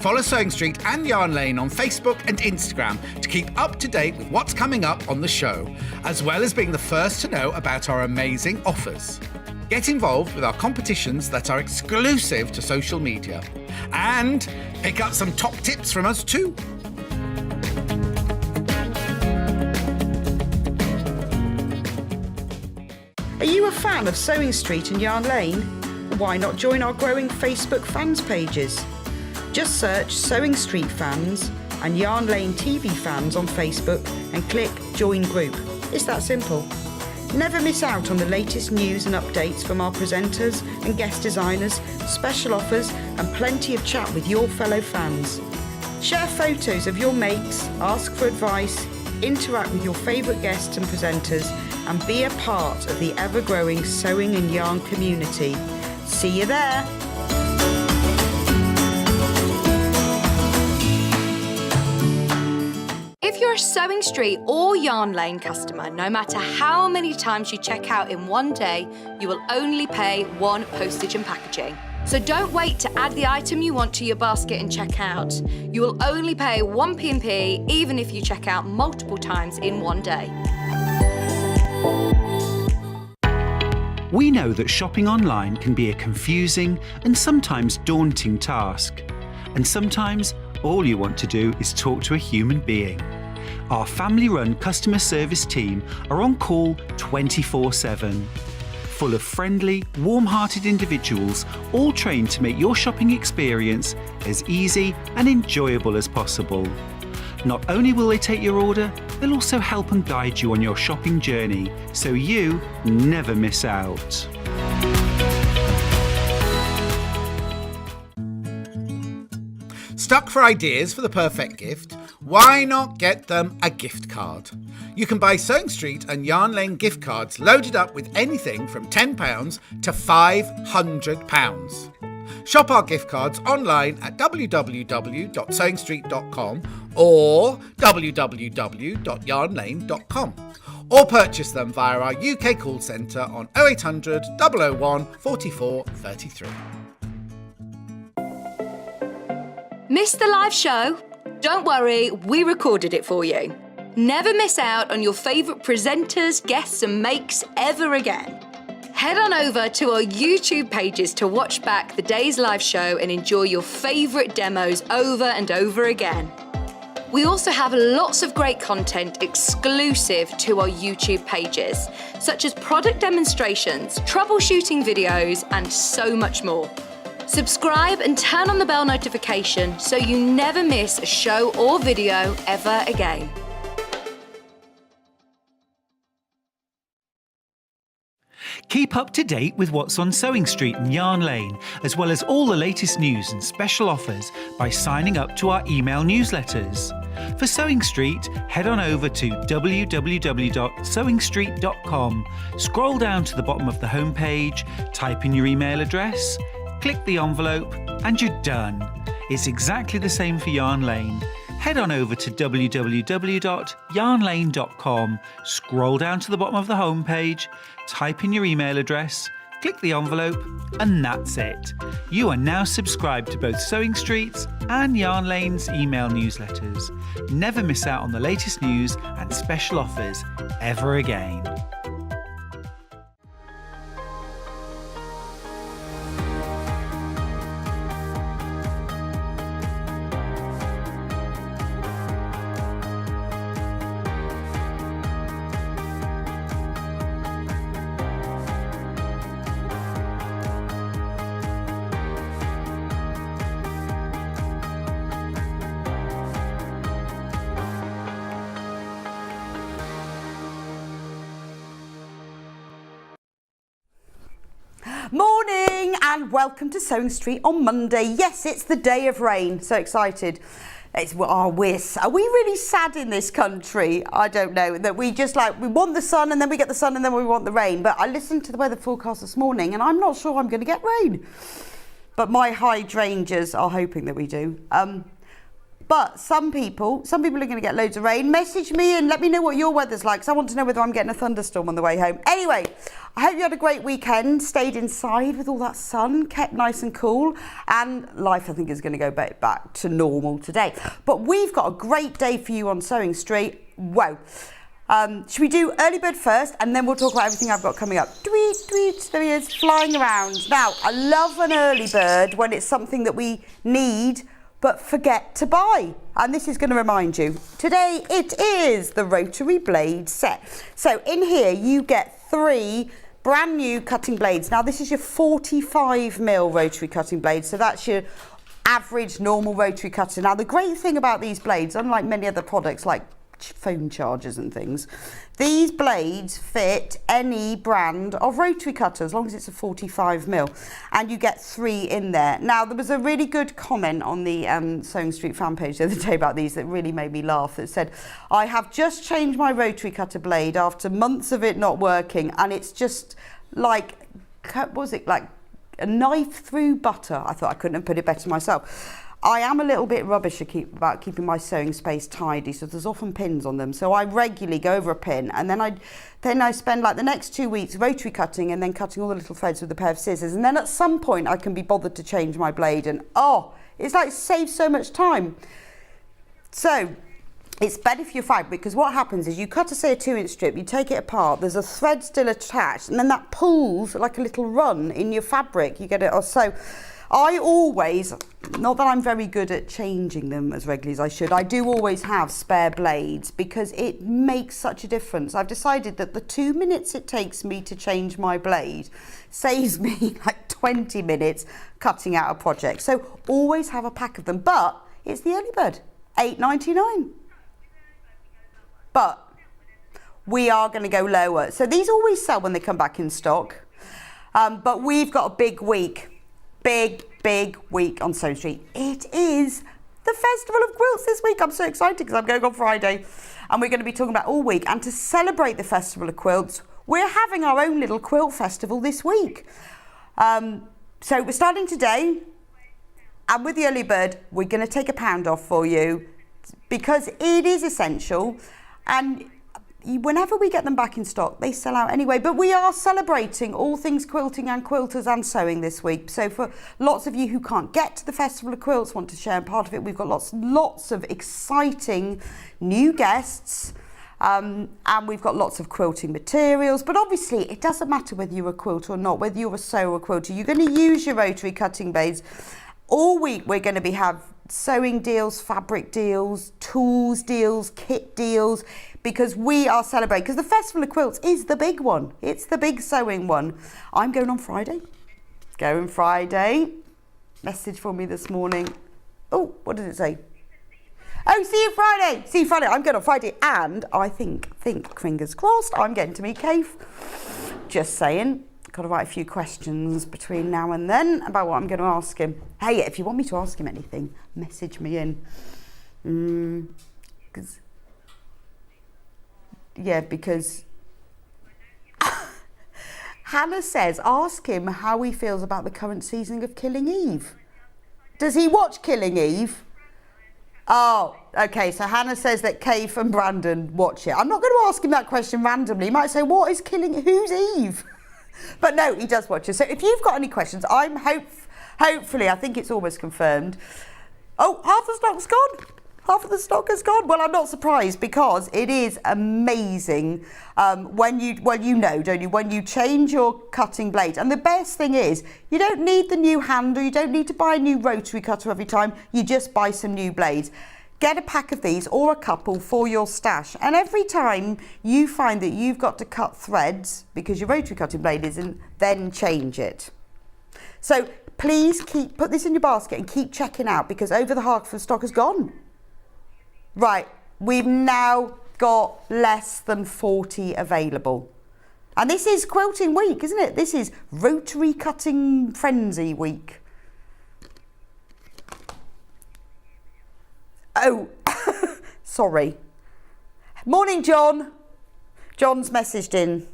Follow Sewing Street and Yarn Lane on Facebook and Instagram to keep up to date with what's coming up on the show, as well as being the first to know about our amazing offers. Get involved with our competitions that are exclusive to social media. And pick up some top tips from us too. Are you a fan of Sewing Street and Yarn Lane? Why not join our growing Facebook fans pages? Just search Sewing Street Fans and Yarn Lane TV Fans on Facebook and click Join Group. It's that simple. Never miss out on the latest news and updates from our presenters and guest designers, special offers and plenty of chat with your fellow fans. Share photos of your makes, ask for advice, interact with your favourite guests and presenters and be a part of the ever-growing sewing and yarn community. See you there! If you're a Sewing Street or Yarn Lane customer, no matter how many times you check out in one day, you will only pay one postage and packaging. So don't wait to add the item you want to your basket and check out. You will only pay one P&P even if you check out multiple times in one day. We know that shopping online can be a confusing and sometimes daunting task. And sometimes all you want to do is talk to a human being. Our family-run customer service team are on call 24/7. Full of friendly, warm-hearted individuals, all trained to make your shopping experience as easy and enjoyable as possible. Not only will they take your order, they'll also help and guide you on your shopping journey, so you never miss out. Stuck for ideas for the perfect gift? Why not get them a gift card? You can buy Sewing Street and Yarn Lane gift cards loaded up with anything from £10 to £500. Shop our gift cards online at www.sewingstreet.com or www.yarnlane.com, or purchase them via our UK call centre on 0800 001 44 33. Missed the live show? Don't worry, we recorded it for you. Never miss out on your favourite presenters, guests and makes ever again. Head on over to our YouTube pages to watch back the day's live show and enjoy your favourite demos over and over again. We also have lots of great content exclusive to our YouTube pages, such as product demonstrations, troubleshooting videos and so much more. Subscribe and turn on the bell notification so you never miss a show or video ever again. Keep up to date with what's on Sewing Street and Yarn Lane, as well as all the latest news and special offers by signing up to our email newsletters. For Sewing Street, head on over to www.sewingstreet.com, scroll down to the bottom of the homepage, type in your email address, click the envelope, and you're done. It's exactly the same for Yarn Lane. Head on over to www.yarnlane.com, scroll down to the bottom of the homepage, type in your email address, click the envelope, and that's it. You are now subscribed to both Sewing Street's and Yarn Lane's email newsletters. Never miss out on the latest news and special offers ever again. Morning and welcome to Sewing Street on Monday. Yes, it's the day of rain. So excited. Are we really sad in this country? I don't know. That we want the sun and then we get the sun and then we want the rain. But I listened to the weather forecast this morning and I'm not sure I'm going to get rain. But my hydrangeas are hoping that we do. But some people are going to get loads of rain. Message me and let me know what your weather's like, because I want to know whether I'm getting a thunderstorm on the way home. Anyway, I hope you had a great weekend, stayed inside with all that sun, kept nice and cool, and life, I think, is going to go back to normal today. But we've got a great day for you on Sewing Street. Whoa. Should we do early bird first, and then we'll talk about everything I've got coming up? Tweet, tweet, there he is, flying around. Now, I love an early bird when it's something that we need but forget to buy. And this is going to remind you. Today, it is the Rotary blade set. So in here, you get 3 brand new cutting blades. Now, this is your 45mm rotary cutting blade. So that's your average normal rotary cutter. Now, the great thing about these blades, unlike many other products like phone chargers and things, these blades fit any brand of rotary cutter as long as it's a 45mm, and you get 3 in there. Now, there was a really good comment on the Sewing Street fan page the other day about these that really made me laugh, that said, I have just changed my rotary cutter blade after months of it not working, and it's just like, what was it, like a knife through butter. I thought I couldn't have put it better myself. I am a little bit rubbish about keeping my sewing space tidy, so there's often pins on them. So I regularly go over a pin, and then I spend like the next 2 weeks rotary cutting and then cutting all the little threads with a pair of scissors. And then at some point I can be bothered to change my blade, and it's like saves so much time. So it's better for your fabric, because what happens is you cut a 2-inch strip, you take it apart, there's a thread still attached, and then that pulls like a little run in your fabric. You get it, or so. I always, not that I'm very good at changing them as regularly as I should, I do always have spare blades because it makes such a difference. I've decided that the 2 minutes it takes me to change my blade saves me like 20 minutes cutting out a project. So always have a pack of them, but it's the early bird, $8.99. But we are going to go lower. So these always sell when they come back in stock, but we've got a big week. Big week on Sewing Street. It is the Festival of Quilts this week. I'm so excited because I'm going on Friday, and we're going to be talking about all week. And to celebrate the Festival of Quilts, we're having our own little quilt festival this week. So we're starting today, and with the early bird, we're going to take £1 off for you because it is essential. And whenever we get them back in stock, they sell out anyway. But we are celebrating all things quilting and quilters and sewing this week. So for lots of you who can't get to the Festival of Quilts, want to share part of it, we've got lots of exciting new guests. And we've got lots of quilting materials. But obviously, it doesn't matter whether you're a quilter or not, whether you're a sewer or a quilter. You're going to use your rotary cutting blades. All week, we're going to have sewing deals, fabric deals, tools deals, kit deals, because we are celebrating, because the Festival of Quilts is the big one. It's the big sewing one. I'm going on Friday. Going Friday. Message for me this morning. Oh, what did it say? Oh, see you Friday. See you Friday. I'm going on Friday, and I think, fingers crossed, I'm getting to meet Kaffe. Just saying. Got to write a few questions between now and then about what I'm going to ask him. Hey, if you want me to ask him anything, message me in. Because Hannah says, ask him how he feels about the current season of Killing Eve. Does he watch Killing Eve? Oh, okay. So Hannah says that Kaffe and Brandon watch it. I'm not going to ask him that question randomly. He might say, what is who's Eve? But no, he does watch it. So if you've got any questions, I'm hopefully, I think it's almost confirmed. Oh, half the stock's gone. Half of the stock has gone. Well, I'm not surprised, because it is amazing when you change your cutting blade. And the best thing is, you don't need the new handle, you don't need to buy a new rotary cutter every time, you just buy some new blades. Get a pack of these or a couple for your stash. And every time you find that you've got to cut threads because your rotary cutting blade isn't, then change it. So please put this in your basket and keep checking out, because over the half of the stock has gone. Right, we've now got less than 40 available. And this is quilting week, isn't it? This is rotary cutting frenzy week. Oh, sorry. Morning, John. John's messaged in.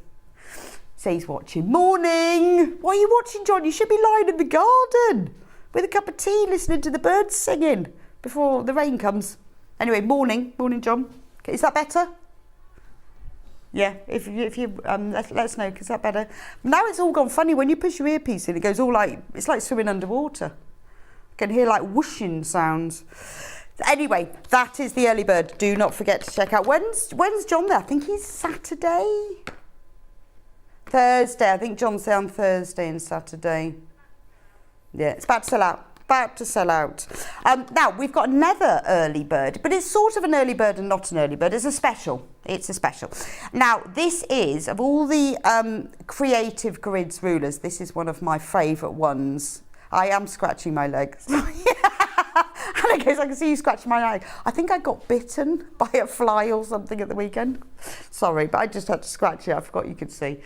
Says he's watching. Morning. Why are you watching, John? You should be lying in the garden with a cup of tea listening to the birds singing. before the rain comes. Anyway, morning, John. Is that better? Yeah, if you let us know, because that better. Now it's all gone funny. When you push your earpiece in, it goes all like, it's like swimming underwater. You can hear like whooshing sounds. Anyway, that is the early bird. Do not forget to check out. When's John there? I think he's Saturday. Thursday. I think John's there on Thursday and Saturday. Yeah, it's about to sell out. Now, we've got another early bird, but it's sort of an early bird and not an early bird. It's a special. Now, this is, of all the Creative Grids rulers, this is one of my favourite ones. I am scratching my legs. And I guess I can see you scratching my leg. I think I got bitten by a fly or something at the weekend. Sorry, but I just had to scratch it. I forgot you could see.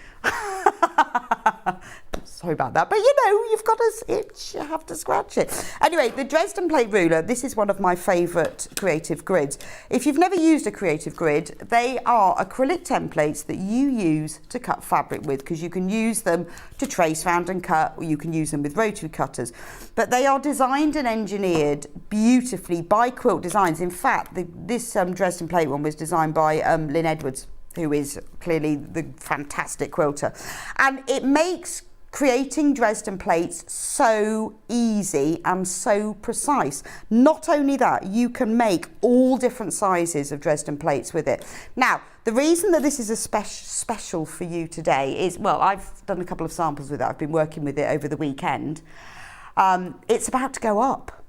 Sorry about that, but you've got an itch, you have to scratch it. Anyway, the Dresden plate ruler, this is one of my favourite creative grids. If you've never used a creative grid, they are acrylic templates that you use to cut fabric with, because you can use them to trace round and cut, or you can use them with rotary cutters. But they are designed and engineered beautifully by Quilt Designs. In fact, this Dresden plate one was designed by Lynn Edwards, who is clearly the fantastic quilter. And it makes creating Dresden plates so easy and so precise. Not only that, you can make all different sizes of Dresden plates with it. Now, the reason that this is a special for you today is, well, I've done a couple of samples with it. I've been working with it over the weekend. It's about to go up.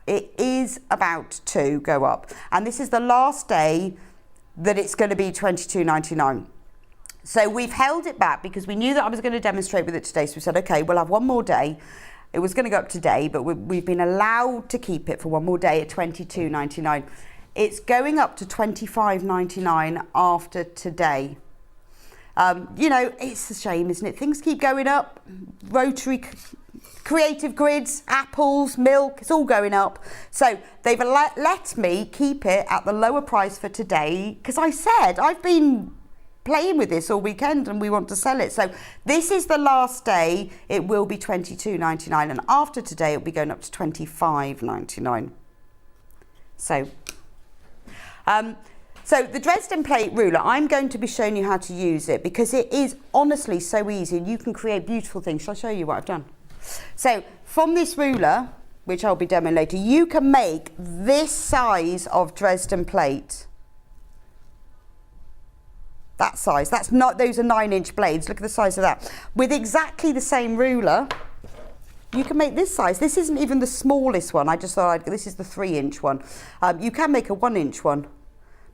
It is about to go up. And this is the last day that it's going to be $22.99. So we've held it back because we knew that I was going to demonstrate with it today. So we said, okay, we'll have one more day. It was going to go up today, but we've been allowed to keep it for one more day at $22.99. It's going up to $25.99 after today. It's a shame, isn't it? Things keep going up. Rotary, creative grids, apples, milk, it's all going up. So they've let me keep it at the lower price for today, because I said I've been playing with this all weekend and we want to sell it. So this is the last day. It will be $22.99, and after today it'll be going up to $25.99. So the Dresden plate ruler, I'm going to be showing you how to use it, because it is honestly so easy and you can create beautiful things. Shall I show you what I've done? So from this ruler, which I'll be demoing later, you can make this size of Dresden plate. That size, those are 9-inch blades. Look at the size of that. With exactly the same ruler, you can make this size. This isn't even the smallest one. I just thought this is the 3-inch one. You can make a 1-inch one.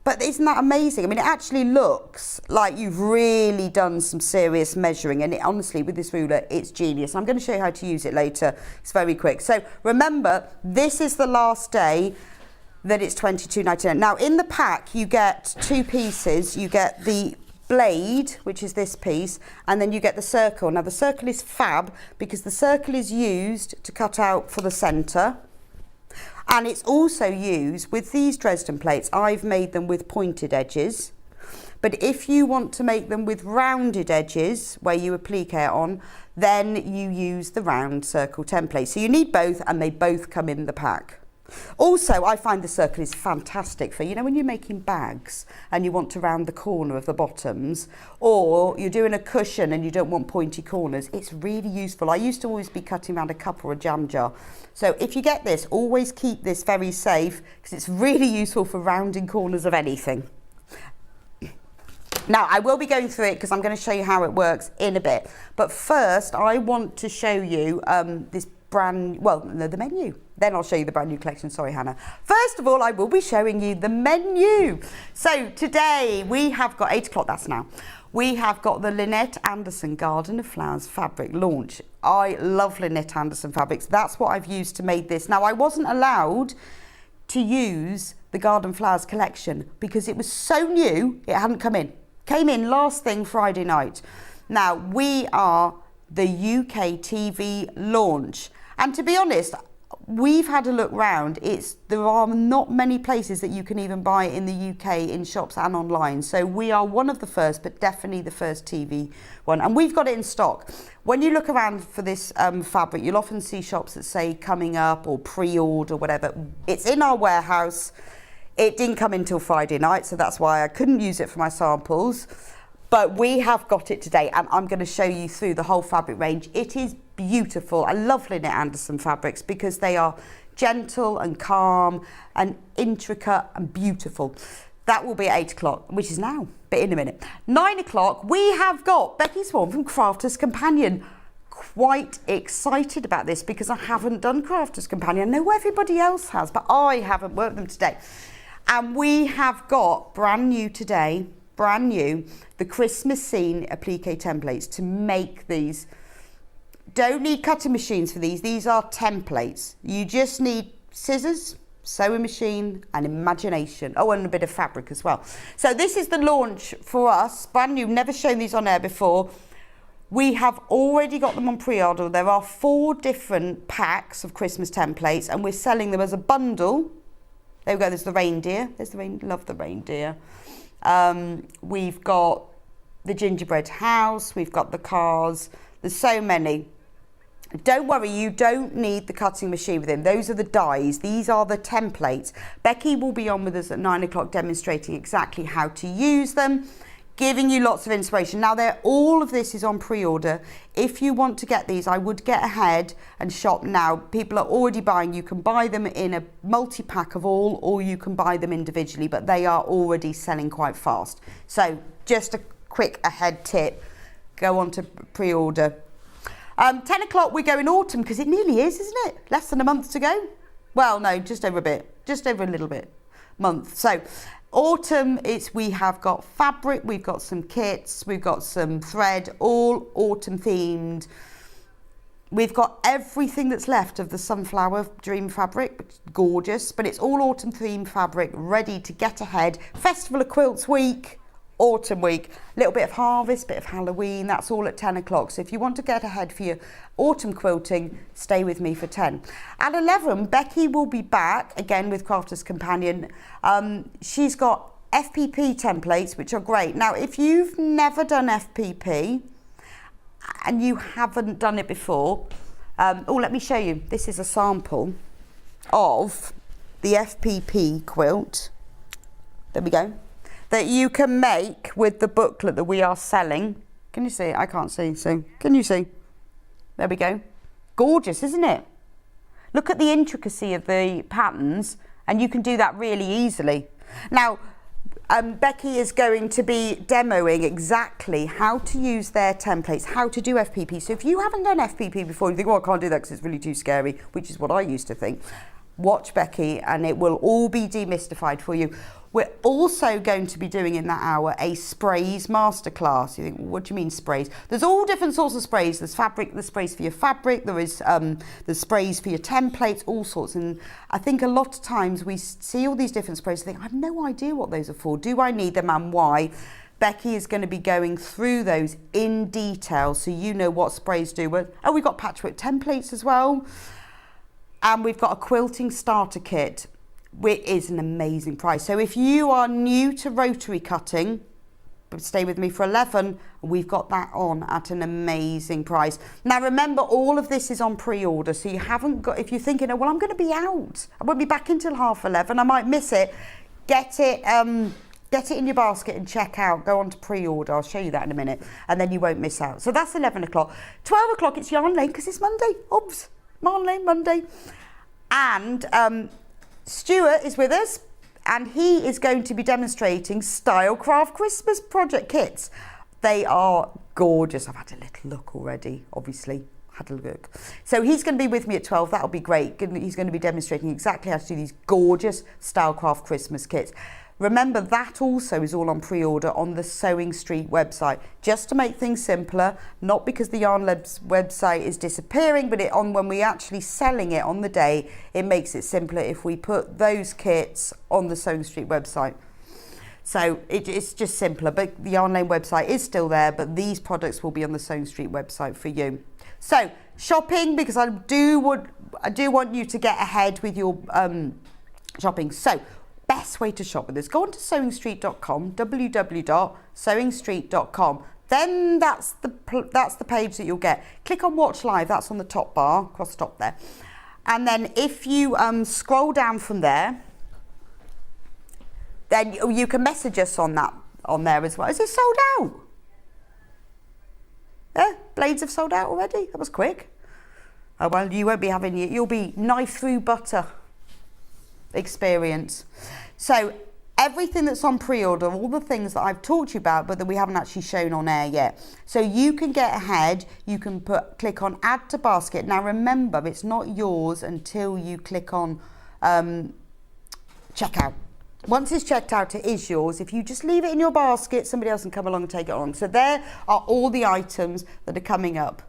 But isn't that amazing? I mean, it actually looks like you've really done some serious measuring. And honestly, with this ruler, it's genius. I'm going to show you how to use it later. It's very quick. So remember, this is the last day that it's $22.99. Now, in the pack, you get 2 pieces. You get the blade, which is this piece, and then you get the circle. Now, the circle is fab because the circle is used to cut out for the centre. And it's also used with these Dresden plates. I've made them with pointed edges. But if you want to make them with rounded edges, where you applique it on, then you use the round circle template. So you need both, and they both come in the pack. Also, I find the circle is fantastic for, when you're making bags and you want to round the corner of the bottoms, or you're doing a cushion and you don't want pointy corners, it's really useful. I used to always be cutting around a cup or a jam jar. So if you get this, always keep this very safe, because it's really useful for rounding corners of anything. Now, I will be going through it because I'm going to show you how it works in a bit. But first, I want to show you the menu. Then I'll show you the brand new collection. Sorry, Hannah. First of all, I will be showing you the menu. So today we have got 8 o'clock, that's now. We have got the Lynette Anderson Garden of Flowers fabric launch. I love Lynette Anderson fabrics. That's what I've used to make this. Now, I wasn't allowed to use the Garden Flowers collection because it was so new, it hadn't come in. Came in last thing Friday night. Now, we are the UK TV launch. And to be honest, we've had a look round. There are not many places that you can even buy it in the UK in shops and online. So we are one of the first, but definitely the first TV one. And we've got it in stock. When you look around for this fabric, you'll often see shops that say coming up or pre-order or whatever. It's in our warehouse. It didn't come in till Friday night, so that's why I couldn't use it for my samples. But we have got it today, and I'm going to show you through the whole fabric range. It is beautiful. I love Lynette Anderson fabrics because they are gentle and calm and intricate and beautiful. That will be at 8 o'clock, which is now, but in a minute. 9 o'clock, we have got Becky Swan from Crafter's Companion. Quite excited about this because I haven't done Crafter's Companion. I know everybody else has, but I haven't worked them today. And we have got brand new today, the Christmas scene applique templates to make these. Don't need cutting machines for these. These are templates. You just need scissors, sewing machine and imagination. Oh, and a bit of fabric as well. So this is the launch for us, brand new, never shown these on air before. We have already got them on pre-order. There are 4 different packs of Christmas templates and we're selling them as a bundle. There we go, there's the reindeer. There's the reindeer, love the reindeer. We've got the gingerbread house, we've got the cars, there's so many. Don't worry, you don't need the cutting machine with them. Those are the dies, these are the templates. Becky will be on with us at 9 o'clock demonstrating exactly how to use them, giving you lots of inspiration. Now, all of this is on pre-order. If you want to get these, I would get ahead and shop now. People are already buying. You can buy them in a multi-pack of all, or you can buy them individually, but they are already selling quite fast. So just a quick ahead tip, go on to pre-order. 10 o'clock, we go in autumn, because it nearly is, isn't it? Less than a month to go. Well, no, just over a little bit, month. So autumn, we have got fabric, we've got some kits, we've got some thread, all autumn themed. We've got everything that's left of the sunflower dream fabric, which is gorgeous, but it's all autumn themed fabric, ready to get ahead. Festival of Quilts week, autumn week, a little bit of harvest, bit of Halloween, that's all at 10 o'clock. So if you want to get ahead for your autumn quilting, stay with me for 10. At 11, Becky will be back again with Crafter's Companion. She's got FPP templates, which are great. Now, if you've never done FPP and you haven't done it before, let me show you. This is a sample of the FPP quilt. There we go. That you can make with the booklet that we are selling. Can you see? I can't see, so can you see? There we go. Gorgeous, isn't it? Look at the intricacy of the patterns, and you can do that really easily. Now, Becky is going to be demoing exactly how to use their templates, how to do FPP. So if you haven't done FPP before, you think, oh, I can't do that because it's really too scary, which is what I used to think. Watch Becky and it will all be demystified for you. We're also going to be doing in that hour a sprays masterclass. You think, what do you mean sprays? There's all different sorts of sprays. There's fabric, there's sprays for your fabric, there's sprays for your templates, all sorts. And I think a lot of times we see all these different sprays and think, I have no idea what those are for. Do I need them and why? Becky is going to be going through those in detail so you know what sprays do. Oh, we've got patchwork templates as well. And we've got a quilting starter kit, which is an amazing price. So if you are new to rotary cutting, stay with me for 11, we've got that on at an amazing price. Now remember, all of this is on pre-order, so you haven't got, if you're thinking, oh, well, I'm going to be out, I won't be back until 11:30, I might miss it, get it in your basket and check out, go on to pre-order, I'll show you that in a minute, and then you won't miss out. So that's 11 o'clock. 12 o'clock, it's Yarn Lane, because it's Monday, obs, Yarn Lane Monday. And Stuart is with us, and he is going to be demonstrating Stylecraft Christmas project kits. They are gorgeous. I've had a little look already, obviously. Had a look. So he's going to be with me at 12. That'll be great. He's going to be demonstrating exactly how to do these gorgeous Stylecraft Christmas kits. Remember, that also is all on pre-order on the Sewing Street website, just to make things simpler, not because the Yarn Labs website is disappearing, but when we're actually selling it on the day, it makes it simpler if we put those kits on the Sewing Street website. So it's just simpler, but the Yarn Lane website is still there, but these products will be on the Sewing Street website for you. So shopping, because I do want you to get ahead with your shopping. So best way to shop with us, go on to sewingstreet.com, www.sewingstreet.com. Then that's the page that you'll get. Click on Watch Live, that's on the top bar, across the top there. And then if you scroll down from there, then you can message us on there as well. Is it sold out? Yeah, blades have sold out already. That was quick. Oh well, you won't be having it. You'll be knife through butter experience. So everything that's on pre-order, all the things that I've talked to you about, but that we haven't actually shown on air yet. So you can get ahead. You can click on Add to Basket. Now remember, it's not yours until you click on Checkout. Once it's checked out, it is yours. If you just leave it in your basket, somebody else can come along and take it on. So there are all the items that are coming up.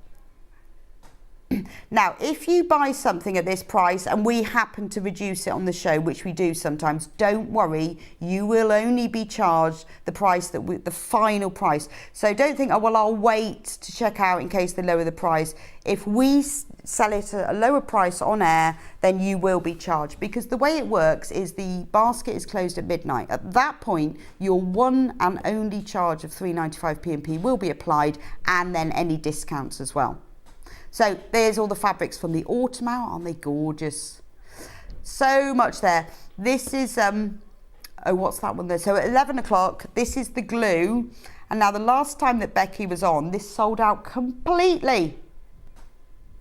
Now, if you buy something at this price and we happen to reduce it on the show, which we do sometimes, don't worry, you will only be charged the price the final price. So don't think, oh well, I'll wait to check out in case they lower the price. If we sell it at a lower price on air, then you will be charged, because the way it works is the basket is closed at midnight. At that point, your one and only charge of £3.95 P&P will be applied, and then any discounts as well. So there's all the fabrics from the autumn out. Aren't they gorgeous? So much there. This is, oh, what's that one there? So at 11 o'clock, this is the glue. And now the last time that Becky was on, this sold out completely.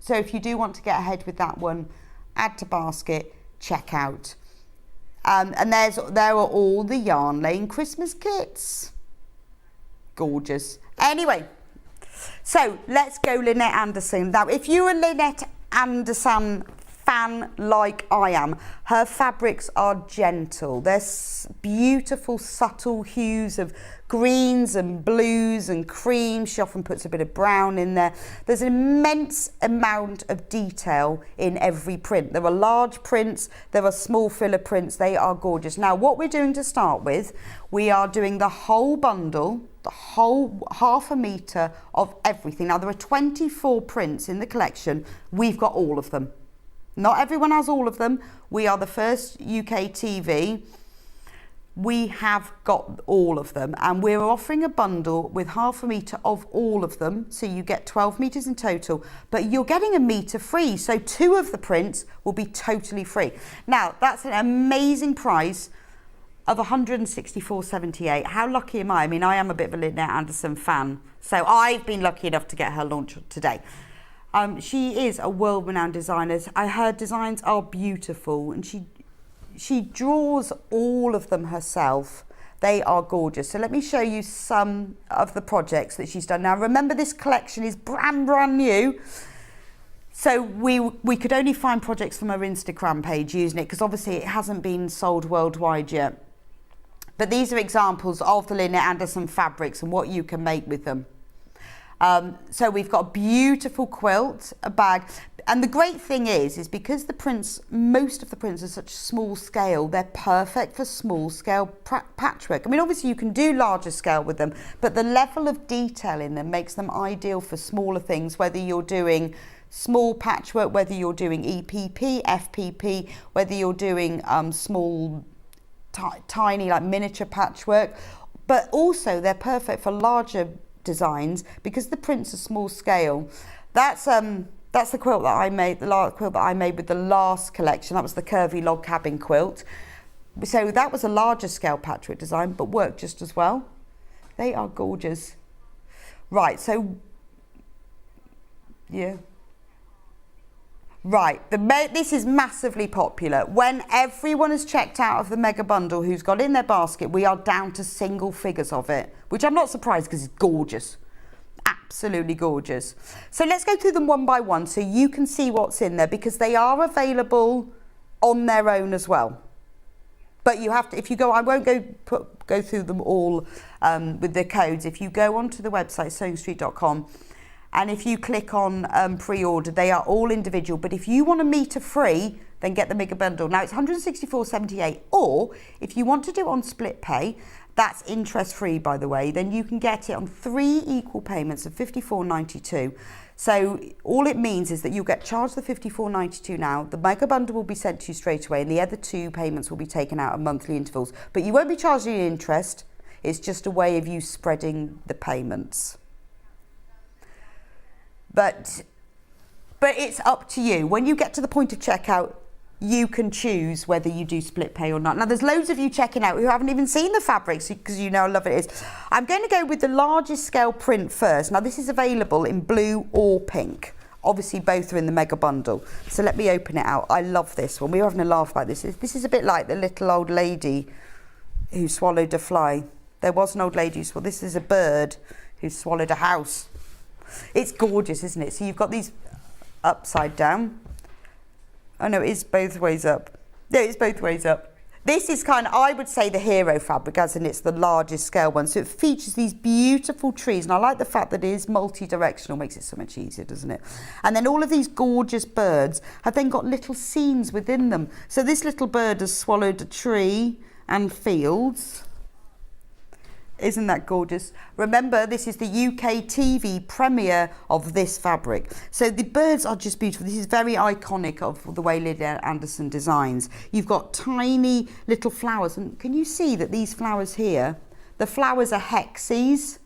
So if you do want to get ahead with that one, add to basket, check out. And there are all the Yarn Lane Christmas kits. Gorgeous. Anyway. So let's go Lynette Anderson. Now, if you're a Lynette Anderson fan like I am, her fabrics are gentle. They're beautiful, subtle hues of greens and blues and cream. She often puts a bit of brown in there. There's an immense amount of detail in every print. There are large prints, there are small filler prints. They are gorgeous. Now, what we're doing to start with, we are doing the whole bundle, the whole half a metre of everything. Now, there are 24 prints in the collection. We've got all of them. Not everyone has all of them. We are the first UK TV. We have got all of them, and we're offering a bundle with half a metre of all of them, so you get 12 metres in total, but you're getting a metre free, so 2 of the prints will be totally free. Now, that's an amazing price of £164.78. How lucky am I? I mean, I am a bit of a Lynette Anderson fan, so I've been lucky enough to get her launch today. She is a world-renowned designer. Her designs are beautiful, and she draws all of them herself. They are gorgeous. So let me show you some of the projects that she's done. Now, remember, this collection is brand new. So we could only find projects from her Instagram page using it, because obviously it hasn't been sold worldwide yet. But these are examples of the Lynette Anderson fabrics and what you can make with them. So we've got a beautiful quilt, a bag. And the great thing is because the prints, most of the prints are such small scale, they're perfect for small scale patchwork. I mean, obviously you can do larger scale with them, but the level of detail in them makes them ideal for smaller things, whether you're doing small patchwork, whether you're doing EPP, FPP, whether you're doing small, tiny, like miniature patchwork. But also they're perfect for larger designs because the prints are small scale. That's the quilt that I made, the last quilt that I made with the last collection. That was the curvy log cabin quilt. So that was a larger scale patchwork design, but worked just as well. They are gorgeous. Right, so, yeah. Right, this is massively popular. When everyone has checked out of the mega bundle who's got in their basket, we are down to single figures of it, which I'm not surprised because it's gorgeous. Absolutely gorgeous. So let's go through them one by one so you can see what's in there, because they are available on their own as well. But you have to, if you go, I won't go through them all with the codes. If you go onto the website, sewingstreet.com, and if you click on pre-order, they are all individual. But if you want a metre free, then get the mega bundle. Now it's £164.78, or if you want to do it on split pay, That's interest free, by the way. Then you can get it on 3 equal payments of £54.92. So all it means is that you'll get charged the £54.92 now. The mega bundle will be sent to you straight away, and the other 2 payments will be taken out at monthly intervals. But you won't be charged any interest. It's just a way of you spreading the payments. But it's up to you. When you get to the point of checkout, you can choose whether you do split pay or not. Now, there's loads of you checking out who haven't even seen the fabrics because you know how lovely it is. I'm going to go with the largest scale print first. Now, this is available in blue or pink. Obviously, both are in the mega bundle. So let me open it out. I love this one. We were having a laugh about this. This is a bit like the little old lady who swallowed a fly. There was an old lady who swallowed. This is a bird who swallowed a house. It's gorgeous, isn't it? So you've got these upside down. Oh no, it is both ways up. No, it's both ways up. This is kind of, I would say, the hero fabric, as in it's the largest scale one. So it features these beautiful trees, and I like the fact that it is multi-directional, makes it so much easier, doesn't it? And then all of these gorgeous birds have then got little scenes within them. So this little bird has swallowed a tree and fields. Isn't that gorgeous? Remember, this is the UK TV premiere of this fabric. So the birds are just beautiful. This is very iconic of the way Lynette Anderson designs. You've got tiny little flowers. And can you see that these flowers here, the flowers are hexes?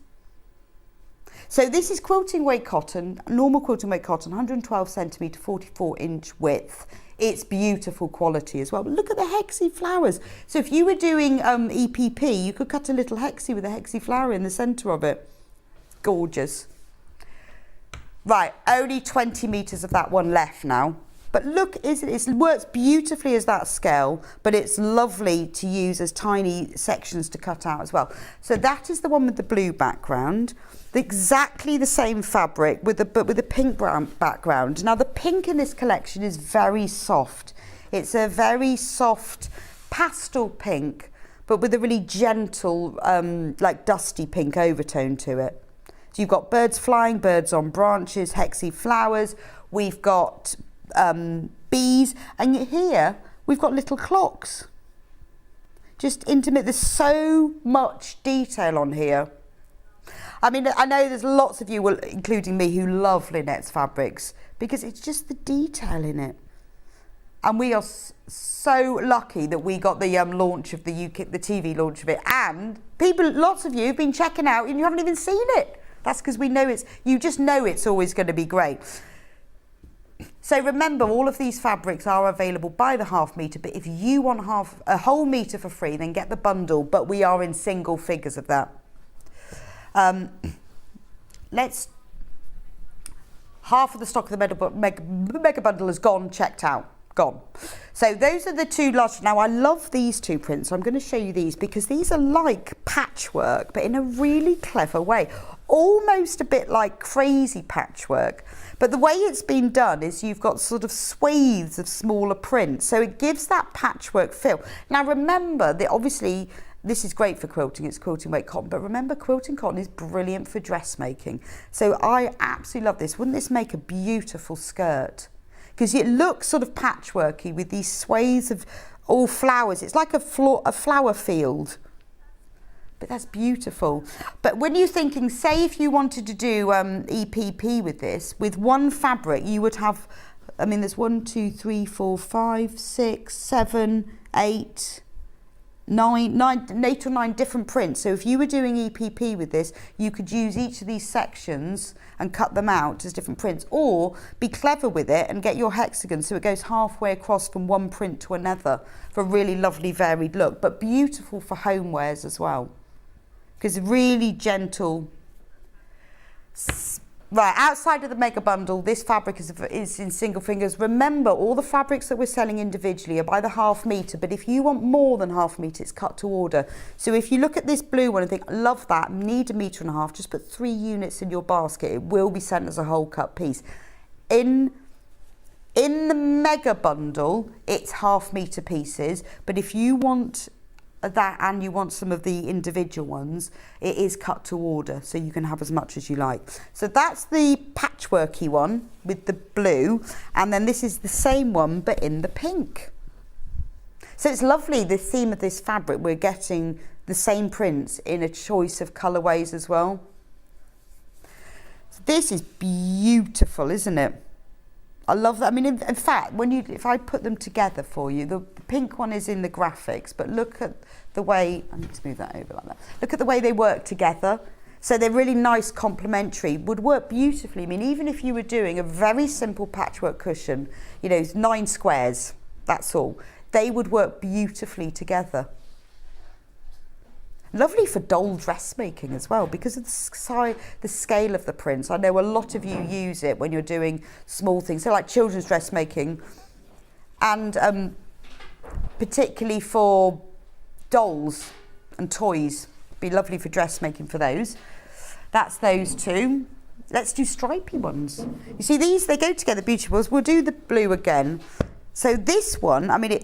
So this is quilting weight cotton, normal quilting weight cotton, 112 centimetre, 44 inch width. It's beautiful quality as well. But look at the hexy flowers. So if you were doing EPP, you could cut a little hexy with a hexy flower in the centre of it. Gorgeous. Right, only 20 metres of that one left now. But look, it works beautifully as that scale, but it's lovely to use as tiny sections to cut out as well. So that is the one with the blue background. Exactly the same fabric but with a pink brown background. Now the pink in this collection is very soft. It's a very soft pastel pink, but with a really gentle, like dusty pink overtone to it. So you've got birds flying, birds on branches, hexy flowers. We've got bees, and here we've got little clocks. Just intimate. There's so much detail on here. I mean, I know there's lots of you, including me, who love Lynette's fabrics because it's just the detail in it. And we are so lucky that we got the launch of the TV launch of it. And lots of you have been checking out and you haven't even seen it. That's because we know you just know it's always going to be great. So remember, all of these fabrics are available by the half metre, but if you want a whole metre for free, then get the bundle, but we are in single figures of that. Half of the stock of the mega bundle has gone, checked out, gone. So those are the 2 large. Now I love these 2 prints, so I'm going to show you these because these are like patchwork, but in a really clever way, almost a bit like crazy patchwork. But the way it's been done is you've got sort of swathes of smaller prints, so it gives that patchwork feel. Now remember that obviously this is great for quilting, it's quilting weight cotton, but remember quilting cotton is brilliant for dressmaking. So I absolutely love this. Wouldn't this make a beautiful skirt? Because it looks sort of patchworky with these swathes of all flowers. It's like a flower field. But that's beautiful. But when you're thinking, say if you wanted to do EPP with this, with one fabric, you would have, I mean, there's 1, 2, 3, 4, 5, 6, 7, 8, 8 or 9 different prints. So if you were doing EPP with this, you could use each of these sections and cut them out as different prints, or be clever with it and get your hexagon so it goes halfway across from one print to another for a really lovely varied look, but beautiful for homewares as well. Because really gentle. Right, outside of the mega bundle, this fabric is in single fingers. Remember, all the fabrics that we're selling individually are by the half metre, but if you want more than half metre, it's cut to order. So if you look at this blue one and think, love that, need 1.5 meters, just put 3 units in your basket. It will be sent as a whole cut piece. In the mega bundle, it's half metre pieces, but if you want that and you want some of the individual ones, it is cut to order, so you can have as much as you like. So that's the patchworky one with the blue, and then this is the same one but in the pink. So it's lovely, the theme of this fabric, we're getting the same prints in a choice of colourways as well. This is beautiful, isn't it? I love that. I mean, in fact, if I put them together for you, the pink one is in the graphics, but look at the way, I need to move that over like that. Look at the way they work together. So they're really nice, complementary, would work beautifully. I mean, even if you were doing a very simple patchwork cushion, you know, 9 squares, that's all, they would work beautifully together. Lovely for doll dressmaking as well, because of the scale of the prints. I know a lot of you use it when you're doing small things, so like children's dressmaking, and particularly for dolls and toys. Be lovely for dressmaking for those. That's those two. Let's do stripy ones. You see these, they go together beautiful. We'll do the blue again. So this one, I mean,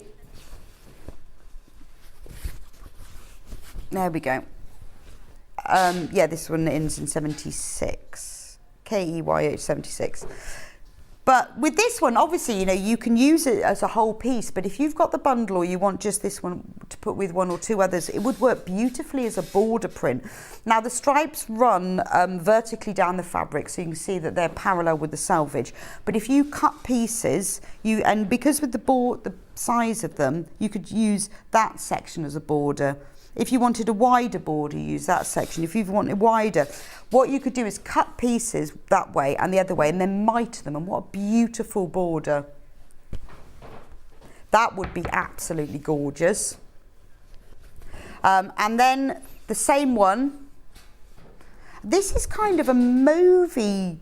there we go. Yeah, this one ends in 76. KEYH 76. But with this one, obviously, you know, you can use it as a whole piece, but if you've got the bundle or you want just this one to put with 1 or 2 others, it would work beautifully as a border print. Now, the stripes run vertically down the fabric, so you can see that they're parallel with the selvage. But if you cut pieces, and because with the size of them, you could use that section as a border. If you wanted a wider border, use that section. If you wanted wider, what you could do is cut pieces that way and the other way and then mite them, and what a beautiful border. That would be absolutely gorgeous. And then the same one. This is kind of a mauvey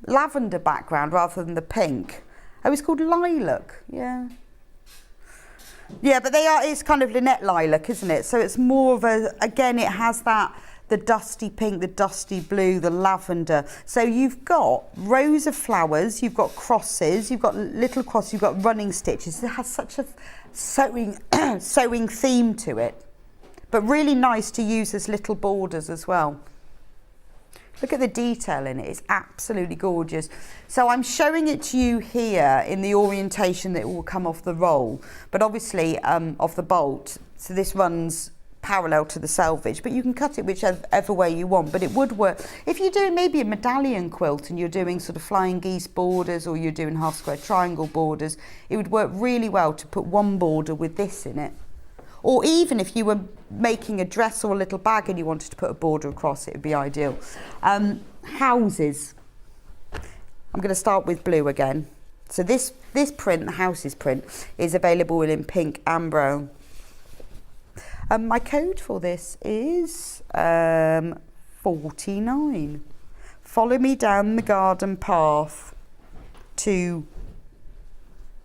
lavender background rather than the pink. Oh, it's called lilac, yeah. Yeah, but it's kind of Lynette lilac, isn't it? So it's more of again, it has the dusty pink, the dusty blue, the lavender. So you've got rows of flowers, you've got crosses, you've got little crosses, you've got running stitches. It has such a sewing theme to it, but really nice to use as little borders as well. Look at the detail in it, it's absolutely gorgeous. So I'm showing it to you here in the orientation that it will come off the roll, but obviously off the bolt. So this runs parallel to the selvage, but you can cut it whichever way you want, but it would work. If you're doing maybe a medallion quilt and you're doing sort of flying geese borders, or you're doing half square triangle borders, it would work really well to put one border with this in it. Or even if you were making a dress or a little bag and you wanted to put a border across, it would be ideal. Houses. I'm going to start with blue again. So this print, the houses print, is available in pink and brown. My code for this is 49. Follow me down the garden path to...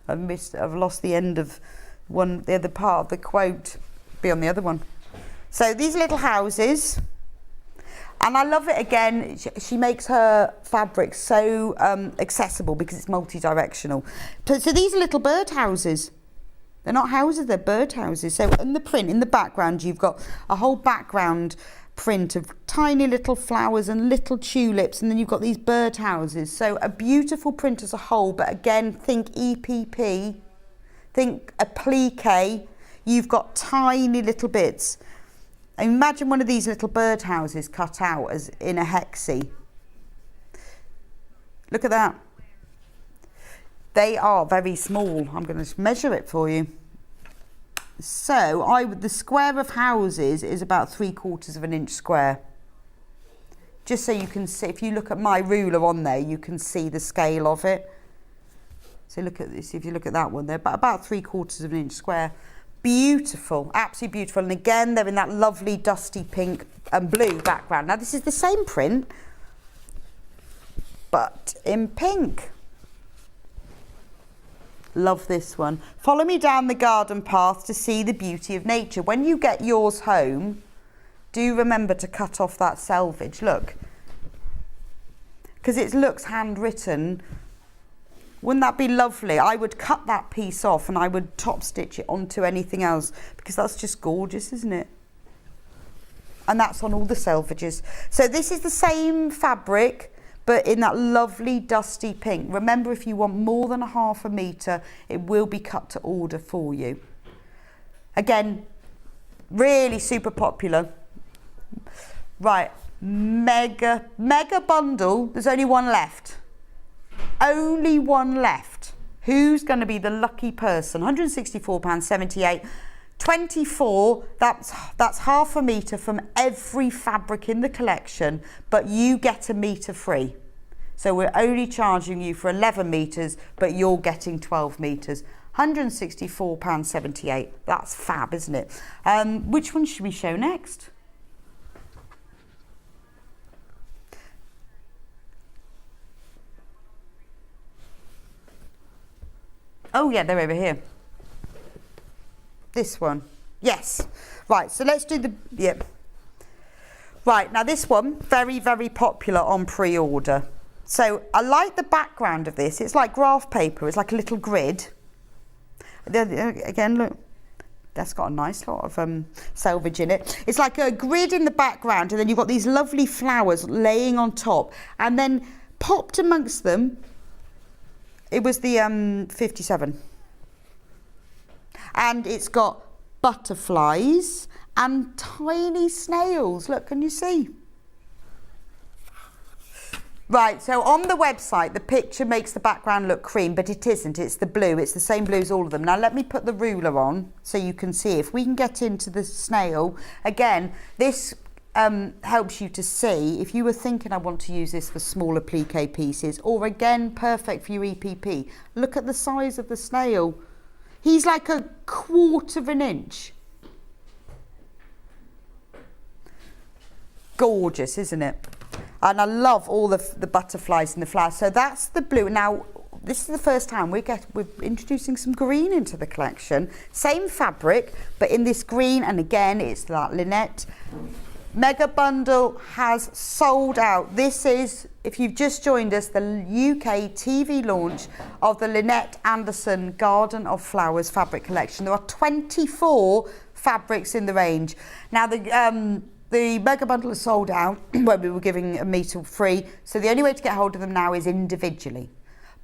I've lost the end of the other part of the quote. Be on the other one. So these little houses, and I love it again. She makes her fabric so accessible because it's multi-directional. So these are little bird houses. They're not houses, they're bird houses. So in the print, in the background, you've got a whole background print of tiny little flowers and little tulips, and then you've got these bird houses. So a beautiful print as a whole, but again, think EPP, think applique. You've got tiny little bits. Imagine one of these little bird houses cut out as in a hexie. Look at that. They are very small. I'm going to measure it for you. So the square of houses is about 3/4 of an inch square. Just so you can see, if you look at my ruler on there, you can see the scale of it. So look at this, if you look at that one, they're about 3/4 of an inch square. Beautiful, absolutely beautiful. And again, they're in that lovely dusty pink and blue background. Now this is the same print, but in pink. Love this one. Follow me down the garden path to see the beauty of nature. When you get yours home, do remember to cut off that selvage, look. Because it looks handwritten. Wouldn't that be lovely? I would cut that piece off and I would top stitch it onto anything else, because that's just gorgeous, isn't it? And that's on all the selvages. So this is the same fabric, but in that lovely dusty pink. Remember, if you want more than 1/2 metre, it will be cut to order for you. Again, Really super popular. Right, mega bundle. There's only one left. Only one left. Who's going to be the lucky person? £164.78. 24, that's half a metre from every fabric in the collection, but you get a metre free. So we're only charging you for 11 metres, but you're getting 12 metres. £164.78. That's fab, isn't it? Which one should we show next? Oh yeah, they're over here. This one. Yes. Right, so let's do the, yep. Right, now this one, very, very popular on pre-order. So I like the background of this. It's like graph paper. It's like a little grid. Again, look. That's got a nice lot of selvage in it. It's like a grid in the background, and then you've got these lovely flowers laying on top. And then popped amongst them, it was the 57. And it's got butterflies and tiny snails. Look, can you see? Right, so on the website, the picture makes the background look cream, but it isn't. It's the blue. It's the same blue as all of them. Now, let me put the ruler on so you can see. If we can get into the snail, again, this helps you to see. If you were thinking, I want to use this for smaller applique pieces, or again, perfect for your EPP, look at the size of the snail. He's like a quarter of an inch. Gorgeous, isn't it? And I love all the butterflies and the flowers. So that's the blue. Now, this is the first time we're introducing some green into the collection. Same fabric, but in this green. And again, it's that Lynette. Mega bundle has sold out. This is, if you've just joined us, the UK TV launch of the Lynette Anderson Garden of Flowers fabric collection. There are 24 fabrics in the range. Now, the mega bundle is sold out when we were giving a metre free. So the only way to get hold of them now is individually.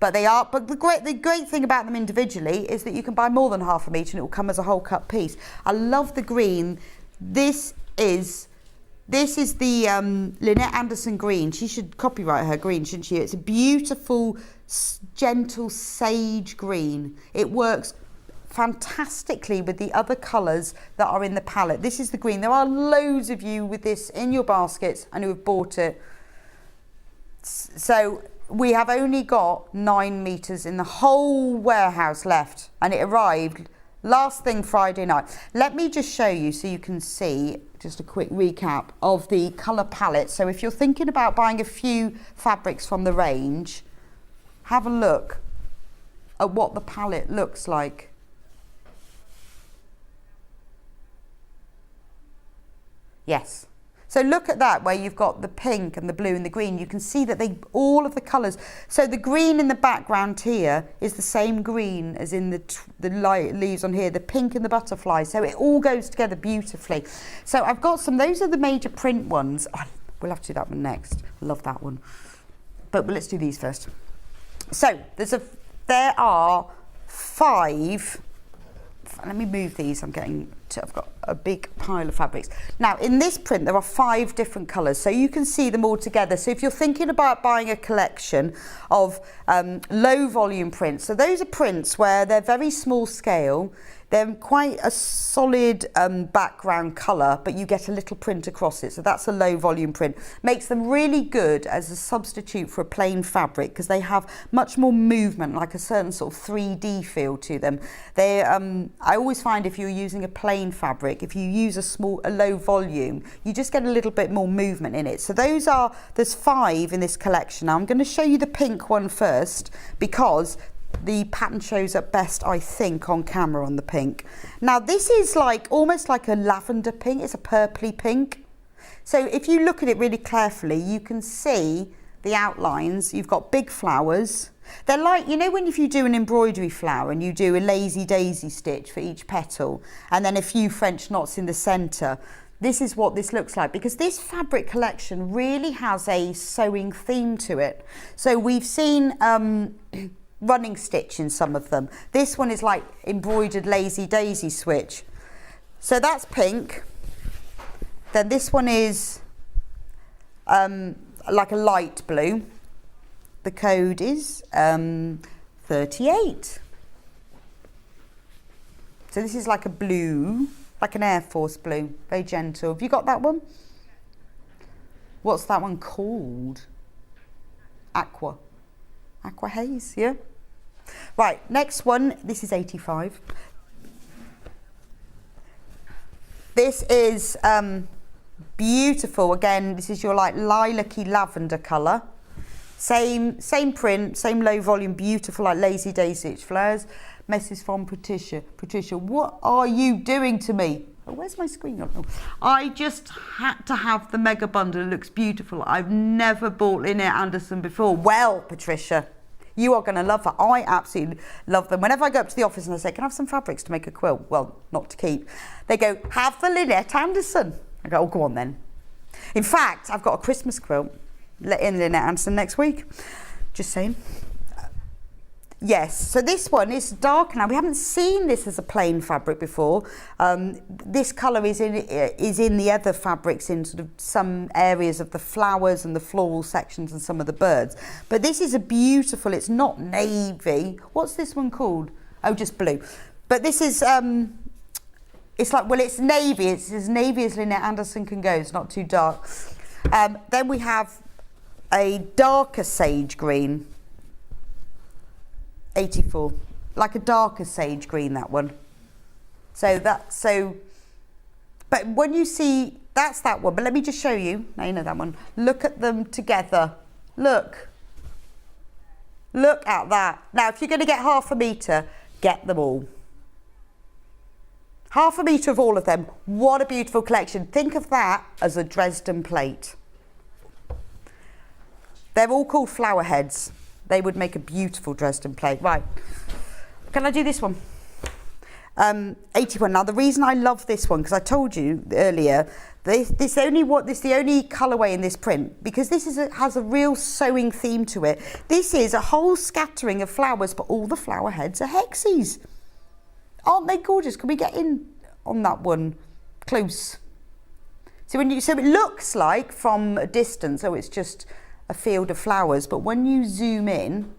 But the great thing about them individually is that you can buy more than half a metre and it will come as a whole cut piece. I love the green. This is the Lynette Anderson green. She should copyright her green, shouldn't she? It's a beautiful, gentle sage green. It works fantastically with the other colours that are in the palette. This is the green. There are loads of you with this in your baskets and who have bought it. So we have only got 9 metres in the whole warehouse left, and it arrived last thing Friday night. Let me just show you so you can see just a quick recap of the colour palette. So if you're thinking about buying a few fabrics from the range, have a look at what the palette looks like. Yes. So look at that, where you've got the pink and the blue and the green. You can see that all of the colours. So the green in the background here is the same green as in the light leaves on here, the pink and the butterfly. So it all goes together beautifully. So I've got some, those are the major print ones. Oh, we'll have to do that one next. I love that one. But let's do these first. So there are 5. Let me move these. I've got a big pile of fabrics. Now, in this print, there are 5 different colours, so you can see them all together. So if you're thinking about buying a collection of low volume prints, so those are prints where they're very small scale, they're quite a solid background colour, but you get a little print across it. So that's a low volume print. Makes them really good as a substitute for a plain fabric because they have much more movement, like a certain sort of 3D feel to them. I always find if you're using a plain fabric, if you use a low volume, you just get a little bit more movement in it. So there's 5 in this collection. Now I'm going to show you the pink one first because the pattern shows up best, I think, on camera on the pink. Now this is almost like a lavender pink. It's a purpley pink. So if you look at it really carefully, you can see the outlines. You've got big flowers. They're like, you know, if you do an embroidery flower and you do a lazy daisy stitch for each petal and then a few French knots in the centre, this is what this looks like, because this fabric collection really has a sewing theme to it. So we've seen running stitch in some of them. This one is like embroidered lazy daisy So that's pink. Then this one is like a light blue. The code is 38. So this is like a blue, like an Air Force blue, very gentle. Have you got that one? What's that one called? Aqua haze, yeah. Right, next one, this is 85. This is beautiful. Again, this is your like lilac-y lavender colour. Same print, same low volume, beautiful like Lazy Daisy flowers. Message from Patricia. Patricia, what are you doing to me? Oh, where's my screen? Oh, I just had to have the mega bundle. It looks beautiful. I've never bought Lynette Anderson before. Well, Patricia, you are going to love her. I absolutely love them. Whenever I go up to the office and I say, can I have some fabrics to make a quilt? Well, not to keep. They go, have the Lynette Anderson. I go, oh, go on then. In fact, I've got a Christmas quilt in Lynette Anderson next week. Just saying. Yes, so this one is dark now. We haven't seen this as a plain fabric before. This colour is in the other fabrics in sort of some areas of the flowers and the floral sections and some of the birds. But this is a beautiful, it's not navy. What's this one called? Oh, just blue. But this is, it's like, well, it's navy. It's as navy as Lynette Anderson can go. It's not too dark. Then we have a darker sage green. 84, like a darker sage green, that one. But when you see, that's that one, but let me just show you. Now you know that one. Look at them together. Look at that. Now if you're going to get half a metre, get them all. Half a metre of all of them. What a beautiful collection. Think of that as a Dresden plate. They're all called flower heads. They would make a beautiful Dresden plate. Right, can I do this one? 81. Now the reason I love this one, because I told you earlier, this is the only colourway in this print, because this has a real sewing theme to it. This is a whole scattering of flowers, but all the flower heads are hexies. Aren't they gorgeous? Can we get in on that one close? So it looks like from a distance, oh, it's just a field of flowers, but when you zoom in,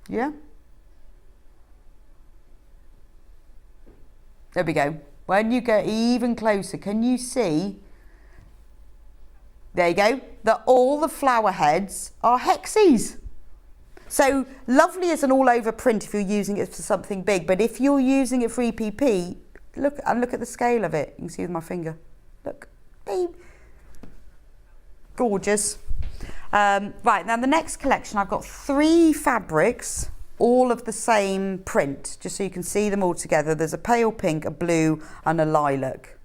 yeah, there we go. When you go even closer, can you see? There you go, that all the flower heads are hexies. So lovely as an all-over print if you're using it for something big, but if you're using it for EPP, look at the scale of it. You can see with my finger. Look, babe. Gorgeous. Right, now the next collection, I've got 3 fabrics, all of the same print, just so you can see them all together. There's a pale pink, a blue and a lilac.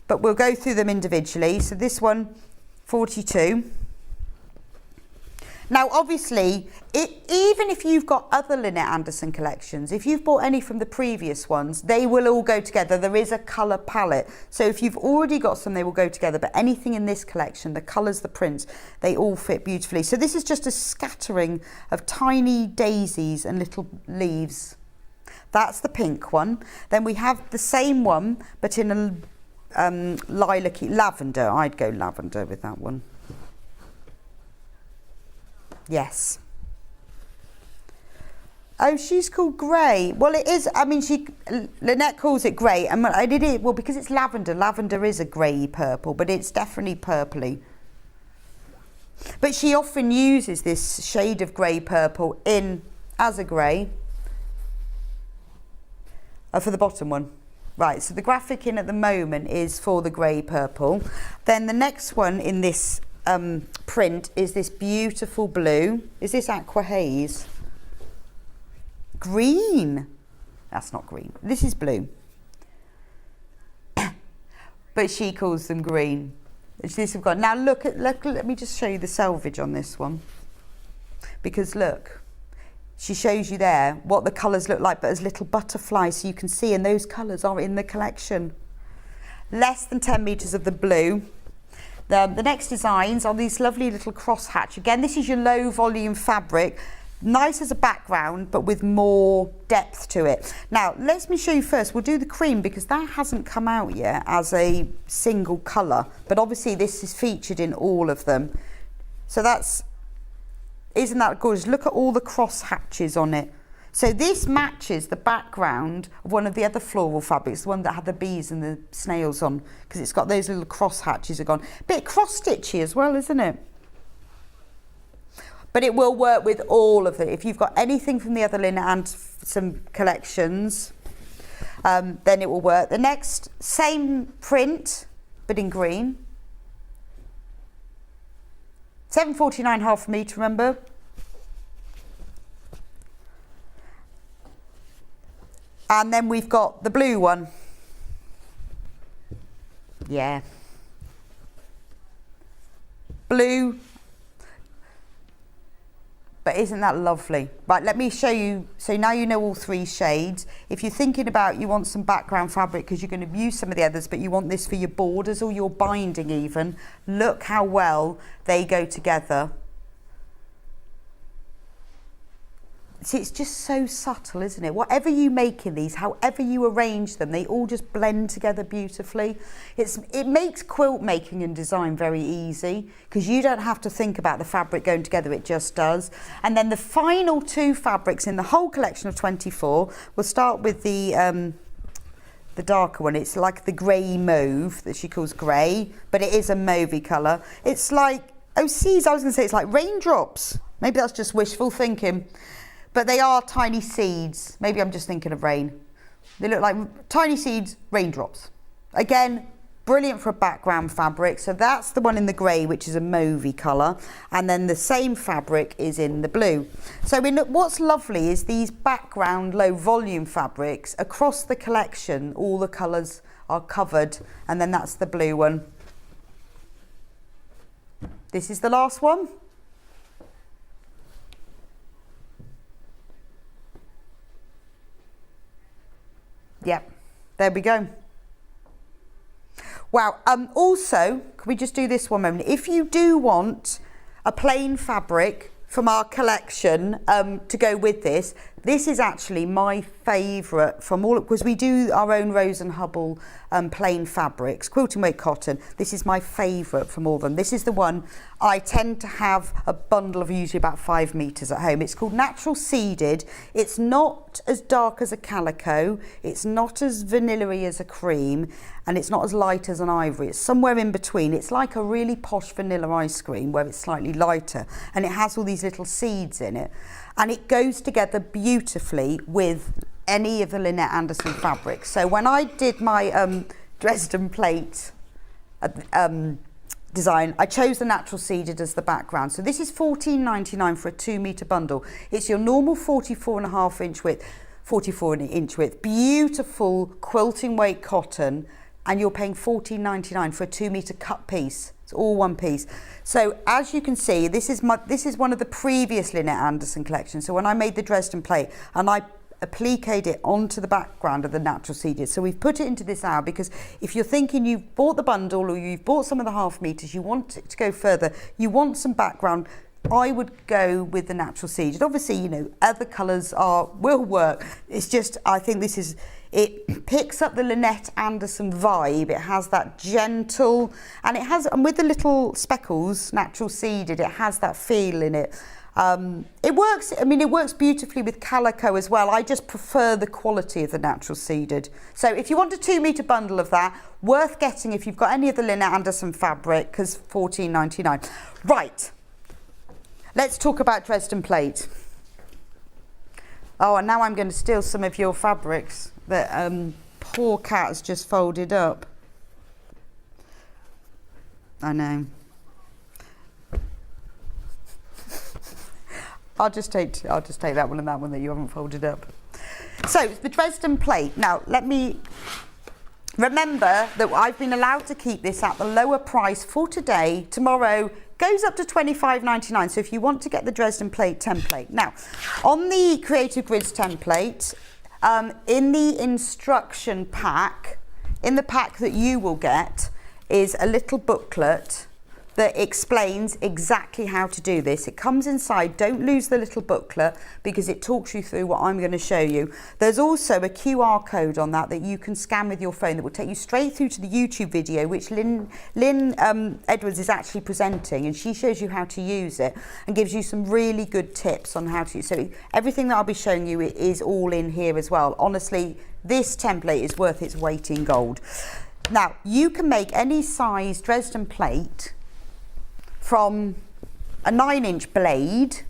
But we'll go through them individually. So this one, 42. Now obviously, even if you've got other Lynette Anderson collections, if you've bought any from the previous ones, they will all go together. There is a colour palette. So if you've already got some, they will go together. But anything in this collection, the colours, the prints, they all fit beautifully. So this is just a scattering of tiny daisies and little leaves. That's the pink one. Then we have the same one, but in a lilac-y, lavender. I'd go lavender with that one. Yes. Oh, she's called grey. Well, it is. I mean, Lynette calls it grey, and I did it. Well, because it's lavender. Lavender is a grey purple, but it's definitely purpley. But she often uses this shade of grey purple as a grey. For the bottom one. Right, so the graphic in at the moment is for the grey purple. Then the next one in this print is this beautiful blue. Is this aqua haze? Green. That's not green. This is blue. But she calls them green. This we've got. Now look, let me just show you the selvage on this one. Because look, she shows you there what the colours look like, but as little butterflies, so you can see, and those colours are in the collection. Less than 10 metres of the blue. The next designs are these lovely little crosshatch. Again, this is your low volume fabric. nice as a background, but with more depth to it. Now, let me show you first. We'll do the cream because that hasn't come out yet as a single colour, but obviously this is featured in all of them. So isn't that gorgeous? Look at all the cross hatches on it. So this matches the background of one of the other floral fabrics, the one that had the bees and the snails on, because it's got those little cross hatches are gone. Bit cross stitchy as well, isn't it? But it will work with all of it. If you've got anything from the other Lynette Anderson collections, then it will work. The next, same print, but in green. £7.49 half a metre, remember? And then we've got the blue one. Yeah. Blue. But isn't that lovely? Right, let me show you. So now you know all three shades. If you're thinking about you want some background fabric because you're going to use some of the others, but you want this for your borders or your binding even, look how well they go together. See, it's just so subtle, isn't it? Whatever you make in these, however you arrange them, they all just blend together beautifully. It makes quilt making and design very easy because you don't have to think about the fabric going together, it just does. And then the final two fabrics in the whole collection of 24, we'll start with the darker one. It's like the grey mauve that she calls grey, but it is a mauvey colour. It's like, oh, seeds, I was going to say it's like raindrops. Maybe that's just wishful thinking. But they are tiny seeds. Maybe I'm just thinking of rain. They look like tiny seeds, raindrops. Again, brilliant for a background fabric. So that's the one in the grey, which is a mauvey colour. And then the same fabric is in the blue. So what's lovely is these background low volume fabrics across the collection, all the colours are covered. And then that's the blue one. This is the last one. Yep, there we go. Wow, also, can we just do this one moment? If you do want a plain fabric from our collection to go with this, this is actually my favourite from all, because we do our own Rose and Hubble plain fabrics, quilting weight cotton. This is my favourite from all of them. This is the one I tend to have a bundle of usually about 5 metres at home. It's called Natural Seeded. It's not as dark as a calico, it's not as vanilla-y as a cream, and it's not as light as an ivory. It's somewhere in between. It's like a really posh vanilla ice cream where it's slightly lighter, and it has all these little seeds in it. And it goes together beautifully with any of the Lynette Anderson fabrics. So when I did my Dresden plate design, I chose the Natural Seeded as the background. So this is £14.99 for a 2 metre bundle. It's your normal 44.5 inch width, 44 inch width, beautiful quilting weight cotton, and you're paying £14.99 for a 2 metre cut piece. It's all one piece. So as you can see, this is one of the previous Lynette Anderson collections. So when I made the Dresden plate and I appliqued it onto the background of the Natural Seeded. So we've put it into this hour because if you're thinking you've bought the bundle or you've bought some of the half meters, you want it to go further, you want some background, I would go with the Natural Seeded. Obviously, you know, other colours will work. It's just, I think this is, it picks up the Lynette Anderson vibe. It has that gentle, and with the little speckles, Natural Seeded, it has that feel in it. It works, I mean, it works beautifully with calico as well. I just prefer the quality of the Natural Seeded. So if you want a 2 metre bundle of that, worth getting if you've got any of the Lynette Anderson fabric, because £14.99. Right, let's talk about Dresden plate. Oh, and now I'm going to steal some of your fabrics that poor cat has just folded up. I know. I'll just take that one and that one that you haven't folded up. So the Dresden plate. Now let me remember that I've been allowed to keep this at the lower price for today. Tomorrow goes up to £25.99. So if you want to get the Dresden plate template. Now on the Creative Grids template, in the instruction pack, in the pack that you will get is a little booklet that explains exactly how to do this. It comes inside. Don't lose the little booklet because it talks you through what I'm going to show you. There's also a QR code on that you can scan with your phone that will take you straight through to the YouTube video, which Lynn Edwards is actually presenting, and she shows you how to use it and gives you some really good tips on how to use it. So everything that I'll be showing you is all in here as well. Honestly, this template is worth its weight in gold. Now, you can make any size Dresden plate from a 9-inch blade.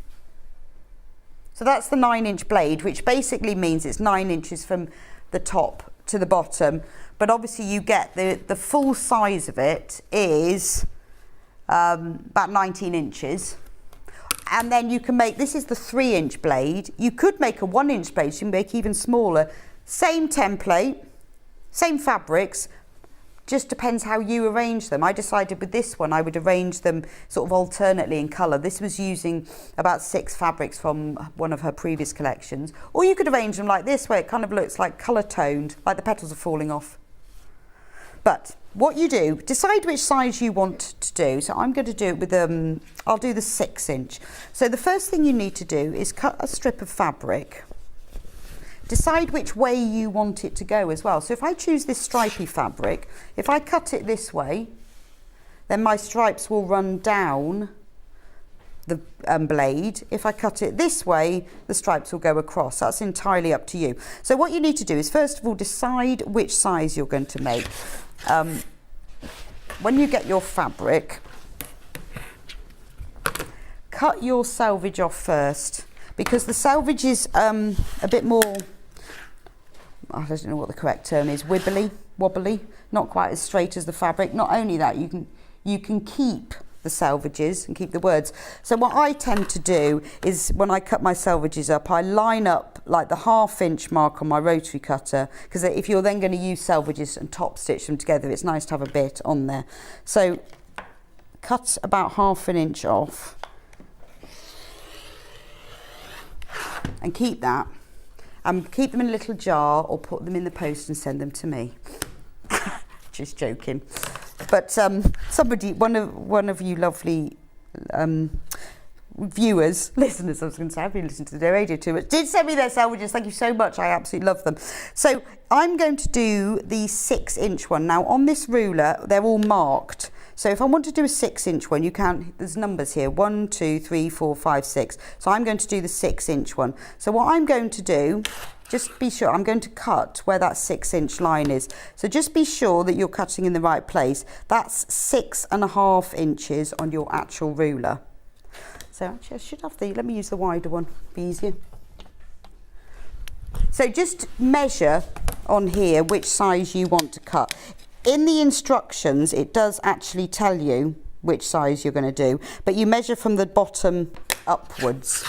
So that's the 9-inch blade, which basically means it's 9 inches from the top to the bottom. But obviously you get the full size of it is about 19 inches. And then you can make, this is the 3-inch blade. You could make a 1-inch blade, so you can make even smaller. Same template, same fabrics, just depends how you arrange them. I decided with this one I would arrange them sort of alternately in colour. This was using about 6 fabrics from one of her previous collections. Or you could arrange them like this, where it kind of looks like colour toned, like the petals are falling off. But what you do, decide which size you want to do. So I'm going to do it with, I'll do the 6-inch. So the first thing you need to do is cut a strip of fabric. Decide which way you want it to go as well. So if I choose this stripy fabric, if I cut it this way, then my stripes will run down the blade. If I cut it this way, the stripes will go across. That's entirely up to you. So what you need to do is, first of all, decide which size you're going to make. When you get your fabric, cut your selvage off first, because the selvage is a bit more, I don't know what the correct term is, wobbly, not quite as straight as the fabric. Not only that, you can keep the selvages and keep the words. So what I tend to do is, when I cut my selvages up, I line up like the 1/2-inch mark on my rotary cutter, because if you're then going to use selvages and top stitch them together, it's nice to have a bit on there. So cut about 1/2 inch off and keep that. Keep them in a little jar or put them in the post and send them to me. Just joking. But somebody, one of you lovely viewers, listeners, I was going to say, I've been listening to the radio too much, did send me their selvages. Thank you so much. I absolutely love them. So I'm going to do the 6-inch one. Now on this ruler, they're all marked. So if I want to do a 6-inch one, you can, there's numbers here, 1, 2, 3, 4, 5, 6. So I'm going to do the 6-inch one. So what I'm going to do, just be sure, I'm going to cut where that 6-inch line is. So just be sure that you're cutting in the right place. That's 6.5 inches on your actual ruler. So actually I should have let me use the wider one, be easier. So just measure on here which size you want to cut. In the instructions, it does actually tell you which size you're going to do, but you measure from the bottom upwards.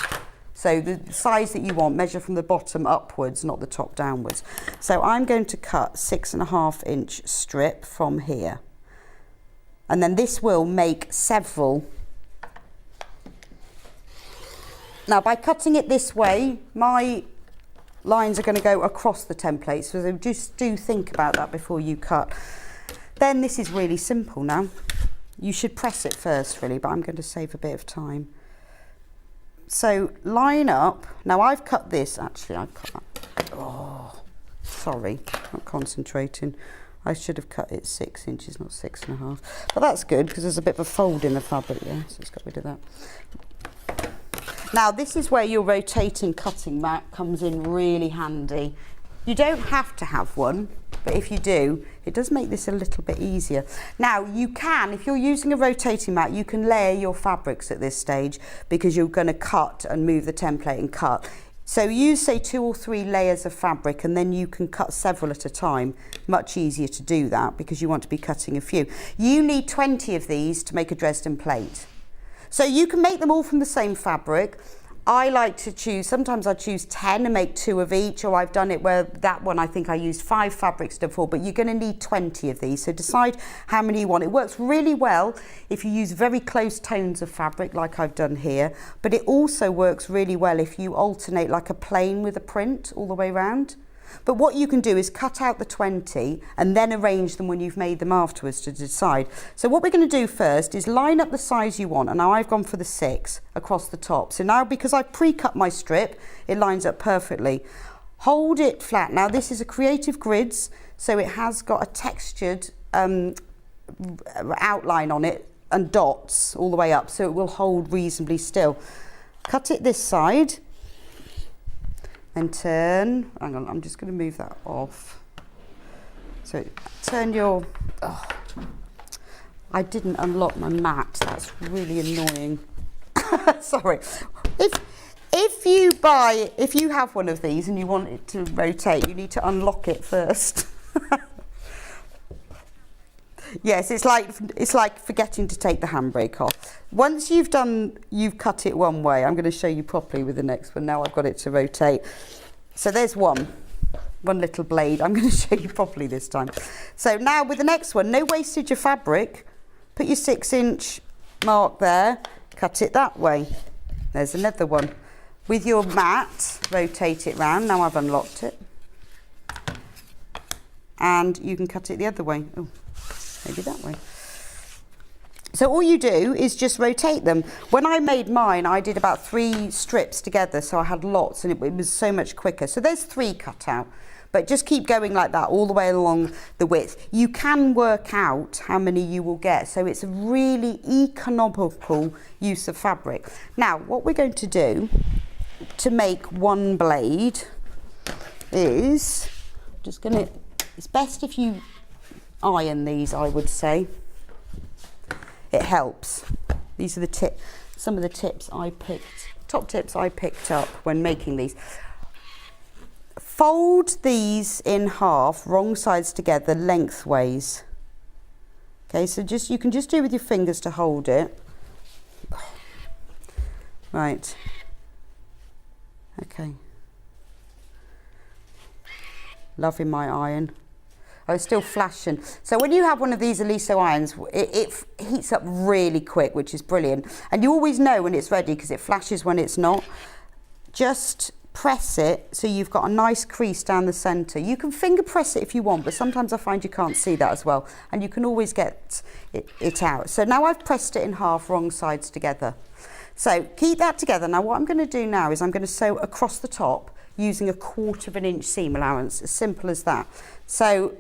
So the size that you want, measure from the bottom upwards, not the top downwards. So I'm going to cut 6.5-inch strip from here. And then this will make several. Now by cutting it this way, my lines are going to go across the template, so just do think about that before you cut. Then this is really simple now. You should press it first really, but I'm going to save a bit of time. So line up. Now I've cut this, actually I've cut that. Oh, sorry, not concentrating. I should have cut it 6 inches, not 6.5. But that's good because there's a bit of a fold in the fabric there, so let's get rid of that. Now this is where your rotating cutting mat comes in really handy. You don't have to have one, but if you do, it does make this a little bit easier. Now you can, if you're using a rotating mat, you can layer your fabrics at this stage because you're going to cut and move the template and cut. So use say 2 or 3 layers of fabric and then you can cut several at a time. Much easier to do that because you want to be cutting a few. You need 20 of these to make a Dresden plate. So you can make them all from the same fabric. I like to choose, sometimes I choose 10 and make 2 of each, or I've done it where that one I think I used 5 fabrics to 4, but you're going to need 20 of these. So decide how many you want. It works really well if you use very close tones of fabric like I've done here, but it also works really well if you alternate like a plain with a print all the way around. But what you can do is cut out the 20 and then arrange them when you've made them afterwards to decide. So what we're going to do first is line up the size you want, and now I've gone for the 6 across the top. So now, because I've pre-cut my strip, it lines up perfectly. Hold it flat. Now this is a Creative Grids, so it has got a textured outline on it and dots all the way up, so it will hold reasonably still. Cut it this side and turn. Hang on, I'm just going to move that off. So turn your, oh, I didn't unlock my mat, that's really annoying. Sorry. If you have one of these and you want it to rotate, you need to unlock it first. Yes, it's like forgetting to take the handbrake off. Once you've cut it one way, I'm going to show you properly with the next one. Now I've got it to rotate. So there's one little blade. I'm going to show you properly this time. So now with the next one, no wastage of fabric. Put your 6-inch mark there, cut it that way. There's another one. With your mat, rotate it round. Now I've unlocked it. And you can cut it the other way. Oh, maybe that way. So all you do is just rotate them. When I made mine, I did about 3 strips together, so I had lots, and it was so much quicker. So there's 3 cut out. But just keep going like that all the way along the width. You can work out how many you will get, so it's a really economical use of fabric. Now, what we're going to do to make one blade is, just going to, it's best if you iron these, I would say. It helps. These are some of the tips I picked, top tips I picked up when making these. Fold these in half, wrong sides together, lengthways. Okay, so you can just do it with your fingers to hold it. Right. Okay. Loving my iron. Oh, it's still flashing. So when you have one of these Aliso irons, it heats up really quick, which is brilliant. And you always know when it's ready because it flashes when it's not. Just press it so you've got a nice crease down the centre. You can finger press it if you want, but sometimes I find you can't see that as well. And you can always get it out. So now I've pressed it in half, wrong sides together. So keep that together. Now what I'm going to do now is I'm going to sew across the top using a 1/4 inch seam allowance, as simple as that. So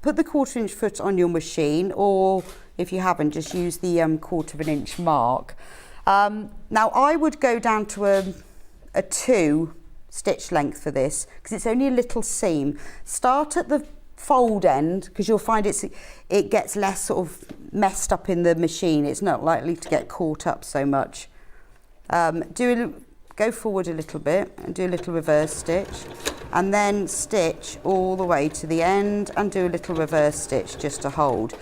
put the 1/4 inch foot on your machine, or if you haven't, just use the 1/4 inch mark. Now I would go down to a 2 stitch length for this because it's only a little seam. Start at the fold end because you'll find it gets less sort of messed up in the machine. It's not likely to get caught up so much. Go forward a little bit and do a little reverse stitch, and then stitch all the way to the end and do a little reverse stitch just to hold.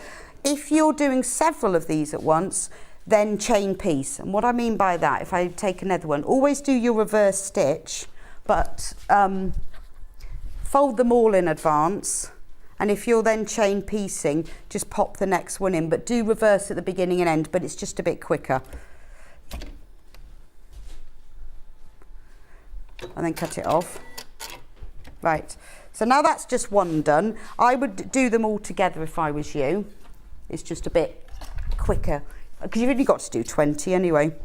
If you're doing several of these at once, then chain piece. And what I mean by that, if I take another one, always do your reverse stitch, but fold them all in advance. And if you're then chain piecing, just pop the next one in, but do reverse at the beginning and end, but it's just a bit quicker. And then cut it off. Right, so now that's just one done. I would do them all together if I was you. It's just a bit quicker, because you've only got to do 20 anyway.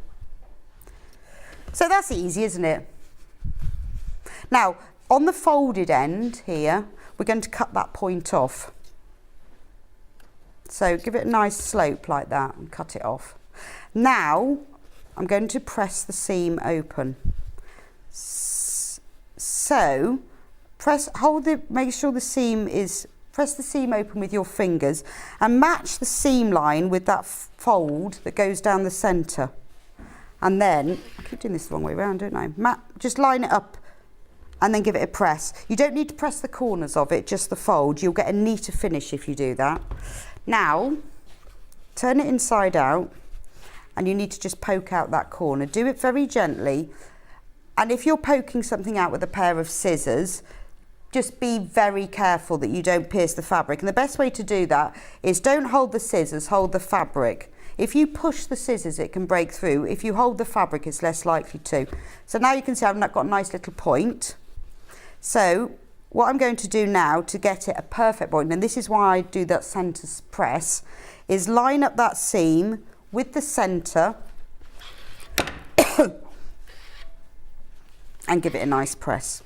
So that's easy, isn't it? Now, on the folded end here, we're going to cut that point off. So give it a nice slope like that and cut it off. Now, I'm going to press the seam open. So, make sure the seam is, press the seam open with your fingers and match the seam line with that fold that goes down the centre. And then, I keep doing this the wrong way around, don't I? Just line it up and then give it a press. You don't need to press the corners of it, just the fold. You'll get a neater finish if you do that. Now, turn it inside out and you need to just poke out that corner. Do it very gently. And if you're poking something out with a pair of scissors, just be very careful that you don't pierce the fabric. And the best way to do that is don't hold the scissors, hold the fabric. If you push the scissors, it can break through. If you hold the fabric, it's less likely to. So now you can see I've got a nice little point. So what I'm going to do now to get it a perfect point, and this is why I do that centre press, is line up that seam with the centre and give it a nice press.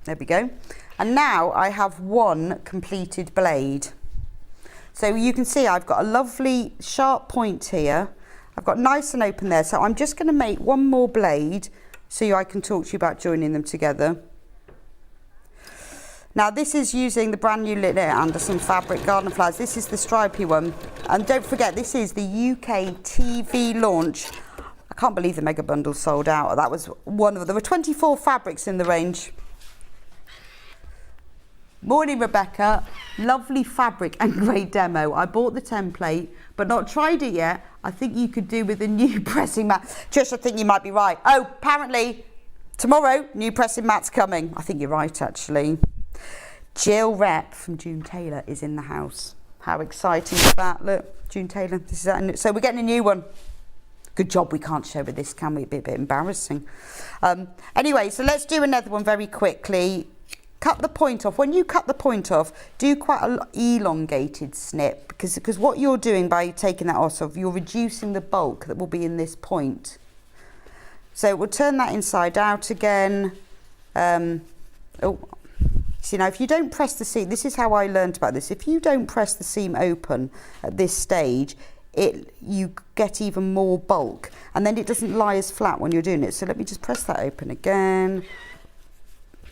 There we go. And now I have one completed blade. So you can see I've got a lovely sharp point here. I've got nice and open there. So I'm just going to make one more blade so I can talk to you about joining them together. Now this is using the brand new Lynette Anderson fabric Garden Flowers. This is the stripy one. And don't forget, this is the UK TV launch. I can't believe the mega bundle sold out. That was one of them. There were 24 fabrics in the range. Morning, Rebecca. Lovely fabric and great demo. I bought the template, but not tried it yet. I think you could do with a new pressing mat. Trish, I think you might be right. Oh, apparently tomorrow, new pressing mat's coming. I think you're right, actually. Jill Rep from June Taylor is in the house. How exciting is that? Look, June Taylor. This is that. So we're getting a new one. Good job we can't show with this, can we? It'd be a bit embarrassing. Anyway, so let's do another one very quickly. Cut the point off. When you cut the point off, do quite an elongated snip because what you're doing by taking that off, you're reducing the bulk that will be in this point. So we'll turn that inside out again. See, now if you don't press the seam, this is how I learned about this. If you don't press the seam open at this stage, you get even more bulk, and then it doesn't lie as flat when you're doing it. So let me just press that open again.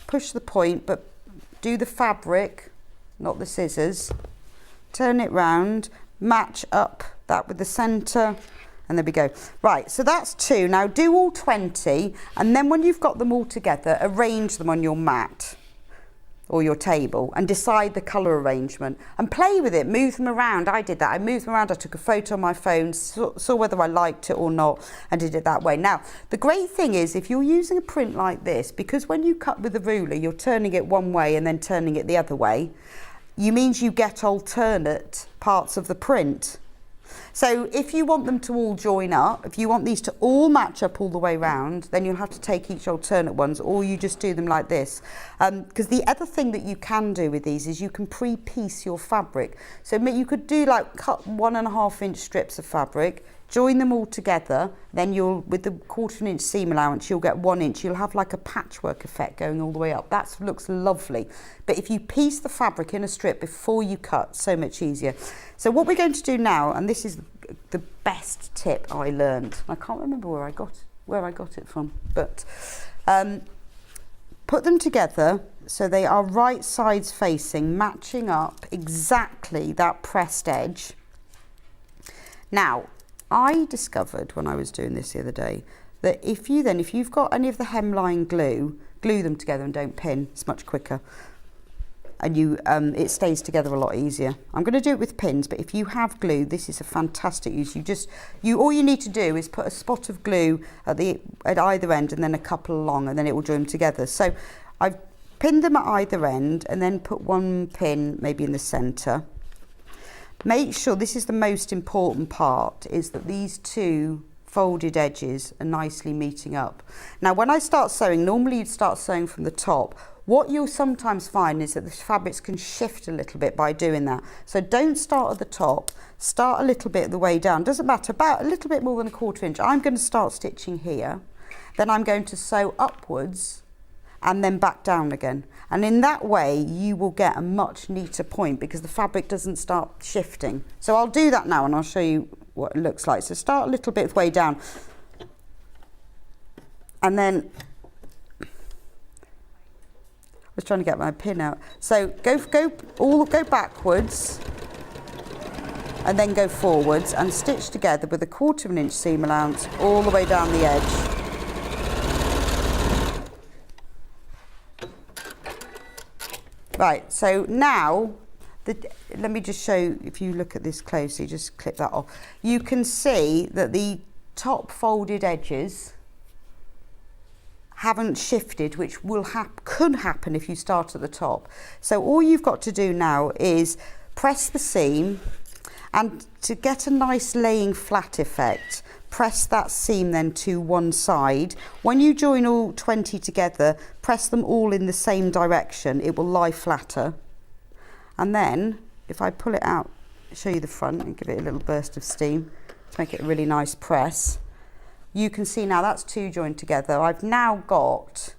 Push the point, but do the fabric, not the scissors. Turn it round, match up that with the centre, and there we go. Right, so that's 2. Now do all 20, and then when you've got them all together, arrange them on your mat or your table and decide the colour arrangement and play with it, move them around. I did that. I moved them around, I took a photo on my phone, saw whether I liked it or not, and did it that way. Now, the great thing is if you're using a print like this, because when you cut with a ruler, you're turning it one way and then turning it the other way, means you get alternate parts of the print. So if you want them to all join up, if you want these to all match up all the way round, then you'll have to take each alternate ones, or you just do them like this. Because the other thing that you can do with these is you can pre-piece your fabric. So you could do like cut 1.5 inch strips of fabric, join them all together, then with the 1/4 inch seam allowance, you'll get 1 inch. You'll have like a patchwork effect going all the way up. That looks lovely. But if you piece the fabric in a strip before you cut, so much easier. So what we're going to do now, and this is the best tip I learned. I can't remember where I got it from, but put them together so they are right sides facing, matching up exactly that pressed edge. Now, I discovered when I was doing this the other day that if you've got any of the hemline glue them together and don't pin. It's much quicker, and it stays together a lot easier. I'm going to do it with pins, but if you have glue, this is a fantastic use. All you need to do is put a spot of glue at either end and then a couple along, and then it will join them together. So I've pinned them at either end and then put one pin maybe in the centre. Make sure, this is the most important part, is that these two folded edges are nicely meeting up. Now when I start sewing, normally you'd start sewing from the top. What you'll sometimes find is that the fabrics can shift a little bit by doing that. So don't start at the top, start a little bit the way down. Doesn't matter, about a little bit more than a 1/4 inch. I'm going to start stitching here, then I'm going to sew upwards and then back down again. And in that way, you will get a much neater point because the fabric doesn't start shifting. So I'll do that now and I'll show you what it looks like. So start a little bit way down. And then, I was trying to get my pin out. So go backwards and then go forwards and stitch together with a 1/4 inch seam allowance all the way down the edge. Right, so now, let me just show, if you look at this closely, just clip that off. You can see that the top folded edges haven't shifted, which could happen if you start at the top. So all you've got to do now is press the seam, and to get a nice laying flat effect, press that seam then to one side. When you join all 20 together, press them all in the same direction. It will lie flatter. And then, if I pull it out, show you the front and give it a little burst of steam to make it a really nice press. You can see now that's two joined together. I've now got,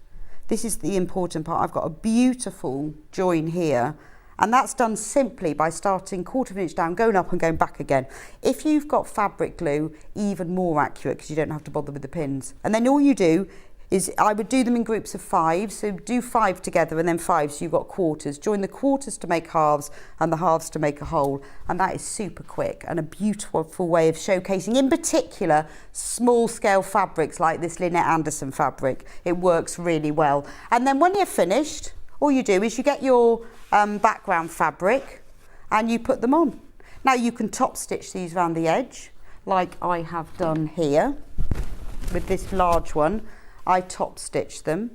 this is the important part, I've got a beautiful join here, and that's done simply by starting 1/4 inch down, going up and going back again. If you've got fabric glue, even more accurate because you don't have to bother with the pins. And then all you do is, I would do them in groups of 5, so do 5 together and then 5, so you've got quarters. Join the quarters to make halves and the halves to make a whole, and that is super quick and a beautiful way of showcasing, in particular, small scale fabrics like this Lynette Anderson fabric. It works really well. And then when you're finished, all you do is you get your background fabric and you put them on. Now you can top stitch these around the edge, like I have done here with this large one. I top stitch them.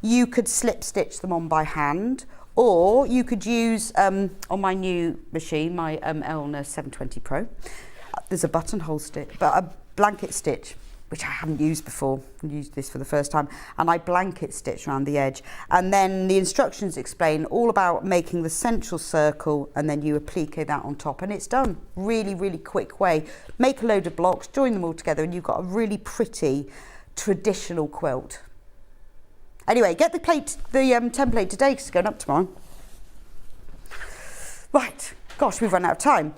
You could slip stitch them on by hand, or you could use, on my new machine, my Elna 720 Pro, there's a buttonhole stitch, but a blanket stitch, which I haven't used before. I used this for the first time, and I blanket stitch around the edge. And then the instructions explain all about making the central circle, and then you applique that on top, and it's done. Really, really quick way. Make a load of blocks, join them all together, and you've got a really pretty traditional quilt. Anyway, get the template today because it's going up tomorrow. Right, gosh, we've run out of time.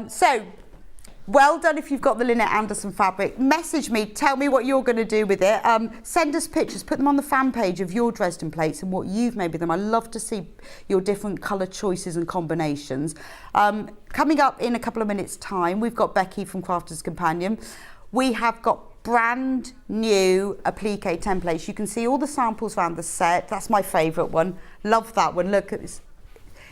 So, well done if you've got the Lynette Anderson fabric. Message me, tell me what you're going to do with it. Send us pictures, put them on the fan page of your Dresden plates and what you've made with them. I love to see your different colour choices and combinations. Coming up in a couple of minutes' time, we've got Becky from Crafter's Companion. We have got brand new applique templates. You can see all the samples around the set. That's my favourite one. Love that one. Look at this.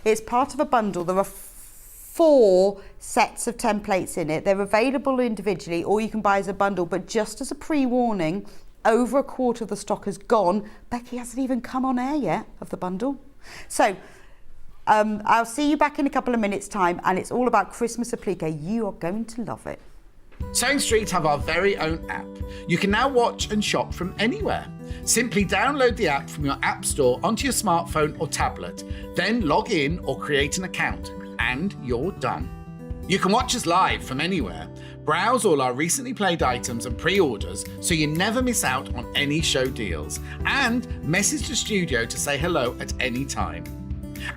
It's part of a bundle. There are 4 sets of templates in it. They're available individually or you can buy as a bundle, but just as a pre-warning, over 1/4 of the stock has gone. Becky hasn't even come on air yet of the bundle. So I'll see you back in a couple of minutes' time, and it's all about Christmas applique. You are going to love it. Sewing Street have our very own app. You can now watch and shop from anywhere. Simply download the app from your app store onto your smartphone or tablet, then log in or create an account, and you're done. You can watch us live from anywhere, browse all our recently played items and pre-orders so you never miss out on any show deals, and message the studio to say hello at any time.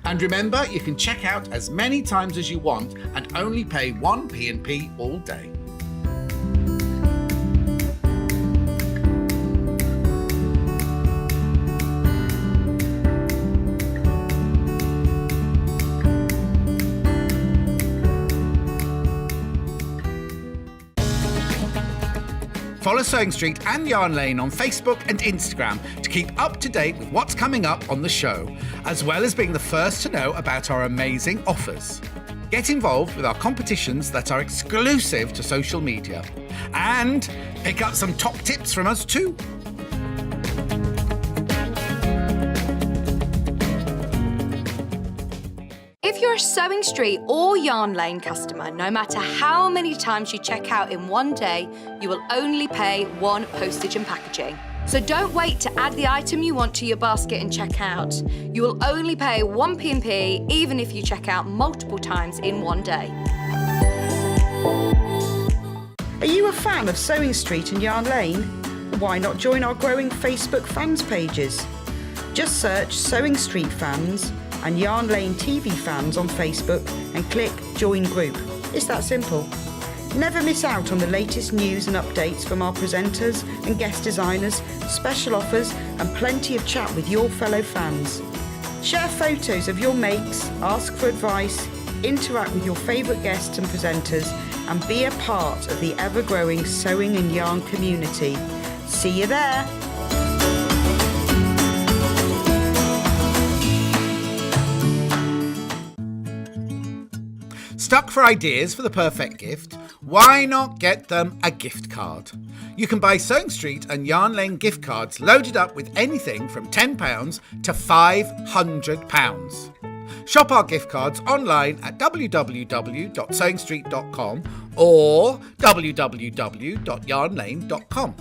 And remember, you can check out as many times as you want and only pay 1 P&P all day. Follow Sewing Street and Yarn Lane on Facebook and Instagram to keep up to date with what's coming up on the show, as well as being the first to know about our amazing offers. Get involved with our competitions that are exclusive to social media, and pick up some top tips from us too. If you're a Sewing Street or Yarn Lane customer, no matter how many times you check out in one day, you will only pay 1 postage and packaging. So don't wait to add the item you want to your basket and check out. You will only pay 1 P&P even if you check out multiple times in one day. Are you a fan of Sewing Street and Yarn Lane? Why not join our growing Facebook fans pages? Just search Sewing Street Fans and Yarn Lane TV Fans on Facebook and click Join Group. It's that simple. Never miss out on the latest news and updates from our presenters and guest designers, special offers and plenty of chat with your fellow fans. Share photos of your makes, ask for advice, interact with your favourite guests and presenters and be a part of the ever-growing sewing and yarn community. See you there! Stuck for ideas for the perfect gift? Why not get them a gift card? You can buy Sewing Street and Yarn Lane gift cards loaded up with anything from £10 to £500. Shop our gift cards online at www.sewingstreet.com or www.yarnlane.com,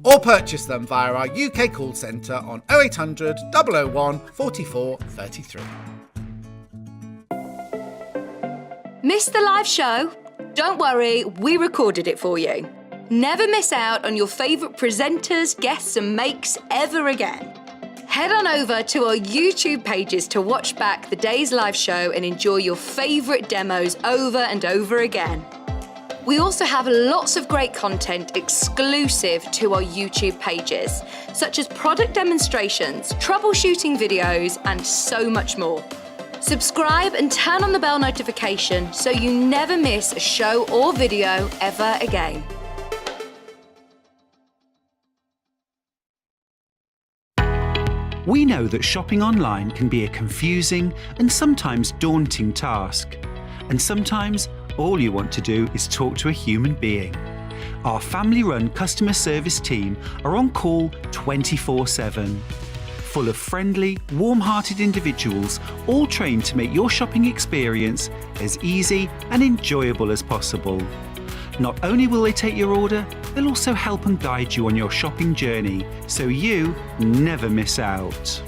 or purchase them via our UK call centre on 0800 001 44 33. Missed the live show? Don't worry, we recorded it for you. Never miss out on your favourite presenters, guests and makes ever again. Head on over to our YouTube pages to watch back the day's live show and enjoy your favourite demos over and over again. We also have lots of great content exclusive to our YouTube pages, such as product demonstrations, troubleshooting videos, and so much more. Subscribe and turn on the bell notification so you never miss a show or video ever again. We know that shopping online can be a confusing and sometimes daunting task. And sometimes all you want to do is talk to a human being. Our family-run customer service team are on call 24/7. Full of friendly, warm-hearted individuals, all trained to make your shopping experience as easy and enjoyable as possible. Not only will they take your order, they'll also help and guide you on your shopping journey, so you never miss out.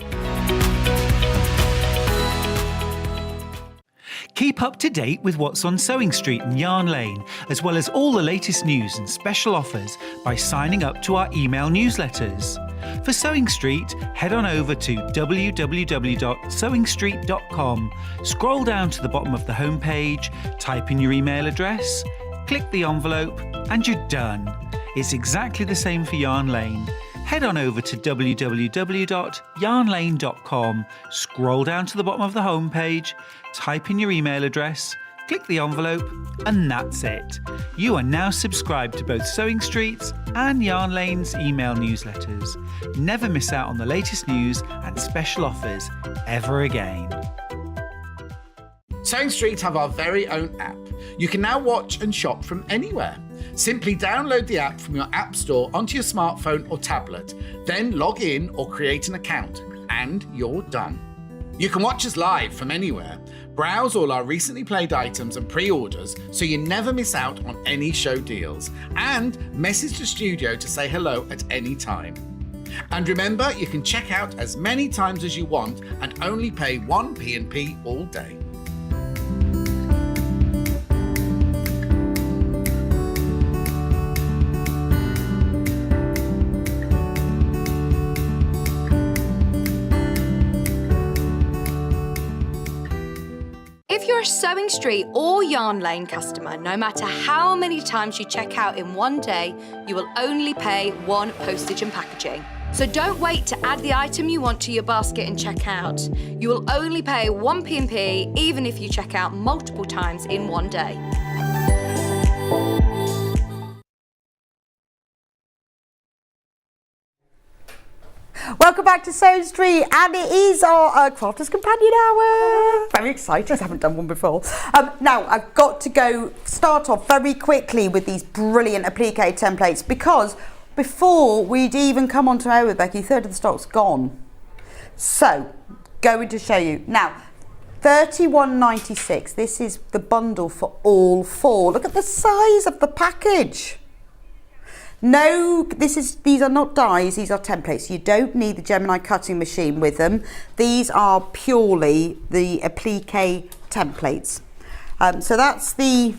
Keep up to date with what's on Sewing Street and Yarn Lane, as well as all the latest news and special offers by signing up to our email newsletters. For Sewing Street, head on over to www.sewingstreet.com, scroll down to the bottom of the homepage, type in your email address, click the envelope, and you're done. It's exactly the same for Yarn Lane. Head on over to www.yarnlane.com, scroll down to the bottom of the homepage, type in your email address, click the envelope, and that's it. You are now subscribed to both Sewing Street's and Yarn Lane's email newsletters. Never miss out on the latest news and special offers ever again. Sewing Street have our very own app. You can now watch and shop from anywhere. Simply download the app from your app store onto your smartphone or tablet, then log in or create an account, and you're done. You can watch us live from anywhere, browse all our recently played items and pre-orders so you never miss out on any show deals, and message the studio to say hello at any time. And remember, you can check out as many times as you want and only pay 1 P&P all day. If you're a Sewing Street or Yarn Lane customer, no matter how many times you check out in one day, you will only pay 1 postage and packaging. So don't wait to add the item you want to your basket and check out. You will only pay 1 P&P even if you check out multiple times in one day. Welcome back to Sewing Street, and it is our Crafters Companion Hour. Very excited, I haven't done one before. Now, I've got to start off very quickly with these brilliant applique templates, because before we'd even come on to air with Becky, 1/3 of the stock's gone. So, going to show you. Now, £31.96, this is the bundle for all 4. Look at the size of the package. No, these are not dies, these are templates. You don't need the Gemini cutting machine with them. These are purely the applique templates. So that's you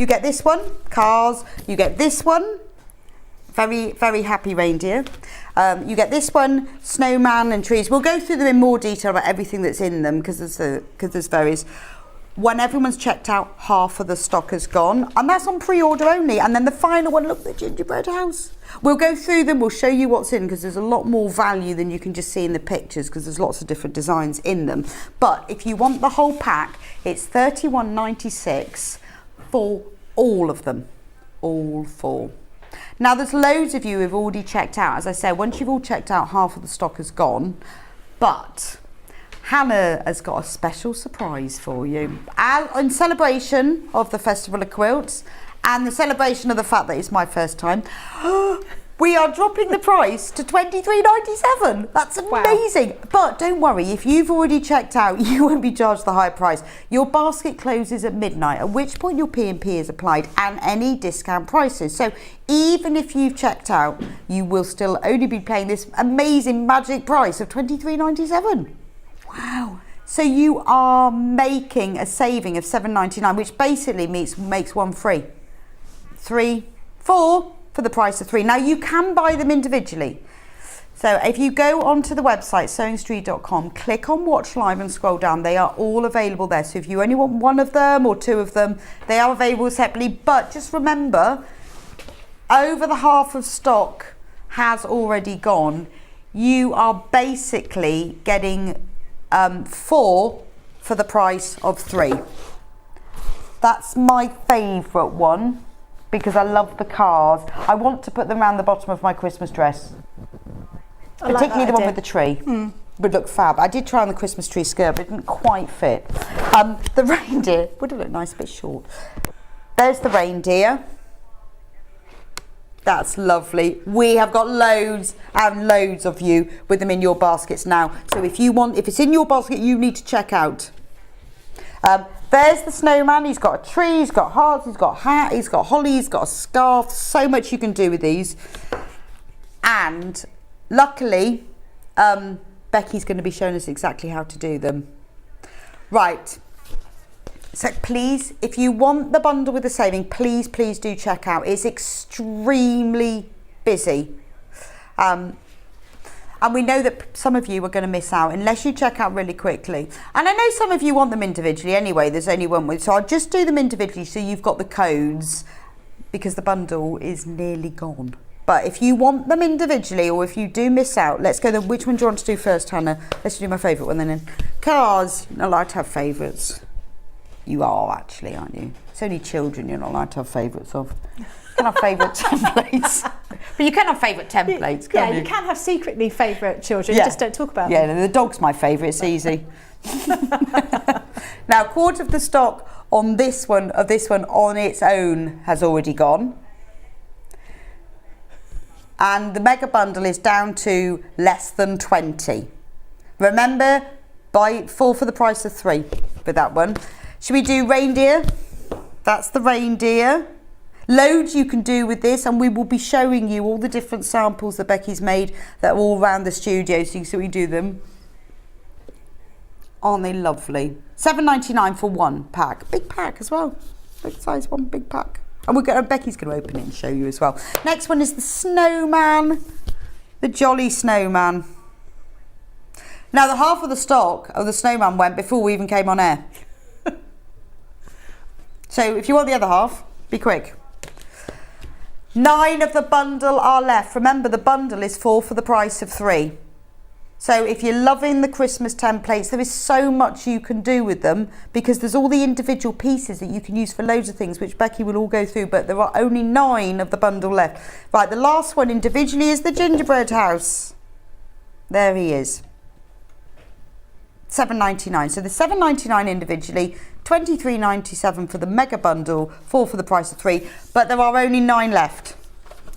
get this one, cars, you get this one, very, very happy reindeer. You get this one, snowman and trees. We'll go through them in more detail about everything that's in them because there's various. When everyone's checked out, half of the stock has gone, and that's on pre-order only. And then the final one, look, the gingerbread house. We'll go through them, we'll show you what's in, because there's a lot more value than you can just see in the pictures, because there's lots of different designs in them. But if you want the whole pack, it's £31.96 for all of them, all 4. Now, there's loads of you who've already checked out. As I said, once you've all checked out, half of the stock has gone. But Hannah has got a special surprise for you. In celebration of the Festival of Quilts and the celebration of the fact that it's my first time, We are dropping the price to $23.97. That's amazing. Wow. But don't worry, if you've already checked out, you won't be charged the high price. Your basket closes at midnight, at which point your P&P is applied and any discount prices. So even if you've checked out, you will still only be paying this amazing magic price of $23.97. Wow. So you are making a saving of $7.99, which basically makes one free. 3, 4 for the price of 3. Now you can buy them individually. So if you go onto the website sewingstreet.com, click on watch live and scroll down, they are all available there. So if you only want one of them or 2 of them, they are available separately. But just remember, over the half of stock has already gone. You are basically getting 4 for the price of 3. That's my favourite one because I love the cars. I want to put them around the bottom of my Christmas dress. Particularly the one with the tree. Would look fab. I did try on the Christmas tree skirt, but it didn't quite fit. The reindeer would have looked nice, a bit short. There's the reindeer. That's lovely. We have got loads and loads of you with them in your baskets now. So if it's in your basket, you need to check out. There's the snowman. He's got a tree, he's got hearts, he's got a hat, he's got holly, he's got a scarf. So much you can do with these. And luckily, Becky's going to be showing us exactly how to do them. Right. So please, if you want the bundle with the saving, please do check out. It's extremely busy. And we know that some of you are going to miss out unless you check out really quickly. And I know some of you want them individually anyway. There's only one with, so I'll just do them individually so you've got the codes because the bundle is nearly gone. But if you want them individually or if you do miss out, let's go. Which one do you want to do first, Hannah? Let's do my favourite one then. Cars, you're not allowed to have favourites. You are actually, aren't you? It's only children you're not allowed to have favourites of. You can have favourite templates. But you can have favourite templates, can't you? You can have secretly favourite children, you just don't talk about them. Yeah, the dog's my favourite, it's easy. Now, 1/4 of the stock on this one on its own has already gone. And the mega bundle is down to less than 20. Remember, buy 4 for the price of 3 with that one. Should we do reindeer? That's the reindeer. Loads you can do with this, and we will be showing you all the different samples that Becky's made that are all around the studio so you can see we do them. Aren't they lovely? $7.99 for 1 pack. Big pack as well. Big size, 1 big pack. And Becky's going to open it and show you as well. Next one is the snowman. The jolly snowman. Now the half of the stock of the snowman went before we even came on air. So if you want the other half, be quick. 9 of the bundle are left. Remember, the bundle is 4 for the price of 3. So if you're loving the Christmas templates, there is so much you can do with them because there's all the individual pieces that you can use for loads of things, which Becky will all go through, but there are only 9 of the bundle left. Right, the last one individually is the gingerbread house. There he is. $7.99. So the $7.99 individually, $23.97 for the mega bundle, 4 for the price of 3. But there are only 9 left.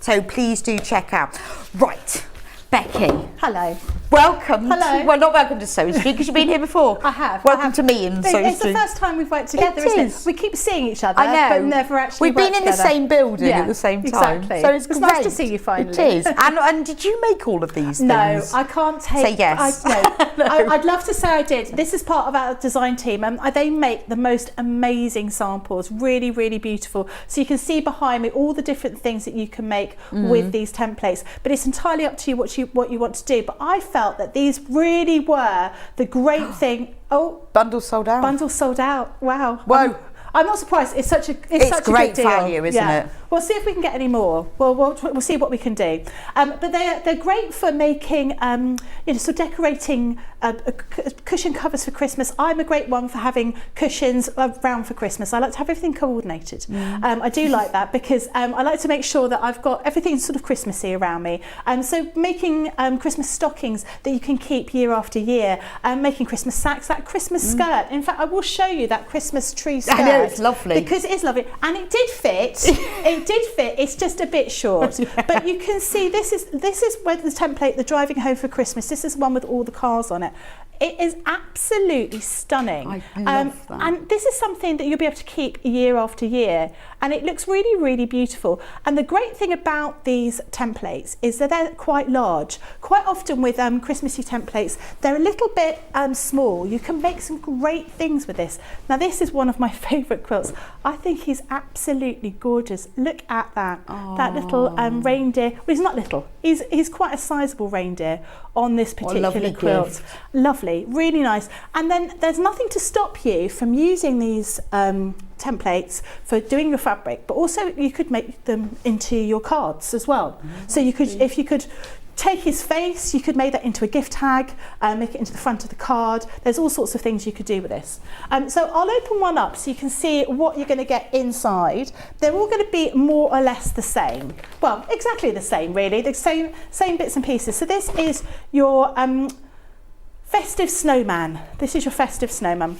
So please do check out. Right, Becky. Hello. Welcome. Hello. Well, not welcome to Sewing Street because you've been here before. I have. Welcome to me in Sewing It's Street. the first time we've worked together, It isn't is. it? We keep seeing each other, I know. but never actually We've been in the same building at the same time. Exactly. So it's great. nice to see you finally. It is. And did you make all of these things? No, I can't take... Say yes. No. I'd love to say I did. This is part of our design team. They make the most amazing samples, really, really beautiful. So you can see behind me all the different things that you can make with these templates. But it's entirely up to you what you want to do. But I felt that these really were the great thing. Oh, bundles sold out. Bundles sold out. Wow. Whoa. I'm not surprised. It's such a great good deal. value, isn't it? We'll see if we can get any more. We'll see what we can do. But they're great for making, sort of decorating cushion covers for Christmas. I'm a great one for having cushions around for Christmas. I like to have everything coordinated. I do like that because I like to make sure that I've got everything sort of Christmassy around me. So making Christmas stockings that you can keep year after year, making Christmas sacks, that Christmas skirt. In fact, I will show you that Christmas tree skirt. I know, it's lovely. Because it is lovely. And it did fit. It it did fit. It's just a bit short, but you can see this is where the template, the driving home for Christmas. This is the one with all the cars on it. It is absolutely stunning. I love that. And this is something that you'll be able to keep year after year. And it looks really, really beautiful. And the great thing about these templates is that they're quite large. Quite often with Christmassy templates, they're a little bit small. You can make some great things with this. Now, this is one of my favourite quilts. I think he's absolutely gorgeous. Look at that. Oh. That little reindeer. Well, he's not little. He's quite a sizable reindeer on this particular quilt. Gift. Lovely, really nice. And then there's nothing to stop you from using these templates for doing your fabric, but also you could make them into your cards as well. So you could, if you could take his face, you could make that into a gift tag, make it into the front of the card. There's all sorts of things you could do with this. So I'll open one up so you can see what you're going to get inside. They're all going to be more or less the same. Well, exactly the same really, the same bits and pieces. So this is your festive snowman. This is your festive snowman.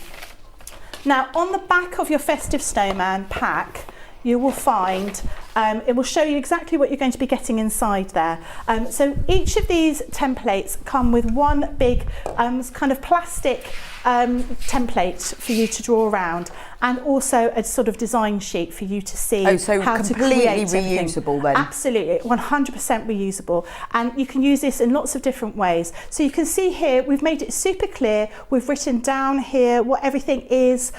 Now, on the back of your festive snowman pack, you will find, it will show you exactly what you're going to be getting inside there. So each of these templates come with one big kind of plastic template for you to draw around, and also a sort of design sheet for you to see how to create everything. Completely reusable then? Absolutely, 100% reusable. And you can use this in lots of different ways. So you can see here, we've made it super clear. We've written down here what everything is.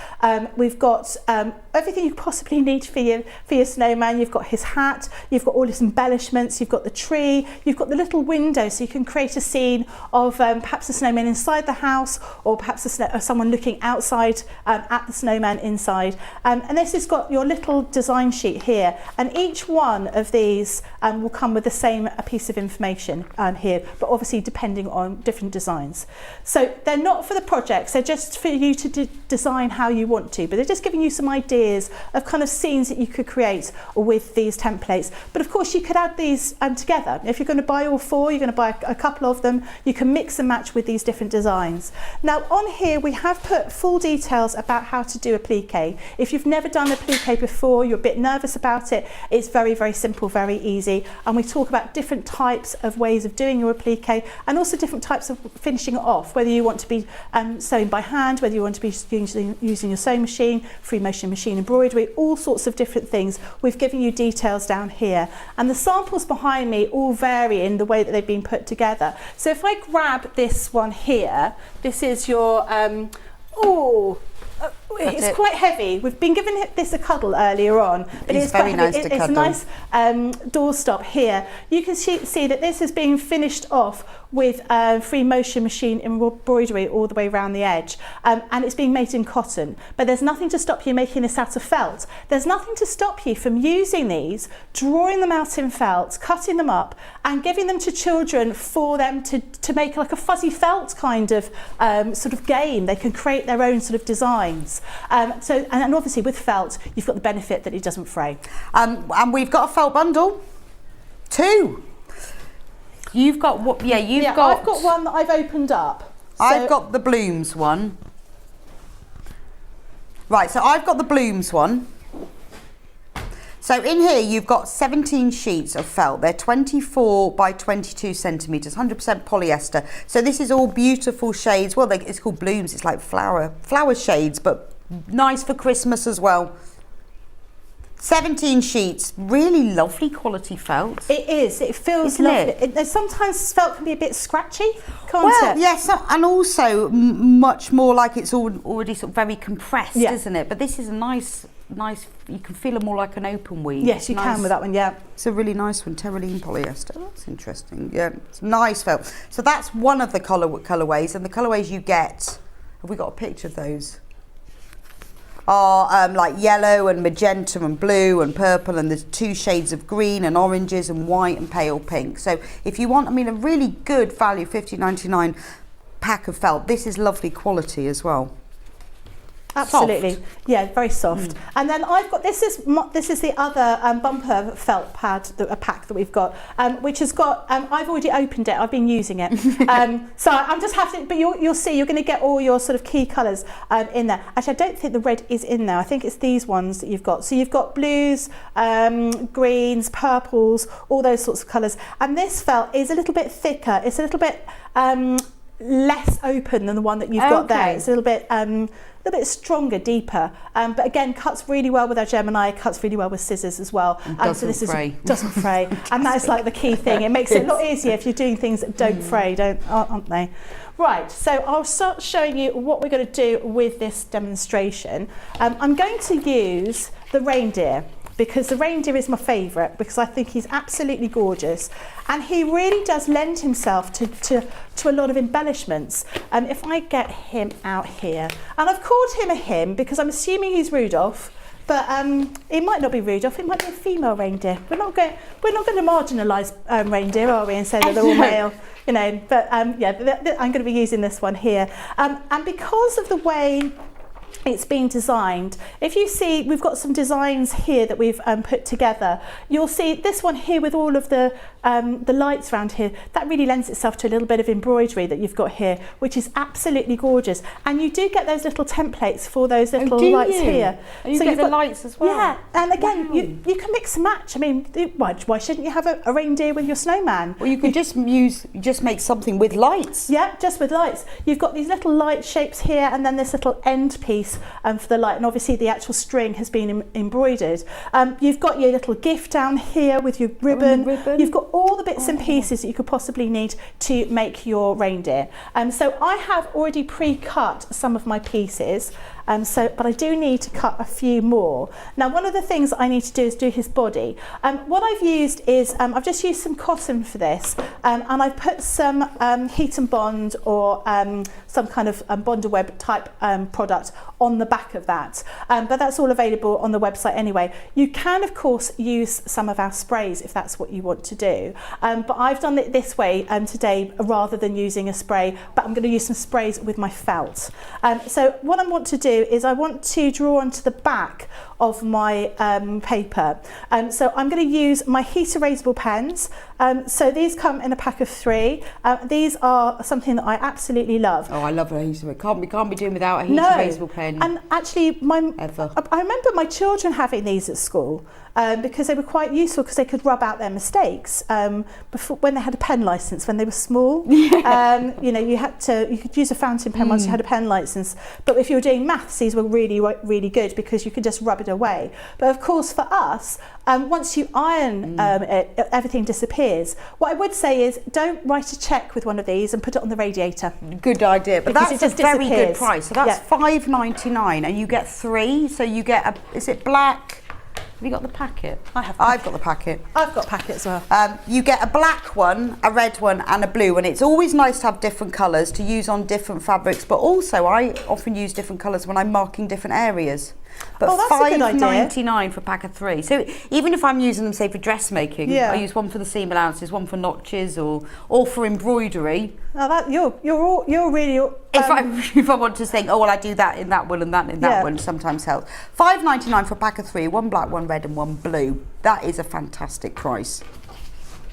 We've got everything you possibly need for your snowman. You've got his hat, you've got all his embellishments, you've got the tree, you've got the little window, so you can create a scene of perhaps a snowman inside the house, or perhaps someone looking outside at the snowman inside. And this has got your little design sheet here, and each one of these will come with the same piece of information here, but obviously depending on different designs. So they're not for the projects, they're just for you to design how you want to, but they're just giving you some ideas of kind of scenes that you could create with these templates. But of course you could add these together. If you're going to buy all four, you're going to buy a couple of them, you can mix and match with these different designs. Now on here we have put full details about how to do applique. If you've never done applique before, you're a bit nervous about it, it's very, very simple, very easy. And we talk about different types of ways of doing your applique, and also different types of finishing it off, whether you want to be sewing by hand, whether you want to be using your sewing machine, free motion machine embroidery, all sorts of different things. We've given you details down here, and the samples behind me all vary in the way that they've been put together. So if I grab this one here, this is your it's quite heavy. We've been giving this a cuddle earlier on, but it's very quite nice heavy. to It's a cuddle. nice doorstop here. You can see that this is being finished off with free motion machine embroidery all the way around the edge, and it's being made in cotton. But there's nothing to stop you making this out of felt. There's nothing to stop you from using these, drawing them out in felt, cutting them up, and giving them to children for them to make like a fuzzy felt kind of sort of game. They can create their own sort of designs. And obviously with felt, you've got the benefit that it doesn't fray. And we've got a felt bundle, 2. You've got what? Yeah, I've got one that I've opened up. I've got the blooms one. Right, so I've got the blooms one. So in here you've got 17 sheets of felt. They're 24 by 22 centimetres, 100% polyester. So this is all beautiful shades. Well, it's called blooms. It's like flower shades, but nice for Christmas as well. 17 sheets, really lovely quality felt. It is, it feels Isn't lovely. Sometimes felt can be a bit scratchy, can't Well, it? yes, and also much more like it's already sort of very compressed, isn't it? But this is a nice, you can feel it more like an open weave. Yes, you can with that one, yeah. It's a really nice one, terylene polyester. That's interesting. Yeah, it's nice felt. So that's one of the colourways, and the colourways you get, have we got a picture of those? Are like yellow and magenta and blue and purple, and there's 2 shades of green and oranges and white and pale pink. So if you want, a really good value, $50.99 pack of felt, this is lovely quality as well. Absolutely, Soft. yeah, very soft. And then I've got this is the other bumper felt pad, a pack that we've got, which has got. I've already opened it. I've been using it, so I'm just having. But you'll see, you're going to get all your sort of key colours in there. Actually, I don't think the red is in there. I think it's these ones that you've got. So you've got blues, greens, purples, all those sorts of colours. And this felt is a little bit thicker. It's a little bit less open than the one that you've got there. It's a little bit stronger, deeper, but again cuts really well with our Gemini, cuts really well with scissors as well. Doesn't fray. Doesn't fray, and that is like the key thing. It makes it a lot easier if you're doing things that don't fray, aren't they? Right, so I'll start showing you what we're going to do with this demonstration. I'm going to use the reindeer, because the reindeer is my favourite, because I think he's absolutely gorgeous, and he really does lend himself to a lot of embellishments. If I get him out here, and I've called him a him because I'm assuming he's Rudolph, but it might not be Rudolph, it might be a female reindeer. We're not going to marginalise reindeer, are we, and say that they're all male, you know. But yeah, I'm going to be using this one here, and because of the way it's been designed. If you see, we've got some designs here that we've put together. You'll see this one here with all of the lights around here. That really lends itself to a little bit of embroidery that you've got here, which is absolutely gorgeous. And you do get those little templates for those little lights here. And you get the lights as well. Yeah, and again, you can mix and match. I mean, why shouldn't you have a reindeer with your snowman? Well, you can just make something with lights. Yeah, just with lights. You've got these little light shapes here, and then this little end piece for the light, and obviously the actual string has been embroidered. You've got your little gift down here with your ribbon. You've got all the bits and pieces that you could possibly need to make your reindeer. So I have already pre-cut some of my pieces. But I do need to cut a few more. Now, one of the things I need to do is do his body. What I've used is, I've just used some cotton for this, and I've put some heat and bond or some kind of Bondaweb type product on the back of that. But that's all available on the website anyway. You can, of course, use some of our sprays if that's what you want to do. But I've done it this way today rather than using a spray, but I'm going to use some sprays with my felt. So what I want to do is I want to draw onto the back of my paper. So I'm going to use my heat erasable pens. So these come in a pack of 3. These are something that I absolutely love. Oh, I love a heat erasable. We can't be doing without a heat erasable pen. And actually, I remember my children having these at school. Because they were quite useful because they could rub out their mistakes before, when they had a pen license when they were small. You know, you could use a fountain pen once you had a pen license, but if you were doing maths, these were really, really good because you could just rub it away. But of course, for us, once you iron it, everything disappears. What I would say is don't write a cheque with one of these and put it on the radiator. Good idea, but because that's it just a very disappears. good price. So that's $5.99, and you get 3. So you get is it black? Have you got the packet? I've got the packet. I've got a packet as well. You get a black one, a red one and a blue, and it's always nice to have different colours to use on different fabrics, but also I often use different colours when I'm marking different areas. But $5.99 for a pack of 3. So even if I'm using them, say, for dressmaking, I use one for the seam allowances, one for notches, or for embroidery. Now that you're really. If I want to think, oh well, I do that in that one and that in that one, sometimes helps. $5.99 for a pack of 3, one black, one red, and one blue. That is a fantastic price.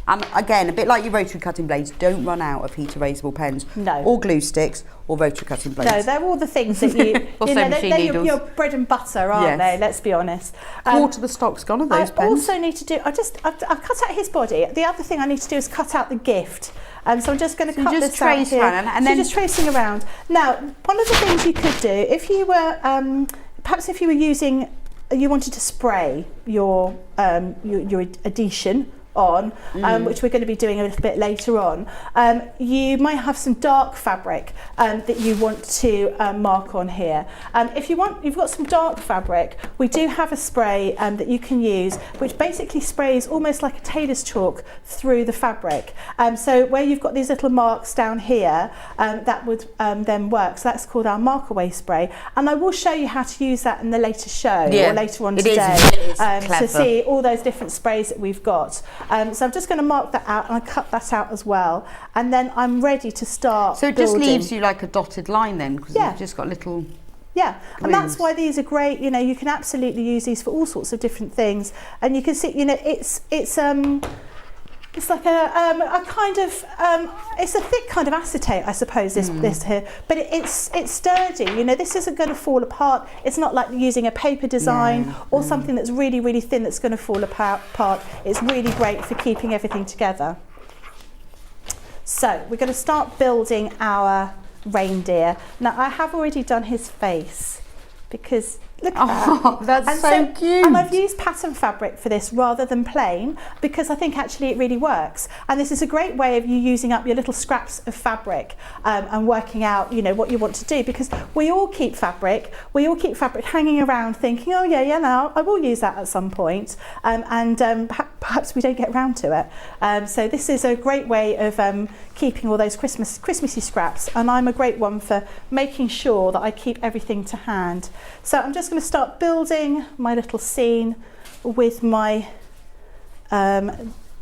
And again, a bit like your rotary cutting blades, don't run out of heat erasable pens, or glue sticks, or rotary cutting blades. No, they're all the things that you, they're your bread and butter, aren't they? Let's be honest. Quarter the stock's gone of those pens. I also need to do, I've cut out his body. The other thing I need to do is cut out the gift. So I'm just going to cut this out here. And then just tracing around. Now, one of the things you could do, if you were, perhaps if you were using, you wanted to spray your adhesion on, which we're going to be doing a little bit later on, you might have some dark fabric that you want to mark on here. If you've got some dark fabric, we do have a spray that you can use, which basically sprays almost like a tailor's chalk through the fabric. So where you've got these little marks down here, that would then work. So that's called our mark away spray, and I will show you how to use that in the later show or later on today. To see all those different sprays that we've got. So I'm just going to mark that out, and I cut that out as well, and then I'm ready to start. So it just leaves you like a dotted line then, because you've just got little Yeah, and that's why these are great. You know, you can absolutely use these for all sorts of different things, and you can see, you know, it's like a kind of it's a thick kind of acetate, I suppose. This here, but it's sturdy. You know, this isn't going to fall apart. It's not like using a paper design or something that's really, really thin that's going to fall apart. It's really great for keeping everything together. So we're going to start building our reindeer. Now I have already done his face because look at that. That's so cute. And I've used pattern fabric for this rather than plain because I think actually it really works. And this is a great way of you using up your little scraps of fabric and working out, you know, what you want to do, because we all keep fabric. We all keep fabric hanging around thinking, oh yeah, no, I will use that at some point. Perhaps we don't get around to it. So this is a great way of keeping all those Christmassy scraps, and I'm a great one for making sure that I keep everything to hand. So I'm just going to start building my little scene with my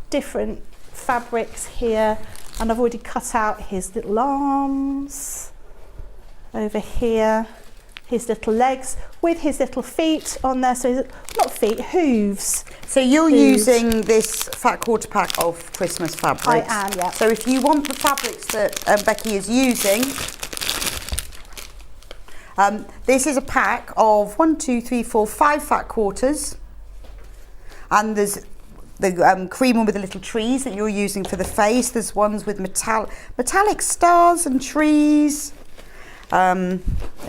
different fabrics here, and I've already cut out his little arms over here, his little legs with his little feet on there, so not feet, hooves. So you're using this fat quarter pack of Christmas fabrics. I am, yeah. So if you want the fabrics that Becky is using, this is a pack of 5 fat quarters, and there's the cream one with the little trees that you're using for the face. There's ones with metallic stars and trees. Let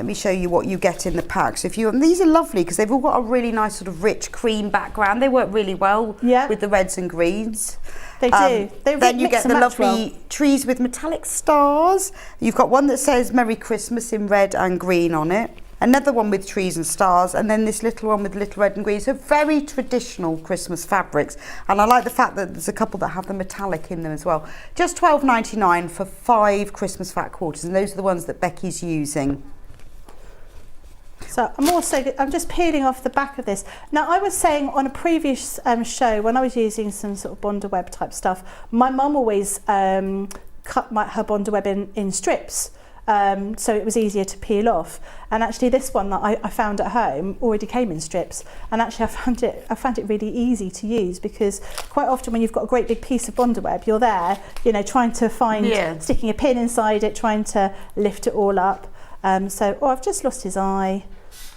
me show you what you get in the pack. So these are lovely because they've all got a really nice sort of rich cream background. They work really well with the reds and greens. They do. Then you get the lovely trees with metallic stars. You've got one that says Merry Christmas in red and green on it. Another one with trees and stars, and then this little one with little red and green. So very traditional Christmas fabrics. And I like the fact that there's a couple that have the metallic in them as well. Just $12.99 for 5 Christmas fat quarters, and those are the ones that Becky's using. So I'm just peeling off the back of this. Now I was saying on a previous show, when I was using some sort of Bonder web type stuff, my mum always cut her Bonder web in strips. So it was easier to peel off, and actually this one that I found at home already came in strips, and actually I found it really easy to use, because quite often when you've got a great big piece of Bonder web, you're there, you know, trying to find sticking a pin inside it, trying to lift it all up. I've just lost his eye.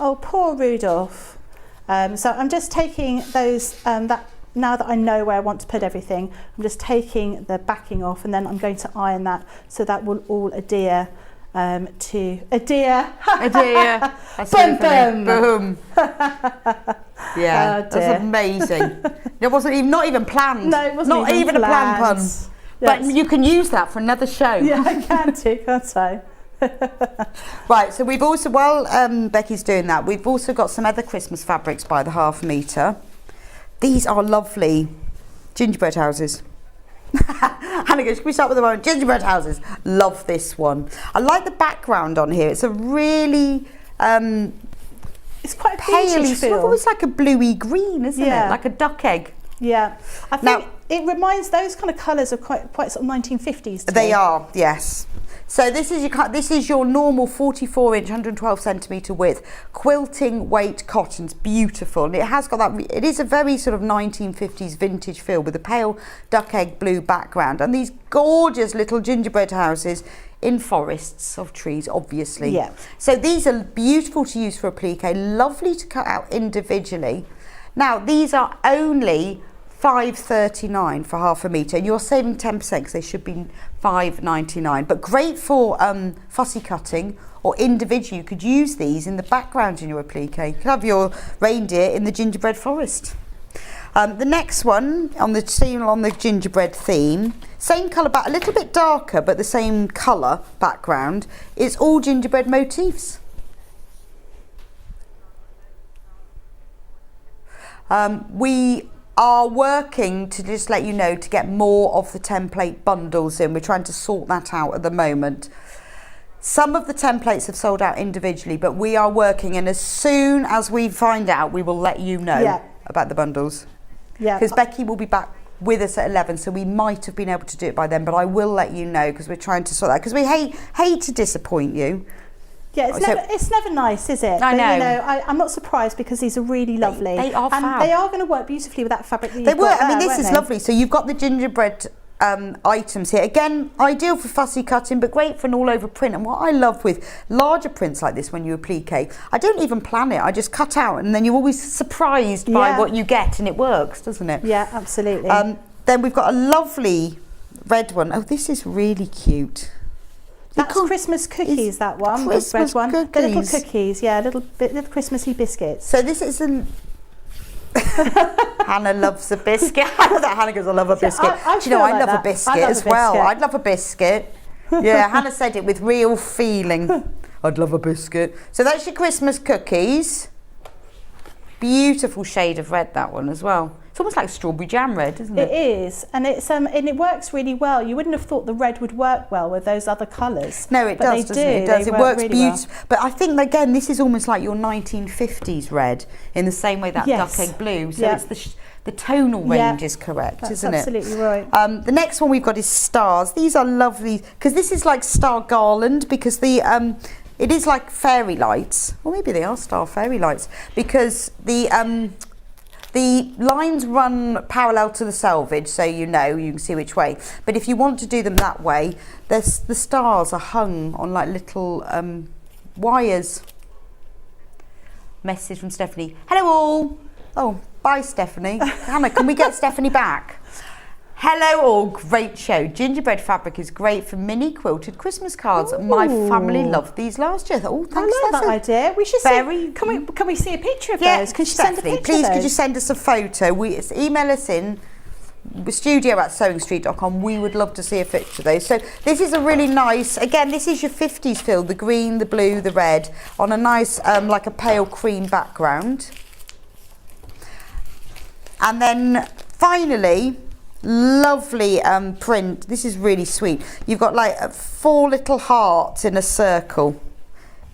Oh, poor Rudolph. So I'm just taking those now that I know where I want to put everything, I'm just taking the backing off, and then I'm going to iron that so that will all adhere to adhere. That's boom, boom. Boom. Yeah, that's amazing. It wasn't not even planned. No, it wasn't even a planned pun. Yes. But you can use that for another show. Yeah, I can too, can't I? Right, so we've also, while Becky's doing that, we've also got some other Christmas fabrics by the ½ metre. These are lovely gingerbread houses. Hannah goes, can we start with the one? Gingerbread houses. Love this one. I like the background on here. It's a really it's quite a paley, feel. almost like a bluey green, isn't it? Like a duck egg. Yeah, I think it reminds, those kind of colours are quite sort of 1950s. They are, yes. So this is your normal 44-inch, 112cm width quilting weight cotton. It's beautiful, and it has got that. It is a very sort of 1950s vintage feel with a pale duck egg blue background, and these gorgeous little gingerbread houses in forests of trees, obviously. Yeah. So these are beautiful to use for applique, lovely to cut out individually. Now these are only $5.39 for ½ metre, and you're saving 10% because they should be $5.99. But great for fussy cutting or individual. You could use these in the background in your applique. You could have your reindeer in the gingerbread forest. The next one on the gingerbread theme, same colour, but a little bit darker, but the same colour background, is all gingerbread motifs. We are working to just let you know to get more of the template bundles in. We're trying to sort that out at the moment. Some of the templates have sold out individually, but we are working, and as soon as we find out, we will let you know about the bundles. Yeah, because Becky will be back with us at 11, so we might have been able to do it by then, but I will let you know because we're trying to sort that, because we hate to disappoint you. Yeah, it's never nice, is it? I know. But, you know, I'm not surprised because these are really lovely. They are and fab. they are going to work beautifully with that fabric that you've They got work. I mean, there, this is won't they? lovely. So you've got the gingerbread items here. Again, ideal for fussy cutting, but great for an all-over print. And what I love with larger prints like this, when you applique, I don't even plan it. I just cut out, and then you're always surprised by what you get, and it works, doesn't it? Yeah, absolutely. Then we've got a lovely red one. Oh, this is really cute. That's Christmas cookies, that one. Christmas the red one. cookies. The little cookies, yeah, little Christmassy biscuits. So this is an... Hannah loves a biscuit. I know that Hannah goes, I love a biscuit. Do you know, I love a biscuit as well. I'd love a biscuit. Yeah, Hannah said it with real feeling. I'd love a biscuit. So that's your Christmas cookies. Beautiful shade of red, that one as well. It's almost like strawberry jam red, isn't it? It is, and it's and it works really well. You wouldn't have thought the red would work well with those other colours. No, it does, doesn't it? It does. It works really beautifully. well. But I think, again, this is almost like your 1950s red, in the same way that duck egg blue. So it's the tonal range is correct, isn't it? Absolutely right. The next one we've got is stars. These are lovely, because this is like star garland, because the it is like fairy lights, or maybe they are star fairy lights, because the lines run parallel to the selvage, so you can see which way. But if you want to do them that way, the stars are hung on like little wires. Message from Stephanie. Hello all. Oh, bye Stephanie. Hannah, can we get Stephanie back? Hello all, great show. Gingerbread fabric is great for mini quilted Christmas cards. Ooh. My family loved these last year. Oh, thanks. I like that idea. We should see. Can we see a picture of those? Can you send a picture? Please, could you send us a photo? Email us in studio@sewingstreet.com. We would love to see a picture of those. So this is a really nice. Again, this is your 50s feel. The green, the blue, the red on a nice like a pale cream background. And then finally, lovely print. This is really sweet. You've got like 4 little hearts in a circle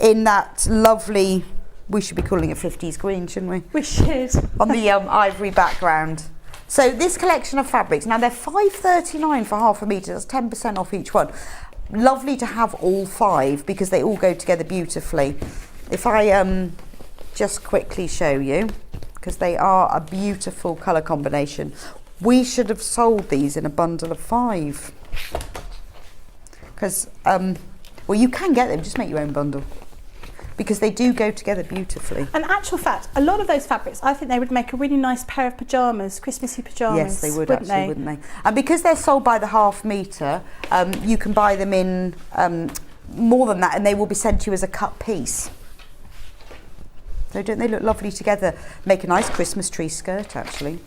in that lovely, we should be calling it 50s green, shouldn't we? We should. On the ivory background. So this collection of fabrics, now they're £5.39 for half a metre. That's 10% off each one. Lovely to have all 5 because they all go together beautifully. If I just quickly show you, because they are a beautiful colour combination. We should have sold these in a bundle of 5. Because, well, you can get them, just make your own bundle. Because they do go together beautifully. In actual fact, a lot of those fabrics, I think they would make a really nice pair of pyjamas, Christmassy pyjamas. Yes, they would wouldn't they? And because they're sold by the half metre, you can buy them in more than that, and they will be sent to you as a cut piece. So don't they look lovely together? Make a nice Christmas tree skirt, actually.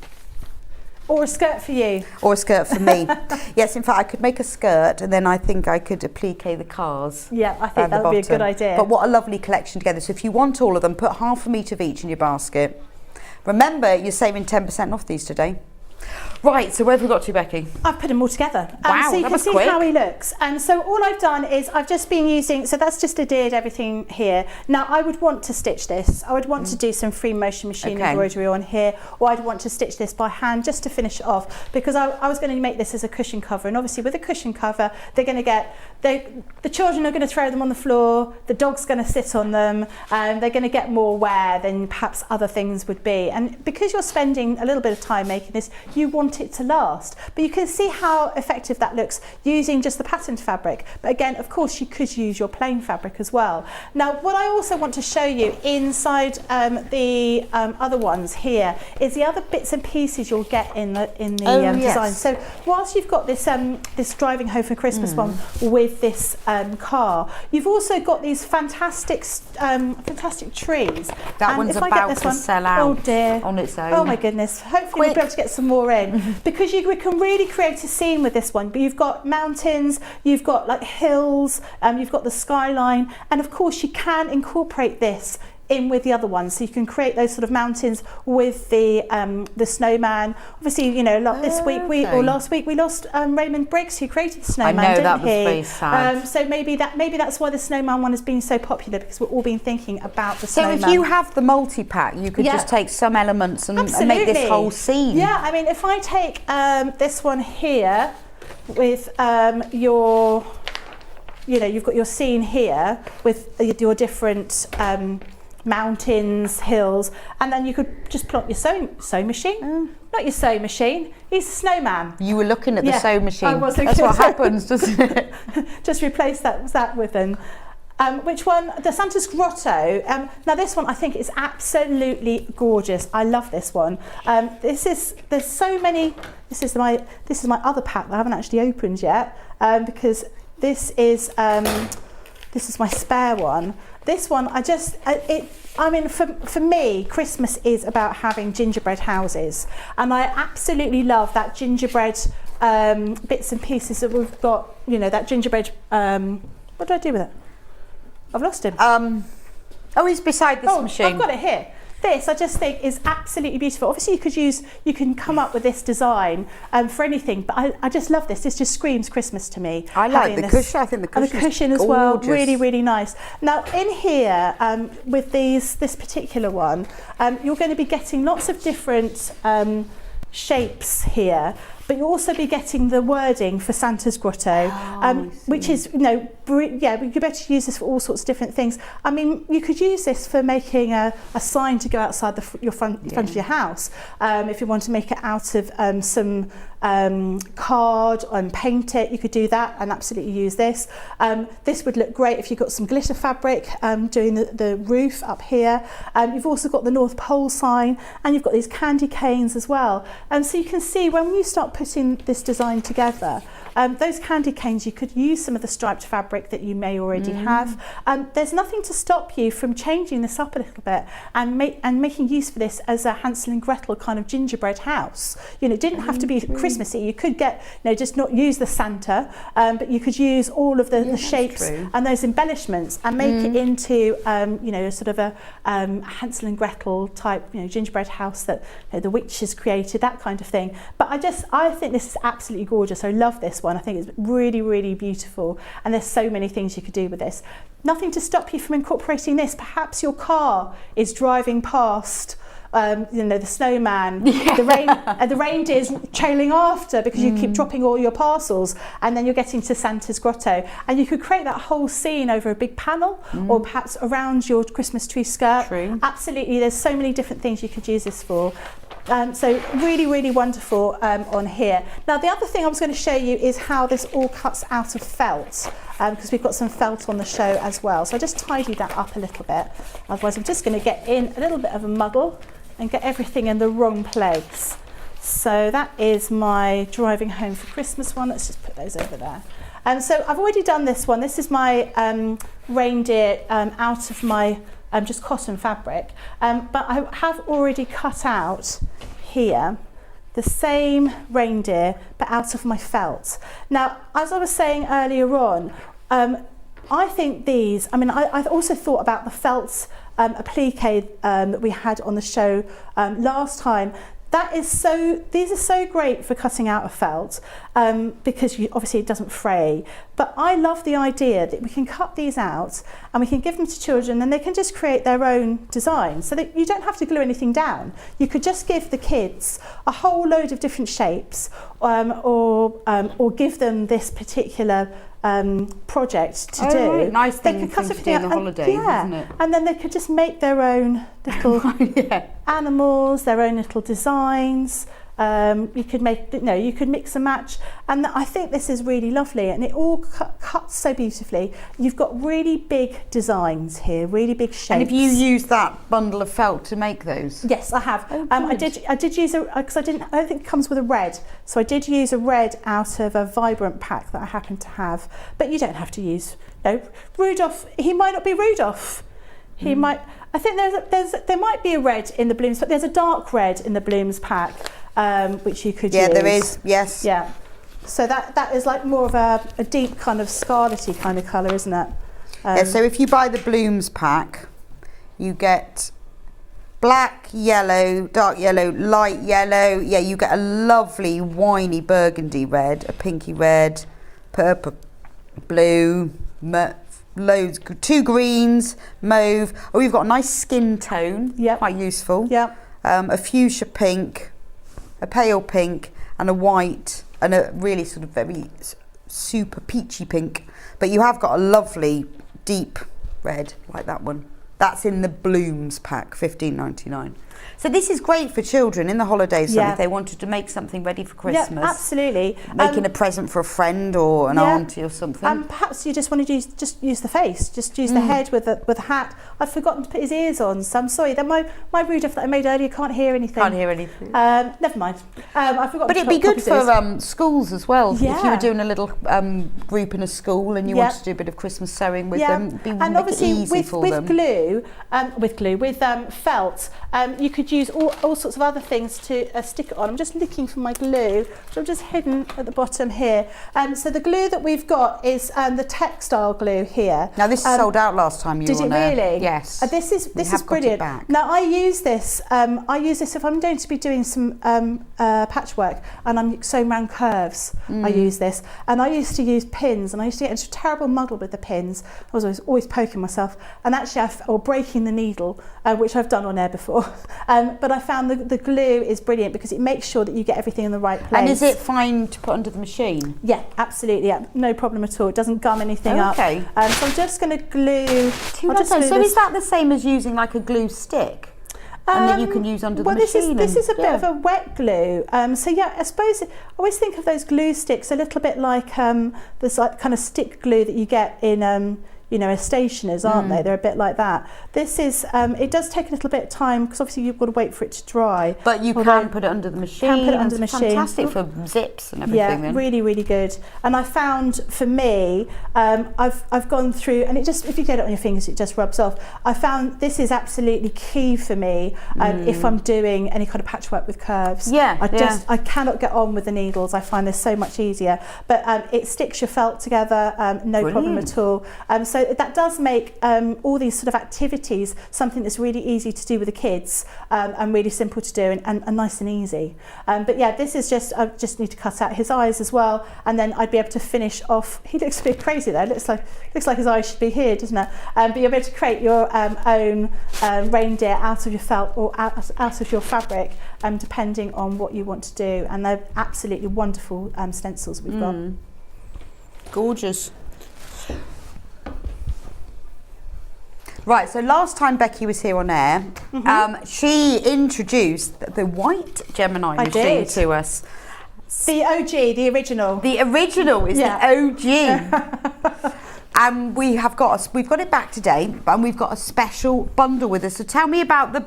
Or a skirt for you. Or a skirt for me. Yes, in fact, I could make a skirt and then I think I could applique the cars. Yeah, I think that would be a good idea. But what a lovely collection together. So if you want all of them, put half a metre of each in your basket. Remember, you're saving 10% off these today. Right, so where have we got to, Becky? I've put them all together. Wow, so you that can was see quick. how he looks. And so all I've done is I've just been using, so that's just adhered everything here. Now I would want to stitch this. I would want to do some free motion machine embroidery on here, or I'd want to stitch this by hand just to finish it off, because I was going to make this as a cushion cover. And obviously with a cushion cover, they're going to get, the children are going to throw them on the floor, the dog's going to sit on them, and they're going to get more wear than perhaps other things would be. And because you're spending a little bit of time making this, you want it to last. But you can see how effective that looks using just the patterned fabric. But again, of course, you could use your plain fabric as well. Now, what I also want to show you inside the other ones here is the other bits and pieces you'll get in the design. So whilst you've got this this driving home for Christmas one with this car, you've also got these fantastic trees. That one's about to sell out. Oh dear. On its own. Oh my goodness. Hopefully we'll be able to get some more in. Because we can really create a scene with this one. But you've got mountains, you've got like hills, you've got the skyline, and of course you can incorporate this in with the other ones, so you can create those sort of mountains with the snowman. Obviously, you know, last week we lost Raymond Briggs, who created the snowman. I know, didn't that was he? very sad. So maybe that's why the snowman one has been so popular, because we've all been thinking about the snowman. So if you have the multi-pack, you could just take some elements and make this whole scene. Yeah, I mean, if I take this one here with your you know, you've got your scene here with your different mountains, hills, and then you could just plot your sewing machine. Not your sewing machine, he's a snowman. You were looking at the sewing machine. I was. That's what happens, doesn't it? Just replace that with an. Which one? The Santa's Grotto. Now this one I think is absolutely gorgeous. I love this one. There's so many. This is my other pack that I haven't actually opened yet because this is my spare one. This one for me, Christmas is about having gingerbread houses, and I absolutely love that gingerbread bits and pieces that we've got. You know, that gingerbread. What do I do with it? I've lost him. He's beside this machine. I've got it here. This I just think is absolutely beautiful. Obviously you can come up with this design for anything, but I just love this. This just screams Christmas to me. I like the cushion. I think the cushion, and the cushion is as well, gorgeous. really, really nice. Now in here with this particular one, you're going to be getting lots of different shapes here, but you'll also be getting the wording for Santa's Grotto, which is, you know, you could better use this for all sorts of different things. I mean, you could use this for making a sign to go outside your front of your house. If you want to make it out of some card and paint it, you could do that and absolutely use this. This would look great if you've got some glitter fabric doing the roof up here. You've also got the North Pole sign, and you've got these candy canes as well. So you can see when you start putting this design together, those candy canes, you could use some of the striped fabric that you may already have. There's nothing to stop you from changing this up a little bit and making use of this as a Hansel and Gretel kind of gingerbread house. You know, it didn't have to be Christmassy. You could get, you know, just not use the Santa, but you could use all of the shapes and those embellishments and make it into, you know, sort of a Hansel and Gretel type, you know, gingerbread house that, you know, the witches created, that kind of thing. But I think this is absolutely gorgeous. I love this one. I think it's really, really beautiful, and there's so many things you could do with this. Nothing to stop you from incorporating this. Perhaps your car is driving past you know, the snowman, the reindeer's trailing after because you keep dropping all your parcels, and then you're getting to Santa's Grotto, and you could create that whole scene over a big panel or perhaps around your Christmas tree skirt. True. Absolutely, there's so many different things you could use this for. So really, really wonderful on here. Now the other thing I was going to show you is how this all cuts out of felt, because we've got some felt on the show as well. So I just tidied that up a little bit, otherwise I'm just going to get in a little bit of a muddle and get everything in the wrong place. So that is my driving home for Christmas one. Let's just put those over there. So I've already done this one. This is my reindeer out of my just cotton fabric, but I have already cut out here the same reindeer but out of my felt. Now, as I was saying earlier on, I think these, I mean, I also thought about the felt applique that we had on the show last time. These are so great for cutting out a felt because obviously it doesn't fray. But I love the idea that we can cut these out and we can give them to children and they can just create their own design, so that you don't have to glue anything down. You could just give the kids a whole load of different shapes, or give them this particular project to do. Right. Nice they thing could cut to everything do in the out holidays, isn't it? And then they could just make their own little animals, their own little designs. You could you could mix and match, and I think this is really lovely, and it all cuts so beautifully. You've got really big designs here, really big shapes. And have you used that bundle of felt to make those? Yes, I have. Oh, I did use because I don't think it comes with a red, so I did use a red out of a vibrant pack that I happen to have. But you don't have to use. Rudolph. He might not be Rudolph. He might. I think there might be a red in the blooms, but there's a dark red in the blooms pack. Which you could use. Yeah, there is, yes. Yeah. So that is like more of a deep kind of scarlety kind of colour, isn't it? Yeah, so if you buy the blooms pack, you get black, yellow, dark yellow, light yellow. Yeah, you get a lovely winey burgundy red, a pinky red, purple, blue, loads, 2 greens, mauve. Oh, you've got a nice skin tone. Yeah. Quite useful. Yeah. A fuchsia pink, a pale pink, and a white, and a really sort of very super peachy pink, but you have got a lovely deep red like that one. That's in the Blooms pack, $15.99. So this is great for children in the holidays. Yeah. If they wanted to make something ready for Christmas. Yeah, absolutely. Making a present for a friend or an auntie or something. And perhaps you just want to use the face, just use the head with the hat. I've forgotten to put his ears on, so I'm sorry. That my Rudolph that I made earlier can't hear anything. Can't hear anything. Never mind. I forgot. But it'd be good for schools as well. Yeah. If you were doing a little group in a school and you wanted to do a bit of Christmas sewing with them, and obviously with felt, you could use all sorts of other things to stick it on. I'm just looking for my glue, which I've just hidden at the bottom here. So the glue that we've got is the textile glue here. Now this sold out last time you were on there. Did it really? Yes. This is brilliant. Now I use this. If I'm going to be doing some patchwork and I'm sewing round curves. I use this, and I used to use pins, and I used to get into a terrible muddle with the pins. I was always poking myself, and actually or breaking the needle, which I've done on air before. But I found the glue is brilliant because it makes sure that you get everything in the right place. And is it fine to put under the machine? Yeah, absolutely. Yeah, no problem at all. It doesn't gum anything up. Okay. So I'm just going to glue. So is that the same as using like a glue stick? And that you can use under the machine? This is a bit of a wet glue. So yeah, I suppose I always think of those glue sticks a little bit like this like kind of stick glue that you get in stationers, aren't they? They're a bit like that. This is, it does take a little bit of time because obviously you've got to wait for it to dry. But you can put it under the machine. Can put it under the machine. Fantastic for zips and everything. Yeah, then. really, really good. And I found for me, I've gone through, and it just, if you get it on your fingers, it just rubs off. I found this is absolutely key for me if I'm doing any kind of patchwork with curves. Yeah, I cannot get on with the needles. I find this so much easier. But it sticks your felt together, no problem at all. So that does make all these sort of activities something that's really easy to do with the kids and really simple to do and nice and easy. But yeah, this is just, I just need to cut out his eyes as well, and then I'd be able to finish off. He looks a bit crazy there. Looks like his eyes should be here, doesn't it? But you'll be able to create your own reindeer out of your felt or out of your fabric, depending on what you want to do. And they're absolutely wonderful stencils we've got. Gorgeous. Right, so last time Becky was here on air, she introduced the white Gemini machine to us. The OG, the original. The original is the OG. And we've got it back today, and we've got a special bundle with us. So tell me about the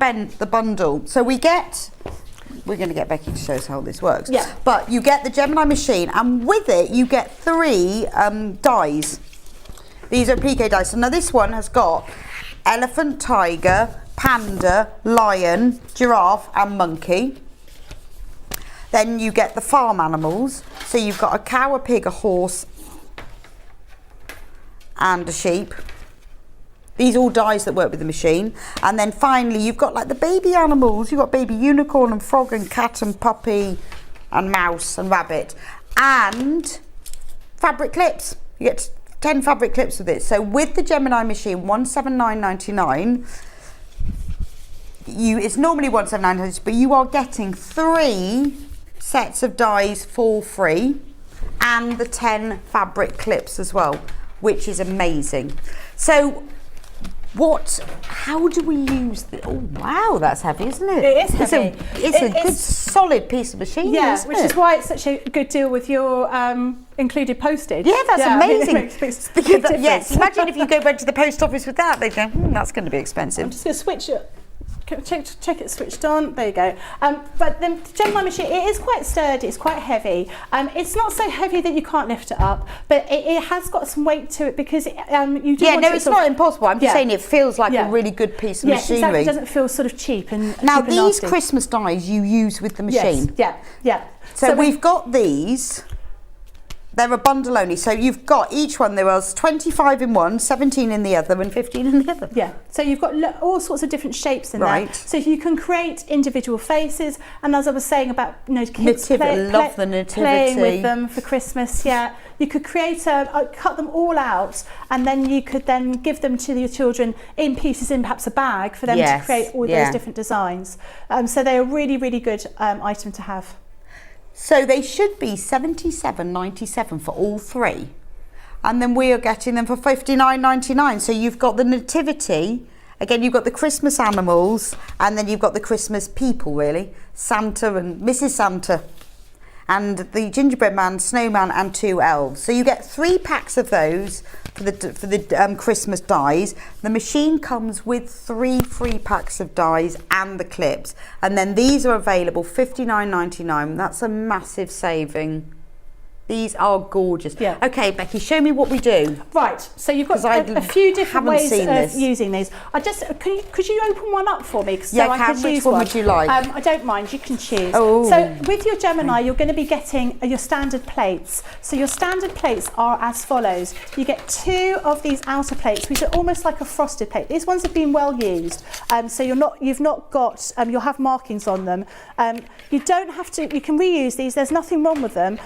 bundle. So we're going to get Becky to show us how this works. Yeah. But you get the Gemini machine, and with it you get 3 dies. These are applique dies. So now this one has got elephant, tiger, panda, lion, giraffe and monkey. Then you get the farm animals. So you've got a cow, a pig, a horse and a sheep. These are all dies that work with the machine. And then finally you've got like the baby animals. You've got baby unicorn and frog and cat and puppy and mouse and rabbit. And fabric clips. You get 10 fabric clips with it. So with the Gemini machine, $179.99. It's normally $179.99, but you are getting 3 sets of dies for free, and the 10 fabric clips as well, which is amazing. So how do we use the, oh wow, that's heavy, isn't it? It is heavy. It's a good solid piece of machinery, isn't which it? is why it's such a good deal with your included postage. Yeah, that's amazing. It makes a big difference. Yes, imagine if you go back to the post office with that, they'd go, that's going to be expensive. I'm just going to switch it. Check it switched on. There you go. But the Gemini machine, it is quite sturdy. It's quite heavy. It's not so heavy that you can't lift it up, but it has got some weight to it because you do. Yeah, no, it's not impossible. I'm just saying it feels like a really good piece of machinery. Exactly. It doesn't feel sort of cheap and now cheap and these nasty. Christmas dies you use with the machine. Yes. Yeah. So we've got these. They're a bundle only, so you've got each one. There was 25 in one, 17 in the other, and 15 in the other. Yeah, so you've got all sorts of different shapes in there. So you can create individual faces, and as I was saying about kids love the nativity, playing with them for Christmas. Yeah, you could create cut them all out, and then you could then give them to your children in pieces in perhaps a bag for them to create all those different designs. So they're a really, really good item to have. So they should be £77.97 for all three. And then we are getting them for £59.99. So you've got the nativity, again you've got the Christmas animals, and then you've got the Christmas people really, Santa and Mrs. Santa, and the gingerbread man, snowman, and 2 elves. So you get 3 packs of those for the Christmas dies. The machine comes with 3 free packs of dies and the clips, and then these are available £59.99. That's a massive saving. These are gorgeous. Yeah. Okay, Becky, show me what we do. Right, so you've got a few different ways of using these. Could you open one up for me? So I could use one. Which one would you like? I don't mind, you can choose. Oh. So with your Gemini, you're going to be getting your standard plates. So your standard plates are as follows. You get 2 of these outer plates, which are almost like a frosted plate. These ones have been well used, so you've not got, you'll have markings on them. You don't have to, you can reuse these, there's nothing wrong with them.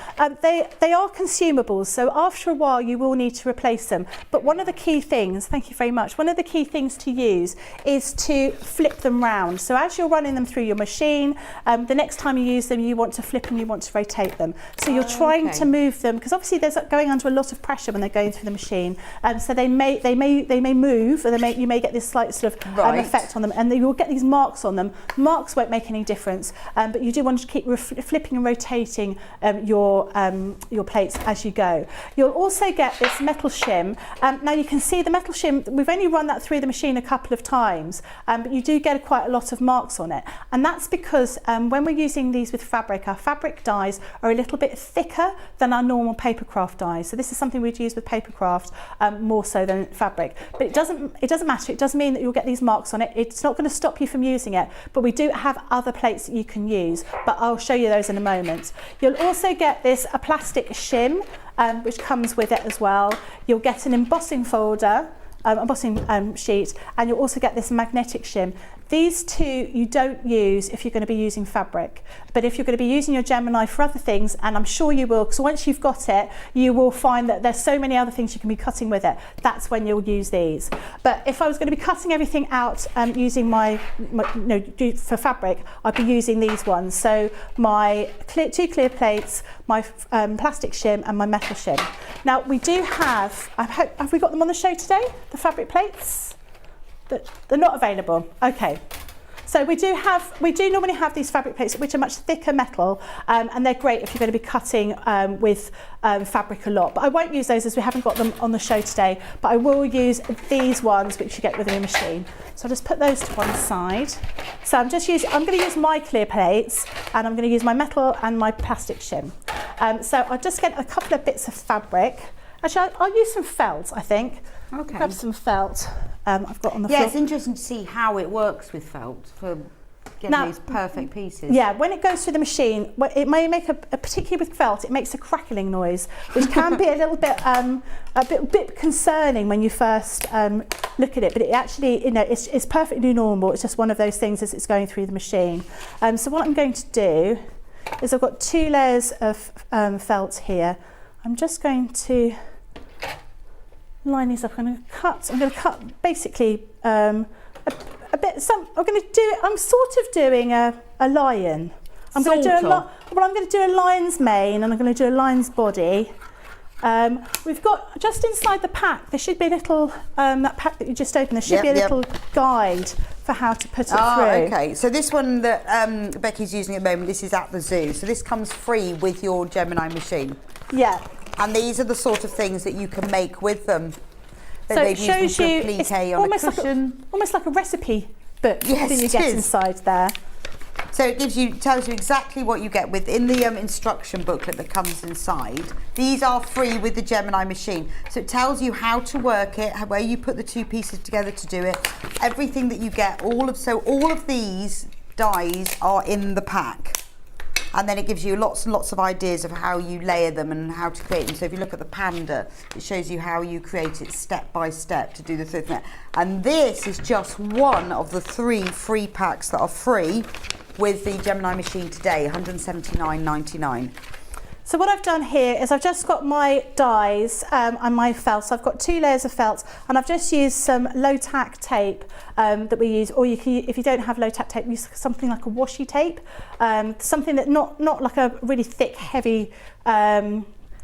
They are consumables, so after a while you will need to replace them. But one of the key things, thank you very much, one of the key things to use is to flip them round. So as you're running them through your machine, the next time you use them, you want to flip them, you want to rotate them. So you're trying to move them, because obviously there's going under a lot of pressure when they're going through the machine. So they may move, and you may get this slight sort of effect on them, and you will get these marks on them. Marks won't make any difference, but you do want to keep flipping and rotating your plates as you go. You'll also get this metal shim. Now you can see the metal shim, we've only run that through the machine a couple of times, but you do get quite a lot of marks on it. And that's because when we're using these with fabric, our fabric dies are a little bit thicker than our normal paper craft dies. So this is something we'd use with paper craft more so than fabric. But it doesn't matter. It does mean that you'll get these marks on it. It's not going to stop you from using it, but we do have other plates that you can use, but I'll show you those in a moment. You'll also get a plastic shim, which comes with it as well. You'll get an embossing folder, embossing sheet, and you'll also get this magnetic shim. These 2 you don't use if you're going to be using fabric, but if you're going to be using your Gemini for other things, and I'm sure you will, because once you've got it, you will find that there's so many other things you can be cutting with it. That's when you'll use these. But if I was going to be cutting everything out using for fabric, I'd be using these ones. So my 2 clear plates, my plastic shim, and my metal shim. Now we do have we got them on the show today, the fabric plates? They're not available. Okay. So we do normally have these fabric plates which are much thicker metal, and they're great if you're going to be cutting with fabric a lot. But I won't use those as we haven't got them on the show today, but I will use these ones which you get with your machine. So I'll just put those to one side. So I'm going to use my clear plates, and I'm going to use my metal and my plastic shim. So I'll just get a couple of bits of fabric. Actually, I'll use some felt, I think. Okay. Grab some felt I've got on the floor. Yeah, it's interesting to see how it works with felt for getting these perfect pieces. Yeah, when it goes through the machine, it may make particularly with felt, it makes a crackling noise, which can be a little bit a bit concerning when you first look at it. But it actually, it's perfectly normal. It's just one of those things as it's going through the machine. So what I'm going to do is I've got 2 layers of felt here. I'm just going to line these up. I'm going to cut basically a bit. I'm sort of doing a lion. I'm going to do a lion's mane, and I'm going to do a lion's body. We've got just inside the pack. There should be a little that pack that you just opened. There should be a little guide for how to put it through. Okay. So this one that Becky's using at the moment, this is at the zoo. So this comes free with your Gemini machine. Yeah. And these are the sort of things that you can make with them. So it shows you, it's almost like a recipe book that you get inside there. So it tells you exactly what you get within the instruction booklet that comes inside. These are free with the Gemini machine. So it tells you how to work it, where you put the 2 pieces together to do it, everything that you get. All of these dies are in the pack. And then it gives you lots and lots of ideas of how you layer them and how to create them. So if you look at the panda, it shows you how you create it step by step to do the thing. And this is just one of the 3 free packs that are free with the Gemini machine today, £179.99. So what I've done here is I've just got my dies and my felt. So I've got 2 layers of felt, and I've just used some low tack tape that we use, or you can, if you don't have low tack tape, use something like a washi tape, something that not like a really thick, heavy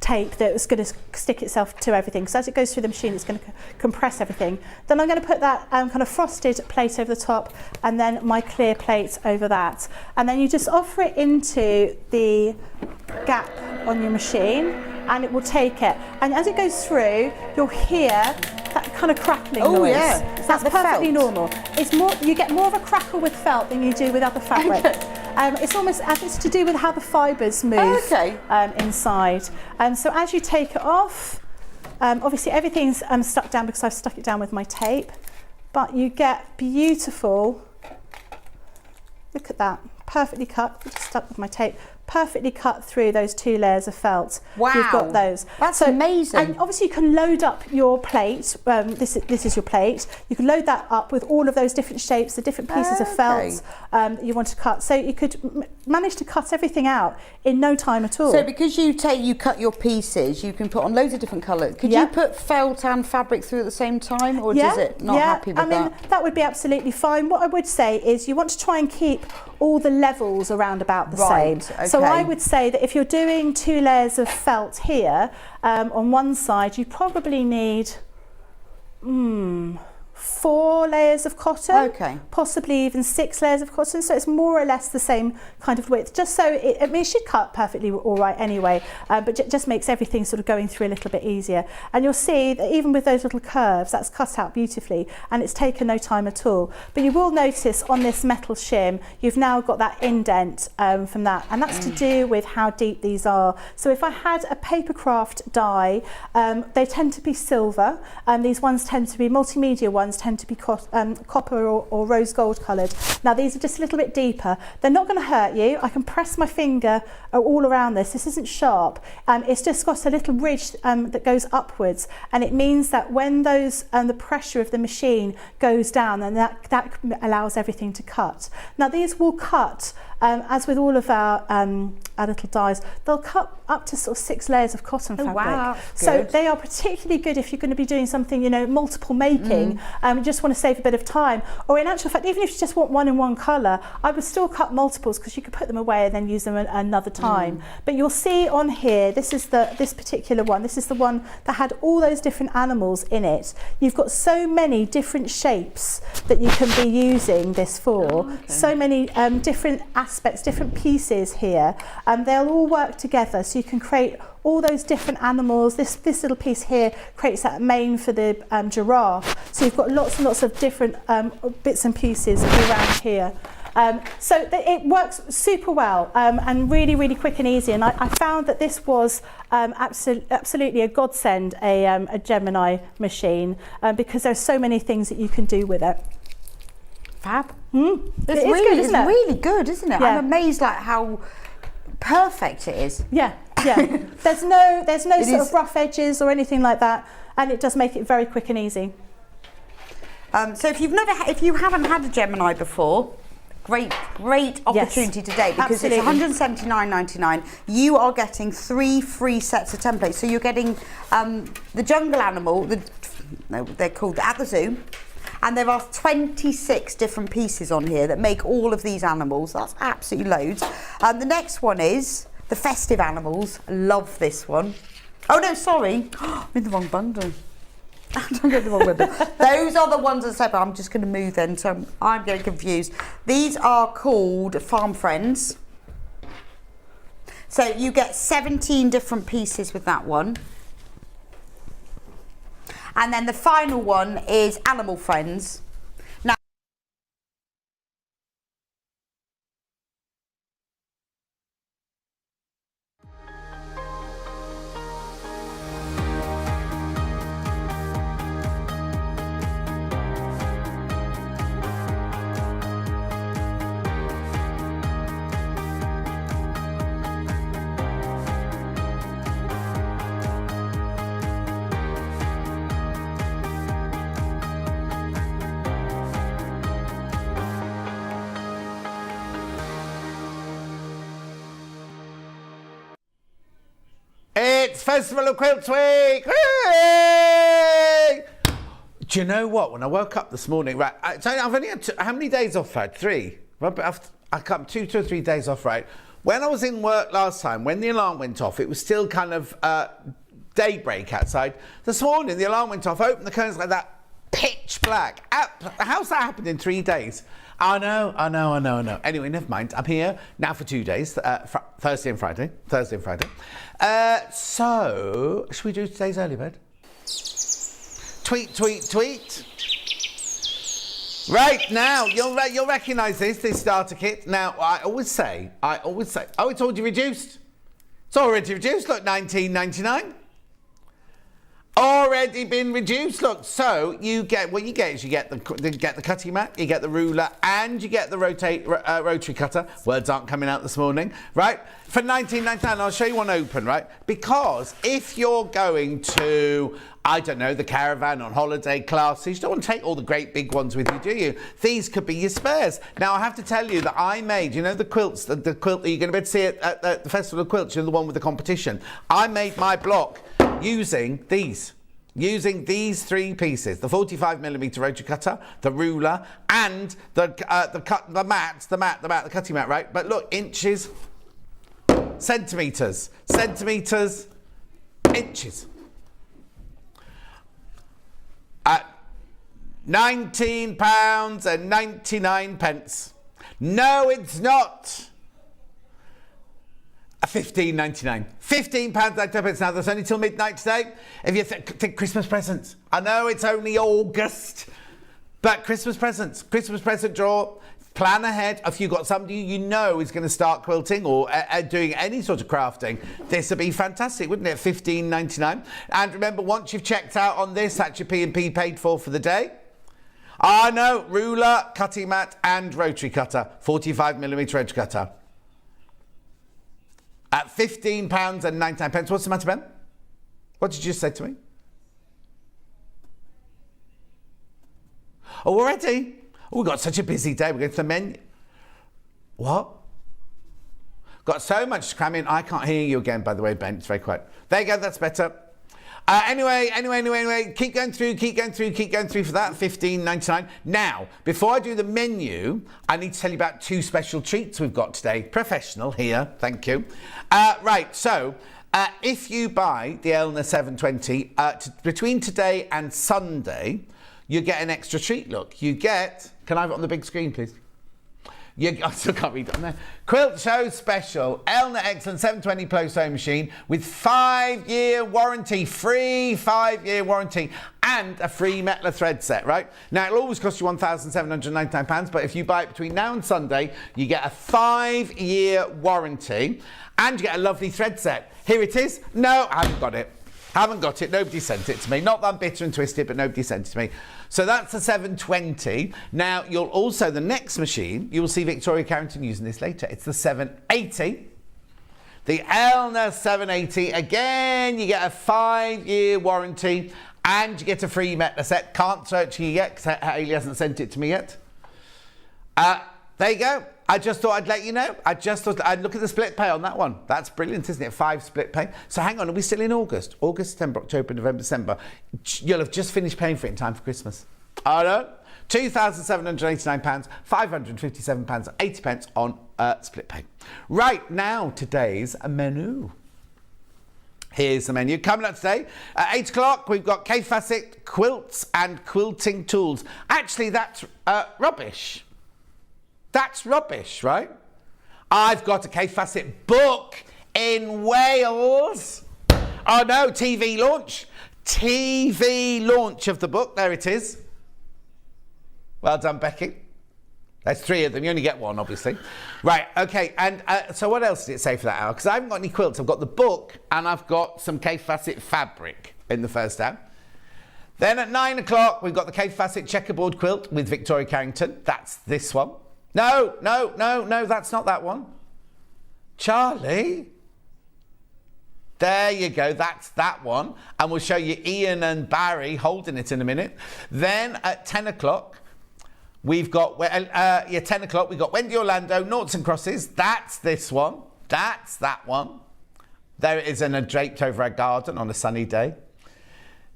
tape that's going to stick itself to everything. So as it goes through the machine, it's going to compress everything. Then I'm going to put that kind of frosted plate over the top, and then my clear plate over that. And then you just offer it into the gap on your machine, and it will take it. And as it goes through, you'll hear that kind of crackling noise. Yeah. That's perfectly normal. It's more, you get more of a crackle with felt than you do with other fabric. It's almost as it's to do with how the fibres move inside. So as you take it off, obviously everything's stuck down because I've stuck it down with my tape, but you get beautiful, look at that, perfectly cut, just stuck with my tape, perfectly cut through those 2 layers of felt. Wow. You've got those. That's amazing. And obviously you can load up your plate. This is your plate. You can load that up with all of those different shapes, the different pieces of felt that you want to cut. So you could manage to cut everything out in no time at all. So because you cut your pieces, you can put on loads of different colours. Could you put felt and fabric through at the same time, or does it not happy with that? That would be absolutely fine. What I would say is you want to try and keep all the levels around about the same. Okay. So I would say that if you're doing 2 layers of felt here, on one side, you probably need 4 layers of cotton, possibly even 6 layers of cotton, so it's more or less the same kind of width, just so it should cut perfectly all right anyway, but just makes everything sort of going through a little bit easier. And you'll see that even with those little curves, that's cut out beautifully, and it's taken no time at all. But you will notice on this metal shim, you've now got that indent from that, and that's to do with how deep these are. So if I had a papercraft die, they tend to be silver, these ones tend to be multimedia ones, tend to be copper or rose gold coloured. Now these are just a little bit deeper. They're not going to hurt you. I can press my finger all around this. This isn't sharp. It's just got a little ridge that goes upwards, and it means that when those the pressure of the machine goes down, and that allows everything to cut. Now these will cut, as with all of our little dies, they'll cut up to sort of 6 layers of cotton fabric. Wow, so they are particularly good if you're going to be doing something, you know, multiple making, you just want to save a bit of time. Or in actual fact, even if you just want one in one colour, I would still cut multiples because you could put them away and then use them another time. But you'll see on here, this is this particular one. This is the one that had all those different animals in it. You've got so many different shapes that you can be using this for. So many different aspects, different pieces here. They'll all work together, so you can create all those different animals. This little piece here creates that mane for the giraffe. So you've got lots and lots of different bits and pieces around here. So it works super well and really, really quick and easy. And I found that this was absolutely a godsend, a Gemini machine, because there's so many things that you can do with it. Fab. It's really good, isn't it? Yeah. I'm amazed like how perfect it is. Yeah. There's no sort of rough edges or anything like that, and it does make it very quick and easy. So if you haven't had a Gemini before, great opportunity today, because it's £179.99. You are getting 3 free sets of templates. So you're getting the jungle animal, they're called at the zoo. And there are 26 different pieces on here that make all of these animals. That's absolutely loads. The next one is the festive animals. Love this one. Oh no, sorry. I'm in the wrong bundle. I'm in the wrong bundle. Those are the ones that separate. I'm just going to move then, so I'm getting confused. These are called Farm Friends. So you get 17 different pieces with that one. And then the final one is Animal Friends. Festival of Quilts Week! Hooray! Do you know what? When I woke up this morning, right, I've only had how many days off? I had 3. I got 2 or 3 days off, right? When I was in work last time, when the alarm went off, it was still kind of daybreak outside. This morning, the alarm went off, opened the curtains like that, pitch black. How's that happened in 3 days? I know. Anyway, never mind. I'm here now for 2 days, Thursday and Friday. So, should we do today's early bird? Tweet. Right, now, you'll recognise this starter kit. Now, I always say, oh, it's already reduced. It's already reduced, look, $19.99. Already been reduced, look. So, you get the cutting mat, you get the ruler, and you get the rotary cutter. Words aren't coming out this morning, right? For $19.99, I'll show you one open, right? Because if you're going to, I don't know, the caravan on holiday classes, you don't want to take all the great big ones with you, do you? These could be your spares. Now, I have to tell you that I made, you know, the quilts, the quilt that you're going to be able to see at the Festival of Quilts, you know, the one with the competition. I made my block using these 3 pieces: the 45mm rotary cutter, the ruler, and the cutting mat, right? But look, inches, centimetres, inches. At £19.99. No, it's not. $15.99. £15.99. Now, that's only till midnight today. If you think Christmas presents, I know it's only August, but Christmas present drawer. Plan ahead. If you've got somebody you know is going to start quilting or doing any sort of crafting, this would be fantastic, wouldn't it? $15.99. And remember, once you've checked out on this, that's your P&P paid for the day. I know, ruler, cutting mat, and rotary cutter, 45mm rotary cutter. At £15.99. What's the matter, Ben? What did you just say to me? Oh, already? Oh, we've got such a busy day. We're going to the menu. What? Got so much to cram in. I can't hear you again, by the way, Ben. It's very quiet. There you go. That's better. Anyway. Keep going through for that. $15.99. Now, before I do the menu, I need to tell you about 2 special treats we've got today. Professional here. Thank you. Right. So, if you buy the Elna 720 between today and Sunday, you get an extra treat. Look, you get. Can I have it on the big screen, please? I still can't read it on there. Quilt Show Special, Elna Excellent 720 Pro Sewing Machine with 5-year warranty, free 5-year warranty, and a free Metler thread set, right? Now, it'll always cost you £1,799, but if you buy it between now and Sunday, you get a 5-year warranty, and you get a lovely thread set. Here it is. No, I haven't got it. Nobody sent it to me. Not that I'm bitter and twisted, but nobody sent it to me. So that's the 720. Now, you'll also, the next machine, you will see Victoria Carrington using this later. It's the 780. The Elna 780. Again, you get a 5-year warranty and you get a free Metler set. Can't search here yet because Hayley hasn't sent it to me yet. There you go. I just thought I'd let you know. I'd look at the split pay on that one. That's brilliant, isn't it? 5 split pay. So hang on, are we still in August? August, September, October, November, December. You'll have just finished paying for it in time for Christmas. I know. £2,789, £557.80 on split pay. Right, now today's menu. Here's the menu. Coming up today, at 8 o'clock, we've got Kaffe Fassett quilts and quilting tools. Actually, that's rubbish. That's rubbish, right? I've got a Kaffe Fassett book in Wales. Oh no, TV launch of the book. There it is. Well done, Becky. There's 3 of them. You only get 1, obviously. Right, okay. And so what else did it say for that hour? Because I haven't got any quilts. I've got the book and I've got some Kaffe Fassett fabric in the first hour. Then at 9 o'clock, we've got the Kaffe Fassett checkerboard quilt with Victoria Carrington. That's this one. No, that's not that one. Charlie. There you go, that's that one. And we'll show you Ian and Barry holding it in a minute. Then at 10 o'clock, we've got, 10 o'clock, we've got Wendy Orlando, Noughts and Crosses. That's this one. That's that one. There it is in a draped over our garden on a sunny day.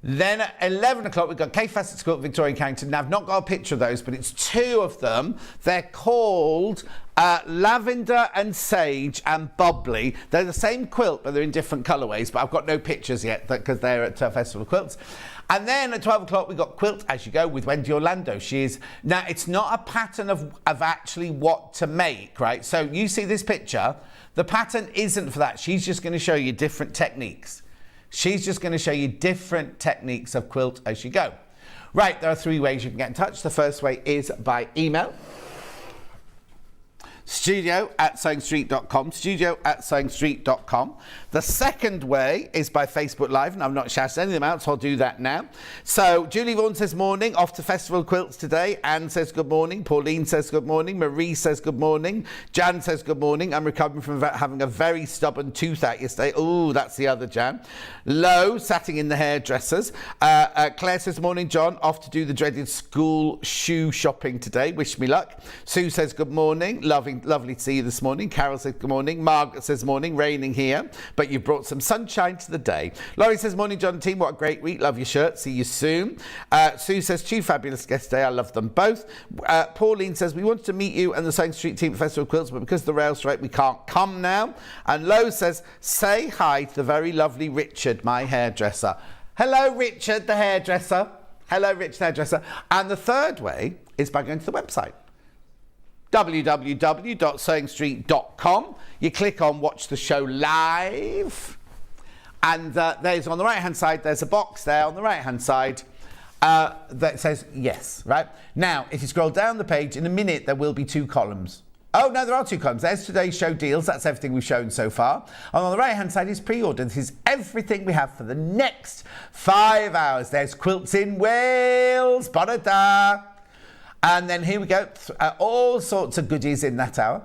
Then at 11 o'clock, we've got Kaffe Fassett's Quilt, Victoria Carrington. Now, I've not got a picture of those, but it's two of them. They're called Lavender and Sage and Bubbly. They're the same quilt, but they're in different colourways. But I've got no pictures yet because they're at Festival of Quilts. And then at 12 o'clock, we've got Quilt As You Go with Wendy Orlando. Now, it's not a pattern of actually what to make, right? So you see this picture. The pattern isn't for that. She's just going to show you different techniques. She's just going to show you different techniques of quilt as you go. Right, there are three ways you can get in touch. The first way is by email. studio@sewingstreet.com, studio@sewingstreet.com. The second way is by Facebook Live, and I've not shouted any of them out, so I'll do that now. So Julie Vaughan says morning, off to Festival Quilts today. Anne says good morning. Pauline says good morning. Marie says good morning. Jan says good morning. I'm recovering from having a very stubborn tooth out yesterday. Oh, that's the other Jan. Lo, sitting in the hairdressers. Claire says morning, John, off to do the dreaded school shoe shopping today. Wish me luck. Sue says good morning. Lovely to see you this morning. Carol says good morning. Margaret says morning. Raining here, but you've brought some sunshine to the day. Laurie says morning, John and team. What a great week. Love your shirt. See you soon. Sue says two fabulous guests today. I love them both. Pauline says we wanted to meet you and the Sewing Street team at Festival of Quilts, but because of the rail strike, we can't come now. And Lo says say hi to the very lovely Richard, my hairdresser. Hello, Richard, the hairdresser. Hello, Richard, the hairdresser. And the third way is by going to the website. www.sewingstreet.com. You click on watch the show live, and there's on the right hand side, there's a box there on the right hand side that says yes. Right now, if you scroll down the page, in a minute there will be two columns. Oh no, there are two columns. There's today's show deals. That's everything we've shown so far. And on the right hand side is pre-order. This is everything we have for the next 5 hours. There's Quilts in Wales, ba-da-da. And then here we go, all sorts of goodies in that hour.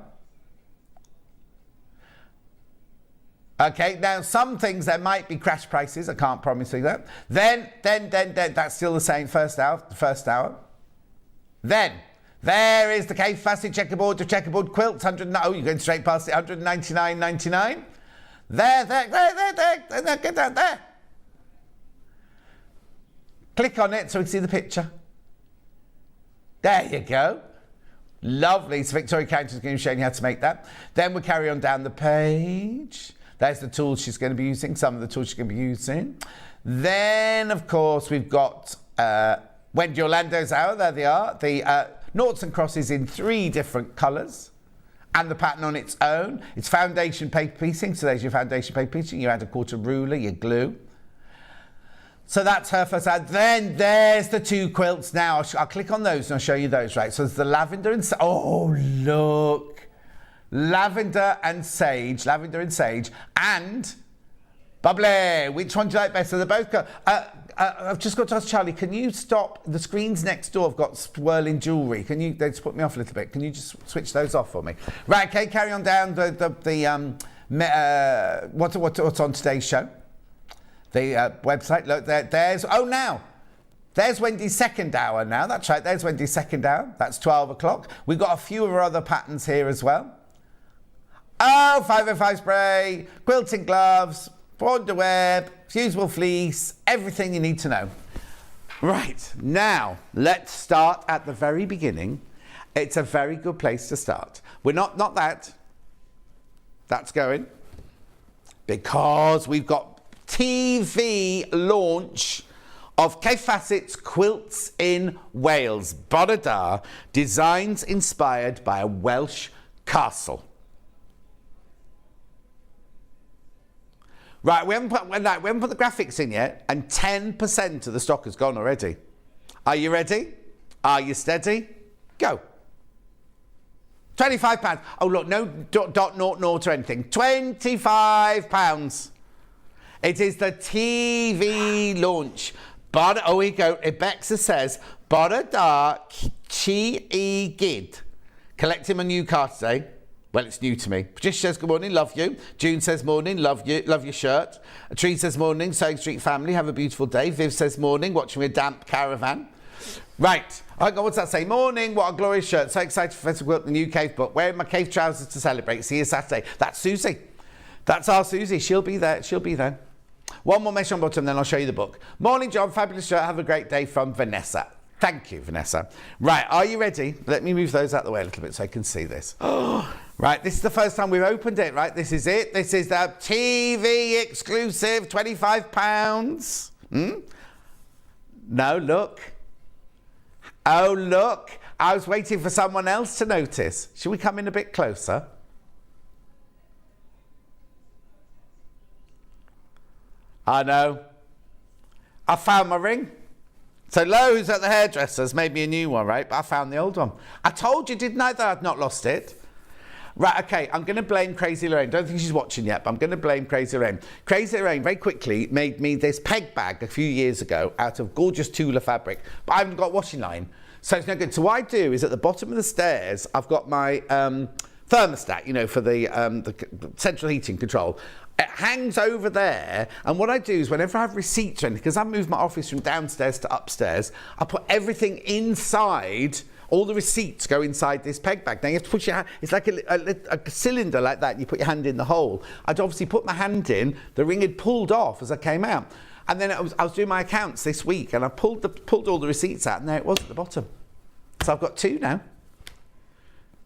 Okay, now some things there might be crash prices, I can't promise you that. Then, that's still the same first hour. Then, there is the Kaffe Fassett checkerboard to checkerboard quilts, you're going straight past it, $199.99. There, get down there. Click on it so we can see the picture. There you go. Lovely. So Victoria Carrington's going to show you how to make that. Then we'll carry on down the page. There's the tools she's going to be using, some of the tools she's going to be using. Then, of course, we've got Wendy Orlando's hour. There they are. The noughts and crosses in 3 different colours. And the pattern on its own. It's foundation paper piecing. So there's your foundation paper piecing. You add a quarter ruler, your glue. So that's her first ad. Then there's the 2 quilts. Now I'll click on those and I'll show you those, right? So there's the lavender and sage. Oh, look. Lavender and sage, and bubbly. Which one do you like better? They're both go. I've just got to ask Charlie, can you stop the screens next door? I've got swirling jewellery. Can you, they just put me off a little bit. Can you just switch those off for me? Right, okay, carry on down what's on today's show. The website, look, there's Wendy's second hour now. That's right, there's Wendy's second hour. That's 12 o'clock. We've got a few of our other patterns here as well. Oh, 505 spray, quilting gloves, underwear, fusible fleece, everything you need to know. Right, now, let's start at the very beginning. It's a very good place to start. We're not that. That's going. Because we've got TV launch of Kaffe Fassett's Quilts in Wales. Bodada, designs inspired by a Welsh castle. Right, we haven't put the graphics in yet, and 10% of the stock has gone already. Are you ready? Are you steady? Go. £25. Oh, look, no .00 or anything. £25. It is the TV launch. But, oh, here we go. Ibexa says, Bodada Chi E Gid. Collecting a new card today. Well, it's new to me. Patricia says, good morning, love you. June says, morning, love you, love your shirt. Tree says, morning, Sewing Street family, have a beautiful day. Viv says, morning, watching a damp caravan. Right, what's that say? Morning, what a glorious shirt. So excited for Festival Quilt, the new cave book. Wearing my cave trousers to celebrate. See you Saturday. That's Susie. That's our Susie. She'll be there. She'll be there. One more message on bottom, then I'll show you the book. Morning, John. Fabulous show. Have a great day from Vanessa. Thank you, Vanessa. Right, are you ready? Let me move those out of the way a little bit so I can see this. Right, this is the first time we've opened it, right? This is it. This is the TV exclusive, £25. No, look. Oh, look. I was waiting for someone else to notice. Should we come in a bit closer? I know. I found my ring. So Lowe's at the hairdresser's made me a new one, right? But I found the old one. I told you, didn't I, that I'd not lost it? Right, okay, I'm going to blame Crazy Lorraine. Don't think she's watching yet, but I'm going to blame Crazy Lorraine. Crazy Lorraine, very quickly, made me this peg bag a few years ago out of gorgeous Tula fabric. But I haven't got a washing line, so it's no good. So what I do is at the bottom of the stairs, I've got my thermostat, you know, for the central heating control. It hangs over there, and what I do is whenever I have receipts or anything, because I've moved my office from downstairs to upstairs, I put everything inside. All the receipts go inside this peg bag. Now you have to put your hand, it's like a cylinder like that, and you put your hand in the hole. I'd obviously put my hand in, the ring had pulled off as I came out. And then I was doing my accounts this week, and I pulled all the receipts out, and there it was at the bottom. So I've got two now.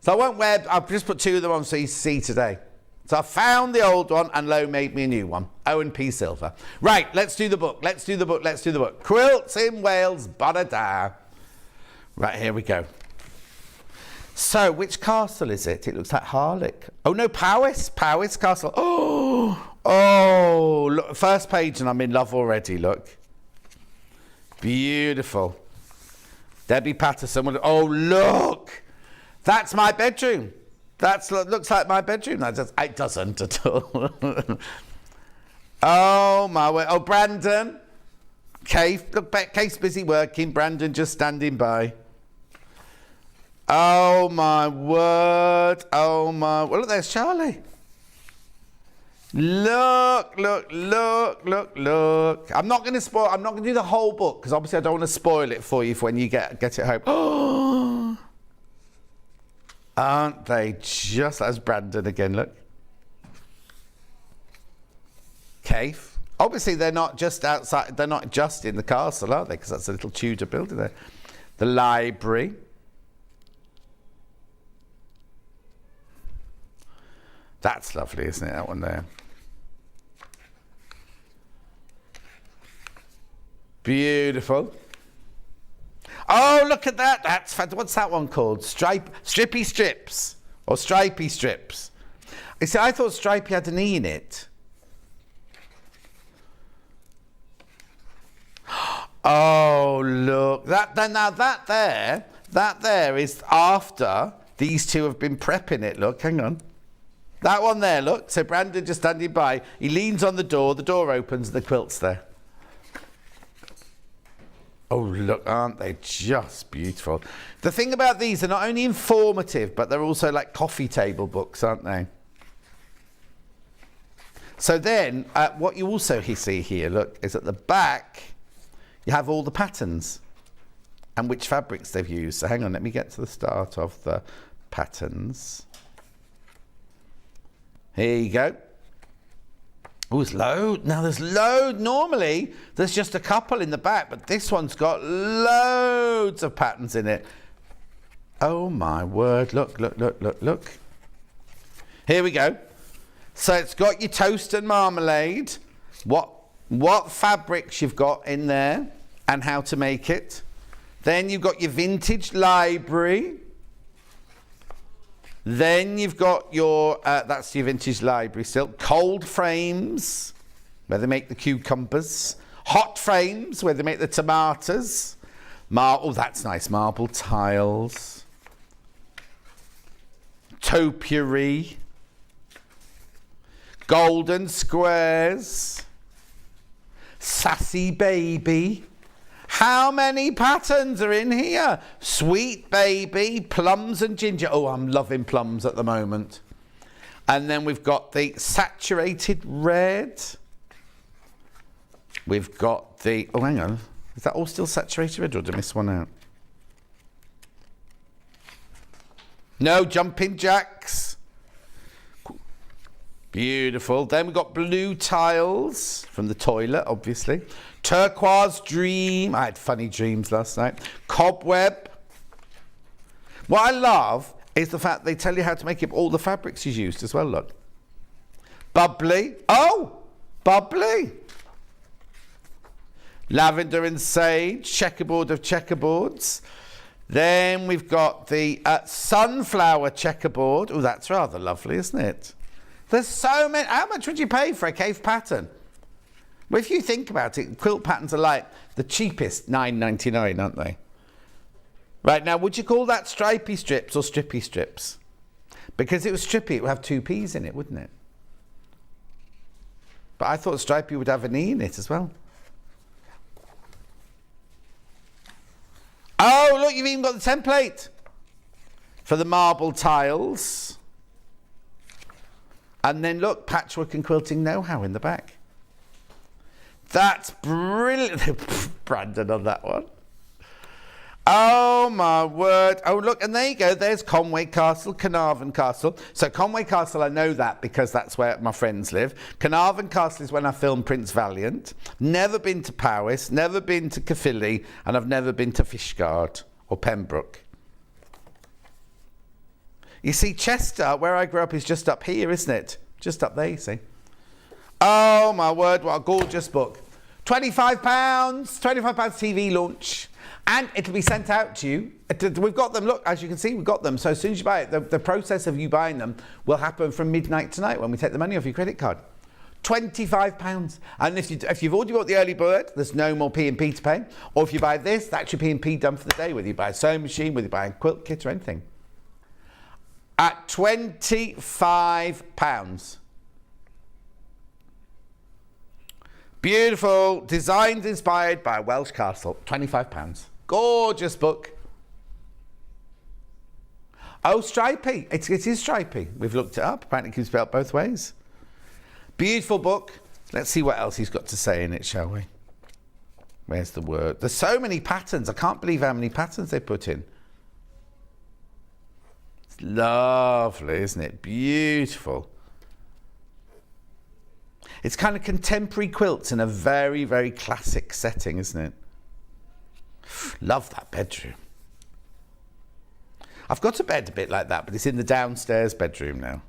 So I won't wear, I'll just put two of them on so you see today. So I found the old one, and Lowe made me a new one. Owen P. Silver. Right, let's do the book. Let's do the book. Let's do the book. Quilts in Wales, Bodada. Right, here we go. So, which castle is it? It looks like Harlech. Oh, no, Powys. Powys Castle. Oh, look, first page, and I'm in love already, look. Beautiful. Debbie Patterson. Oh, look. That's my bedroom. That looks like my bedroom. It doesn't at all. Oh, my word. Oh, Brandon. Kaffe. Look, Kaffe's busy working. Brandon just standing by. Oh, my word. Oh, my... Well, look, there's Charlie. Look, look, look, look, look. I'm not going to spoil... I'm not going to do the whole book, because obviously I don't want to spoil it for you for when you get it home. Oh! Aren't they just... That's Brandon again, look. Kaffe. Obviously, they're not just outside... They're not just in the castle, are they? Because that's a little Tudor building there. The library. That's lovely, isn't it, that one there? Beautiful. Oh, look at that. That's what's that one called? Strippy strips or stripy strips. You see, I thought stripy had an E in it. Oh, look. That there is after these two have been prepping it. Look, hang on. That one there, look. So Brandon just standing by. He leans on the door opens, and the quilt's there. Oh, look, aren't they just beautiful? The thing about these, they're not only informative, but they're also like coffee table books, aren't they? So then, what you also see here, look, is at the back, you have all the patterns and which fabrics they've used. So hang on, let me get to the start of the patterns. Here you go. Oh, there's load. Now there's load. Normally, there's just a couple in the back, but this one's got loads of patterns in it. Oh, my word. Look, look, look, look, look. Here we go. So it's got your toast and marmalade, what fabrics you've got in there and how to make it. Then you've got your vintage library. Then you've got your, that's your vintage library still. Cold frames, where they make the cucumbers. Hot frames, where they make the tomatoes. Oh, that's nice. Marble tiles. Topiary. Golden squares. Sassy baby. How many patterns are in here? Sweet baby, plums and ginger. Oh, I'm loving plums at the moment. And then we've got the saturated red. We've got the... Oh, hang on. Is that all still saturated red, or did I miss one out? No, jumping jacks. Beautiful. Then we've got blue tiles from the toilet, obviously. Turquoise dream. I had funny dreams last night. Cobweb. What I love is the fact they tell you how to make up all the fabrics you used as well, look. Bubbly. Oh, bubbly. Lavender and sage. Checkerboard of checkerboards. Then we've got the sunflower checkerboard. Oh, that's rather lovely, isn't it? There's so many. How much would you pay for a cave pattern? Well, if you think about it, quilt patterns are like the cheapest, $9.99, aren't they? Right, now, would you call that stripy strips or strippy strips? Because it was strippy, it would have 2 P's in it, wouldn't it? But I thought stripy would have an E in it as well. Oh, look, you've even got the template for the marble tiles. And then look, patchwork and quilting know-how in the back. That's brilliant. Brandon on that one. Oh my word. Oh look, and there you go. There's Conway Castle, Carnarvon Castle. So Conway Castle, I know that because that's where my friends live. Carnarvon Castle is when I filmed Prince Valiant. Never been to Powys, never been to Caerphilly, and I've never been to Fishguard or Pembroke. You see, Chester, where I grew up, is just up here, isn't it? Just up there, you see. Oh, my word, what a gorgeous book. £25, £25 TV launch. And it'll be sent out to you. We've got them, look, as you can see, we've got them. So as soon as you buy it, the process of you buying them will happen from midnight tonight when we take the money off your credit card. £25. And if you've already bought the early bird, there's no more P&P to pay. Or if you buy this, that's your P&P done for the day, whether you buy a sewing machine, whether you buy a quilt kit or anything. At £25. Beautiful, designs inspired by a Welsh castle. £25. Gorgeous book. Oh, stripy. It is stripy. We've looked it up. Apparently it can be spelled both ways. Beautiful book. Let's see what else he's got to say in it, shall we? Where's the word? There's so many patterns. I can't believe how many patterns they put in. It's lovely, isn't it? Beautiful. It's kind of contemporary quilts in a very, very classic setting, isn't it? Love that bedroom. I've got a bed a bit like that, but it's in the downstairs bedroom now.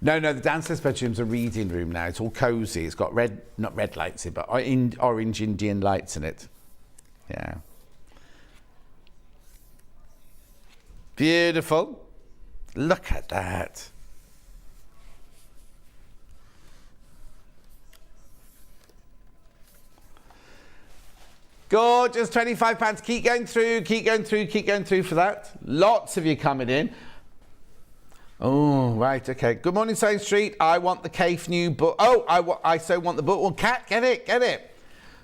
No, the downstairs bedroom's a reading room now. It's all cosy. It's got not red lights in, but orange Indian lights in it. Yeah. Beautiful. Look at that. Gorgeous, £25. Keep going through, keep going through, keep going through for that. Lots of you coming in. Oh, right, okay. Good morning, Sewing Street. I want the Kaffe new book. Oh, I so want the book. Well, Kat, get it.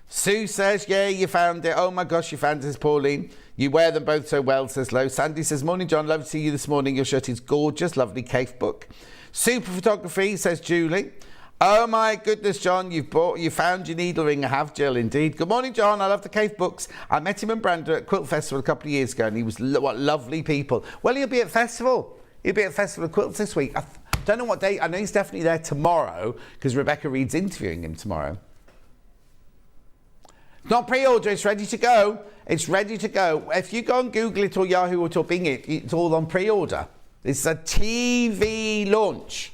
Sue says, yeah, you found it. Oh my gosh, you found it, says Pauline. You wear them both so well, says Lo. Sandy says, morning, John. Love to see you this morning. Your shirt is gorgeous. Lovely Kaffe book. Super photography, says Julie. Oh my goodness, John, you found your needle ring. I have, Jill, indeed. Good morning, John. I love the Kaffe books. I met him and Brandon at Quilt Festival a couple of years ago, and he was what lovely people. Well, he'll be at Festival. He'll be at Festival of Quilts this week. I don't know what day. I know he's definitely there tomorrow because Rebecca Reed's interviewing him tomorrow. It's not pre-order. It's ready to go. It's ready to go. If you go and Google it or Yahoo or Bing it, it's all on pre-order. It's a TV launch.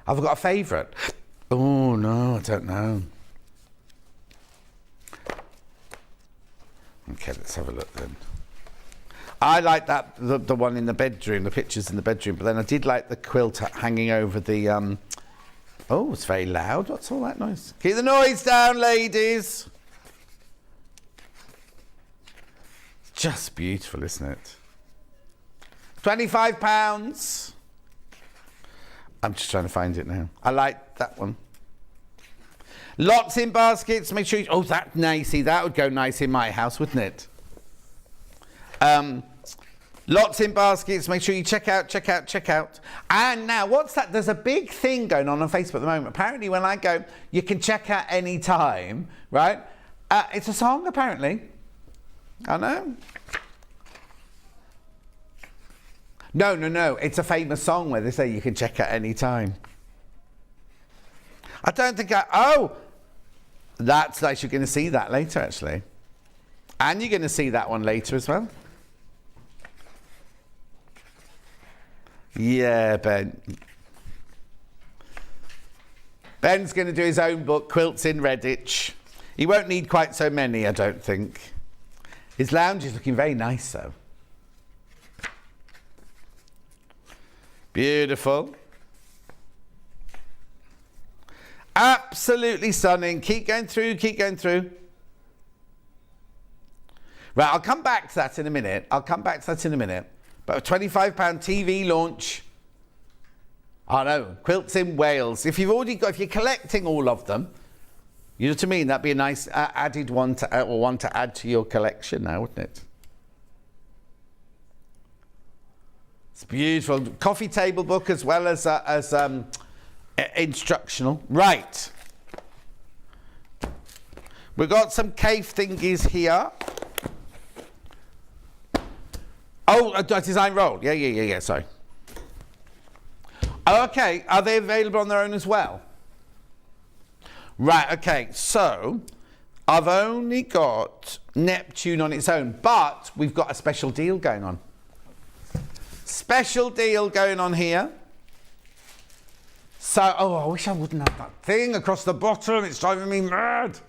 I've got a favourite. Oh, no, I don't know. Okay, let's have a look then. I like that, the one in the bedroom, the pictures in the bedroom, but then I did like the quilt hanging over the... Oh, it's very loud. What's all that noise? Keep the noise down, ladies. It's just beautiful, isn't it? £25. I'm just trying to find it now. I like that one. Lots in baskets. Make sure you... Oh, that's nice. See, that would go nice in my house, wouldn't it? Lots in baskets. Make sure you check out. And now, what's that? There's a big thing going on Facebook at the moment. Apparently, when I go, you can check out any time, right? It's a song, apparently. I know. No. It's a famous song where they say you can check at any time. I don't think that's nice. You're going to see that later, actually. And you're going to see that one later as well. Yeah, Ben. Ben's going to do his own book, Quilts in Redditch. He won't need quite so many, I don't think. His lounge is looking very nice, though. Beautiful. Absolutely stunning. Keep going through, keep going through. Right, I'll come back to that in a minute. But a £25 TV launch. Oh no, Quilts in Wales. If you're collecting all of them, you know what I mean? That'd be a nice added one to add to your collection now, wouldn't it? It's beautiful. Coffee table book as well as instructional. Right. We've got some cave thingies here. Oh, a design roll. Yeah, sorry. Okay, are they available on their own as well? Right, okay, so I've only got Neptune on its own, but we've got a special deal going on. Special deal going on here. So, I wish I wouldn't have that thing across the bottom. It's driving me mad.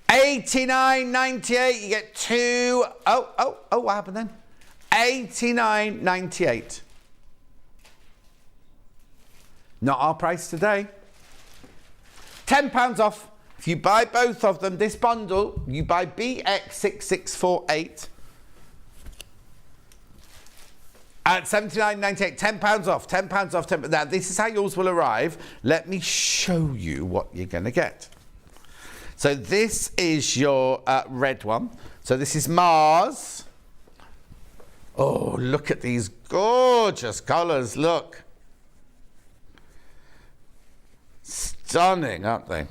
$89.98. You get two. Oh, what happened then? $89.98. Not our price today. £10 off. If you buy both of them, this bundle, you buy BX6648 at $79.98. £10 off. £10 off. Now, this is how yours will arrive. Let me show you what you're going to get. So this is your red one. So this is Mars. Oh, look at these gorgeous colours. Look. Stunning, aren't they?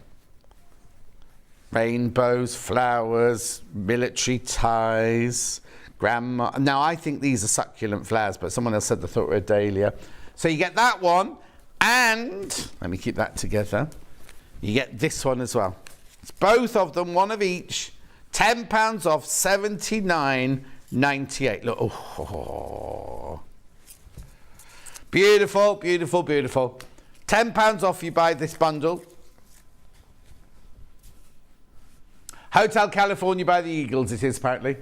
Rainbows, flowers, military ties, grandma. Now, I think these are succulent flowers, but someone else said they thought were a dahlia. So you get that one, and let me keep that together. You get this one as well. It's both of them, one of each. £10 off, $79.98. Look, oh. Beautiful, beautiful, beautiful. £10 off you buy this bundle. Hotel California by the Eagles it is, apparently.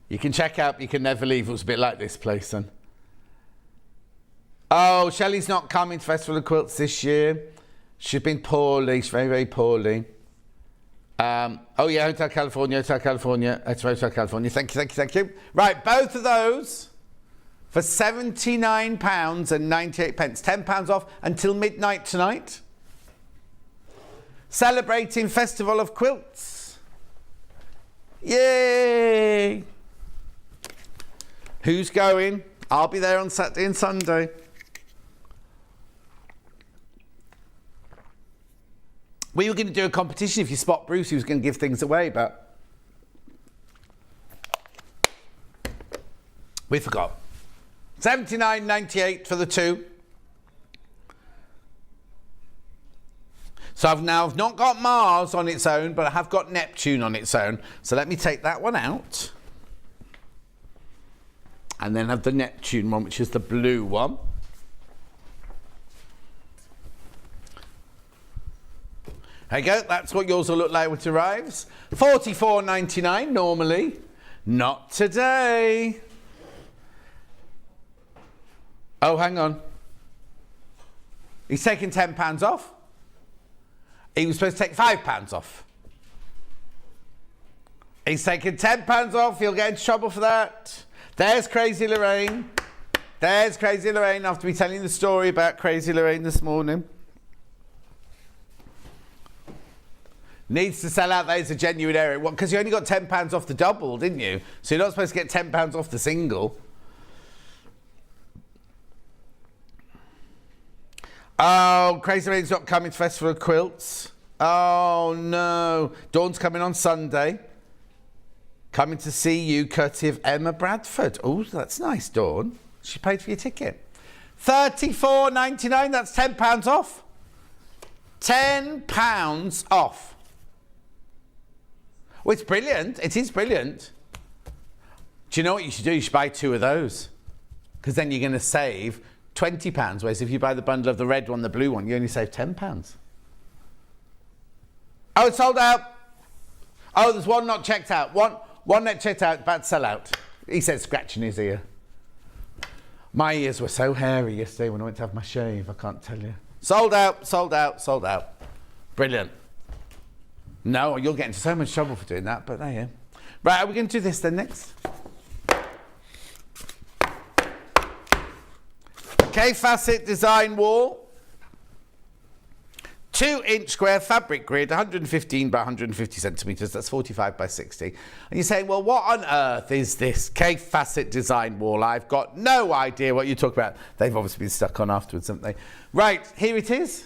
You can check out, you can never leave. It was a bit like this place, then. Oh, Shelley's not coming to Festival of Quilts this year. She's been poorly. She's very, very poorly. Oh, yeah, Hotel California. It's Hotel California. Thank you. Right, both of those for £79.98. £10 off until midnight tonight. Celebrating Festival of Quilts. Yay! Who's going? I'll be there on Saturday and Sunday. We were going to do a competition if you spot Bruce, he was going to give things away, but we forgot. $79.98 for the two. So I've not got Mars on its own, but I have got Neptune on its own. So let me take that one out. And then have the Neptune one, which is the blue one. There you go, that's what yours will look like when it arrives. $44.99 normally. Not today. Oh, hang on. He's taking £10 off. He was supposed to take £5 off. He's taking £10 off. He'll get into trouble for that. There's Crazy Lorraine. There's Crazy Lorraine after me telling the story about Crazy Lorraine this morning. Needs to sell out. That is a genuine error. Well, because you only got £10 off the double, didn't you? So you're not supposed to get £10 off the single. Oh, Crazy Lorraine's not coming to Festival of Quilts. Oh, no. Dawn's coming on Sunday. Coming to see you, courtesy of Emma Bradford. Oh, that's nice, Dawn. She paid for your ticket. $34.99, that's £10 off. £10 off. Well, it's brilliant. It is brilliant. Do you know what you should do? You should buy 2 of those. Because then you're going to save £20. Whereas if you buy the bundle of the red one, the blue one, you only save £10. Oh, it's sold out. Oh, there's one not checked out. One not checked out, about to sell out. He said scratching his ear. My ears were so hairy yesterday when I went to have my shave, I can't tell you. Sold out, sold out, sold out. Brilliant. No, you'll get into so much trouble for doing that, but there you are. Right, are we going to do this then next? Kaffe Fassett design wall. 2-inch square fabric grid, 115 by 150 centimetres, that's 45 by 60. And you're saying, well, what on earth is this Kaffe Fassett design wall? I've got no idea what you talk about. They've obviously been stuck on afterwards, haven't they? Right, here it is.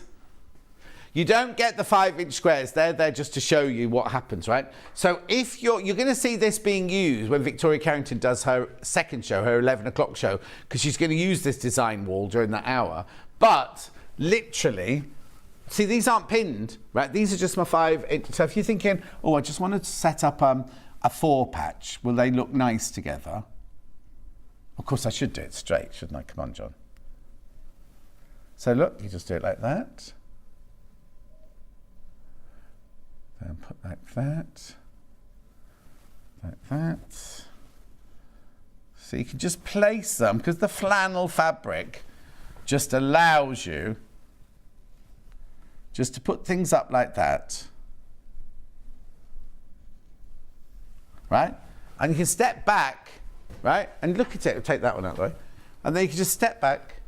You don't get the 5-inch squares. They're there just to show you what happens, right? So if you're going to see this being used when Victoria Carrington does her second show, her 11 o'clock show, because she's going to use this design wall during that hour. But literally, see, these aren't pinned, right? These are just my 5-inch. So if you're thinking, oh, I just wanted to set up a 4-patch, will they look nice together? Of course, I should do it straight, shouldn't I? Come on, John. So look, you just do it like that. Then put like that. Like that. So you can just place them, because the flannel fabric just allows you just to put things up like that, right? And you can step back, right? And look at it, take that one out, right? And then you can just step back.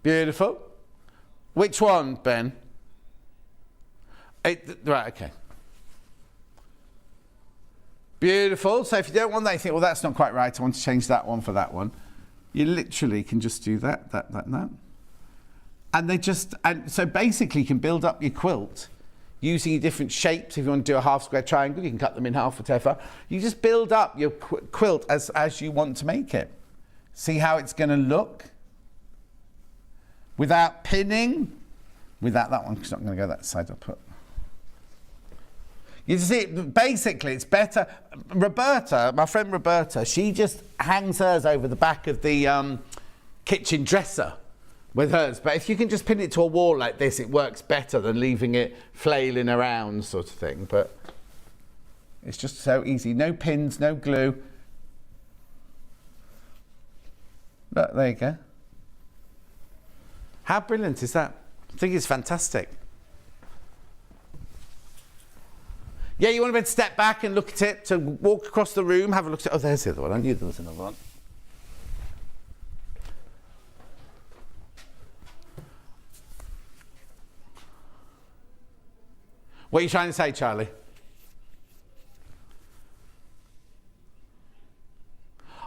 Beautiful. Which one, Ben? Right, okay. Beautiful. So if you don't want that, you think, well, that's not quite right, I want to change that one for that one. You literally can just do that, and that. And they just, and so basically you can build up your quilt using your different shapes. If you want to do a half square triangle, you can cut them in half, whatever. You just build up your quilt as you want to make it. See how it's going to look? Without pinning. Without that one, because I'm not going to go that side. I'll put. You see, basically it's better. Roberta, my friend Roberta, she just hangs hers over the back of the kitchen dresser with hers, but if you can just pin it to a wall like this, it works better than leaving it flailing around sort of thing. But it's just so easy. No pins, no glue. Look, there you go. How brilliant is that? I think it's fantastic. Yeah, you want to be able to step back and look at it, to walk across the room, have a look at it. Oh, there's the other one. I knew there was another one. What are you trying to say, Charlie?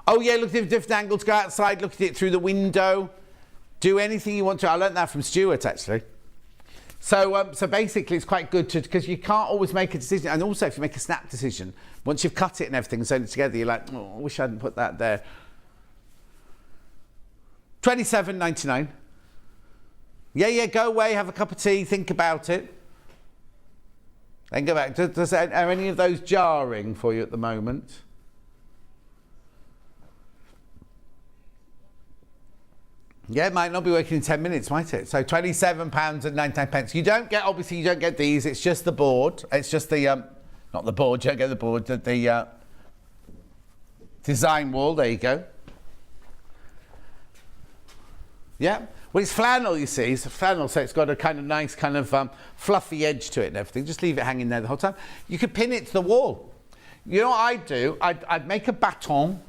Oh, yeah, look at different angles. Go outside, look at it through the window. Do anything you want to. I learnt that from Stuart, actually. So basically, it's quite good because you can't always make a decision. And also, if you make a snap decision, once you've cut it and everything and sewn it together, you're like, oh, I wish I hadn't put that there. $27.99. Yeah, go away, have a cup of tea, think about it. Then go back. Are any of those jarring for you at the moment? Yeah, it might not be working in 10 minutes, might it? So £27.99. You don't get these. It's just the board. It's just the, not the board, you don't get the board, the design wall. There you go. Yeah. Well, it's flannel, you see. It's flannel, so it's got a kind of nice kind of fluffy edge to it and everything. Just leave it hanging there the whole time. You could pin it to the wall. You know what I'd do? I'd make a baton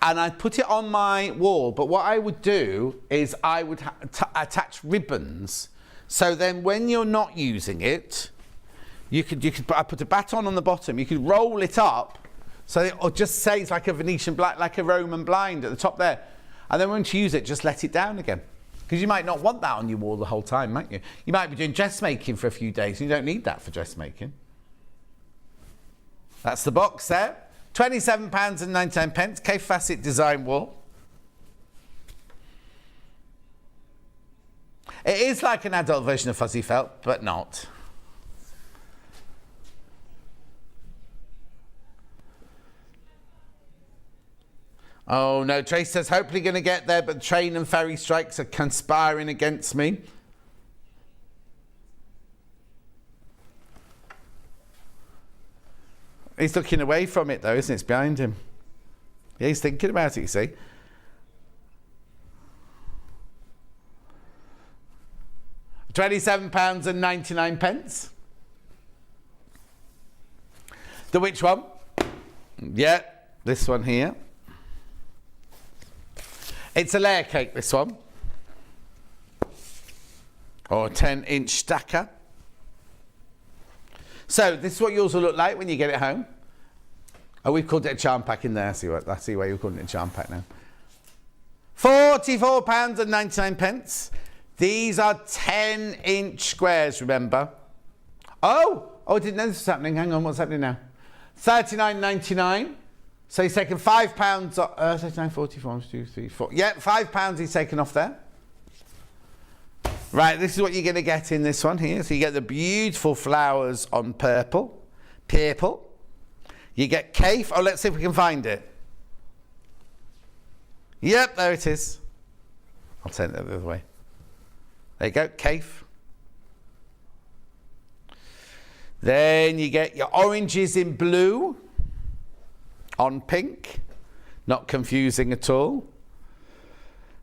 and I'd put it on my wall. But what I would do is I would attach ribbons. So then when you're not using it, I put a baton on the bottom. You could roll it up so it just stays like a Venetian blind, like a Roman blind at the top there. And then once you use it, just let it down again. Because you might not want that on your wall the whole time, might you? You might be doing dressmaking for a few days and you don't need that for dressmaking. That's the box there. £27.99. Kaffe Fassett design wool. It is like an adult version of fuzzy felt, but not. Oh no, Trace says, hopefully going to get there, but train and ferry strikes are conspiring against me. He's looking away from it though, isn't it? It's behind him. Yeah, he's thinking about it, you see. £27.99. The which one? Yeah, this one here. It's a layer cake, this one. Or a 10-inch stacker. So, this is what yours will look like when you get it home. Oh, we've called it a charm pack in there. I see why you're calling it a charm pack now. £44.99. These are 10-inch squares, remember? Oh, I didn't know this was happening. Hang on, what's happening now? £39.99. So he's taken £5. 39.44. 1, 2, 3, 4. Yeah, £5 he's taken off there. Right, this is what you're going to get in this one here. So you get the beautiful flowers on purple. You get Kaffe. Oh, let's see if we can find it. Yep, there it is. I'll turn it the other way. There you go, Kaffe. Then you get your oranges in blue on pink. Not confusing at all.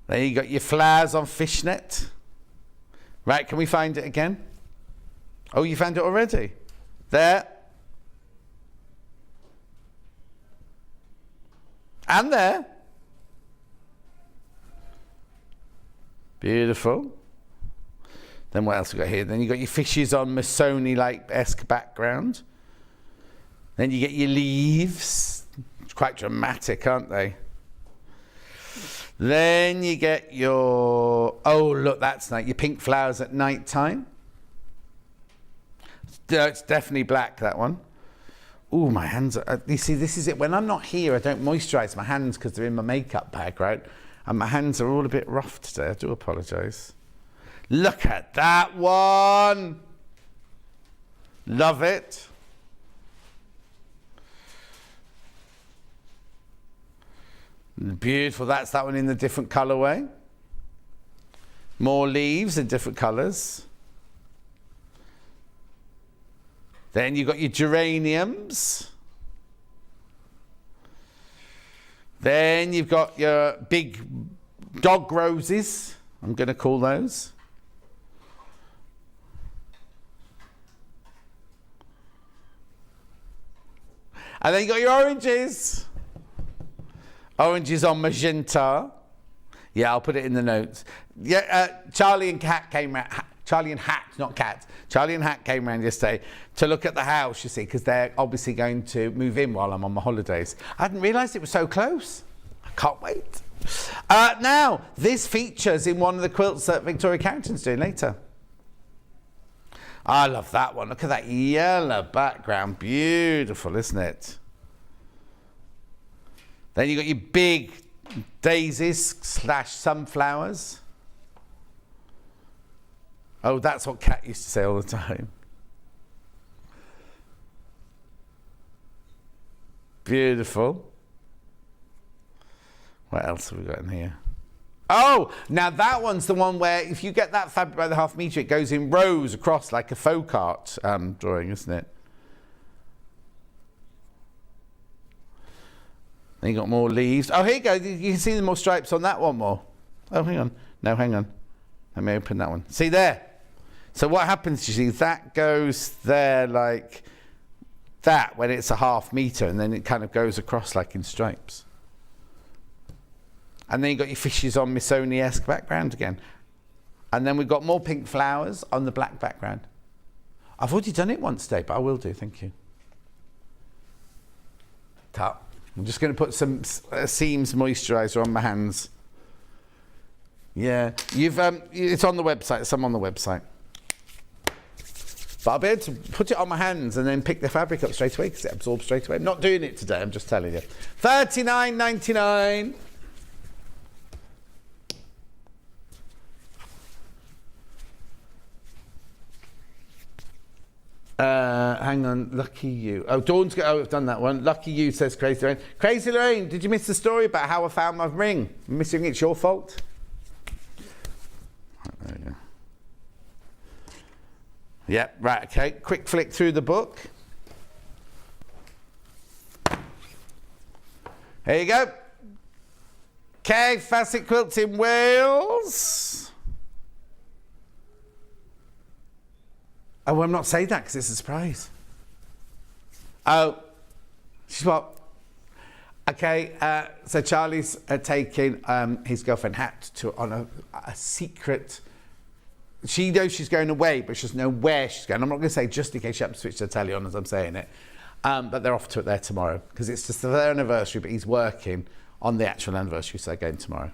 Then you got your flowers on fishnet. Right, can we find it again? Oh, you found it already? There. And there. Beautiful. Then what else we got here? Then you got your fishes on Missoni-like-esque background. Then you get your leaves. It's quite dramatic, aren't they? Then you get your, oh look, that's nice, your pink flowers at night time. It's definitely black, that one. Ooh, my hands are, you see, this is it. When I'm not here, I don't moisturise my hands because they're in my makeup bag, right? And my hands are all a bit rough today. I do apologise. Look at that one. Love it. Beautiful. That's that one in the different colourway. More leaves in different colours. Then you've got your geraniums. Then you've got your big dog roses, I'm going to call those. And then you got your oranges. Oranges on magenta. Yeah, I'll put it in the notes. Yeah, Charlie and Hat came round. Charlie and Hat, not Cat. Charlie and Hat came round yesterday to look at the house, you see, because they're obviously going to move in while I'm on my holidays. I hadn't realised it was so close. I can't wait. Now, this features in one of the quilts that Victoria Carrington's doing later. I love that one. Look at that yellow background. Beautiful, isn't it? Then you got your big daisies / sunflowers. Oh, that's what Kat used to say all the time. Beautiful. What else have we got in here? Oh, now that one's the one where if you get that fabric by the ½ metre, it goes in rows across like a folk art drawing, isn't it? Then you got more leaves. Oh, here you go. You can see the more stripes on that one more. Oh, hang on. No, hang on. Let me open that one. See there? So what happens, you see, that goes there like that when it's a ½ metre, and then it kind of goes across like in stripes. And then you've got your fishes on Missoni-esque background again. And then we've got more pink flowers on the black background. I've already done it once today, but I will do, thank you. Tap. I'm just going to put some Seams moisturiser on my hands. Yeah, you've it's on the website. Some on the website. But I'll be able to put it on my hands and then pick the fabric up straight away because it absorbs straight away. I'm not doing it today, I'm just telling you. $39.99. Hang on, lucky you. Oh, Dawn's got. Oh, I've done that one. Lucky you, says Crazy Lorraine. Crazy Lorraine, did you miss the story about how I found my ring? Missing it's your fault. There you go. Yep, right. Okay. Quick flick through the book. Here you go. Kaffe Fassett Quilts in Wales. Oh, well, I'm not saying that because it's a surprise. Oh, she's what? Okay, so Charlie's taking his girlfriend Hat on a secret. She knows she's going away, but she doesn't know where she's going. I'm not going to say just in case she happens to switch the telly on as I'm saying it. But they're off to it there tomorrow because it's just their anniversary, but he's working on the actual anniversary, so they're going tomorrow.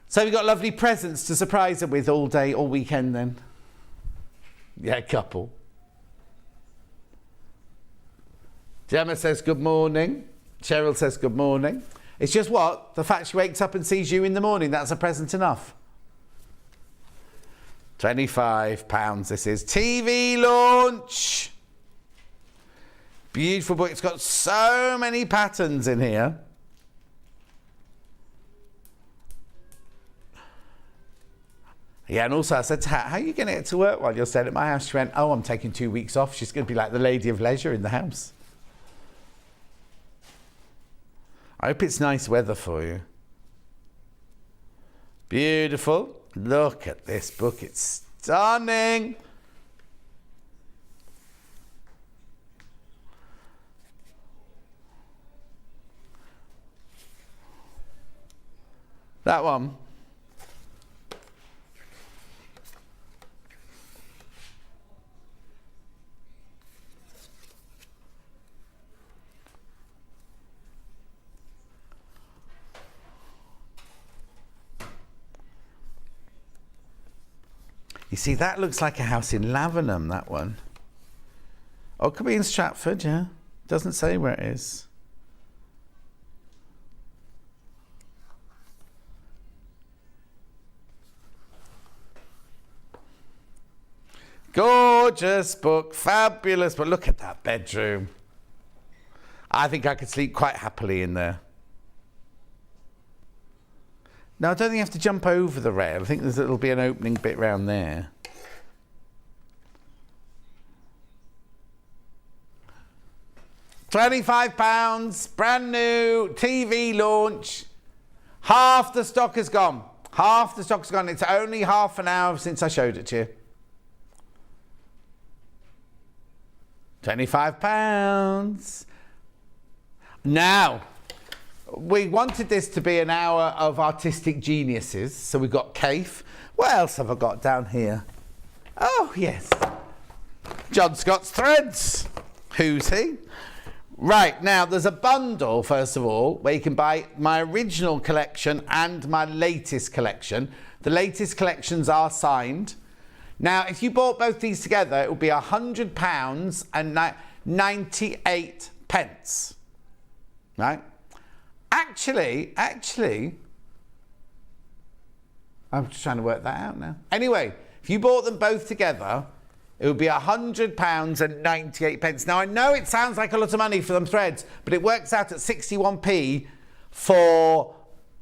So we've got lovely presents to surprise her with all day, all weekend then. Yeah, couple. Gemma says good morning. Cheryl says good morning. It's just what? The fact she wakes up and sees you in the morning, that's a present enough. £25 this is. TV launch. Beautiful book. It's got so many patterns in here. Yeah, and also I said to her, how are you going to get to work while you're staying at my house? She went, oh, I'm taking 2 weeks off. She's going to be like the lady of leisure in the house. I hope it's nice weather for you. Beautiful. Look at this book. It's stunning. That one. You see, that looks like a house in Lavenham, that one. Oh, it could be in Stratford, yeah. Doesn't say where it is. Gorgeous book, fabulous, but look at that bedroom. I think I could sleep quite happily in there. No, I don't think you have to jump over the rail. I think there'll be an opening bit round there. £25, brand new, TV launch. Half the stock is gone. Half the stock's gone. It's only half an hour since I showed it to you. £25. Now, we wanted this to be an hour of artistic geniuses, so we've got Kaffe. What else have I got down here? Oh, yes. John Scott's Threads. Who's he? Right, now there's a bundle, first of all, where you can buy my original collection and my latest collection. The latest collections are signed. Now, if you bought both these together, it would be £100 and 98 pence. Right? Actually, I'm just trying to work that out now. Anyway, if you bought them both together, it would be £100 and 98 pence. Now, I know it sounds like a lot of money for them threads, but it works out at 61p for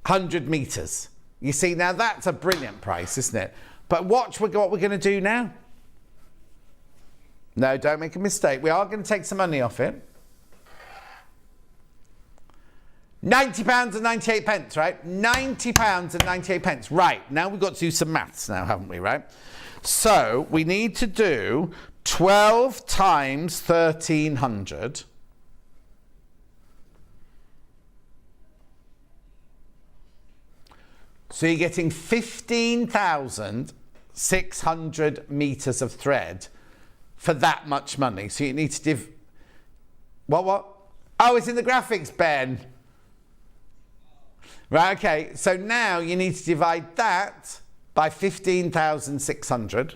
100 metres. You see, now that's a brilliant price, isn't it? But watch what we're going to do now. No, don't make a mistake. We are going to take some money off it. £90 and 98 pence, right? £90 and 98 pence. Right, now we've got to do some maths now, haven't we, right? So we need to do 12 times 1,300. So you're getting 15,600 metres of thread for that much money. So you need to What? Oh, it's in the graphics, Ben. Right, okay. So now you need to divide that by 15,600.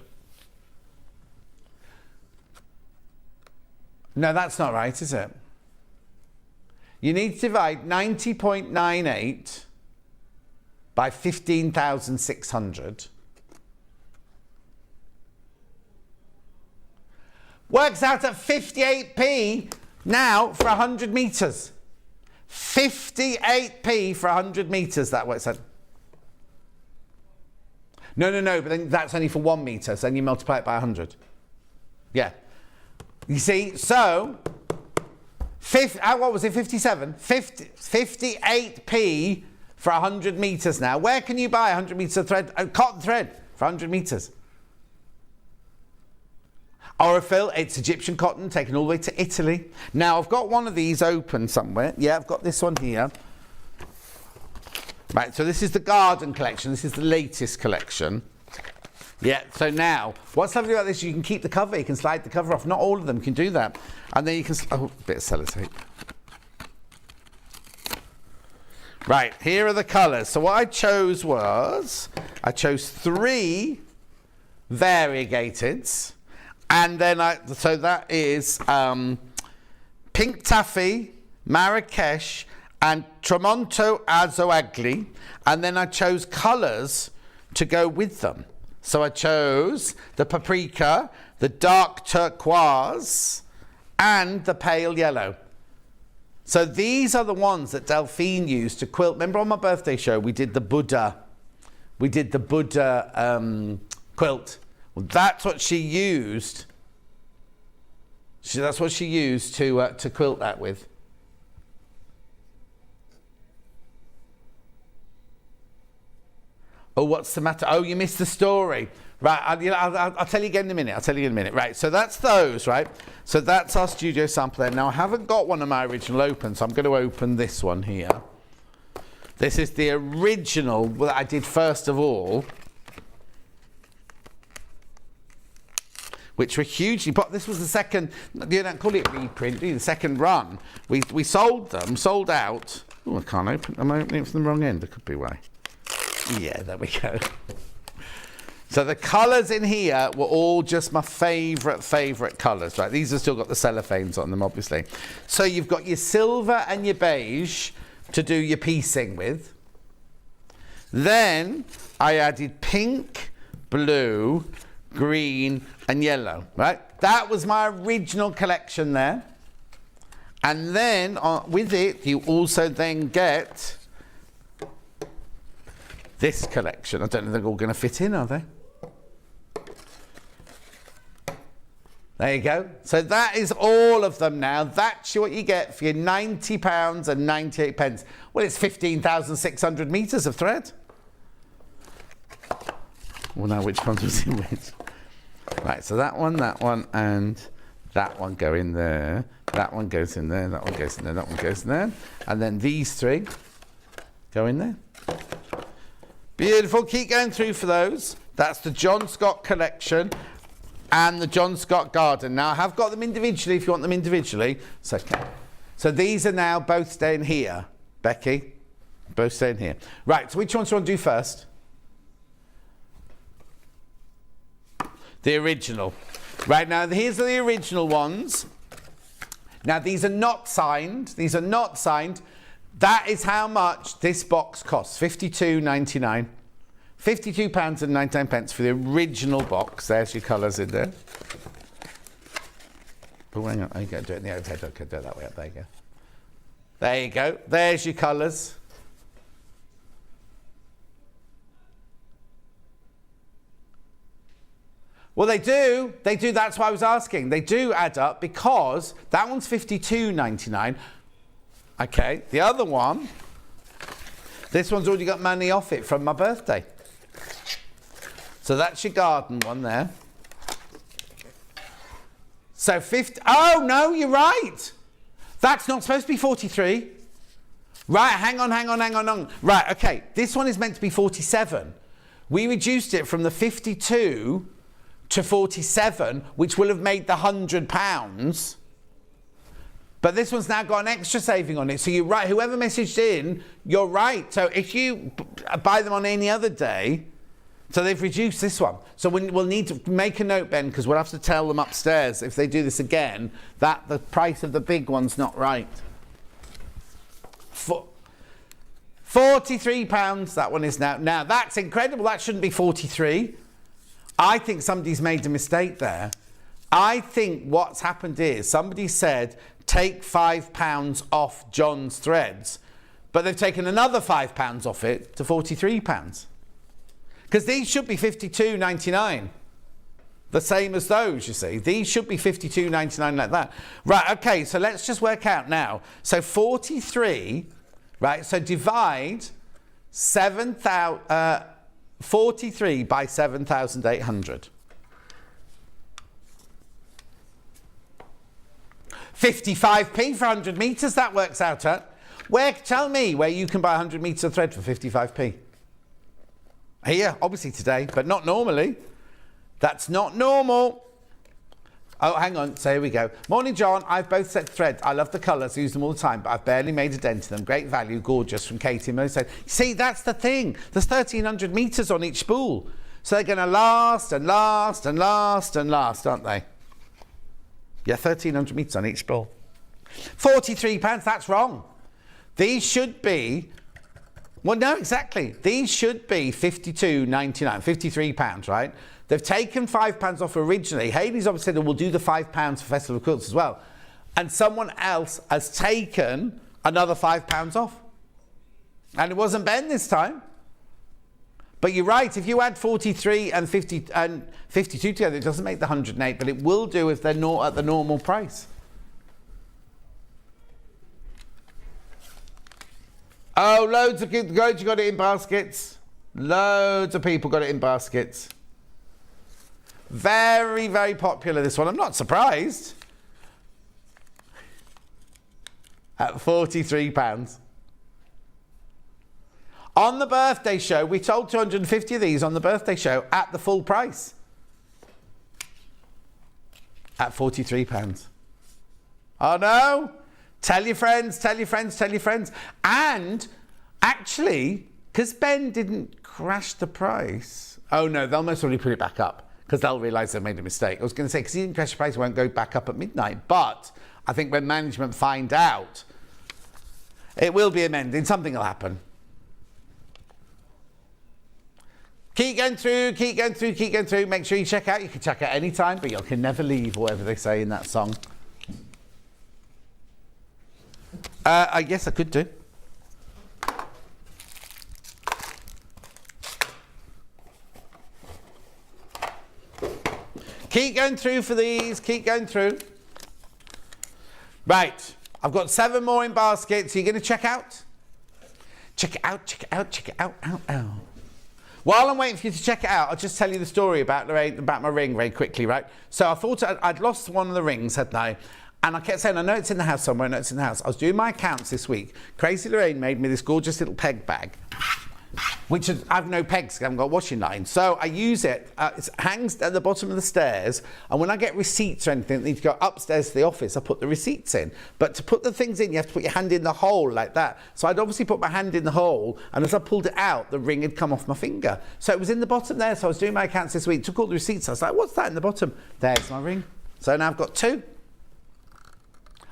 No, that's not right, is it? You need to divide 90.98 by 15,600. Works out at 58p now for 100 metres. 58p for 100 metres, that works out. No, but then that's only for 1 metre, so then you multiply it by 100. Yeah. You see, so, what was it, 57? 58p for 100 metres now. Where can you buy 100 metres of thread, cotton thread for 100 metres? Orifil, it's Egyptian cotton taken all the way to Italy. Now, I've got one of these open somewhere. Yeah, I've got this one here. Right, so this is the garden collection. This is the latest collection. Yeah, so now, what's lovely about this, you can keep the cover, you can slide the cover off. Not all of them can do that. And then you can, oh, bit of sellotape. Right, here are the colours. So what I chose was, I chose 3 variegateds. And then so that is Pink Taffy, Marrakesh, and Tramonto Azoagli. And then I chose colours to go with them. So I chose the paprika, the dark turquoise, and the pale yellow. So these are the ones that Delphine used to quilt. Remember on my birthday show, we did the Buddha. We did the Buddha quilt. Well, that's what she used. That's what she used to quilt that with. Oh, what's the matter? Oh, you missed the story. Right, I'll tell you again in a minute. Right, so that's those, right? So that's our studio sample there. Now, I haven't got one of my original open, so I'm going to open this one here. This is the original that I did first of all, which were hugely popular. This was the second, you don't call it reprint, do you? The second run. We sold them, sold out. Oh, I can't open, am I opening it from the wrong end? There could be a way. Yeah, there we go. So the colours in here were all just my favourite colours, right? These have still got the cellophanes on them, obviously. So you've got your silver and your beige to do your piecing with. Then I added pink, blue, green and yellow, right? That was my original collection there. And then with it, you also then get this collection. I don't know if they're all going to fit in, are they? There you go. So that is all of them now. That's what you get for your £90 and 98 pence. Well, it's 15,600 metres of thread. Well, now which ones was in which? Right, so that one, and that one go in there. That one goes in there, that one goes in there, that one goes in there. And then these 3 go in there. Beautiful. Keep going through for those. That's the John Scott collection and the John Scott garden. Now, I have got them individually if you want them individually. So these are now both staying here, Becky. Both staying here. Right, so which ones do you want to do first? The original. Right, now here's the original ones. Now these are not signed. These are not signed. That is how much this box costs. £52.99. £52 and 99 pence for the original box. There's your colours in there. Oh, hang on. You got to do it in the overhead. Okay, do it that way up. There you go. There you go. There's your colours. Well, they do. They do. That's why I was asking. They do add up because that one's £52.99. Okay. The other one, this one's already got money off it from my birthday. So that's your garden one there. So 50. Oh, no, you're right. That's not supposed to be 43. Right, hang on. Right, okay. This one is meant to be 47. We reduced it from the 52 to 47, which will have made the £100. But this one's now got an extra saving on it. So you're right. Whoever messaged in, you're right. So if you buy them on any other day, So they've reduced this one. So we'll need to make a note, Ben, because we'll have to tell them upstairs if they do this again that the price of the big one's not right. £43, that one is now. Now, that's incredible. That shouldn't be 43. I think somebody's made a mistake there. I think what's happened is somebody said, take £5 off John's threads, but they've taken another £5 off it to £43. Because these should be $52.99. The same as those, you see. These should be $52.99 like that. Right, okay, so let's just work out now. So 43, right, so divide 43 by 7,800. 55p for 100 metres, that works out at. Tell me where you can buy 100 metres of thread for 55p. Here, obviously today, but not normally. That's not normal. Oh, hang on. So here we go. Morning, John. I've both set threads. I love the colours. I use them all the time, but I've barely made a dent in them. Great value. Gorgeous from Katie. Mo said, see, that's the thing. There's 1,300 metres on each spool. So they're going to last and last and last and last, aren't they? Yeah, 1,300 metres on each spool. £43. That's wrong. These should be... Well, no, exactly. These should be £52.99, £53, right? They've taken £5 off originally. Hayley's obviously said, we'll do the £5 for Festival of Quilts as well. And someone else has taken another £5 off. And it wasn't Ben this time. But you're right, if you add 43 and 50 and 52 together, it doesn't make the 108, but it will do if they're not at the normal price. Oh, loads you got it in baskets. Loads of people got it in baskets. Very, very popular, this one. I'm not surprised. At £43. On the birthday show, we sold 250 of these on the birthday show at the full price. At £43. Oh no! Tell your friends, tell your friends, tell your friends. And actually, because Ben didn't crash the price. Oh no, they'll most probably put it back up because they'll realise they made a mistake. I was going to say, because he didn't crash the price, it won't go back up at midnight. But I think when management find out, it will be amended. Something will happen. Keep going through, keep going through, keep going through. Make sure you check out. You can check out any time, but you can never leave, or whatever they say in that song. I guess I could do. Keep going through for these. Keep going through. Right. I've got 7 more in baskets. Are you going to check out? Check it out, check it out, check it out, out, out. While I'm waiting for you to check it out, I'll just tell you the story about my ring very quickly, right? So I thought I'd lost one of the rings, hadn't I? And I kept saying, I know it's in the house somewhere, I know it's in the house. I was doing my accounts this week. Crazy Lorraine made me this gorgeous little peg bag, which I have no pegs, I haven't got a washing line. So I use it, it hangs at the bottom of the stairs, and when I get receipts or anything that need to go upstairs to the office, I put the receipts in. But to put the things in, you have to put your hand in the hole like that. So I'd obviously put my hand in the hole, and as I pulled it out, the ring had come off my finger. So it was in the bottom there, so I was doing my accounts this week, took all the receipts, I was like, what's that in the bottom? There's my ring. So now I've got 2.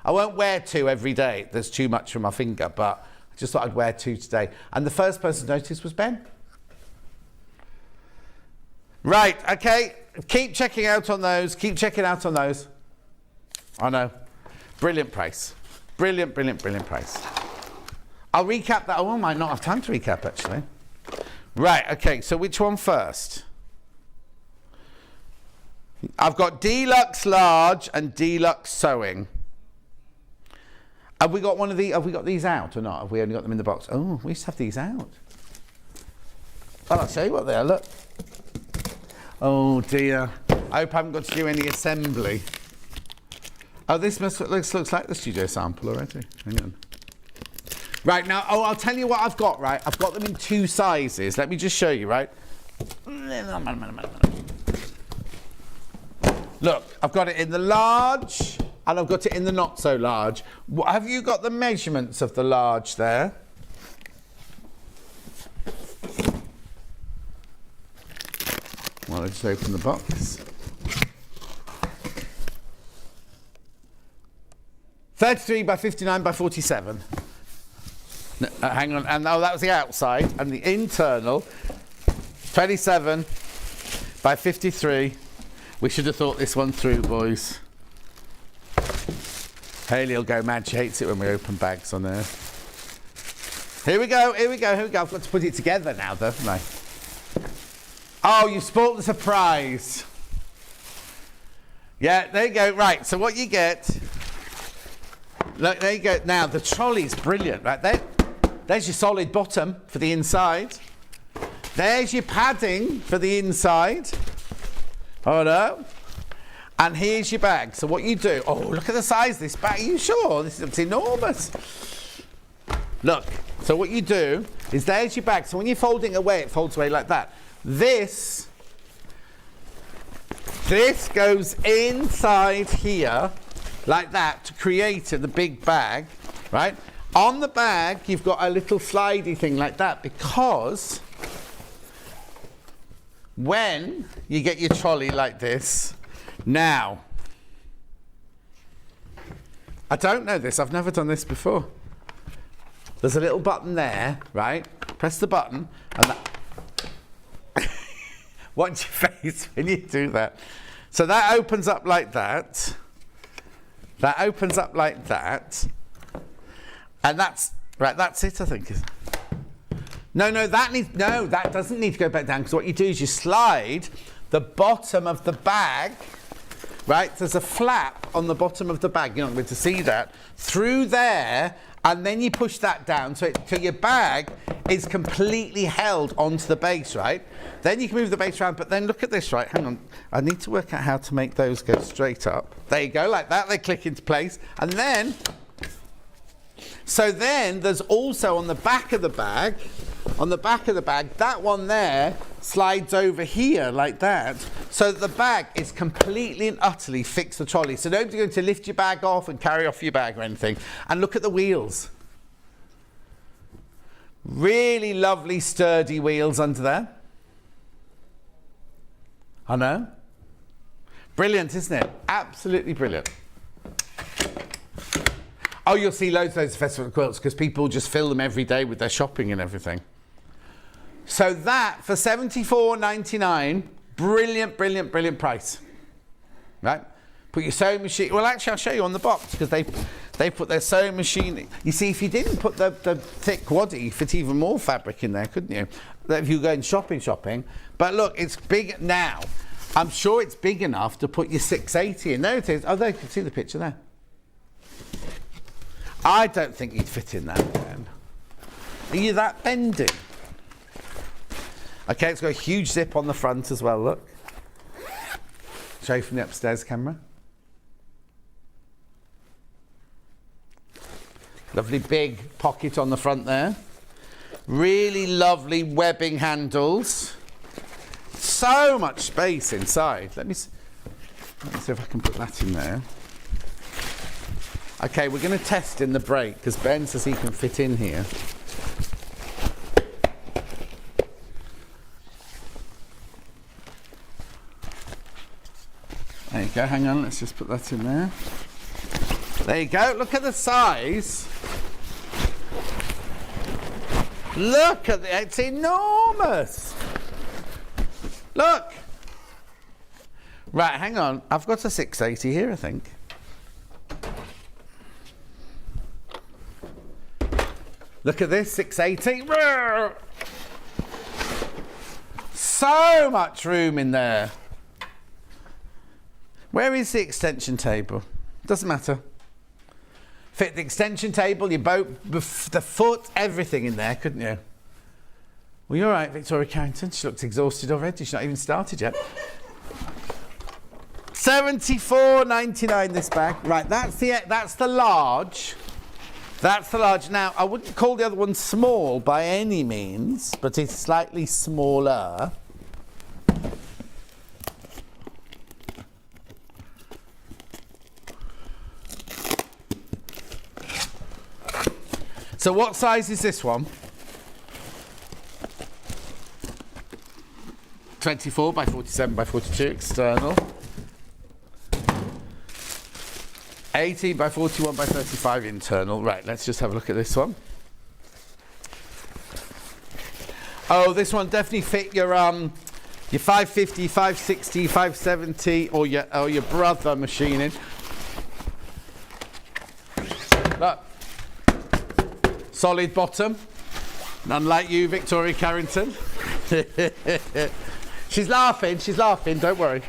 I won't wear 2 every day, there's too much for my finger, but I just thought I'd wear 2 today. And the first person to notice was Ben. Right, okay, keep checking out on those, keep checking out on those. I know, brilliant price. Brilliant, brilliant, brilliant price. I'll recap that. Oh, I might not have time to recap, actually. Right, okay, so which one first? I've got Deluxe Large and Deluxe Sewing. Have we got one of the? Have we got these out or not? Have we only got them in the box? Oh, we used to have these out. Well, I'll show you what they are. Look. Oh dear. I hope I haven't got to do any assembly. Oh, this looks like the studio sample already. Hang on. Right now. Oh, I'll tell you what I've got. Right, I've got them in 2 sizes. Let me just show you. Right. Look, I've got it in the large. And I've got it in the not so large. Have you got the measurements of the large there? Well, I just open the box. 33 by 59 by 47. No, hang on, and that was the outside, and the internal, 27 by 53. We should have thought this one through, boys. Hayley will go mad. She hates it when we open bags on there. Here we go. I've got to put it together now, though, haven't I? Oh, you spoilt the surprise. Yeah, there you go. Right, so what you get... Look, there you go. Now, the trolley's brilliant, right? There's your solid bottom for the inside. There's your padding for the inside. Hold up. And here's your bag. So what you do... Oh, look at the size of this bag. Are you sure? This is enormous. Look. So what you do is there's your bag. So when you're folding away, it folds away like that. This goes inside here like that to create the big bag, right? On the bag, you've got a little slidey thing like that because when you get your trolley like this, now, I don't know this, I've never done this before. There's a little button there, right? Press the button and that... Watch your face when you do that. So that opens up like that. That opens up like that. And that's, right, that's it, I think. No, that doesn't need to go back down because what you do is you slide the bottom of the bag, right? There's a flap on the bottom of the bag. You're not going to see that. Through there, and then you push that down so your bag is completely held onto the base, right? Then you can move the base around, but then look at this, right? Hang on. I need to work out how to make those go straight up. There you go, like that. They click into place. And then, so then there's also on the back of the bag, that one there slides over here like that, so that the bag is completely and utterly fixed the trolley. So nobody's going to lift your bag off and carry off your bag or anything. And look at the wheels. Really lovely, sturdy wheels under there. I know. Brilliant, isn't it? Absolutely brilliant. Oh, you'll see loads of festival quilts because people just fill them every day with their shopping and everything. So that, for $74.99, brilliant, brilliant, brilliant price. Right? Put your sewing machine... Well, actually, I'll show you on the box because they put their sewing machine... You see, if you didn't put the thick waddy, you fit even more fabric in there, couldn't you? If you go going shopping. But look, it's big now. I'm sure it's big enough to put your 680 in. There it is. Oh, there, you can see the picture there. I don't think you'd fit in that then. Are you that bendy? Okay, it's got a huge zip on the front as well, look. Show you from the upstairs camera. Lovely big pocket on the front there. Really lovely webbing handles. So much space inside. Let me see if I can put that in there. Okay, we're going to test in the break because Ben says he can fit in here. There you go, hang on, let's just put that in there. There you go, look at the size. Look at it, it's enormous. Look. Right, hang on, I've got a 680 here, I think. Look at this, 680. So much room in there. Where is the extension table? Doesn't matter. Fit the extension table, your boat, the foot, everything in there, couldn't you? Well, you're right, Victoria Carrington. She looks exhausted already. She's not even started yet. $74.99 this bag. Right, that's the large. That's the large. Now, I wouldn't call the other one small by any means, but it's slightly smaller. So what size is this one? 24 by 47 by 42 external. 18 by 41 by 35 internal. Right, let's just have a look at this one. Oh, this one definitely fit your 550, 560, 570 or your brother machining. Look. Solid bottom. None like you, Victoria Carrington. She's laughing, don't worry.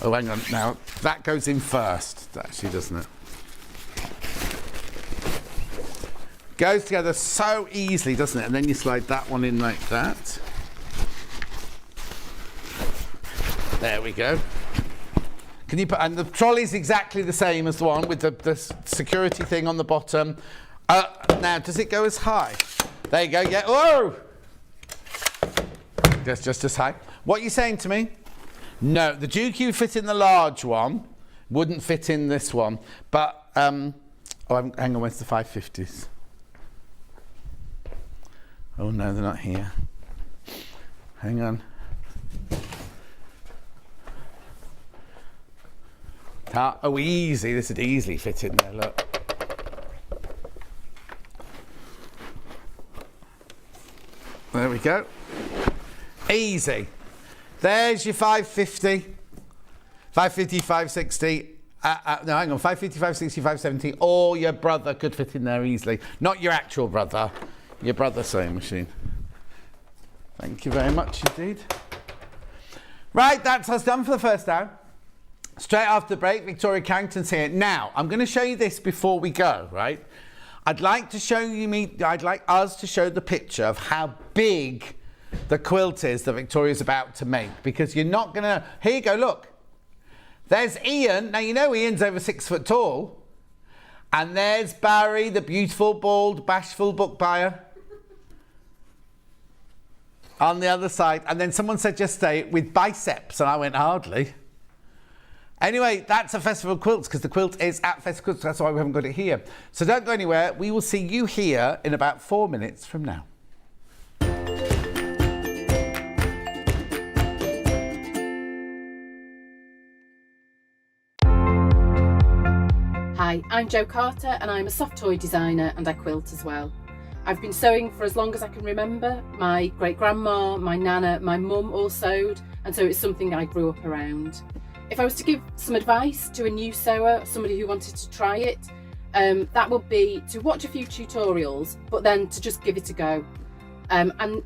Oh, hang on now. That goes in first, actually, doesn't it? Goes together so easily, doesn't it? And then you slide that one in like that. There we go. Can you put, and the trolley's exactly the same as the one with the security thing on the bottom. Now, does it go as high? There you go, yeah. Oh! Just as high. What are you saying to me? No, the Duke you fit in the large one, wouldn't fit in this one. But, hang on, where's the 550s? Oh no, they're not here. Hang on. Oh, easy. This would easily fit in there, look. There we go. Easy. There's your 550. 550, 560. No, hang on. 550, 560, 570. Or your brother could fit in there easily. Not your actual brother. Your brother's sewing machine. Thank you very much indeed. Right, that's us done for the first hour. Straight after the break, Victoria Carrington's here. Now, I'm going to show you this before we go, right? I'd like us to show the picture of how big the quilt is that Victoria's about to make, because you're not going to... Here you go, look. There's Ian. Now, you know Ian's over 6 foot tall. And there's Barry, the beautiful, bald, bashful book buyer. On the other side. And then someone said yesterday, with biceps. And I went, hardly. Anyway, that's a Festival of Quilts, because the quilt is at Festival of Quilts. That's why we haven't got it here. So don't go anywhere. We will see you here in about 4 minutes from now. Hi, I'm Jo Carter and I'm a soft toy designer and I quilt as well. I've been sewing for as long as I can remember. My great-grandma, my nana, my mum all sewed, and so it's something I grew up around. If I was to give some advice to a new sewer, somebody who wanted to try it, that would be to watch a few tutorials, but then to just give it a go. And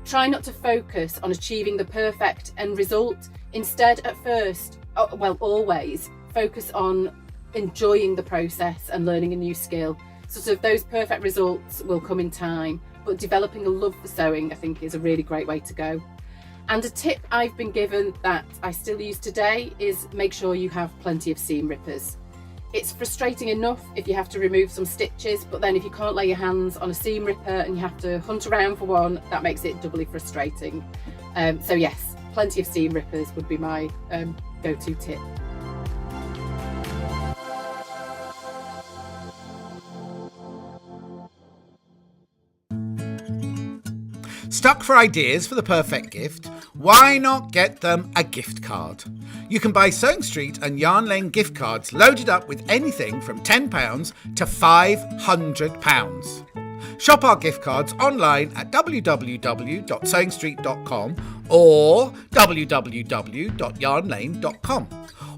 try not to focus on achieving the perfect end result. Instead, at first, always, focus on enjoying the process and learning a new skill. Sort of those perfect results will come in time, but developing a love for sewing, I think, is a really great way to go. And a tip I've been given that I still use today is make sure you have plenty of seam rippers. It's frustrating enough if you have to remove some stitches, but then if you can't lay your hands on a seam ripper and you have to hunt around for one, that makes it doubly frustrating. So yes, plenty of seam rippers would be my go-to tip. Stuck for ideas for the perfect gift? Why not get them a gift card? You can buy Sewing Street and Yarn Lane gift cards loaded up with anything from £10 to £500. Shop our gift cards online at www.sewingstreet.com or www.yarnlane.com,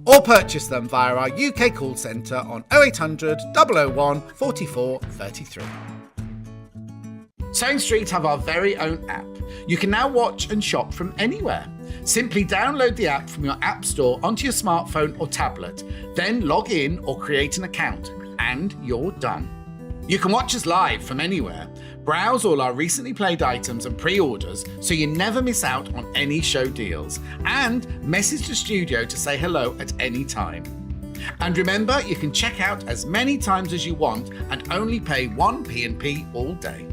or purchase them via our UK call centre on 0800 001 44 33. Sewing Street have our very own app. You can now watch and shop from anywhere. Simply download the app from your app store onto your smartphone or tablet, then log in or create an account, and you're done. You can watch us live from anywhere, browse all our recently played items and pre-orders so you never miss out on any show deals, and message the studio to say hello at any time. And remember, you can check out as many times as you want and only pay 1 P&P all day.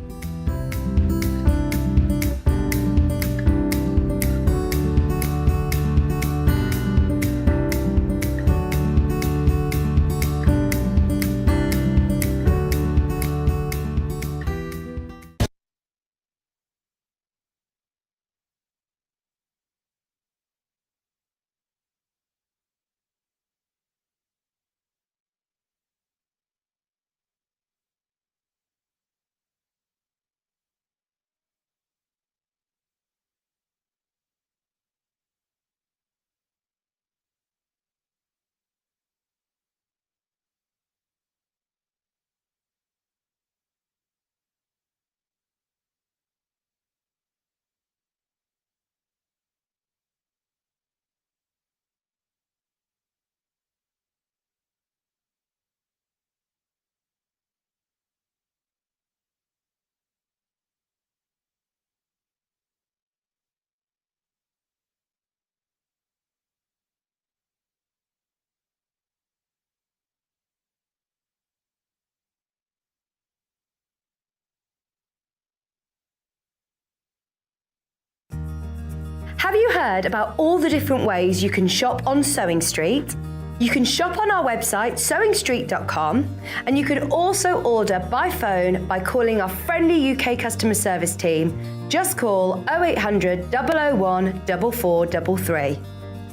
Have you heard about all the different ways you can shop on Sewing Street? You can shop on our website sewingstreet.com, and you can also order by phone by calling our friendly UK customer service team. Just call 0800 001 4433.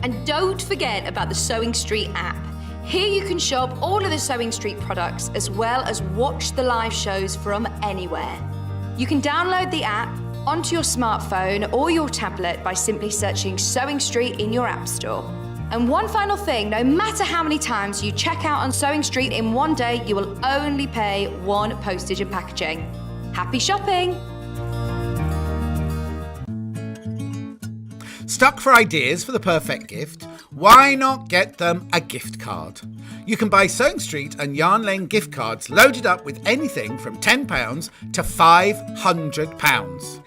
And don't forget about the Sewing Street app. Here you can shop all of the Sewing Street products as well as watch the live shows from anywhere. You can download the app onto your smartphone or your tablet by simply searching Sewing Street in your app store. And one final thing, no matter how many times you check out on Sewing Street in one day, you will only pay one postage and packaging. Happy shopping! Stuck for ideas for the perfect gift? Why not get them a gift card? You can buy Sewing Street and Yarn Lane gift cards loaded up with anything from £10 to £500.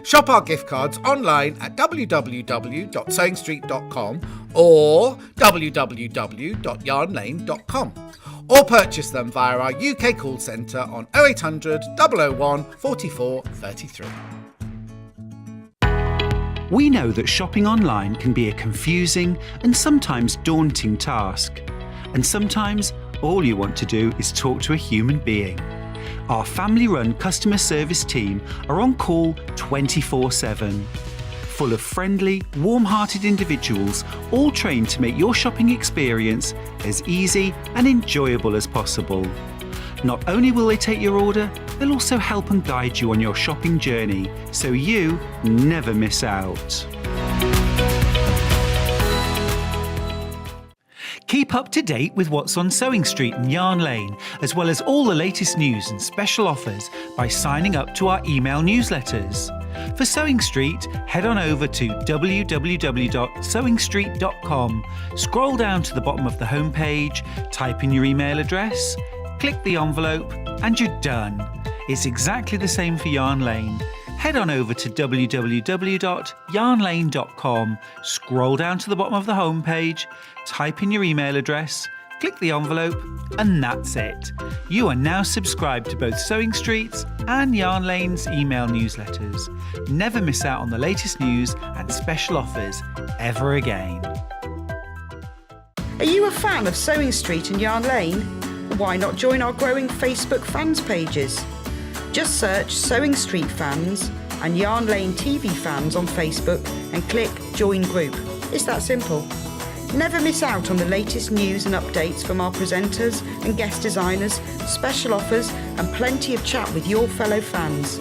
Shop our gift cards online at www.sewingstreet.com or www.yarnlane.com, or purchase them via our UK call centre on 0800 001 44 33. We know that shopping online can be a confusing and sometimes daunting task. And sometimes all you want to do is talk to a human being. Our family-run customer service team are on call 24/7. Full of friendly, warm-hearted individuals, all trained to make your shopping experience as easy and enjoyable as possible. Not only will they take your order, they'll also help and guide you on your shopping journey, so you never miss out. Keep up to date with what's on Sewing Street and Yarn Lane, as well as all the latest news and special offers by signing up to our email newsletters. For Sewing Street, head on over to www.sewingstreet.com, scroll down to the bottom of the homepage, type in your email address, click the envelope, and you're done. It's exactly the same for Yarn Lane. Head on over to www.yarnlane.com, scroll down to the bottom of the homepage, type in your email address, click the envelope, and that's it. You are now subscribed to both Sewing Street's and Yarn Lane's email newsletters. Never miss out on the latest news and special offers ever again. Are you a fan of Sewing Street and Yarn Lane? Why not join our growing Facebook fans pages? Just search Sewing Street fans and Yarn Lane TV fans on Facebook and click Join Group. It's that simple. Never miss out on the latest news and updates from our presenters and guest designers, special offers and plenty of chat with your fellow fans.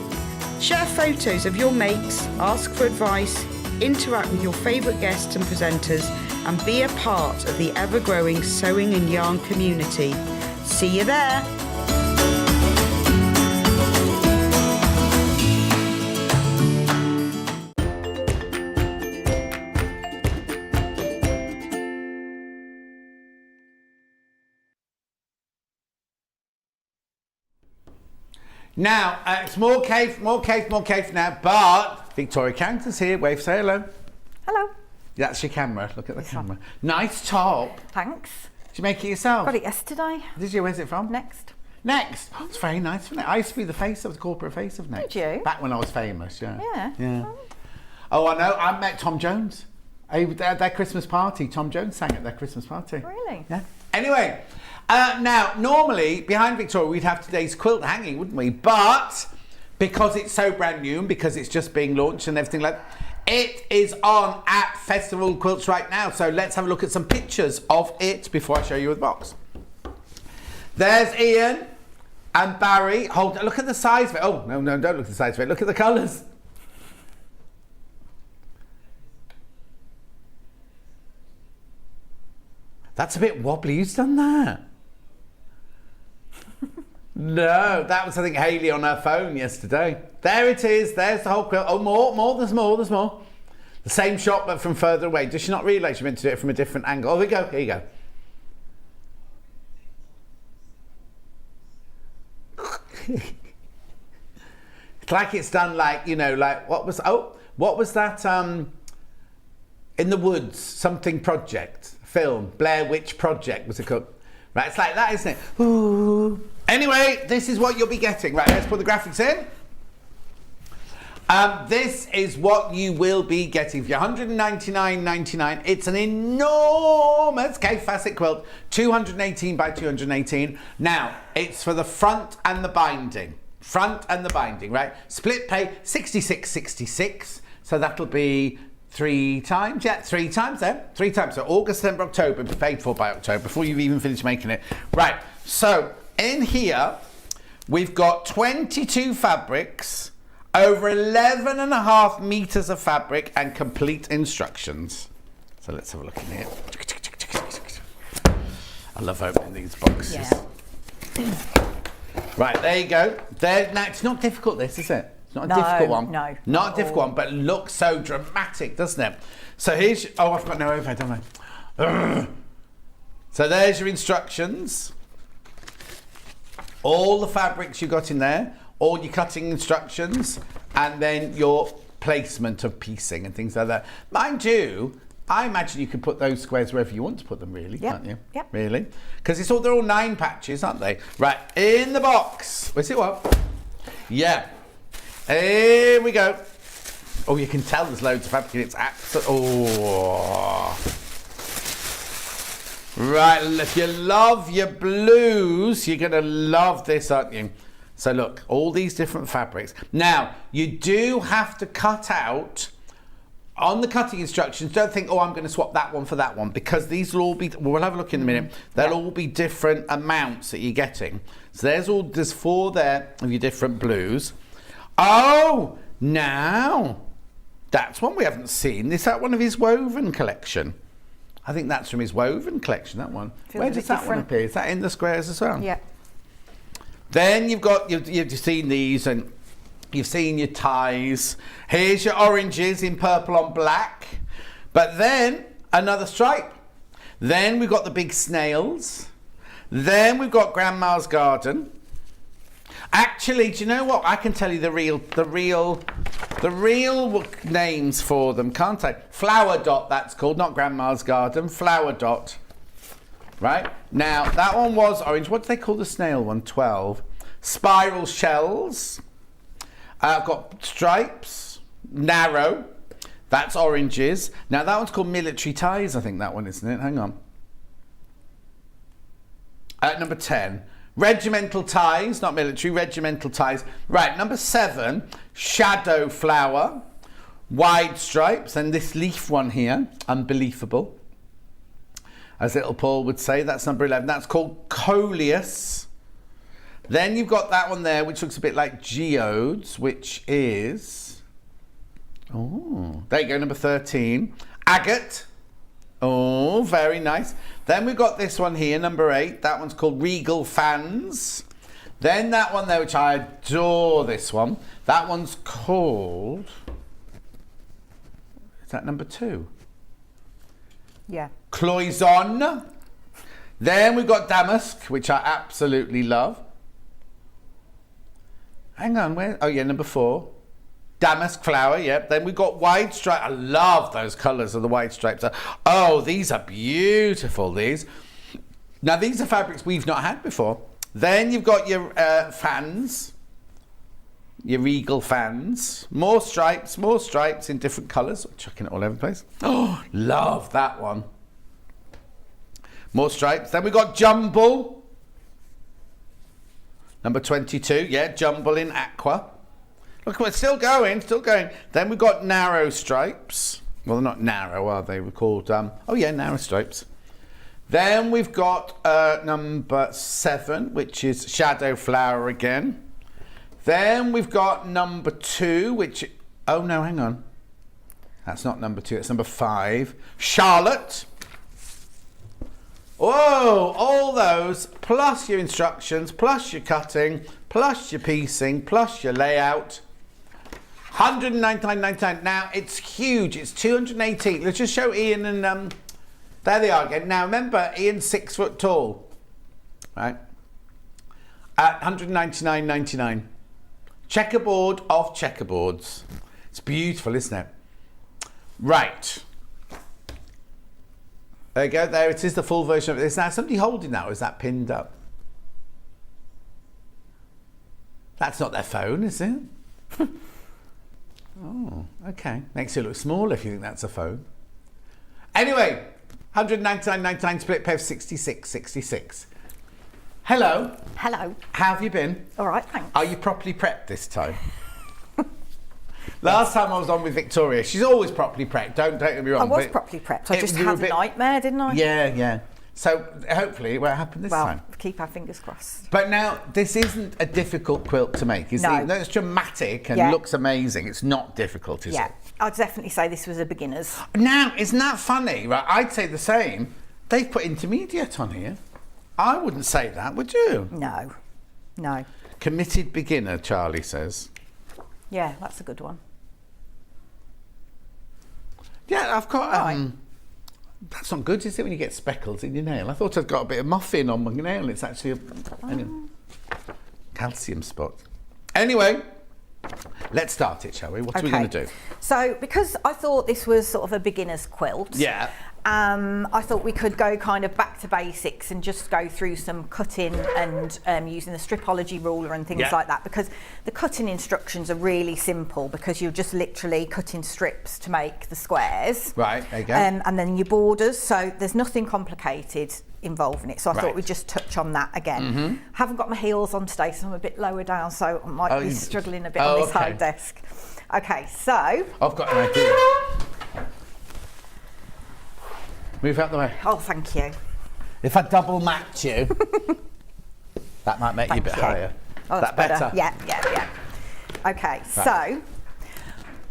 Share photos of your makes, ask for advice, interact with your favourite guests and presenters, and be a part of the ever-growing sewing and yarn community. See you there! Now, it's more cave now, but Victoria Carrington's here. Wave, say hello. Hello. That's your camera. Look at the camera. Nice top. Thanks. Did you make it yourself? Got it yesterday. Did you? Where's it from? Next. Next. Oh, it's very nice, isn't it? I used to be the face of the corporate face of Next. Did you? Back when I was famous, yeah. Yeah. Oh, I know. I met Tom Jones. At their Christmas party. Tom Jones sang at their Christmas party. Really? Yeah. Anyway, now, normally, behind Victoria, we'd have today's quilt hanging, wouldn't we? But because it's so brand new and because it's just being launched and everything like that, it is on at Festival Quilts right now. So let's have a look at some pictures of it before I show you the box. There's Ian and Barry. Look at the size of it. Oh, no, don't look at the size of it. Look at the colours. That's a bit wobbly. Who's done that? No, that was, I think, Hayley on her phone yesterday. There it is. There's the whole quilt. Oh, more. There's more. The same shot, but from further away. Does she not realise she meant to do it from a different angle? Oh, here you go. It's like it's done like, you know, like, what was that, in the woods, something project, film, Blair Witch Project was it called? Right, it's like that, isn't it? Ooh. Anyway, this is what you'll be getting. Right, let's put the graphics in. This is what you will be getting for your $199.99. It's an enormous Kaffe Fassett quilt, 218 by 218. Now, it's for the front and the binding. Front and the binding, right? Split pay, 66.66. So that'll be 3 times. Yeah, 3 times there. 3 times. So August, September, October, paid for by October, before you've even finished making it. Right, so in here, we've got 22 fabrics, over 11.5 meters of fabric, and complete instructions. So let's have a look in here. I love opening these boxes. Yeah. Right, there you go. There. Now, it's not difficult, this, is it? It's not a difficult one. No. Not a difficult one, but looks so dramatic, doesn't it? So here's your, oh, I've got no overhead, don't I? Ugh. So there's your instructions. All the fabrics you got in there, all your cutting instructions, and then your placement of piecing and things like that. Mind you, I imagine you could put those squares wherever you want to put them, really, can't you? Yep. Really? Because they're all 9 patches, aren't they? Right, in the box. Where's it what? Yeah. Here we go. Oh, you can tell there's loads of fabric in it. It's absolutely... Oh. Right, if you love your blues, you're going to love this, aren't you? So look, all these different fabrics. Now, you do have to cut out, on the cutting instructions, don't think, oh, I'm going to swap that one for that one, because these will all be, we'll have a look in a minute, they'll all be different amounts that you're getting. So there's 4 there of your different blues. Oh, now, that's one we haven't seen. Is that one of his woven collection? I think that's from his woven collection, that one. Feels Where a does bit that one different. appear? Is that in the squares as well? Yeah. Then you've seen these, and you've seen your ties. Here's your oranges in purple on black. But then another stripe. Then we've got the big snails. Then we've got Grandma's Garden. Actually, do you know what? I can tell you the real names for them, can't I? Flower Dot, that's called, not Grandma's Garden. Flower Dot. Right? Now, that one was orange. What do they call the snail one? 12. Spiral shells. I've got stripes. Narrow. That's oranges. Now, that one's called military ties, I think that one, isn't it? Hang on. Number 10. Regimental ties, not military, regimental ties. Right, number 7. Shadow flower. Wide stripes. And this leaf one here, unbelievable. As little Paul would say, that's number 11. That's called Coleus. Then you've got that one there, which looks a bit like geodes, which is... Oh, there you go, number 13. Agate. Oh, very nice. Then we've got this one here, number 8. That one's called Regal Fans. Then that one there, which I adore this one. That one's called... Is that number 2? Yeah. Cloison. Then we've got Damask, which I absolutely love. Hang on, where? Oh yeah, number 4. Damask flower, yep. Then we've got wide stripe. I love those colours of the wide stripes. Oh, these are beautiful, these. Now, these are fabrics we've not had before. Then you've got your fans. Your Regal Fans. More stripes in different colours. Chucking it all over the place. Oh, love that one. More stripes. Then we've got Jumble. Number 22. Yeah, Jumble in aqua. Look, we're still going. Then we've got narrow stripes. Well, they're not narrow, are they? We're called, oh yeah, narrow stripes. Then we've got number 7, which is Shadow Flower again. Then we've got number 2, which, oh no, hang on. That's not number 2, it's number 5. Charlotte. Whoa, all those, plus your instructions, plus your cutting, plus your piecing, plus your layout. $199.99. Now, it's huge. It's 218. Let's just show Ian and... there they are again. Now, remember, Ian's 6 foot tall. Right? At $199.99. Checkerboard of checkerboards. It's beautiful, isn't it? Right. There you go. There it is, the full version of it. Is now somebody holding that, or is that pinned up? That's not their phone, is it? Oh, okay. Makes it look small if you think that's a phone. Anyway, 199.99 split pair 66.66. Hello. Hello. How have you been? All right, thanks. Are you properly prepped this time? Last time I was on with Victoria, she's always properly prepped. Don't get me wrong. I was properly prepped. I just had a nightmare, didn't I? Yeah. So hopefully it won't happen this time. Well, keep our fingers crossed. But now, this isn't a difficult quilt to make, is it? No. Even though it's dramatic and looks amazing, it's not difficult, is it? Yeah, I'd definitely say this was a beginner's. Now, isn't that funny? Right, I'd say the same. They've put intermediate on here. I wouldn't say that, would you? No. Committed beginner, Charlie says. Yeah, that's a good one. Yeah, I've got... Right. That's not good, is it, when you get speckles in your nail? I thought I'd got a bit of muffin on my nail. It's actually a calcium spot. Anyway, let's start it, shall we? What are we going to do? So, because I thought this was sort of a beginner's quilt, Yeah. I thought we could go kind of back to basics and just go through some cutting and using the stripology ruler and things like that, because the cutting instructions are really simple, because you're just literally cutting strips to make the squares. Right, there you go. And then your borders, so there's nothing complicated involving it. So I thought we'd just touch on that again. Haven't got my heels on today, so I'm a bit lower down, so I might be struggling a bit on this high desk. Okay, so... I've got an idea. Move out the way. Oh, thank you. If I double match you, that might make you a bit higher. Oh, that's better. Yeah. Okay, so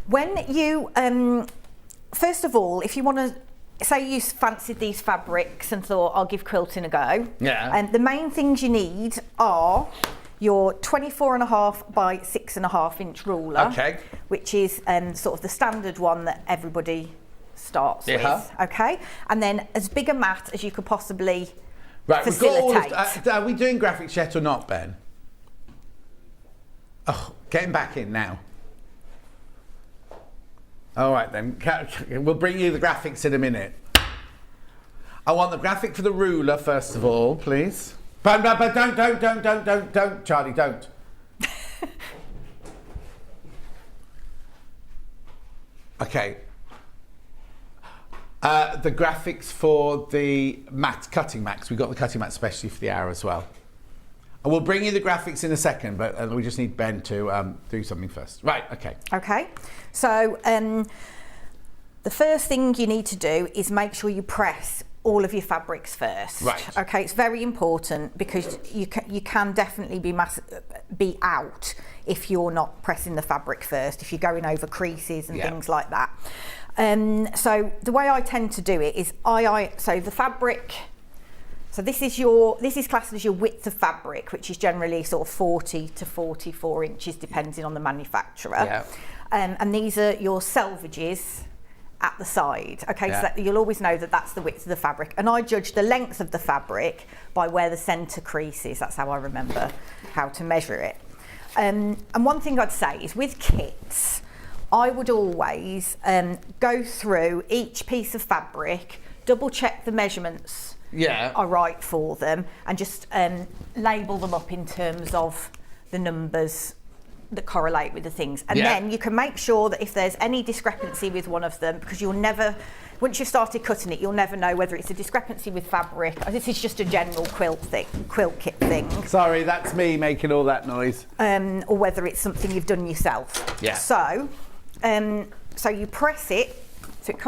when you, first of all, if you want to, say you fancied these fabrics and thought, I'll give quilting a go. Yeah. And the main things you need are your 24.5 by 6.5 inch ruler. Okay. Which is sort of the standard one that everybody starts with, okay? And then as big a mat as you could possibly facilitate. Are we doing graphics yet or not, Ben? Oh, getting back in now. All right then, we'll bring you the graphics in a minute. I want the graphic for the ruler first of all, please. But don't, Charlie, don't. Okay. The graphics for the cutting mats. We've got the cutting mat especially for the hour as well. And we'll bring you the graphics in a second, but we just need Ben to do something first. Right, okay. Okay, so the first thing you need to do is make sure you press all of your fabrics first. Right. Okay, it's very important, because you can definitely be out if you're not pressing the fabric first, if you're going over creases and things like that. So the way I tend to do it is so the fabric, so this is classed as your width of fabric, which is generally sort of 40 to 44 inches depending on the manufacturer. Yeah. And these are your selvages at the side. Okay, so that you'll always know that that's the width of the fabric. And I judge the length of the fabric by where the centre crease is. That's how I remember how to measure it. And one thing I'd say is with kits, I would always go through each piece of fabric, double check the measurements are right for them, and just label them up in terms of the numbers that correlate with the things. And then you can make sure that if there's any discrepancy with one of them, because you'll never, once you've started cutting it, you'll never know whether it's a discrepancy with fabric. This is just a general quilt kit thing. Sorry, that's me making all that noise. Or whether it's something you've done yourself. Yeah. So you press it, so it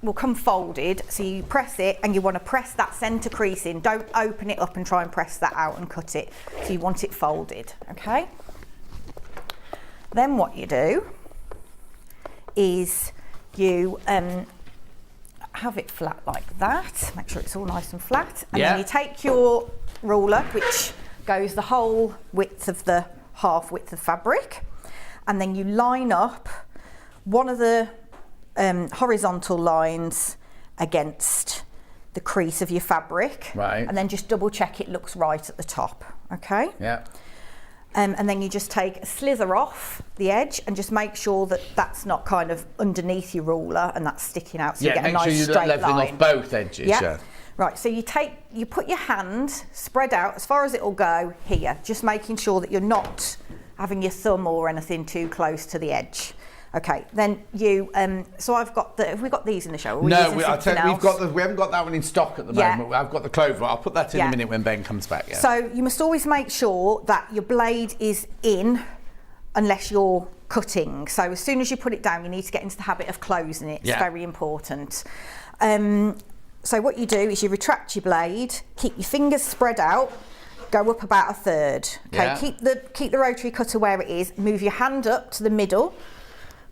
will come folded, so you press it and you want to press that centre crease in. Don't open it up and try and press that out and cut it. So you want it folded, okay? Then what you do is you have it flat like that, make sure it's all nice and flat, and then you take your ruler, which goes the whole width of the half width of fabric, and then you line up one of the horizontal lines against the crease of your fabric, and then just double check it looks right at the top, okay? Yeah. And then you just take a slither off the edge and just make sure that that's not kind of underneath your ruler and that's sticking out, so you get a nice straight line. Yeah, make sure you're leveling off both edges. Yeah. Right, so you put your hand spread out as far as it will go here, just making sure that you're not having your thumb or anything too close to the edge. Okay, then you, so I've got the, have we got these in the show? No, I'll tell you, we haven't got that one in stock at the moment. I've got the clover. I'll put that in a minute when Ben comes back. Yeah. So you must always make sure that your blade is in unless you're cutting. So as soon as you put it down, you need to get into the habit of closing it. It's very important. So what you do is you retract your blade, keep your fingers spread out, go up about a third. Okay, keep the rotary cutter where it is, move your hand up to the middle.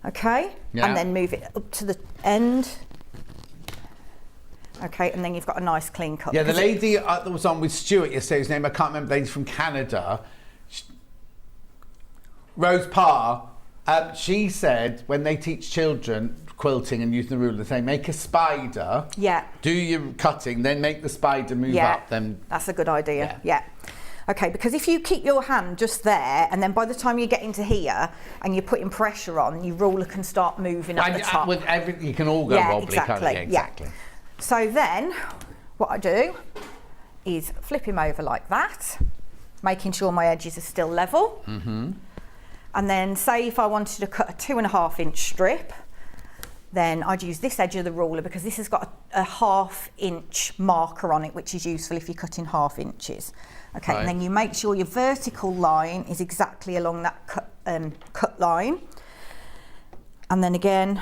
Okay, and then move it up to the end. Okay, and then you've got a nice clean cut. Yeah, the lady that was on with Stuart yesterday, whose name I can't remember, the lady's from Canada, Rose Parr, she said when they teach children quilting and using the ruler, they make a spider, do your cutting, then make the spider move up. Then that's a good idea. Yeah. Okay, because if you keep your hand just there, and then by the time you get into here and you're putting pressure on, your ruler can start moving up the top. With everything, you can all go wobbly, can't you? Exactly. So then, what I do is flip him over like that, making sure my edges are still level. And then, say if I wanted to cut a 2.5 inch strip, then I'd use this edge of the ruler because this has got a 1/2 inch marker on it, which is useful if you're cutting 1/2 inches. Okay, and then you make sure your vertical line is exactly along that cut line. And then again,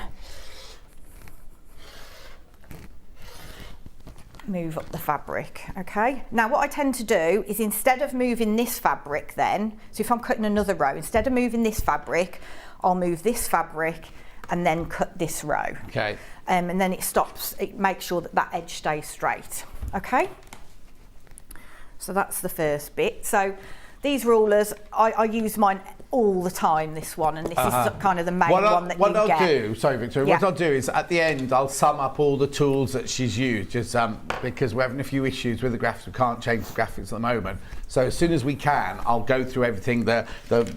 move up the fabric. Okay, now what I tend to do is instead of moving this fabric then, so if I'm cutting another row, instead of moving this fabric, I'll move this fabric and then cut this row. Okay. And then it makes sure that that edge stays straight. Okay. So that's the first bit. So these rulers, I use mine all the time, this one, and this is kind of the main one that you get. What I'll do, sorry Victoria, what I'll do is at the end I'll sum up all the tools that she's used, just because we're having a few issues with the graphics, we can't change the graphics at the moment. So as soon as we can, I'll go through everything, the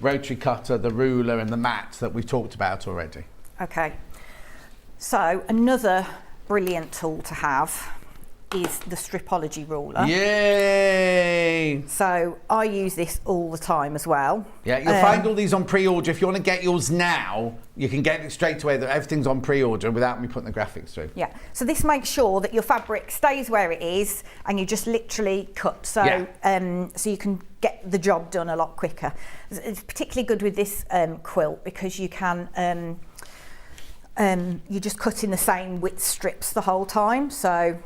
rotary cutter, the ruler and the mat that we've talked about already. Okay. So another brilliant tool to have is the Stripology ruler. Yay! So I use this all the time as well. Yeah, you'll find all these on pre-order. If you want to get yours now, you can get it straight away. That everything's on pre-order without me putting the graphics through. Yeah, so this makes sure that your fabric stays where it is and you just literally cut. So, so you can get the job done a lot quicker. It's particularly good with this quilt because you can, you're just cutting the same width strips the whole time. So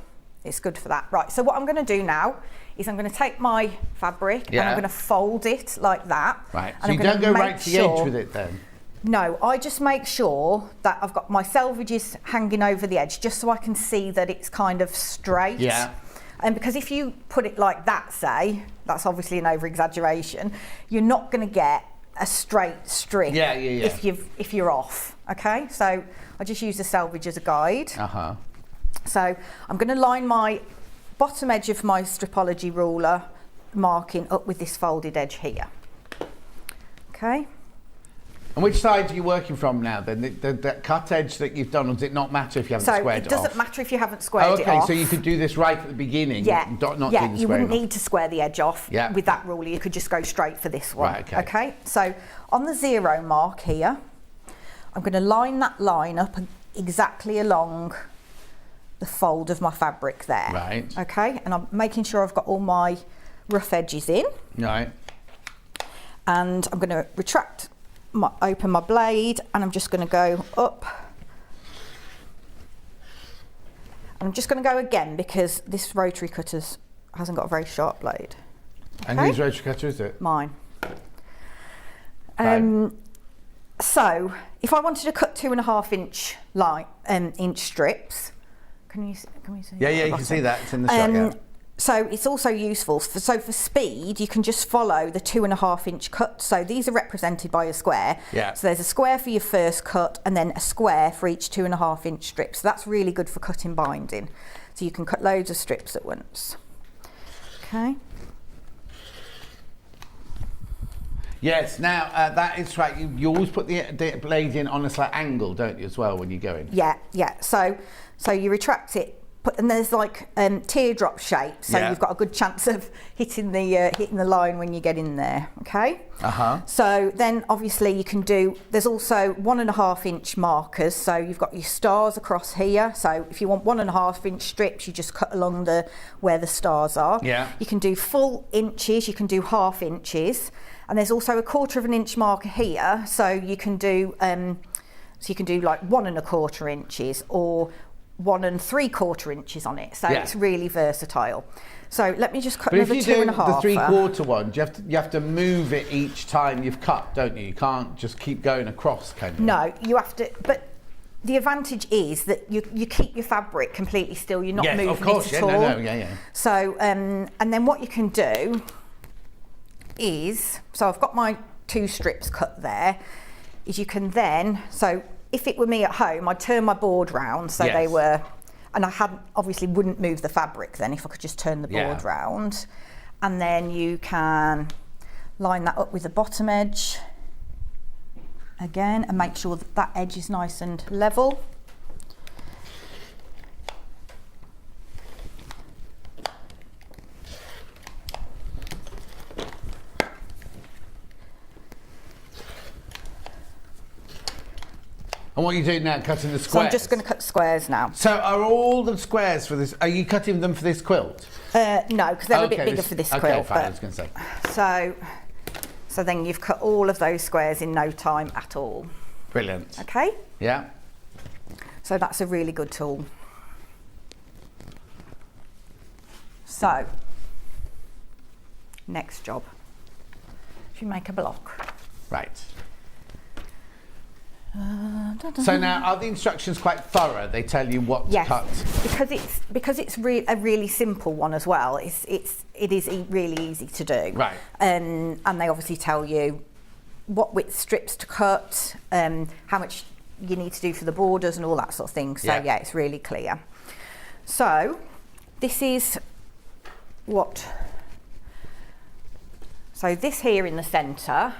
it's good for that. Right, so what I'm going to do now is I'm going to take my fabric and I'm going to fold it like that. Right, so you don't go right to the edge with it then? No, I just make sure that I've got my selvages hanging over the edge just so I can see that it's kind of straight. Yeah. And because if you put it like that, say, that's obviously an over-exaggeration, you're not going to get a straight strip if you're off, okay? So I just use the selvage as a guide. So I'm going to line my bottom edge of my Stripology ruler, marking up with this folded edge here. Okay. And which side are you working from now then? The cut edge that you've done, or does it not matter if you haven't squared it off? So it doesn't matter if you haven't squared it off. Okay, so you could do this right at the beginning. Yeah, you wouldn't need to square the edge off with that ruler. You could just go straight for this one. Right, okay. So on the 0 mark here, I'm going to line that line up exactly along the fold of my fabric there. Right. Okay, and I'm making sure I've got all my rough edges in. Right. And I'm going to retract, open my blade, and I'm just going to go up. I'm just going to go again because this rotary cutter hasn't got a very sharp blade. Okay? And whose rotary cutter is it? Mine. So if I wanted to cut 2.5 inch strips, can we see? Yeah, you can see that. It's in the shot. So it's also useful. So for speed, you can just follow the 2.5 inch cut. So these are represented by a square. Yeah. So there's a square for your first cut, and then a square for each 2.5 inch strip. So that's really good for cutting binding. So you can cut loads of strips at once. Okay. Yes, now that is right. You always put the blade in on a slight angle, don't you, as well, when you go in? Yeah. So you retract it and there's like teardrop shape, so Yeah. you've got a good chance of hitting the line when you get in there. Okay. So then obviously you can do. There's also 1.5 inch markers. So you've got your stars across here. So if you want 1.5 inch strips, you just cut along where the stars are. Yeah. You can do full inches. You can do half inches, and there's also a 1/4 inch marker here. So you can do like 1.25 inches or 1 3/4 inches on it. So Yeah. it's really versatile. So let me just cut But if another you 2.5. do the 3/4 one, you have to move it each time you've cut, don't you? You can't just keep going across, can you? No, you have to. But the advantage is that you keep your fabric completely still. You're not moving of course. it at all. Yeah. So and then what you can do is, so I've got my 2 strips cut there. Is you can then, so if it were me at home, I'd turn my board round so they Yes. were, and I obviously wouldn't move the fabric then if I could just turn the board round. And then you can line that up with the bottom edge again and make sure that that edge is nice and level. And what are you doing now? Cutting the squares? So I'm just going to cut squares now. So are all the squares for this? Are you cutting them for this quilt? No, because they're a bit bigger for this quilt. Okay, fine. but- I was going to say. So then you've cut all of those squares in no time at all. Brilliant. Okay, Yeah. so that's a really good tool. So, next job. If you make a block. Right. So now, are the instructions quite thorough? They tell you what to cut. because it's a really simple one as well. It is really easy to do. Right. And they obviously tell you what width strips to cut, how much you need to do for the borders and all that sort of thing. So yeah, it's really clear. So this is what. So this here in the centre.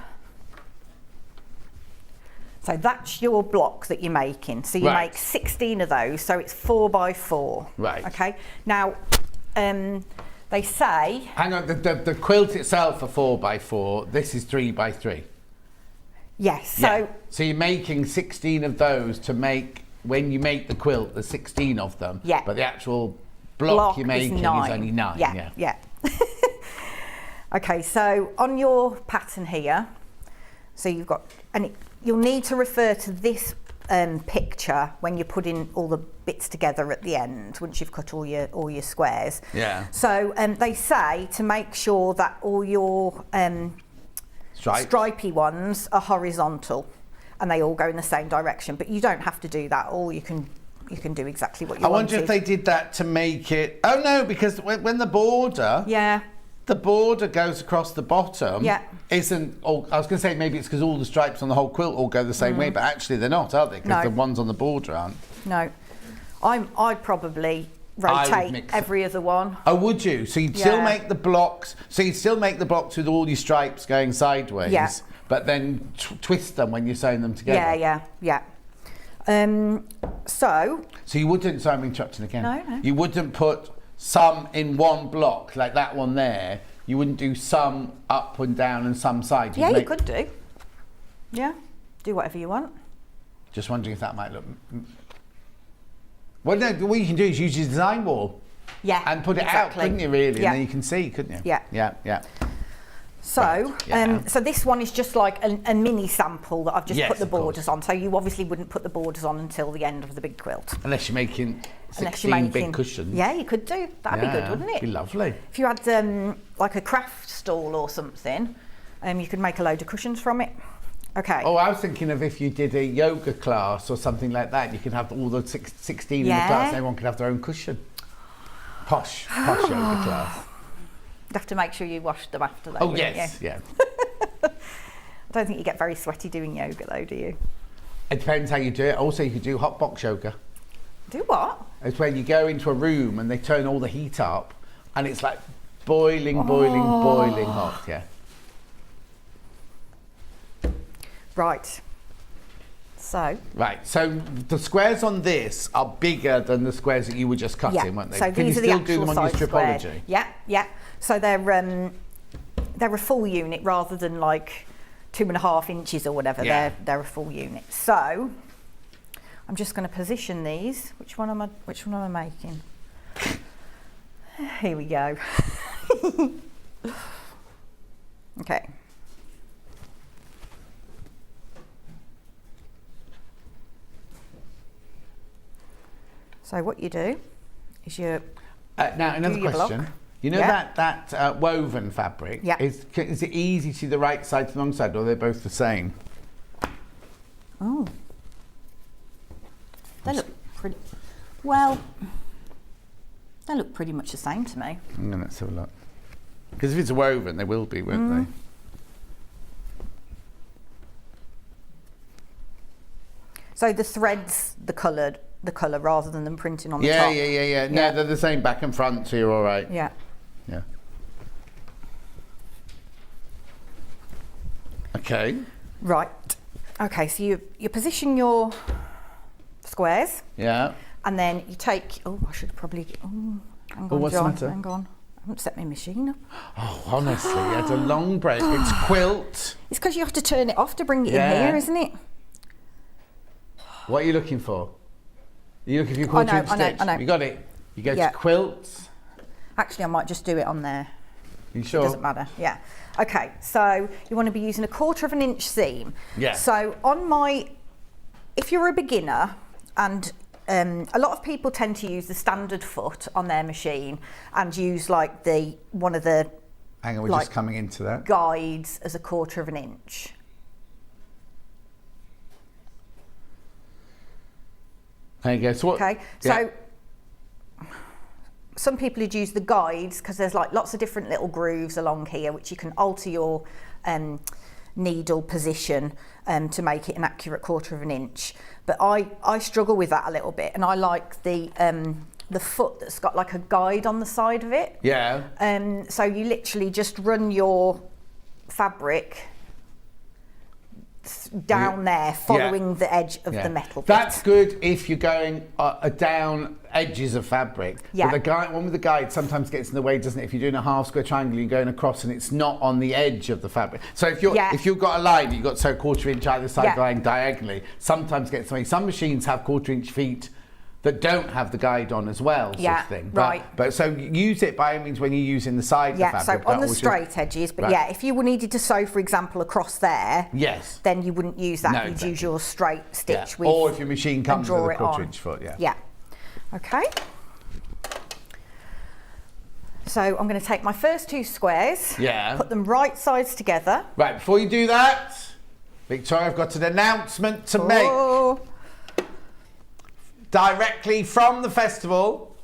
So that's your block that you're making. So you make 16 of those, so it's 4 by 4. Right. Okay. Now, they say. Hang on, the quilt itself are 4 by 4. This is 3 by 3. Yes. So. So you're making 16 of those to make, when you make the quilt, there's 16 of them. Yeah. But the actual block you're making is only 9. Yeah. Okay, so on your pattern here, so you've got, you'll need to refer to this picture when you're putting all the bits together at the end, once you've cut all your squares. Yeah. So they say to make sure that all your stripy ones are horizontal and they all go in the same direction, but you don't have to do that. All you can do exactly what you want. I wonder if they did that to make it. Oh no, because when the border. Yeah. The border goes across the bottom. Yeah. Isn't. I was going to say maybe it's because all the stripes on the whole quilt all go the same way, but actually they're not, are they? Because the ones on the border aren't. No. I'd probably rotate every other one. Oh, would you? So you'd still make the blocks. So you'd still make the blocks with all your stripes going sideways. Yeah. But then twist them when you're sewing them together. Yeah. So you wouldn't. Sorry, I'm interrupting again. No. You wouldn't put some in one block like that one there. You wouldn't do some up and down and some side. you could do. Yeah. Do whatever you want. Just wondering if that might look. Well, no. What you can do is use your design wall. Yeah. And put it out, couldn't you? Really, Yeah. and then you can see, couldn't you? Yeah. So, Right. so this one is just like a mini sample that I've just Yes, put the of course. borders on. So you obviously wouldn't put the borders on until the end of the big quilt. Unless you're making 16 big cushions. Yeah, you could do. That'd be good, wouldn't it? Be lovely. If you had like a craft stall or something, you could make a load of cushions from it. Okay. Oh, I was thinking of if you did a yoga class or something like that, you could have all the 16 in the class and everyone could have their own cushion. Posh yoga class. You'd have to make sure you washed them after that. Oh, yes, yeah. I don't think you get very sweaty doing yoga though, do you? It depends how you do it. Also, you could do hot box yoga. Do what? It's when you go into a room and they turn all the heat up and it's like boiling hot, yeah. Right. So. Right, so the squares on this are bigger than the squares that you were just cutting, weren't they? So Can you these are the still do actual them on your size squares. stripology? Yeah, yeah. So they're a full unit rather than like 2.5 inches or whatever. Yeah. They're a full unit. So I'm just going to position these. Which one am I making? Here we go. Okay. So what you do is you now another do your question. block. You know Yeah. that woven fabric? Yeah. Is it easy to see the right side to the wrong side, or are they both the same? Oh. They look pretty well. They look pretty much the same to me. Let's have a look. Because if it's woven, they will be, won't they? So the threads, the colour rather than them printing on the Yeah, top. yeah. No, they're the same back and front, so you're all right. Yeah. Yeah. Okay. Right. Okay, so you position your squares Yeah. and then you take, I should probably, hang on, what's the John, matter? hang on. I haven't set my machine up. Oh, honestly, you had a long break. It's Quilt. It's because you have to turn it off to bring it Yeah. in here, isn't it? What are you looking for? Are you looking for your quarter-inch stitch? I know. You got it. You go Yeah. to Quilts. Actually, I might just do it on there. You sure? It doesn't matter. Yeah. Okay. So you want to be using a 1/4 inch seam. Yeah. So if you're a beginner, and a lot of people tend to use the standard foot on their machine and use like one of the Hang on, we're like, just coming into that. guides as a 1/4 inch. There you go. So what? Okay. Yeah. So some people would use the guides because there's like lots of different little grooves along here which you can alter your needle position to make it an accurate 1/4 inch. But I struggle with that a little bit, and I like the foot that's got like a guide on the side of it. Yeah. So you literally just run your fabric down there, following the edge of the metal bit. That's good if you're going down edges of fabric. Yeah. But the one with the guide sometimes gets in the way, doesn't it? If you're doing a half square triangle, you're going across and it's not on the edge of the fabric. So if you've got a line, you've got 1/4 inch either side going diagonally, sometimes gets in the way. Some machines have 1/4 inch feet that don't have the guide on as well, sort of thing. But so use it by all means when you're using the side of the fabric. So on the straight edges, but if you needed to sew, for example, across there, then you wouldn't use that. No, You'd exactly. use your straight stitch with, or if your machine comes with a draw it 1/4 on. inch foot, Yeah. Okay. So I'm going to take my first 2 squares, put them right sides together. Right, before you do that, Victoria, I've got an announcement to make. Directly from the festival.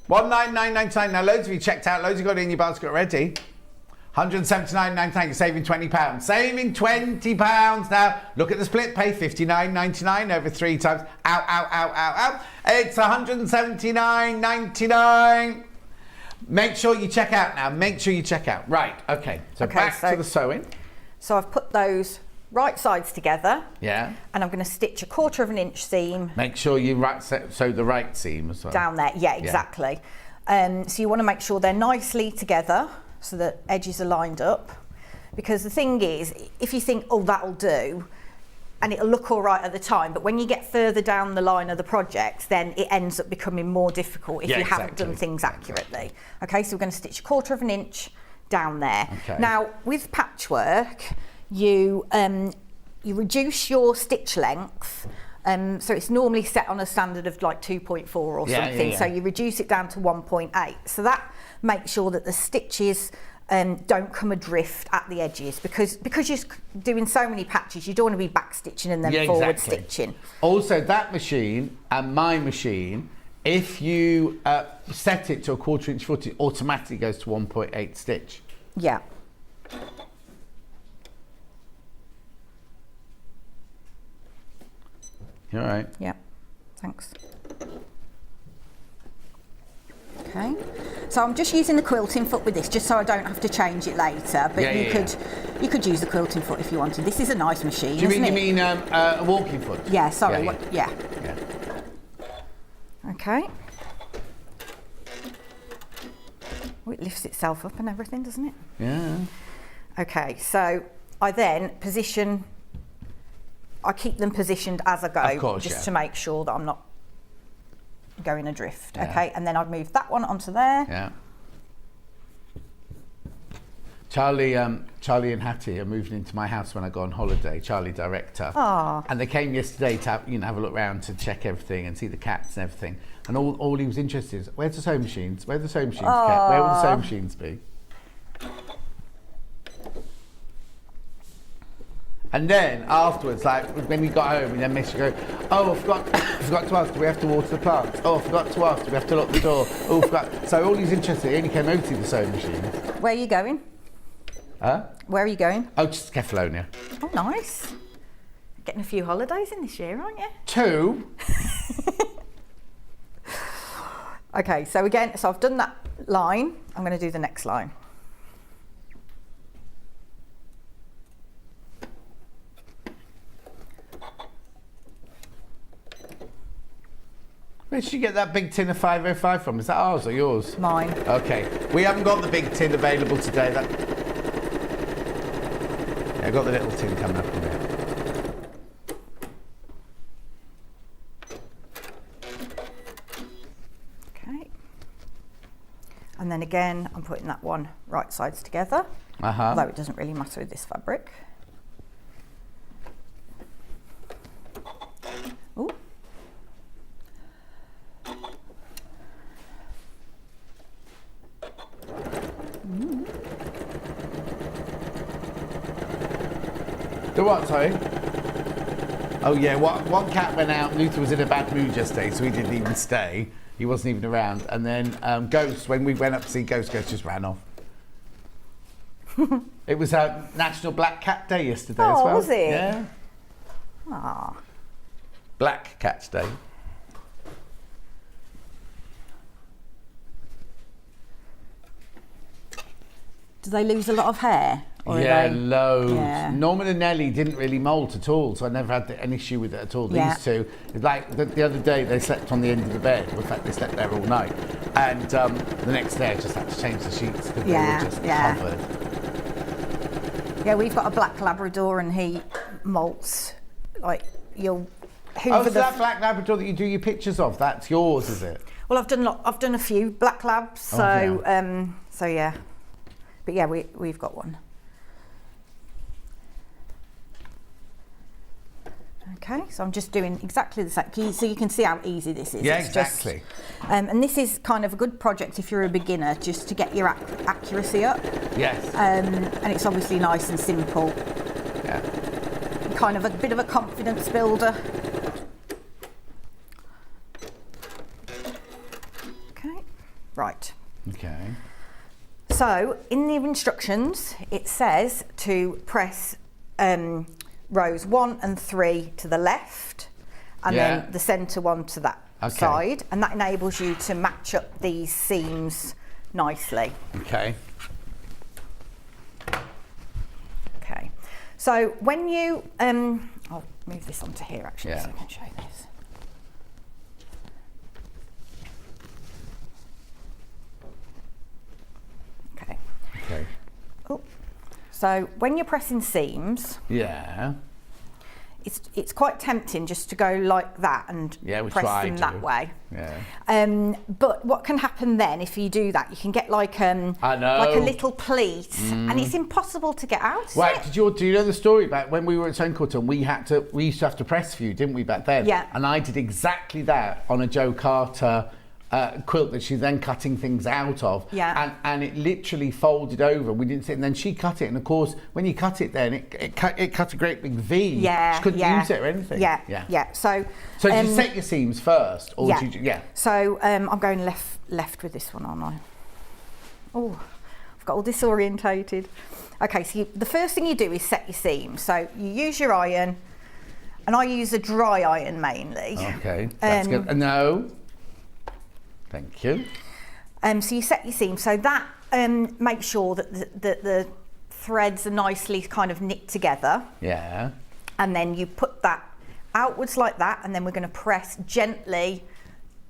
199.99. Now, loads of you checked out, loads of you got it in your basket already. 179.99. You're saving £20. Saving £20 now. Look at the split pay. 59.99 over 3 times. Ow, ow, ow, ow, ow. It's 179.99. Make sure you check out now. Make sure you check out. Right. Okay. So back to the sewing. So I've put those right sides together. Yeah. And I'm going to stitch a 1/4 inch seam. Make sure you sew the right seam as well. Down there. Yeah, exactly. So you want to make sure they're nicely together so the edges are lined up. Because the thing is, if you think, oh, that'll do, and it'll look all right at the time, but when you get further down the line of the project, then it ends up becoming more difficult if you haven't done things accurately. Okay, so we're going to stitch a 1/4 inch down there. Okay. Now, with patchwork, you reduce your stitch length. So it's normally set on a standard of like 2.4 or something. So you reduce it down to 1.8. So that makes sure that the stitches don't come adrift at the edges, because you're doing so many patches, you don't want to be back stitching and then forward stitching. Also, that machine and my machine, if you set it to a 1/4 inch foot, it automatically goes to 1.8 stitch. Yeah. You all right? Yeah. Thanks. Okay. So I'm just using the quilting foot with this, just so I don't have to change it later. But you could use the quilting foot if you wanted. This is a nice machine. You mean a walking foot? Yeah. Sorry. Yeah. Okay. Oh, it lifts itself up and everything, doesn't it? Yeah. Okay. So I then position. I keep them positioned as I go, Of course, just yeah. to make sure that I'm not going adrift. Yeah. Okay, and then I've moved that one onto there. Yeah. Charlie and Hattie are moving into my house when I go on holiday. Charlie, director. Ah. And they came yesterday to have a look round to check everything and see the cats and everything. And all he was interested in is, where's the sewing machines? Where are the sewing machines, Kat? Where will the sewing machines be? And then afterwards, like when we got home, we then missed go, oh, I forgot to ask, do we have to water the plants? Oh, I forgot to ask, do we have to lock the door? Oh, I forgot. So all he's interested, he only came over to see the sewing machine. Where are you going? Huh? Where are you going? Oh, just Kefalonia. Oh, nice. Getting a few holidays in this year, aren't you? 2. Okay, so again, so I've done that line. I'm going to do the next line. Where did you get that big tin of 505 from? Is that ours or yours? Mine. Okay, we haven't got the big tin available today. Yeah, I've got the little tin coming up in there. Okay. And then again, I'm putting that one right sides together. Although it doesn't really matter with this fabric. Ooh. The what, sorry? Oh yeah, one cat went out. Luther was in a bad mood yesterday, so he didn't even stay. He wasn't even around. And then Ghost, when we went up to see Ghost just ran off. It was National Black Cat Day yesterday as well. Was it? Yeah. Ah. Black Cat Day. Do they lose a lot of hair? Or Yeah, are they... loads. Yeah. Norman and Nellie didn't really moult at all, so I never had an issue with it at all. These two, like the other day, they slept on the end of the bed. In fact, they slept there all night. And the next day, I just had to change the sheets because they were just covered. Yeah, we've got a black Labrador and he molts. Like, you'll Oh, so that black Labrador that you do your pictures of, that's yours, is it? Well, I've done a few black labs, so yeah. But yeah, we've got one. Okay, so I'm just doing exactly the same, so you can see how easy this is. Yeah, it's exactly. And this is kind of a good project if you're a beginner, just to get your accuracy up. Yes. And it's obviously nice and simple. Yeah. Kind of a bit of a confidence builder. Okay, right. Okay. So in the instructions, it says to press rows 1 and 3 to the left, and then the centre one to that side, and that enables you to match up these seams nicely. Okay. Okay. So when you, I'll move this onto here actually, so I can show this. Okay. Okay. Oh. So when you're pressing seams, it's quite tempting just to go like that and press them that way. Yeah. But what can happen then if you do that? You can get like like a little pleat, and it's impossible to get out. Right. Do you know the story about when we were at Quilting? We used to have to press for you, didn't we, back then? Yeah. And I did exactly that on a Joe Carter quilt that she's then cutting things out of. Yeah. And it literally folded over. We didn't sit, and then she cut it. And of course, when you cut it, then it cut a great big V. Yeah. She couldn't use it or anything. Yeah. So did you set your seams first, or did you? Yeah. So I'm going left with this one, aren't I? Oh, I've got all disorientated. Okay, so the first thing you do is set your seams. So you use your iron, and I use a dry iron mainly. Okay, that's good. No. Thank you. So you set your seam, so that makes sure that the threads are nicely kind of knit together. Yeah. And then you put that outwards like that, and then we're going to press gently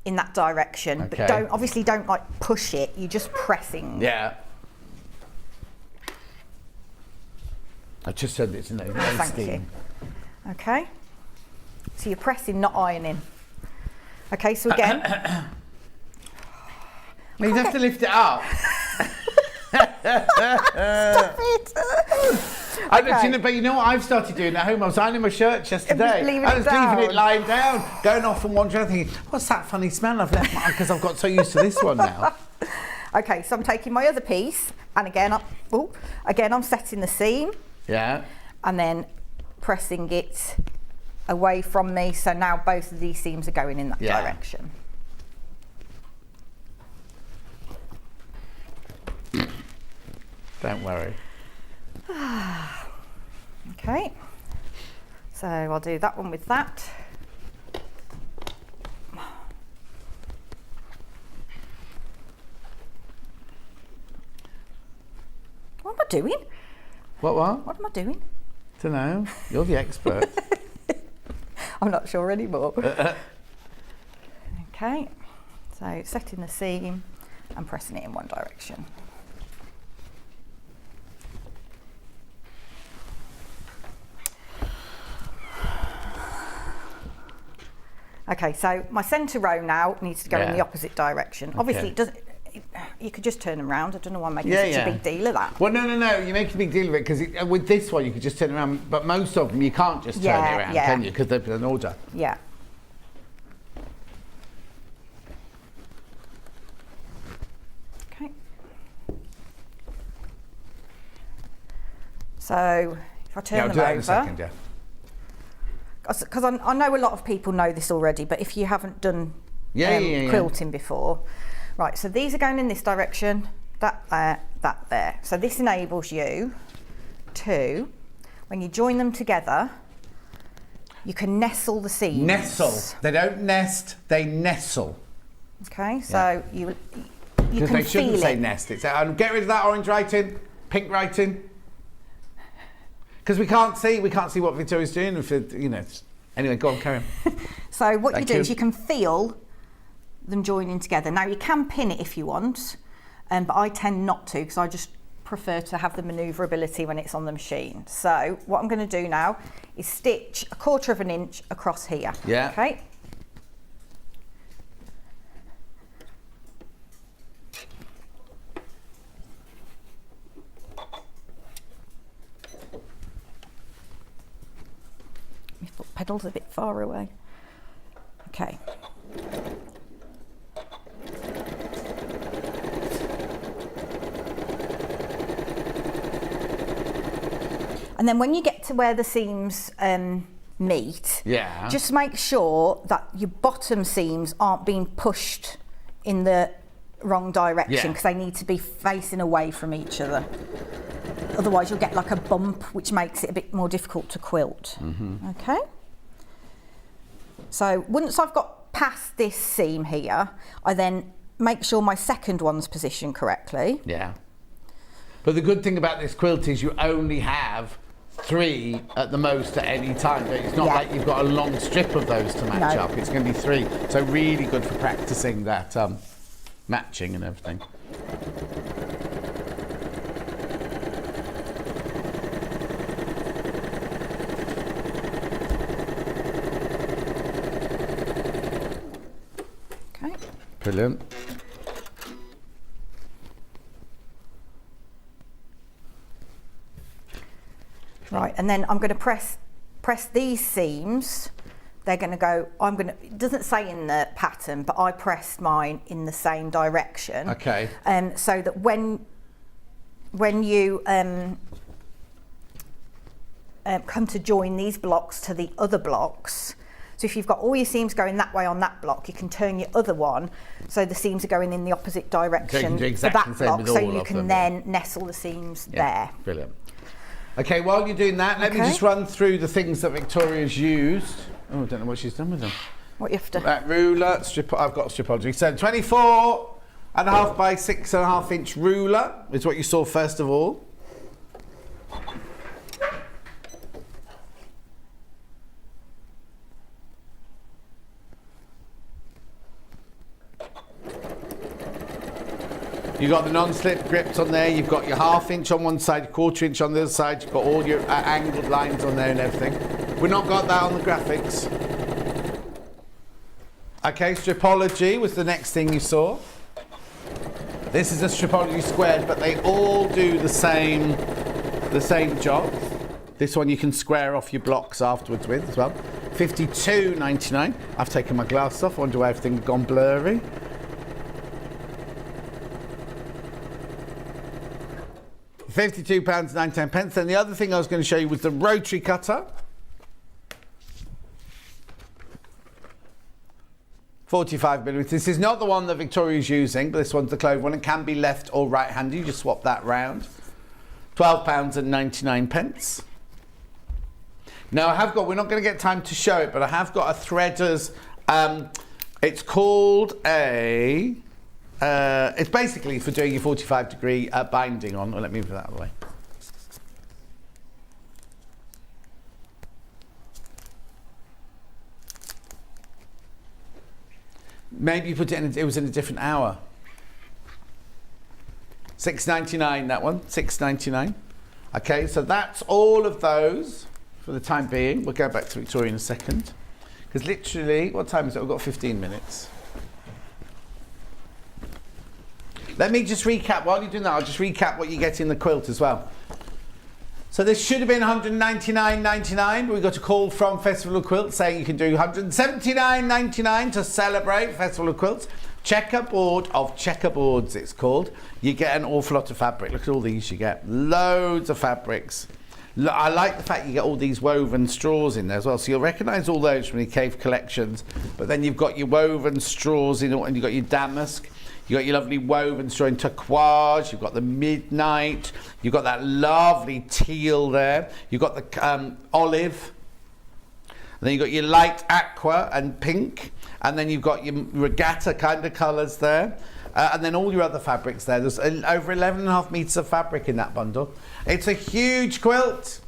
in that direction. Okay. But don't like push it, you're just pressing. Yeah. I just said it's no Thank steam. you. Okay. So you're pressing, not ironing. Okay, so again. You have to lift it up. Stop it. But you know what I've started doing at home? I was ironing my shirt yesterday. Just leaving I was it down. leaving it lying down, going off and wandering, thinking, what's that funny smell I've left? Because I've got so used to this one now. Okay, so I'm taking my other piece, and again, I'm setting the seam. Yeah. And then pressing it away from me, so now both of these seams are going in that direction. Don't worry. Okay, so I'll do that one with that. What am I doing? What? What am I doing? Don't know. You're the expert. I'm not sure anymore. Okay, so setting the seam and pressing it in one direction. Okay, so my centre row now needs to go in the opposite direction. Okay. Obviously, it doesn't. You could just turn them around. I don't know why I'm making such a big deal of that. Well, no. You make a big deal of it because with this one you could just turn it around, but most of them you can't just turn it around, can you? Because they've an order. Yeah. Okay. So if I turn them over. In a second, yeah. Because I know a lot of people know this already, but if you haven't done quilting before. Right, so these are going in this direction, that there, that there. So this enables you to, when you join them together, you can nestle the seams. Nestle. They don't nest, they nestle. Okay, so you can feel it. Because they shouldn't say nest. It's get rid of that orange writing, pink writing. Because we can't see what Victoria's doing. Anyway, go on, carry on. So what you do is you can feel them joining together. Now you can pin it if you want, but I tend not to because I just prefer to have the manoeuvrability when it's on the machine. So what I'm going to do now is stitch 1/4 of an inch across here. Yeah. Okay. My foot pedal's a bit far away. Okay. And then when you get to where the seams meet, just make sure that your bottom seams aren't being pushed in the wrong direction because they need to be facing away from each other. Otherwise you'll get like a bump, which makes it a bit more difficult to quilt. Okay. So once I've got past this seam here, I then make sure my second one's positioned correctly. Yeah. But the good thing about this quilt is you only have 3 at the most at any time. It's not like you've got a long strip of those to match up. It's going to be 3. So really good for practicing that matching and everything. Okay. Brilliant. Right, and then I'm going to press these seams. They're going to go. It doesn't say in the pattern, but I pressed mine in the same direction. Okay. So that when you come to join these blocks to the other blocks, so if you've got all your seams going that way on that block, you can turn your other one so the seams are going in the opposite direction for that block, so you can then nestle the seams there. Brilliant. Okay, while you're doing that, let me just run through the things that Victoria's used. Oh, I don't know what she's done with them. What you have to... That ruler, I've got stripology. So 24 1.5 by 6.5 inch ruler is what you saw first of all. You've got the non-slip grips on there, you've got your 1/2 inch on one side, 1/4 inch on the other side, you've got all your angled lines on there and everything. We've not got that on the graphics. Okay, stripology was the next thing you saw. This is a stripology squared, but they all do the same job. This one you can square off your blocks afterwards with as well. £52.99. I've taken my glass off, I wonder why everything's gone blurry. £52.99. Then the other thing I was going to show you was the rotary cutter. 45mm. This is not the one that Victoria's using, but this one's the clove one. It can be left or right-handed. You just swap that round. £12.99. Now I have got, we're not going to get time to show it, but I have got a threader's, it's called a, it's basically for doing your 45-degree binding on. Let me move that out of the way. Maybe you put it in, it was in a different hour. £6.99 that one, £6.99. Okay, so that's all of those for the time being. We'll go back to Victoria in a second. Because literally, what time is it? We've got 15 minutes. Let me just recap, while you're doing that, I'll just recap what you get in the quilt as well. So this should have been £199.99, but we got a call from Festival of Quilts saying you can do £179.99 to celebrate Festival of Quilts. Checkerboard of checkerboards, it's called. You get an awful lot of fabric. Look at all these you get. Loads of fabrics. I like the fact you get all these woven straws in there as well. So you'll recognise all those from the Cave collections. But then you've got your woven straws in, and you've got your damask. You've got your lovely woven straw in turquoise, you've got the midnight, you've got that lovely teal there, you've got the olive, and then you've got your light aqua and pink, and then you've got your regatta kind of colours there, and then all your other fabrics there. There's over 11.5 metres of fabric in that bundle. It's a huge quilt.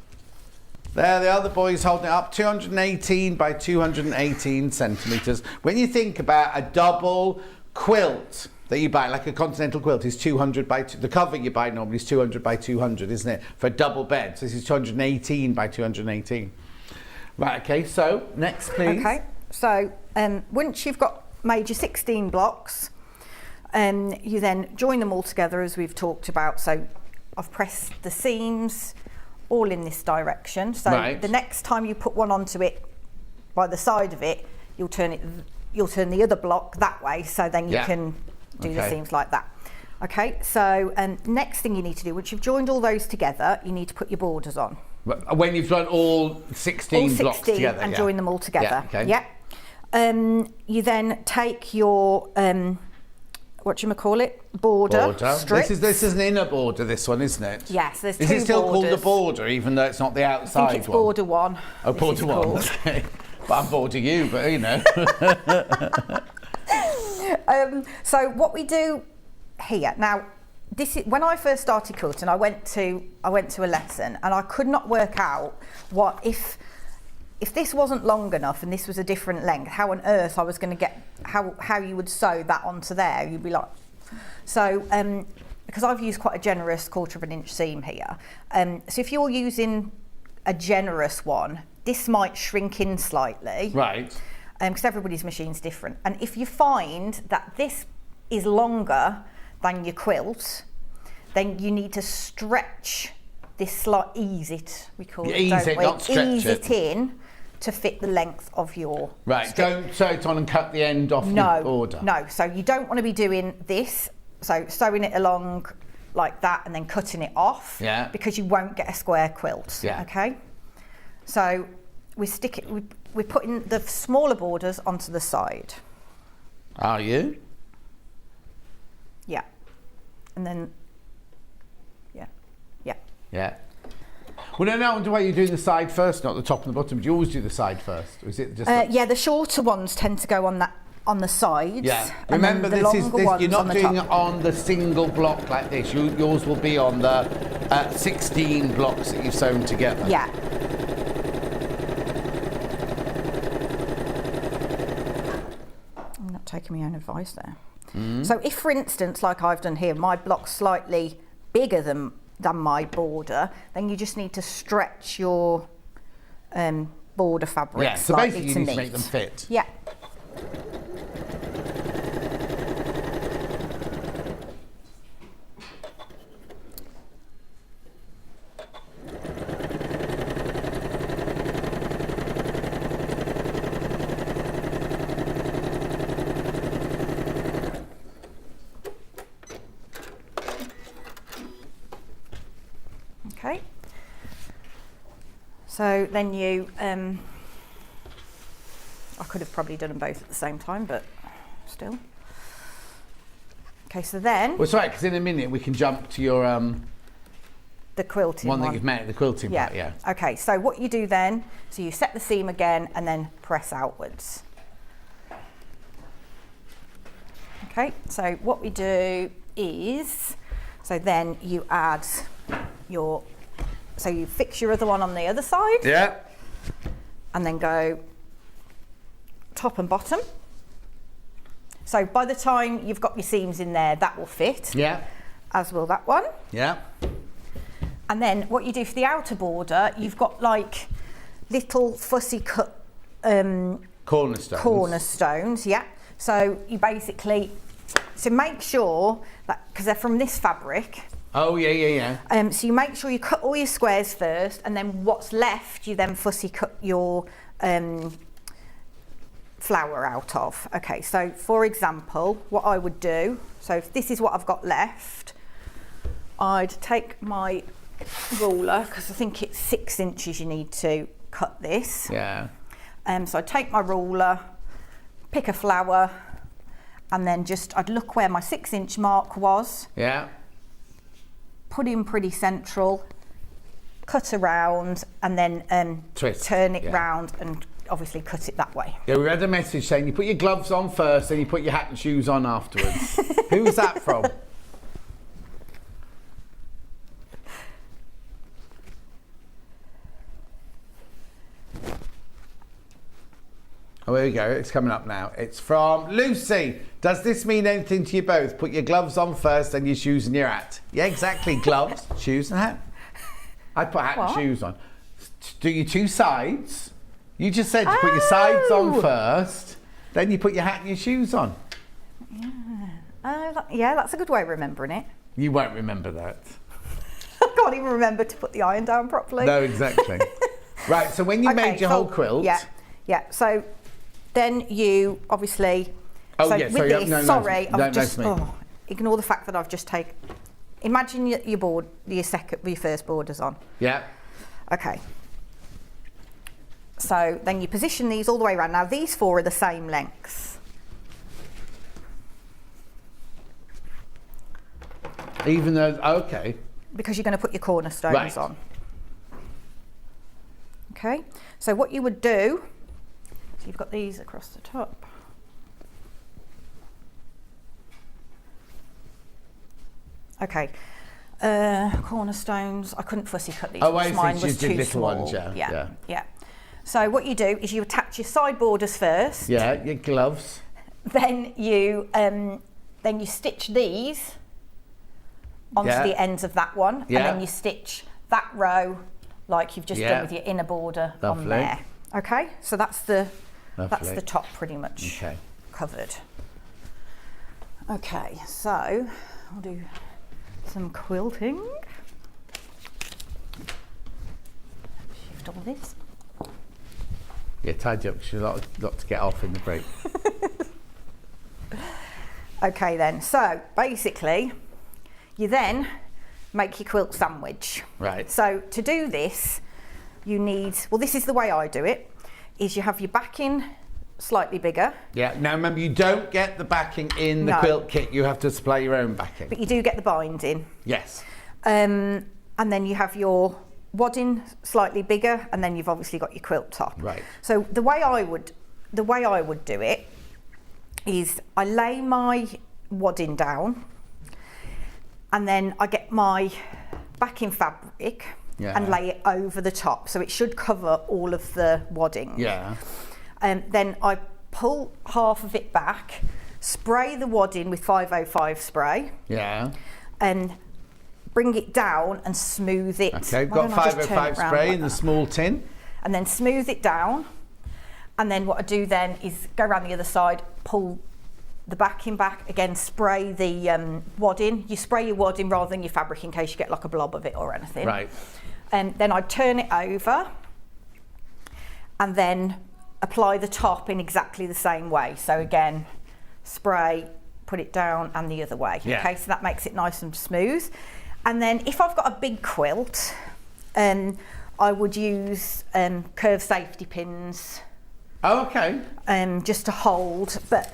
There the other boys holding it up, 218 by 218 centimetres. When you think about a double quilt that you buy, like a continental quilt, is 200 by the cover you buy normally is 200 by 200, isn't it, for a double bed? So this is 218 by 218. Right, okay, so next please. Okay, so once you've made your 16 blocks, you then join them all together as we've talked about. So I've pressed the seams all in this direction. So the next time you put one onto it, by the side of it, you'll turn the other block that way, so then you can do the seams like that. Okay, so next thing you need to do, once you've joined all those together, you need to put your borders on. When you've done all 16 blocks together? And join them all together. Yeah, okay. You then take your, border strips. This is an inner border, this one, isn't it? Yes, there's two borders. Is it still called the border, even though it's not the outside one? I think it's border one. Oh, border one, okay. But I'm border you, but you know. So what we do here now, this is when I first started quilting. I went to a lesson, and I could not work out what if this wasn't long enough and this was a different length, how on earth I was going to get how you would sew that onto there. You'd be like, so because I've used quite a generous 1/4 of an inch seam here. So if you're using a generous one, this might shrink in slightly. Right. Because everybody's machine's different. And if you find that this is longer than your quilt, then you need to stretch this, ease it, we call it, ease it, not stretch ease it in to fit the length of your Right, strip. Don't sew it on and cut the end off your border. No, so you don't want to be doing this, so sewing it along like that and then cutting it off, because you won't get a square quilt, okay? So we're putting the smaller borders onto the side. Are you? Yeah. And then, Yeah. Well, no, I wonder why you're doing the side first, not the top and the bottom. Do you always do the side first? Or is it just yeah, the shorter ones tend to go on that on the sides. Yeah. And Remember, then the this is longer ones you're not on the doing top. it on the single block like this. Yours will be on the 16 blocks that you've sewn together. Yeah. I'm not taking my own advice there. So if, for instance, like I've done here, my block's slightly bigger than my border, then you just need to stretch your border fabric Yeah, so slightly basically you need to make them fit. Yeah. Okay. So then you, I could have probably done them both at the same time, but still. Okay, so then Well, it's all right, because in a minute we can jump to your the quilting one that you've made, the quilting part, yeah. Okay, so what you do then, so you set the seam again and then press outwards. Okay, so what we do is, so then you add your, so you fix your other one on the other side. Yeah. And then go top and bottom. So by the time you've got your seams in there, that will fit. Yeah. As will that one. Yeah. And then what you do for the outer border, you've got like little fussy cut cornerstones, yeah. So you basically, so make sure that, because they're from this fabric. Oh, yeah. So you make sure you cut all your squares first, and then what's left, you then fussy cut your flower out of. Okay, so for example, what I would do, so if this is what I've got left, I'd take my ruler, because I think it's 6 inches you need to cut this. Yeah. So I'd take my ruler, pick a flower, and then I'd look where my 6-inch mark was. Yeah. Put in pretty central, cut around, and then Twist, turn it yeah. round and obviously cut it that way. Yeah, we read a message saying you put your gloves on first, then you put your hat and shoes on afterwards. Who was that from? Oh, here we go. It's coming up now. It's from Lucy. Does this mean anything to you both? Put your gloves on first, then your shoes and your hat. Yeah, exactly. Gloves, shoes and hat. I put hat and shoes on. Do your 2 sides. You just said you put your sides on first, then you put your hat and your shoes on. Yeah, that's a good way of remembering it. You won't remember that. I can't even remember to put the iron down properly. No, exactly. Right, so when you made your whole quilt... Yeah, so then you obviously... Oh, so yeah, with sorry, this, no, sorry, no, I've just... no, Oh, ignore the fact that I've just taken... Imagine your board, your first borders on. Yeah. Okay. So then you position these all the way around. Now these 4 are the same length. Even though... Okay. Because you're going to put your cornerstones on. Okay. So what you would do... So you've got these across the top. Okay. Cornerstones. I couldn't fussy cut these. Oh, I mine see. was You did too little small. ones, yeah. So what you do is you attach your side borders first. Yeah, your gloves. Then you stitch these onto the ends of that one, and then you stitch that row like you've just done with your inner border on there. Okay, so that's the top pretty much covered. Okay, so I'll do some quilting. Shift all this. Yeah, tidy up, because you've got a lot to get off in the break. Okay then, so basically you then make your quilt sandwich. Right. So to do this you need, well this is the way I do it, is you have your backing slightly bigger. Yeah, now remember you don't get the backing in the quilt kit, you have to supply your own backing. But you do get the binding. Yes. And then you have your wadding slightly bigger, and then you've obviously got your quilt top. Right. So the way I would do it is I lay my wadding down, and then I get my backing fabric and lay it over the top, so it should cover all of the wadding. And then I pull half of it back, spray the wadding with 505 spray, and bring it down and smooth it. Okay, we've got 505 spray in the small tin. And then smooth it down. And then what I do then is go around the other side, pull the backing back, again spray the wadding. You spray your wadding rather than your fabric in case you get like a blob of it or anything. Right. And then I turn it over and then apply the top in exactly the same way. So again, spray, put it down and the other way. Okay, so that makes it nice and smooth. And then if I've got a big quilt, I would use curved safety pins. Oh, okay. Just to hold. But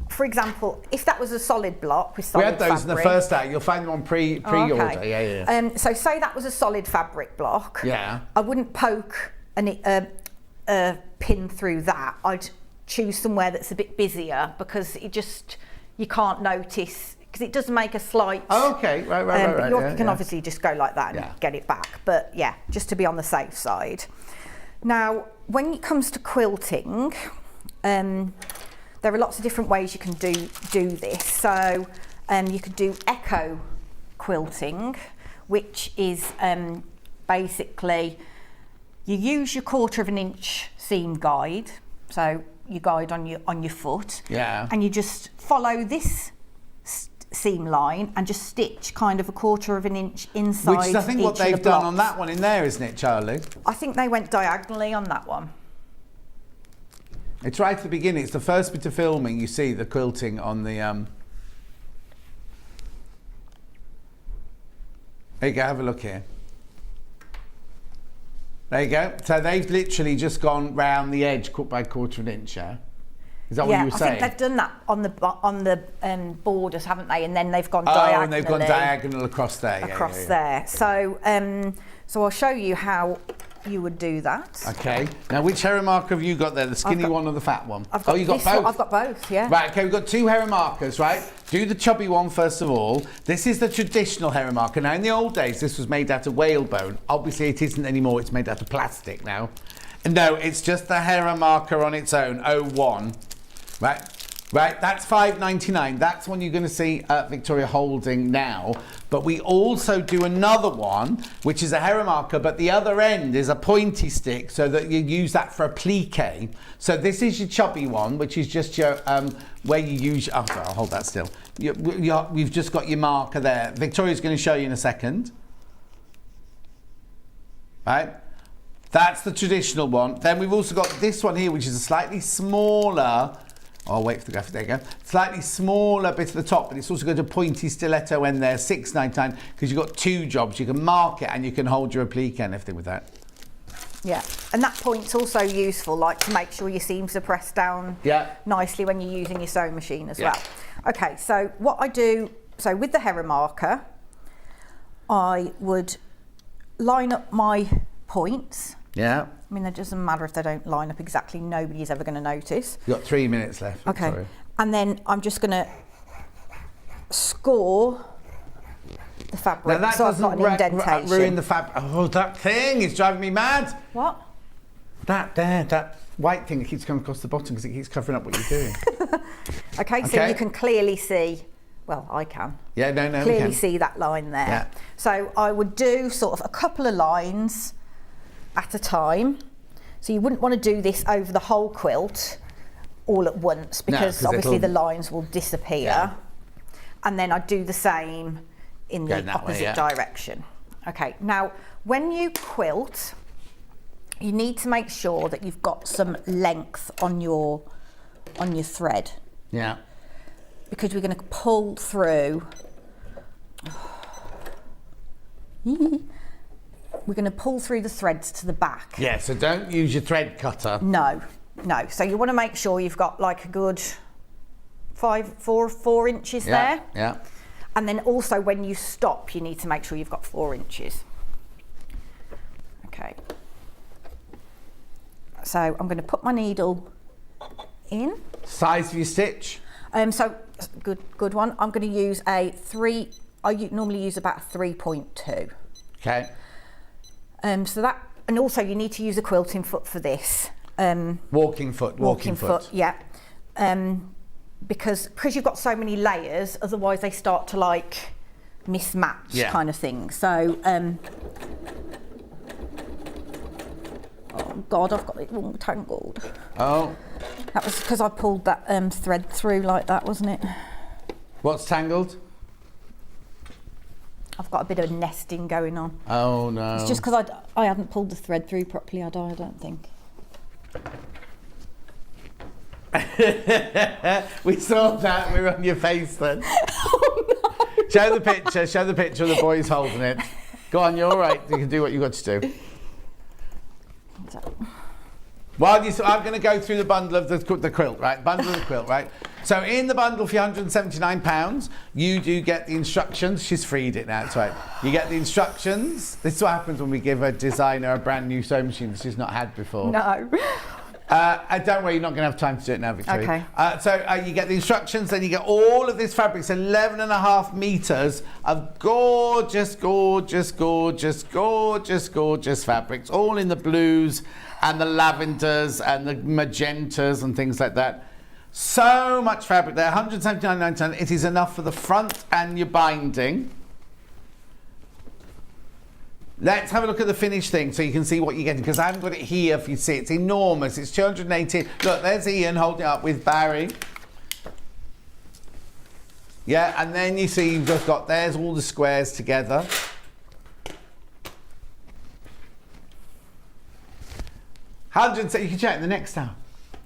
for example, if that was a solid block with solid fabric. We had those in the first day. You'll find them on pre-order. Okay. Yeah. So say that was a solid fabric block. Yeah. I wouldn't poke a pin through that. I'd choose somewhere that's a bit busier because you can't notice, because it does make a slight. Oh, okay. Right. You can obviously just go like that and get it back. But yeah, just to be on the safe side. Now, when it comes to quilting, there are lots of different ways you can do this. So you could do echo quilting, which is basically you use your 1/4 inch seam guide, so your guide on your foot, and you just follow this seam line and just stitch kind of a 1/4 inch inside. Which is, I think, what they've done on that one in there, isn't it, Charlie? I think they went diagonally on that one. It's right at the beginning. It's the first bit of filming. You see the quilting on the. There you go. Have a look here. There you go. So they've literally just gone round the edge by 1/4 inch. Yeah. Is that what you were saying? I think they've done that on the borders, haven't they? And then they've gone diagonally. Oh, and they've gone diagonal across there. Across there. So, so I'll show you how you would do that. Okay. Now, which Hera marker have you got there? The skinny one or the fat one? You got both? I've got both, yeah. Right, okay, we've got 2 Hera markers, right? Do the chubby one first of all. This is the traditional Hera marker. Now, in the old days, this was made out of whalebone. Obviously, it isn't anymore. It's made out of plastic now. No, it's just the Hera marker on its own, 01. Right, that's $5.99. That's one you're going to see Victoria holding now. But we also do another one, which is a Hera marker, but the other end is a pointy stick, so that you use that for applique. So this is your chubby one, which is just your where you use. Oh, I'll hold that still. We've just got your marker there. Victoria's going to show you in a second. Right. That's the traditional one. Then we've also got this one here, which is a slightly smaller. I'll wait for the graphic. There you go. Slightly smaller bit at the top, but it's also got a pointy stiletto end there, $6.99, because you've got 2 jobs. You can mark it and you can hold your applique and everything with that. Yeah, and that point's also useful, like to make sure your seams are pressed down nicely when you're using your sewing machine as well. Okay, so what I do, so with the Hera marker, I would line up my points. Yeah. I mean, it doesn't matter if they don't line up exactly. Nobody's ever going to notice. You've got 3 minutes left. Okay. Sorry. And then I'm just going to score the fabric, now that so I've got an indentation. Ruin the fabric. Oh, that thing is driving me mad. What? That white thing that keeps coming across the bottom because it keeps covering up what you're doing. Okay, so you can clearly see. Well, I can. Yeah, no, clearly see that line there. Yeah. So I would do sort of a couple of lines at a time. So you wouldn't want to do this over the whole quilt all at once, because obviously the lines will disappear. Yeah. And then I'd do the same in the opposite direction. Okay, now when you quilt, you need to make sure that you've got some length on your thread. Yeah. Because we're going to pull through. We're going to pull through the threads to the back. Yeah, so don't use your thread cutter. No. So you want to make sure you've got like a good 4 inches there. Yeah. And then also when you stop, you need to make sure you've got 4 inches. Okay. So I'm going to put my needle in. Size of your stitch? So good one. I'm going to use a 3. Normally use about a 3.2. Okay. So that, and also you need to use a quilting foot for this. Walking foot. Yeah. Because you've got so many layers, otherwise they start to like mismatch kind of thing. So oh God, I've got it all tangled. Oh. That was because I pulled that thread through like that, wasn't it? What's tangled? I've got a bit of nesting going on. Oh no. It's just because I hadn't pulled the thread through properly, I don't think. We saw that, we were on your face then. Oh no. Show the picture of the boys holding it. Go on, you're all right, you can do what you've got to do. While I'm going to go through the bundle of the quilt, right? Bundle of the quilt, right? So in the bundle for your £179, you do get the instructions. She's freed it now, that's right. You get the instructions. This is what happens when we give a designer a brand new sewing machine that she's not had before. No. Don't worry, you're not going to have time to do it now, Victoria. Okay. So you get the instructions, then you get all of this fabric. It's 11.5 metres of gorgeous fabrics, all in the blues and the lavenders and the magentas and things like that. So much fabric there, £179.99. It is enough for the front and your binding. Let's have a look at the finished thing so you can see what you're getting, because I haven't got it here for you to see. It's enormous. It's 280. Look, there's Ian holding it up with Barry. Yeah, and then you see you've just got, there's all the squares together. You can check the next now.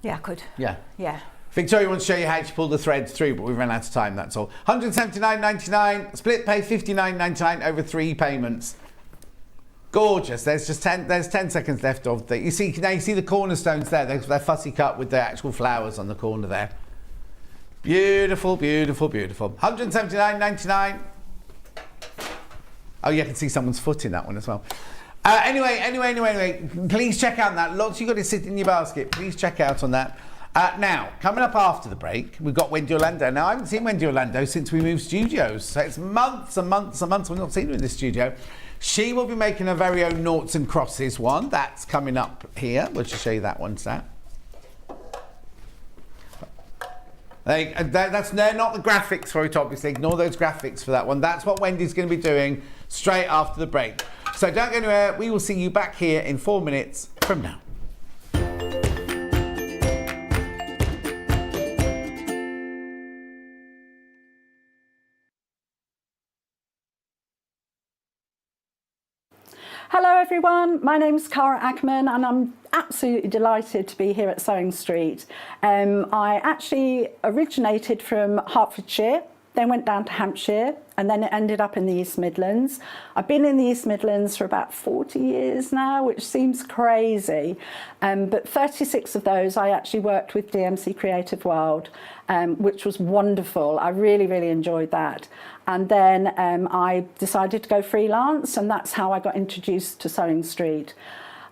Yeah, I could. Yeah. Yeah. Victoria wants to show you how to pull the threads through, but we've run out of time, that's all. £179.99, split pay £59.99 over 3 payments. Gorgeous. There's just 10 seconds left of the. You see the cornerstones there. They're fussy cut with the actual flowers on the corner there. Beautiful, beautiful, beautiful. £179.99. Oh, you can see someone's foot in that one as well. Anyway, please check out that. Lots you've got to sit in your basket. Please check out on that. Now, coming up after the break, we've got Wendy Orlando. Now, I haven't seen Wendy Orlando since we moved studios. So it's months and months and months we've not seen her in this studio. She will be making her very own noughts and crosses one. That's coming up here. We'll just show you that one, Sat. They're not the graphics for it, obviously. Ignore those graphics for that one. That's what Wendy's going to be doing straight after the break. So don't go anywhere. We will see you back here in 4 minutes from now. Hello everyone, my name's Cara Ackerman and I'm absolutely delighted to be here at Sewing Street. I actually originated from Hertfordshire, then went down to Hampshire and then it ended up in the East Midlands. I've been in the East Midlands for about 40 years now, which seems crazy, but 36 of those I actually worked with DMC Creative World, which was wonderful. I really, really enjoyed that. And then I decided to go freelance and that's how I got introduced to Sewing Street.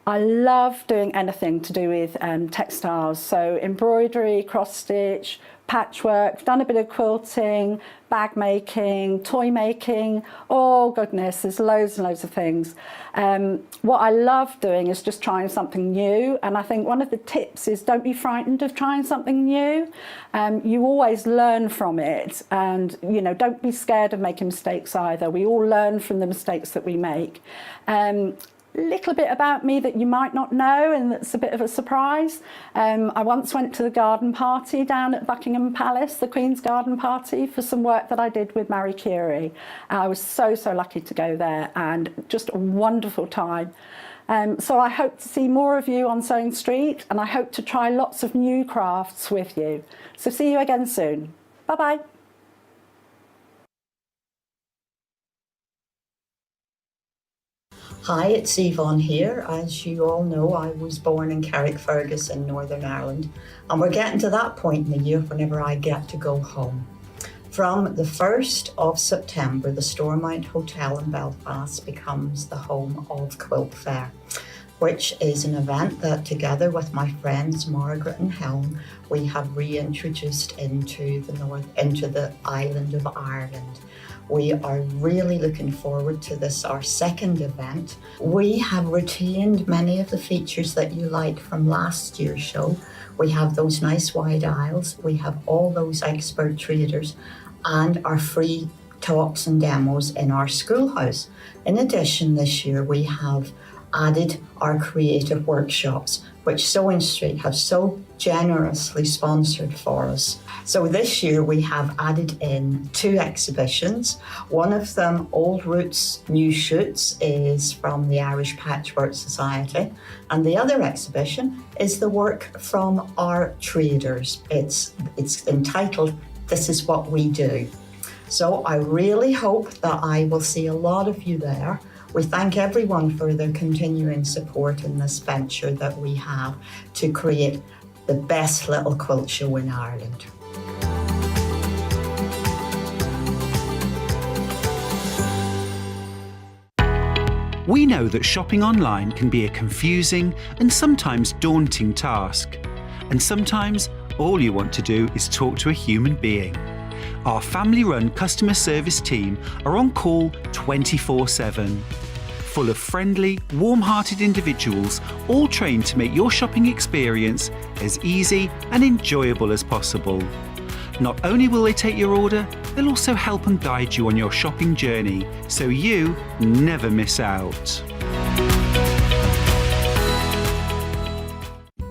I love doing anything to do with textiles, so embroidery, cross stitch, patchwork, done a bit of quilting, bag making, toy making, oh goodness, there's loads and loads of things. What I love doing is just trying something new, and I think one of the tips is don't be frightened of trying something new. You always learn from it, and you know, don't be scared of making mistakes either. We all learn from the mistakes that we make. Little bit about me that you might not know and that's a bit of a surprise. I once went to the garden party down at Buckingham Palace, the Queen's garden party, for some work that I did with Marie Curie. I was so lucky to go there and just a wonderful time. So I hope to see more of you on Sewing Street and I hope to try lots of new crafts with you. So see you again soon. Bye-bye. Hi, it's Yvonne here. As you all know, I was born in Carrickfergus in Northern Ireland, and we're getting to that point in the year whenever I get to go home. From the 1st of September, the Stormont Hotel in Belfast becomes the home of Quilt Fair. which is an event that together with my friends Margaret and Helen, we have reintroduced into the island of Ireland. We are really looking forward to this, our second event. We have retained many of the features that you like from last year's show. We have those nice wide aisles, we have all those expert traders, and our free talks and demos in our schoolhouse. In addition, this year we have added our creative workshops, which Sewing Street have so generously sponsored for us. So this year we have added in 2 exhibitions. One of them, Old Roots, New Shoots, is from the Irish Patchwork Society. And the other exhibition is the work from our traders. It's entitled, This Is What We Do. So I really hope that I will see a lot of you there. We thank everyone for their continuing support in this venture that we have to create the best little quilt show in Ireland. We know that shopping online can be a confusing and sometimes daunting task. And sometimes all you want to do is talk to a human being. Our family-run customer service team are on call 24/7. Full of friendly, warm-hearted individuals, all trained to make your shopping experience as easy and enjoyable as possible. Not only will they take your order, they'll also help and guide you on your shopping journey, so you never miss out.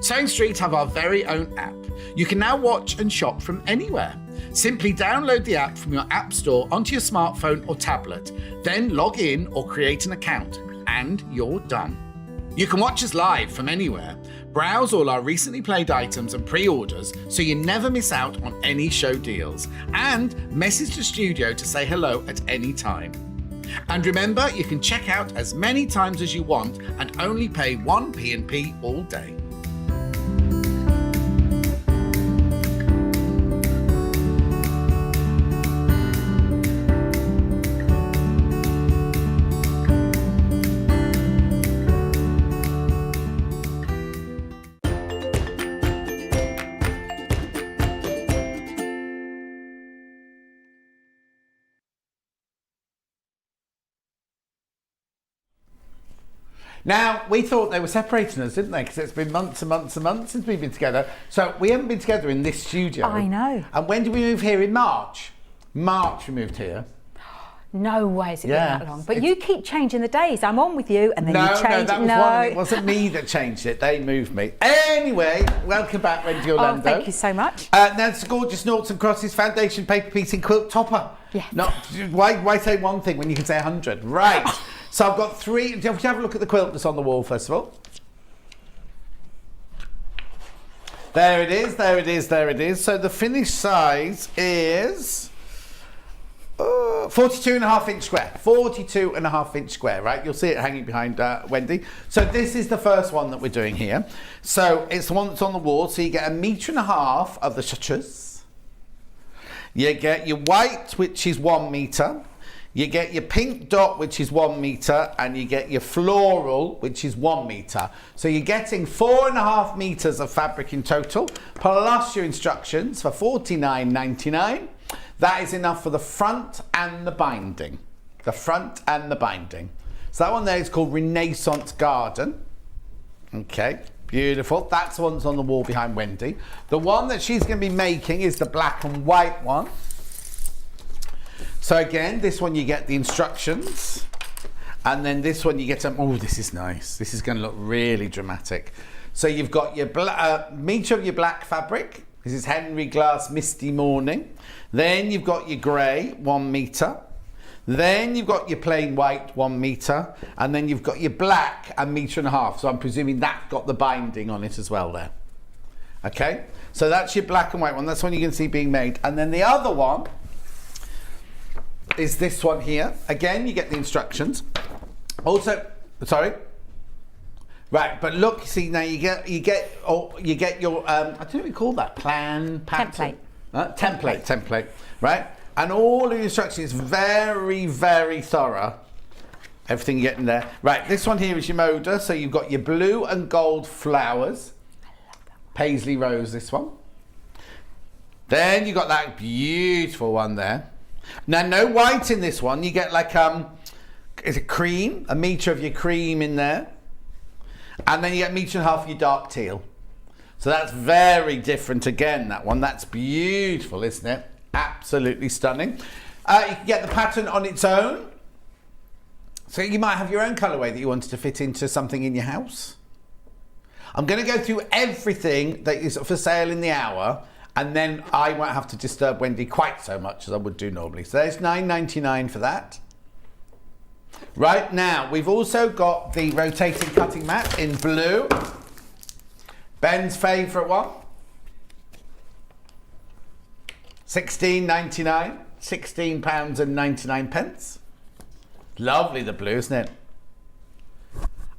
Sewing Street have our very own app. You can now watch and shop from anywhere. Simply download the app from your app store onto your smartphone or tablet, then log in or create an account, and you're done. You can watch us live from anywhere, browse all our recently played items and pre-orders so you never miss out on any show deals, and message the studio to say hello at any time. And remember, you can check out as many times as you want and only pay 1 P&P all day. Now, we thought they were separating us, didn't they? Because it's been months and months and months since we've been together. So we haven't been together in this studio. I know. And when did we move here? In March? March we moved here. No way has it been that long. But you keep changing the days. I'm on with you, and then you change. No, that was one. It wasn't me that changed it. They moved me. Anyway, welcome back, Wendy Orlando. Oh, thank you so much. Now, it's a gorgeous Noughts and Crosses foundation paper piecing quilt topper. Yes. Not, why say one thing when you can say 100? Right. So I've got 3. Do you have a look at the quilt that's on the wall, first of all? There it is, there it is, there it is. So the finished size is 42.5 inch square. 42.5 inch square, right? You'll see it hanging behind Wendy. So this is the first one that we're doing here. So it's the one that's on the wall. So you get 1.5 meters of the shutters. You get your white, which is 1 meter. You get your pink dot, which is 1 meter, and you get your floral, which is 1 meter. So you're getting 4.5 meters of fabric in total, plus your instructions for $49.99. That is enough for the front and the binding. The front and the binding. So that one there is called Renaissance Garden. Okay, beautiful. That's the one that's on the wall behind Wendy. The one that she's going to be making is the black and white one. So again, this one you get the instructions, and then this one you get oh, this is nice. This is going to look really dramatic. So you've got your meter of your black fabric. This is Henry Glass Misty Morning. Then you've got your grey, 1 meter. Then you've got your plain white, 1 meter, and then you've got your black, 1.5 meters. So I'm presuming that's got the binding on it as well there. Okay, so that's your black and white one. That's one you can see being made, and then the other one is this one here. Again, you get the instructions. Also, sorry. Right, but look, see now you get your I don't know what you call that, pattern. Template, right? And all the instructions is very, very thorough. Everything getting there. Right, this one here is your moda. So you've got your blue and gold flowers. Paisley rose, this one. Then you got that beautiful one there. Now, no white in this one. You get like, is it cream? A metre of your cream in there. And then you get a metre and a half of your dark teal. So that's very different again, that one. That's beautiful, isn't it? Absolutely stunning. You can get the pattern on its own. So you might have your own colourway that you wanted to fit into something in your house. I'm going to go through everything that is for sale in the hour, and then I won't have to disturb Wendy quite so much as I would do normally. So there's £9.99 for that. Right, now we've also got the rotating cutting mat in blue. Ben's favourite one. £16.99. £16.99. Lovely, the blue, isn't it?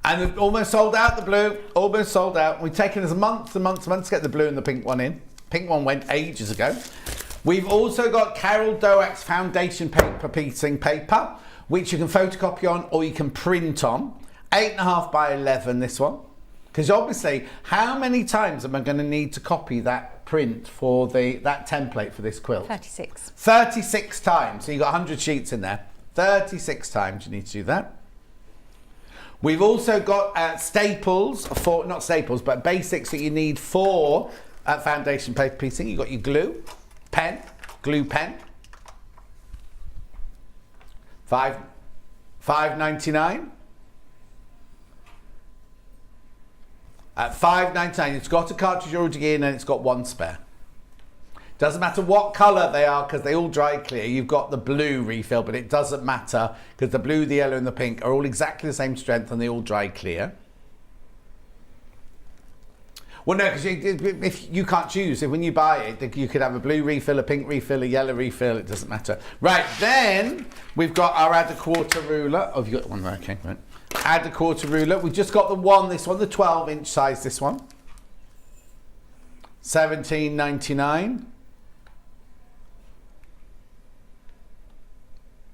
And we've almost sold out the blue. Almost sold out. We've taken us months and months and months to get the blue and the pink one in. Pink one went ages ago. We've also got Carol Doak's foundation paper piecing paper, which you can photocopy on or you can print on. 8.5 by 11, this one. Because obviously, how many times am I going to need to copy that print for that template for this quilt? 36. 36 times. So you've got 100 sheets in there. 36 times you need to do that. We've also got staples, not staples, but basics that you need for foundation paper piecing. You've got your glue pen. $5.99. At $5.99, it's got a cartridge already in and it's got one spare. Doesn't matter what colour they are because they all dry clear. You've got the blue refill, but it doesn't matter because the blue, the yellow and the pink are all exactly the same strength and they all dry clear. Well, no, because if you can't choose, if when you buy it, you could have a blue refill, a pink refill, a yellow refill, it doesn't matter. Right, then we've got our add a quarter ruler. Oh, have you got one there? Okay, right. Add a quarter ruler. We've just got this one, the 12-inch size, this one. $17.99.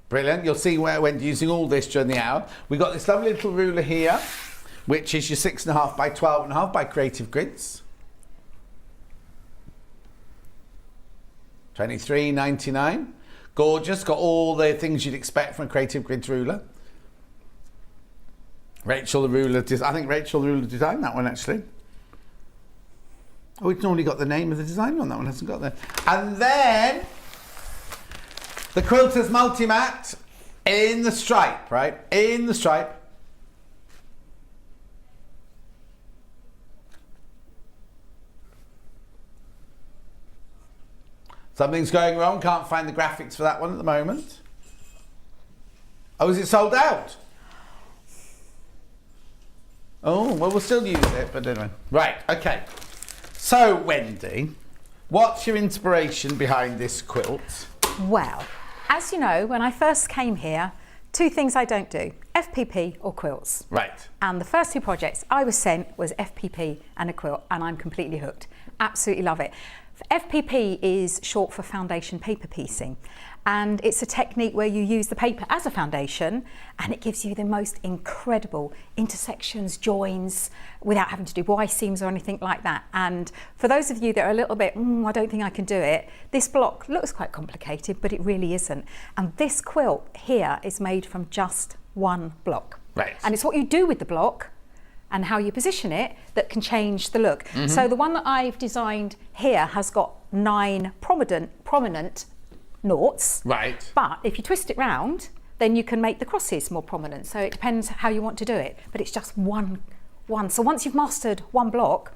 Brilliant. You'll see when using all this during the hour. We've got this lovely little ruler here, which is your 6.5 by 12.5 by Creative Grids. $23.99. Gorgeous. Got all the things you'd expect from a Creative Grids ruler. Rachel the ruler. I think Rachel the ruler designed that one actually. Oh, it's normally got the name of the designer on that one. Hasn't got that. And then the Quilters multi-mat in the stripe, right? In the stripe. Something's going wrong. Can't find the graphics for that one at the moment. Oh, is it sold out? Oh, well, we'll still use it, but anyway. Right, okay. So, Wendy, what's your inspiration behind this quilt? Well, as you know, when I first came here, two things I don't do, FPP or quilts. Right. And the first two projects I was sent was FPP and a quilt, and I'm completely hooked. Absolutely love it. FPP is short for foundation paper piecing, and it's a technique where you use the paper as a foundation and it gives you the most incredible intersections, joins, without having to do Y seams or anything like that. And for those of you that are a little bit, I don't think I can do it, this block looks quite complicated, but it really isn't. And this quilt here is made from just one block. Right. And it's what you do with the block and how you position it that can change the look. So the one that I've designed here has got 9 prominent noughts. Right. But if you twist it round, then you can make the crosses more prominent. So it depends how you want to do it. But it's just one. So once you've mastered one block,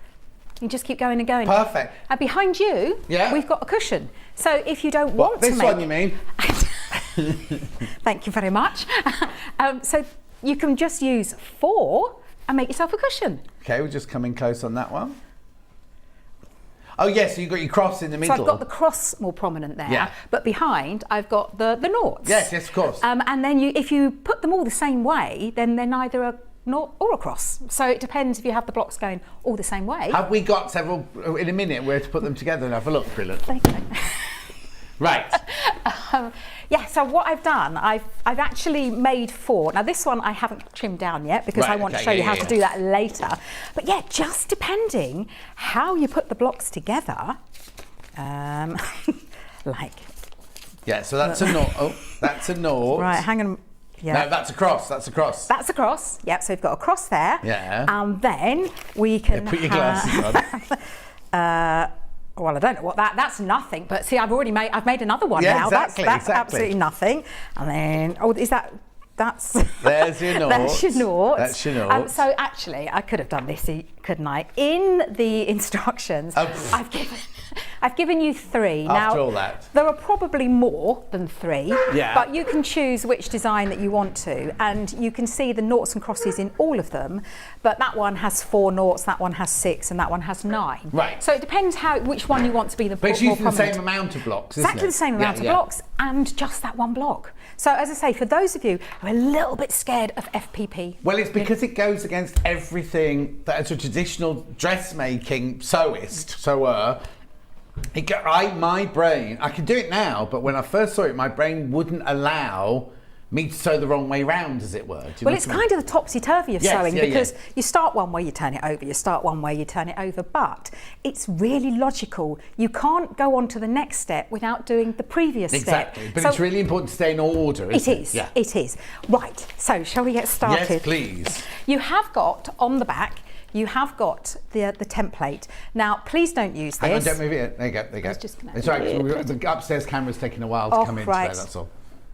you just keep going and going. Perfect. And behind you, we've got a cushion. So if you don't want to make... This one you mean? Thank you very much. So you can just use 4 and make yourself a cushion. Okay, we're just coming close on that one. Oh yes, so you've got your cross in the middle. So I've got the cross more prominent there, but behind I've got the noughts. Yes, of course. And then if you put them all the same way, then they're neither a nought or a cross. So it depends if you have the blocks going all the same way. Have we got several in a minute where to put them together and have a look, Brilliant. Thank you. Right. Yeah, so what I've done, I've actually made 4. Now this one I haven't trimmed down yet because I want to show you how to do that later. But yeah, just depending how you put the blocks together, like. Yeah, so that's a naught. Oh, that's a naught. Right, hang on. Yeah. No, that's a cross. That's a cross. That's a cross. Yep. So we've got a cross there. Yeah. And then we can. Put your glasses on. Well, I don't know what that's nothing. But see, I've made another one now. Exactly, that's absolutely nothing. And then that's. There's your naught. That's your naught. That's your naught. So actually, I could have done this, couldn't I? In the instructions, I've given you 3. After now, all that. there are probably more than 3, Yeah. but you can choose which design that you want to, and you can see the noughts and crosses in all of them, but that one has 4 noughts, that one has 6, and that one has 9. Right. So it depends which one you want to be the But it's more using the prominent. same amount of blocks, isn't Exactly it? the same amount of blocks, and just that one block. So as I say, for those of you who are a little bit scared of FPP. Well, it's because it goes against everything that as a traditional dressmaking sewer, my brain, I can do it now, but when I first saw it, my brain wouldn't allow me to sew the wrong way round, as it were. Well, it's kind of the topsy-turvy of sewing, yeah, because you start one way, you turn it over, you start one way, you turn it over, but it's really logical. You can't go on to the next step without doing the previous step. Exactly, but it's really important to stay in order, isn't it? Yeah. It is. Right, so shall we get started? Yes, please. You have got, on the back, you have got the template. Now, please don't use this. Hang on, don't move it. There you go. It's all right, the upstairs camera's taking a while to come in today, that's all.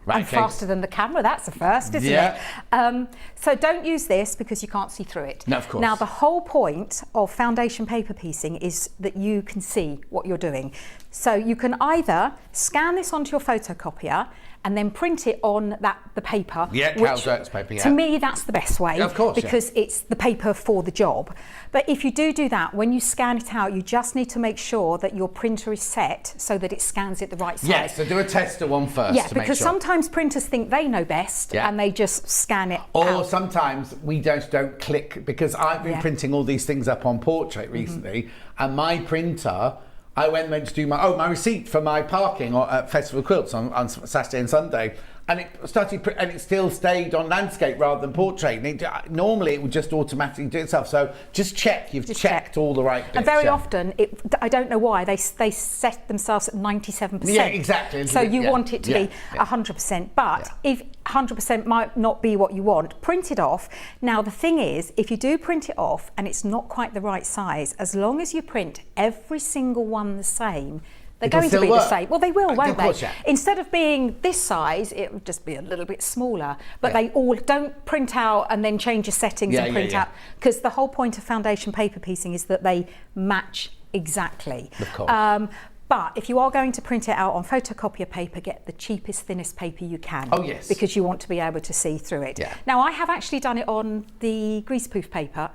Right, I'm faster than the camera, that's a first, isn't it? So don't use this because you can't see through it. No, of course. Now, the whole point of foundation paper piecing is that you can see what you're doing. So you can either scan this onto your photocopier and then print it on the paper. Yeah, Calvert's paper, yeah. To me, that's the best way. Of course, because it's the paper for the job. But if you do that, when you scan it out, you just need to make sure that your printer is set so that it scans it the right size. Yes, so do a tester one first to make sure. Because sometimes printers think they know best and they just scan it Or out. sometimes we don't click, because I've been printing all these things up on Portrait recently, and my printer, I went to do my receipt for my parking at Festival of Quilts on Saturday and Sunday, and it still stayed on landscape rather than portrait. And normally it would just automatically do itself. So just check you've checked all the right bits. And very often, I don't know why, they set themselves at 97%. Yeah, exactly. So you want it to be 100%. But if 100% might not be what you want, print it off. Now, the thing is, if you do print it off and it's not quite the right size, as long as you print every single one the same, they're going to be the same. Well, they will, won't they? Instead of being this size, it would just be a little bit smaller. But they all don't print out and then change your settings and print out. Because the whole point of foundation paper piecing is that they match exactly. Of course. But if you are going to print it out on photocopier paper, get the cheapest, thinnest paper you can. Oh, yes. Because you want to be able to see through it. Yeah. Now, I have actually done it on the greaseproof paper,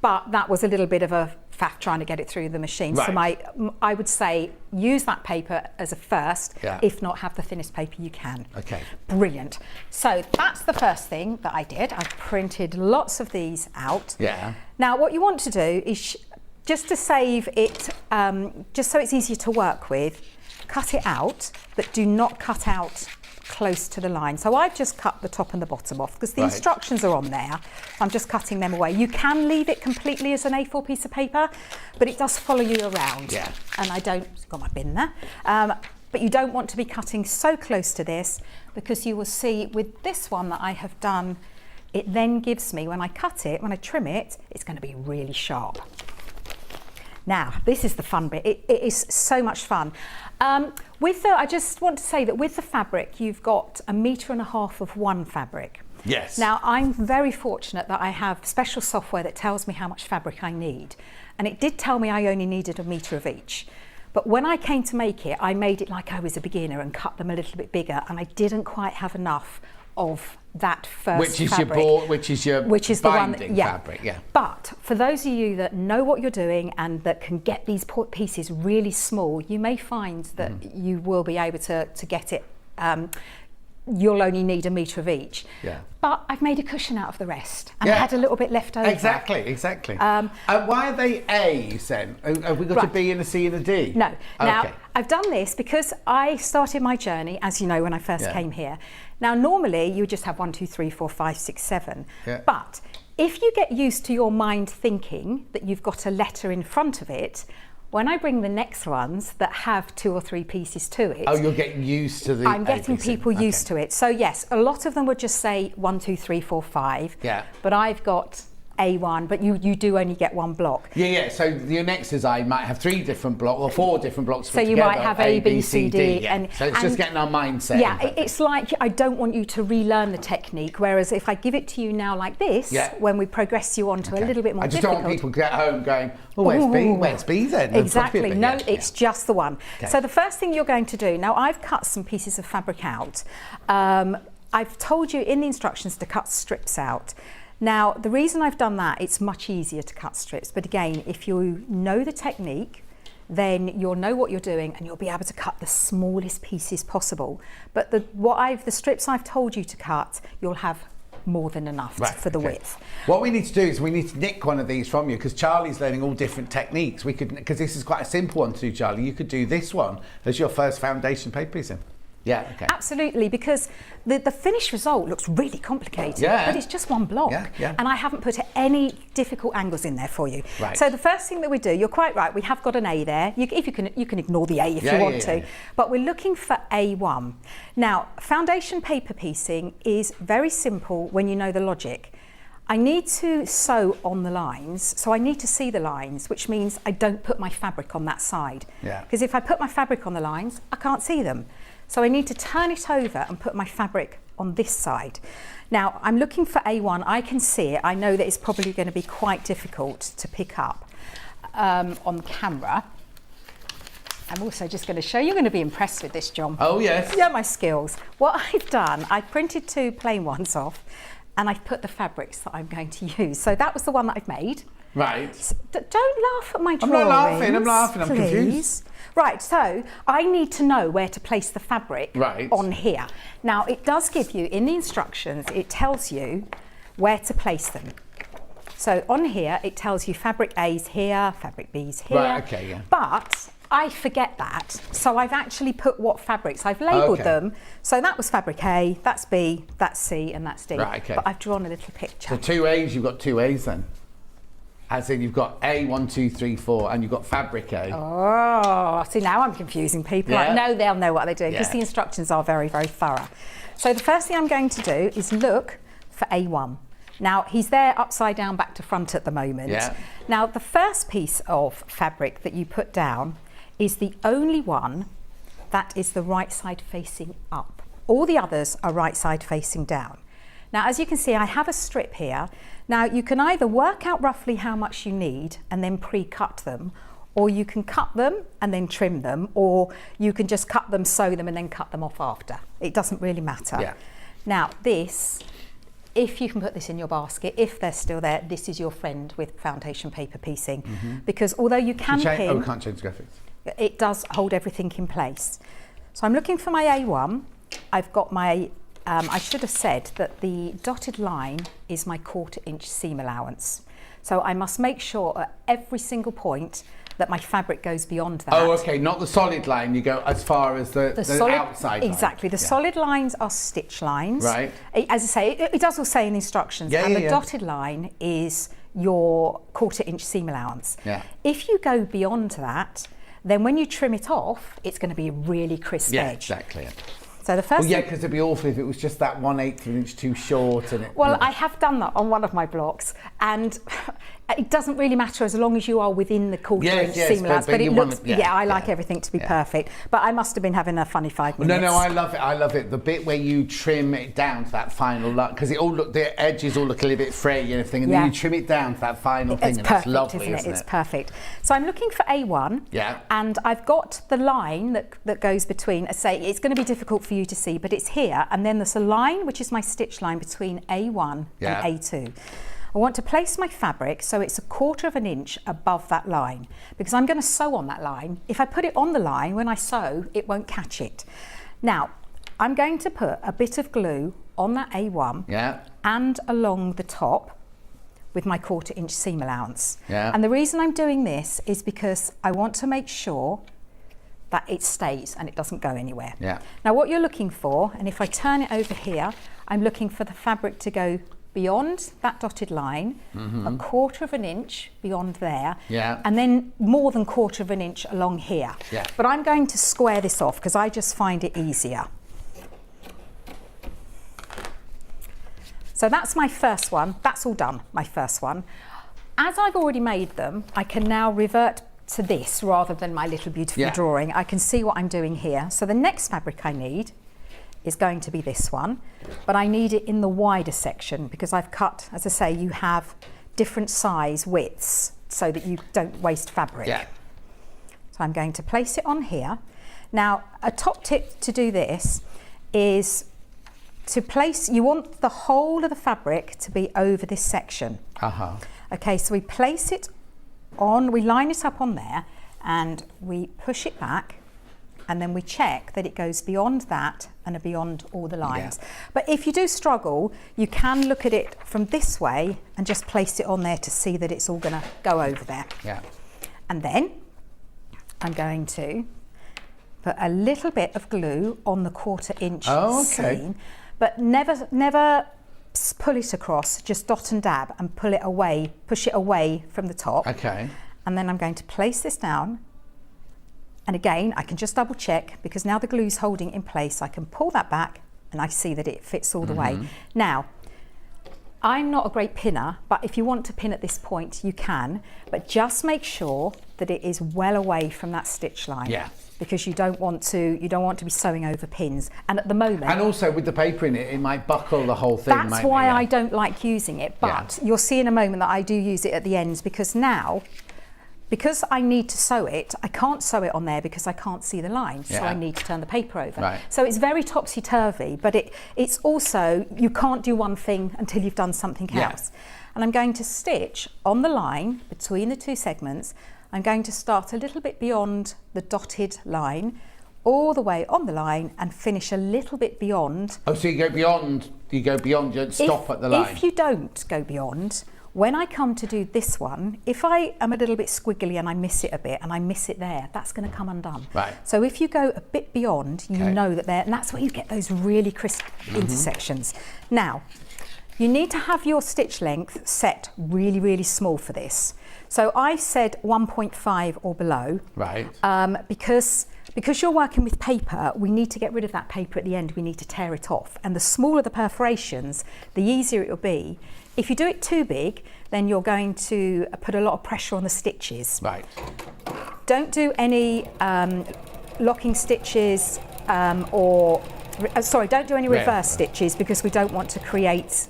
but that was a little bit of a faff trying to get it through the machine. Right. So I would say use that paper as a first, Yeah. if not have the thinnest paper you can. Okay. Brilliant. So that's the first thing that I did. I printed lots of these out. Yeah. Now, what you want to do is just to save it, just so it's easier to work with, cut it out, but do not cut out close to the line. So I've just cut the top and the bottom off because the instructions are on there. I'm just cutting them away. You can leave it completely as an A4 piece of paper, but it does follow you around. Yeah. And got my bin there. But you don't want to be cutting so close to this, because you will see with this one that I have done, it then gives me, when I cut it, when I trim it, it's going to be really sharp. Now, this is the fun bit. It is so much fun. I just want to say that with the fabric, you've got 1.5 meters of one fabric. Yes. Now, I'm very fortunate that I have special software that tells me how much fabric I need. And it did tell me I only needed 1 meter of each. But when I came to make it, I made it like I was a beginner and cut them a little bit bigger, and I didn't quite have enough of that first fabric. Which is your binding fabric, yeah. But for those of you that know what you're doing and that can get these pieces really small, you may find that you will be able to get it you'll only need 1 metre of each. Yeah. But I've made a cushion out of the rest, and I had a little bit left over. Exactly. Why are they A's then? Have we got a B and a C and a D? No. Okay. Now, I've done this because I started my journey, as you know, when I first came here. Now, normally you just have 1, 2, 3, 4, 5, 6, 7. Yeah. But if you get used to your mind thinking that you've got a letter in front of it, when I bring the next ones that have 2 or 3 pieces to it... Oh, you're getting used to the... I'm getting people used to it. So yes, a lot of them would just say 1, 2, 3, 4, 5. Yeah. But I've got A1, but you do only get 1 block. Yeah. So your next design might have 3 different blocks or 4 different blocks. So you might have A, B, C, D. Yeah. So it's just getting our mindset. Yeah, it's like I don't want you to relearn the technique. Whereas if I give it to you now like this, when we progress you on to a little bit more difficult. I just don't want people to get home going, well, where's B? Where's B then? Exactly. No, it's just the one. Okay. So the first thing you're going to do, now I've cut some pieces of fabric out. I've told you in the instructions to cut strips out. Now, the reason I've done that, it's much easier to cut strips. But again, if you know the technique, then you'll know what you're doing and you'll be able to cut the smallest pieces possible. But the strips I've told you to cut, you'll have more than enough for the width. What we need to do is we need to nick one of these from you, because Charlie's learning all different techniques. We could, because this is quite a simple one to do, Charlie. You could do this one as your first foundation paper piece in. Yeah, okay. Absolutely, because the finished result looks really complicated, but it's just 1 block. Yeah. And I haven't put any difficult angles in there for you. Right. So the first thing that we do, you're quite right, we have got an A there. You can ignore the A if you want to. But we're looking for A1. Now, foundation paper piecing is very simple when you know the logic. I need to sew on the lines, so I need to see the lines, which means I don't put my fabric on that side. Because if I put my fabric on the lines, I can't see them. So I need to turn it over and put my fabric on this side. Now, I'm looking for A1. I can see it. I know that it's probably going to be quite difficult to pick up on camera. I'm also just going to show you. You're going to be impressed with this, John. Oh, yes. Yeah, my skills. What I've done, I printed 2 plain ones off and I've put the fabrics that I'm going to use. So that was the one that I've made. Right. Don't laugh at my drawings. I'm laughing, I'm confused. Right, so I need to know where to place the fabric on here. Now, it does give you, in the instructions, it tells you where to place them. So on here, it tells you fabric A's here, fabric B's here. Right, okay, yeah. But I forget that, so I've actually put what fabrics. I've labelled them. So that was fabric A, that's B, that's C, and that's D. Right, okay. But I've drawn a little picture. So 2 A's, you've got 2 A's then? As in you've got A, 1, 2, 3, 4, and you've got fabric A. Oh, see, now I'm confusing people. I know they'll know what they're doing because the instructions are very, very thorough. So the first thing I'm going to do is look for A1. Now, he's there upside down, back to front at the moment. Yeah. Now, the first piece of fabric that you put down is the only one that is the right side facing up. All the others are right side facing down. Now, as you can see, I have a strip here. Now, you can either work out roughly how much you need and then pre-cut them, or you can cut them and then trim them, or you can just cut them, sew them, and then cut them off after. It doesn't really matter. Yeah. Now, this, if you can put this in your basket, if they're still there, this is your friend with foundation paper piecing. Because although you can pin... Oh, we can't change graphics. It does hold everything in place. So I'm looking for my A1. I've got my... I should have said that the dotted line is my 1/4 inch seam allowance. So I must make sure at every single point that my fabric goes beyond that. Oh, okay, not the solid line, you go as far as the solid, outside line. Exactly, the solid lines are stitch lines. Right. As I say, it does all say in the instructions, and the dotted line is your 1/4 inch seam allowance. Yeah. If you go beyond that, then when you trim it off, it's going to be a really crisp edge. Yeah, exactly. So the first because it'd be awful if it was just that 1/8 of an inch too short. And it, well, I have done that on one of my blocks, and it doesn't really matter as long as you are within the 1/4 inch seam allowance. But it looks, I like everything to be perfect. But I must have been having a funny 5 minutes. No, I love it. I love it. The bit where you trim it down to that final look, because the edges all look a little bit frayy and everything, and then you trim it down to that final thing, and perfect, it's lovely, isn't it? It's perfect. So I'm looking for A1, and I've got the line that goes between. I say it's going to be difficult for you to see, but it's here, and then there's a line which is my stitch line between A1 and A2. I want to place my fabric so it's 1/4 inch above that line, because I'm going to sew on that line. If I put it on the line, when I sew, it won't catch it. Now, I'm going to put a bit of glue on that A1 and along the top with my 1/4 inch seam allowance. And the reason I'm doing this is because I want to make sure that it stays and it doesn't go anywhere. Now what you're looking for, and if I turn it over here, I'm looking for the fabric to go beyond that dotted line, 1/4 inch beyond there, and then more than 1/4 inch along here. But I'm going to square this off because I just find it easier. So that's my first one. That's all done, my first one. As I've already made them, I can now revert to this rather than my little beautiful drawing. I can see what I'm doing here. So the next fabric I need is going to be this one, but I need it in the wider section because I've cut, as I say, you have different size widths so that you don't waste fabric. So I'm going to place it on here. Now, a top tip to do this is to place, you want the whole of the fabric to be over this section. Okay, so we place it on, we line it up on there and we push it back, and then we check that it goes beyond that and beyond all the lines. But if you do struggle, you can look at it from this way and just place it on there to see that it's all going to go over there. And then I'm going to put a little bit of glue on the 1/4 inch seam, but never pull it across, just dot and dab and pull it away, push it away from the top. And then I'm going to place this down. And again, I can just double check because now the glue's holding in place. I can pull that back and I see that it fits all the way. Now, I'm not a great pinner, but if you want to pin at this point, you can, but just make sure that it is well away from that stitch line. Because you don't want to be sewing over pins. And at the moment, and also with the paper in it, it might buckle the whole thing. That's why I don't like using it. But you'll see in a moment that I do use it at the ends because now, because I need to sew it, I can't sew it on there because I can't see the line, so I need to turn the paper over. So it's very topsy-turvy, but it's also, you can't do one thing until you've done something else. And I'm going to stitch on the line between the two segments. I'm going to start a little bit beyond the dotted line, all the way on the line and finish a little bit beyond. Oh, so you go beyond, you don't stop at the line? If you don't go beyond, when I come to do this one, if I am a little bit squiggly and I miss it a bit and I miss it there, that's going to come undone. So if you go a bit beyond, you know that there, and that's where you get those really crisp intersections. Now, you need to have your stitch length set really, really small for this. So I said 1.5 or below, because you're working with paper, we need to get rid of that paper at the end. We need to tear it off. And the smaller the perforations, the easier it will be. If you do it too big, then you're going to put a lot of pressure on the stitches. Don't do any locking stitches don't do any reverse stitches because we don't want to create,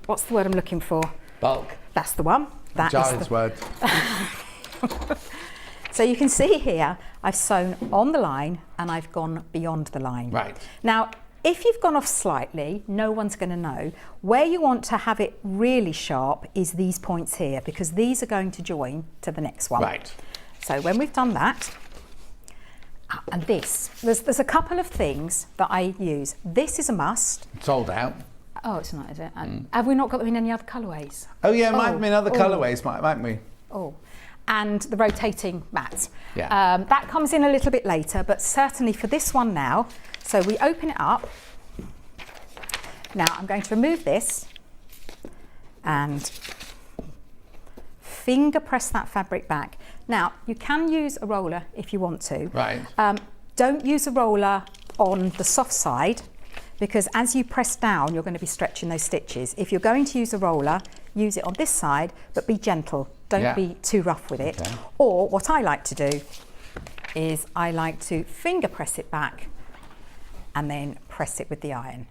what's the word I'm looking for? Bulk. That's the one. That is the word. So you can see here, I've sewn on the line and I've gone beyond the line. Now, if you've gone off slightly, no one's going to know. Where you want to have it really sharp is these points here, because these are going to join to the next one. So when we've done that, and this, there's a couple of things that I use. This is a must. It's sold out. Oh, it's not, is it? Have we not got them in any other colourways? Oh yeah, might have been other colourways, mightn't we? And the rotating mat. That comes in a little bit later, but certainly for this one now. So we open it up. Now I'm going to remove this and finger press that fabric back. Now you can use a roller if you want to. Don't use a roller on the soft side, because as you press down, you're going to be stretching those stitches. If you're going to use a roller, use it on this side, but be gentle. Don't be too rough with it. Or what I like to do is I like to finger press it back and then press it with the iron.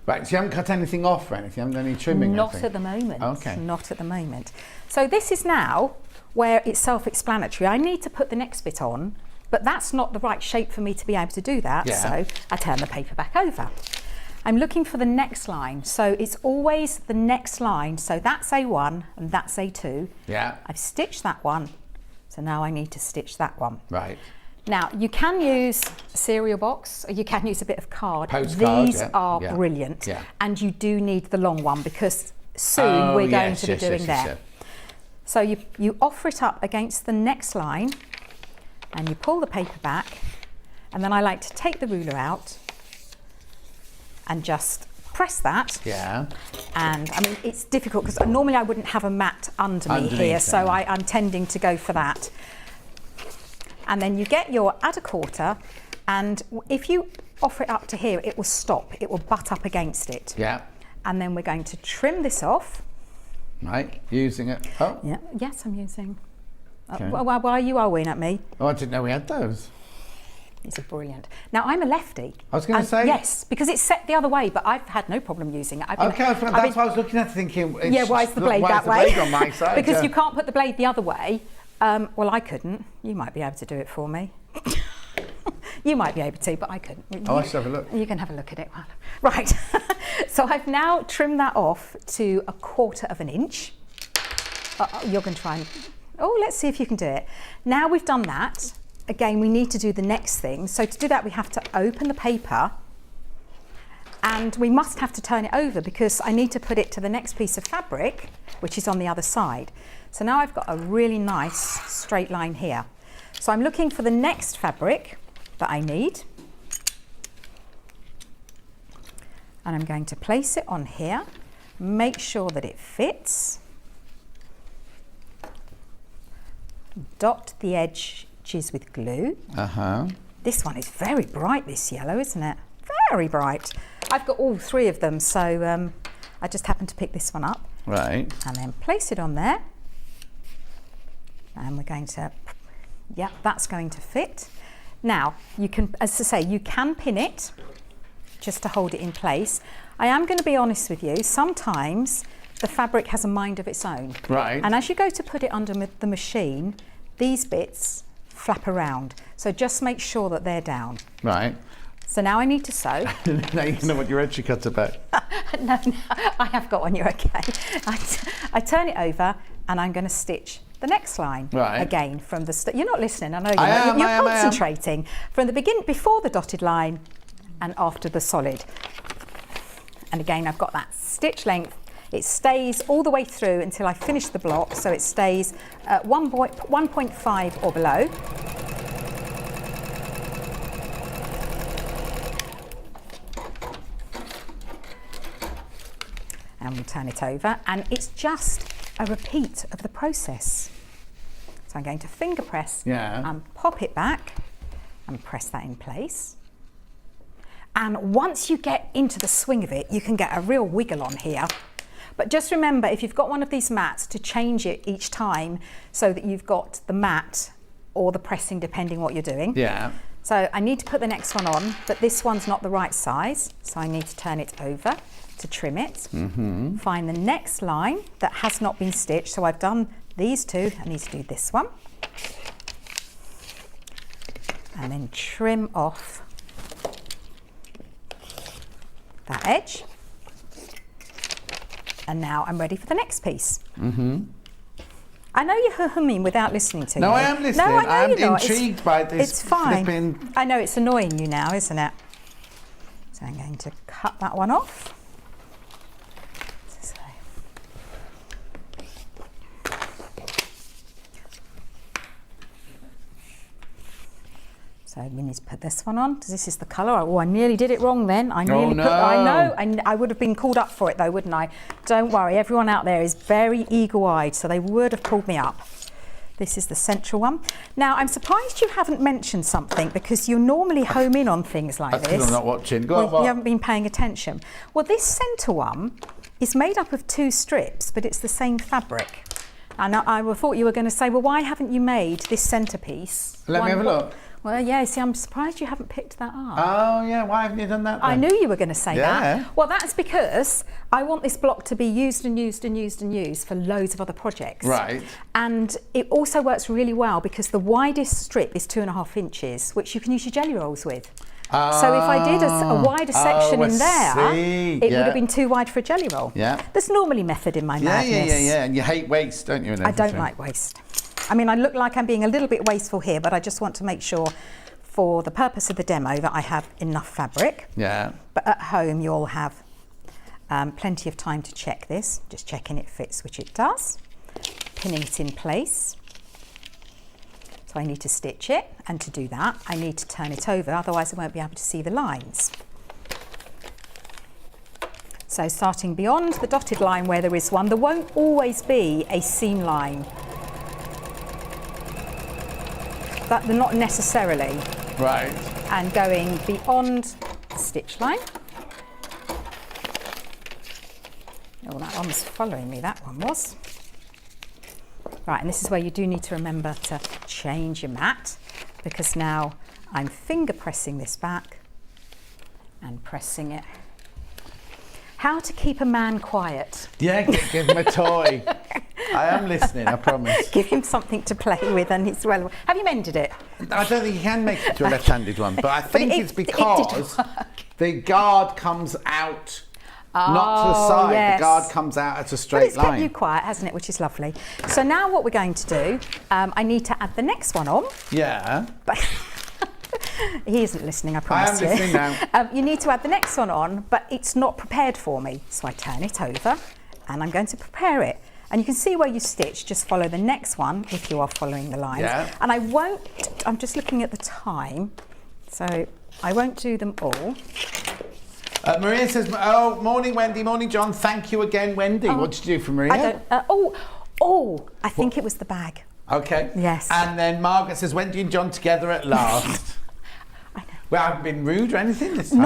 So you haven't cut anything off or anything? You haven't done any trimming? Not at the moment. Not at the moment. So this is now where it's self-explanatory. I need to put the next bit on, but that's not the right shape for me to be able to do that. So I turn the paper back over. I'm looking for the next line. So it's always the next line. So that's A1 and that's A2. I've stitched that one. So now I need to stitch that one. Now, you can use a cereal box, or you can use a bit of card. Postcard, These yeah, are yeah, brilliant. yeah. And you do need the long one because soon we're going to be doing there. So you offer it up against the next line and you pull the paper back, and then I like to take the ruler out and just press that. Yeah. And I mean, it's difficult because normally I wouldn't have a mat under me here, so I'm tending to go for that. And then you get your add a quarter, and if you offer it up to here, it will stop. It will butt up against it. Yeah. And then we're going to trim this off. Right, using it. Oh. Yeah. Yes, I'm using. Okay. Why are you arguing at me? Oh, I didn't know we had those. These are brilliant. Now, I'm a lefty. I was going to say. Yes, because it's set the other way, but I've had no problem using it. That's what I was looking at, thinking. Yeah, why is the blade that way? Why is the blade on my side? Because you can't put the blade the other way. Well, I couldn't. You might be able to do it for me. You might be able to, but I couldn't. Oh, I should have a look. You can have a look at it. Right. So I've now trimmed that off to 1/4 inch. You're going to try and... Oh, let's see if you can do it. Now we've done that. Again, we need to do the next thing. So to do that, we have to open the paper, and we must have to turn it over because I need to put it to the next piece of fabric, which is on the other side. So now I've got a really nice straight line here. So I'm looking for the next fabric that I need. And I'm going to place it on here, make sure that it fits. Dot the edges with glue. This one is very bright, this yellow, isn't it? Very bright. I've got all 3 of them, so I just happened to pick this one up. Right. And then place it on there. And we're going to, yeah, that's going to fit. Now, you can, as I say, you can pin it just to hold it in place. I am going to be honest with you, sometimes the fabric has a mind of its own. Right. And as you go to put it under the machine, these bits flap around. So just make sure that they're down. Right. So now I need to sew. Now you know what your edge cut's about. No, I have got one, you're okay. I turn it over and I'm going to stitch the next line. Right. Again from the you're not listening, I know you're concentrating. From the beginning, before the dotted line and after the solid. And again, I've got that stitch length. It stays all the way through until I finish the block, so it stays at 1.5 or below. And we'll turn it over, and it's just a repeat of the process. So I'm going to finger press and pop it back and press that in place. And once you get into the swing of it, you can get a real wiggle on here. But just remember, if you've got one of these mats, to change it each time so that you've got the mat or the pressing, depending what you're doing. Yeah. So I need to put the next one on, but this one's not the right size, so I need to turn it over to trim it. Find the next line that has not been stitched. So I've done these 2, I need to do this one. And then trim off that edge. And now I'm ready for the next piece. I know you're humming without listening to me. No, I am listening. No, I know I'm intrigued by this. It's fine. Flipping... I know it's annoying you now, isn't it? So I'm going to cut that one off. So we need to put this one on. This is the colour. Oh, I nearly did it wrong then. I nearly put. I know. I would have been called up for it though, wouldn't I? Don't worry. Everyone out there is very eagle-eyed, so they would have called me up. This is the central one. Now, I'm surprised you haven't mentioned something because you normally home in on things like That's this. because I'm not watching. Go on, You haven't been paying attention. Well, this centre one is made up of 2 strips, but it's the same fabric. And I thought you were going to say, well, why haven't you made this centrepiece? Let me have a look. Well, yeah, see, I'm surprised you haven't picked that up. Oh, yeah, why haven't you done that then? I knew you were going to say that. Well, that's because I want this block to be used and used and used and used for loads of other projects. Right. And it also works really well because the widest strip is 2.5 inches, which you can use your jelly rolls with. So if I did a wider section in there, it would have been too wide for a jelly roll. Yeah. There's normally method in my madness. Yeah. And you hate waste, don't you? I don't like waste. I mean, I look like I'm being a little bit wasteful here, but I just want to make sure for the purpose of the demo that I have enough fabric. Yeah. But at home you'll have plenty of time to check this, just checking it fits, which it does. Pinning it in place. So I need to stitch it, and to do that I need to turn it over, otherwise I won't be able to see the lines. So starting beyond the dotted line where there is one, there won't always be a seam line. But they're not necessarily. Right. And going beyond the stitch line. Oh, that one was following me, that one was. Right, and this is where you do need to remember to change your mat, because now I'm finger pressing this back and pressing it. How to keep a man quiet. Yeah, give him a toy. I am listening, I promise. Give him something to play with, and it's well. Have you mended it? I don't think you can make it to a left-handed one, but I think it's because the guard comes out, not to the side. Yes. The guard comes out at a straight But it's line. kept you quiet, hasn't it? Which is lovely. So now what we're going to do, I need to add the next one on. Yeah. But he isn't listening, I promise you. I am listening now. You need to add the next one on, but it's not prepared for me. So I turn it over and I'm going to prepare it. And you can see where you stitch, just follow the next one if you are following the lines. Yeah. And I won't, I'm just looking at the time, so I won't do them all. Maria says, oh, morning Wendy, morning John, thank you again Wendy. What did you do for Maria? I don't, I think it was the bag. Okay. Yes. And then Margaret says, Wendy and John together at last. I know. Well, I haven't been rude or anything this time.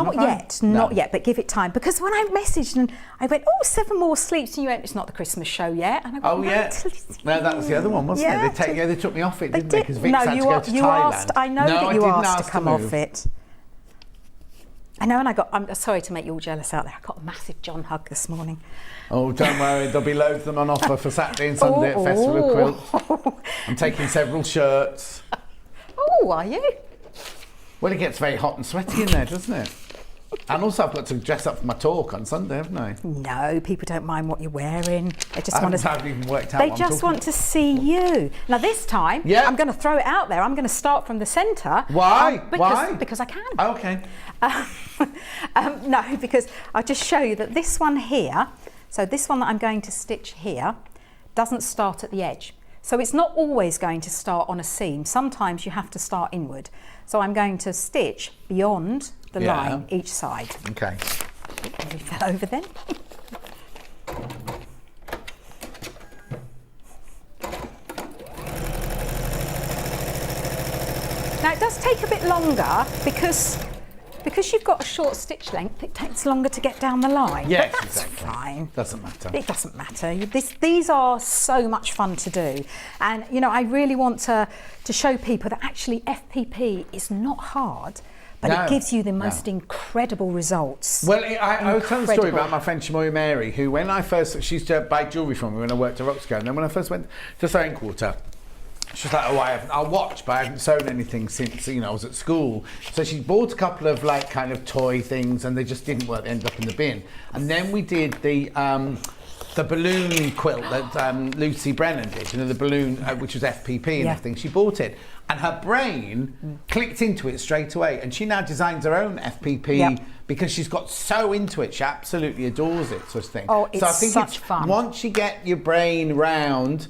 Not yet, but give it time. Because when I messaged and I went, 7 more sleeps, and you went, it's not the Christmas show yet. And I went, No, that was the other one, wasn't it? They took me off it, didn't they? Because Vic had to go to Thailand. Asked, I know that you asked to come move. off it. I know, and I'm sorry to make you all jealous out there. I got a massive John hug this morning. Oh, don't worry, there'll be loads of them on offer for Saturday and Sunday at Festival of Quilts. I'm taking several shirts. Oh, are you? Well, it gets very hot and sweaty in there, doesn't it? And also I've got to dress up for my talk on Sunday, haven't I? No, people don't mind what you're wearing. They just I haven't even worked out They what just want to see you. Now this time, I'm going to throw it out there. I'm going to start from the centre. Why? Why? Because I can. Okay. No, because I'll just show you that this one here, so this one that I'm going to stitch here, doesn't start at the edge. So it's not always going to start on a seam. Sometimes you have to start inward. So I'm going to stitch beyond the line each side. Okay. Move that over then. Now it does take a bit longer because you've got a short stitch length, it takes longer to get down the line. Yes, but that's exactly. fine. Doesn't matter. It doesn't matter. These are so much fun to do. And, you know, I really want to show people that actually FPP is not hard, but it gives you the most incredible results. Well, I was telling a story about my friend Shamoya Mary, who when I first, she used to buy jewellery from me when I worked at Roxco, and then when I first went to Sewing Quarter, she was like, I'll watch, but I haven't sewn anything since, I was at school. So she bought a couple of kind of toy things, and they just didn't work, they ended up in the bin. And then we did the balloon quilt that Lucy Brennan did, the balloon, which was FPP and everything. She bought it, and her brain clicked into it straight away, and she now designs her own FPP because she's got so into it. She absolutely adores it, sort of thing. Oh, it's so I think such fun. Once you get your brain round,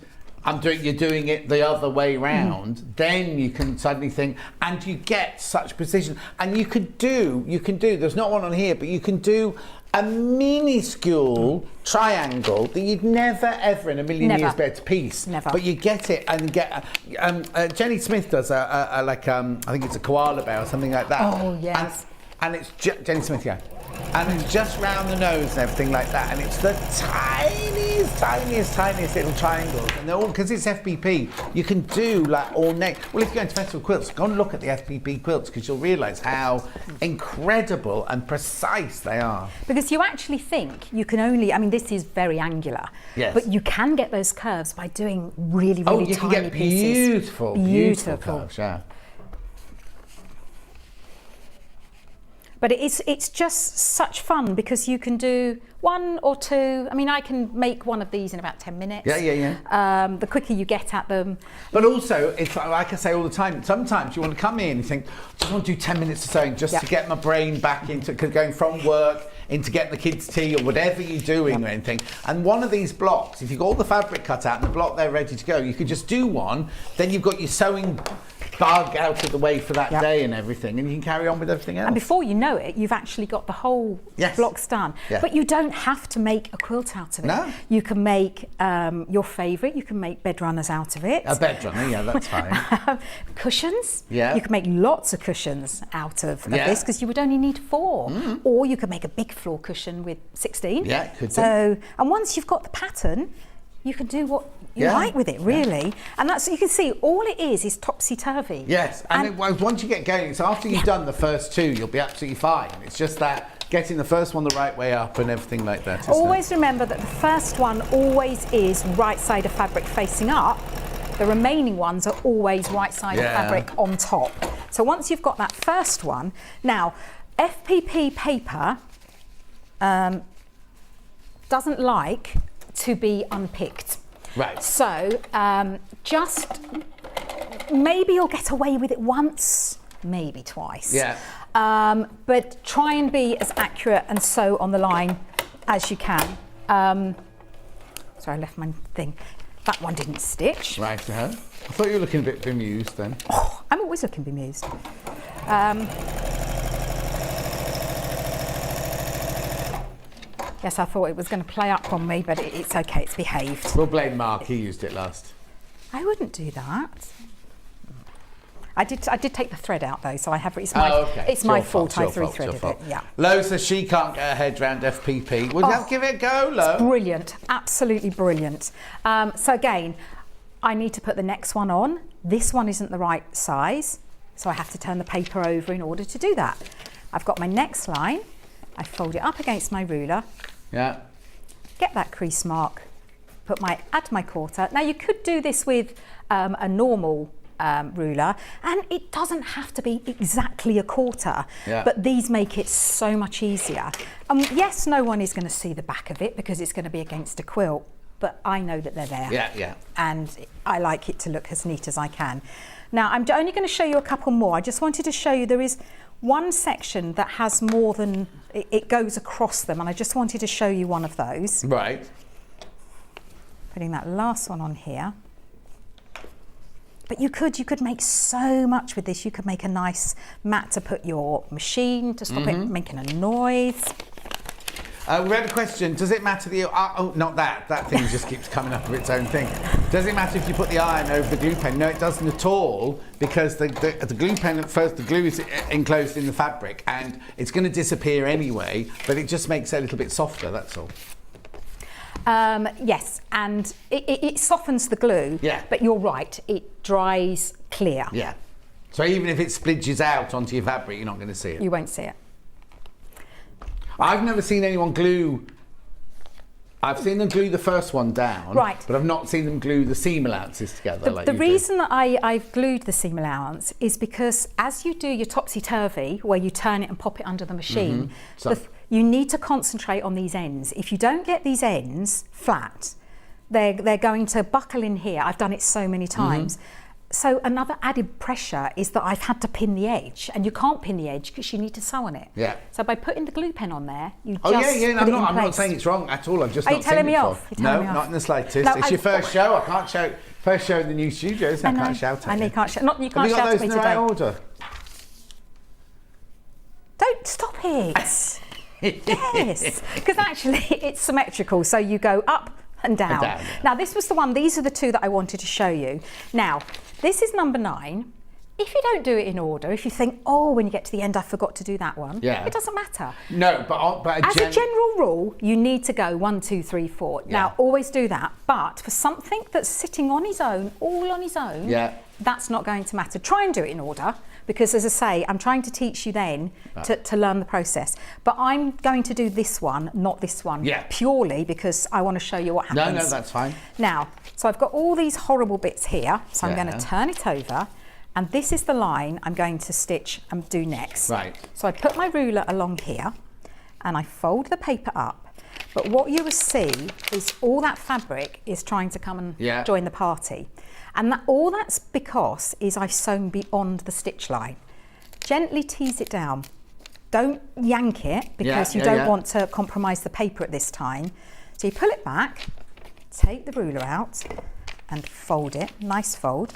you're doing it the other way round, then you can suddenly think, and you get such precision. And you can do, there's not one on here, but you can do a minuscule triangle that you'd never ever in a million years be able to piece. Never. But you get it and get. Jenny Smith does I think it's a koala bear or something like that. Oh yes. And it's Jenny Smith, and it's just round the nose and everything like that, and it's the tiniest little triangles, and they're all, because it's FPP, you can do all neck. Well, if you're going to Festival Quilts, go and look at the FPP quilts, because you'll realise how incredible and precise they are. Because you actually think you can only, this is very angular, but you can get those curves by doing really tiny pieces. You can get beautiful curves, But it's just such fun because you can do 1 or 2. I mean, I can make one of these in about 10 minutes. Yeah. The quicker you get at them. But also, it's like I say all the time, sometimes you want to come in and think, I just want to do 10 minutes of sewing just to get my brain back into going from work into getting the kids' tea or whatever you're doing or anything. And one of these blocks, if you've got all the fabric cut out and the block there ready to go, you could just do one, then you've got your sewing bug out of the way for that day and everything, and you can carry on with everything else. And before you know it, you've actually got the whole blocks done. Yeah. But you don't have to make a quilt out of it. No. You can make your favourite, you can make bed runners out of it. A bed runner, yeah, that's fine. Cushions. Yeah. You can make lots of cushions out of this because you would only need 4. Or you could make a big floor cushion with 16. Yeah, could do. So, and once you've got the pattern, you can do what you like with it, really. And that's, you can see, all it is topsy-turvy. Yes, and once you get going, so after you've done the first 2, you'll be absolutely fine. It's just that getting the first one the right way up and everything like that, isn't Always remember that the first one always is right side of fabric facing up. The remaining ones are always right side of fabric on top. So once you've got that first one, now, FPP paper doesn't like to be unpicked. Right. So just maybe you'll get away with it once, maybe twice. Yeah. But try and be as accurate and sew on the line as you can. Sorry, I left my thing. That one didn't stitch. Right, I thought you were looking a bit bemused then. Oh, I'm always looking bemused. Yes, I thought it was going to play up on me, but it's okay, it's behaved. We'll blame Mark, he used it last. I wouldn't do that. I did take the thread out though, so I have. It's my fault. I threaded it. Yeah. Lo says she can't get her head around FPP. Would you give it a go, Lo? It's brilliant, absolutely brilliant. So again, I need to put the next one on. This one isn't the right size, so I have to turn the paper over in order to do that. I've got my next line. I fold it up against my ruler. Yeah. Get that crease mark. Add my quarter. Now you could do this with a normal ruler, and it doesn't have to be exactly a quarter, but these make it so much easier. Yes, no one is going to see the back of it because it's going to be against a quilt, but I know that they're there. Yeah. And I like it to look as neat as I can. Now I'm only going to show you a couple more. I just wanted to show you there is one section that has more than, it goes across them, and I just wanted to show you one of those. Right. Putting that last one on here. But you could make so much with this. You could make a nice mat to put your machine to stop it making a noise. We had a question. Does it matter not that thing just keeps coming up of its own thing. Does it matter if you put the iron over the glue pen? No, it doesn't at all, because the glue pen, at first the glue is enclosed in the fabric and it's going to disappear anyway, but it just makes it a little bit softer, that's all. Yes, and it softens the glue, but you're right, it dries clear. Yeah. So even if it splidges out onto your fabric, you're not going to see it. You won't see it. I've never seen anyone glue. I've seen them glue the first one down, but I've not seen them glue the seam allowances together. The reason that I've glued the seam allowance is because as you do your topsy-turvy, where you turn it and pop it under the machine, you need to concentrate on these ends. If you don't get these ends flat, they're going to buckle in here. I've done it so many times. So another added pressure is that I've had to pin the edge, and you can't pin the edge because you need to sew on it. Yeah. So by putting the glue pen on there, you just put it in place. I'm not saying it's wrong at all. I'm just Are not you telling saying me it's off? wrong. No, not in the slightest. No, it's your first show. I can't shout. First show in the new studios. I can't shout at you. I know you can't shout. You can't Have you got shout those at me in the today. right order? Don't stop it. Yes, because actually it's symmetrical. So you go up and down. Now this was the one. These are the two that I wanted to show you. Now this is number 9. If you don't do it in order, if you think, oh, when you get to the end, I forgot to do that one, it doesn't matter. No, but as a general rule, you need to go 1, 2, 3, 4. Yeah. Now, always do that. But for something that's sitting on his own, all on his own, that's not going to matter. Try and do it in order, because as I say, I'm trying to teach you then to learn the process. But I'm going to do this one, not this one, purely because I want to show you what happens. No, that's fine. Now, so I've got all these horrible bits here, so I'm going to turn it over. And this is the line I'm going to stitch and do next. Right. So I put my ruler along here and I fold the paper up. But what you will see is all that fabric is trying to come and join the party. And all that's because is I've sewn beyond the stitch line. Gently tease it down. Don't yank it because you don't want to compromise the paper at this time. So you pull it back, take the ruler out and fold it, nice fold.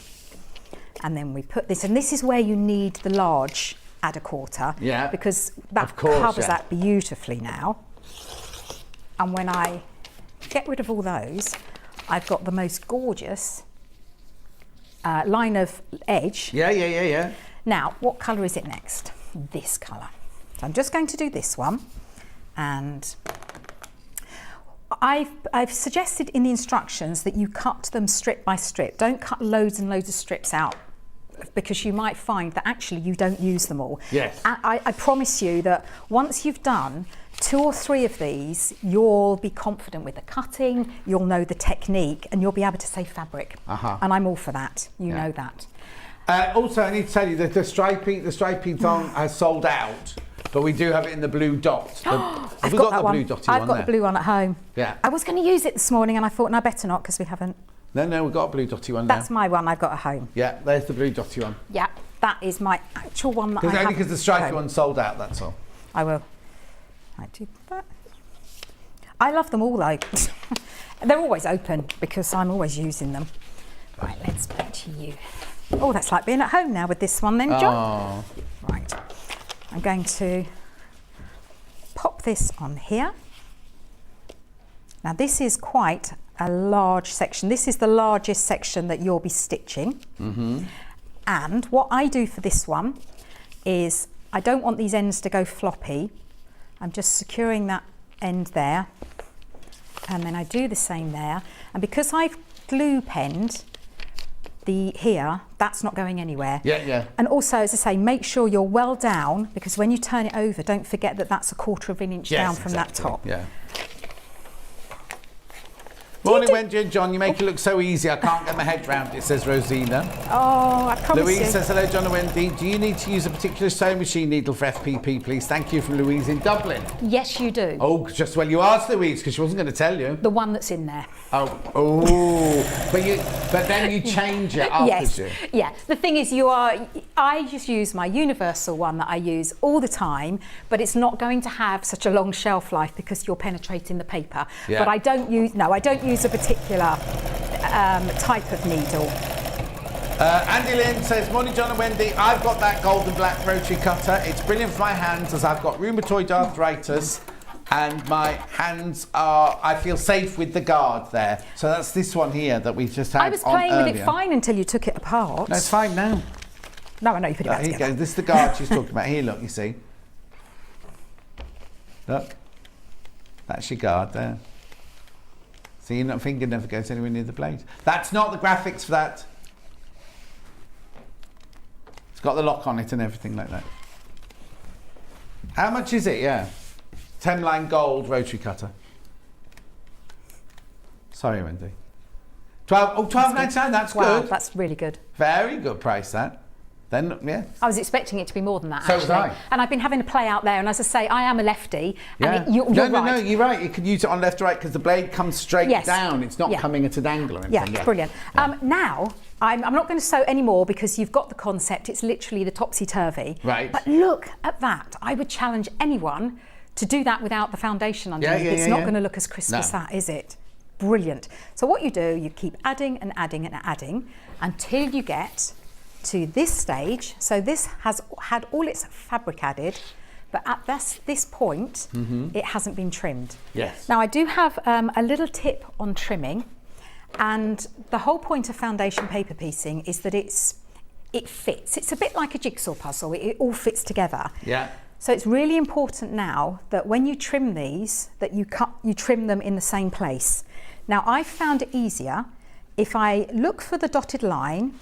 And then we put this, and this is where you need the large add a quarter because that covers that beautifully now. And when I get rid of all those, I've got the most gorgeous line of edge. Yeah. Now, what colour is it next? This colour. So I'm just going to do this one. And I've suggested in the instructions that you cut them strip by strip. Don't cut loads and loads of strips out because you might find that actually you don't use them all. Yes. I promise you that once you've done 2 or 3 of these, you'll be confident with the cutting, you'll know the technique, and you'll be able to save fabric. And I'm all for that. You know that. Also, I need to tell you that the stripy thong has sold out, but we do have it in the blue dot. Have we got the blue dotty one? I've got the blue one at home. Yeah. I was going to use it this morning, and I thought, no, better not, because we haven't. No, we've got a blue dotty one now. That's my one I've got at home. Yeah, there's the blue dotty one. Yeah, that is my actual one that I have. Only because the stripy one sold out, that's all. I will. I do that. I love them all though. They're always open because I'm always using them. Right, let's back to you. Oh, that's like being at home now with this one then, John. Right, I'm going to pop this on here. Now this is quite a large section. This is the largest section that you'll be stitching. And what I do for this one is I don't want these ends to go floppy. I'm just securing that end there, and then I do the same there. And because I've glue penned here, that's not going anywhere. Yeah. And also, as I say, make sure you're well down, because when you turn it over, don't forget that that's 1/4 of an inch down from that top. Yeah. Morning, Wendy and John. You make it look so easy. I can't get my head round it, says Rosina. Oh, I promise Louise you. says, hello, John and Wendy. Do you need to use a particular sewing machine needle for FPP, please? Thank you from Louise in Dublin. Yes, you do. Oh, just well, you asked Louise because she wasn't going to tell you. The one that's in there. But then you change it after. Yes. Yeah. The thing is, I just use my universal one that I use all the time, but it's not going to have such a long shelf life because you're penetrating the paper. Yeah. But I don't use a particular type of needle. Andy Lynn says, morning, John and Wendy. I've got that gold and black rotary cutter. It's brilliant for my hands as I've got rheumatoid arthritis. And my hands I feel safe with the guard there. So that's this one here that we just had on I was playing earlier. with it fine until you took it apart. No, it's fine now. No, I know you put it back Here you together. go. This is the guard she's talking about. Here, look, you see. Look. That's your guard there. See, your finger never goes anywhere near the blade. That's not the graphics for that. It's got the lock on it and everything like that. How much is it? Yeah. 10-line gold rotary cutter. Sorry, Wendy. 12.99. That's wow, good. That's really good. Very good price, that. Then, yeah. I was expecting it to be more than that, So actually. was I. And I've been having to play out there, and as I say, I am a lefty. Yeah. And you're right. No, you're right. You can use it on left or right because the blade comes straight down. It's not coming at an angle or anything. Yeah, it's brilliant. Yeah. Now, I'm not going to sew anymore because you've got the concept. It's literally the topsy-turvy. Right. But look at that. I would challenge anyone to do that without the foundation underneath. It's not going to look as crisp as that, is it? Brilliant. So what you do, you keep adding and adding and adding until you get to this stage. So this has had all its fabric added, but at this point, it hasn't been trimmed. Yes. Now I do have a little tip on trimming, and the whole point of foundation paper piecing is that it fits. It's a bit like a jigsaw puzzle. It all fits together. Yeah. So it's really important now that when you trim these, that you trim them in the same place. Now I found it easier if I look for the dotted line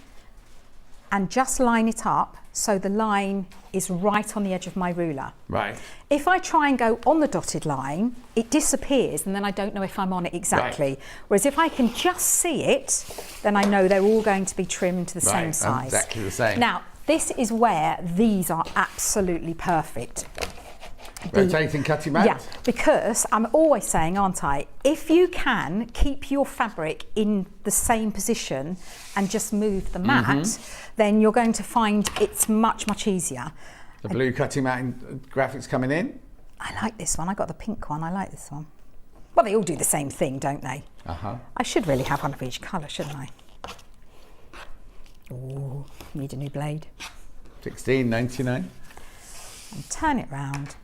and just line it up so the line is right on the edge of my ruler. Right. If I try and go on the dotted line, it disappears and then I don't know if I'm on it exactly. Right. Whereas if I can just see it, then I know they're all going to be trimmed to the same size. Exactly the same. Now, this is where these are absolutely perfect. Rotating cutting mat? Yeah, because I'm always saying, aren't I, if you can keep your fabric in the same position and just move the mat, then you're going to find it's much, much easier. The blue cutting mat graphics coming in? I like this one. I got the pink one. I like this one. Well, they all do the same thing, don't they? I should really have one of each colour, shouldn't I? Oh, need a new blade. $16.99. And turn it round.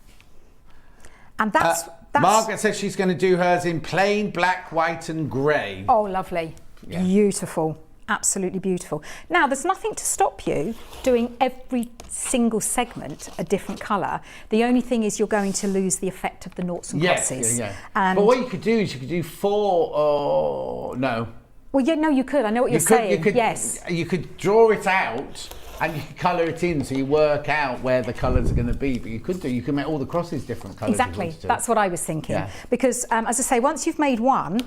And that's Margaret says she's going to do hers in plain black, white and grey. Oh, lovely. Yeah. Beautiful. Absolutely beautiful. Now, there's nothing to stop you doing every single segment a different colour. The only thing is you're going to lose the effect of the noughts and crosses. And but what you could do is you could do 4 or... No. Well, yeah, no, you could. I know what you're saying. Yes. You could draw it out and you can colour it in so you work out where the colours are going to be. But you can make all the crosses different colours. Exactly. That's what I was thinking. Yeah. Because, as I say, once you've made one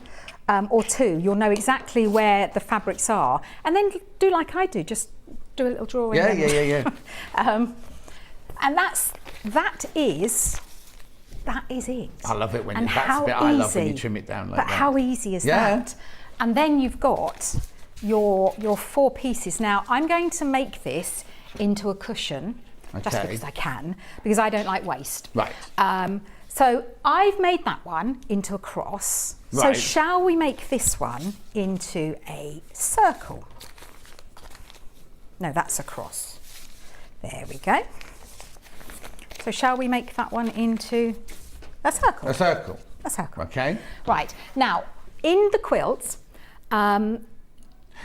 or two, you'll know exactly where the fabrics are. And then do like I do, just do a little drawing. Yeah. And that is it. I love it when and that's the bit I love when you trim it down like that. But how easy is that? And then you've got your 4 pieces. Now, I'm going to make this into a cushion, just because I can, because I don't like waste. Right. So I've made that one into a cross. Right. So shall we make this one into a circle? No, that's a cross. There we go. So shall we make that one into a circle? A circle. A circle. Okay. Right. Now, in the quilts,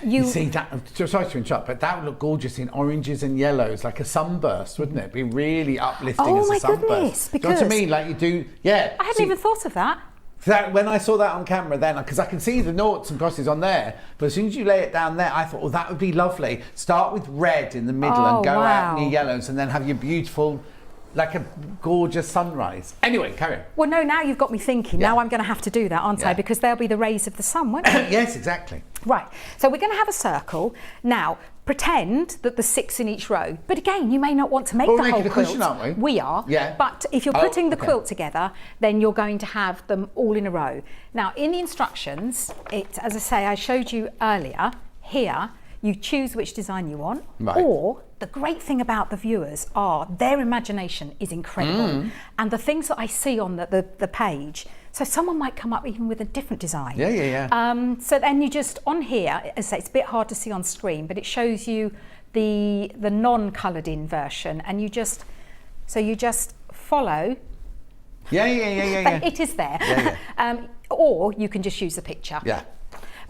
you see that, sorry to interrupt, but that would look gorgeous in oranges and yellows, like a sunburst, wouldn't it? Be really uplifting as a sunburst. Oh my goodness, because... Do you know what I mean? Like you do, yeah. I hadn't even thought of that. When I saw that on camera then, because I can see the noughts and crosses on there, but as soon as you lay it down there, I thought, oh, that would be lovely. Start with red in the middle and go out in your yellows and then have your beautiful, like a gorgeous sunrise. Anyway, carry on. Well, no, now you've got me thinking. Now I'm going to have to do that, aren't I? Because there'll be the rays of the sun, won't they? Yes, exactly. Right, so we're going to have a circle. Now, pretend that there's 6 in each row. But again, you may not want to make the whole quilt. Cushion, aren't we? We are. Yeah. But if you're putting the quilt together, then you're going to have them all in a row. Now, in the instructions, as I say, I showed you earlier, here, you choose which design you want. Right. Or the great thing about the viewers are their imagination is incredible. And the things that I see on the page, so someone might come up even with a different design. Yeah. So then you just, on here, as I say, it's a bit hard to see on screen, but it shows you the non-coloured in version, and you just follow. Yeah. It is there. Or you can just use the picture. Yeah.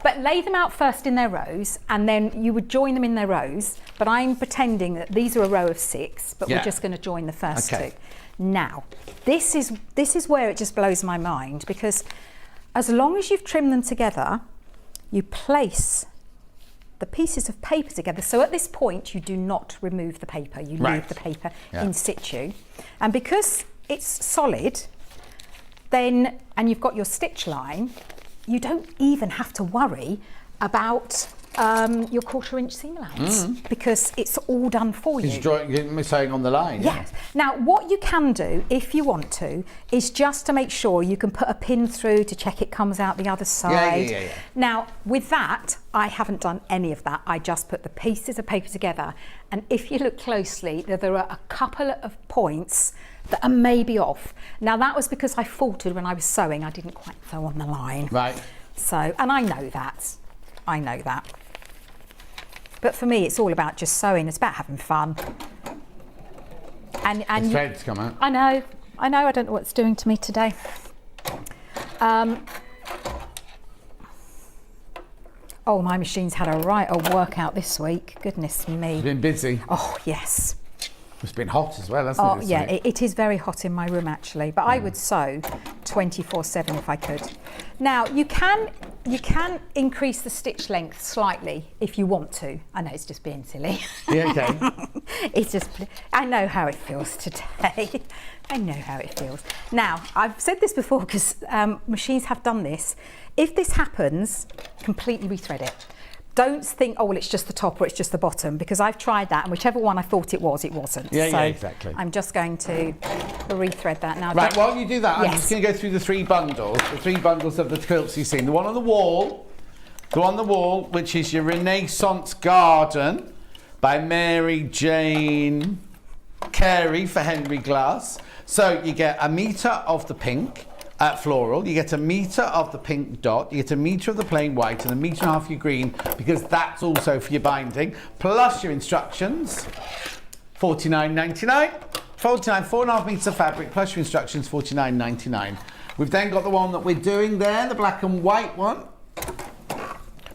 But lay them out first in their rows, and then you would join them in their rows. But I'm pretending that these are a row of 6, but we're just going to join the first 2. Now, this is where it just blows my mind, because as long as you've trimmed them together, you place the pieces of paper together. So at this point, you do not remove the paper. You leave the paper in situ. And because it's solid, then, and you've got your stitch line, you don't even have to worry about your 1/4 inch seam allowance because it's all done for you. You're sewing on the line. Yes. Now, what you can do, if you want to, is just to make sure you can put a pin through to check it comes out the other side. Yeah. Now, with that, I haven't done any of that. I just put the pieces of paper together. And if you look closely, there are a couple of points that are maybe off. Now, that was because I faltered when I was sewing. I didn't quite sew on the line. Right. So, and I know that. But for me, it's all about just sewing. It's about having fun. And it's ready to come out. I know. I don't know what it's doing to me today. Oh, my machine's had a right old workout this week. Goodness me. It's been busy. Oh, yes. It's been hot as well, hasn't it? Oh, yeah, it is very hot in my room, actually. But I would sew 24/7 if I could. Now, you can You can increase the stitch length slightly if you want to. I know it's just being silly. Yeah, okay. It's just, I know how it feels today. I know how it feels. Now, I've said this before because machines have done this. If this happens, completely rethread it. Don't think, oh, well, it's just the top or it's just the bottom, because I've tried that and whichever one I thought it wasn't. Yeah, so yeah, exactly. I'm just going to rethread that now. Right, while you do that, I'm Yes. just going to go through the three bundles of the quilts you've seen. The one on the wall, which is your Renaissance Garden by Mary Jane Carey for Henry Glass. So you get a metre of the pink floral, you get a metre of the pink dot, you get a metre of the plain white and a metre and a half of your green, because that's also for your binding, plus your instructions, $49.99. 4.5 metres of fabric plus your instructions, $49.99. We've then got the one that we're doing there, the black and white one,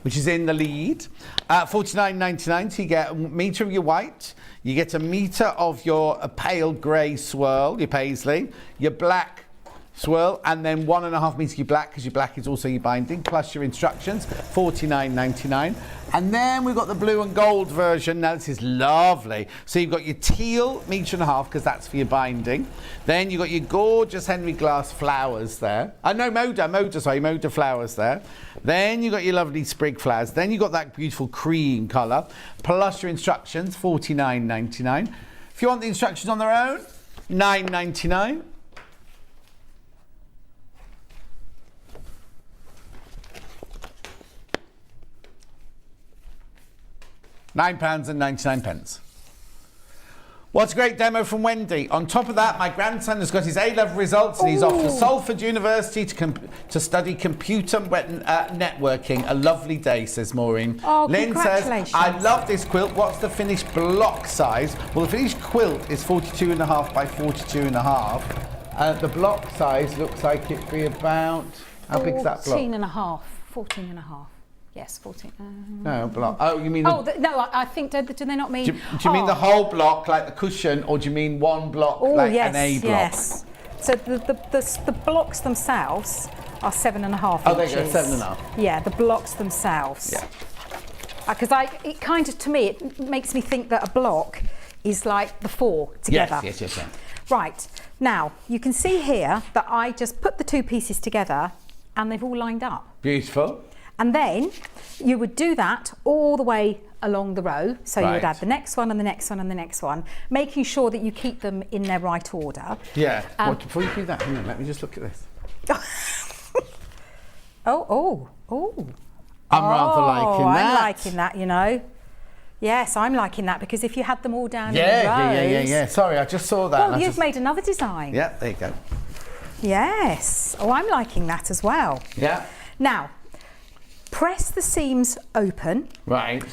which is in the lead, $49.99. So you get a metre of your white, you get a metre of your pale grey swirl, your paisley, your black swirl, and then 1.5 metres your black, because your black is also your binding, plus your instructions, $49.99. And then we've got the blue and gold version. Now this is lovely. So you've got your teal metre and a half, because that's for your binding. Then you've got your gorgeous Henry Glass flowers there. Moda flowers there. Then you've got your lovely sprig flowers. Then you've got that beautiful cream colour, plus your instructions, $49.99. If you want the instructions on their own, $9.99. £9.99. What's a great demo from Wendy. On top of that, my grandson has got his A-level results and he's off to Salford University to study computer networking. A lovely day, says Maureen. Oh, Lynn says, congratulations. I love this quilt. What's the finished block size? Well, the finished quilt is 42.5 by 42.5. The block size looks like it'd be about, how big is that block? 14.5. Yes, 14. No, block. Oh, you mean... no, I think, do they not mean... Do you mean the whole block, like the cushion, or do you mean one block, like yes, an A block? Yes. So the blocks themselves are 7.5 Oh, there inches. you go, 7.5. Yeah, the blocks themselves. Yeah. Because it kind of, to me, it makes me think that a block is like the four together. Yes. Right, now, you can see here that I just put the two pieces together and they've all lined up. Beautiful. And then you would do that all the way along the row. So you would add the next one and the next one and the next one, making sure that you keep them in their right order. Yeah. Before you do that, hang on, let me just look at this. Oh. I'm rather liking that. I'm liking that, you know. Yes, I'm liking that, because if you had them all down in rows... Yeah. Sorry, I just saw that. Well, you've made another design. Yeah, there you go. Yes. Oh, I'm liking that as well. Yeah. Now, press the seams open. Right.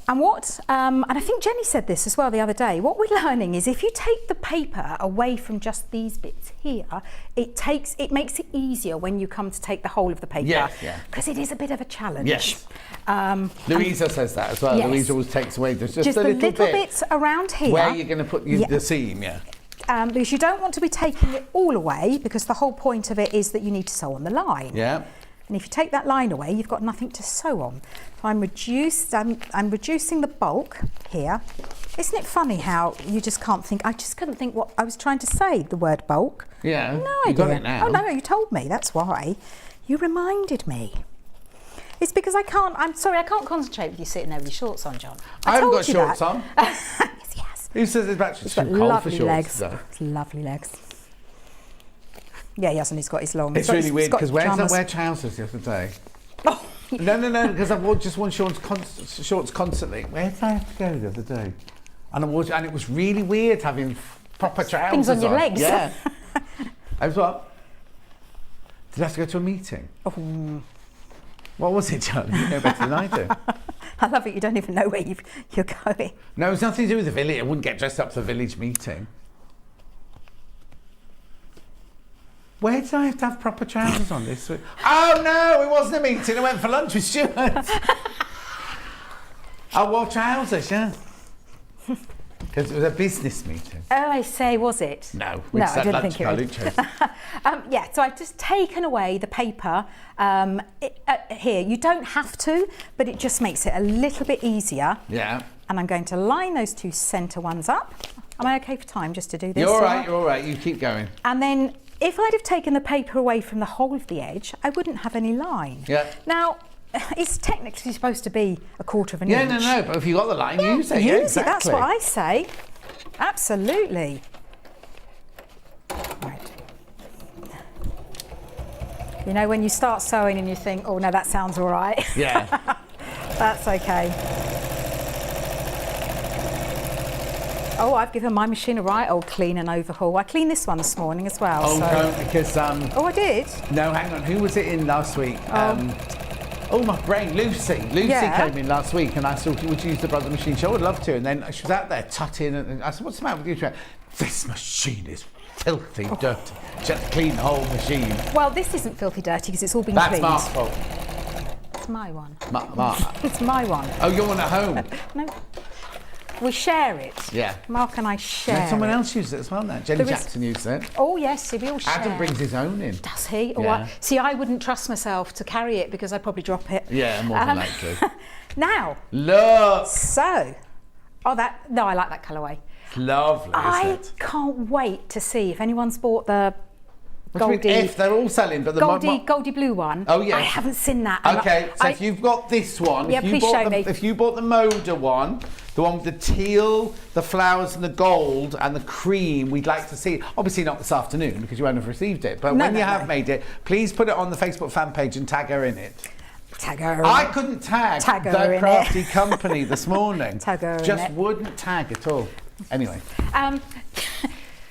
And and I think Jenny said this as well the other day, what we're learning is if you take the paper away from just these bits here, it makes it easier when you come to take the whole of the paper. Yes, yeah. Because it is a bit of a challenge. Yes. Louisa says that as well. Yes. Louisa always takes away just a the little bit bits around here. where you're going to put the seam, yeah. Because you don't want to be taking it all away, because the whole point of it is that you need to sew on the line. Yeah. And if you take that line away, you've got nothing to sew on. So I'm reducing the bulk here. Isn't it funny how you just can't think? I just couldn't think what I was trying to say, the word bulk. Yeah, No, you got it now. Oh, no, you told me, that's why. You reminded me. It's because I'm sorry, I can't concentrate with you sitting there with your shorts on, John. I haven't got shorts that. on. Yes. Who says it's actually He's got too cold for lovely shorts? legs. Though? It's lovely legs. Yeah, he hasn't. He's got his long. It's really weird, because where did I wear trousers the other day? Oh. No, because I've just worn shorts constantly. Where did I have to go the other day? And it was really weird having proper trousers Things on your legs. Yeah. I was what? Did I have to go to a meeting? Oh. What was it, Charlie? You know better than I do. I love it. You don't even know where you're going. No, it was nothing to do with the village. I wouldn't get dressed up for the village meeting. Where did I have to have proper trousers on this week? Oh no, it wasn't a meeting. I went for lunch with Stuart. I wore trousers, yeah. Because it was a business meeting. Oh, I say, was it? No, no, I didn't think it was. Yeah, so I've just taken away the paper here. You don't have to, but it just makes it a little bit easier. Yeah. And I'm going to line those two centre ones up. Am I okay for time just to do this? You're all right, you keep going. And then if I'd have taken the paper away from the whole of the edge, I wouldn't have any line. Yeah. Now, it's technically supposed to be a quarter of an inch. inch. No, but if you've got the line, use it. Use exactly. it, that's what I say. Absolutely. Right. You know, when you start sewing and you think, oh, no, that sounds all right. Yeah. That's okay. Oh, I've given my machine a right old clean and overhaul. I cleaned this one this morning as well. Oh, so. don't, because... oh, I did? No, hang on. Who was it in last week? Oh, my brain. Lucy. Lucy came in last week and I said, would you use the brother machine? She said, I would love to. And then she was out there tutting and I said, what's the matter with you? She went, this machine is filthy dirty. She had to clean the whole machine. Well, this isn't filthy dirty because it's all been cleaned. That's Mark's fault. It's my one. Mark. It's my one. Oh, your one at home? No. We share it. Yeah. Mark and I share Someone else uses it as well now. Jenny Jackson used it. Oh, yes, we all share. Adam brings his own in. Does he? Yeah. See, I wouldn't trust myself to carry it because I'd probably drop it. Yeah, more than likely. Now. Look. So. Oh, no, I like that colourway. It's lovely, isn't it? I can't wait to see if anyone's bought the Goldie. If they're all selling, but the Goldie blue one. Oh yeah. I haven't seen that. Okay, so if you've got this one, yeah, please show me. If you bought the Moda one, the one with the teal, the flowers and the gold and the cream, we'd like to see it. Obviously not this afternoon because you won't have received it. But when you have made it, please put it on the Facebook fan page and tag her in it. Tag her. I couldn't tag the Crafty Company this morning. Tag her. Just wouldn't tag at all. Anyway.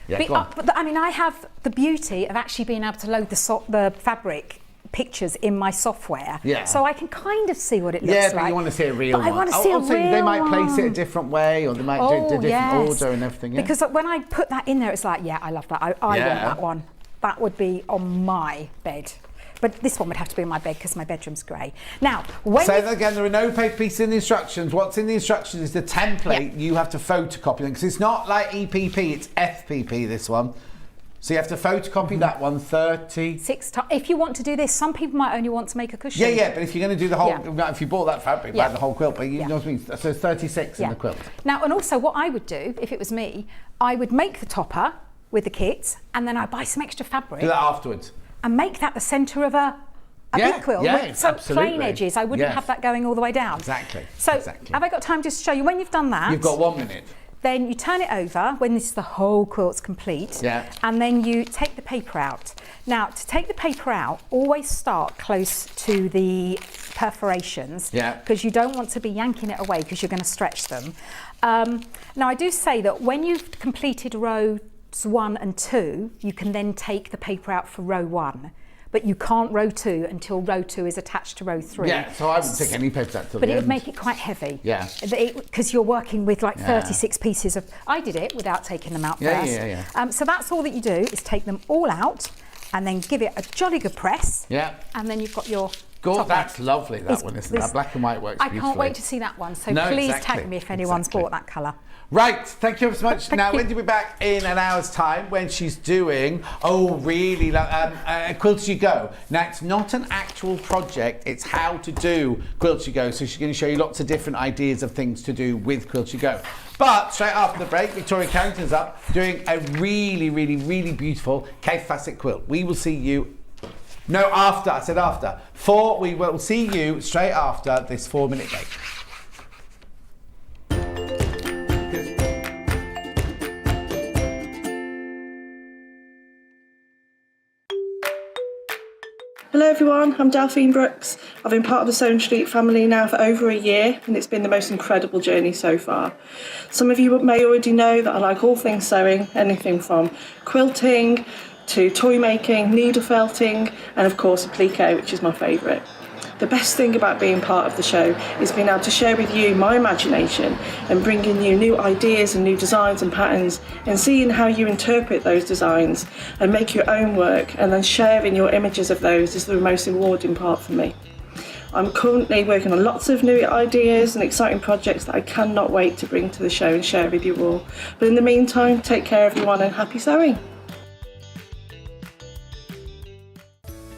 Yeah, but I mean, I have the beauty of actually being able to load the fabric pictures in my software, so I can kind of see what it looks like. Yeah, but you want to see a real one. I want to see a real one. They might place it a different way, or they might do a different order and everything. Yeah? Because when I put that in there, it's like, yeah, I love that. I want that one. That would be on my bed. But this one would have to be in my bed because my bedroom's grey. Now, say that again, there are no paper pieces in the instructions. What's in the instructions is the template. You have to photocopy them because it's not like EPP, it's FPP, this one. So you have to photocopy that one 36 times. If you want to do this, some people might only want to make a cushion. Yeah, but if you're going to do the whole, if you bought that fabric, buy the whole quilt, but you know what I mean? So it's 36 in the quilt. Now, and also what I would do, if it was me, I would make the topper with the kit and then I'd buy some extra fabric. Do that afterwards. And make that the centre of a big quilt with some plain edges. I wouldn't have that going all the way down. Exactly. So have I got time just to show you when you've done that? You've got 1 minute. Then you turn it over when this is the whole quilt's complete. Yeah. And then you take the paper out. Now, to take the paper out, always start close to the perforations. Yeah. Because you don't want to be yanking it away because you're going to stretch them. Now, I do say that when you've completed rows 1 and 2, you can then take the paper out for row 1. But you can't row 2 until row 2 is attached to row 3. Yeah, so I wouldn't take any papers out till But the it end. would make it quite heavy. Yeah. Because you're working with like 36 pieces of... I did it without taking them out first. Yeah. So that's all that you do, is take them all out and then give it a jolly good press. Yeah. And then you've got your... God, that's lovely, that one, isn't it? That black and white works beautifully. I can't wait to see that one. So please tag me if anyone's bought that colour. Right, thank you ever so much. Now, Wendy will be back in an hour's time when she's doing, Quilts You Go. Now, it's not an actual project, it's how to do Quilts You Go. So she's going to show you lots of different ideas of things to do with Quilts You Go. But straight after the break, Victoria Carrington's up doing a really, really, really beautiful Kaffe Fassett quilt. We will see you... No, after. I said after. We will see you straight after this 4-minute break. Hello everyone, I'm Delphine Brooks. I've been part of the Sewing Street family now for over a year and it's been the most incredible journey so far. Some of you may already know that I like all things sewing, anything from quilting to toy making, needle felting and of course applique, which is my favourite. The best thing about being part of the show is being able to share with you my imagination and bringing you new ideas and new designs and patterns and seeing how you interpret those designs and make your own work and then sharing your images of those is the most rewarding part for me. I'm currently working on lots of new ideas and exciting projects that I cannot wait to bring to the show and share with you all. But in the meantime, take care everyone and happy sewing.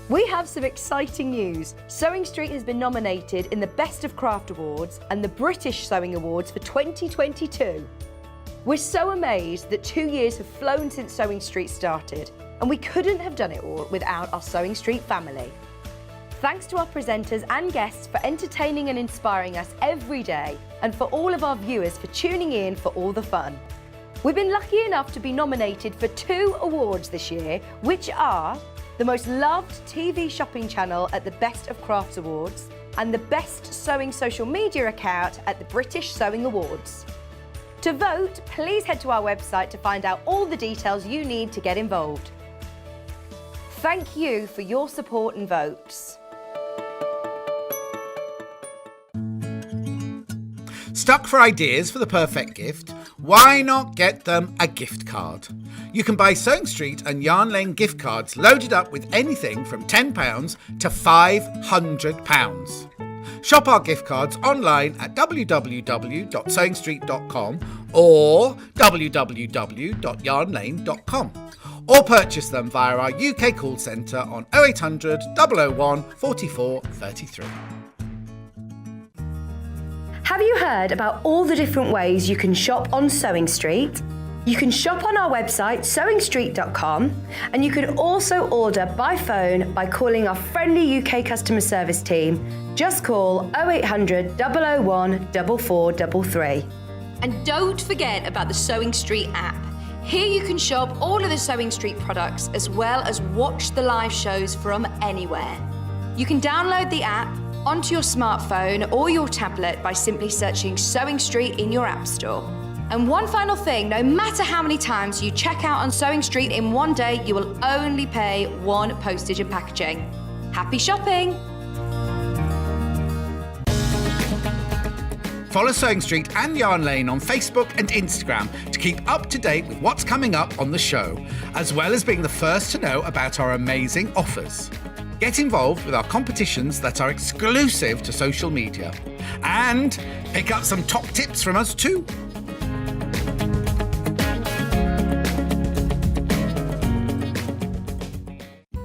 We have some exciting news. Sewing Street has been nominated in the Best of Craft Awards and the British Sewing Awards for 2022. We're so amazed that 2 years have flown since Sewing Street started, and we couldn't have done it all without our Sewing Street family. Thanks to our presenters and guests for entertaining and inspiring us every day, and for all of our viewers for tuning in for all the fun. We've been lucky enough to be nominated for 2 awards this year, which are the most loved TV shopping channel at the Best of Crafts Awards and the best sewing social media account at the British Sewing Awards. To vote, please head to our website to find out all the details you need to get involved. Thank you for your support and votes. Stuck for ideas for the perfect gift? Why not get them a gift card? You can buy Sewing Street and Yarn Lane gift cards loaded up with anything from £10 to £500. Shop our gift cards online at www.sewingstreet.com or www.yarnlane.com, or purchase them via our UK call centre on 0800 001 44 33. Have you heard about all the different ways you can shop on Sewing Street? You can shop on our website sewingstreet.com, and you can also order by phone by calling our friendly UK customer service team. Just call 0800 001 4433. And don't forget about the Sewing Street app. Here you can shop all of the Sewing Street products as well as watch the live shows from anywhere. You can download the app onto your smartphone or your tablet by simply searching Sewing Street in your app store. And one final thing, no matter how many times you check out on Sewing Street in one day, you will only pay 1 postage and packaging. Happy shopping! Follow Sewing Street and Yarn Lane on Facebook and Instagram to keep up to date with what's coming up on the show, as well as being the first to know about our amazing offers. Get involved with our competitions that are exclusive to social media, and pick up some top tips from us too.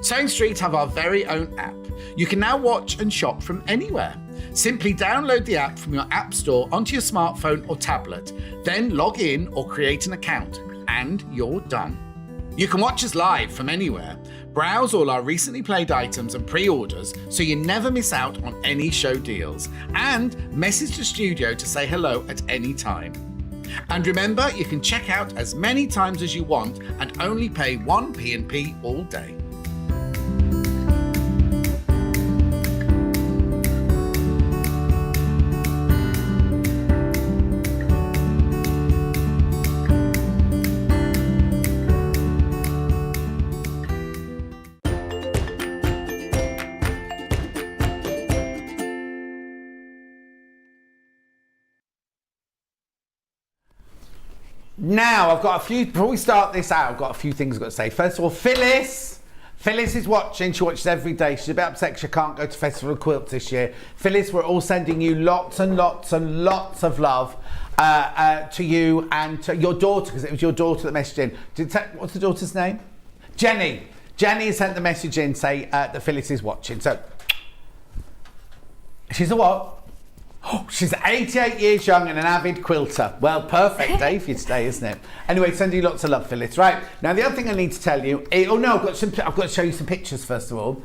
Sewing Street have our very own app. You can now watch and shop from anywhere. Simply download the app from your app store onto your smartphone or tablet, then log in or create an account, and you're done. You can watch us live from anywhere, browse all our recently played items and pre-orders so you never miss out on any show deals, and message the studio to say hello at any time. And remember, you can check out as many times as you want and only pay 1 P&P all day. Now, I've got a few, before we start this out, I've got a few things I've got to say. First of all, Phyllis is watching. She watches every day. She's a bit upset because she can't go to Festival of Quilts this year. Phyllis, we're all sending you lots and lots and lots of love to you and to your daughter, because it was your daughter that messaged in. What's the daughter's name? Jenny. Jenny sent the message in, say that Phyllis is watching. So, she's a what? Oh, she's 88 years young and an avid quilter. Well, perfect day for you today, isn't it? Anyway, sending you lots of love, Phyllis. Right, now the other thing I need to tell you, I've got to show you some pictures first of all,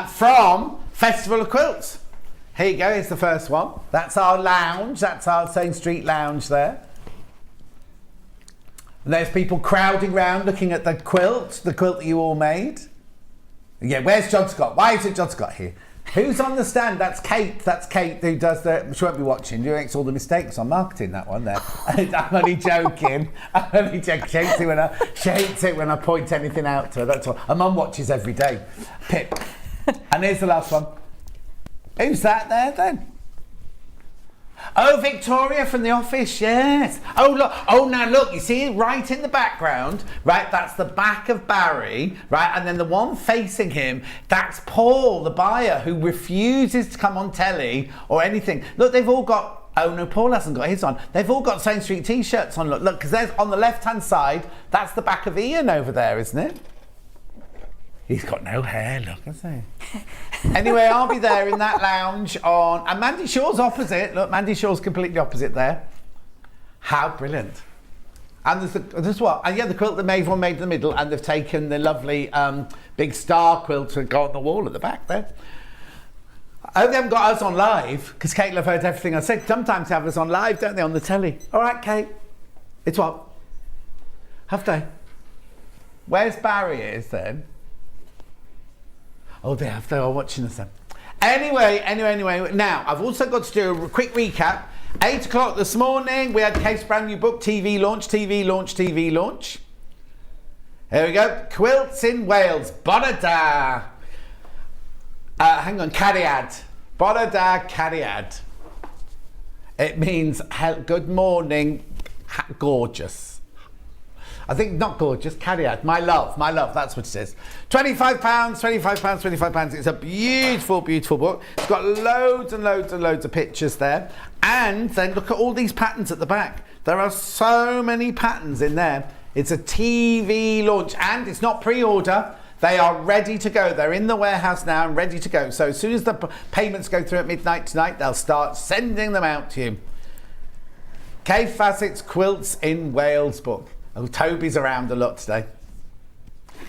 from Festival of Quilts. Here you go, here's the first one. That's our lounge, that's our Sewing Street lounge there. And there's people crowding round looking at the quilt that you all made. Yeah, where's John Scott? Why is it John Scott here? Who's on the stand? That's Kate. That's Kate who does the. She won't be watching. You makes all the mistakes on marketing. That one there. I'm only joking. She hates it when I point anything out to her. That's all. Her mum watches every day. Pip. And here's the last one. Who's that there then? Oh, Victoria from the office, yes. Oh, look. Oh, now look, you see right in the background, right, that's the back of Barry, right, and then the one facing him, that's Paul, the buyer, who refuses to come on telly or anything. Look, they've all got, oh no, Paul hasn't got his on. They've all got Sewing Street t-shirts on, look, because there's on the left-hand side, that's the back of Ian over there, isn't it? He's got no hair, look, hasn't he? Anyway, I'll be there in that lounge on... And Mandy Shaw's opposite. Look, Mandy Shaw's completely opposite there. How brilliant. And there's what? And yeah, the quilt that Maeve made in the middle, and they've taken the lovely big star quilt and got on the wall at the back there. I hope they haven't got us on live, because Kate have heard everything I said. Sometimes they have us on live, don't they, on the telly? All right, Kate. It's what? Have they? Where's Barry is then? Oh, they are watching us then. Anyway. Now, I've also got to do a quick recap. 8 o'clock this morning, we had Kate's brand new book, TV launch. Here we go. Quilts in Wales. Bodada. Hang on, Cariad. Bodada Cariad. It means good morning, gorgeous. I think not gorgeous, Cariad, my love, that's what it says. £25. It's a beautiful, beautiful book. It's got loads and loads and loads of pictures there. And then look at all these patterns at the back. There are so many patterns in there. It's a TV launch, and it's not pre-order. They are ready to go. They're in the warehouse now and ready to go. So as soon as the payments go through at midnight tonight, they'll start sending them out to you. Kaffe Fassett's Quilts in Wales book. Oh, Toby's around a lot today.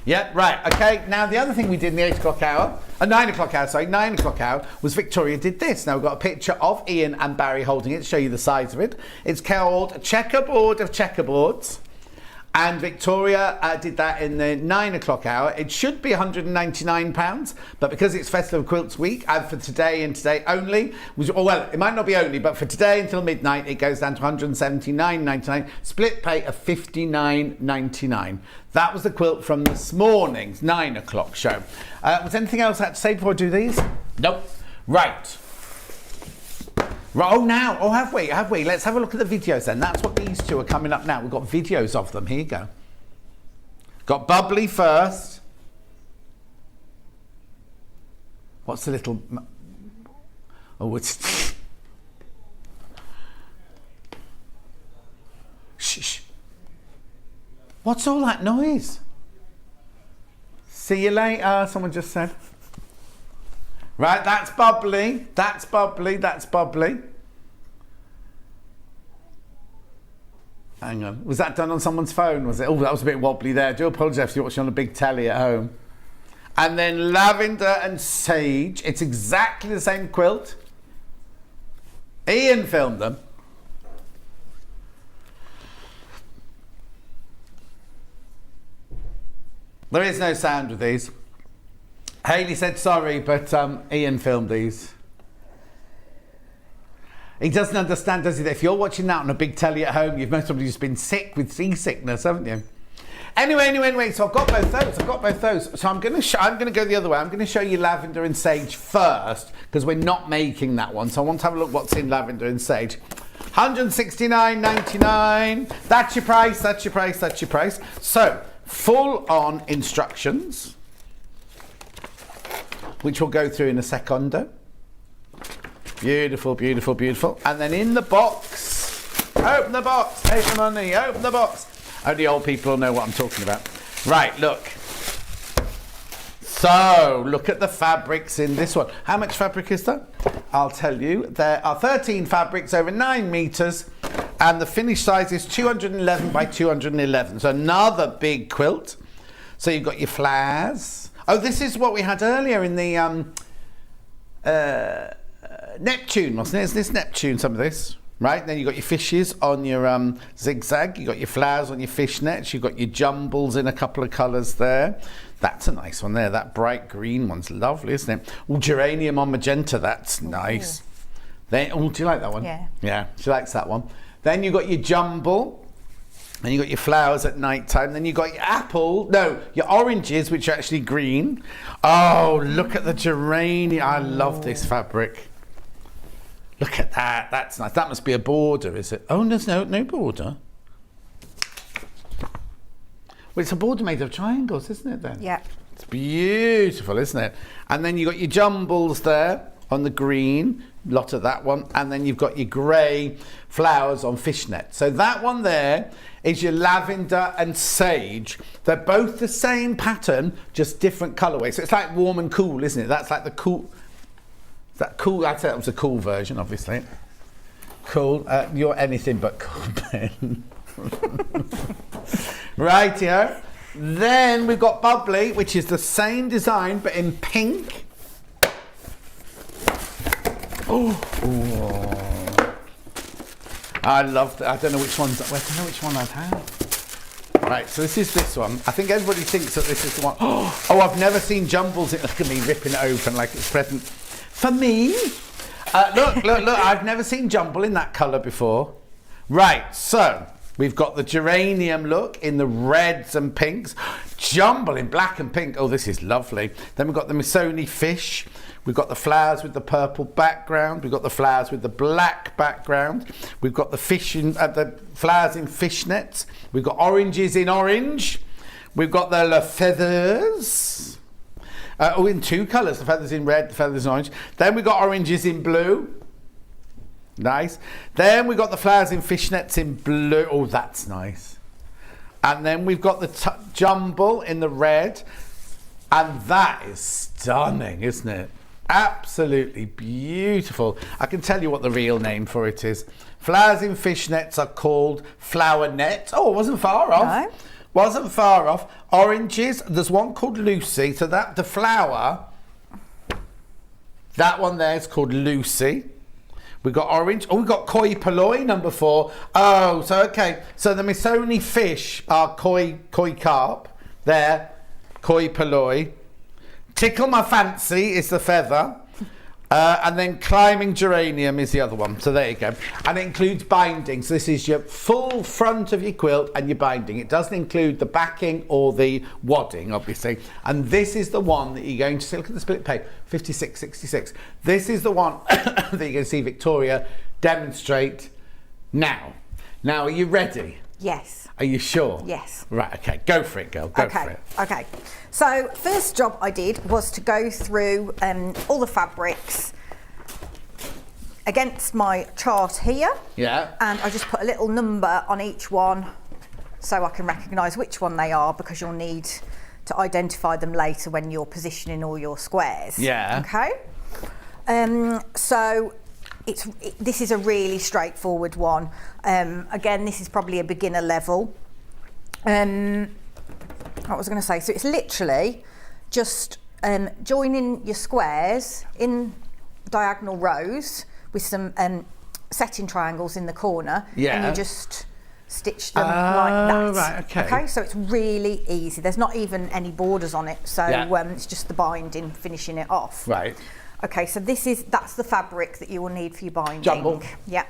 Yep, right, okay. Now, the other thing we did in the 9 o'clock hour, was Victoria did this. Now, we've got a picture of Ian and Barry holding it to show you the size of it. It's called Checkerboard of Checkerboards. And Victoria did that in the 9 o'clock hour. It should be £199, but because it's Festival of Quilts week, and for today and today only, well, it might not be only, but for today until midnight, it goes down to £179.99, split pay of £59.99. That was the quilt from this morning's 9 o'clock show. Was anything else I had to say before I do these? Nope. Right. Oh, now, have we? Let's have a look at the videos then. That's what these two are coming up now. We've got videos of them. Here you go. Got Bubbly first. What's the little... Oh, it's... Shh. What's all that noise? See you later, someone just said. Right, that's Bubbly. Hang on. Was that done on someone's phone, was it? Oh, that was a bit wobbly there. I do apologise if you're watching on a big telly at home. And then Lavender and Sage. It's exactly the same quilt. Ian filmed them. There is no sound with these. Hayley said sorry, but Ian filmed these. He doesn't understand, does he, that if you're watching that on a big telly at home, you've most probably just been sick with seasickness, haven't you? Anyway, so I've got both those. So I'm going to go the other way. I'm going to show you Lavender and Sage first, because we're not making that one. So I want to have a look what's in Lavender and Sage. £169.99. That's your price. So, full-on instructions, which we'll go through in a secondo. Beautiful. And then in the box, open the box, take the money, open the box. Only old people know what I'm talking about. Right, look. So, look at the fabrics in this one. How much fabric is that? I'll tell you. There are 13 fabrics over 9 metres, and the finished size is 211 by 211. So another big quilt. So you've got your flowers. Oh, this is what we had earlier in the Neptune, wasn't it? Is this Neptune, some of this? Right, then you've got your fishes on your zigzag, you've got your flowers on your fishnets, you've got your jumbles in a couple of colours there. That's a nice one there, that bright green one's lovely, isn't it? Oh, geranium on magenta, that's nice. Then, do you like that one? Yeah. Yeah, she likes that one. Then you've got your jumble. Then you've got your flowers at night time. Then you've got your oranges, which are actually green. Oh, look at the geranium. I love this fabric. Look at that. That's nice. That must be a border, is it? Oh, there's no border. Well, it's a border made of triangles, isn't it then? Yeah. It's beautiful, isn't it? And then you've got your jumbles there on the green, lot of that one. And then you've got your grey flowers on fishnet. So that one there is your lavender and sage. They're both the same pattern, just different colourways. So it's like warm and cool, isn't it? That's like the cool... Is that cool? I'd say that was a cool version, obviously. Cool. You're anything but cool, Ben. Rightio. Then we've got Bubbly, which is the same design but in pink. Oh, I love that. I don't know which ones. I don't know which one I've had. Right, so this one. I think everybody thinks that this is the one. Oh, I've never seen jumbles. Look at me ripping it open like it's present for me. Look. I've never seen jumble in that colour before. Right, so we've got the geranium look in the reds and pinks. Jumble in black and pink. Oh, this is lovely. Then we've got the Missoni fish. We've got the flowers with the purple background. We've got the flowers with the black background. We've got the the flowers in fishnets. We've got oranges in orange. We've got the feathers. In two colours. The feathers in red, the feathers in orange. Then we've got oranges in blue. Nice. Then we've got the flowers in fishnets in blue. Oh, that's nice. And then we've got the jumble in the red. And that is stunning, isn't it? Absolutely beautiful. I can tell you what the real name for it is. Flowers in fishnets are called flower net. Oh, it wasn't far off. No. Wasn't far off. Oranges, there's one called Lucy. So that the flower, that one there is called Lucy. We've got orange. Oh, we've got koi poloi, number 4. Oh, so okay. So the Missoni fish are koi carp. There, koi poloi. Tickle My Fancy is the feather. And then Climbing Geranium is the other one. So there you go. And it includes binding. So this is your full front of your quilt and your binding. It doesn't include the backing or the wadding, obviously. And this is the one that you're going to see. Look at the split page, 56.66. This is the one that you're going to see Victoria demonstrate now. Now, are you ready? Yes. Are you sure? Yes. Right, okay. Go for it, girl. Go for it. Okay. So first job I did was to go through all the fabrics against my chart here. Yeah. And I just put a little number on each one so I can recognise which one they are, because you'll need to identify them later when you're positioning all your squares. Yeah. Okay. So this is a really straightforward one. Again, this is probably a beginner level. What was I going to say? So it's literally just joining your squares in diagonal rows with some setting triangles in the corner. Yeah. And you just stitch them like that. Right, okay. Okay, so it's really easy. There's not even any borders on it. So it's just the binding, finishing it off. Right. Okay, so that's the fabric that you will need for your binding. Jumble. Yeah.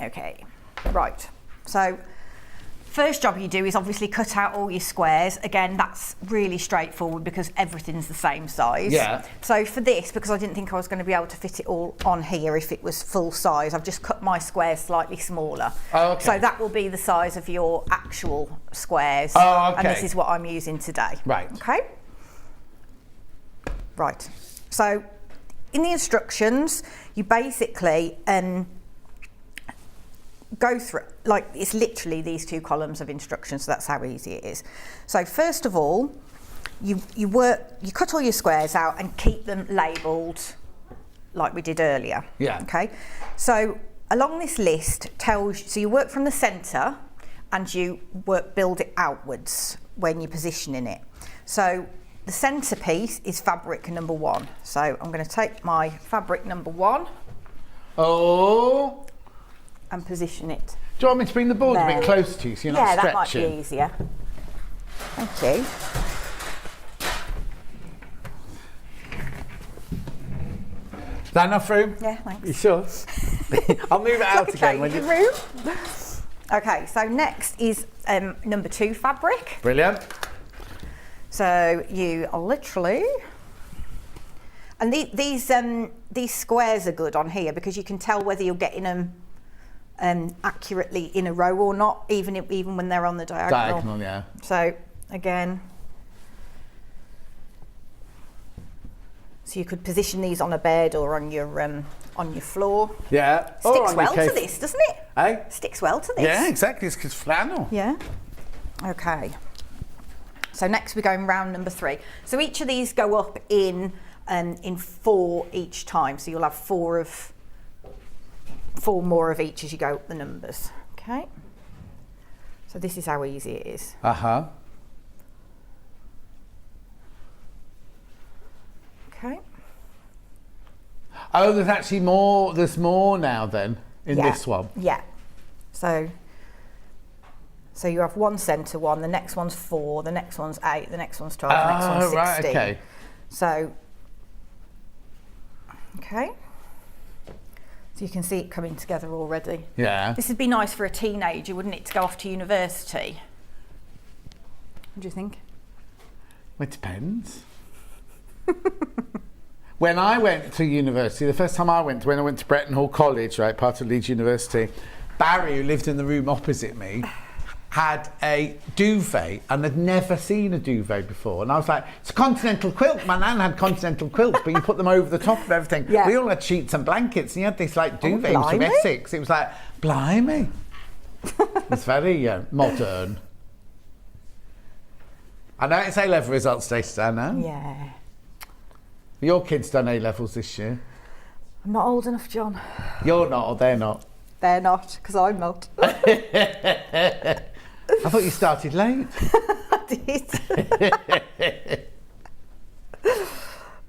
Okay, right. So first job you do is obviously cut out all your squares. Again, that's really straightforward because everything's the same size. Yeah. So for this, because I didn't think I was going to be able to fit it all on here if it was full size, I've just cut my squares slightly smaller. Oh, okay. So that will be the size of your actual squares. Oh, okay. And this is what I'm using today. Right. Okay. Right. So in the instructions, you basically go through, like, it's literally these 2 columns of instructions, so that's how easy it is. So first of all, you cut all your squares out and keep them labelled like we did earlier. Yeah. Okay. So along this list tells you, so you work from the centre and you build it outwards when you're positioning it. So the centrepiece is fabric number 1. So I'm going to take my fabric number 1. Oh. And position it. Do you want me to bring the board there. a bit closer to you so you're not stretching? Yeah, that might be easier. Thank you. Is that enough room? Yeah, thanks. You sure? I'll move it out again. When you... room. Okay, so next is number 2 fabric. Brilliant. So you are literally, And these squares are good on here because you can tell whether you're getting them accurately in a row or not, even when they're on the diagonal. Diagonal, yeah. So again, so you could position these on a bed or on your floor. Yeah. Sticks well to this, doesn't it? Eh? Sticks well to this. Yeah, exactly. It's flannel. Yeah. Okay. So next we're going round number 3. So each of these go up in 4 each time. So you'll have 4 more of each as you go up the numbers. Okay. So this is how easy it is. Uh-huh. Okay. Oh, there's actually more. There's more now then in this one. Yeah. So you have one centre one, the next one's 4, the next one's 8, the next one's 12, the next one's 16. Right, okay. So, okay. So you can see it coming together already. Yeah. This would be nice for a teenager, wouldn't it, to go off to university? What do you think? Well, it depends. When I went to university, the first time I went to Bretton Hall College, right, part of Leeds University, Barry, who lived in the room opposite me, had a duvet and had never seen a duvet before. And I was like, it's a continental quilt. My nan had continental quilts, but you put them over the top of everything. Yeah. We all had sheets and blankets, and you had this like duvet from blimey. Essex. It was like, blimey. It's very modern. I know it's A-level results day today, no? Yeah. Your kids done A-levels this year. I'm not old enough, John. You're not, or they're not? They're not, because I'm not. I thought you started late. I did.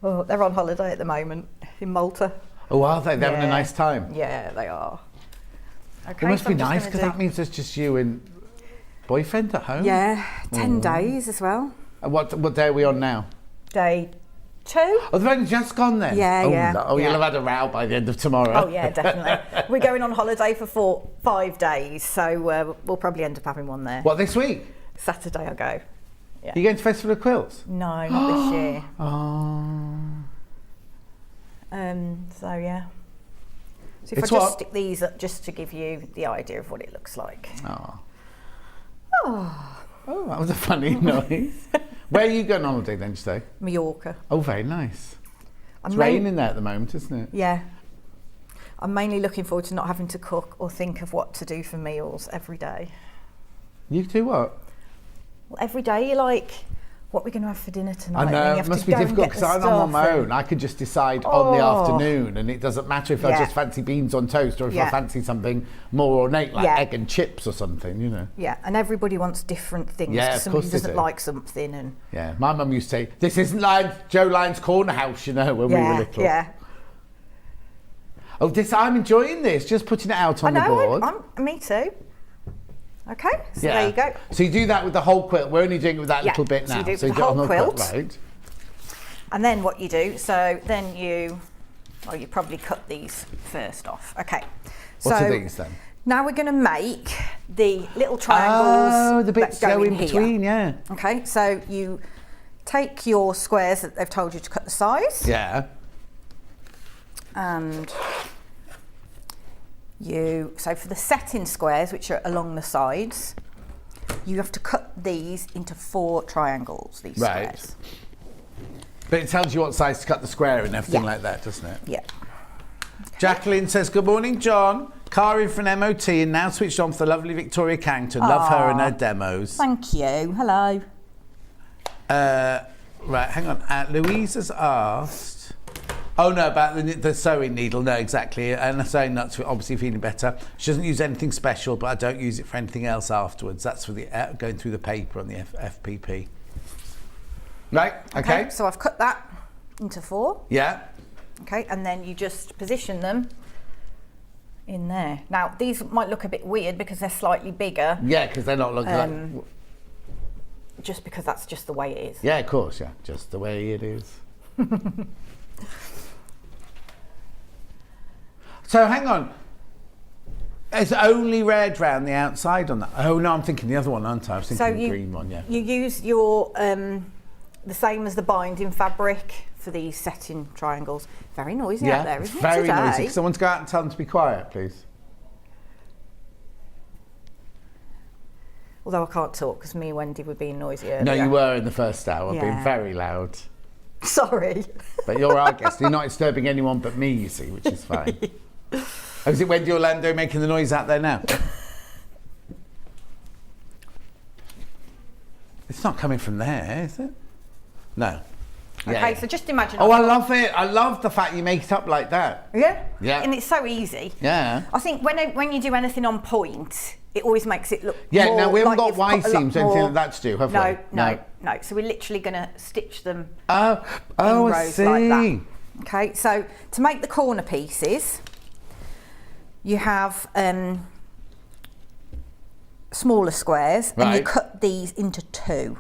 Oh, they're on holiday at the moment in Malta. Oh, are they? They're having a nice time. Yeah, they are. Okay, It must so be I'm just nice gonna because that means there's just you and boyfriend at home. Yeah, 10 days as well. And what day are we on now? Day 2. Oh, they've only just gone then? Yeah, oh, yeah. Oh, yeah. you'll have had a row by the end of tomorrow. Oh, yeah, definitely. We're going on holiday for 5 days, so we'll probably end up having one there. What, this week? Saturday I'll go. Yeah. Are you going to Festival of Quilts? No, not this year. Oh. So, yeah. So if It's I just what? stick these up just to give you the idea of what it looks like. Oh. Oh. Oh, that was a funny noise. Where are you going on holiday then, today? Mallorca. Oh, very nice. It's I'm raining there at the moment, isn't it? Yeah. I'm mainly looking forward to not having to cook or think of what to do for meals every day. You do what? Well, every day you're like, what are we going to have for dinner tonight? I And then know, you it have must to be go and difficult get the because I'm on my stuff own. and- I could just decide on the Oh. afternoon, and it doesn't matter if I Yeah. just fancy beans on toast or if I Yeah. fancy something more ornate like Yeah. egg and chips or something, you know. Yeah, and everybody wants different things. Yeah, 'cause of somebody course they doesn't do. like something, and Yeah, my mum used to say, this isn't Joe Lyon's Corner House, you know, when we were little. yeah. Oh, I'm enjoying this, just putting it out on I know. the board. Me too. Okay, so there you go. So you do that with the whole quilt. We're only doing it with that Yeah, little bit so now. you do it So with you the do it on whole quilt. Right. And then what you do? So then you probably cut these first off. Okay. What so are these then? Now we're going to make the little triangles. Oh, the bits that go in here. between, yeah. Okay, so you take your squares that they've told you to cut the size. Yeah. And so for the setting squares, which are along the sides, you have to cut these into 4 triangles, these Right. squares. But it tells you what size to cut the square and everything Yeah. like that, doesn't it? Yeah. Jacqueline says, good morning, John. Car in for an MOT and now switched on for the lovely Victoria Carrington. Love her and her demos. Thank you. Hello. Right, hang on. Louise has asked... Oh, no, about the sewing needle. No, exactly. And the sewing nuts, obviously feeling better. She doesn't use anything special, but I don't use it for anything else afterwards. That's for the going through the paper on the FPP. Right, okay. So I've cut that into 4. Yeah. Okay, and then you just position them in there. Now, these might look a bit weird because they're slightly bigger. Yeah, because they're not looking like... Just because that's just the way it is. Yeah, of course, yeah. Just the way it is. So, hang on. It's only red round the outside on that. Oh, no, I'm thinking the other one, aren't I? I was thinking the green one, yeah. You use your... the same as the binding fabric for these setting triangles. Very noisy out there, isn't it, very today? noisy. Can someone go out and tell them to be quiet, please? Although I can't talk because me and Wendy were being noisy earlier. No, you were in the first hour, being Yeah. very loud. Sorry. But you're our guest. You're not disturbing anyone but me, you see, which is fine. Oh, is it Wendy Orlando making the noise out there now? It's not coming from there, is it? No. Okay, so just imagine. Oh, I love it. I love the fact you make it up like that. Yeah. Yeah. And it's so easy. Yeah. I think when you do anything on point, it always makes it look Yeah, more now we haven't like got you've put a lot Y-seams or anything more- like that to do, have we? No. So we're literally going to stitch them Oh, in I rows see. like that. Okay, so to make the corner pieces, you have smaller squares, and you Right. cut these into 2.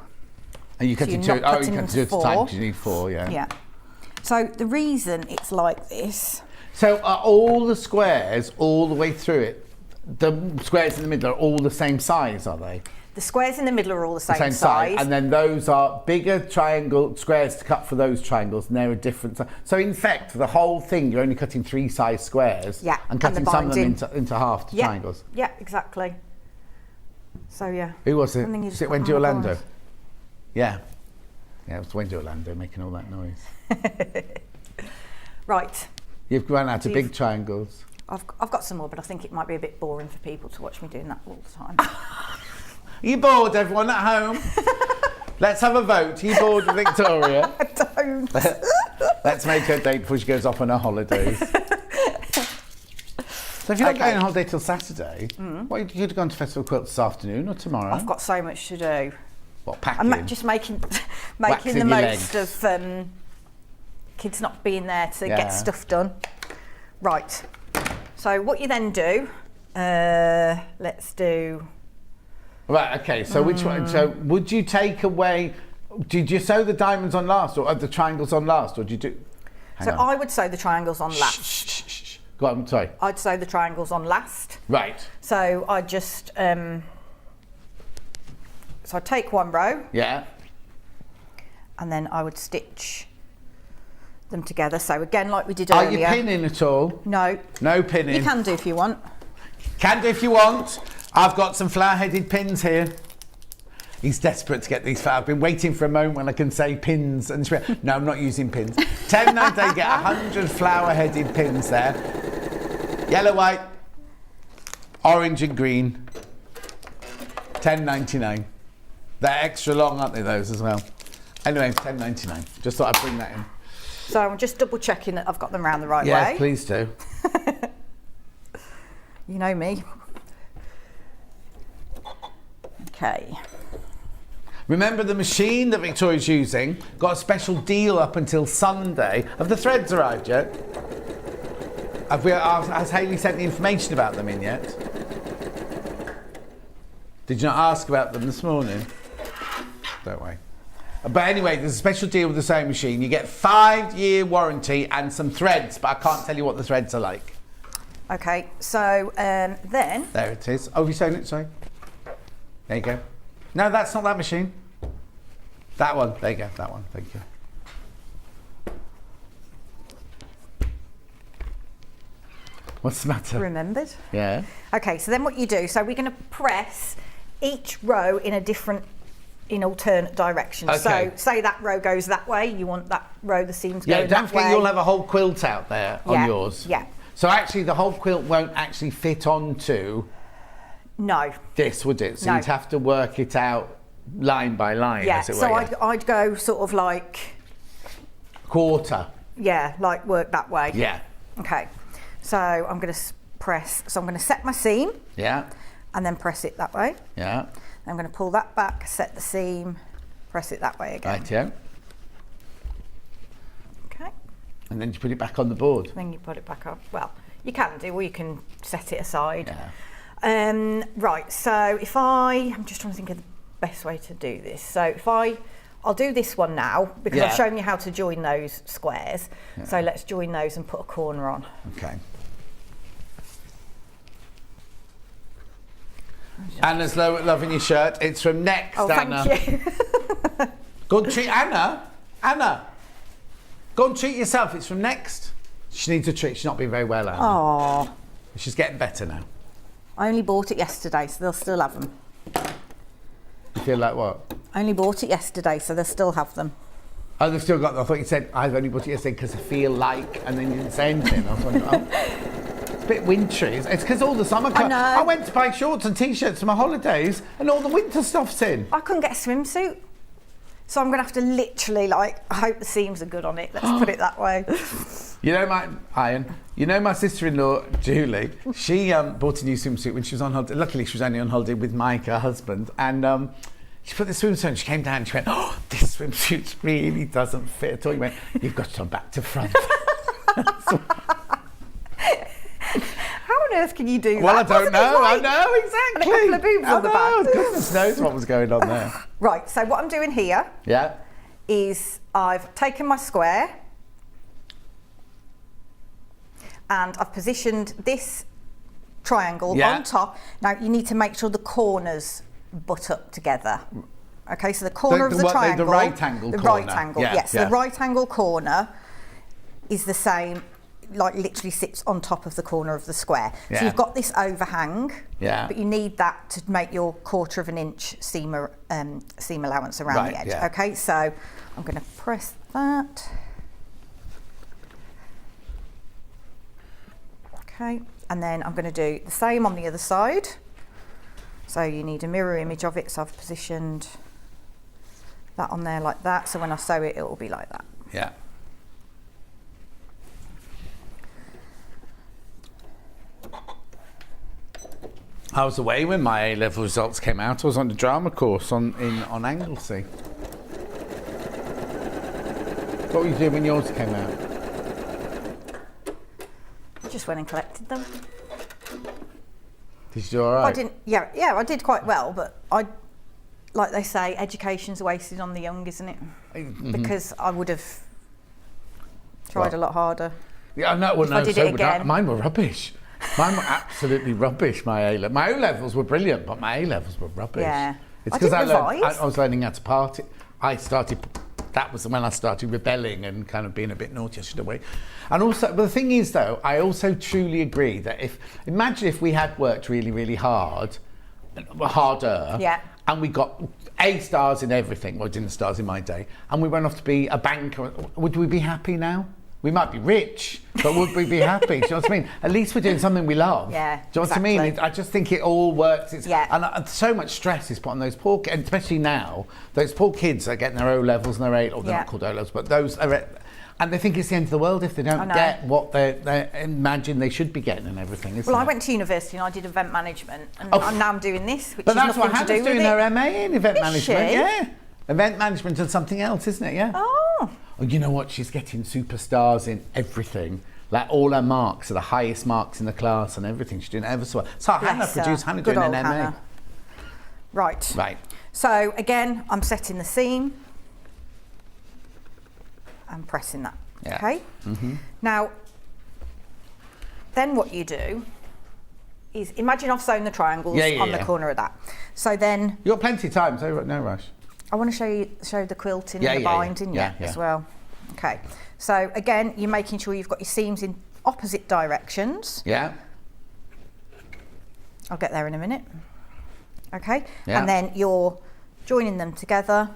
And you cut So it you're to, not oh, you cutting cut it to into time 4. because you need 4, yeah. Yeah. So the reason it's like this. So are all the squares all the way through it? The squares in the middle are all the same size, are they? The squares in the middle are all the same, Same size, and then those are bigger triangle squares to cut for those triangles, and they're a different size. So in fact, for the whole thing, you're only cutting 3 size squares, Yeah, and and cutting the some of them binding. into half to Yeah. triangles. Yeah, exactly. So yeah. Who was it? And then you Was just it put Wendy on the Orlando? corners. Yeah. Yeah, it was Wendy Orlando making all that noise. Right. You've run out of You've- big triangles. I've got some more, but I think it might be a bit boring for people to watch me doing that all the time. Are you bored, everyone at home? Let's have a vote. Are you bored with Victoria? I don't. Let's make her date before she goes off on her holidays. So if you're not going on holiday till Saturday, what, you could have gone to Festival Quilt this afternoon or tomorrow? I've got so much to do. What, packing? I'm just making Waxing the your most legs. of kids not being there to Yeah. get stuff done. Right. So what you then do, let's do. Right, okay, so which one? So would you take away, did you sew the diamonds on last or the triangles on last, or did you do? Hang So on. I would sew the triangles on last. Go on, sorry. I'd sew the triangles on last. Right. So I just so I'd take one row Yeah. and then I would stitch them together. So again, like we did Are earlier. you pinning at all? No. No pinning. You can do if you want. Can do if you want. I've got some flower-headed pins here. He's desperate to get these flowers. I've been waiting for a moment when I can say pins. And no, I'm not using pins. £10.99 get 100 flower-headed pins there. Yellow, white, orange and green. £10.99. They're extra long, aren't they, those as well? Anyway, £10.99. Just thought I'd bring that in. So I'm just double checking that I've got them round the right way. Yes, please do. You know me. Okay. Remember the machine that Victoria's using got a special deal up until Sunday. Have the threads arrived yet? Has Hayley sent the information about them in yet? Did you not ask about them this morning? Don't worry. But anyway, there's a special deal with the sewing machine. You get 5-year warranty and some threads, but I can't tell you what the threads are like. Okay, so then. There it is. Oh, have you sewn it? Sorry. There you go. No, that's not that machine. That one. There you go. That one. Thank you. What's the matter? Remembered? Yeah. Okay, so then what you do, so we're going to press each row in a different, in alternate directions. Okay. So say that row goes that way, you want that row, the seams Yeah, going don't that forget way. you'll have a whole quilt out there on Yeah, yours. yeah. So actually the whole quilt won't actually fit onto No. this, would it? So No. you'd have to work it out line by line, Yeah, as it so were. I'd go sort of like, Quarter. yeah, like work that way. Yeah. Okay, so I'm going to press, so I'm going to set my seam Yeah. and then press it that way. Yeah. I'm going to pull that back, set the seam, press it that way again. Right, yeah. Okay, And then you put it back on the board. then you put it back up. Well, you can do, or you can set it aside. Yeah. Right, so if I'm just trying to think of the best way to do this. So if I'll do this one now because Yeah. I've shown you how to join those squares. Yeah. So let's join those and put a corner on. Okay. Anna's loving your shirt. It's from Next, Oh, Anna. thank you. Good treat. Anna? Go and treat yourself. It's from Next. She needs a treat. She's not been very well, Anna. Oh, She's getting better now. I only bought it yesterday, so they'll still have them. You feel like what? I only bought it yesterday, so they'll still have them. Oh, they've still got them. I thought you said, I've only bought it yesterday because I feel like, and then you didn't say anything. I was wondering, it's a bit wintry. It's because all the summer clothes. I went to buy shorts and T-shirts for my holidays, and all the winter stuff's in. I couldn't get a swimsuit. So I'm going to have to literally, like, I hope the seams are good on it. Let's put it that way. You know my sister-in-law, Julie, she bought a new swimsuit when she was on holiday. Luckily, she was only on holiday with Mike, her husband. And she put the swimsuit on, she came down and she went, oh, this swimsuit really doesn't fit at all. You went, you've got to turn back to front. How on earth can you do that? Well, I don't know. I know, exactly. And a couple of boobs on the back. Goodness knows what was going on there. Right, so what I'm doing here is I've taken my square and I've positioned this triangle on top. Now, you need to make sure the corners butt up together. Okay, so the corner of the triangle. The right angle corner. The right angle, yes. The right angle corner is the same, like literally sits on top of the corner of the square. So you've got this overhang, but you need that to make your 1/4 of an inch seam allowance around the edge. Okay, so I'm going to press that. Okay, and then I'm going to do the same on the other side. So you need a mirror image of it, so I've positioned that on there like that, so when I sew it, it will be like that. Yeah. I was away when my A-level results came out. I was on the drama course on Anglesey. What were you doing when yours came out? I just went and collected them. Did you do all right? I didn't. Yeah, I did quite well, but like they say, education's wasted on the young, isn't it? Mm-hmm. Because I would have tried a lot harder. Yeah, no, well, if I did it again. Mine were rubbish. Mine were absolutely rubbish. My O-levels were brilliant, but my A-levels were rubbish. Yeah, it's because I was learning how to party. That was when I started rebelling and kind of being a bit naughty. I should have waited. And also, but the thing is, though, I also truly agree that imagine if we had worked really, really harder, and we got A stars in everything. Well, I didn't stars in my day, and we went off to be a banker. Would we be happy now? We might be rich, but would we be happy? Do you know what I mean? At least we're doing something we love. Yeah, do you know what I mean? I just think it all works. And so much stress is put on those poor kids, especially now. Those poor kids are getting their O-levels and their A, or they're not called O-levels, but those are, and they think it's the end of the world if they don't get what they imagine they should be getting and everything. Well, I went to university and I did event management, and now I'm doing this, which but is that's nothing what to do Hannah's with doing it. her MA in event management. She? Yeah, event management and something else, isn't it? Yeah. Oh, you know what? She's getting superstars in everything. Like all her marks are the highest marks in the class and everything. She's doing ever so well. So Hannah doing an MA. Hannah. Right. So again, I'm setting the seam. I'm pressing that. Yeah. Okay. Mm-hmm. Now, then what you do is imagine I've sewn the triangles on the corner of that. So then you've got plenty of time, so no rush. I want to show the quilting and the binding as well. Okay, so again, you're making sure you've got your seams in opposite directions. Yeah. I'll get there in a minute. Okay, and then you're joining them together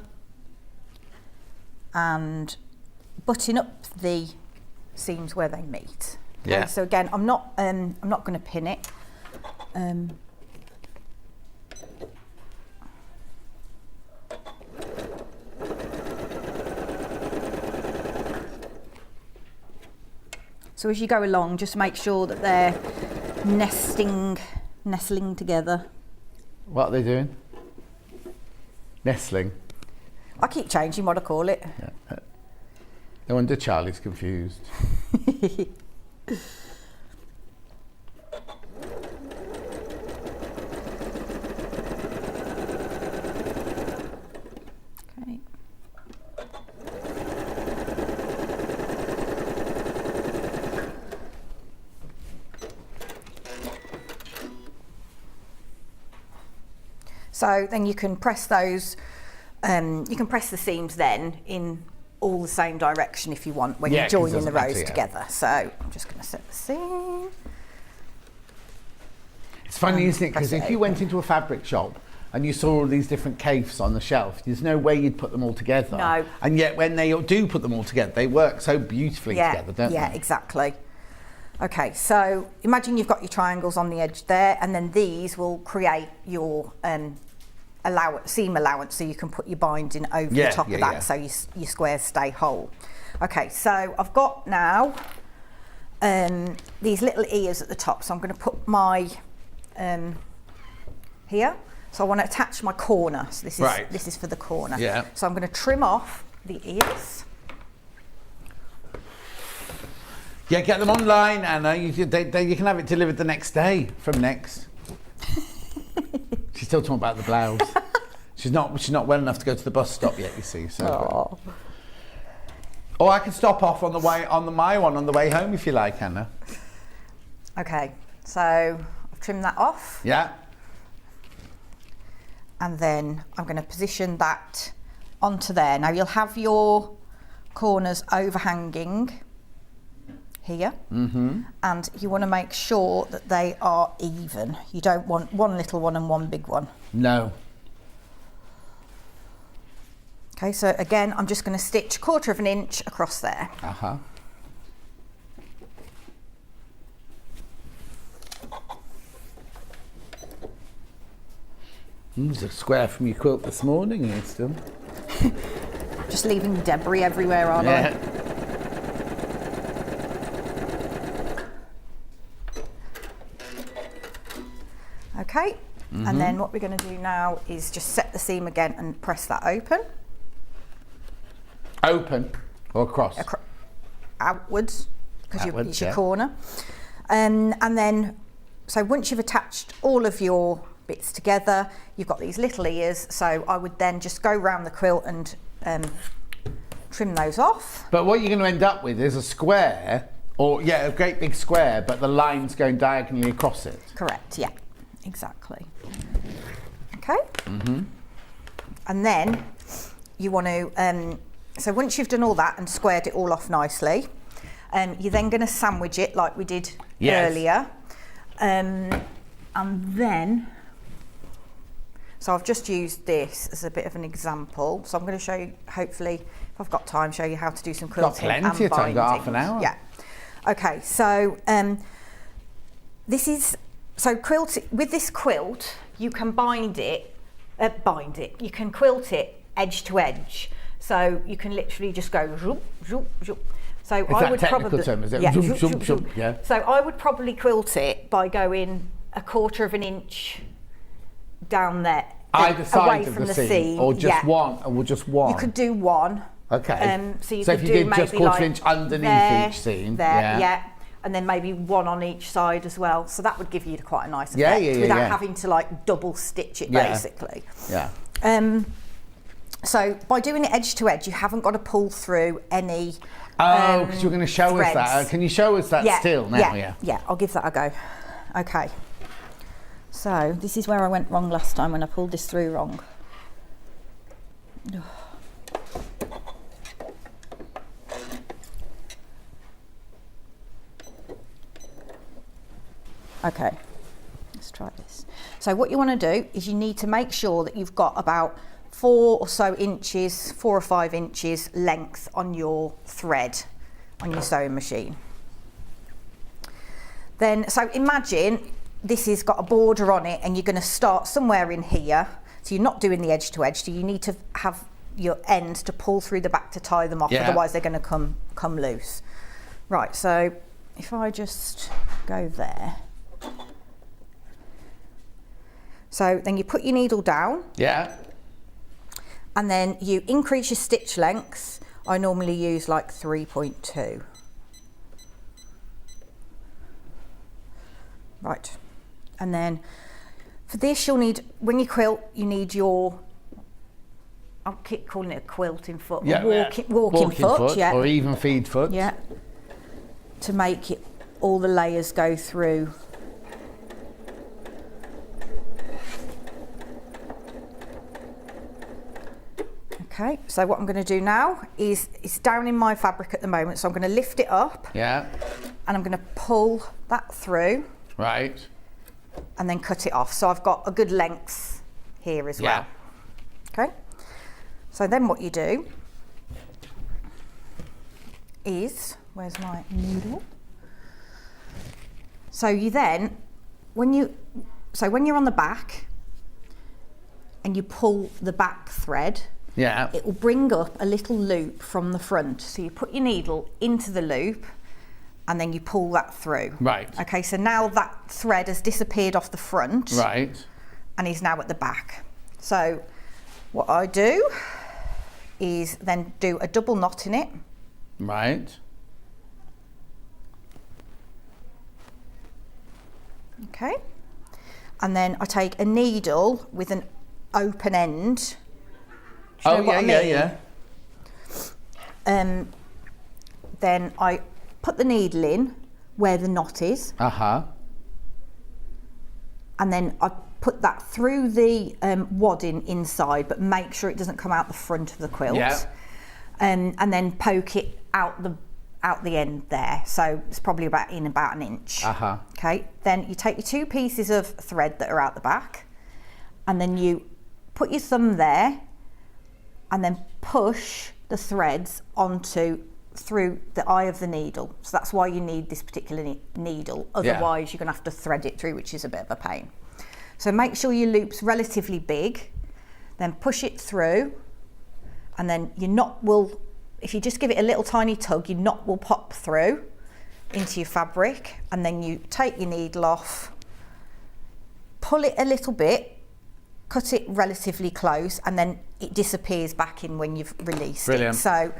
and butting up the seams where they meet. Okay? Yeah. So again, I'm not going to pin it. So as you go along, just make sure that they're nestling together. What are they doing? Nestling. I keep changing what I call it. Yeah. No wonder Charlie's confused. Okay. So then you can press those, you can press the seams then in all the same direction if you want when Yeah, you're 'cause it joining the doesn't rows matter, yeah. together. So I'm just going to set the seam. It's funny, isn't it? Because press if it you went into a fabric shop and you saw all these different caves on the shelf, there's no way you'd put them all together. No. And yet when they do put them all together, they work so beautifully together, don't Yeah, they? exactly. Okay, so imagine you've got your triangles on the edge there, and then these will create your seam allowance, so you can put your binding over the top of that, so your squares stay whole. Okay, so I've got now these little ears at the top, so I'm going to put my here. So I want to attach my corner. So this is for the corner. Yeah. So I'm going to trim off the ears. Yeah, get them online, Anna. You can have it delivered the next day from Next. She's still talking about the blouse. She's not well enough to go to the bus stop yet, you see. So. Or I can stop off on my one on the way home if you like, Anna. Okay, so I've trimmed that off. Yeah. And then I'm going to position that onto there. Now you'll have your corners overhanging here, and you want to make sure that they are even. You don't want one little one and one big one. No. Okay, so again, I'm just going to stitch 1/4 of an inch across there. There's a square from your quilt this morning, you still. Just leaving debris everywhere, aren't I? Okay, and then what we're going to do now is just set the seam again and press that open. Open or across? Outwards, because it's your yeah. corner. And then, so once you've attached all of your bits together, you've got these little ears, so I would then just go around the quilt and trim those off. But what you're going to end up with is a square, or a great big square, but the line's going diagonally across it. Correct, yeah, exactly. Okay. And then you want to, so once you've done all that and squared it all off nicely, you're then going to sandwich it like we did earlier. And then, so I've just used this as a bit of an example. So I'm going to show you, hopefully, if I've got time, show you how to do some quilting. Got plenty of time, got half an hour. Yeah. Okay, so this is, so quilt, with this quilt, you can you can quilt it edge to edge. So you can literally just go zoop, zoop, zoop. So I would probably, term, is it? Yeah, Zoop, zoop, zoop, yeah. So I would probably quilt it by going 1/4 of an inch down there, either side away of from the the seam, or just one, or just one. You could do one. Okay. So you so could if you do did just maybe 1/4 like inch underneath there, each seam, there, and then maybe one on each side as well. So that would give you quite a nice effect without having to like double stitch it basically. Yeah. So by doing it edge to edge, you haven't got to pull through any. Oh, because you're going to show threads. us that. Can you show us that still now? Yeah, I'll give that a go. Okay. So this is where I went wrong last time when I pulled this through wrong. Okay, let's try this. So what you want to do is you need to make sure that you've got about 4 or 5 inches length on your thread on your sewing machine. Then, so imagine this has got a border on it and you're going to start somewhere in here. So you're not doing the edge to edge, so you need to have your ends to pull through the back to tie them off, otherwise they're going to come loose. Right, so if I just go there. So then you put your needle down. Yeah. And then you increase your stitch length. I normally use like 3.2. Right. And then for this you'll need, when you quilt, you need your, I'll keep calling it a quilting foot, walking foot, or even feed foot. Yeah. To make it, all the layers go through. Okay, so what I'm going to do now is, it's down in my fabric at the moment, so I'm going to lift it up. Yeah. And I'm going to pull that through. Right. And then cut it off. So I've got a good length here as well. Okay. So then what you do is, where's my needle? So you then, when you're on the back and you pull the back thread, it will bring up a little loop from the front. So you put your needle into the loop and then you pull that through. Right. Okay, so now that thread has disappeared off the front. Right. And is now at the back. So what I do is then do a double knot in it. Right. Okay. And then I take a needle with an open end. Do you know what I mean? Then I put the needle in where the knot is. And then I put that through the wadding inside, but make sure it doesn't come out the front of the quilt. And then poke it out the end there. So it's probably about an inch. Okay. Then you take your 2 pieces of thread that are out the back, and then you put your thumb there, and then push the threads through the eye of the needle. So that's why you need this particular needle. Otherwise, you're going to have to thread it through, which is a bit of a pain. So make sure your loop's relatively big, then push it through, and then your knot will, if you just give it a little tiny tug, your knot will pop through into your fabric, and then you take your needle off, pull it a little bit, cut it relatively close, and then it disappears back in when you've released it. So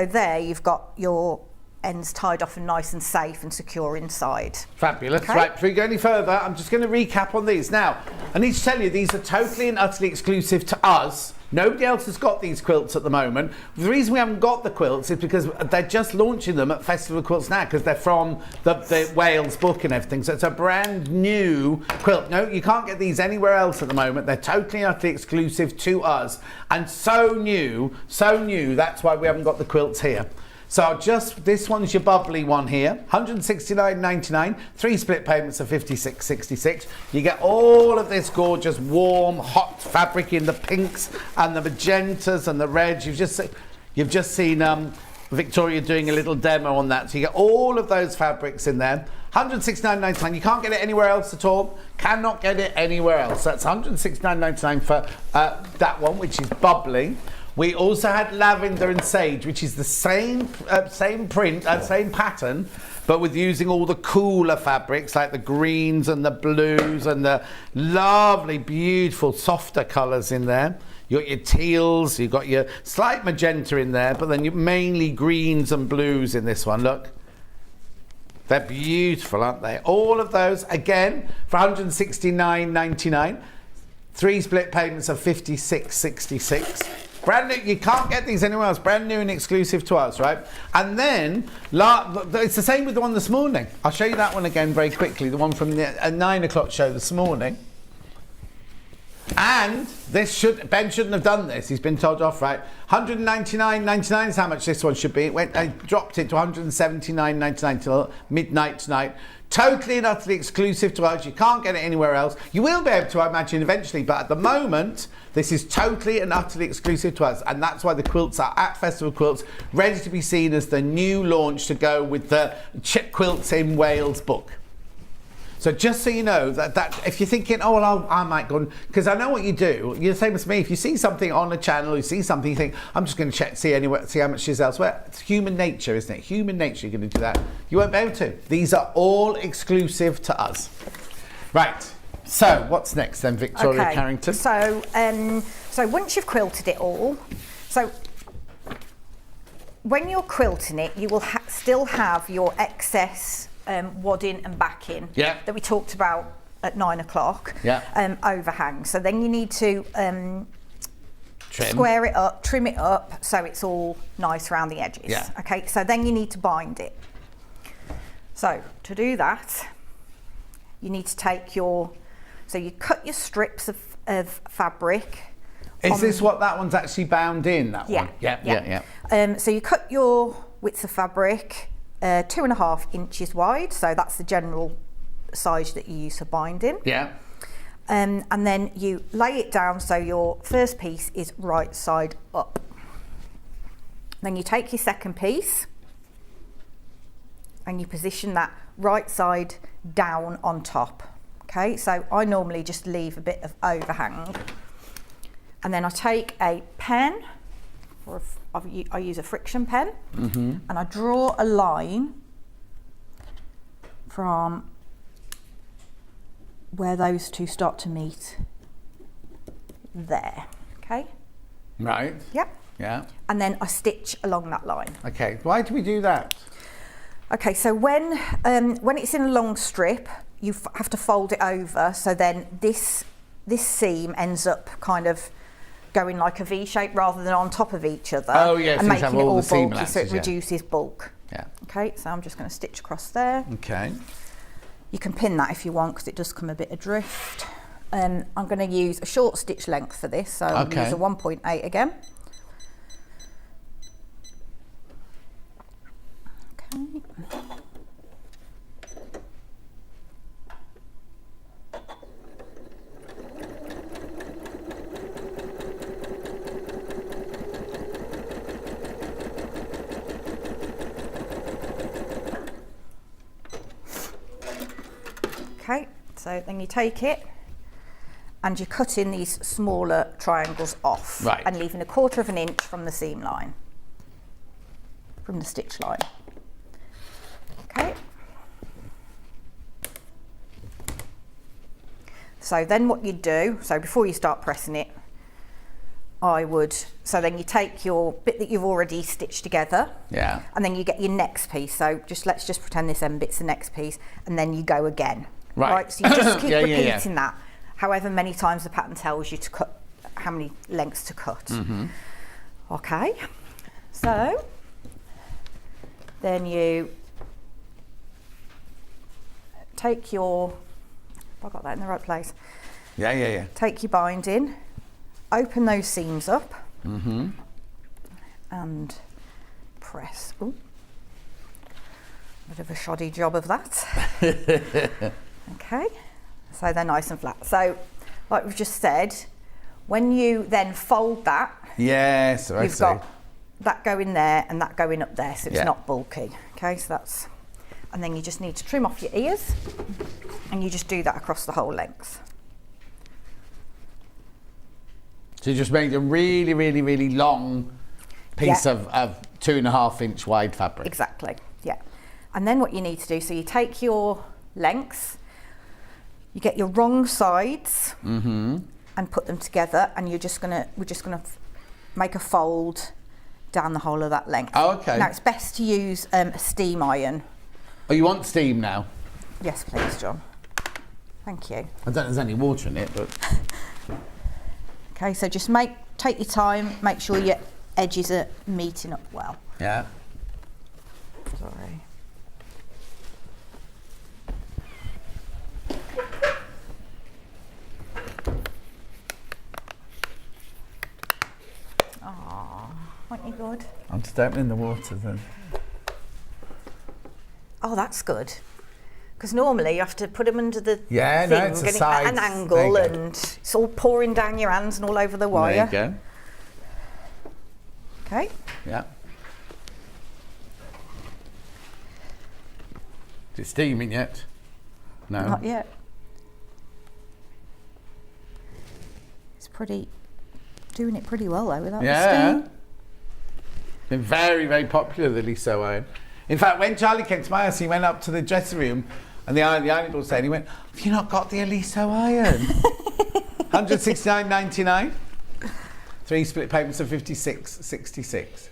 there you've got your ends tied off and nice and safe and secure inside. Fabulous. Okay. Right, before we go any further, I'm just going to recap on these. Now, I need to tell you, these are totally and utterly exclusive to us. Nobody else has got these quilts at the moment. The reason we haven't got the quilts is because they're just launching them at Festival of Quilts now, because they're from the Wales book and everything. So it's a brand new quilt. No, you can't get these anywhere else at the moment. They're totally and utterly exclusive to us. And so new, that's why we haven't got the quilts here. So this one's your bubbly one here, £169.99, 3 split payments of £56.66. You get all of this gorgeous, warm, hot fabric in the pinks and the magentas and the reds. You've just seen Victoria doing a little demo on that. So you get all of those fabrics in there. £169.99. You can't get it anywhere else at all. Cannot get it anywhere else. That's £169.99 for that one, which is bubbly. We also had lavender and sage, which is the same print, same pattern, but with using all the cooler fabrics like the greens and the blues and the lovely, beautiful, softer colours in there. You've got your teals, you've got your slight magenta in there, but then you're mainly greens and blues in this one. Look. They're beautiful, aren't they? All of those, again, for £169.99. 3 split payments of £56.66. Brand new, you can't get these anywhere else. Brand new and exclusive to us, right? And then, it's the same with the one this morning. I'll show you that one again very quickly. The one from the 9 o'clock show this morning. And Ben shouldn't have done this. He's been told off, right? £199.99 is how much this one should be. I dropped it to £179.99 till midnight tonight. Totally and utterly exclusive to us. You can't get it anywhere else. You will be able to, I imagine, eventually, but at the moment, this is totally and utterly exclusive to us, and that's why the quilts are at Festival Quilts, ready to be seen as the new launch to go with the Quilts in Wales book. So just so you know that if you're thinking, oh, well, I might go, because I know what you do. You're the same as me. If you see something on a channel, you see something, you think, I'm just going to check, see how much it is elsewhere. It's human nature, isn't it? Human nature, you're going to do that. You won't be able to. These are all exclusive to us. Right. So what's next then, Victoria Carrington? So once you've quilted it all, so when you're quilting it, you will still have your excess wadding and backing that we talked about at 9 o'clock, overhang. So then you need to square it up, trim it up so it's all nice around the edges. Okay, so then you need to bind it. So to do that, you need to take so you cut your strips of fabric Is this what that one's actually bound in, that one? Yeah. So you cut your width of fabric 2.5 inches wide, so that's the general size that you use for binding. Yeah. And then you lay it down so your first piece is right side up. Then you take your second piece and you position that right side down on top. Okay, so I normally just leave a bit of overhang. And then I take a pen, or I use a friction pen, and I draw a line from where those two start to meet there. Okay. Right. Yep. Yeah. And then I stitch along that line. Okay. Why do we do that? Okay. So when it's in a long strip, you have to fold it over. So then this seam ends up kind of going like a V shape rather than on top of each other. Oh yes. And making it all bulky, bulky, so it reduces bulk. Yeah. Okay. So I'm just going to stitch across there. Okay. You can pin that if you want because it does come a bit adrift. I'm going to use a short stitch length for this, so I'll use a 1.8 again. Okay. Okay, so then you take it and you're cutting these smaller triangles off, right, and leaving 1/4 inch from the seam line, from the stitch line. Okay. So then what you do, so before you start pressing it, so then you take your bit that you've already stitched together, yeah, and then you get your next piece. So let's just pretend this end bit's the next piece, and then you go again. Right. So you just keep repeating that, however many times the pattern tells you to cut, how many lengths to cut. Okay. So then you take your, have I got that in the right place? Yeah. Take your binding, open those seams up, and press. Ooh. Bit of a shoddy job of that. Okay, so they're nice and flat. So, like we've just said, when you then fold that, yes, you've got that going there and that going up there, so it's not bulky. Okay, so that's, and then you just need to trim off your ears, and you just do that across the whole length. So you just make a really, really, really long piece of 2.5 inch wide fabric. Exactly, yeah. And then what you need to do, so you take your lengths, you get your wrong sides and put them together, and we're just gonna make a fold down the whole of that length. Oh, okay. Now it's best to use a steam iron. Oh, you want steam now? Yes, please, John. Thank you. I don't think there's any water in it, but. Okay, so just take your time, make sure your edges are meeting up well. Yeah. Sorry. Aren't you good? I'm just opening the water then. Oh, that's good. Because normally you have to put them under the thing, it's a side. at an angle, and it's all pouring down your hands and all over the wire. There you go. Okay. Yeah. Is it steaming yet? No. Not yet. It's doing it pretty well though without the steam. Been very, very popular, the Liso iron. In fact, when Charlie came to my house, he went up to the dressing room and the ironing board said, he went, have you not got the Liso iron? 169.99. 3 split payments of 56.66.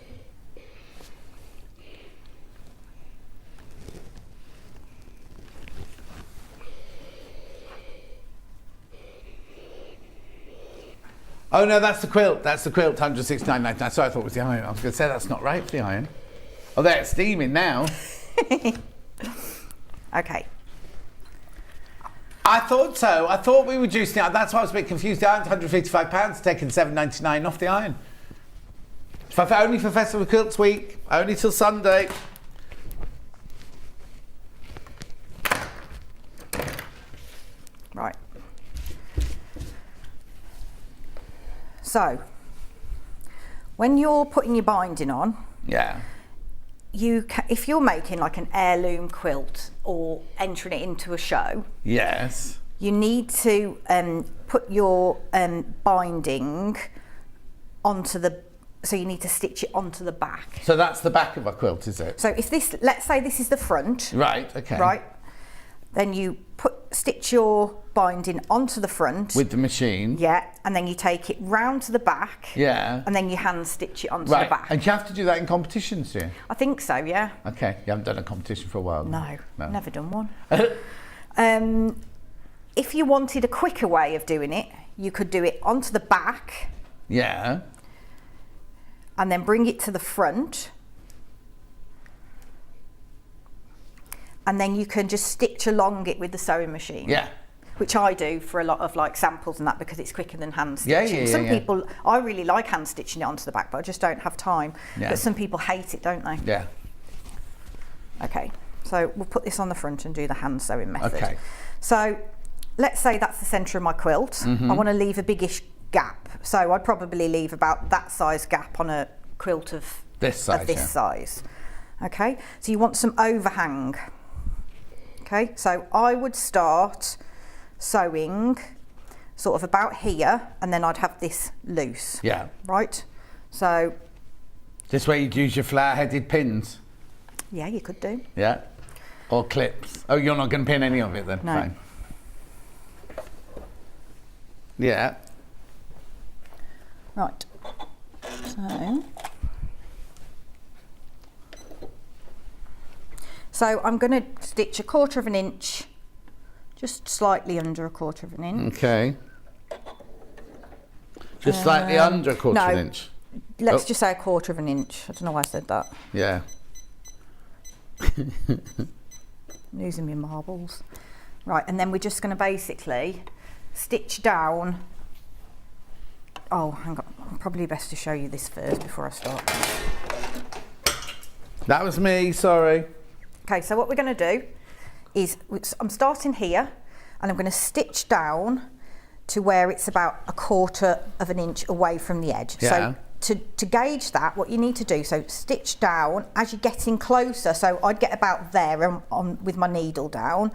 Oh no, that's the quilt. That's the quilt, 169.99. So I thought it was the iron. I was going to say that's not right for the iron. Oh, they're steaming now. Okay. I thought so. I thought we were reducing it. That's why I was a bit confused. The iron's £155, taking $7.99 off the iron. Only for Festival of Quilts week. Only till Sunday. Right. So, when you're putting your binding on, yeah, if you're making like an heirloom quilt or entering it into a show, yes, you need to put your binding onto the. So you need to stitch it onto the back. So that's the back of a quilt, is it? So if this, let's say this is the front. Right. Okay. Right. Then you stitch your binding onto the front with the machine. Yeah, and then you take it round to the back. Yeah. And then you hand stitch it onto right. the back. And you have to do that in competitions, do you? I think so, yeah. Okay, you haven't done a competition for a while. No. Never done one. If you wanted a quicker way of doing it, you could do it onto the back. Yeah. And then bring it to the front. And then you can just stitch along it with the sewing machine. Yeah. Which I do for a lot of like samples and that because it's quicker than hand stitching. Some people, I really like hand stitching it onto the back, but I just don't have time. Yeah. But some people hate it, don't they? Yeah. Okay, so we'll put this on the front and do the hand sewing method. Okay. So let's say that's the centre of my quilt. Mm-hmm. I want to leave a biggish gap. So I'd probably leave about that size gap on a quilt of this size. Okay, so you want some overhang. Okay, so I would start sewing sort of about here and then I'd have this loose. Yeah. Right? So... This way you'd use your flower-headed pins? Yeah, you could do. Yeah. Or clips. Oh, you're not going to pin any of it then? No. Fine. Yeah. Right. So I'm going to stitch 1/4 inch, just slightly under 1/4 inch. Okay. Just slightly under 1/4 inch? Let's just say 1/4 inch. I don't know why I said that. Yeah. Losing my marbles. Right, and then we're just going to basically stitch down. Oh, hang on. Probably best to show you this first before I start. That was me, sorry. Okay, so what we're going to do is I'm starting here and I'm going to stitch down to where it's about 1/4 inch away from the edge. Yeah. So to gauge that, what you need to do, so stitch down as you're getting closer. So I'd get about there with my needle down,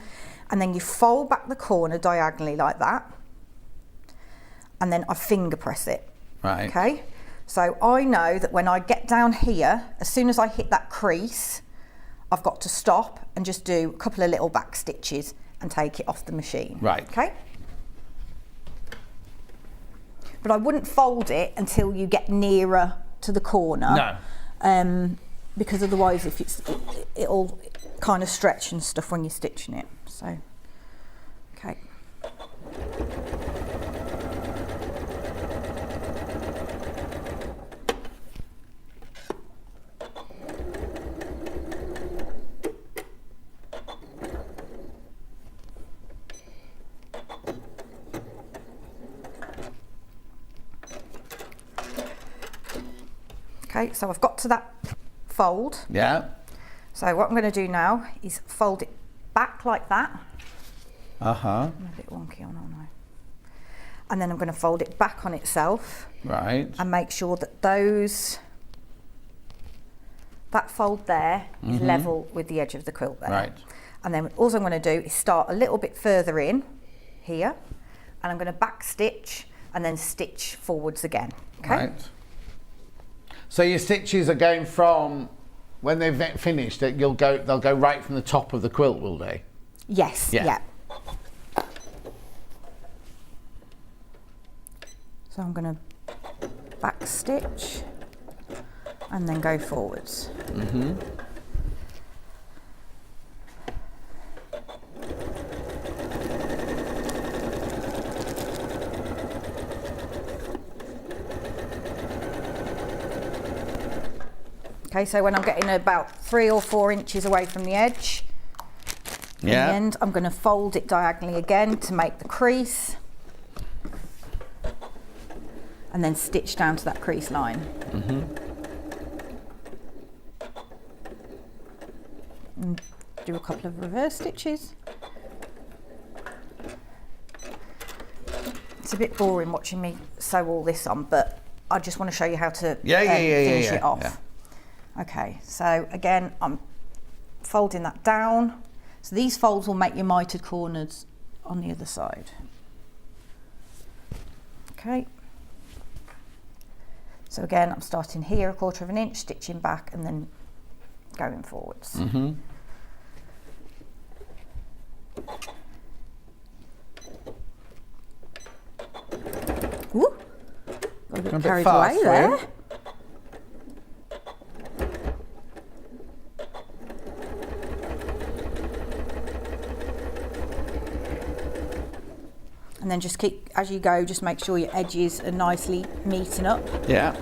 and then you fold back the corner diagonally like that, and then I finger press it. Right. Okay. So I know that when I get down here, as soon as I hit that crease, I've got to stop and just do a couple of little back stitches and take it off the machine. Right. Okay. But I wouldn't fold it until you get nearer to the corner. No. Because otherwise, it'll kind of stretch and stuff when you're stitching it. So, okay. Okay, so I've got to that fold. Yeah. So what I'm going to do now is fold it back like that. Uh-huh. I'm a bit wonky on, aren't I? And then I'm going to fold it back on itself. Right. And make sure that that fold there is level with the edge of the quilt there. Right. And then all I'm going to do is start a little bit further in here, and I'm going to back stitch and then stitch forwards again. Okay. Right. So your stitches are going from when they've finished. They'll go right from the top of the quilt, will they? Yes. Yeah. So I'm going to back stitch and then go forwards. Mm-hmm. Okay, so when I'm getting about 3 or 4 inches away from the edge, In the end, I'm going to fold it diagonally again to make the crease. And then stitch down to that crease line. And do a couple of reverse stitches. It's a bit boring watching me sew all this on, but I just want to show you how to finish it off. Yeah. Okay, so again, I'm folding that down. So these folds will make your mitered corners on the other side. Okay. So again, I'm starting here 1/4 of an inch, stitching back and then going forwards. Ooh, got a bit carried away there. And then just keep, as you go, just make sure your edges are nicely meeting up. Yeah.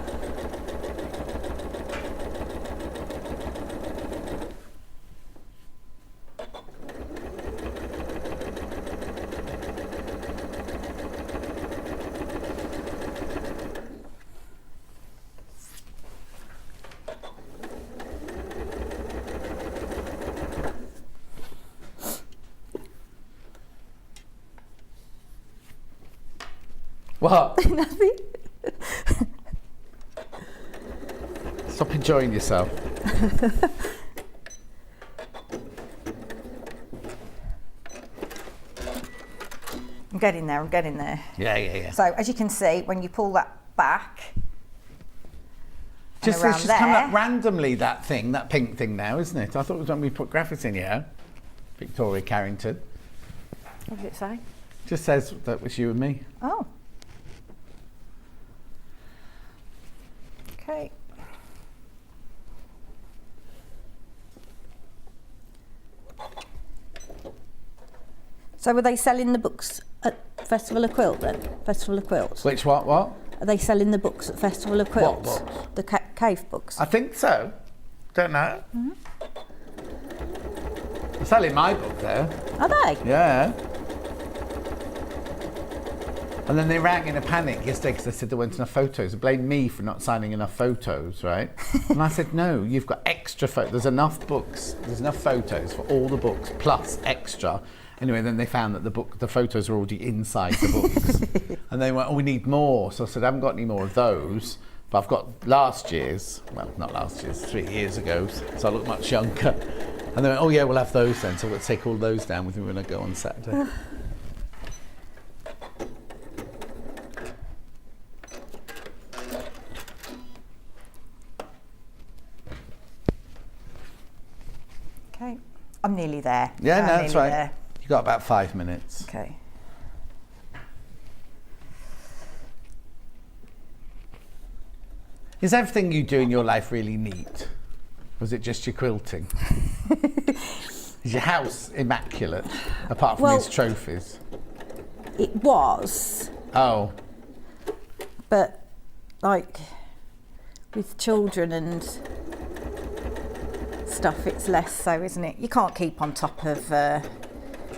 What? Nothing. Stop enjoying yourself. I'm getting there, I'm getting there. Yeah. So as you can see, when you pull that back, It's around just there, come up randomly, that thing, that pink thing now, isn't it? I thought it was when we put graphics in here. Victoria Carrington. what did it say? Just says that was you and me. Oh. Okay. So were they selling the books at Festival of Quilt then? Festival of Quilts? Which what? Are they selling the books at Festival of Quilts? What books? The cave books? I think so. Don't know. They're selling my book there. Are they? Yeah. And then they rang in a panic yesterday because they said there weren't enough photos. They blamed me for not signing enough photos, right? And I said, no, you've got extra photos. There's enough books. There's enough photos for all the books plus extra. Anyway, then they found that the photos are already inside the books. And they went, oh, we need more. So I said, I haven't got any more of those. But I've got last year's, well, not last year's, 3 years ago. So I look much younger. And they went, oh, yeah, we'll have those then. So we'll take all those down with me when I go on Saturday. Okay. I'm nearly there. Yeah, I'm no, that's nearly right. there. You got about 5 minutes. Okay. Is everything you do in your life really neat? Or is it just your quilting? Is your house immaculate, apart from these trophies? It was. Oh. But, like, with children and stuff, it's less so, isn't it? You can't keep on top of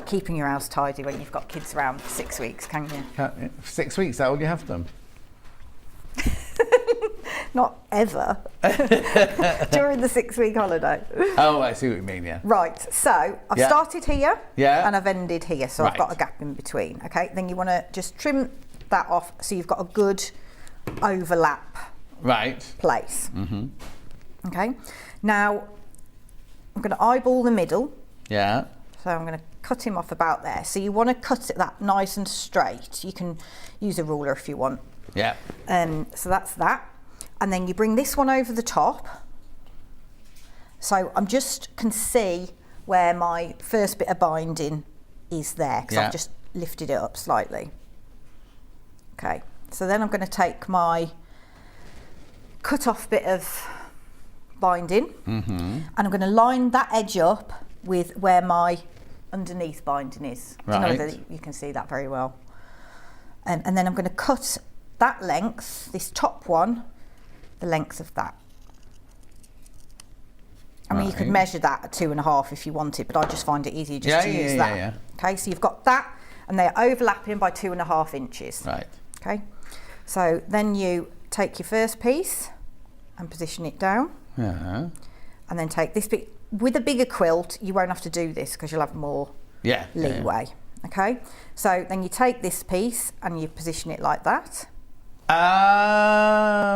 keeping your house tidy when you've got kids around for 6 weeks, can you? For 6 weeks, is that all you have them? Not ever. During the 6-week holiday. Oh, I see what you mean, yeah. Right, so I've started here and I've ended here, so I've got a gap in between, okay? Then you want to just trim that off so you've got a good overlap place. Okay, now I'm going to eyeball the middle. Yeah. So I'm going to cut him off about there. So you want to cut it that nice and straight. You can use a ruler if you want. Yeah. So that's that. And then you bring this one over the top. So I'm just can see where my first bit of binding is there because I've just lifted it up slightly. Okay, so then I'm going to take my cut off bit of binding and I'm going to line that edge up with where my underneath binding is. I don't know whether you can see that very well. And then I'm going to cut that length, this top one, the length of that. I mean, you could measure that at 2.5 if you wanted, but I just find it easier just to use that. Yeah. Okay, so you've got that, and they're overlapping by 2.5 inches. Right. Okay, so then you take your first piece and position it down. Yeah. And then take this bit. With a bigger quilt, you won't have to do this because you'll have more leeway. Okay, so then you take this piece and you position it like that. Oh,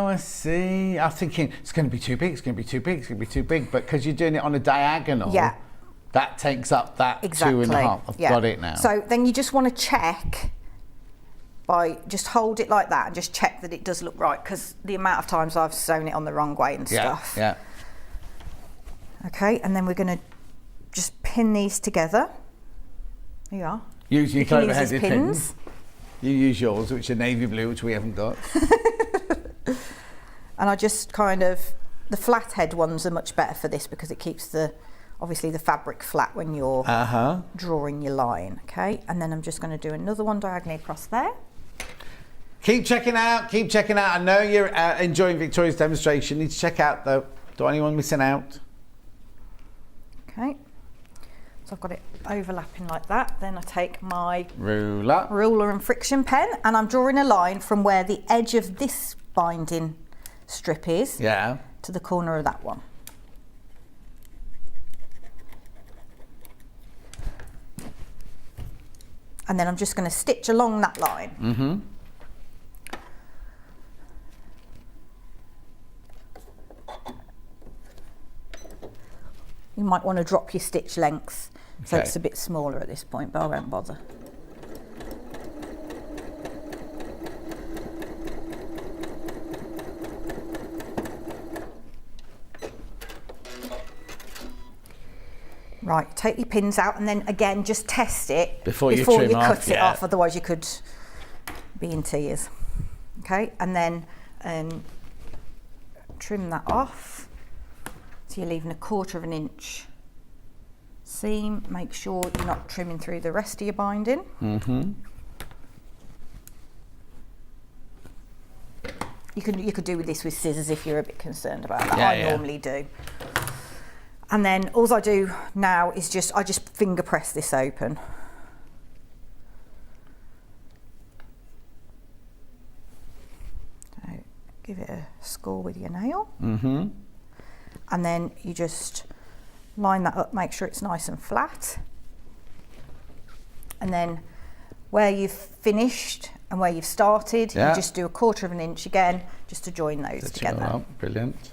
I see. I'm thinking it's going to be too big, it's going to be too big, it's going to be too big, but because you're doing it on a diagonal, that takes up that 2.5. I've got it now. So then you just want to check by just hold it like that and just check that it does look right, because the amount of times I've sewn it on the wrong way and stuff. Yeah. Okay, and then we're going to just pin these together. Here you are. Use your clover-headed pins. You use yours, which are navy blue, which we haven't got. And I just kind of, the flathead ones are much better for this because it keeps obviously the fabric flat when you're drawing your line. Okay, and then I'm just going to do another one diagonally across there. Keep checking out. I know you're enjoying Victoria's demonstration. You need to check out though. Don't want anyone missing out. Okay, so I've got it overlapping like that. Then I take my ruler and friction pen, and I'm drawing a line from where the edge of this binding strip is to the corner of that one. And then I'm just going to stitch along that line. You might want to drop your stitch length so it's a bit smaller at this point, but I won't bother. Right, take your pins out and then again just test it before you cut it off, otherwise you could be in tears. Okay, and then trim that off. So you're leaving 1/4 inch seam. Make sure you're not trimming through the rest of your binding. You could do with this with scissors if you're a bit concerned about that. I normally do. And then all I do now is I just finger press this open. So give it a score with your nail. And then you just line that up, make sure it's nice and flat. And then where you've finished and where you've started, you just do 1/4 inch again, just to join those together. Brilliant.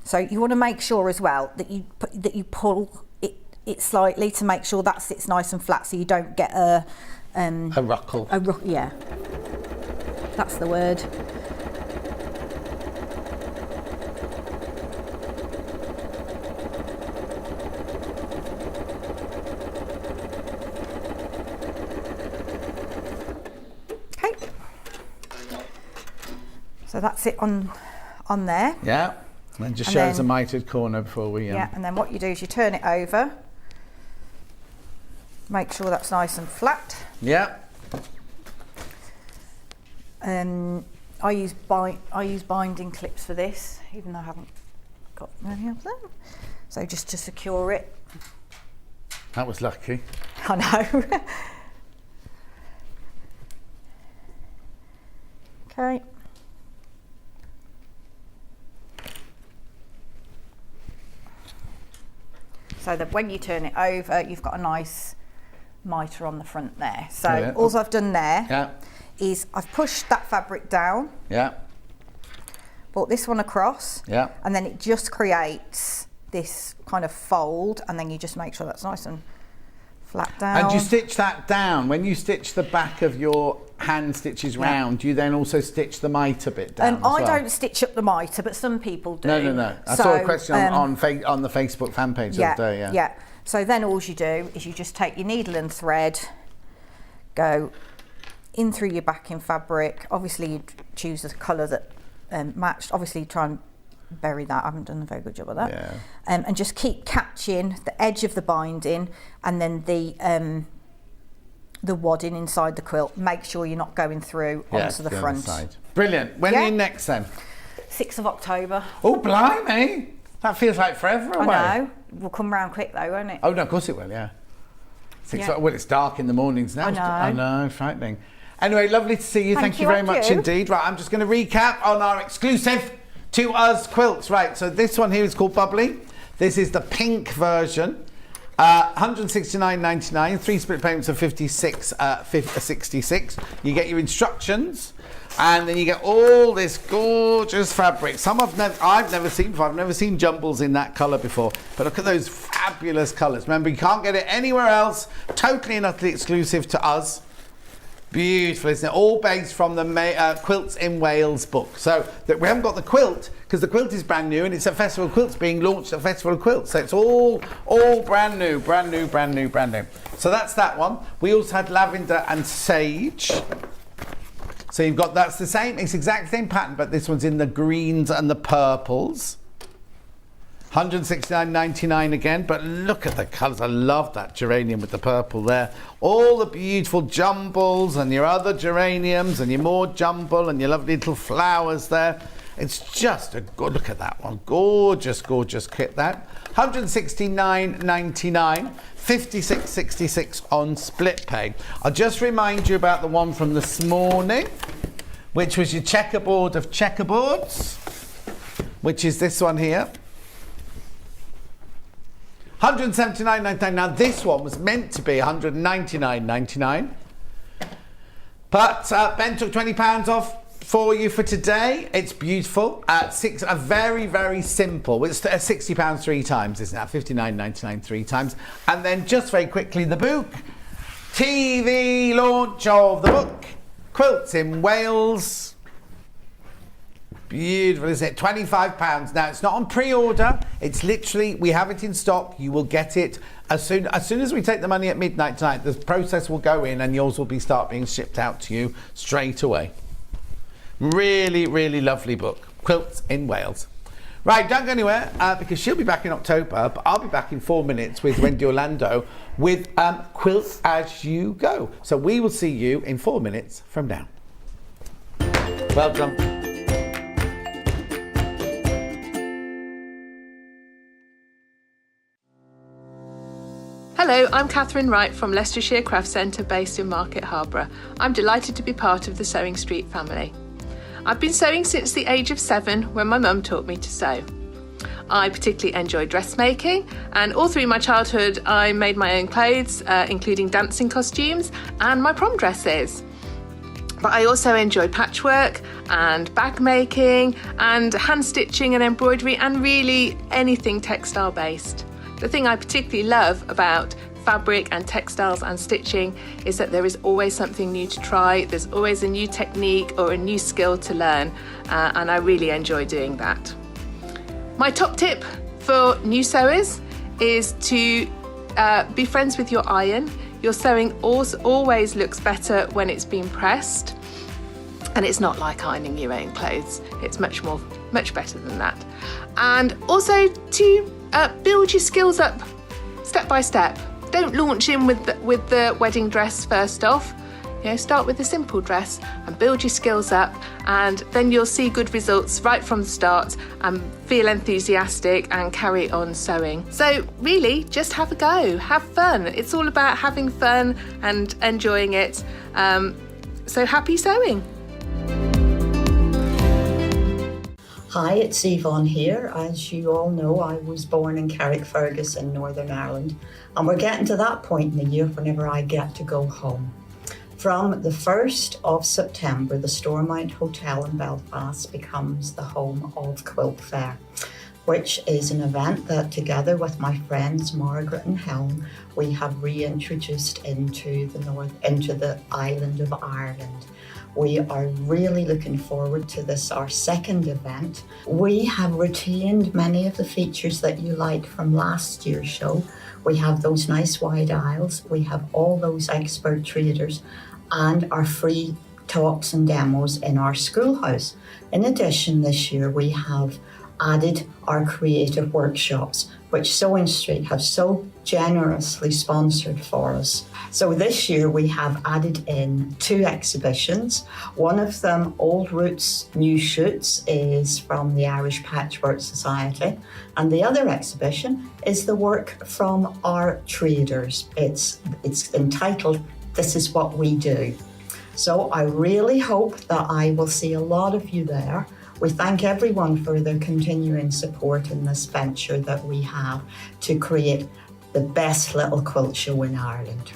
So you want to make sure as well that you pull it slightly to make sure that sits nice and flat, so you don't get a ruckle. Yeah, that's the word. Okay, so that's it on there. Yeah, and then just show us a mitered corner before we. Yeah, and then what you do is you turn it over. Make sure that's nice and flat. Yeah. I use binding clips for this, even though I haven't got many of them. So just to secure it. That was lucky. I know. Okay. So that when you turn it over, you've got a nice mitre on the front there. So all I've done there is I've pushed that fabric down, brought this one across, and then it just creates this kind of fold, and then you just make sure that's nice and flat down. And you stitch that down. When you stitch the back of your hand stitches round, do you then also stitch the mitre bit down as well? I don't stitch up the mitre, but some people do. No. I saw a question on the Facebook fan page the other day. Yeah. So then all you do is you just take your needle and thread, go in through your backing fabric. Obviously you choose a colour that matched. Obviously try and bury that. I haven't done a very good job of that. And just keep catching the edge of the binding and then the the wadding inside the quilt. Make sure you're not going through onto the front. Side. Brilliant. When are you next then? 6th of October. Oh, blimey. That feels like forever away. I know. We'll come round quick though, won't it? Oh, no, of course it will, yeah. Well, it's dark in the mornings now. I know. Frightening. Anyway, lovely to see you. Thank you very much indeed. Right, I'm just going to recap on our exclusive to us quilts. Right, so this one here is called Bubbly. This is the pink version. 169.99, 3 split payments of 66. You get your instructions, and then you get all this gorgeous fabric. Some I've never seen before. I've never seen jumbles in that colour before. But look at those fabulous colours. Remember, you can't get it anywhere else. Totally and utterly exclusive to us. Beautiful, isn't it? All based from the Quilts in Wales book. So that we haven't got the quilt, because the quilt is brand new, and it's a Festival of Quilts being launched at Festival of Quilts. So it's all brand new. So that's that one. We also had lavender and sage. So you've got, that's the same, it's exact same pattern, but this one's in the greens and the purples. 169.99 again, but look at the colours. I love that geranium with the purple there. All the beautiful jumbles and your other geraniums and your more jumble and your lovely little flowers there. It's just a good, look at that one. Gorgeous, gorgeous kit that. 169.99, 56.66 on split pay. I'll just remind you about the one from this morning, which was your checkerboard of checkerboards, which is this one here. 179.99. Now this one was meant to be 199.99, but Ben took £20 off for you for today. It's beautiful. A very, very simple. It's £60 3 times, isn't it? 59.99 3 times. And then just very quickly, the book. TV launch of the book. Quilts in Wales. Beautiful, isn't it? £25. Now, it's not on pre-order. It's literally, we have it in stock. You will get it as soon as we take the money at midnight tonight. The process will go in and yours will start being shipped out to you straight away. Really, really lovely book. Quilts in Wales. Right, don't go anywhere because she'll be back in October, but I'll be back in 4 minutes with Wendy Orlando with Quilts As You Go. So we will see you in 4 minutes from now. Well done. Hello, I'm Catherine Wright from Leicestershire Craft Centre based in Market Harborough. I'm delighted to be part of the Sewing Street family. I've been sewing since the age of 7 when my mum taught me to sew. I particularly enjoy dressmaking, and all through my childhood I made my own clothes, including dancing costumes and my prom dresses. But I also enjoy patchwork and bag making and hand stitching and embroidery and really anything textile based. The thing I particularly love about fabric and textiles and stitching is that there is always something new to try. There's always a new technique or a new skill to learn, and I really enjoy doing that. My top tip for new sewers is to be friends with your iron. Your sewing always looks better when it's been pressed, and it's not like ironing your own clothes. It's much better than that. And also to build your skills up step by step. Don't launch in with the wedding dress first off. Start with a simple dress and build your skills up, and then you'll see good results right from the start and feel enthusiastic and carry on sewing. So really, just have a go, have fun. It's all about having fun and enjoying it. So happy sewing. Hi, it's Yvonne here. As you all know, I was born in Carrickfergus in Northern Ireland, and we're getting to that point in the year whenever I get to go home. From the 1st of September, the Stormont Hotel in Belfast becomes the home of Quilt Fair, which is an event that together with my friends Margaret and Helen, we have reintroduced into the island of Ireland. We are really looking forward to this, our second event. We have retained many of the features that you liked from last year's show. We have those nice wide aisles, we have all those expert traders, and our free talks and demos in our schoolhouse. In addition, this year we have added our creative workshops which Sewing Street have so generously sponsored for us. So this year we have added in 2 exhibitions. One of them, Old Roots, New Shoots, is from the Irish Patchwork Society. And the other exhibition is the work from our traders. It's entitled, This Is What We Do. So I really hope that I will see a lot of you there. We thank everyone for their continuing support in this venture that we have to create the best little quilt show in Ireland.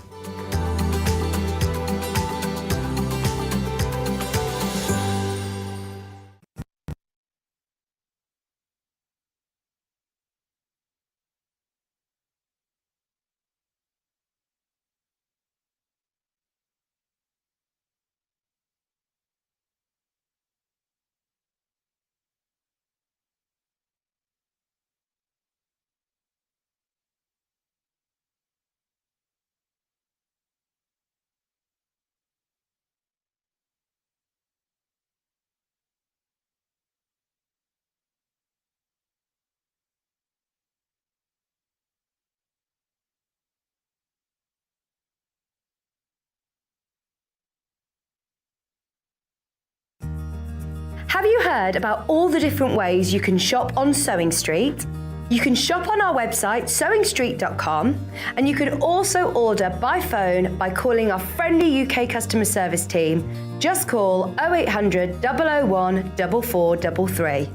Have you heard about all the different ways you can shop on Sewing Street? You can shop on our website sewingstreet.com, and you can also order by phone by calling our friendly UK customer service team. Just call 0800 001 4433.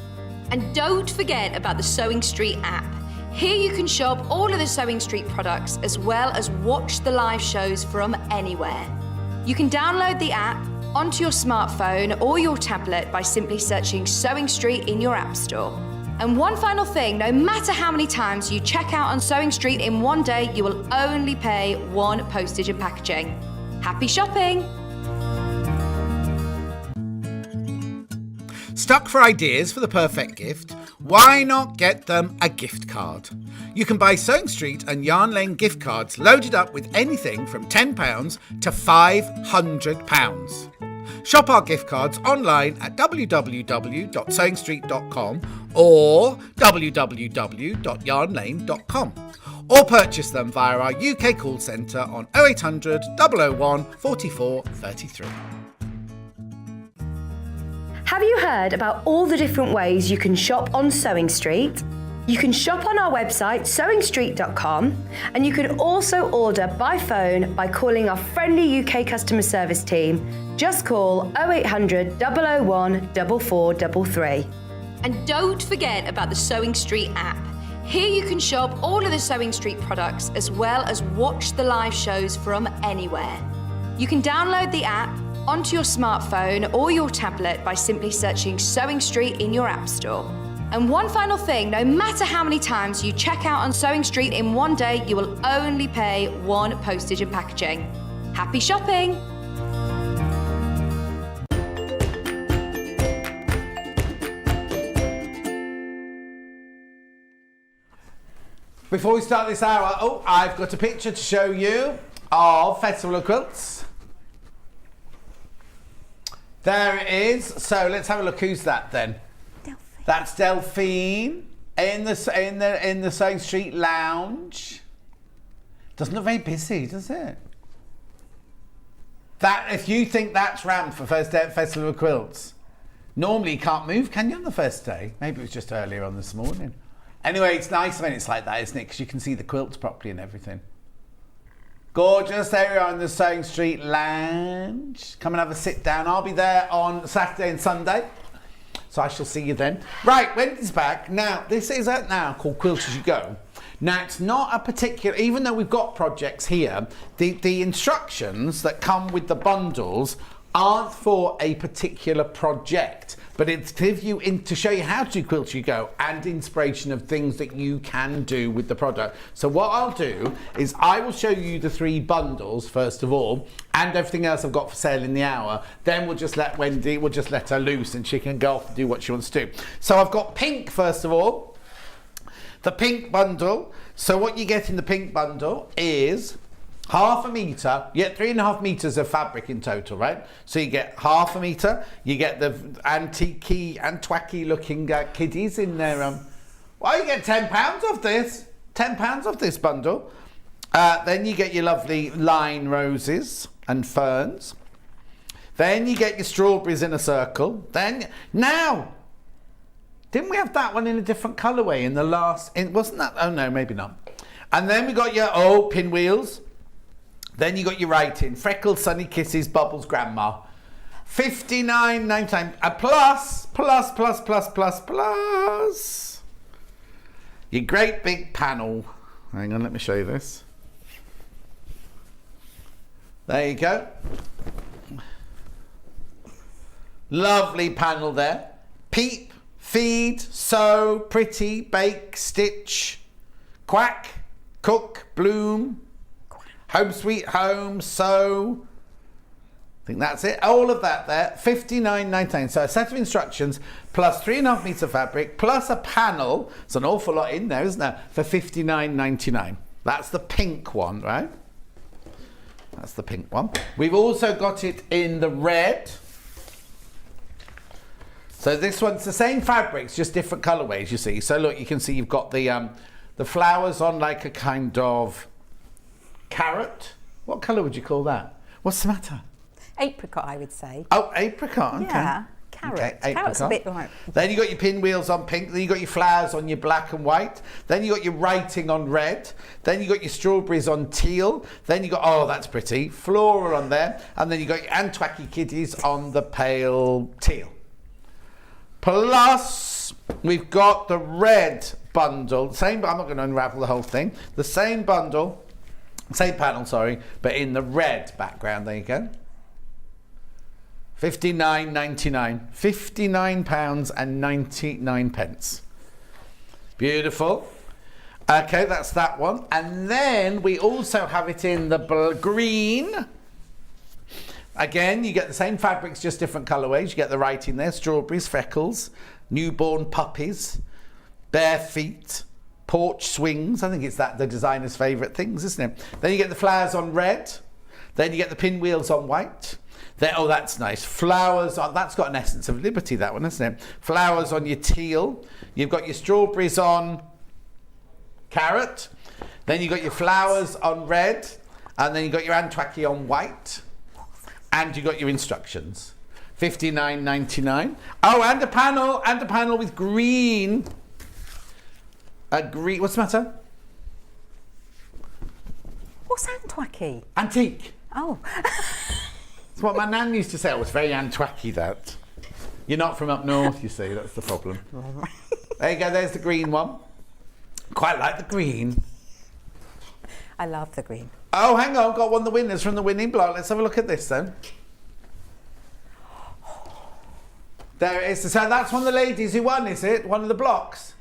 And don't forget about the Sewing Street app. Here you can shop all of the Sewing Street products as well as watch the live shows from anywhere. You can download the app onto your smartphone or your tablet by simply searching Sewing Street in your app store. And one final thing, no matter how many times you check out on Sewing Street in one day, you will only pay 1 postage and packaging. Happy shopping! Stuck for ideas for the perfect gift? Why not get them a gift card? You can buy Sewing Street and Yarn Lane gift cards loaded up with anything from £10 to £500. Shop our gift cards online at www.sewingstreet.com or www.yarnlane.com, or purchase them via our UK call centre on 0800 001 44 33. Have you heard about all the different ways you can shop on Sewing Street? You can shop on our website sewingstreet.com, and you can also order by phone by calling our friendly UK customer service team. Just call 0800 001 4433. And don't forget about the Sewing Street app. Here you can shop all of the Sewing Street products as well as watch the live shows from anywhere. You can download the app onto your smartphone or your tablet by simply searching Sewing Street in your app store. And one final thing, no matter how many times you check out on Sewing Street in one day, you will only pay 1 postage and packaging. Happy shopping! Before we start this hour, I've got a picture to show you of Festival of Quilts. There it is. So let's have a look. Who's that then? Delphine. That's Delphine in the Sewing Street Lounge. Doesn't look very busy, does it? That if you think that's rammed for first day at Festival of Quilts, normally you can't move, can you, on the first day? Maybe it was just earlier on this morning. Anyway, it's nice when it's like that, isn't it? Because you can see the quilts properly and everything. Gorgeous. There we are in the Sewing Street Lounge. Come and have a sit down. I'll be there on Saturday and Sunday, so I shall see you then. Right, Wendy's back. Now, this is out now called Quilt As You Go. Now, it's not a particular, even though we've got projects here, the instructions that come with the bundles aren't for a particular project, but it's to show you how to do Quilt As You Go and inspiration of things that you can do with the product. So what I'll do is I will show you the 3 bundles first of all, and everything else I've got for sale in the hour. Then we'll just let Wendy, we'll just let her loose and she can go off and do what she wants to do. So I've got pink first of all, the pink bundle. So what you get in the pink bundle is half a metre, you get 3.5 metres of fabric in total, right? So you get half a metre, you get the antique and twacky looking kiddies in there. Well, you get £10 off this. £10 off this bundle. Then you get your lovely line roses and ferns. Then you get your strawberries in a circle. Then, now, didn't we have that one in a different colourway in the last, wasn't that? Oh no, maybe not. And then we got your, pinwheels. Then you got your writing, freckles, sunny kisses, bubbles, grandma. $59.99, plus. Your great big panel. Hang on, let me show you this. There you go. Lovely panel there. Peep, feed, sew, pretty, bake, stitch, quack, cook, bloom, home sweet home, sew. I think that's it. All of that there. $59.99. So a set of instructions plus 3.5 meters of fabric plus a panel. It's an awful lot in there, isn't there? For $59.99. That's the pink one, right? That's the pink one. We've also got it in the red. So this one's the same fabrics, just different colorways, you see. So look, you can see you've got the flowers on like a kind of carrot. What color would you call that? What's the matter? Apricot, I would say. Oh, apricot, okay. Yeah, carrot. Okay, Carrot's a bit like... Then you got your pinwheels on pink, then you got your flowers on your black and white, then you got your writing on red, then you got your strawberries on teal, then you got, oh, that's pretty, floral on there, and then you got your Antwacky kiddies on the pale teal. Plus, we've got the red bundle, same, I'm not going to unravel the whole thing, the same bundle, same panel, sorry, but in the red background, there you go. £59.99. £59.99. Beautiful. Okay, that's that one. And then we also have it in the green. Again, you get the same fabrics, just different colorways. You get the writing there, strawberries, freckles, newborn puppies, bare feet, porch swings. I think it's the designer's favorite things, isn't it? Then you get the flowers on red. Then you get the pinwheels on white. There, oh, that's nice. Flowers on, that's got an essence of liberty, that one, isn't it? Flowers on your teal. You've got your strawberries on carrot. Then you've got your flowers on red. And then you've got your Antwacky on white. And you've got your instructions. $59.99. Oh, and a panel with green. What's the matter? What's Antwacky? Antique. Oh. It's what my nan used to say. Oh, it's very Antwacky, that. You're not from up north, you see. That's the problem. There you go. There's the green one. Quite like the green. I love the green. Oh, hang on. Got one of the winners from the winning block. Let's have a look at this then. There it is. So that's one of the ladies who won, is it? One of the blocks.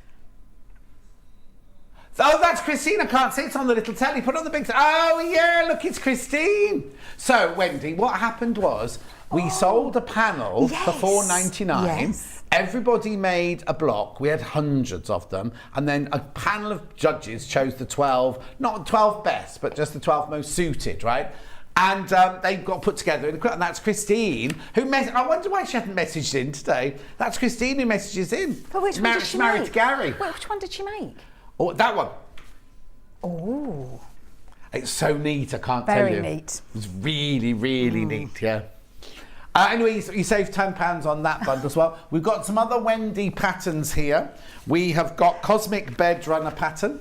Oh, that's Christine. I can't see. It's on the little telly. Put on the big... Oh, yeah, look, it's Christine. So, Wendy, what happened was we sold a panel for $4.99. Yes. Everybody made a block. We had hundreds of them. And then a panel of judges chose the 12, not 12 best, but just the 12 most suited, right? And they got put together. And that's Christine, who... I wonder why she hadn't messaged in today. That's Christine who messages in. But which one did she married make? To Gary. Wait, which one did she make? Oh, that one. Oh. It's so neat, I can't tell you. Very neat. It's really, really neat, yeah. Anyway, you saved £10 on that bundle as well. We've got some other Wendy patterns here. We have got Cosmic Bed Runner pattern.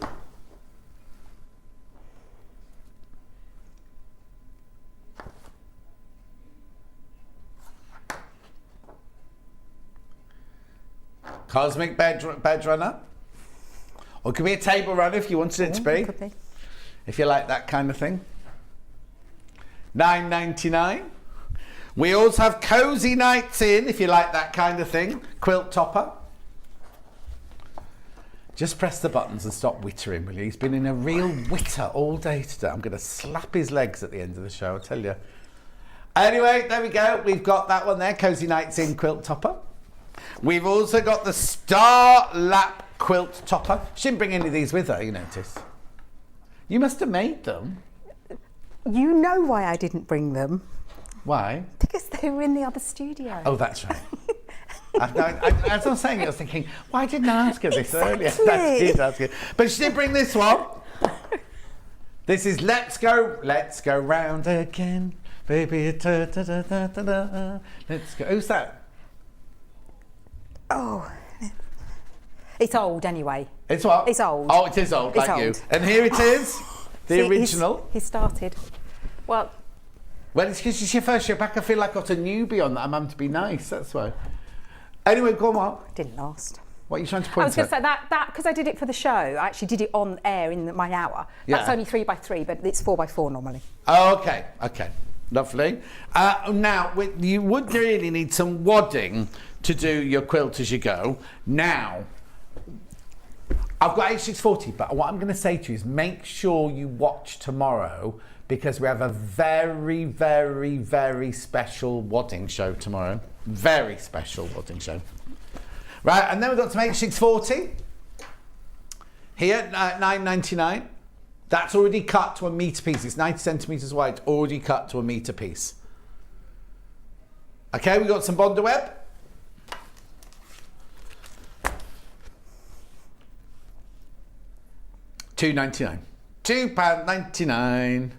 Cosmic Bed Runner. Or it could be a table runner if you wanted it to be. Could be. If you like that kind of thing. $9.99. We also have Cozy Nights In, if you like that kind of thing. Quilt topper. Just press the buttons and stop wittering, will you? He's been in a real witter all day today. I'm going to slap his legs at the end of the show, I tell you. Anyway, there we go. We've got that one there, Cozy Nights In quilt topper. We've also got the Star Lap quilt topper. She didn't bring any of these with her, you notice. You must have made them. You know why I didn't bring them. Why? Because they were in the other studio. Oh, that's right. As I was saying, I was thinking, why didn't I ask her this earlier? Exactly. I did ask her. But she did bring this one. This is Let's Go Round Again. Baby, da, da, da, da, da, da. Let's go. Who's that? Oh, it's old anyway. It's what? It's old. Oh, it is old, It's like you. old. And here it is, the See, original. He started. Well, It's because it's your first show back. I feel like I've got a newbie on that. I'm having to be nice, that's why. Anyway, go on, Mark. Didn't last. What are you trying to point I was going at? to say that because I did it for the show. I actually did it on air in my hour. That's Yeah. only 3x3, but it's 4x4 normally. Oh, okay. Lovely. Now, you would really need some wadding to do your quilt as you go. Now, I've got H640, but what I'm going to say to you is make sure you watch tomorrow because we have a very, very, very special wadding show tomorrow. Very special wadding show. Right, and then we've got some H640. Here, $9.99. That's already cut to a metre piece. It's 90 centimetres wide, already cut to a metre piece. Okay, we've got some Bonder web. £2.99. £2.99.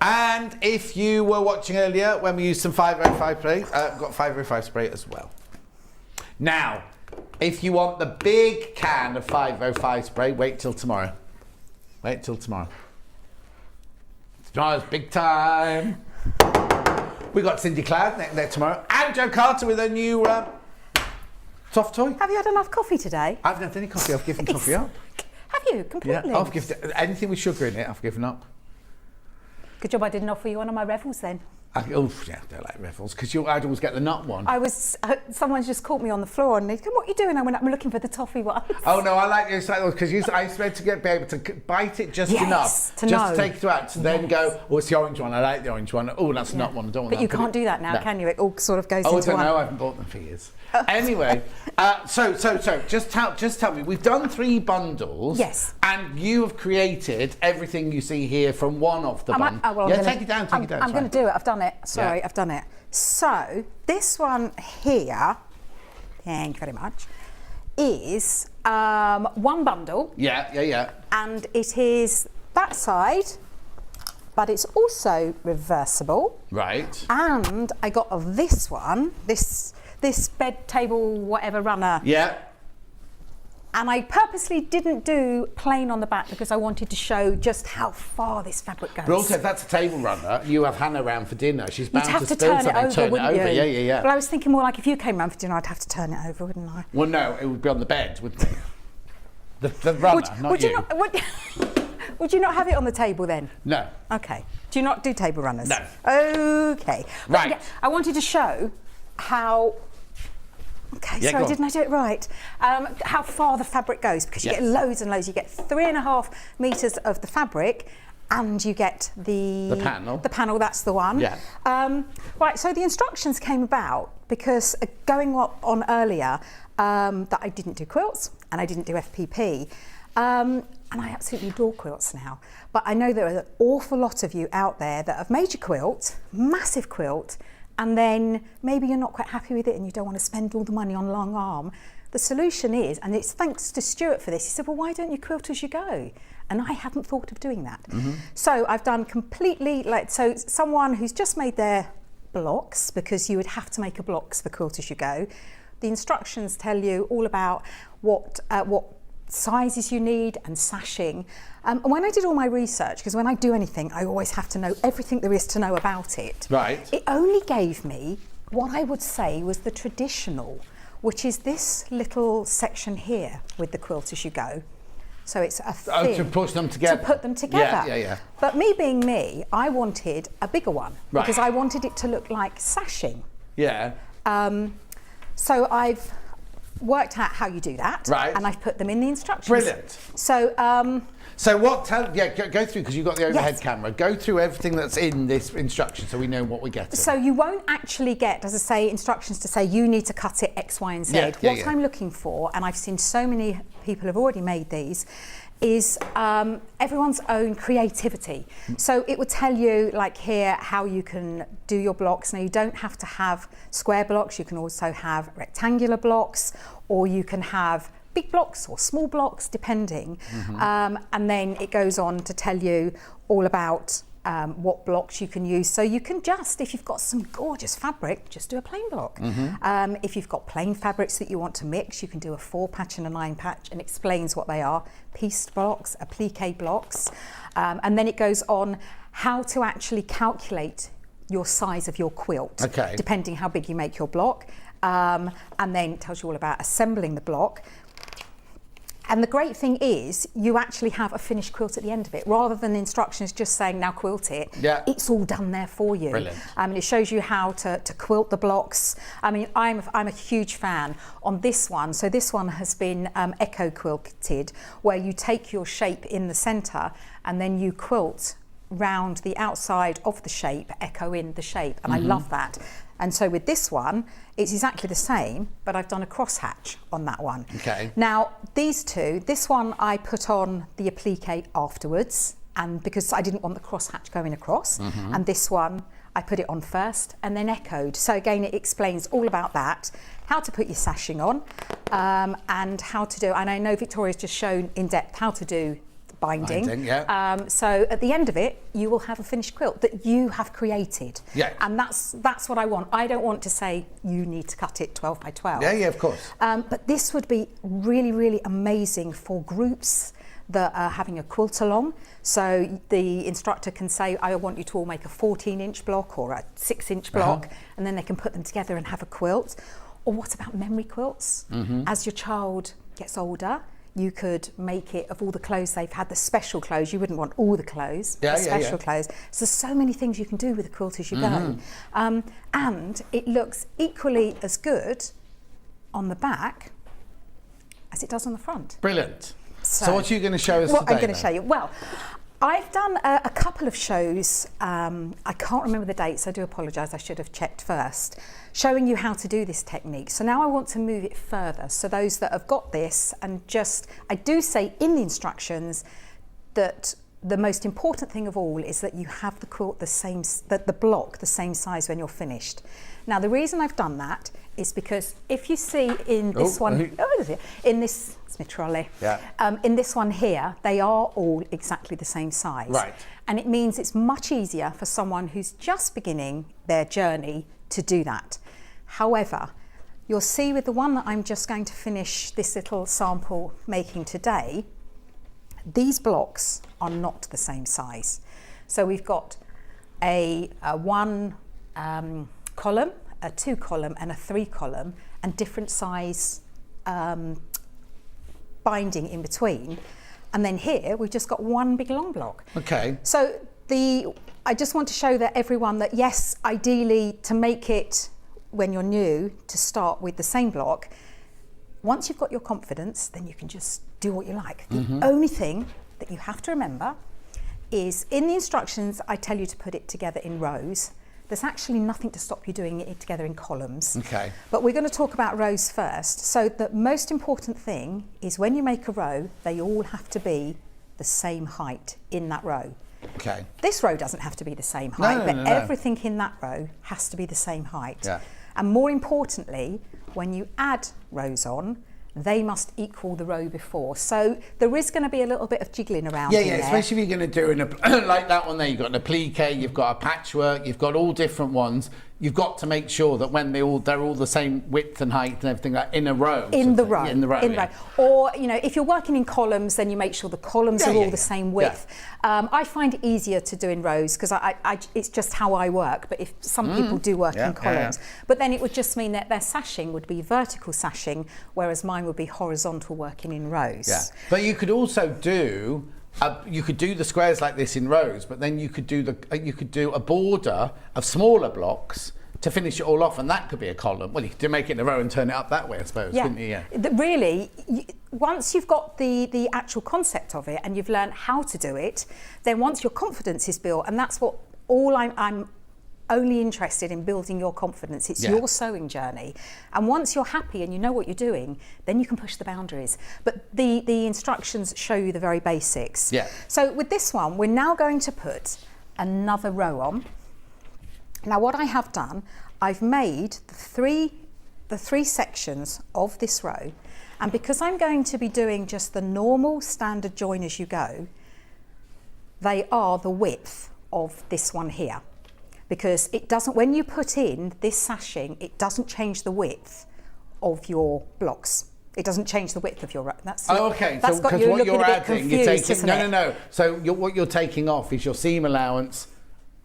And if you were watching earlier when we used some 505 spray, got 505 spray as well. Now, if you want the big can of 505 spray, wait till tomorrow. Wait till tomorrow. Tomorrow's big time. We got Cindy Cloud there tomorrow, and Joe Carter with a new soft toy. Have you had enough coffee today? I haven't had any coffee. I've given coffee up. Have you completely? Yeah, I've given anything with sugar in it. I've given up. Good job I didn't offer you one of my Revels then. I don't like Revels because I'd always get the nut one. Someone just caught me on the floor and they said, "What are you doing?" I went, "I'm looking for the toffee one." Oh no, I like those because I expect to be able to bite it just enough, to take it out, to then go, "Oh, it's the orange one. I like the orange one. Oh, that's the nut one. I don't want that." But you can't do that now, can you? It all sort of goes into into one. one. I don't know. I haven't bought them for years. Anyway, so just tell me. We've done 3 bundles. Yes. And you have created everything you see here from one of the bundles. Take it down. I'm going to do it. I've done it. Sorry, I've done it. So this one here, thank you very much, is one bundle. Yeah. And it is that side, but it's also reversible. Right. And I got this one, this bed table whatever runner. Yeah. And I purposely didn't do plain on the back because I wanted to show just how far this fabric goes. But also, if that's a table runner, you have Hannah around for dinner. She's bound You'd have to to spill turn something. it over, wouldn't you? Yeah. Well, I was thinking more like if you came round for dinner, I'd have to turn it over, wouldn't I? Well, no, it would be on the bed, wouldn't it? The runner, not you. Would you not have it on the table then? No. Okay. Do you not do table runners? No. Okay. Right. Yeah, I wanted to show how... Okay, sorry, didn't I do it right? How far the fabric goes, because you get loads and loads. You get 3.5 metres of the fabric, and you get the panel. The panel, that's the one. Yeah. Right, so the instructions came about because going on earlier that I didn't do quilts and I didn't do FPP. And I absolutely adore quilts now. But I know there are an awful lot of you out there that have made your quilt, massive quilt, and then maybe you're not quite happy with it and you don't want to spend all the money on long arm. The solution is, and it's thanks to Stuart for this, he said, well, why don't you quilt as you go? And I hadn't thought of doing that. Mm-hmm. So I've done completely, so someone who's just made their blocks, because you would have to make a blocks for quilt as you go. The instructions tell you all about what sizes you need and sashing. And when I did all my research, because when I do anything, I always have to know everything there is to know about it. Right. It only gave me what I would say was the traditional, which is this little section here with the quilt as you go. So it's a thin, to push them together. To put them together. Yeah. But me being me, I wanted a bigger one because I wanted it to look like sashing. Yeah. So I've worked out how you do that, right, and I've put them in the instructions. Brilliant. So, go through, because you've got the overhead camera. Go through everything that's in this instruction so we know what we're getting. So you won't actually get, as I say, instructions to say you need to cut it X, Y, and Z. What I'm looking for, and I've seen so many people have already made these, is everyone's own creativity. So it would tell you, like here, how you can do your blocks. Now, you don't have to have square blocks. You can also have rectangular blocks, or you can have big blocks or small blocks, depending. And then it goes on to tell you all about what blocks you can use. So you can just, if you've got some gorgeous fabric, just do a plain block. If you've got plain fabrics that you want to mix, you can do a 4-patch and a 9-patch, and explains what they are. Pieced blocks, applique blocks. And then it goes on how to actually calculate your size of your quilt, depending how big you make your block. And then it tells you all about assembling the block. And the great thing is, you actually have a finished quilt at the end of it, rather than instructions just saying, now quilt it. It's all done there for you. Brilliant. And it shows you how to quilt the blocks. I mean, I'm a huge fan on this one. So this one has been echo quilted, where you take your shape in the centre and then you quilt round the outside of the shape, echo in the shape. And I love that. And so with this one, it's exactly the same, but I've done a crosshatch on that one. Now, these two, this one I put on the applique afterwards, and because I didn't want the crosshatch going across, and this one I put it on first and then echoed. So again, it explains all about that, how to put your sashing on, and how to do, and I know Victoria's just shown in depth how to do binding. So at the end of it, you will have a finished quilt that you have created. And that's what I want. I don't want to say you need to cut it 12 by 12. Of course. But this would be really, really amazing for groups that are having a quilt along. So the instructor can say, I want you to all make a 14-inch block or a 6-inch block, and then they can put them together and have a quilt. Or what about memory quilts? As your child gets older, you could make it of all the clothes they've had, the special clothes. You wouldn't want all the clothes, the special clothes. So there's so many things you can do with a quilt as you go. And it looks equally as good on the back as it does on the front. Brilliant. So what are you going to show us today? What I'm going to show you? Well, I've done a couple of shows, I can't remember the dates, I do apologise, I should have checked first, showing you how to do this technique. So now I want to move it further. So those that have got this, and just, I do say in the instructions that the most important thing of all is that you have the quilt the same, the block the same size when you're finished. Now the reason I've done that is because if you see in this in this, it's my trolley, in this one here, they are all exactly the same size. And it means it's much easier for someone who's just beginning their journey to do that. However, you'll see with the one that I'm just going to finish this little sample making today, these blocks are not the same size. So we've got a 1 column, a 2 column and a 3 column, and different size binding in between. And then here we've just got one big long block. So I just want to show that everyone that yes, ideally to make it when you're new, to start with the same block. Once you've got your confidence, then you can just do what you like. The only thing that you have to remember is in the instructions, I tell you to put it together in rows. There's actually nothing to stop you doing it together in columns. But we're going to talk about rows first. So the most important thing is when you make a row, they all have to be the same height in that row. This row doesn't have to be the same height, but everything in that row has to be the same height. And more importantly, when you add rows on, they must equal the row before. So there is going to be a little bit of jiggling around in there. Especially if you're going to do like that one there, you've got an applique, you've got a patchwork, you've got all different ones. You've got to make sure that when they're all the same width and height and everything like in a row. In the row. Or, you know, if you're working in columns, then you make sure the columns are all the same width. I find it easier to do in rows because it's just how I work. But if some people do work in columns, but then it would just mean that their sashing would be vertical sashing, whereas mine would be horizontal working in rows. But you could also do. You could do the squares like this in rows, but then you could do a border of smaller blocks to finish it all off, and that could be a column. Well, you could make it in a row and turn it up that way, I suppose, couldn't you? Really, once you've got the actual concept of it and you've learned how to do it, then once your confidence is built, and that's what all I'm only interested in building your confidence. It's your sewing journey. And once you're happy and you know what you're doing, then you can push the boundaries. But the instructions show you the very basics. Yeah. So with this one, we're now going to put another row on. Now what I have done, I've made the three sections of this row, and because I'm going to be doing just the normal standard join as you go, they are the width of this one here, because it doesn't, when you put in this sashing, it doesn't change the width of your blocks. It doesn't change the width of your row. That's okay. That's So got because you what looking you're a bit adding, confused, you're taking isn't no, it? no. So what you're taking off is your seam allowance.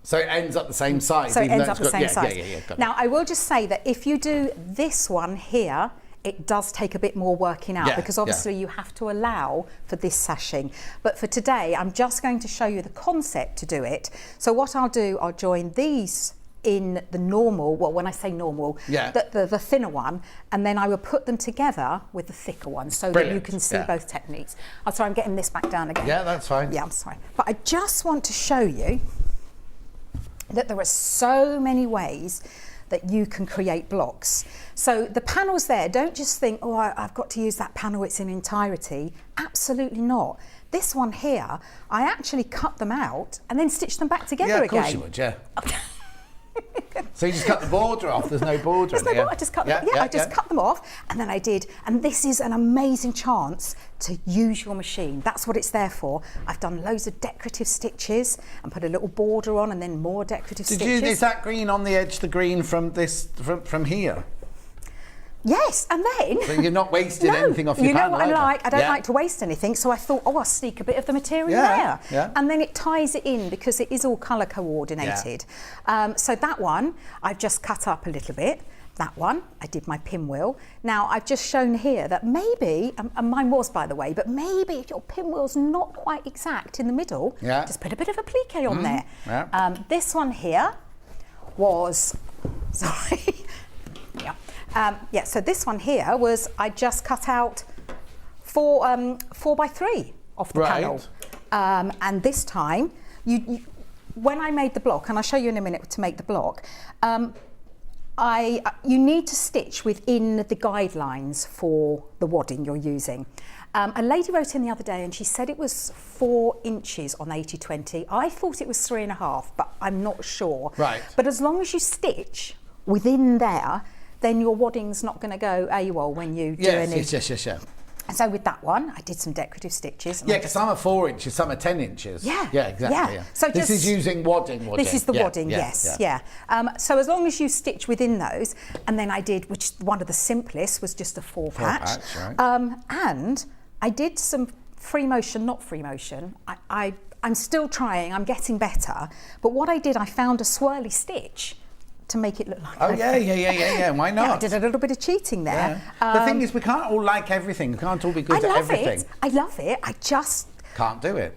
So it ends up the same size. So it even ends though up it's the got- same size. Yeah, got it. Now I will just say that if you do this one here, it does take a bit more working out, because obviously you have to allow for this sashing. But for today, I'm just going to show you the concept to do it. So what I'll do, I'll join these in the normal, well, when I say normal, the thinner one, and then I will put them together with the thicker one so that you can see both techniques. I'm sorry, I'm getting this back down again. Yeah, that's fine. Yeah, I'm sorry. But I just want to show you that there are so many ways that you can create blocks. So the panels there, don't just think, oh, I've got to use that panel, it's in entirety. Absolutely not. This one here, I actually cut them out and then stitched them back together again. Yeah, of course you would, yeah. So you just cut the border off, there's no border There's in no here. border, I just cut them, I just cut them off, and then I did, and this is an amazing chance to use your machine. That's what it's there for. I've done loads of decorative stitches and put a little border on and then more decorative stitches. Is that green on the edge, the green from this, from here? Yes, and then... So you're not wasting anything off your panel. You know what I either. like? I don't like to waste anything, so I thought, oh, I'll sneak a bit of the material there. Yeah. And then it ties it in because it is all colour coordinated. So that one, I've just cut up a little bit. That one, I did my pinwheel. Now, I've just shown here that maybe, and mine was, by the way, but maybe if your pinwheel's not quite exact in the middle, just put a bit of applique on there. Yeah. This one here was... Sorry. So this one here was, I just cut out 4x3 off the panel. And this time, when I made the block, and I'll show you in a minute to make the block, you need to stitch within the guidelines for the wadding you're using. A lady wrote in the other day and she said it was 4 inches on 80-20. I thought it was 3.5, but I'm not sure. Right. But as long as you stitch within there, then your wadding's not going to go AWOL when you do any... Yes. So with that one, I did some decorative stitches. Yeah, because some are 4 inches, some are 10 inches. Yeah. Yeah, exactly. Yeah. So this is using wadding. This is the wadding, yes. So as long as you stitch within those, and then I did, which one of the simplest was just a 4-patch. Right. And I did some free motion, not free motion. I'm still trying, I'm getting better. But what I did, I found a swirly stitch to make it look like... Oh, yeah. Why not? Yeah, I did a little bit of cheating there. The thing is, we can't all like everything. We can't all be good at everything. I love it. I just... Can't do it.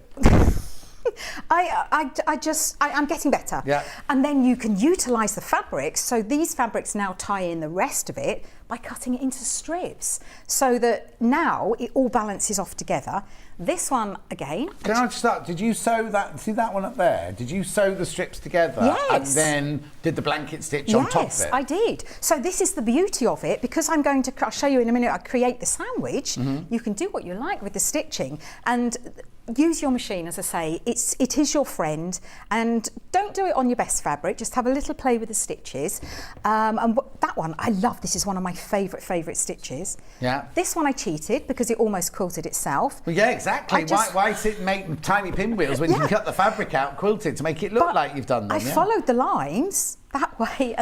I'm getting better. Yeah. And then you can utilise the fabrics. So these fabrics now tie in the rest of it by cutting it into strips, so that now it all balances off together. This one again. Can I just start? Did you sew that? See that one up there? Did you sew the strips together? Yes. And then did the blanket stitch on top of it? Yes, I did. So this is the beauty of it, because I'm going to, I'll show you in a minute, I create the sandwich. You can do what you like with the stitching and use your machine, as I say. It is your friend, and don't do it on your best fabric. Just have a little play with the stitches. And that one, I love. This is one of my favourite stitches. Yeah. This one I cheated because it almost quilted itself. Well, yeah, exactly. Why sit make tiny pinwheels when you can cut the fabric out quilted to make it look like you've done them? I followed the lines that way,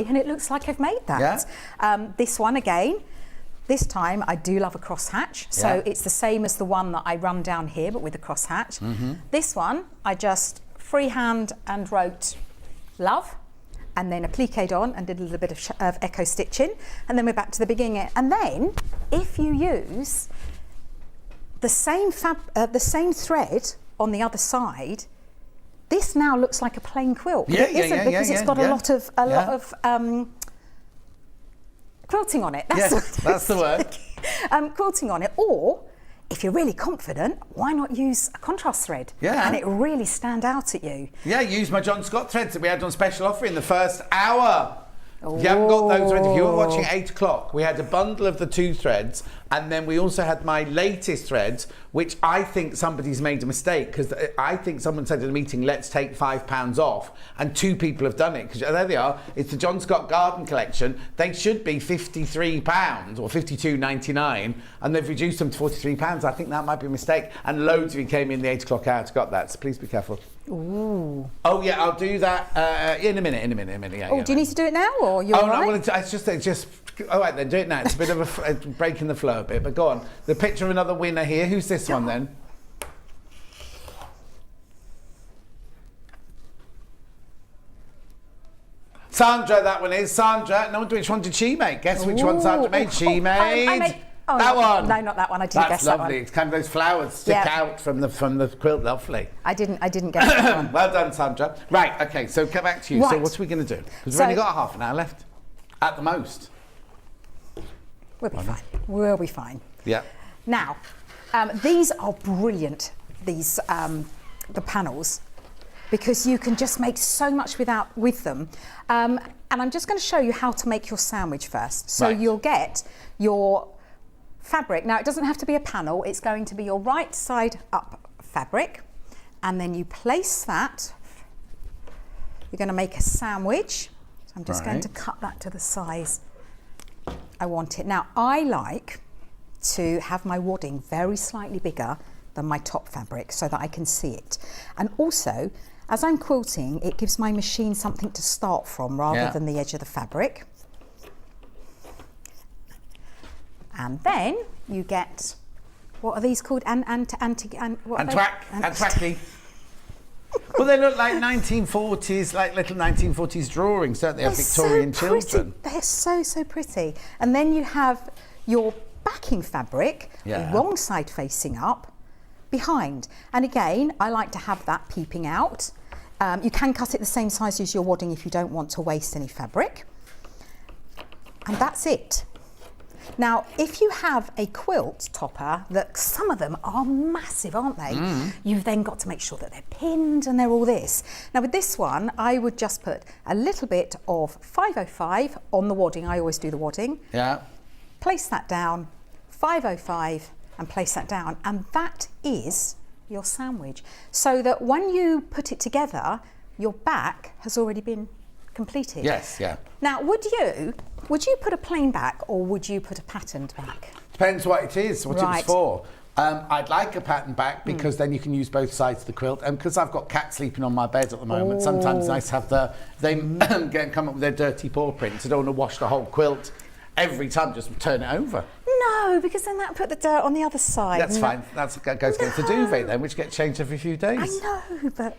and it looks like I've made that. Yeah. This one again. This time I do love a crosshatch, so it's the same as the one that I run down here, but with a crosshatch. This one I just freehand and wrote love, and then appliqued on and did a little bit of echo stitching, and then we're back to the beginning. And then if you use the same thread on the other side, this now looks like a plain quilt. Because it's got a lot of quilting on it. That's the word. Quilting on it, or if you're really confident, why not use a contrast thread? Yeah. And it really stand out at you. Yeah, use my John Scott threads that we had on special offer in the first hour. If you haven't got those threads, if you were watching at 8 o'clock, we had a bundle of the 2 threads, and then we also had my latest threads, which I think somebody's made a mistake, because I think someone said at the meeting, let's take £5 off, and 2 people have done it, because there they are. It's the John Scott Garden Collection. They should be £53 or £52.99, and they've reduced them to £43. I think that might be a mistake, and loads of you came in the 8 o'clock hour to got that, so please be careful. Ooh. Oh yeah, I'll do that in a minute. Yeah, do you need to do it now, or you're all right? No, well, it's just. All right, then do it now. It's a bit of a break in the flow a bit, but go on. The picture of another winner here. Who's this one then? Sandra, that one is Sandra. No, which one did she make? Guess which one Sandra made? She made. That one. No, not that one. I didn't guess that one. That's lovely. It's kind of those flowers stick out from the quilt. Lovely. I didn't guess that one. Well done, Sandra. Right. Okay. So come back to you. Right. So what are we going to do? Because we've only got half an hour left, at the most. We'll be fine. We'll be fine. Yeah. Now, these are brilliant. These the panels, because you can just make so much with them. And I'm just going to show you how to make your sandwich first. So you'll get your fabric. Now, it doesn't have to be a panel. It's going to be your right side up fabric, and then you place that. You're going to make a sandwich. So I'm just going to cut that to the size I want it. Now, I like to have my wadding very slightly bigger than my top fabric so that I can see it. And also, as I'm quilting, it gives my machine something to start from rather than the edge of the fabric. And then you get, what are these called? Antracky. Well, they look like 1940s, like little 1940s drawings, don't they, of Victorian children? They're so pretty. And then you have your backing fabric, wrong side facing up, behind. And again, I like to have that peeping out. You can cut it the same size as your wadding if you don't want to waste any fabric. And that's it. Now, if you have a quilt topper, that some of them are massive, aren't they? You've then got to make sure that they're pinned and they're all this. Now, with this one, I would just put a little bit of 505 on the wadding. I always do the wadding. Yeah. Place that down, 505, and place that down. And that is your sandwich. So that when you put it together, your back has already been completed. Yes, yeah. Now, would you put a plain back or would you put a patterned back? Depends what it is, what it was for. I'd like a pattern back because then you can use both sides of the quilt. And because I've got cats sleeping on my bed at the moment, sometimes it's nice to have they come up with their dirty paw prints. I don't want to wash the whole quilt every time, just turn it over. No, because then that put the dirt on the other side. That's fine. That goes against the duvet then, which gets changed every few days. I know, but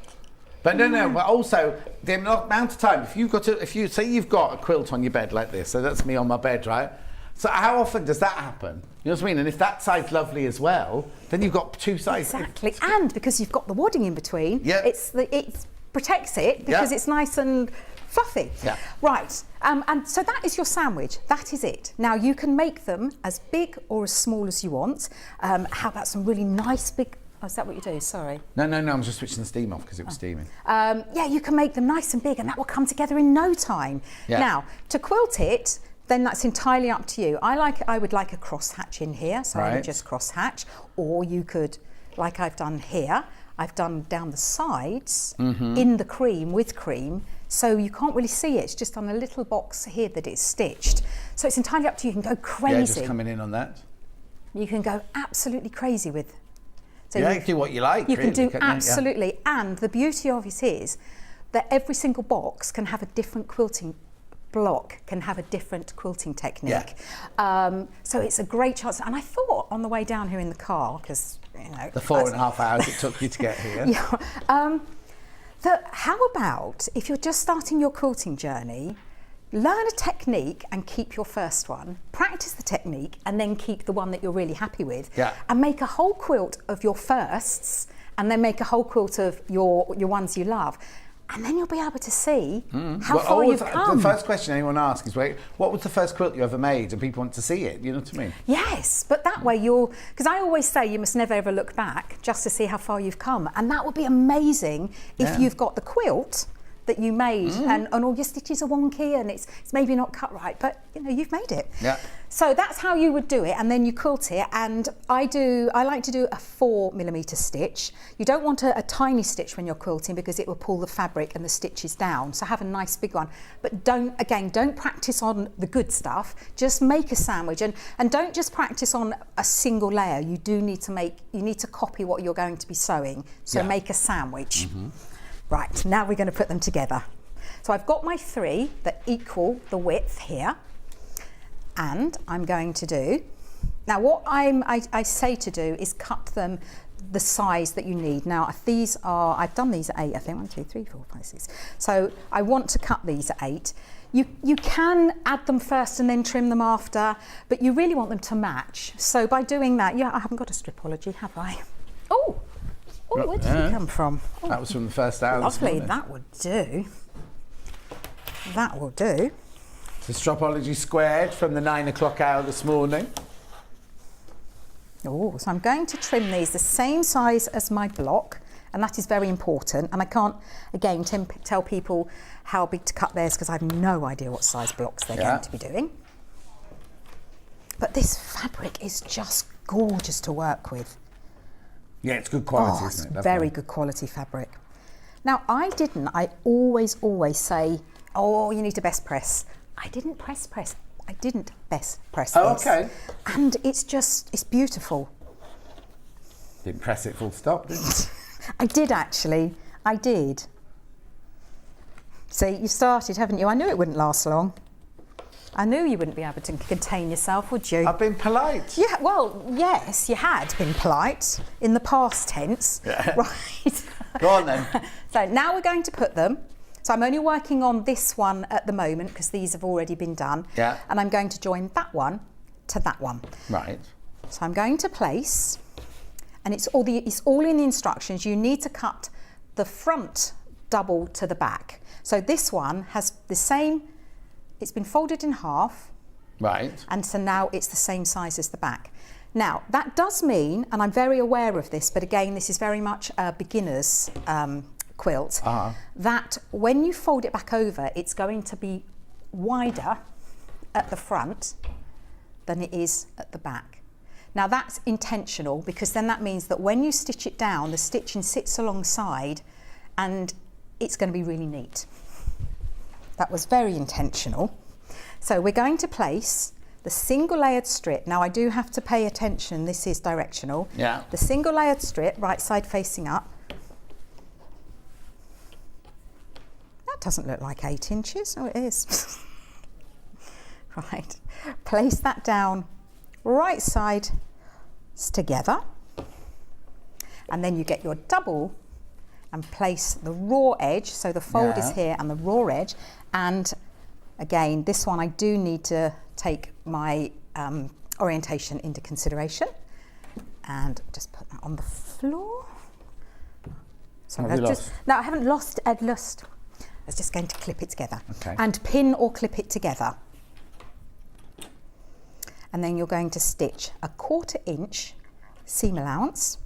no. But also the amount of time. If you say you've got a quilt on your bed like this, so that's me on my bed, right? So how often does that happen? You know what I mean? And if that side's lovely as well, then you've got two sides. Exactly, and because you've got the wadding in between, it protects it because it's nice and fluffy. Yeah. Right, and so that is your sandwich. That is it. Now you can make them as big or as small as you want. How about some really nice big... Oh, is that what you do? Sorry. No, I'm just switching the steam off because it was steaming. Yeah, you can make them nice and big and that will come together in no time. Yeah. Now, to quilt it, then that's entirely up to you. I would like a cross hatch in here, so I would just cross hatch, or you could, like I've done here, I've done down the sides in the cream with cream, so you can't really see it. It's just on a little box here that it's stitched. So it's entirely up to you. You can go crazy. Yeah, just coming in on that. You can go absolutely crazy with. So you can do what you like. You can do absolutely, and the beauty of it is that every single box can have a different quilting block, can have a different quilting technique. Yeah. So it's a great chance. And I thought on the way down here in the car, because the 4.5 hours it took you to get here. That how about if you're just starting your quilting journey, learn a technique and keep your first one, practice the technique and then keep the one that you're really happy with, and make a whole quilt of your firsts and then make a whole quilt of your ones you love. and then you'll be able to see how far you've come. The first question anyone asks is, what was the first quilt you ever made? And people want to see it, you know what I mean? Yes, but that way because I always say you must never ever look back just to see how far you've come. And that would be amazing if you've got the quilt that you made and all your stitches are wonky and it's maybe not cut right, but you've made it. Yeah. So that's how you would do it, and then you quilt it. And I like to do a 4mm stitch. You don't want a tiny stitch when you're quilting because it will pull the fabric and the stitches down. So have a nice big one. But don't practice on the good stuff. Just make a sandwich, and don't just practice on a single layer. You need to copy what you're going to be sewing. So make a sandwich. Right, now we're going to put them together. So I've got my 3 that equal the width here, and I'm going to do, now what I say to do is cut them the size that you need. Now I've done these at 8, I think, 1, 2, 3, 4, 5, 6. So I want to cut these at 8. You can add them first and then trim them after, but you really want them to match. So by doing that, I haven't got a stripology, have I? Oh, where did it come from? That was from the first hour. Lovely, that would do. That will do. The Stropology squared from the 9 o'clock hour this morning. Oh, so I'm going to trim these the same size as my block, and that is very important. And I can't, again, tell people how big to cut theirs because I have no idea what size blocks they're going to be doing. But this fabric is just gorgeous to work with. Yeah, it's good quality, isn't it? It's very good quality fabric. Now, I always say, you need to best press. I didn't best press this. Oh, okay. And it's beautiful. Didn't press it full stop, did you? I did actually. I did. See, you started, haven't you? I knew it wouldn't last long. I knew you wouldn't be able to contain yourself, would you? I've been polite. Yeah, well, yes, you had been polite in the past tense. Yeah. Right. Go on then. So now we're going to put them. So I'm only working on this one at the moment because these have already been done. Yeah. And I'm going to join that one to that one. Right. So I'm going to place, and it's all in the instructions. You need to cut the front double to the back. So this one has the same. It's been folded in half. Right. And so now it's the same size as the back. Now, that does mean, and I'm very aware of this, but again, this is very much a beginner's quilt, that when you fold it back over, it's going to be wider at the front than it is at the back. Now, that's intentional because then that means that when you stitch it down, the stitching sits alongside and it's going to be really neat. That was very intentional. So we're going to place the single layered strip. Now I do have to pay attention, this is directional. Yeah. The single layered strip, right side facing up. That doesn't look like 8 inches. Oh, it is. Right. Place that down right side together. And then you get your double and place the raw edge, so the fold is here and the raw edge, and again this one I do need to take my orientation into consideration and just put that on the floor. So no, I haven't lost Ed Lust. I was just going to clip it together and pin or clip it together, and then you're going to stitch a 1/4 inch seam allowance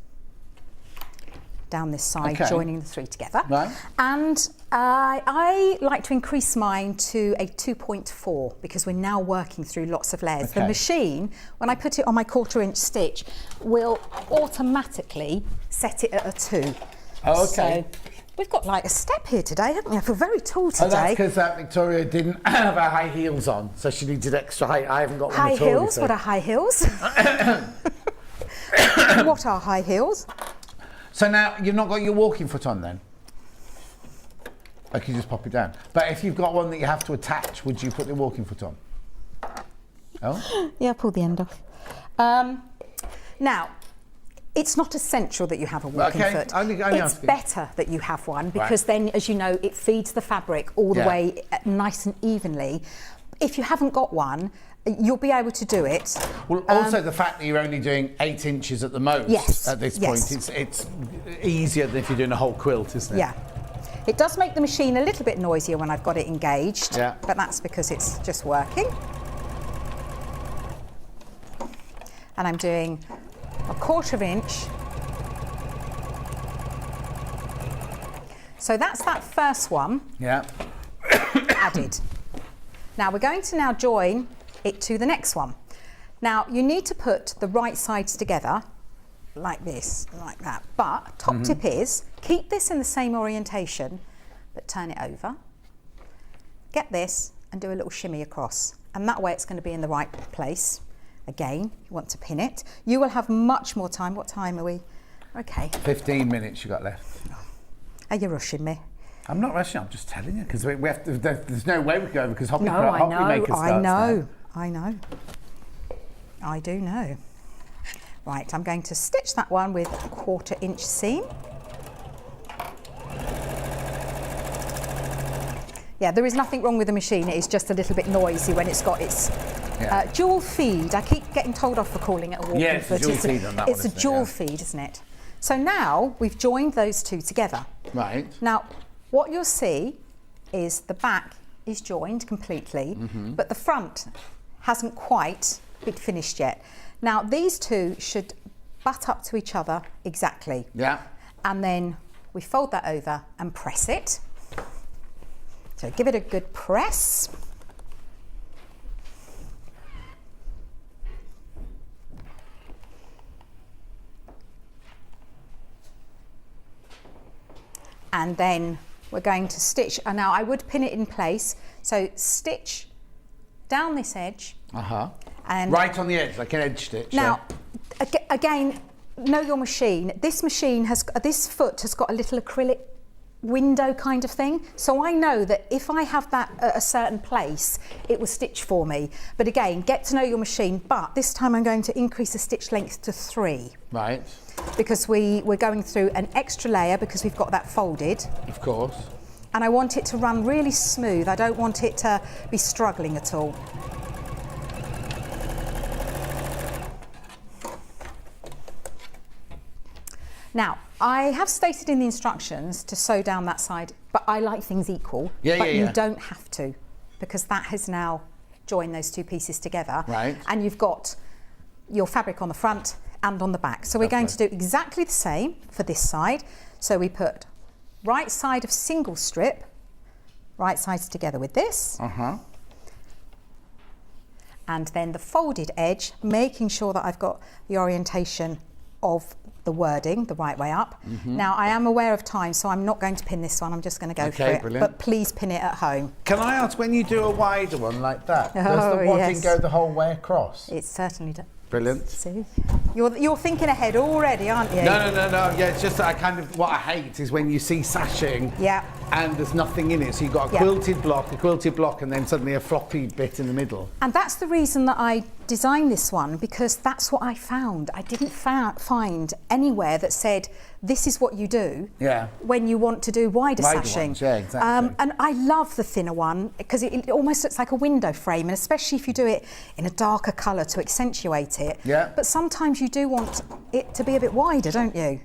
down this side, joining the 3 together. Right. And I like to increase mine to a 2.4 because we're now working through lots of layers. The machine, when I put it on my 1/4 inch stitch, will automatically set it at a 2. Oh, okay. So we've got like a step here today, haven't we? I feel very tall today. Oh, that's because Victoria didn't have her high heels on, so she needed extra height. I haven't got one high at all. Heels? What are high heels? What are high heels? So now you've not got your walking foot on then? I can just pop it down. But if you've got one that you have to attach, would you put the walking foot on? Oh? Yeah, pull the end off. Now, it's not essential that you have a walking foot. It's better that you have one because then, as you know, it feeds the fabric all the way nice and evenly. If you haven't got one, you'll be able to do it. Well, also the fact that you're only doing 8 inches at the most at this point, it's easier than if you're doing a whole quilt, isn't it? Yeah. It does make the machine a little bit noisier when I've got it engaged, but that's because it's just working. And I'm doing a 1/4 inch. So that's that first one added. Now we're going to now join it to the next one. Now you need to put the right sides together like this, like that. But top tip is, keep this in the same orientation, but turn it over. Get this and do a little shimmy across. And that way it's going to be in the right place. Again, you want to pin it. You will have much more time. What time are we? Okay. 15 minutes you got left. Are you rushing me? I'm not rushing, I'm just telling you, because we have to, there's no way we can go because Hobby No, I know, Maker starts I know, now. I know. I do know. Right, I'm going to stitch that one with a 1/4 inch seam. Yeah, there is nothing wrong with the machine, it is just a little bit noisy when it's got its dual feed. I keep getting told off for calling it a walking foot. It's a dual feed on that It's a dual feed, isn't it? So now we've joined those two together. Right. Now, what you'll see is the back is joined completely, but the front hasn't quite been finished yet. Now, these two should butt up to each other exactly. Yeah. And then we fold that over and press it. So give it a good press. And then we're going to stitch, and now I would pin it in place. So stitch down this edge. And right on the edge, like an edge stitch. Now, again, know your machine. This machine has, this foot has got a little acrylic window kind of thing. So I know that if I have that at a certain place, it will stitch for me. But again, get to know your machine. But this time I'm going to increase the stitch length to 3. Right. Because we're going through an extra layer because we've got that folded. Of course. And I want it to run really smooth. I don't want it to be struggling at all. Now, I have stated in the instructions to sew down that side, but I like things equal. But you don't have to, because that has now joined those two pieces together. Right. And you've got your fabric on the front and on the back. So we're going to do exactly the same for this side. So we put right side of single strip, right sides together with this. And then the folded edge, making sure that I've got the orientation of the wording the right way up. Now I am aware of time, so I'm not going to pin this one, I'm just going to go for it. Brilliant. But please pin it at home. Can I ask, when you do a wider one like that, does the wadding go the whole way across? It certainly does. Brilliant. See, you're thinking ahead already, aren't you? No. Yeah, it's just that I kind of, what I hate is when you see sashing and there's nothing in it. So you've got a quilted block, and then suddenly a floppy bit in the middle. And that's the reason that I designed this one, because that's what I found. I didn't find anywhere that said this is what you do when you want to do wider sashing. Ones, yeah, exactly. And I love the thinner one because it almost looks like a window frame, and especially if you do it in a darker colour to accentuate it. Yeah. But sometimes you do want it to be a bit wider, don't you?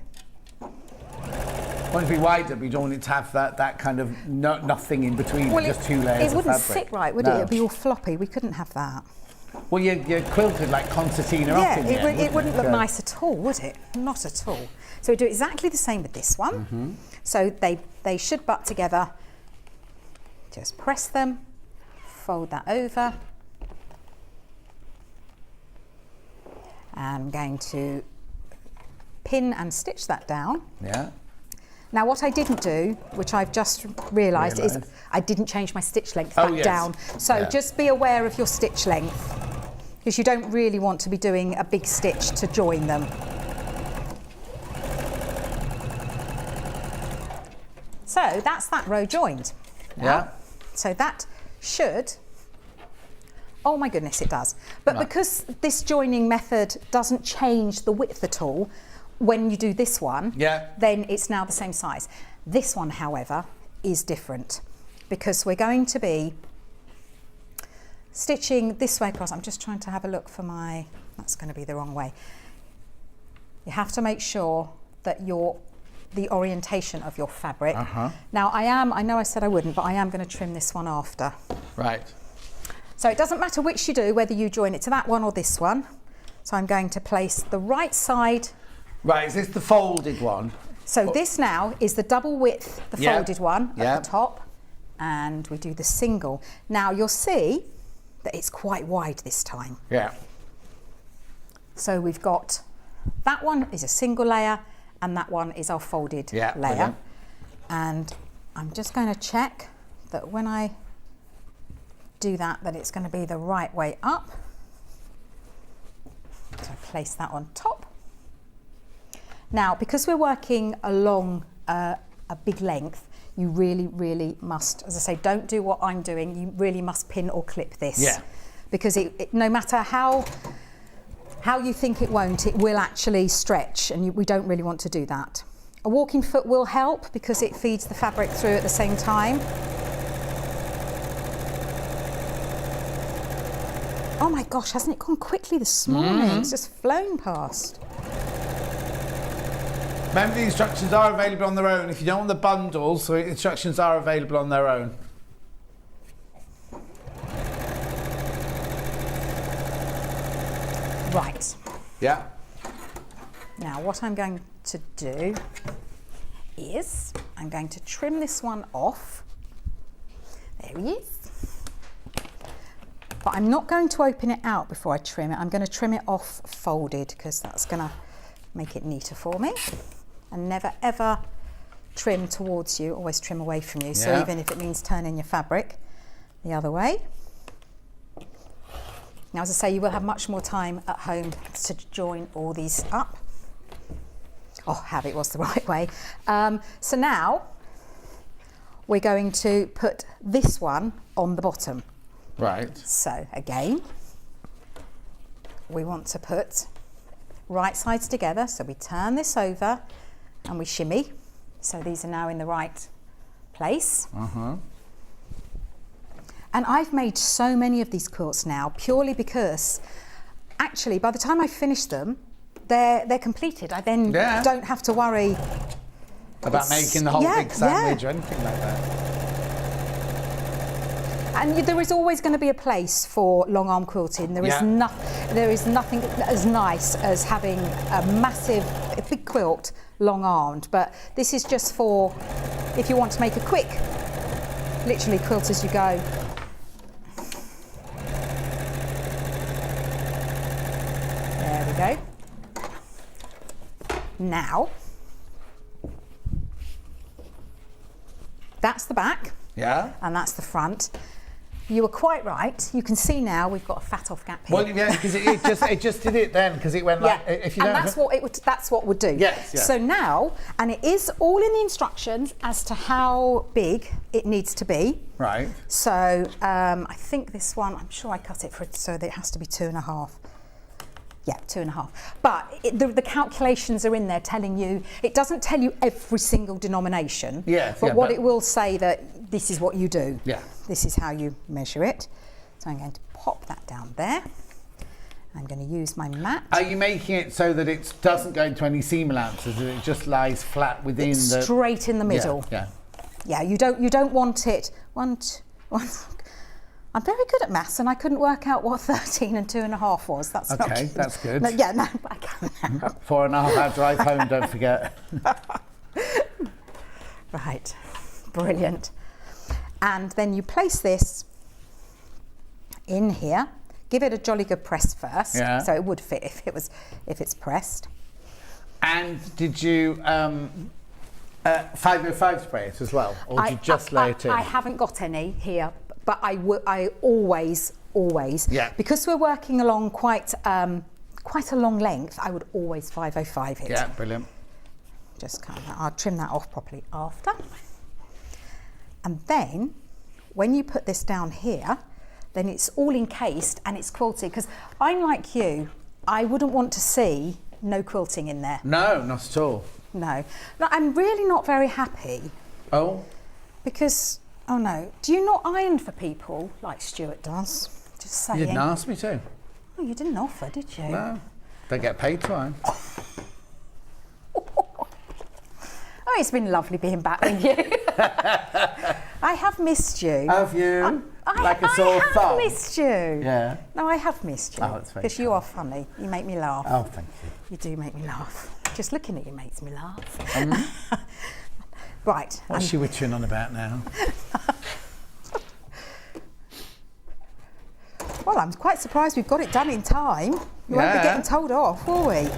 I want it to be wider, but you don't want it to have that kind of nothing in between, just 2 layers of fabric. It wouldn't sit right, would it? It'd be all floppy. We couldn't have that. Well, you're quilted like concertina up in the end, it wouldn't look nice at all, would it? Not at all. So we do exactly the same with this one. So they should butt together. Just press them, fold that over. And I'm going to pin and stitch that down. Yeah. Now what I didn't do, which I've just realised, is I didn't change my stitch length back down. So just be aware of your stitch length, because you don't really want to be doing a big stitch to join them. So that's that row joined. So that should, oh my goodness, it does. But because this joining method doesn't change the width at all, when you do this one, then it's now the same size. This one, however, is different because we're going to be stitching this way across. I'm just trying to have a look for my, that's going to be the wrong way. You have to make sure that your the orientation of your fabric. Now I know I said I wouldn't, but I am going to trim this one after. Right. So it doesn't matter which you do, whether you join it to that one or this one. So I'm going to place the right side. Right, is this the folded one? So this now is the double width, the folded one at the top, and we do the single. Now you'll see that it's quite wide this time. Yeah. So we've got, that one is a single layer, and that one is our folded layer. Brilliant. And I'm just going to check that when I do that it's going to be the right way up. So place that on top. Now, because we're working along a big length, you really must, as I say, don't do what I'm doing. You really must pin or clip this. Yeah. Because it no matter how you think it won't, it will actually stretch, and we don't really want to do that. A walking foot will help because it feeds the fabric through at the same time. Oh my gosh, hasn't it gone quickly this morning? It's just flown past. Remember, the instructions are available on their own. If you don't want the bundles, so instructions are available on their own. Right. Yeah. Now what I'm going to do is I'm going to trim this one off. There he is. But I'm not going to open it out before I trim it. I'm going to trim it off folded because that's going to make it neater for me. And never ever trim towards you, always trim away from you. Yeah. So even if it means turning your fabric the other way. Now, as I say, you will have much more time at home to join all these up. Oh, it was the right way. So now we're going to put this one on the bottom. Right. So again, we want to put right sides together. So we turn this over and we shimmy. So these are now in the right place. And I've made so many of these quilts now purely because actually by the time I finish them, they're completed. I then don't have to worry about making the whole big sandwich or anything like that. And there is always going to be a place for long arm quilting. There is nothing as nice as having a big quilt long armed, but this is just for if you want to make a quick, literally quilt as you go. There we go. Now, that's the back. Yeah. And that's the front. You were quite right. You can see now we've got a fat off gap here. Well, yeah, because it just did it then, because it went like if you and don't. That's what would do. Yes. Yeah. So now, and it is all in the instructions as to how big it needs to be. Right. So I think this one, I'm sure I cut it so that it has to be 2.5. Yeah, 2.5. But the calculations are in there telling you, it doesn't tell you every single denomination. Yes. But what it will say that this is what you do. Yeah. This is how you measure it. So I'm going to pop that down there. I'm going to use my mat. Are you making it so that it doesn't go into any seam allowances, that it just lies flat within the... Straight in the middle. Yeah. Yeah, you don't want it... I'm very good at maths and I couldn't work out what 13 and 2.5 was. That's not good. That's good. No, I can't. 4.5 hour drive home, don't forget. Right, brilliant. And then you place this in here. Give it a jolly good press first, so it would fit if it's pressed. And did you 505 spray it as well, or did you just lay it in? I haven't got any here, but I always, because we're working along quite a long length, I would always 505 it. Yeah, brilliant. Just kind of, I'll trim that off properly after. And then, when you put this down here, then it's all encased and it's quilted, because I'm like you, I wouldn't want to see no quilting in there. No, not at all. No, I'm really not very happy. Oh? Because, oh no, do you not iron for people like Stuart does? Just saying. You didn't ask me to. Oh, you didn't offer, did you? No, they get paid to iron. it's been lovely being back with you. I have missed you. Have you? Like a I sore have thumb? missed you. Yeah. No, I have missed you. Oh, that's very because you are funny. You make me laugh. Oh, thank you. You do make me laugh. Just looking at you makes me laugh. Mm-hmm. Right. What's she witching on about now? Well, I'm quite surprised we've got it done in time. We won't be getting told off, will we?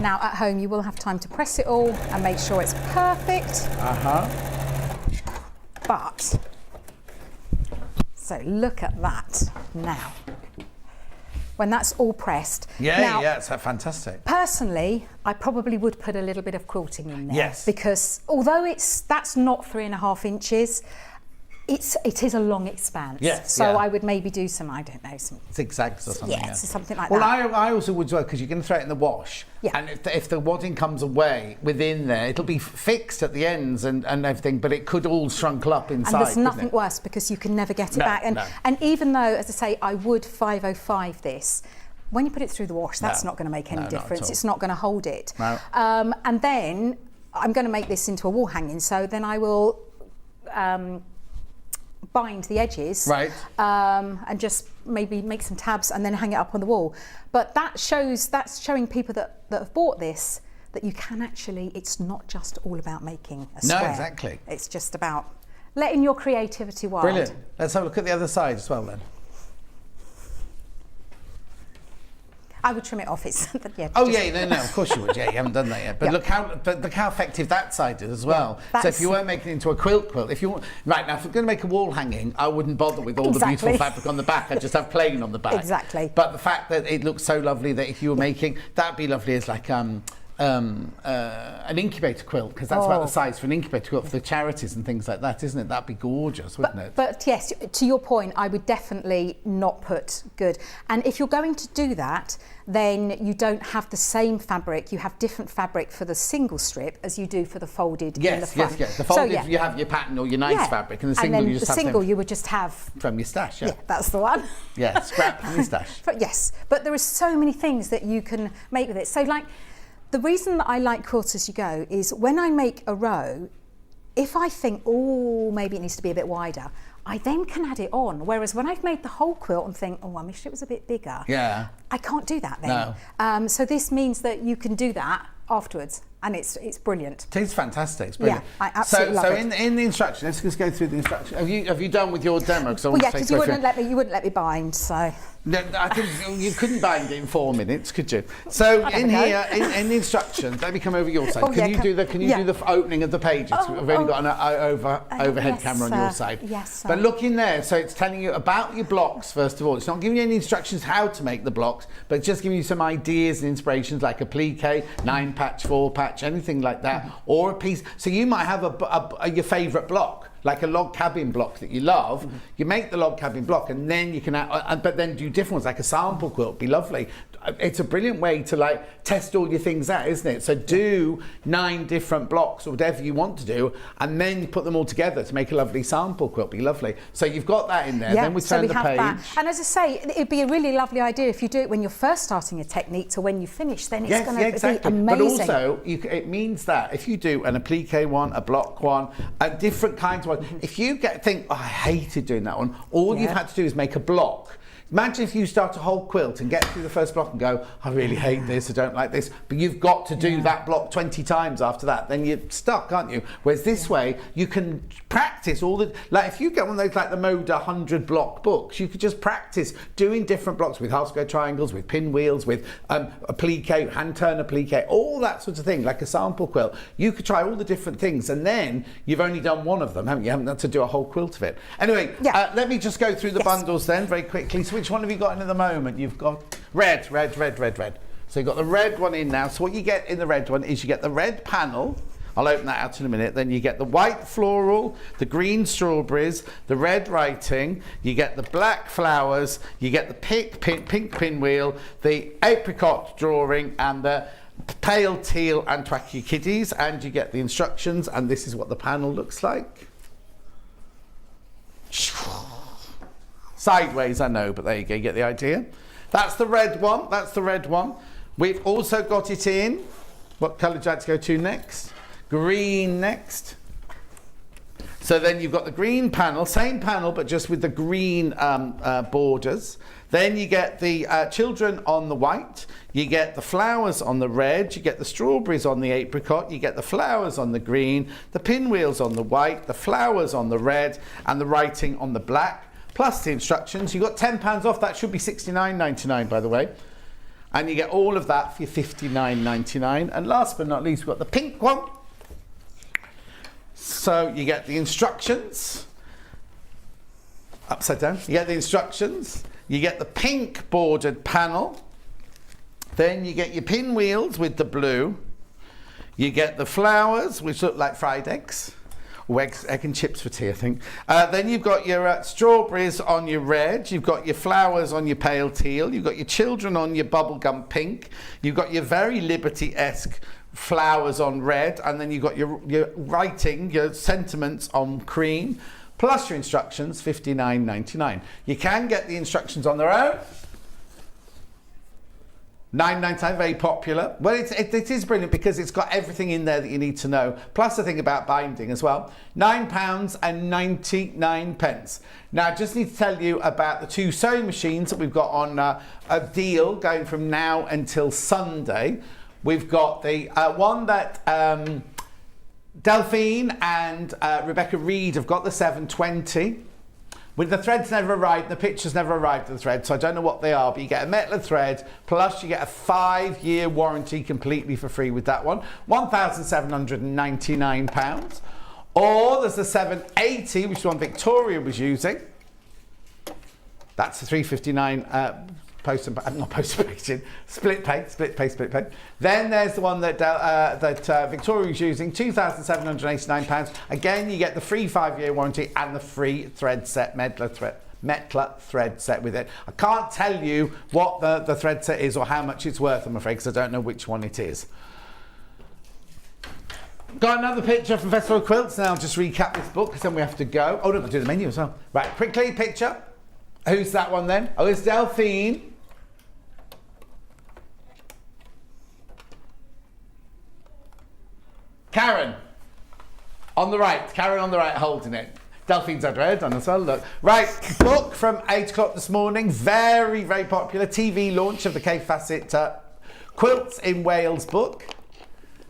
Now at home you will have time to press it all and make sure it's perfect. But, so look at that now. When that's all pressed. Yeah, it's fantastic. Personally, I probably would put a little bit of quilting in there. Yes. Because although that's not 3.5 inches, it is a long expanse. Yes, so yeah. I would maybe do some, I don't know, some zigzags or something. Yes, something like that. Well, I also would as well, because you're going to throw it in the wash. Yeah. And if the wadding comes away within there, it'll be fixed at the ends and everything, but it could all shrinkle up inside. And there's nothing worse because you can never get it back. And even though, as I say, I would 505 this, when you put it through the wash, that's not going to make any difference. It's not going to hold it. No. And then I'm going to make this into a wall hanging. So then I will bind the edges, right, and just maybe make some tabs and then hang it up on the wall. But that's showing people that have bought this that you can actually, it's not just all about making a square. No, exactly. It's just about letting your creativity wild. Brilliant. Let's have a look at the other side as well then. I would trim it off. It's yeah. Oh yeah, no, of course you would. Yeah, you haven't done that yet. But look how effective that side is as well. Yeah, so if you weren't making it into a quilt, if you want, right now, if you're going to make a wall hanging, I wouldn't bother with all the beautiful fabric on the back. I'd just have plain on the back. Exactly. But the fact that it looks so lovely that if you were making, that'd be lovely as like an incubator quilt, because that's about the size for an incubator quilt for the charities and things like that, isn't it? That'd be gorgeous, wouldn't it? But yes, to your point, I would definitely not put good. And if you're going to do that, then you don't have the same fabric. You have different fabric for the single strip as you do for the folded in the front. Yes. The folded, you have your pattern or your nice fabric, and the single and then you just the have single you would just have from your stash. Yeah, that's the one. Yeah, scrap from your stash. But yes, but there are so many things that you can make with it. So like, the reason that I like Quilt As You Go is when I make a row, if I think, oh, maybe it needs to be a bit wider, I then can add it on. Whereas when I've made the whole quilt and think, oh, I wish it was a bit bigger, I can't do that then. No. So this means that you can do that afterwards, and it's brilliant. It is fantastic. It's brilliant. Yeah, I absolutely love it. So in the instruction, let's just go through the instruction. Have you done with your demo? Well, yeah, because you wouldn't let me bind, so. No, I think you couldn't bind it in 4 minutes, could you? So in here, in the instructions, let me come over your side. Can you do the opening of the pages? We've only got an overhead camera on your side. Yes. But look in there. So it's telling you about your blocks first of all. It's not giving you any instructions how to make the blocks, but it's just giving you some ideas and inspirations like applique, 9-patch, 4-patch, anything like that, or a piece. So you might have your favourite block, like a log cabin block that you love. You make the log cabin block and then you can but then do different ones, like a sample quilt. Be lovely. It's a brilliant way to like test all your things out, isn't it? So do 9 different blocks or whatever you want to do, and then put them all together to make a lovely sample quilt. Be lovely. So you've got that in there. Yeah, then we turn the page. That. And as I say, it'd be a really lovely idea if you do it when you're first starting a technique to when you finish. Then it's going to be amazing. But also, it means that if you do an applique one, a block one, a different kinds of one, if you think, oh, I hated doing that one, all you've had to do is make a block. Imagine if you start a whole quilt and get through the first block and go, I really hate this, I don't like this, but you've got to do that block 20 times after that, then you're stuck, aren't you? Whereas this way, you can practice all the, like if you get one of those like the Moda 100 block books, you could just practice doing different blocks with half square triangles, with pinwheels, with applique, hand turn applique, all that sort of thing, like a sample quilt. You could try all the different things, and then you've only done one of them, haven't you? You haven't had to do a whole quilt of it. Anyway, let me just go through the bundles then very quickly. So which one have you got in at the moment? You've got red. So you've got the red one in now. So what you get in the red one is you get the red panel. I'll open that out in a minute. Then you get the white floral, the green strawberries, the red writing, you get the black flowers, you get the pink pinwheel, the apricot drawing, and the pale teal and twacky kiddies, and you get the instructions, and this is what the panel looks like. Sideways, I know, but there you go, you get the idea. That's the red one, that's the red one. We've also got it in, what colour do you like to go to next? Green next. So then you've got the green panel, same panel, but just with the green borders. Then you get the children on the white, you get the flowers on the red, you get the strawberries on the apricot, you get the flowers on the green, the pinwheels on the white, the flowers on the red, and the writing on the black, plus the instructions. You've got £10 off, that should be $69.99 by the way. And you get all of that for your $59.99. And last but not least, we've got the pink one. So you get the instructions, upside down, you get the instructions. You get the pink bordered panel, then you get your pinwheels with the blue, you get the flowers which look like fried eggs, or egg and chips for tea I think. Then you've got your strawberries on your red, you've got your flowers on your pale teal, you've got your children on your bubblegum pink, you've got your very Liberty-esque flowers on red, and then you've got your writing, your sentiments on cream, plus your instructions, $59.99. You can get the instructions on their own. $9.99, very popular. Well, it is brilliant because it's got everything in there that you need to know. Plus the thing about binding as well. £9.99. Now, I just need to tell you about the 2 sewing machines that we've got on a deal going from now until Sunday. We've got the one that Delphine and Rebecca Reed have got, the 720. With the threads never arrived, the pictures never arrived to the thread, so I don't know what they are, but you get a metal thread, plus you get a 5-year warranty completely for free with that one. £1,799. Or there's the 780, which is one Victoria was using. That's the £359 split pay. Then there's the one that Victoria is using, £2,789. Again, you get the free 5-year warranty and the free thread set, Metla thread set with it. I can't tell you what the thread set is or how much it's worth, I'm afraid, because I don't know which one it is. Got another picture from Festival of Quilts. Now I'll just recap this book because then we have to go. Oh, no, we'll do the menu as well. Right, quickly, picture. Who's that one then? Oh, it's Delphine. Karen on the right, holding it. Delphine's under her, done as well, look. Right, book from 8 o'clock this morning, very, very popular TV launch of the Kaffe Fassett Quilts in Wales book.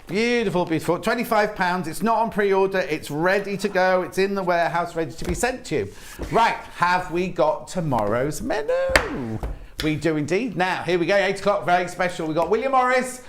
Beautiful, beautiful, £25. It's not on pre-order, it's ready to go, it's in the warehouse, ready to be sent to you. Right, have we got tomorrow's menu? We do indeed. Now, here we go, 8 o'clock, very special. We've got William Morris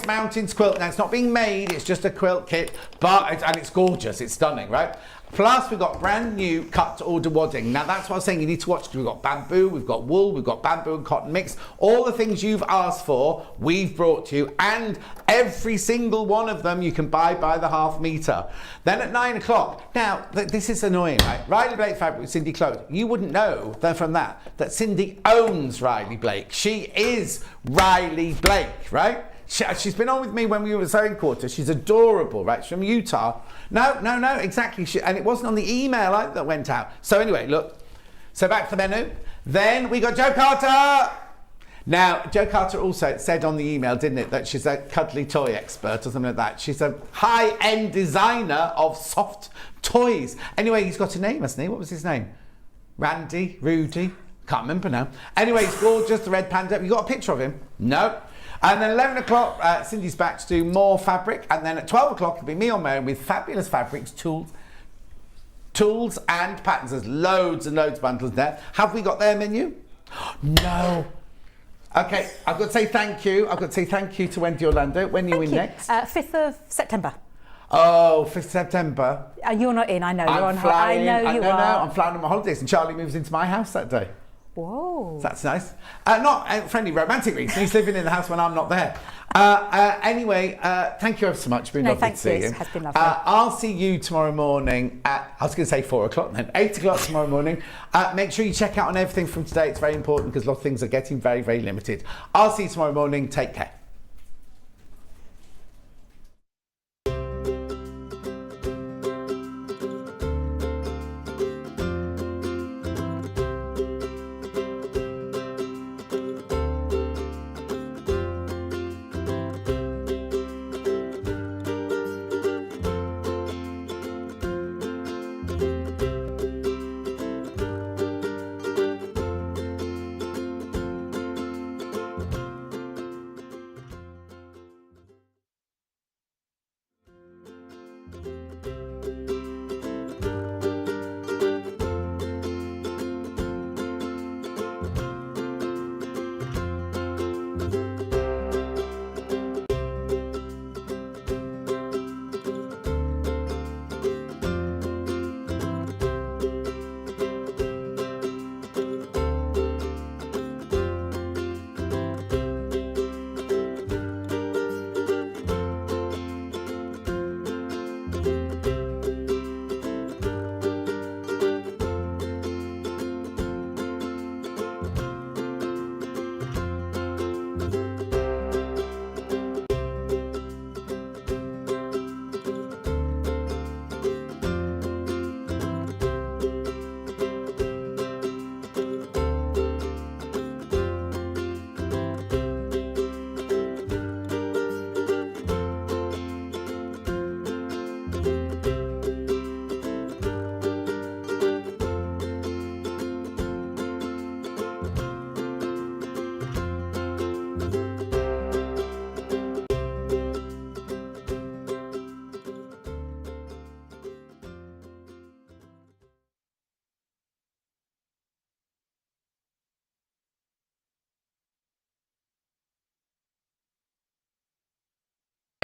Mountains quilt. Now, it's not being made, it's just a quilt kit, and it's gorgeous, it's stunning, right? Plus, we've got brand new cut to order wadding. Now, that's what I was saying you need to watch, because we've got bamboo, we've got wool, we've got bamboo and cotton mix. All the things you've asked for, we've brought to you, and every single one of them you can buy by the half metre. Then at 9 o'clock, now, this is annoying, right? Riley Blake fabric with Cindy Close. You wouldn't know from that Cindy owns Riley Blake. She is Riley Blake, right? She's been on with me when we were at sewing quarters. She's adorable, right? She's from Utah. No, exactly. And it wasn't on the email that went out. So anyway, look. So back to the menu. Then we got Jo Carter. Now, Jo Carter also said on the email, didn't it, that she's a cuddly toy expert or something like that. She's a high-end designer of soft toys. Anyway, he's got a name, hasn't he? What was his name? Randy? Rudy? Can't remember now. Anyway, he's gorgeous, the red panda. You got a picture of him? No. And then 11 o'clock, Cindy's back to do more fabric. And then at 12 o'clock, it'll be me on my own with fabulous fabrics, tools and patterns. There's loads and loads of bundles there. Have we got their menu? No. Okay, I've got to say thank you. To Wendy Orlando. When are you in next? 5th of September. Oh, 5th September. You're not in, I know. You're on flying. I know you are. No, I'm flying on my holidays and Charlie moves into my house that day. Whoa. That's nice. Not friendly romantic reason. He's living in the house when I'm not there. Anyway, thank you ever so much. It's been lovely to see you. It has been lovely. I'll see you tomorrow morning at, I was going to say 4 o'clock then, 8 o'clock tomorrow morning. Make sure you check out on everything from today. It's very important because a lot of things are getting very, very limited. I'll see you tomorrow morning. Take care.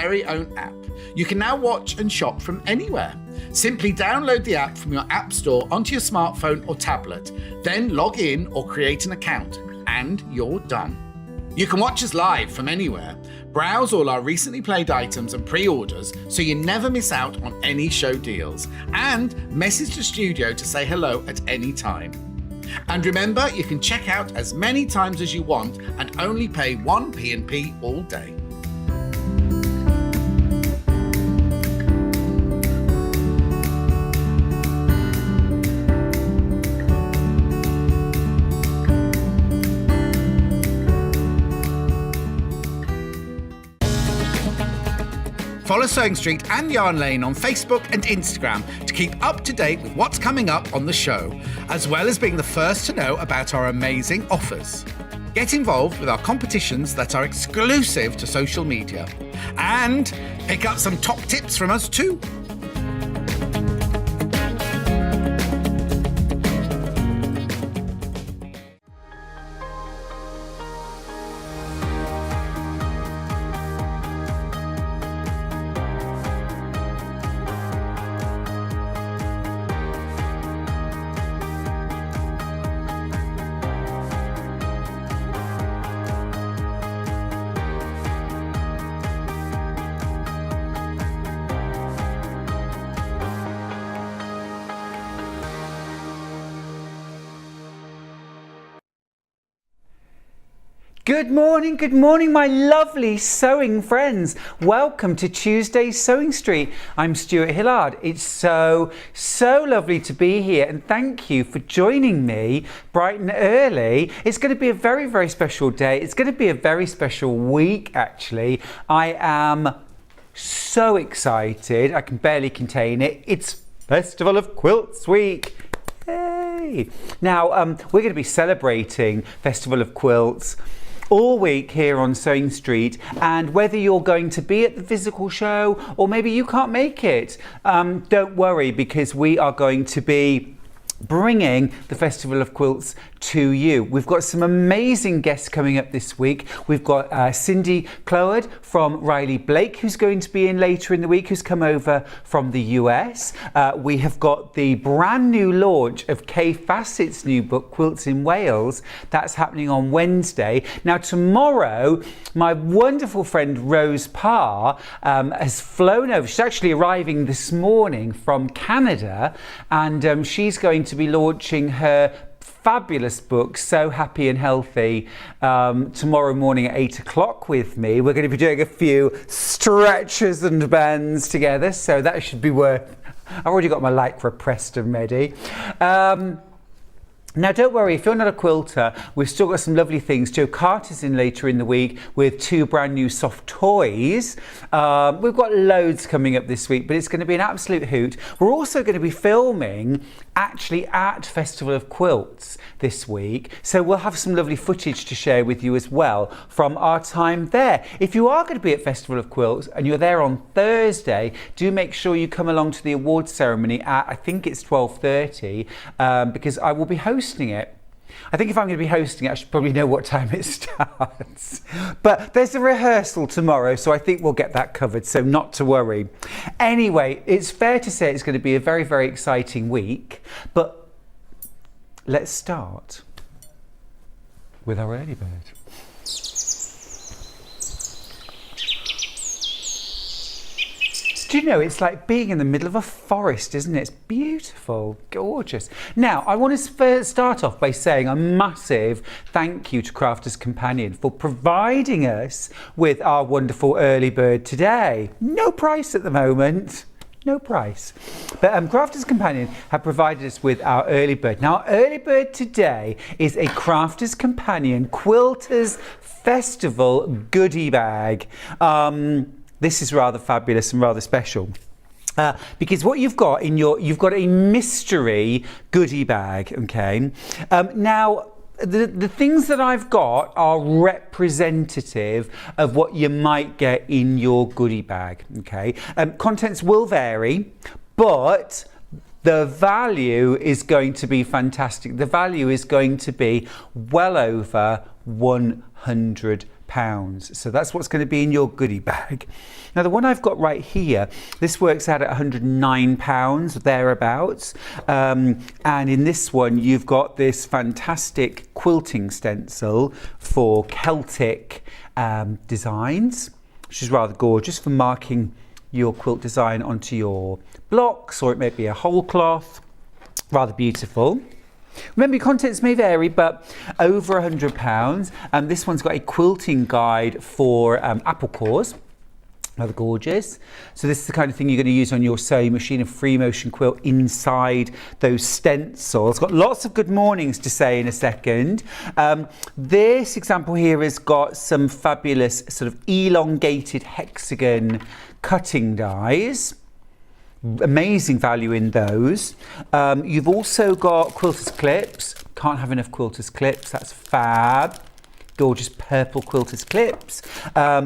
very own app. You can now watch and shop from anywhere. Simply download the app from your app store onto your smartphone or tablet, then log in or create an account, and you're done. You can watch us live from anywhere, browse all our recently played items and pre-orders so you never miss out on any show deals, and message the studio to say hello at any time. And remember, you can check out as many times as you want and only pay 1 P&P all day. Follow Sewing Street and Yarn Lane on Facebook and Instagram to keep up to date with what's coming up on the show, as well as being the first to know about our amazing offers. Get involved with our competitions that are exclusive to social media, and pick up some top tips from us too. Good morning, my lovely sewing friends. Welcome to Tuesday's Sewing Street. I'm Stuart Hillard. It's so lovely to be here, and thank you for joining me bright and early. It's going to be a very special day. It's going to be a very special week, actually. I am so excited. I can barely contain it. It's Festival of Quilts week. Yay! Now, we're going to be celebrating Festival of Quilts all week here on Sewing Street, and whether you're going to be at the physical show or maybe you can't make it, don't worry, because we are going to be bringing the Festival of Quilts to you. We've got some amazing guests coming up this week. We've got Cindy Cloward from Riley Blake, who's going to be in later in the week, who's come over from the US. We have got the brand new launch of Kaffe Fassett's new book, Quilts in Wales. That's happening on Wednesday. Now tomorrow, my wonderful friend Rose Parr has flown over. She's actually arriving this morning from Canada, and she's going to be launching her fabulous book, So Happy and Healthy, tomorrow morning at 8 o'clock with me. We're going to be doing a few stretches and bends together, so that should be worth. I've already got my Lycra pressed and ready. Now don't worry, if you're not a quilter, we've still got some lovely things. Joe Carter's in later in the week with 2 brand new soft toys. We've got loads coming up this week, but it's going to be an absolute hoot. We're also going to be filming actually at Festival of Quilts this week, so we'll have some lovely footage to share with you as well from our time there. If you are going to be at Festival of Quilts and you're there on Thursday, do make sure you come along to the awards ceremony at, I think it's 12:30, because I will be hosting it. I think if I'm going to be hosting it, I should probably know what time it starts. But there's a rehearsal tomorrow, so I think we'll get that covered, so not to worry. Anyway, it's fair to say it's going to be a very exciting week, but let's start with our early bird. Do you know, it's like being in the middle of a forest, isn't it? It's beautiful, gorgeous. Now, I want to start off by saying a massive thank you to Crafters Companion for providing us with our wonderful early bird today. No price at the moment. No price. But Crafters Companion have provided us with our early bird. Now, our early bird today is a Crafters Companion Quilters Festival goodie bag. This is rather fabulous and rather special. Because what you've got you've got a mystery goodie bag, okay? Now, the things that I've got are representative of what you might get in your goodie bag, okay? Contents will vary, but the value is going to be fantastic. The value is going to be well over £100. So that's what's going to be in your goodie bag. Now the one I've got right here, this works out at £109 thereabouts, and in this one you've got this fantastic quilting stencil for Celtic designs, which is rather gorgeous for marking your quilt design onto your blocks, or it may be a whole cloth. Rather beautiful. Remember, your contents may vary, but over £100. This one's got a quilting guide for apple cores. Rather gorgeous. So this is the kind of thing you're going to use on your sewing machine, a free motion quilt inside those stencils. Got lots of good mornings to say in a second. This example here has got some fabulous sort of elongated hexagon cutting dies. Amazing value in those. You've also got quilters clips. Can't have enough quilters clips. That's fab. Gorgeous purple quilters clips.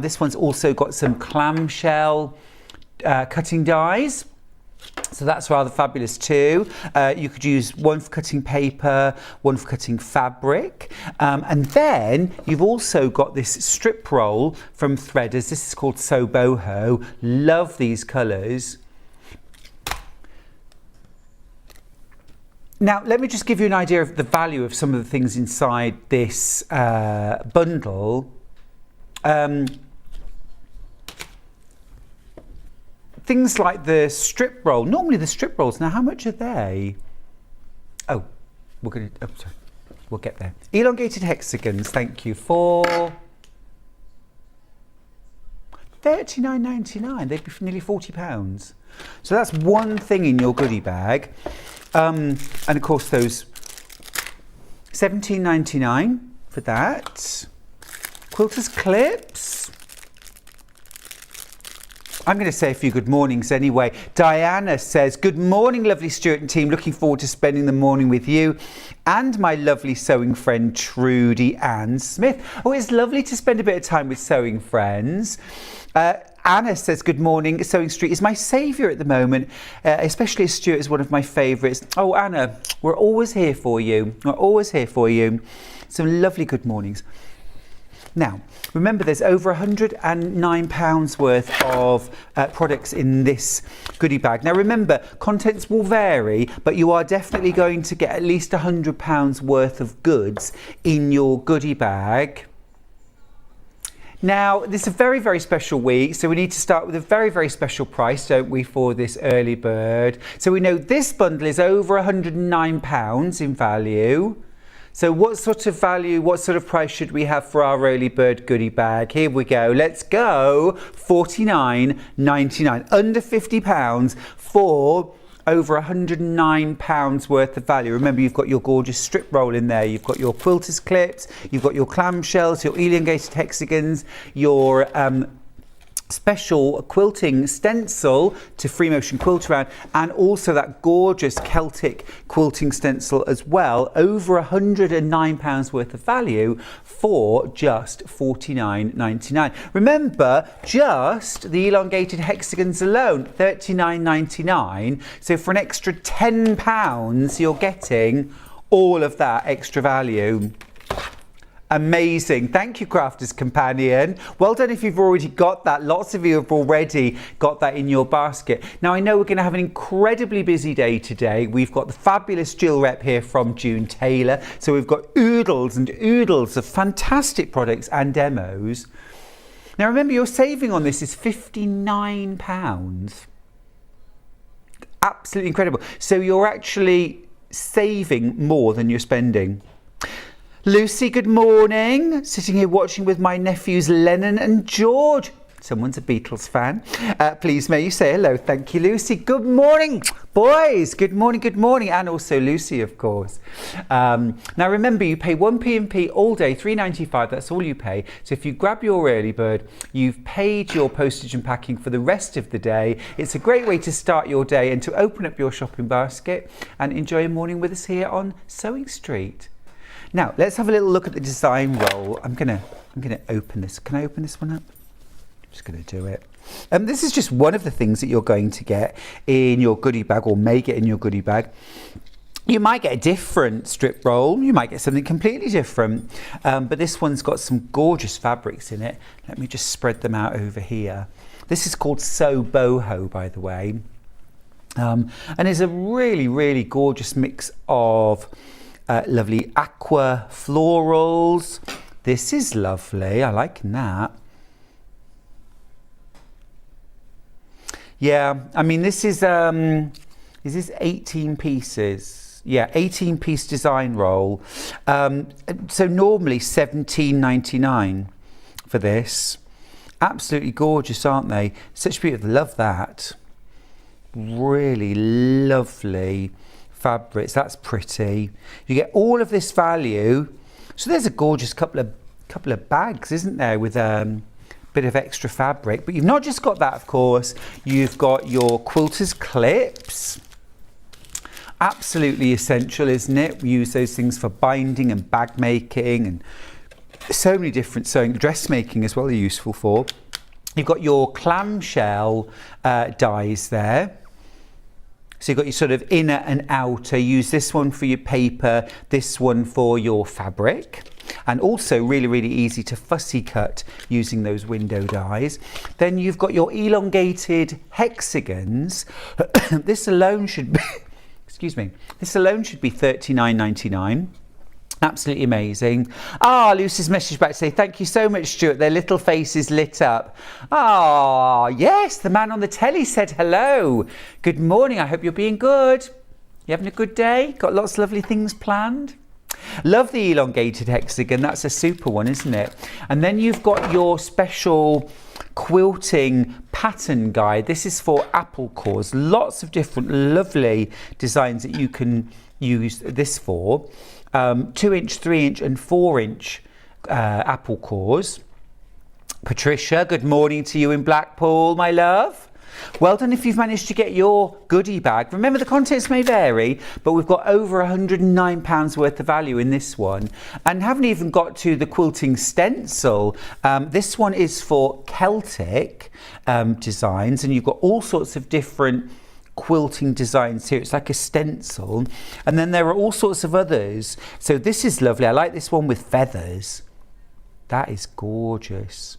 This one's also got some clamshell cutting dies. So that's rather fabulous too. You could use one for cutting paper, one for cutting fabric. And then you've also got this strip roll from Threaders. This is called So Boho. Love these colours. Now, let me just give you an idea of the value of some of the things inside this bundle. Things like the strip roll. Normally the strip rolls, now how much are they? Oh, sorry. We'll get there. Elongated hexagons, thank you, for $39.99. They'd be for nearly £40. So that's one thing in your goodie bag. And of course those $17.99 for that. Quilters clips. I'm going to say a few good mornings anyway. Diana says, good morning, lovely Stuart and team. Looking forward to spending the morning with you and my lovely sewing friend, Trudy Ann Smith. Oh, it's lovely to spend a bit of time with sewing friends. Anna says, good morning. Sewing Street is my saviour at the moment, especially as Stuart is one of my favourites. Oh, Anna, we're always here for you. We're always here for you. Some lovely good mornings. Now, remember, there's over £109 worth of products in this goodie bag. Now, remember, contents will vary, but you are definitely going to get at least £100 worth of goods in your goodie bag. Now, this is a very, very special week, so we need to start with a very, very special price, don't we, for this early bird. So we know this bundle is over £109 in value. So what sort of value, what sort of price should we have for our early bird goodie bag? Here we go. Let's go. $49.99. Under £50 for over £109 worth of value. Remember, you've got your gorgeous strip roll in there. You've got your quilters clips. You've got your clamshells, your elongated hexagons, your special quilting stencil to free motion quilt around, and also that gorgeous Celtic quilting stencil as well. Over £109 worth of value for just $49.99. Remember, just the elongated hexagons alone, $39.99. So for an extra £10, you're getting all of that extra value. Amazing. Thank you, Crafter's Companion. Well done if you've already got that. Lots of you have already got that in your basket. Now, I know we're going to have an incredibly busy day today. We've got the fabulous Jill Rep here from June Taylor. So we've got oodles and oodles of fantastic products and demos. Now, remember, your saving on this is £59. Absolutely incredible. So you're actually saving more than you're spending. Lucy, good morning. Sitting here watching with my nephews Lennon and George. Someone's a Beatles fan. Please may you say hello. Thank you, Lucy. Good morning, boys. Good morning, good morning. And also Lucy, of course. Now remember, you pay 1p&p all day, £3.95. That's all you pay. So if you grab your early bird, you've paid your postage and packing for the rest of the day. It's a great way to start your day and to open up your shopping basket and enjoy a morning with us here on Sewing Street. Now, let's have a little look at the design roll. I'm gonna open this. Can I open this one up? I'm just going to do it. This is just one of the things that you're going to get in your goodie bag, or may get in your goodie bag. You might get a different strip roll, you might get something completely different, but this one's got some gorgeous fabrics in it. Let me just spread them out over here. This is called So Boho, by the way, and it's a really, really gorgeous mix of lovely aqua florals. This is lovely, I like that. Yeah, I mean, this is this 18 pieces? Yeah, 18-piece design roll. So normally $17.99 for this. Absolutely gorgeous, aren't they? Such beautiful. Love that. Really lovely fabrics. That's pretty. You get all of this value. So there's a gorgeous couple of bags, isn't there, with bit of extra fabric. But you've not just got that, of course. You've got your quilter's clips. Absolutely essential, isn't it? We use those things for binding and bag making and so many different sewing, dressmaking as well are useful for. You've got your clamshell dies there. So you've got your sort of inner and outer. Use this one for your paper, this one for your fabric. And also really, really easy to fussy cut using those window dies. Then you've got your elongated hexagons. This alone should be... Excuse me. This alone should be $39.99. Absolutely amazing. Lucy's message back to say, thank you so much, Stuart. Their little faces lit up. Yes, the man on the telly said hello. Good morning. I hope you're being good. You having a good day? Got lots of lovely things planned? Love the elongated hexagon. That's a super one, isn't it? And then you've got your special quilting pattern guide. This is for apple cores. Lots of different lovely designs that you can use this for. 2-inch, 3-inch and 4-inch apple cores. Patricia, good morning to you in Blackpool, my love. Well done if you've managed to get your goodie bag. Remember, the contents may vary, but we've got over £109 worth of value in this one. And haven't even got to the quilting stencil. This one is for Celtic designs, and you've got all sorts of different quilting designs here. It's like a stencil. And then there are all sorts of others. So this is lovely. I like this one with feathers. That is gorgeous.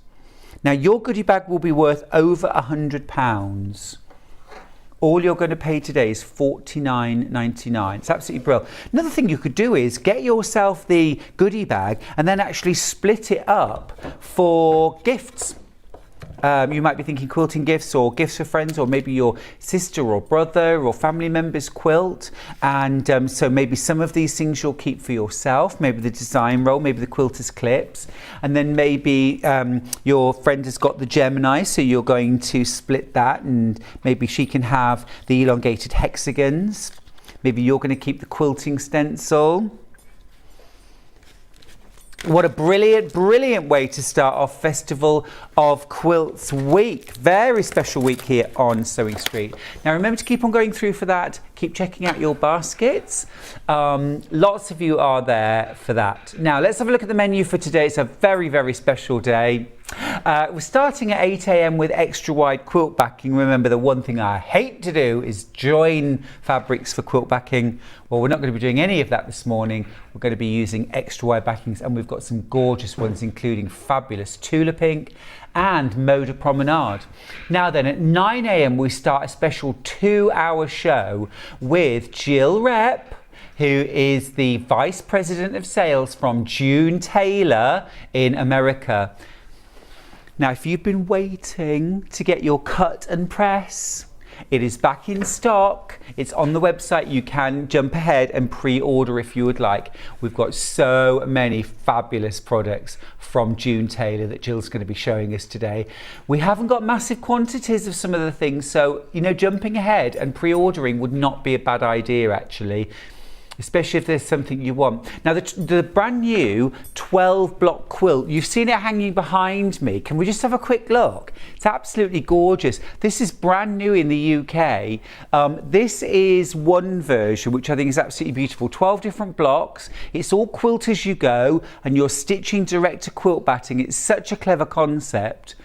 Now, your goodie bag will be worth over £100. All you're going to pay today is $49.99. It's absolutely brilliant. Another thing you could do is get yourself the goodie bag and then actually split it up for gifts. You might be thinking quilting gifts or gifts for friends, or maybe your sister or brother or family members quilt. And so maybe some of these things you'll keep for yourself, maybe the design roll, maybe the quilter's clips. And then maybe your friend has got the Gemini, so you're going to split that, and maybe she can have the elongated hexagons. Maybe you're going to keep the quilting stencil. What a brilliant, brilliant way to start off Festival of Quilts week. Very special week here on Sewing Street. Now remember to keep on going through for that. Keep checking out your baskets. Lots of you are there for that. Now let's have a look at the menu for today. It's a very, very special day. We're starting at 8 a.m. with extra wide quilt backing. Remember, the one thing I hate to do is join fabrics for quilt backing. Well, we're not going to be doing any of that this morning. We're going to be using extra wide backings, and we've got some gorgeous ones, including fabulous Tula Pink and Moda Promenade. Now then, at 9 a.m. we start a special 2-hour show with Jill Rep, who is the Vice President of Sales from June Taylor in America. Now, if you've been waiting to get your cut and press, it is back in stock. It's on the website. You can jump ahead and pre-order if you would like. We've got so many fabulous products from June Taylor that Jill's going to be showing us today. We haven't got massive quantities of some of the things, so, you know, jumping ahead and pre-ordering would not be a bad idea, actually, especially if there's something you want. Now, the brand new 12-block quilt, you've seen it hanging behind me. Can we just have a quick look? It's absolutely gorgeous. This is brand new in the UK. This is one version, which I think is absolutely beautiful. 12 different blocks. It's all quilt as you go, and you're stitching direct to quilt batting. It's such a clever concept.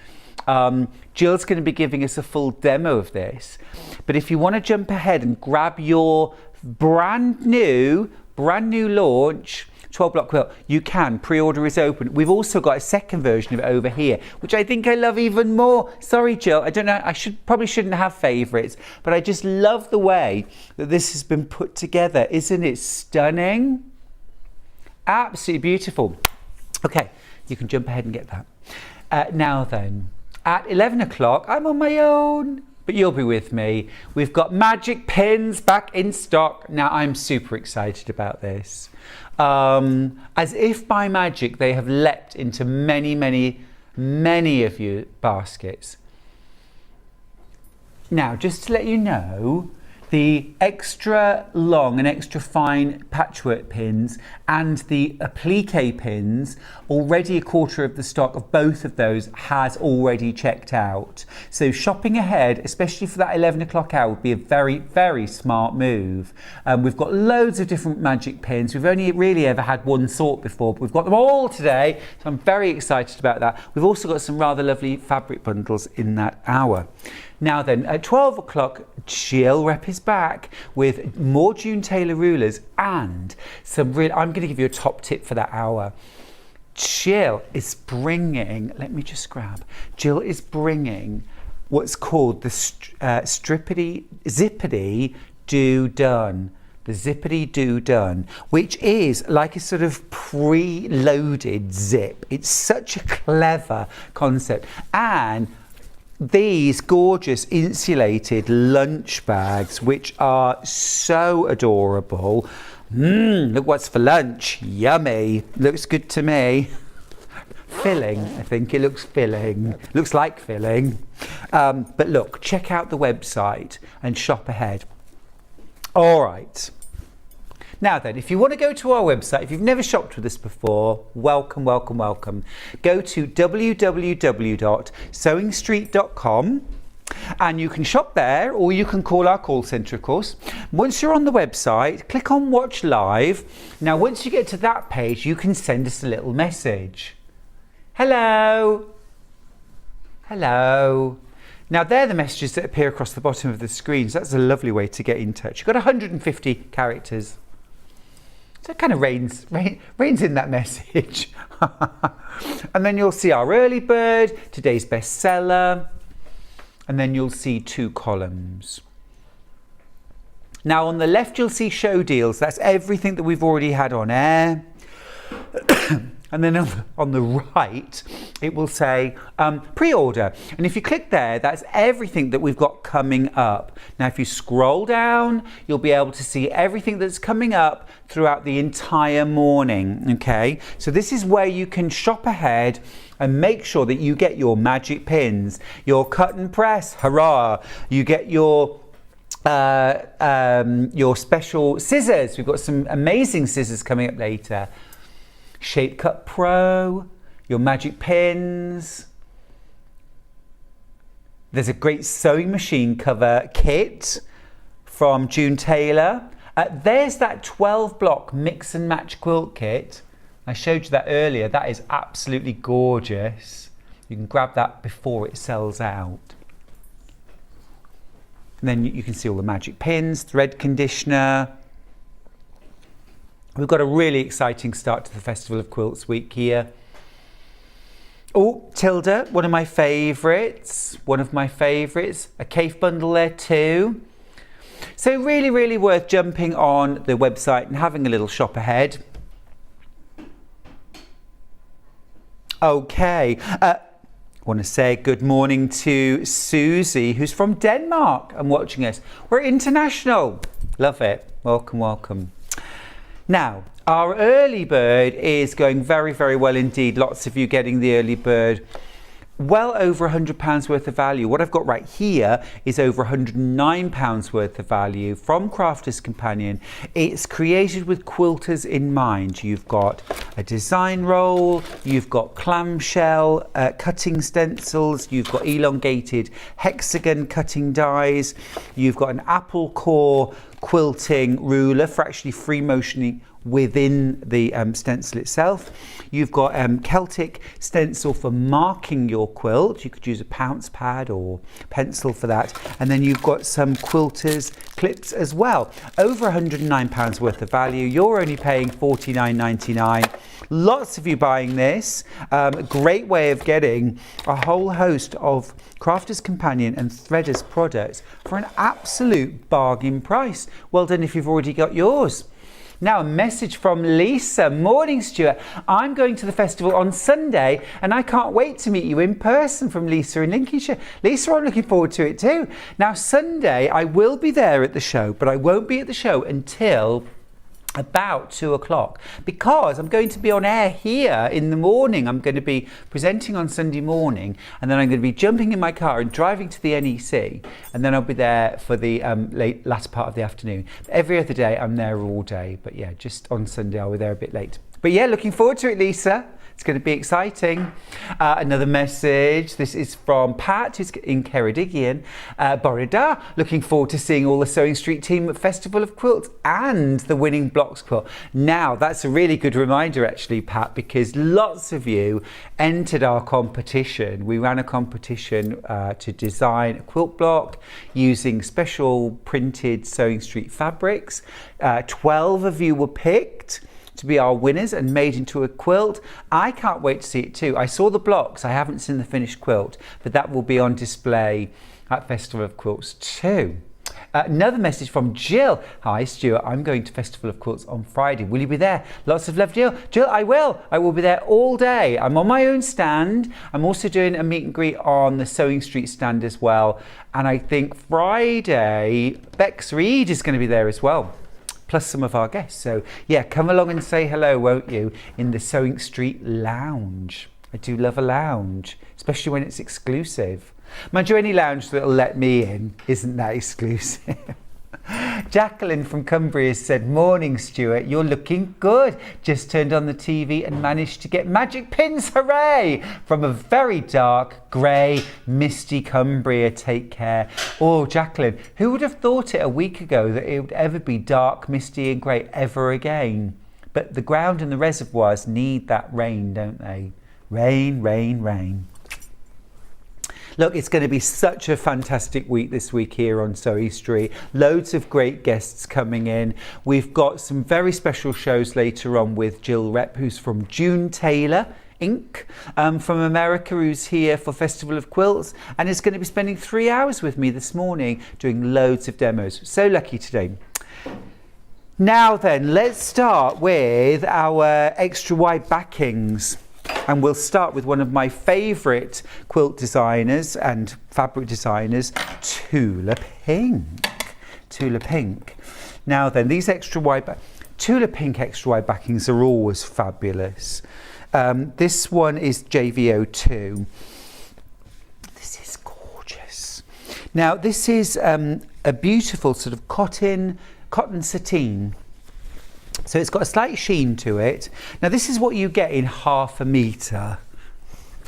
Jill's going to be giving us a full demo of this. But if you want to jump ahead and grab your brand new launch 12 block quilt. You can, pre-order is open. We've also got a second version of it over here, which I think I love even more. Sorry, Jill, I don't know, I probably shouldn't have favourites, but I just love the way that this has been put together. Isn't it stunning? Absolutely beautiful. Okay, you can jump ahead and get that. Now then, at 11 o'clock, I'm on my own, but you'll be with me. We've got magic pins back in stock. Now, I'm super excited about this. As if by magic, they have leapt into many, many, many of your baskets. Now, just to let you know, the extra long and extra fine patchwork pins and the applique pins, already a quarter of the stock of both of those has already checked out. So shopping ahead, especially for that 11 o'clock hour, would be a very, very smart move. We've got loads of different magic pins. We've only really ever had one sort before, but we've got them all today. So I'm very excited about that. We've also got some rather lovely fabric bundles in that hour. Now then, at 12 o'clock, Jill Rep is back with more June Taylor rulers and some real, I'm going to give you a top tip for that hour. Jill is bringing, let me just grab, Jill is bringing what's called the Zippity Do Done. The Zippity Do Done, which is like a sort of pre-loaded zip. It's such a clever concept. And these gorgeous insulated lunch bags, which are so adorable. Look what's for lunch. Yummy. Looks good to me. Filling, I think it looks filling. Looks like filling. But look, check out the website and shop ahead. All right. Now then, if you want to go to our website, if you've never shopped with us before, welcome, welcome, welcome. Go to www.sewingstreet.com and you can shop there, or you can call our call centre, of course. Once you're on the website, click on Watch Live. Now, once you get to that page, you can send us a little message. Hello. Hello. Now, they're the messages that appear across the bottom of the screen, so that's a lovely way to get in touch. You've got 150 characters. So it kind of rains in that message. And then you'll see our early bird, today's bestseller, and then you'll see 2 columns. Now on the left you'll see show deals. That's everything that we've already had on air. And then on the right, it will say pre-order. And if you click there, that's everything that we've got coming up. Now, if you scroll down, you'll be able to see everything that's coming up throughout the entire morning, okay? So this is where you can shop ahead and make sure that you get your magic pins, your cut and press, hurrah! You get your special scissors. We've got some amazing scissors coming up later. Shape Cut Pro, your magic pins. There's a great sewing machine cover kit from June Taylor. There's that 12 block mix and match quilt kit. I showed you that earlier. That is absolutely gorgeous. You can grab that before it sells out. And then you can see all the magic pins, thread conditioner. We've got a really exciting start to the Festival of Quilts week here. Oh, Tilda, one of my favourites. A Kaffe bundle there too. So really, really worth jumping on the website and having a little shop ahead. Okay, I want to say good morning to Susie, who's from Denmark and watching us. We're international. Love it. Welcome, welcome. Now, our early bird is going very, very well indeed. Lots of you getting the early bird. Well over £100 worth of value. What I've got right here is over £109 worth of value from Crafter's Companion. It's created with quilters in mind. You've got a design roll, you've got clamshell cutting stencils, you've got elongated hexagon cutting dies, you've got an apple core quilting ruler for actually free motioning within the stencil itself. You've got Celtic stencil for marking your quilt. You could use a pounce pad or pencil for that. And then you've got some quilters clips as well. Over £109 worth of value. You're only paying $49.99. Lots of you buying this. A great way of getting a whole host of Crafter's Companion and Threaders products for an absolute bargain price. Well done if you've already got yours. Now a message from Lisa. Morning, Stuart. I'm going to the festival on Sunday and I can't wait to meet you in person, from Lisa in Lincolnshire. Lisa, I'm looking forward to it too. Now Sunday I will be there at the show, but I won't be at the show until about 2 o'clock, because I'm going to be on air here in the morning. I'm going to be presenting on Sunday morning, and then I'm going to be jumping in my car and driving to the NEC, and then I'll be there for the latter part of the afternoon. Every other day I'm there all day, but yeah, just on Sunday I'll be there a bit late. But yeah, looking forward to it, Lisa. It's going to be exciting. Another message. This is from Pat, who's in Ceredigion. Borida, looking forward to seeing all the Sewing Street team at Festival of Quilts and the winning blocks quilt. Now, that's a really good reminder, actually, Pat, because lots of you entered our competition. We ran a competition to design a quilt block using special printed Sewing Street fabrics. 12 of you were picked to be our winners and made into a quilt. I can't wait to see it too. I saw the blocks, I haven't seen the finished quilt, but that will be on display at Festival of Quilts too. Another message from Jill. Hi Stuart, I'm going to Festival of Quilts on Friday. Will you be there? Lots of love, Jill. Jill, I will. I will be there all day. I'm on my own stand. I'm also doing a meet and greet on the Sewing Street stand as well. And I think Friday, Bex Reed is going to be there as well, plus some of our guests. So yeah, come along and say hello, won't you, in the Sewing Street Lounge. I do love a lounge, especially when it's exclusive. Mind you, any lounge that'll let me in isn't that exclusive. Jacqueline from Cumbria said, morning Stuart, you're looking good. Just turned on the TV and managed to get magic pins, hooray! From a very dark, grey, misty Cumbria, take care. Oh, Jacqueline, who would have thought it a week ago that it would ever be dark, misty and grey ever again? But the ground and the reservoirs need that rain, don't they? Rain, rain, rain. Look, it's going to be such a fantastic week this week here on Sewing Street. Loads of great guests coming in. We've got some very special shows later on with Jill Rep, who's from June Taylor Inc. From America, who's here for Festival of Quilts and is going to be spending 3 hours with me this morning doing loads of demos. So lucky today. Now then, let's start with our extra wide backings. And we'll start with one of my favourite quilt designers and fabric designers, Tula Pink. Tula Pink. Now then, these extra wide Tula Pink extra wide backings are always fabulous. This one is JV02. This is gorgeous. Now this is a beautiful sort of cotton sateen. So it's got a slight sheen to it. Now this is what you get in 1/2 metre.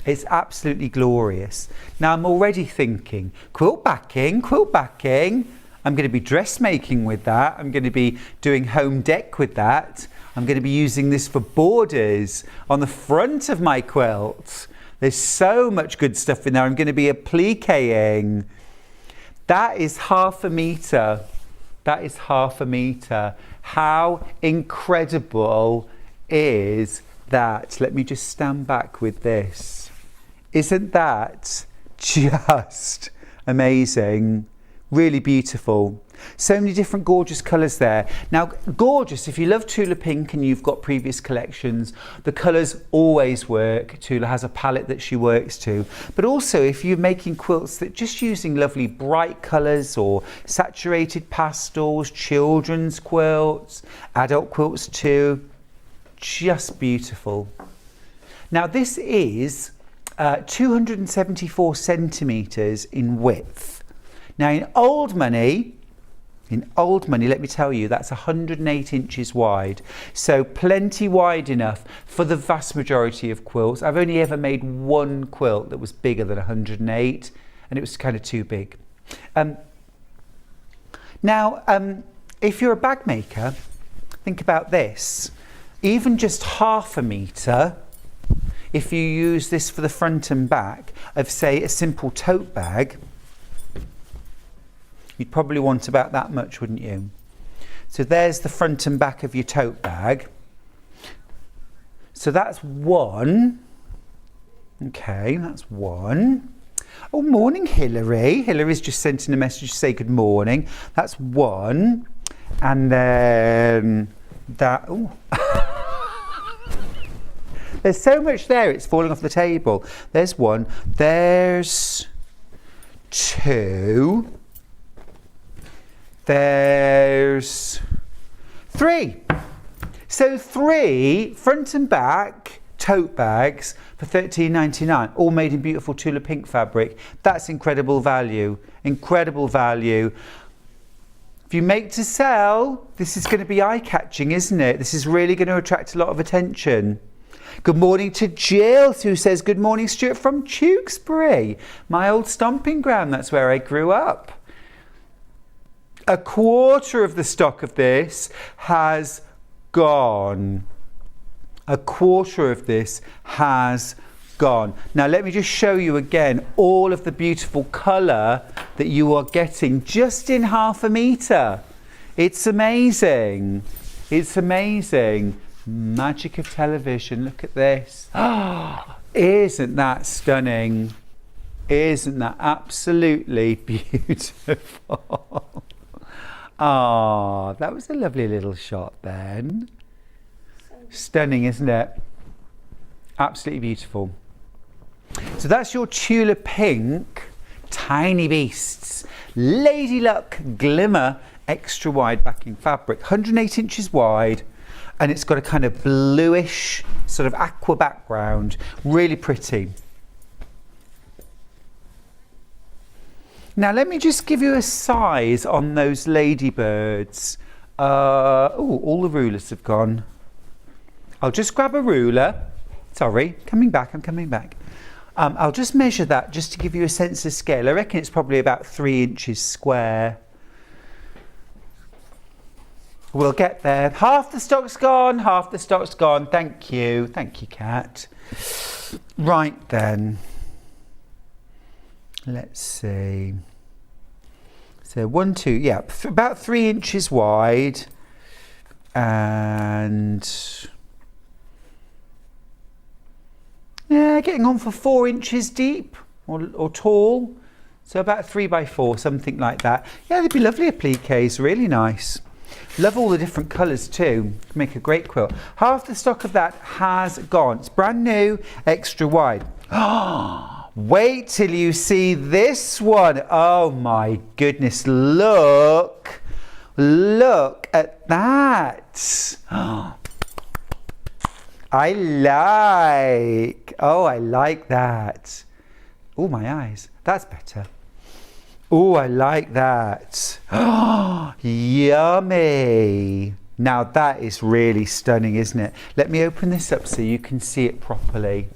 It's absolutely glorious. Now I'm already thinking, quilt backing. I'm going to be dressmaking with that. I'm going to be doing home deck with that. I'm going to be using this for borders on the front of my quilt. There's so much good stuff in there. I'm going to be appliquing. That is 1/2 metre. That is 1/2 metre. How incredible is that? Let me just stand back with this. Isn't that just amazing? Really beautiful. So many different gorgeous colours there. Now, gorgeous, if you love Tula Pink and you've got previous collections, the colours always work. Tula has a palette that she works to. But also, if you're making quilts that just using lovely bright colours or saturated pastels, children's quilts, adult quilts too, just beautiful. Now, this is 274 centimetres in width. Now in old money, let me tell you, that's 108 inches wide. So plenty wide enough for the vast majority of quilts. I've only ever made one quilt that was bigger than 108, and it was kind of too big. Now, if you're a bag maker, think about this. Even just half a metre, if you use this for the front and back of, say, a simple tote bag, you'd probably want about that much, wouldn't you? So there's the front and back of your tote bag. So that's one. Okay, that's one. Oh, morning, Hilary. Hilary's just sent in a message to say good morning. That's one. And then that... Oh. There's so much there, it's falling off the table. There's one. There's two. There's three. So 3 front and back tote bags for £13.99, all made in beautiful Tula pink fabric. That's incredible value. Incredible value. If you make to sell, this is going to be eye-catching, isn't it? This is really going to attract a lot of attention. Good morning to Jill, who says, good morning, Stuart, from Tewkesbury, my old stomping ground. That's where I grew up. A quarter of the stock of this has gone. A quarter of this has gone. Now let me just show you again all of the beautiful colour that you are getting just in half a metre. It's amazing. It's amazing. Magic of television. Look at this. Isn't that stunning? Isn't that absolutely beautiful? Ah, that was a lovely little shot then. Stunning, isn't it? Absolutely beautiful. So that's your Tula pink Tiny Beasts Lady Luck Glimmer extra wide backing fabric, 108 inches wide, and it's got a kind of bluish sort of aqua background, really pretty. Now let me just give you a size on those ladybirds. Oh, all the rulers have gone. I'll just grab a ruler. Sorry, I'm coming back. I'll just measure that just to give you a sense of scale. I reckon it's probably about 3 inches square. We'll get there. Half the stock's gone, half the stock's gone. Thank you, Kat. Right then. Let's see. So 1, 2, yeah, about 3 inches wide, and yeah, getting on for 4 inches deep or tall. So about 3 by 4, something like that. Yeah, they'd be lovely appliques, really nice. Love all the different colours too. Make a great quilt. Half the stock of that has gone. It's brand new, extra wide. Wait till you see this one. Oh my goodness, look. Look at that. I like that. Oh, my eyes. That's better. Oh, I like that. Yummy. Now that is really stunning, isn't it? Let me open this up so you can see it properly.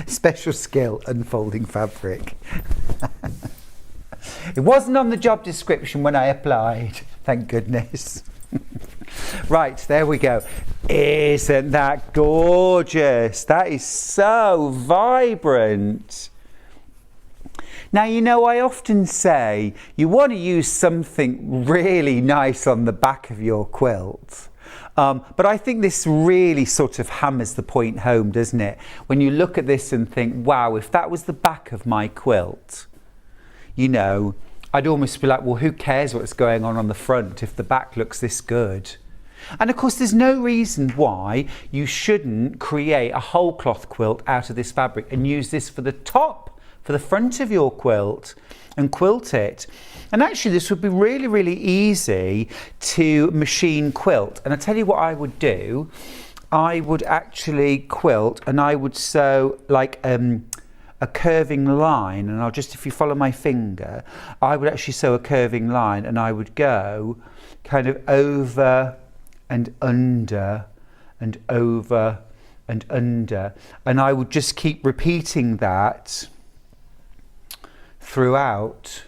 Special skill, unfolding fabric. It wasn't on the job description when I applied, thank goodness. Right, there we go. Isn't that gorgeous? That is so vibrant. Now, you know, I often say you want to use something really nice on the back of your quilt. But I think this really sort of hammers the point home, doesn't it? When you look at this and think, wow, if that was the back of my quilt, you know, I'd almost be like, well, who cares what's going on the front if the back looks this good? And of course, there's no reason why you shouldn't create a whole cloth quilt out of this fabric and use this for the top, for the front of your quilt, and quilt it. And actually, this would be really, really easy to machine quilt. And I tell you what I would do. I would actually quilt, and I would sew like a curving line, and I'll just, if you follow my finger, I would actually sew a curving line, and I would go kind of over and under and over and under, and I would just keep repeating that throughout,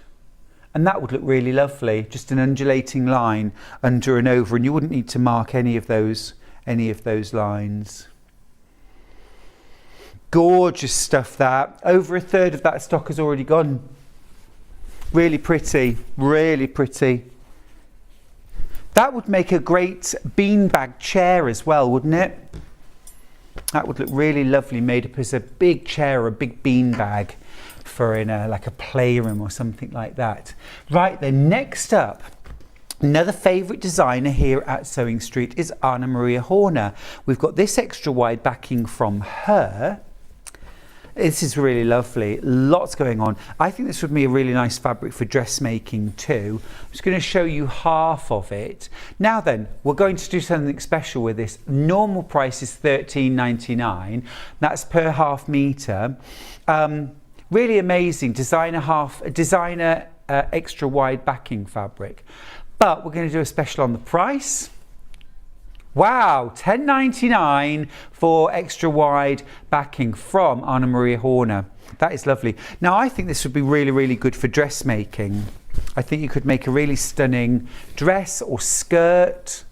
And that would look really lovely, just an undulating line under and over, and you wouldn't need to mark any of those lines. Gorgeous stuff that. Over a third of that stock has already gone. Really pretty, really pretty. That would make a great beanbag chair as well, wouldn't it? That would look really lovely, made up as a big chair or a big beanbag for in like a playroom or something like that. Right then, next up, another favourite designer here at Sewing Street is Anna Maria Horner. We've got this extra wide backing from her. This is really lovely, lots going on. I think this would be a really nice fabric for dressmaking too. I'm just going to show you half of it. Now then, we're going to do something special with this. Normal price is £13.99. That's per half metre. Really amazing designer extra wide backing fabric. But we're going to do a special on the price. Wow, £10.99 for extra wide backing from Anna Maria Horner. That is lovely. Now I think this would be really, really good for dressmaking. I think you could make a really stunning dress or skirt,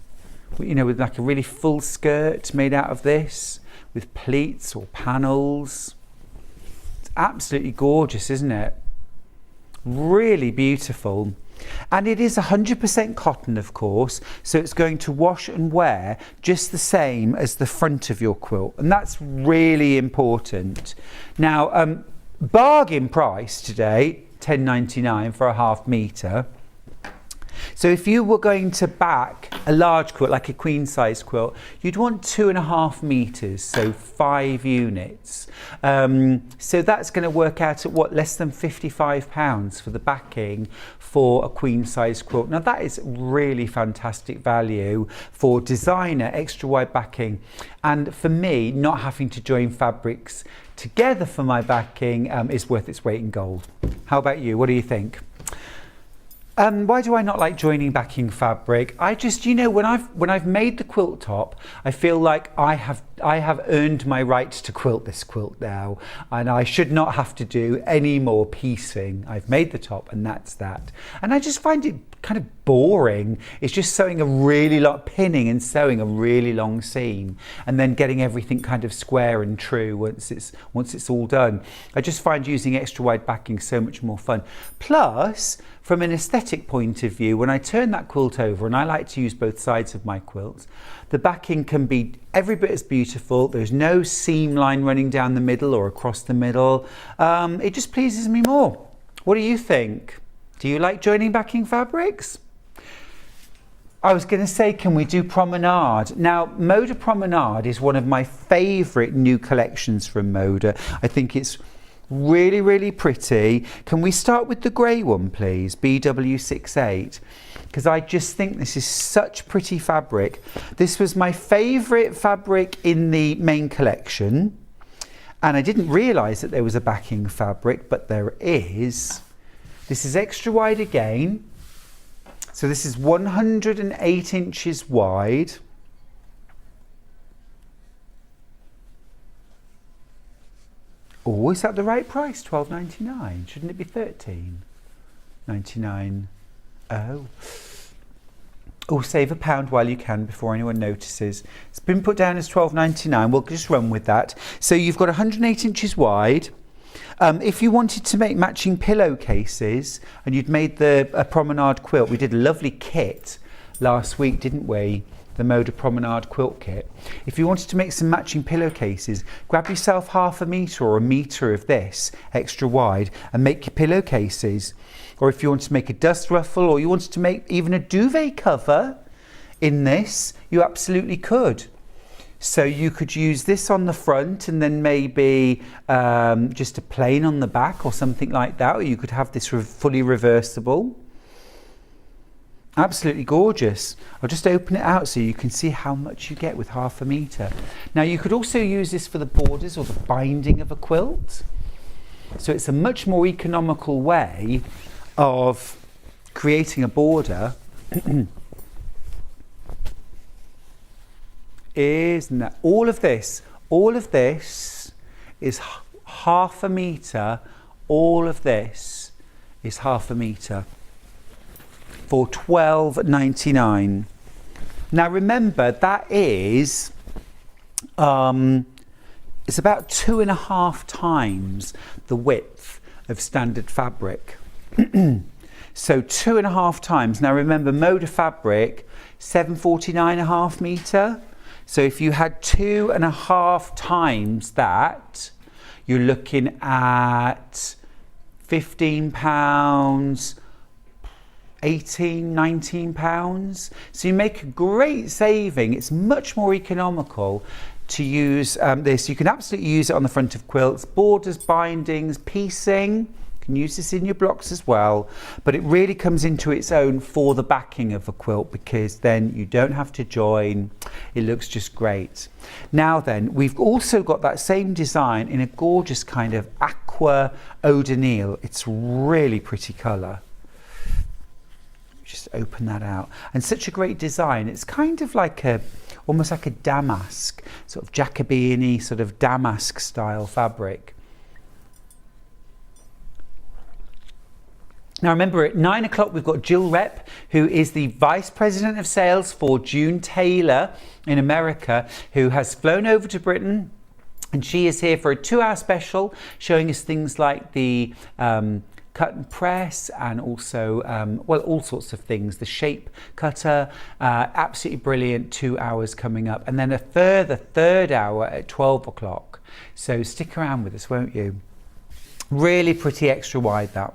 you know, with like a really full skirt made out of this, with pleats or panels. It's absolutely gorgeous, isn't it? Really beautiful. And it is 100% cotton, of course, so it's going to wash and wear just the same as the front of your quilt, and that's really important. Now, bargain price today, £10.99 for a half metre. So if you were going to back a large quilt, like a queen size quilt, you'd want 2.5 metres, so 5 units. So that's going to work out at what, less than £55 for the backing for a queen size quilt. Now that is really fantastic value for designer extra wide backing, and for me, not having to join fabrics together for my backing is worth its weight in gold. How about you? What do you think? Why do I not like joining backing fabric? I just, you know, when I've made the quilt top, I feel like I have earned my right to quilt this quilt now, and I should not have to do any more piecing. I've made the top, and that's that. And I just find it kind of boring. It's just sewing a really lot, pinning and sewing a really long seam, and then getting everything kind of square and true once it's all done. I just find using extra wide backing so much more fun. Plus, from an aesthetic point of view, when I turn that quilt over, and I like to use both sides of my quilts, the backing can be every bit as beautiful. There's no seam line running down the middle or across the middle. It just pleases me more. What do you think? Do you like joining backing fabrics? I was going to say, can we do Promenade? Now, Moda Promenade is one of my favourite new collections from Moda. I think it's really, really pretty. Can we start with the grey one, please? BW68. Because I just think this is such pretty fabric. This was my favourite fabric in the main collection. And I didn't realise that there was a backing fabric, but there is. This is extra wide again. So this is 108 inches wide. Oh, is that the right price? £12.99. Shouldn't it be £13.99? Oh. Oh, save £1 while you can before anyone notices. It's been put down as £12.99. We'll just run with that. So you've got 108 inches wide. If you wanted to make matching pillowcases and you'd made a Promenade quilt, we did a lovely kit last week, didn't we? The Moda Promenade quilt kit. If you wanted to make some matching pillowcases, grab yourself half a metre or a metre of this extra wide and make your pillowcases. Or if you wanted to make a dust ruffle, or you wanted to make even a duvet cover in this, you absolutely could. So you could use this on the front and then maybe just a plain on the back or something like that, or you could have this fully reversible. Absolutely gorgeous. I'll just open it out so you can see how much you get with half a metre. Now you could also use this for the borders or the binding of a quilt. So it's a much more economical way of creating a border. Isn't that all of this is half a metre. All of this is half a metre. for £12.99. Now remember, that is it's about 2.5 times the width of standard fabric. So 2.5 times. Now remember, Moda fabric, 749.5 metre. So if you had 2.5 times that, you're looking at £15, 18, 19 pounds. So you make a great saving. It's much more economical to use this. You can absolutely use it on the front of quilts, borders, bindings, piecing. You can use this in your blocks as well, but it really comes into its own for the backing of a quilt, because then you don't have to join. It looks just great. Now then, we've also got that same design in a gorgeous kind of aqua eau de Nil. It's really pretty colour. Just open that out, and such a great design. It's kind of like almost like a damask, sort of Jacobean-y sort of damask style fabric. Now remember, at 9 o'clock we've got Jill Rep, who is the Vice President of Sales for June Taylor in America, who has flown over to Britain, and she is here for a 2-hour special showing us things like the cut and press, and also well, all sorts of things. The shape cutter, absolutely brilliant. 2 hours coming up, and then a further 3rd hour at 12 o'clock. So stick around with us, won't you? Really pretty extra wide, that.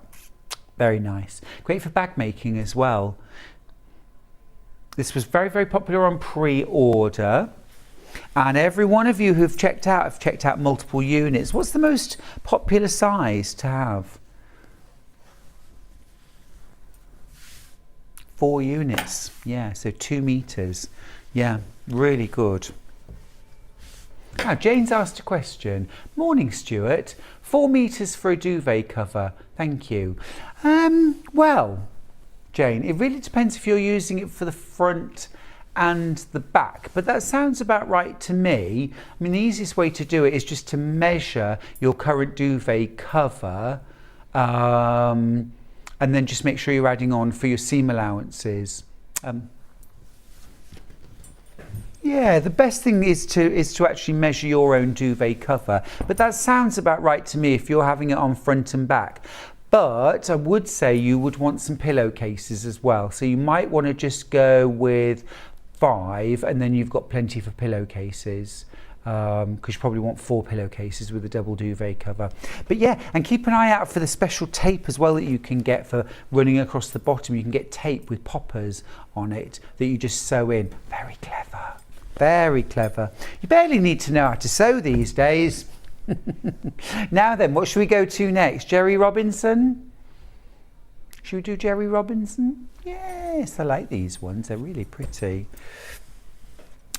Very nice. Great for bag making as well. This was very, very popular on pre-order. And every one of you who've checked out have checked out multiple units. What's the most popular size to have? 4 units. Yeah, so 2 meters. Yeah, really good. Now, Jane's asked a question. Morning, Stuart. 4 meters for a duvet cover. Thank you. Well, Jane, it really depends if you're using it for the front and the back, but that sounds about right to me. I mean, the easiest way to do it is just to measure your current duvet cover, and then just make sure you're adding on for your seam allowances. Yeah, the best thing is to actually measure your own duvet cover, but that sounds about right to me if you're having it on front and back. But I would say you would want some pillowcases as well, so you might want to just go with 5, and then you've got plenty for pillowcases, because you probably want 4 pillowcases with a double duvet cover. But yeah, and keep an eye out for the special tape as well that you can get for running across the bottom. You can get tape with poppers on it that you just sew in. Very clever. Very clever. You barely need to know how to sew these days. Now then, what should we go to next? Jerry Robinson? Should we do Jerry Robinson? Yes, I like these ones. They're really pretty.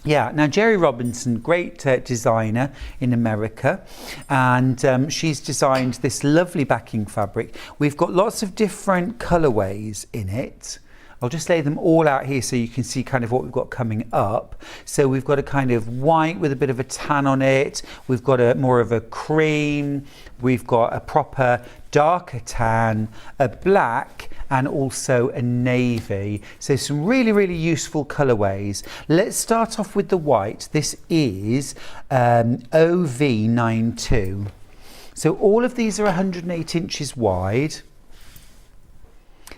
Yeah, now Jerry Robinson, great designer in America, and she's designed this lovely backing fabric. We've got lots of different colourways in it. I'll just lay them all out here so you can see kind of what we've got coming up. So we've got a kind of white with a bit of a tan on it. We've got a more of a cream. We've got a proper darker tan, a black, and also a navy. So some really, really useful colourways. Let's start off with the white. This is OV92. So all of these are 108 inches wide.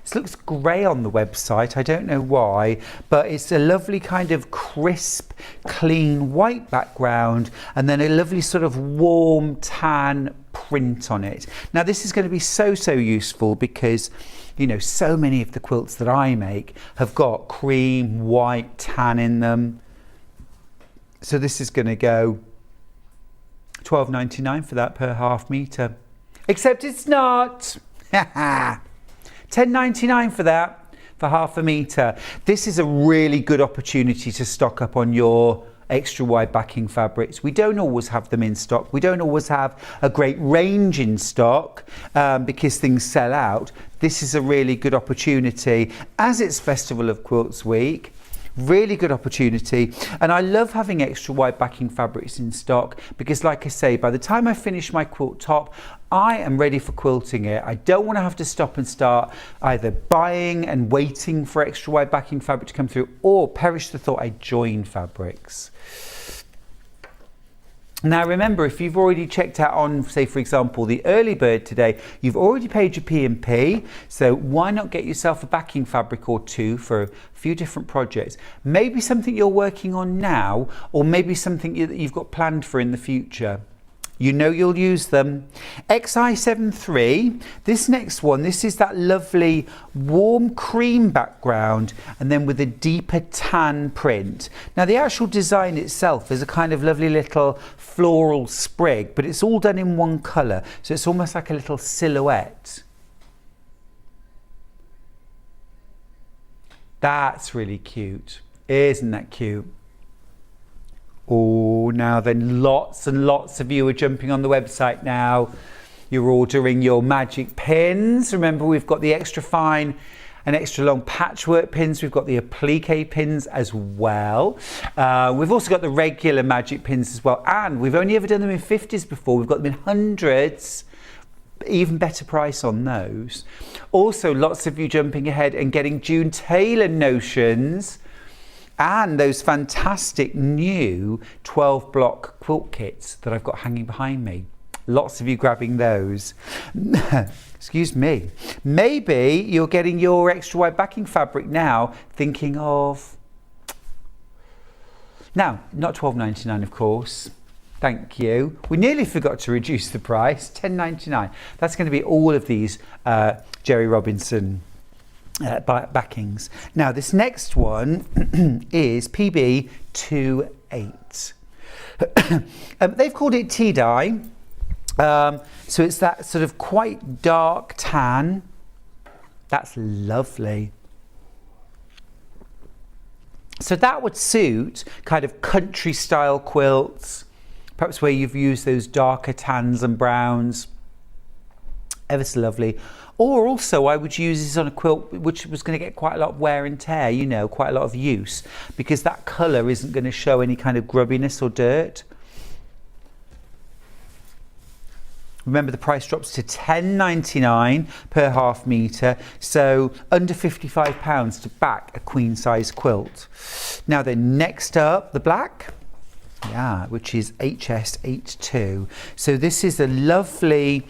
This looks grey on the website, I don't know why, but it's a lovely kind of crisp, clean white background, and then a lovely sort of warm tan print on it. Now this is going to be so useful because, you know, so many of the quilts that I make have got cream, white, tan in them. So this is going to go £12.99 for that per half metre. Except it's not! £10.99 for that, for half a metre. This is a really good opportunity to stock up on your extra wide backing fabrics. We don't always have them in stock. We don't always have a great range in stock because things sell out. This is a really good opportunity. As it's Festival of Quilts Week, Really good opportunity. And I love having extra wide backing fabrics in stock because, like I say, by the time I finish my quilt top, I am ready for quilting it. I don't want to have to stop and start either buying and waiting for extra wide backing fabric to come through, or perish the thought I join fabrics. Now remember, if you've already checked out on, say for example, the early bird today, you've already paid your P&P, so why not get yourself a backing fabric or two for a few different projects? Maybe something you're working on now, or maybe something that you've got planned for in the future. You know you'll use them. XI73, this next one, this is that lovely warm cream background and then with a deeper tan print. Now the actual design itself is a kind of lovely little floral sprig, but it's all done in one colour, so it's almost like a little silhouette. That's really cute. Isn't that cute? Oh, now then, lots and lots of you are jumping on the website now. You're ordering your magic pins. Remember, we've got the extra fine and extra long patchwork pins. We've got the applique pins as well. We've also got the regular magic pins as well. And we've only ever done them in 50s before. We've got them in 100s. Even better price on those. Also, lots of you jumping ahead and getting June Taylor notions. And those fantastic new 12 block quilt kits that I've got hanging behind me. Lots of you grabbing those. Excuse me. Maybe you're getting your extra wide backing fabric now, thinking of... Now, not £12.99 of course. Thank you. We nearly forgot to reduce the price, £10.99. That's going to be all of these Jerry Robinson backings. Now this next one is PB28. They've called it tea dye, so it's that sort of quite dark tan. That's lovely. So that would suit kind of country style quilts, perhaps where you've used those darker tans and browns. Ever so lovely. Or also I would use this on a quilt which was going to get quite a lot of wear and tear, you know, quite a lot of use, because that colour isn't going to show any kind of grubbiness or dirt. Remember, the price drops to £10.99 per half metre, so under £55 to back a queen size quilt. Now then, next up, the black. Yeah, which is HS82. So this is a lovely...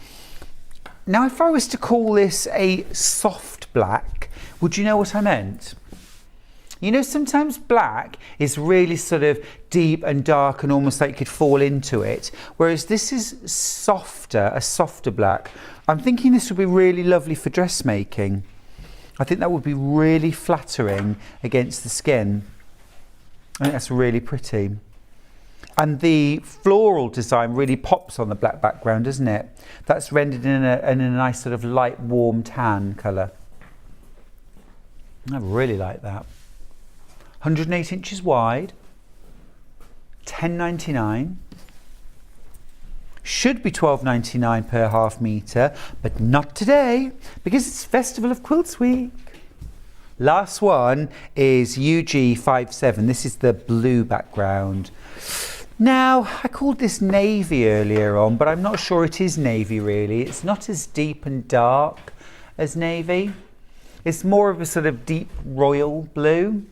Now, if I was to call this a soft black, would you know what I meant? You know, sometimes black is really sort of deep and dark and almost like you could fall into it, whereas this is softer, a softer black. I'm thinking this would be really lovely for dressmaking. I think that would be really flattering against the skin. I think that's really pretty. And the floral design really pops on the black background, doesn't it? That's rendered in a nice sort of light, warm tan colour. I really like that. 108 inches wide, £10.99. Should be £12.99 per half metre, but not today, because it's Festival of Quilts Week. Last one is UG57. This is the blue background. Now, I called this navy earlier on, but I'm not sure it is navy really. It's not as deep and dark as navy. It's more of a sort of deep royal blue.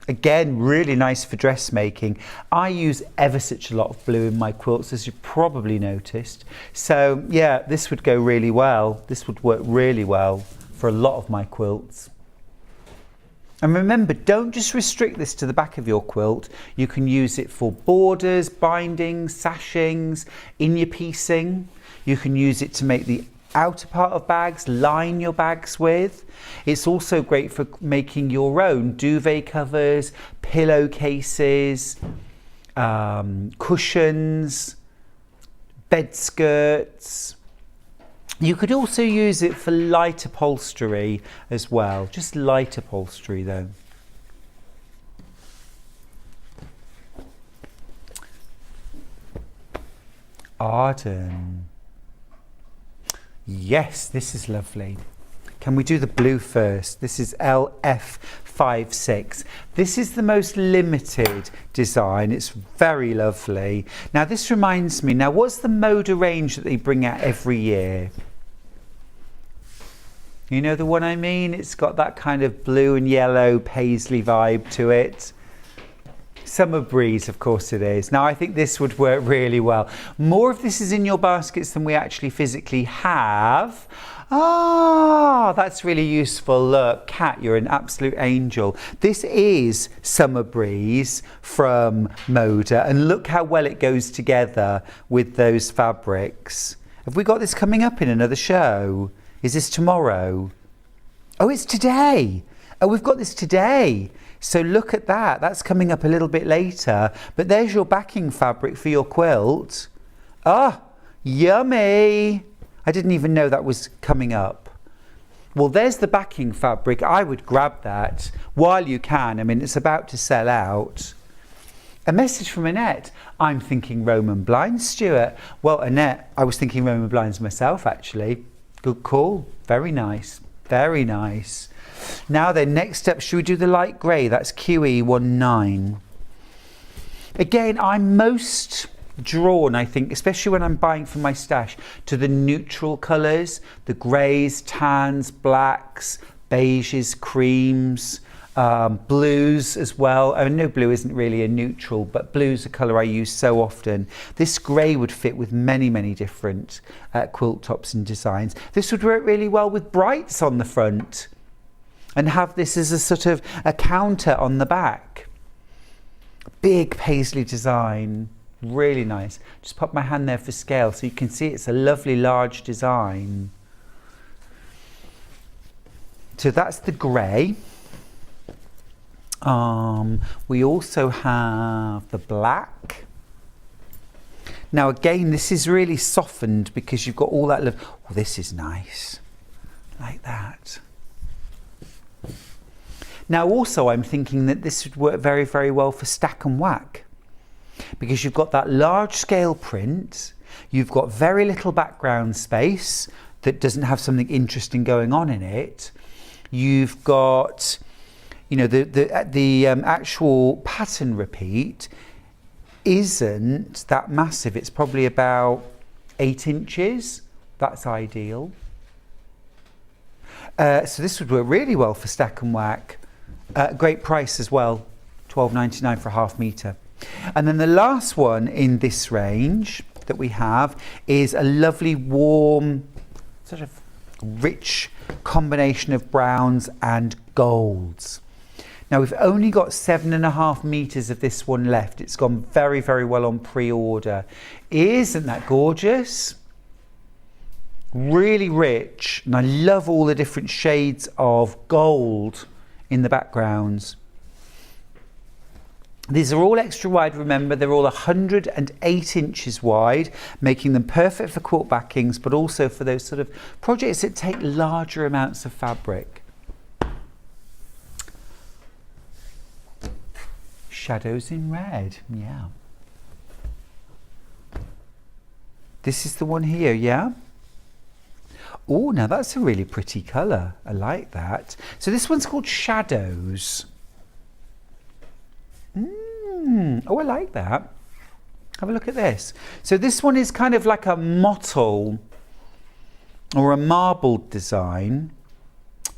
Again, really nice for dressmaking. I use ever such a lot of blue in my quilts, as you probably noticed. So yeah, this would go really well. This would work really well for a lot of my quilts. And remember, don't just restrict this to the back of your quilt. You can use it for borders, bindings, sashings, in your piecing. You can use it to make the outer part of bags, line your bags with. It's also great for making your own duvet covers, pillowcases, cushions, bed skirts. You could also use it for light upholstery as well, just light upholstery though. Arden. Yes, this is lovely. Can we do the blue first? This is LF56. This is the most limited design. It's very lovely. Now this reminds me, now what's the Moda range that they bring out every year? You know the one I mean? It's got that kind of blue and yellow paisley vibe to it. Summer Breeze, of course it is. Now I think this would work really well. More of this is in your baskets than we actually physically have. Ah, that's really useful. Look, Kat, you're an absolute angel. This is Summer Breeze from Moda, and look how well it goes together with those fabrics. Have we got this coming up in another show? Is this tomorrow? Oh, it's today. Oh, we've got this today. So look at that. That's coming up a little bit later. But there's your backing fabric for your quilt. Ah, yummy. I didn't even know that was coming up. Well, there's the backing fabric. I would grab that while you can. I mean, it's about to sell out. A message from Annette. I'm thinking Roman blinds, Stuart. Well, Annette, I was thinking Roman blinds myself, actually. Good call. Very nice. Very nice. Now then, next up, should we do the light grey? That's QE19. Again, I'm most drawn, I think, especially when I'm buying for my stash, to the neutral colours, the greys, tans, blacks, beiges, creams, blues as well. I know blue isn't really a neutral, but blue's a colour I use so often. This grey would fit with many, many different quilt tops and designs. This would work really well with brights on the front and have this as a sort of a counter on the back. Big paisley design. Really nice. Just pop my hand there for scale so you can see it's a lovely large design. So that's the grey. We also have the black. Now again, this is really softened because you've got all that love. Oh, this is nice. Like that. Now also I'm thinking that this would work very, very well for stack and whack, because you've got that large scale print, you've got very little background space that doesn't have something interesting going on in it. You've got, you know, the actual pattern repeat isn't that massive. It's probably about 8 inches. That's ideal. So this would work really well for stack and whack. Great price as well, £12.99 for a half metre. And then the last one in this range that we have is a lovely warm, sort of rich combination of browns and golds. Now we've only got 7.5 metres of this one left. It's gone very, very well on pre-order. Isn't that gorgeous? Really rich, and I love all the different shades of gold in the backgrounds. These are all extra wide, remember, they're all 108 inches wide, making them perfect for quilt backings, but also for those sort of projects that take larger amounts of fabric. Shadows in red, yeah. This is the one here, yeah? Oh, now that's a really pretty colour. I like that. So this one's called Shadows. Oh, I like that. Have a look at this. So this one is kind of like a mottle or a marbled design.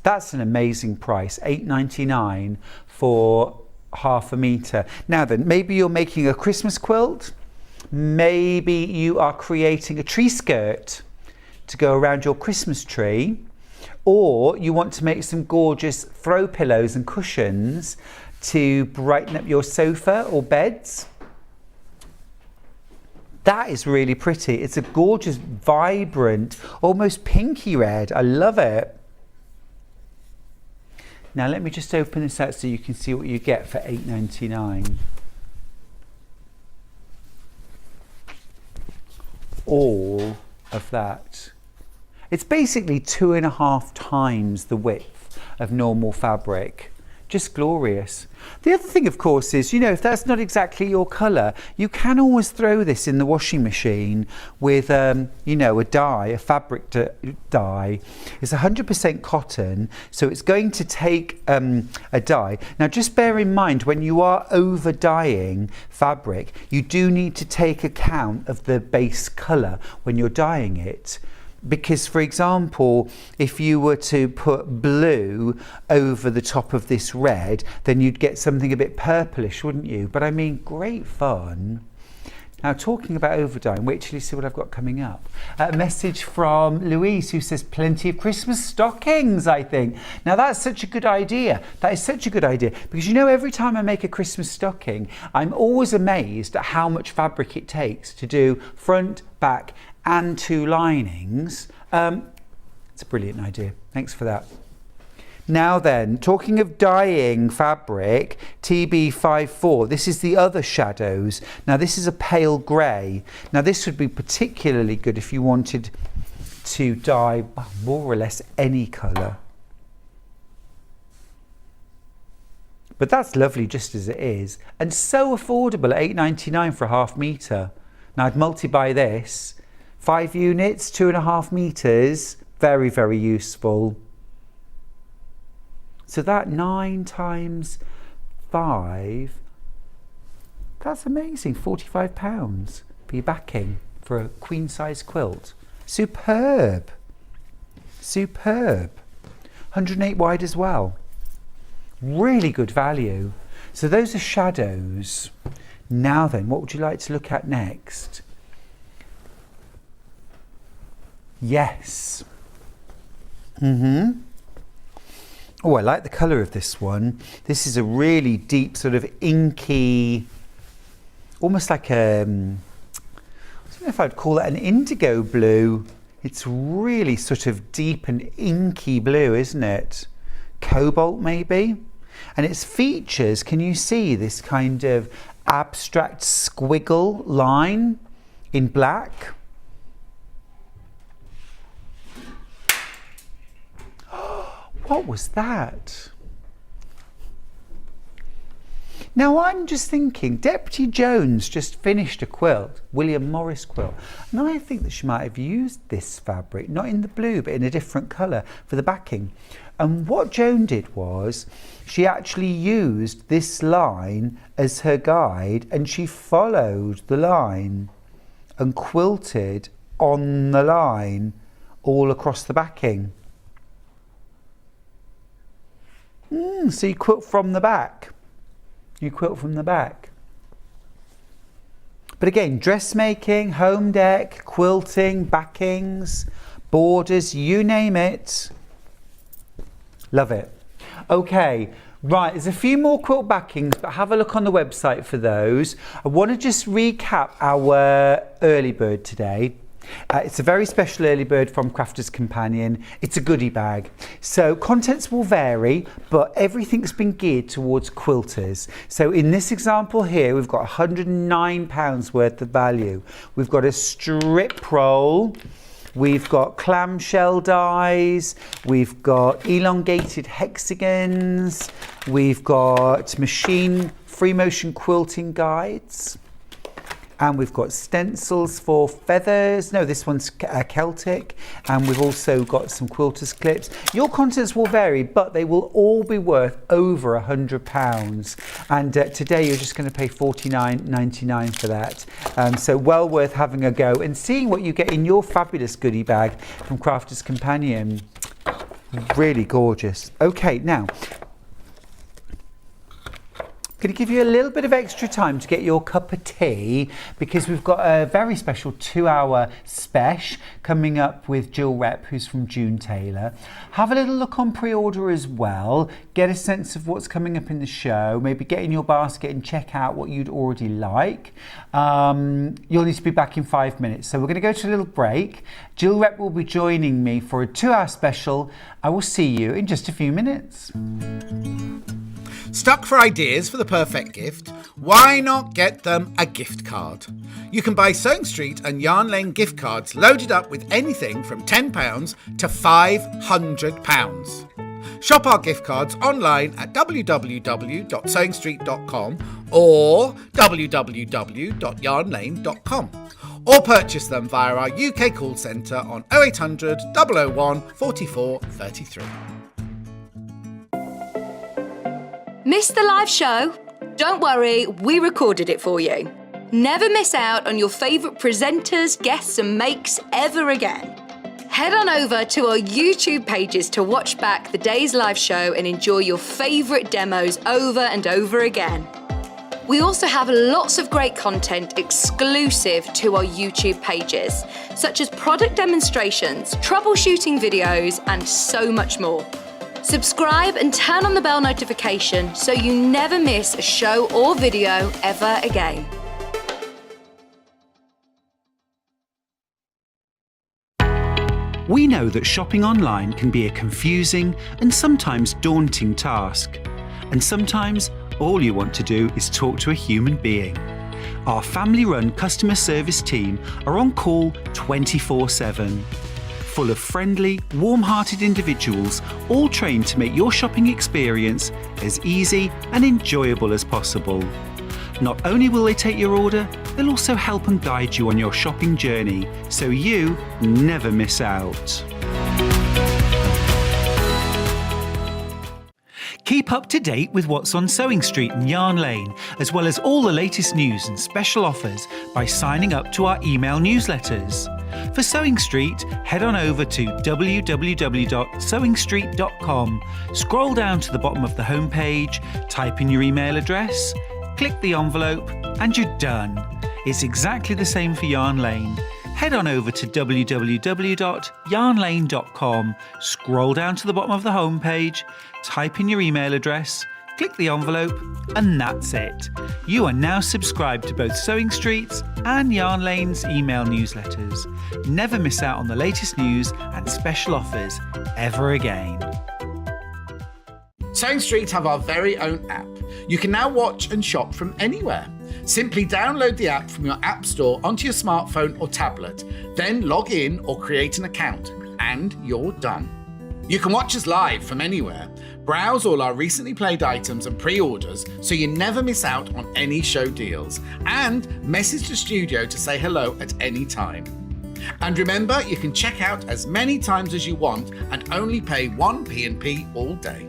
That's an amazing price, £8.99 for half a metre. Now then, maybe you're making a Christmas quilt. Maybe you are creating a tree skirt to go around your Christmas tree, or you want to make some gorgeous throw pillows and cushions to brighten up your sofa or beds. That is really pretty. It's a gorgeous, vibrant, almost pinky red. I love it. Now let me just open this out so you can see what you get for £8.99. All of that. It's basically 2.5 times the width of normal fabric Just glorious. The other thing, of course, is, you know, if that's not exactly your colour, you can always throw this in the washing machine with, you know, a dye, a fabric dye. It's 100% cotton, so it's going to take a dye. Now, just bear in mind, when you are over dyeing fabric, you do need to take account of the base colour when you're dyeing it. Because, for example, if you were to put blue over the top of this red, then you'd get something a bit purplish, wouldn't you? But I mean, great fun. Now, talking about overdyeing, wait till you see what I've got coming up. A message from Louise, who says plenty of Christmas stockings, I think. Now, that's such a good idea. That is such a good idea. Because, you know, every time I make a Christmas stocking, I'm always amazed at how much fabric it takes to do front, back, and 2 linings. It's a brilliant idea. Thanks for that. Now then, talking of dyeing fabric, TB54, this is the other shadows. Now this is a pale grey. Now this would be particularly good if you wanted to dye more or less any colour. But that's lovely just as it is. And so affordable at £8.99 for a ½ metre. Now I'd multi-buy this. 5 units, 2.5 meters, very, very useful. So that 9 times 5, that's amazing, £45 for your backing for a queen size quilt. Superb, superb. 108 wide as well. Really good value. So those are shadows. Now then, what would you like to look at next? Yes. Oh, I like the colour of this one. This is a really deep sort of inky, almost like a, I don't know if I'd call it an indigo blue. It's really sort of deep and inky blue, isn't it? Cobalt maybe? And its features, can you see this kind of abstract squiggle line in black? What was that? Now I'm just thinking, Deputy Jones just finished a quilt, William Morris quilt, and I think that she might have used this fabric, not in the blue, but in a different colour for the backing. And what Joan did was, she actually used this line as her guide, and she followed the line and quilted on the line all across the backing. So you quilt from the back. You quilt from the back. But again, dressmaking, home deck, quilting, backings, borders, you name it. Love it. Okay, right, there's a few more quilt backings, but have a look on the website for those. I want to just recap our early bird today. It's a very special early bird from Crafter's Companion. It's a goodie bag. So contents will vary, but everything's been geared towards quilters. So in this example here, we've got £109 worth of value. We've got a strip roll. We've got clamshell dies, we've got elongated hexagons, we've got machine free motion quilting guides, and we've got stencils for feathers. No, this one's Celtic, and we've also got some quilters clips. Your contents will vary, but they will all be worth over £100. And today you're just going to pay $49.99 for that. So well worth having a go and seeing what you get in your fabulous goodie bag from Crafter's Companion. Really gorgeous. Okay, now, going to give you a little bit of extra time to get your cup of tea because we've got a very special 2-hour special coming up with Jill Rep, who's from June Taylor. Have a little look on pre-order as well. Get a sense of what's coming up in the show. Maybe get in your basket and check out what you'd already like. You'll need to be back in 5 minutes. So we're going to go to a little break. Jill Rep will be joining me for a 2-hour special. I will see you in just a few minutes. Stuck for ideas for the perfect gift? Why not get them a gift card? You can buy Sewing Street and Yarn Lane gift cards loaded up with anything from £10 to £500. Shop our gift cards online at www.sewingstreet.com or www.yarnlane.com, or purchase them via our UK call centre on 0800 001 44 33. Missed the live show? Don't worry, we recorded it for you. Never miss out on your favourite presenters, guests and makes ever again. Head on over to our YouTube pages to watch back the day's live show and enjoy your favourite demos over and over again. We also have lots of great content exclusive to our YouTube pages, such as product demonstrations, troubleshooting videos, and so much more. Subscribe and turn on the bell notification so you never miss a show or video ever again. We know that shopping online can be a confusing and sometimes daunting task. And sometimes all you want to do is talk to a human being. Our family-run customer service team are on call 24/7. Full of friendly, warm-hearted individuals, all trained to make your shopping experience as easy and enjoyable as possible. Not only will they take your order, they'll also help and guide you on your shopping journey, so you never miss out. Keep up to date with what's on Sewing Street and Yarn Lane, as well as all the latest news and special offers by signing up to our email newsletters. For Sewing Street, head on over to www.sewingstreet.com, scroll down to the bottom of the homepage, type in your email address, click the envelope, and you're done. It's exactly the same for Yarn Lane. Head on over to www.yarnlane.com, scroll down to the bottom of the homepage, type in your email address, click the envelope, and that's it. You are now subscribed to both Sewing Street's and Yarn Lane's email newsletters. Never miss out on the latest news and special offers ever again. Sewing Street have our very own app. You can now watch and shop from anywhere. Simply download the app from your app store onto your smartphone or tablet, then log in or create an account, and you're done. You can watch us live from anywhere, browse all our recently played items and pre-orders so you never miss out on any show deals, and message the studio to say hello at any time. And remember, you can check out as many times as you want and only pay 1 P&P all day.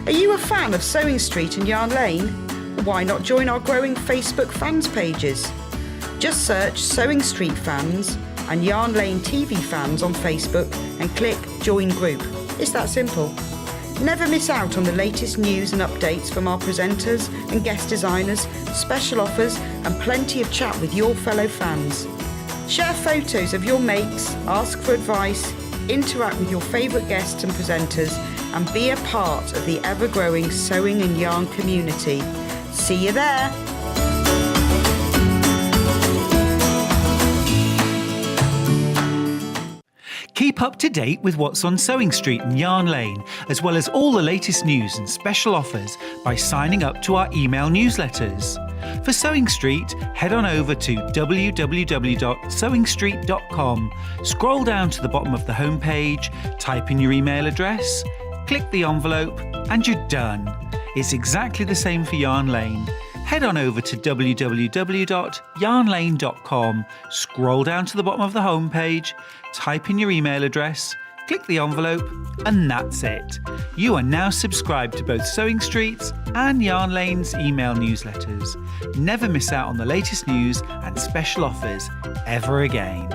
Are you a fan of Sewing Street and Yarn Lane? Why not join our growing Facebook fans pages? Just search Sewing Street Fans and Yarn Lane TV Fans on Facebook and click Join Group. It's that simple. Never miss out on the latest news and updates from our presenters and guest designers, special offers and plenty of chat with your fellow fans. Share photos of your makes, ask for advice, interact with your favourite guests and presenters, and be a part of the ever-growing sewing and yarn community. See you there! Keep up to date with what's on Sewing Street and Yarn Lane, as well as all the latest news and special offers by signing up to our email newsletters. For Sewing Street, head on over to www.sewingstreet.com, scroll down to the bottom of the homepage, type in your email address, click the envelope, and you're done. It's exactly the same for Yarn Lane. Head on over to www.yarnlane.com, scroll down to the bottom of the homepage, type in your email address, click the envelope, and that's it. You are now subscribed to both Sewing Street's and Yarn Lane's email newsletters. Never miss out on the latest news and special offers ever again.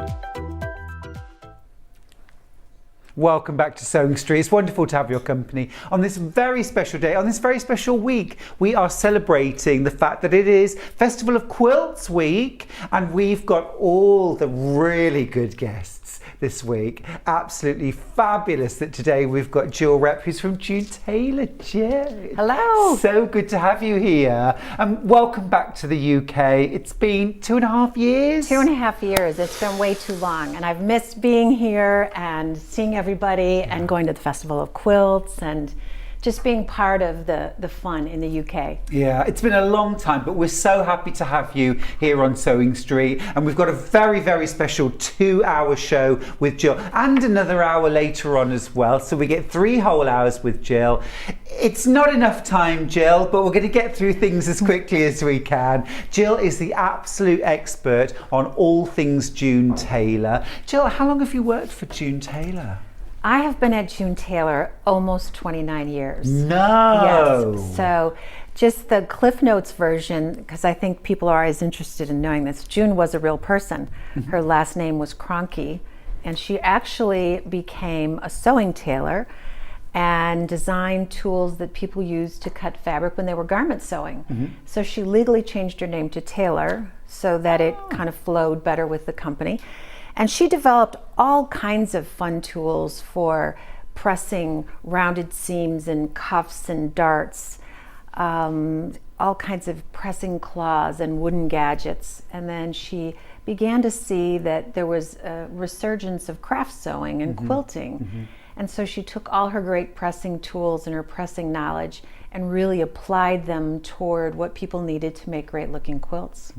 Welcome back to Sewing Street. It's wonderful to have your company on this very special day, on this very special week. We are celebrating the fact that it is Festival of Quilts week, and we've got all the really good guests this week. Absolutely fabulous that today we've got Jill Rep, who's from June Taylor. Jill. Hello. So good to have you here. Welcome back to the UK. It's been 2.5 years. 2.5 years. It's been way too long. And I've missed being here and seeing everybody and going to the Festival of Quilts and just being part of the fun in the UK. Yeah, it's been a long time, but we're so happy to have you here on Sewing Street. And we've got a very, very special 2-hour show with Jill and another hour later on as well. So we get 3 whole hours with Jill. It's not enough time, Jill, but we're going to get through things as quickly as we can. Jill is the absolute expert on all things June Taylor. Jill, how long have you worked for June Taylor? I have been at June Taylor almost 29 years. No! Yes. So just the Cliff Notes version, because I think people are always interested in knowing this. June was a real person. Her last name was Cronky, and she actually became a sewing tailor and designed tools that people used to cut fabric when they were garment sewing. So she legally changed her name to Taylor so that it kind of flowed better with the company. And she developed all kinds of fun tools for pressing rounded seams and cuffs and darts, all kinds of pressing claws and wooden gadgets. And then she began to see that there was a resurgence of craft sewing and quilting. And so she took all her great pressing tools and her pressing knowledge and really applied them toward what people needed to make great looking quilts.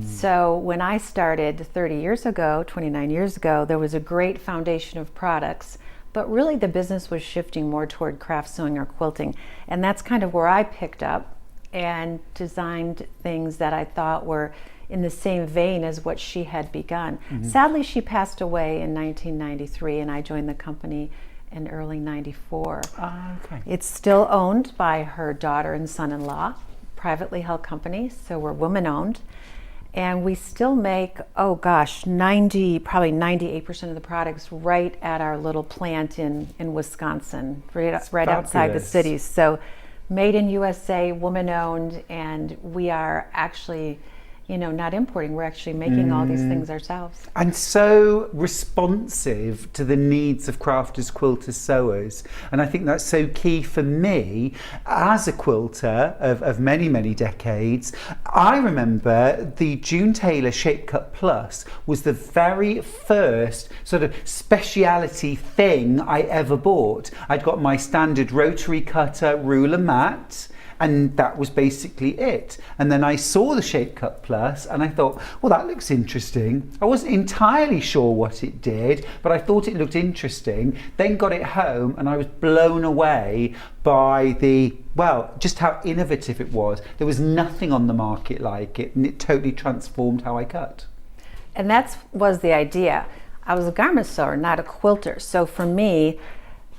So when I started 30 years ago, 29 years ago, there was a great foundation of products, but really the business was shifting more toward craft sewing or quilting. And that's kind of where I picked up and designed things that I thought were in the same vein as what she had begun. Sadly, she passed away in 1993 and I joined the company in early 94. Okay. It's still owned by her daughter and son-in-law, privately held company, so we're woman-owned. And we still make, oh gosh, probably 98% of the products right at our little plant in Wisconsin, right outside the city. So made in USA, woman-owned, and we are actually, not importing, we're actually making all these things ourselves. And so responsive to the needs of crafters, quilters, sewers. And I think that's so key for me as a quilter of many, many decades. I remember the June Taylor Shape Cut Plus was the very first sort of speciality thing I ever bought. I'd got my standard rotary cutter, ruler mat, and that was basically it. And then I saw the Shape Cut Plus and I thought, well, that looks interesting. I wasn't entirely sure what it did, but I thought it looked interesting. Then got it home and I was blown away by just how innovative it was. There was nothing on the market like it, and it totally transformed how I cut. And that was the idea. I was a garment sewer, not a quilter. So for me,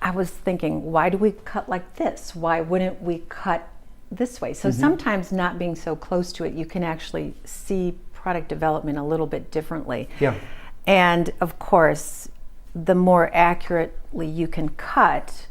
I was thinking, why do we cut like this? Why wouldn't we cut this way? So sometimes not being so close to it, you can actually see product development a little bit differently. Yeah. And of course, the more accurately you can cut,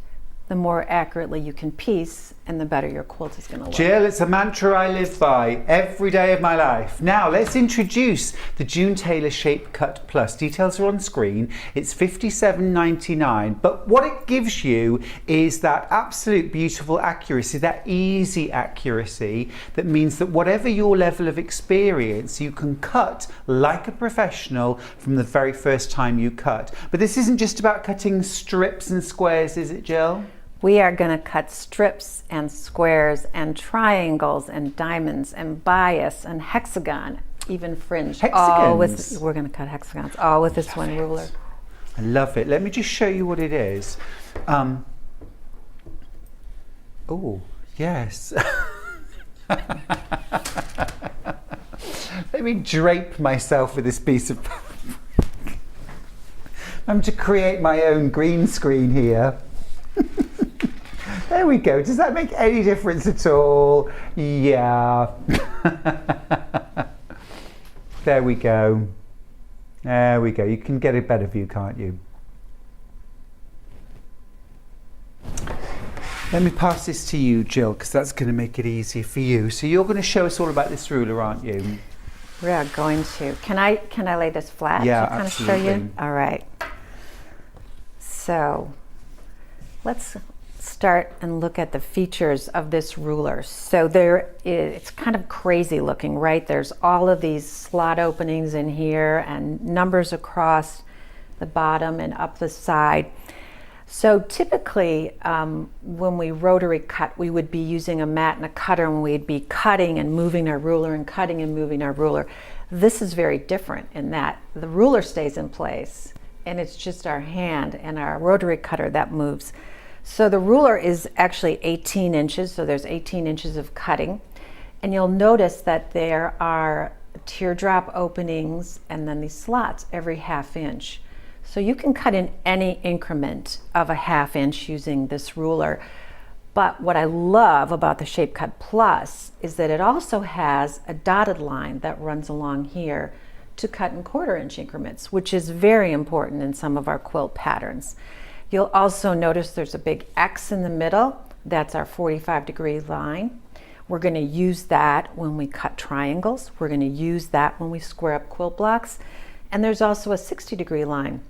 the more accurately you can piece, and the better your quilt is going to look. Jill, it's a mantra I live by every day of my life. Now, let's introduce the June Taylor Shape Cut Plus. Details are on screen. It's $57.99, but what it gives you is that absolute beautiful accuracy, that easy accuracy, that means that whatever your level of experience, you can cut like a professional from the very first time you cut. But this isn't just about cutting strips and squares, is it, Jill? We are going to cut strips and squares and triangles and diamonds and bias and hexagon, even fringe. Hexagons? We're going to cut hexagons, all with this one ruler. I love it. Let me just show you what it is. Oh, yes. Let me drape myself with this piece of fabric. I'm to create my own green screen here. There we go. Does that make any difference at all? Yeah. There we go. There we go. You can get a better view, can't you? Let me pass this to you, Jill, because that's going to make it easier for you. So you're going to show us all about this ruler, aren't you? We are going to. Can I lay this flat? Yeah, to kind absolutely. of show you? All right. So let's start and look at the features of this ruler. So it's kind of crazy looking, right? There's all of these slot openings in here and numbers across the bottom and up the side. So typically when we rotary cut, we would be using a mat and a cutter, and we'd be cutting and moving our ruler and cutting and moving our ruler. This is very different in that the ruler stays in place and it's just our hand and our rotary cutter that moves. So the ruler is actually 18 inches, so there's 18 inches of cutting. And you'll notice that there are teardrop openings and then these slots every 1/2 inch. So you can cut in any increment of a 1/2 inch using this ruler. But what I love about the Shape Cut Plus is that it also has a dotted line that runs along here to cut in 1/4 inch increments, which is very important in some of our quilt patterns. You'll also notice there's a big X in the middle. That's our 45-degree line. We're going to use that when we cut triangles. We're going to use that when we square up quilt blocks. And there's also a 60-degree line.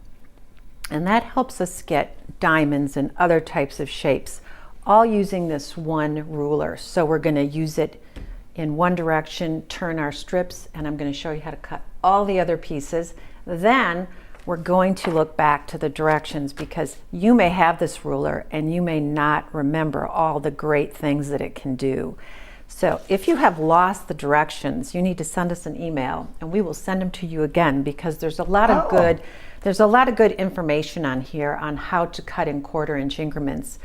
And that helps us get diamonds and other types of shapes, all using this one ruler. So we're going to use it in one direction, turn our strips, and I'm going to show you how to cut all the other pieces. Then we're going to look back to the directions, because you may have this ruler and you may not remember all the great things that it can do. So if you have lost the directions, you need to send us an email and we will send them to you again, because there's a lot of good information on here on how to cut in 1/4 inch increments.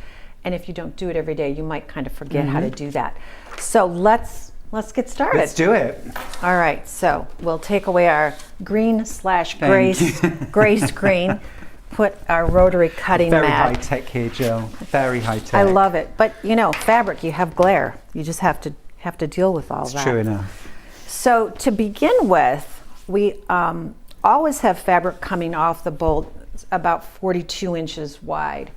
And if you don't do it every day, you might kind of forget how to do that. So let's get started. Let's do it. All right, so we'll take away our green/gray screen, put our rotary cutting mat. Very high tech here, Jill. Very high tech. I love it. But you know, fabric, you have glare. You just have to deal with all that. True enough. So to begin with, we always have fabric coming off the bolt about 42 inches wide.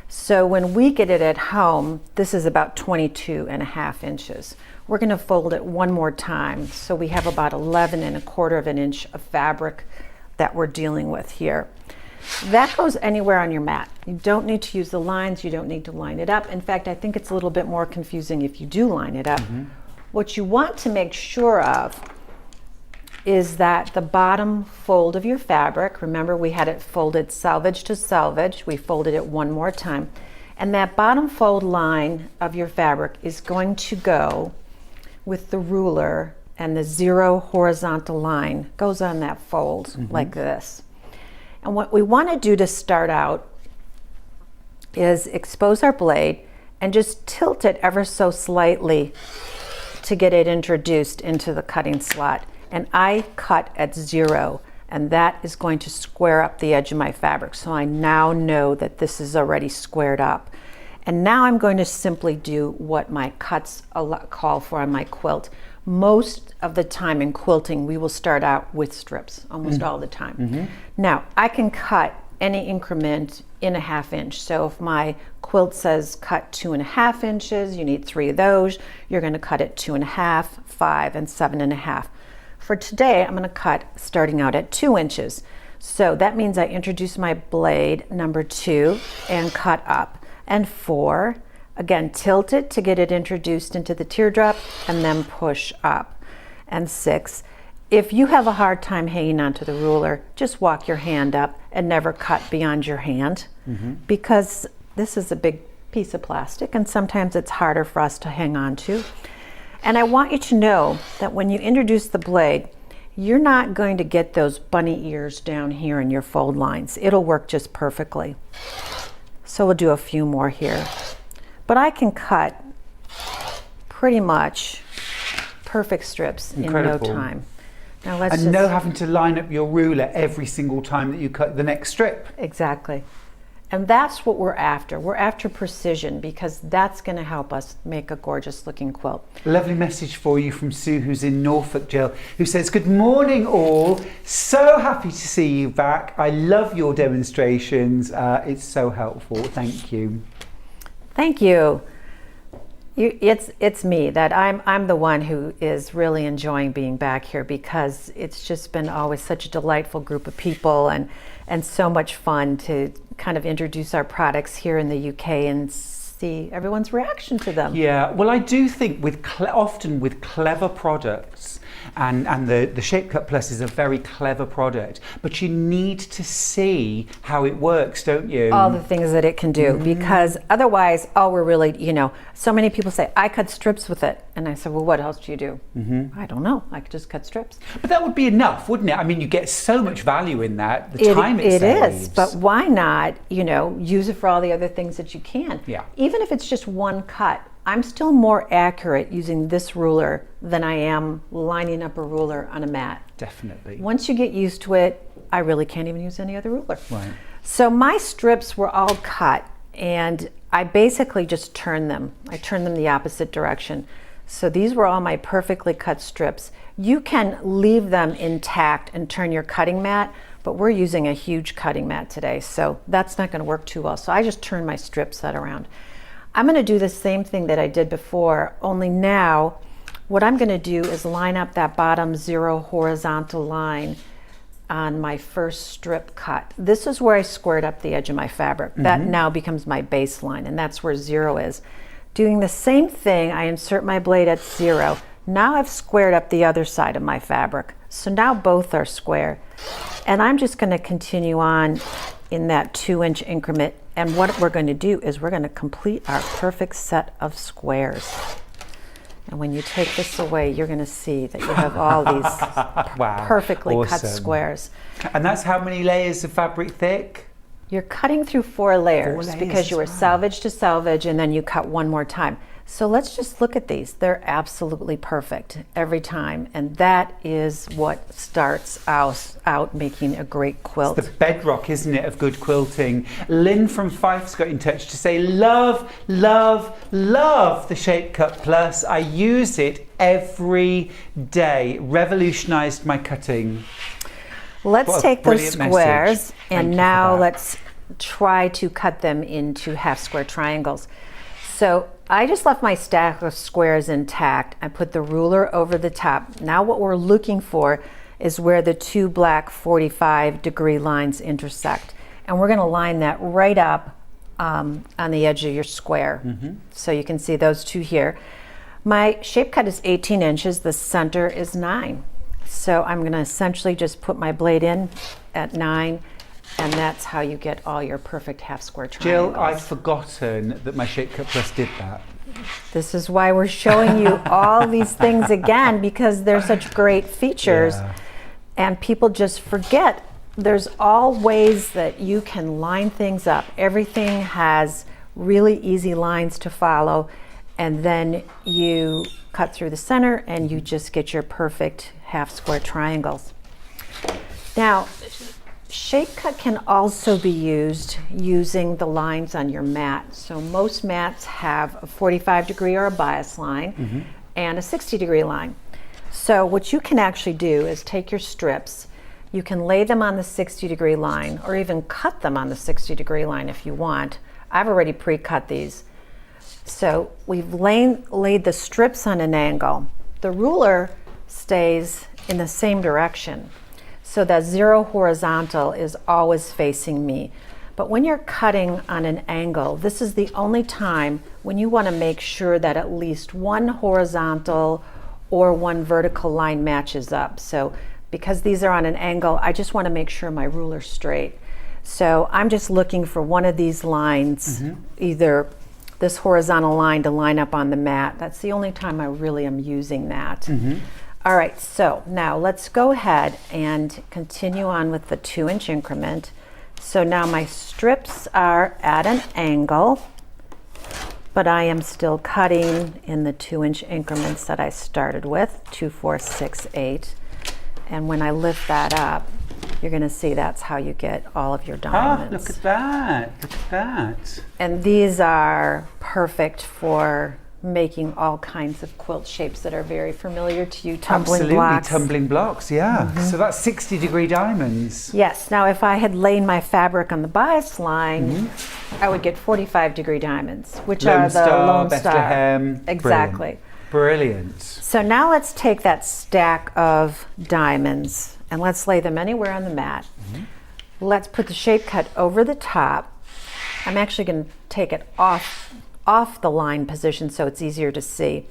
So when we get it at home, this is about 22.5 inches. We're going to fold it one more time. So we have about 11.25 of an inch of fabric that we're dealing with here. That goes anywhere on your mat. You don't need to use the lines. You don't need to line it up. In fact, I think it's a little bit more confusing if you do line it up. What you want to make sure of is that the bottom fold of your fabric, remember we had it folded selvage to selvage, we folded it one more time, and that bottom fold line of your fabric is going to go with the ruler, and the 0 horizontal line goes on that fold like this. And what we want to do to start out is expose our blade and just tilt it ever so slightly to get it introduced into the cutting slot. And I cut at 0, and that is going to square up the edge of my fabric. So I now know that this is already squared up. And now I'm going to simply do what my cuts call for on my quilt. Most of the time in quilting, we will start out with strips, almost all the time. Now, I can cut any increment in a 1/2 inch. So if my quilt says cut 2.5 inches, you need 3 of those. You're going to cut it 2.5, 5, and 7.5. For today, I'm going to cut starting out at 2 inches. So that means I introduce my blade number 2 and cut up. And 4, again, tilt it to get it introduced into the teardrop and then push up. And 6, if you have a hard time hanging onto the ruler, just walk your hand up and never cut beyond your hand, because this is a big piece of plastic and sometimes it's harder for us to hang on to. And I want you to know that when you introduce the blade, you're not going to get those bunny ears down here in your fold lines. It'll work just perfectly. So we'll do a few more here. But I can cut pretty much perfect strips in no time. Now let's no having to line up your ruler every single time that you cut the next strip. Exactly. And that's what we're after. We're after precision, because that's going to help us make a gorgeous looking quilt. Lovely message for you from Sue, who's in Norfolk, Jill, who says, good morning all. So happy to see you back. I love your demonstrations. It's so helpful. Thank you. Thank you. It's me that I'm the one who is really enjoying being back here, because it's just been always such a delightful group of people and so much fun to kind of introduce our products here in the UK and see everyone's reaction to them. Yeah, well, I do think often with clever products, and the Shape Cut Plus is a very clever product, but you need to see how it works, don't you? All the things that it can do, because otherwise, all we're really, so many people say, I cut strips with it. And I said, well, what else do you do? I don't know. I could just cut strips. But that would be enough, wouldn't it? I mean, you get so much value in that, the time it saves. It is, but why not, use it for all the other things that you can? Yeah. Even if it's just one cut, I'm still more accurate using this ruler than I am lining up a ruler on a mat. Definitely. Once you get used to it, I really can't even use any other ruler. Right. So my strips were all cut, and I basically just turned them. I turned them the opposite direction. So these were all my perfectly cut strips. You can leave them intact and turn your cutting mat, but we're using a huge cutting mat today, so that's not going to work too well. So I just turned my strip set around. I'm going to do the same thing that I did before, only now what I'm going to do is line up that bottom 0 horizontal line on my first strip cut. This is where I squared up the edge of my fabric. That now becomes my baseline, and that's where 0 is. Doing the same thing, I insert my blade at 0. Now I've squared up the other side of my fabric. So now both are square. And I'm just going to continue on in that 2-inch increment. And what we're going to do is we're going to complete our perfect set of squares. And when you take this away, you're going to see that you have all these perfectly cut squares. And that's how many layers of fabric thick? You're cutting through 4 layers because you were salvage to salvage, and then you cut one more time. So let's just look at these. They're absolutely perfect every time. And that is what starts out making a great quilt. It's the bedrock, isn't it, of good quilting. Lynn from Fife's got in touch to say, love, love, love the Shape Cut Plus. I use it every day. Revolutionized my cutting. Let's take those squares and now let's try to cut them into half square triangles. So I just left my stack of squares intact. I put the ruler over the top. Now what we're looking for is where the 2 black 45-degree lines intersect. And we're going to line that right up on the edge of your square. So you can see those 2 here. My shape cut is 18 inches. The center is 9. So I'm going to essentially just put my blade in at 9. And that's how you get all your perfect half square triangles. Jill, I've forgotten that my Shape Cut Plus did that. This is why we're showing you all these things again, because they're such great features. And people just forget there's all ways that you can line things up. Everything has really easy lines to follow, and then you cut through the center and you just get your perfect half square triangles. Now, shape cut can also be used using the lines on your mat. So most mats have a 45-degree or a bias line and a 60-degree line. So what you can actually do is take your strips, you can lay them on the 60-degree line or even cut them on the 60-degree line if you want. I've already pre-cut these. So we've laid the strips on an angle. The ruler stays in the same direction. So that 0 horizontal is always facing me. But when you're cutting on an angle, this is the only time when you want to make sure that at least one horizontal or one vertical line matches up. So because these are on an angle, I just want to make sure my ruler's straight. So I'm just looking for one of these lines, either this horizontal line to line up on the mat. That's the only time I really am using that. All right, so now let's go ahead and continue on with the 2-inch increment. So now my strips are at an angle, but I am still cutting in the 2-inch increments that I started with, 2, 4, 6, 8. And when I lift that up, you're going to see that's how you get all of your diamonds. Look at that, look at that. And these are perfect for making all kinds of quilt shapes that are very familiar to you, tumbling blocks. Tumbling blocks, yeah. So that's 60-degree diamonds. Yes, now if I had laid my fabric on the bias line, I would get 45-degree diamonds, which Lone are the Star, Lone Bethlehem. Star. Exactly. Brilliant. So now let's take that stack of diamonds and let's lay them anywhere on the mat. Let's put the shape cut over the top. I'm actually going to take it off the line position so it's easier to see.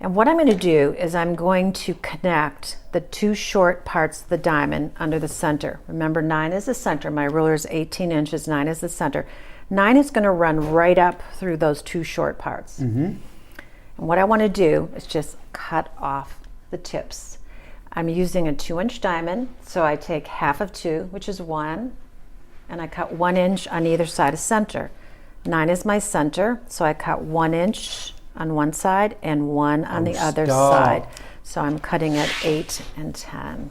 And what I'm going to do is I'm going to connect the two short parts of the diamond under the center. Remember, 9 is the center. My ruler is 18 inches, 9 is the center. 9 is going to run right up through those two short parts. And what I want to do is just cut off the tips. I'm using a 2-inch diamond, so I take half of 2, which is 1, and I cut 1 inch on either side of center. 9 is my center, so I cut 1 inch on one side and 1 on the other side. So I'm cutting at 8 and 10.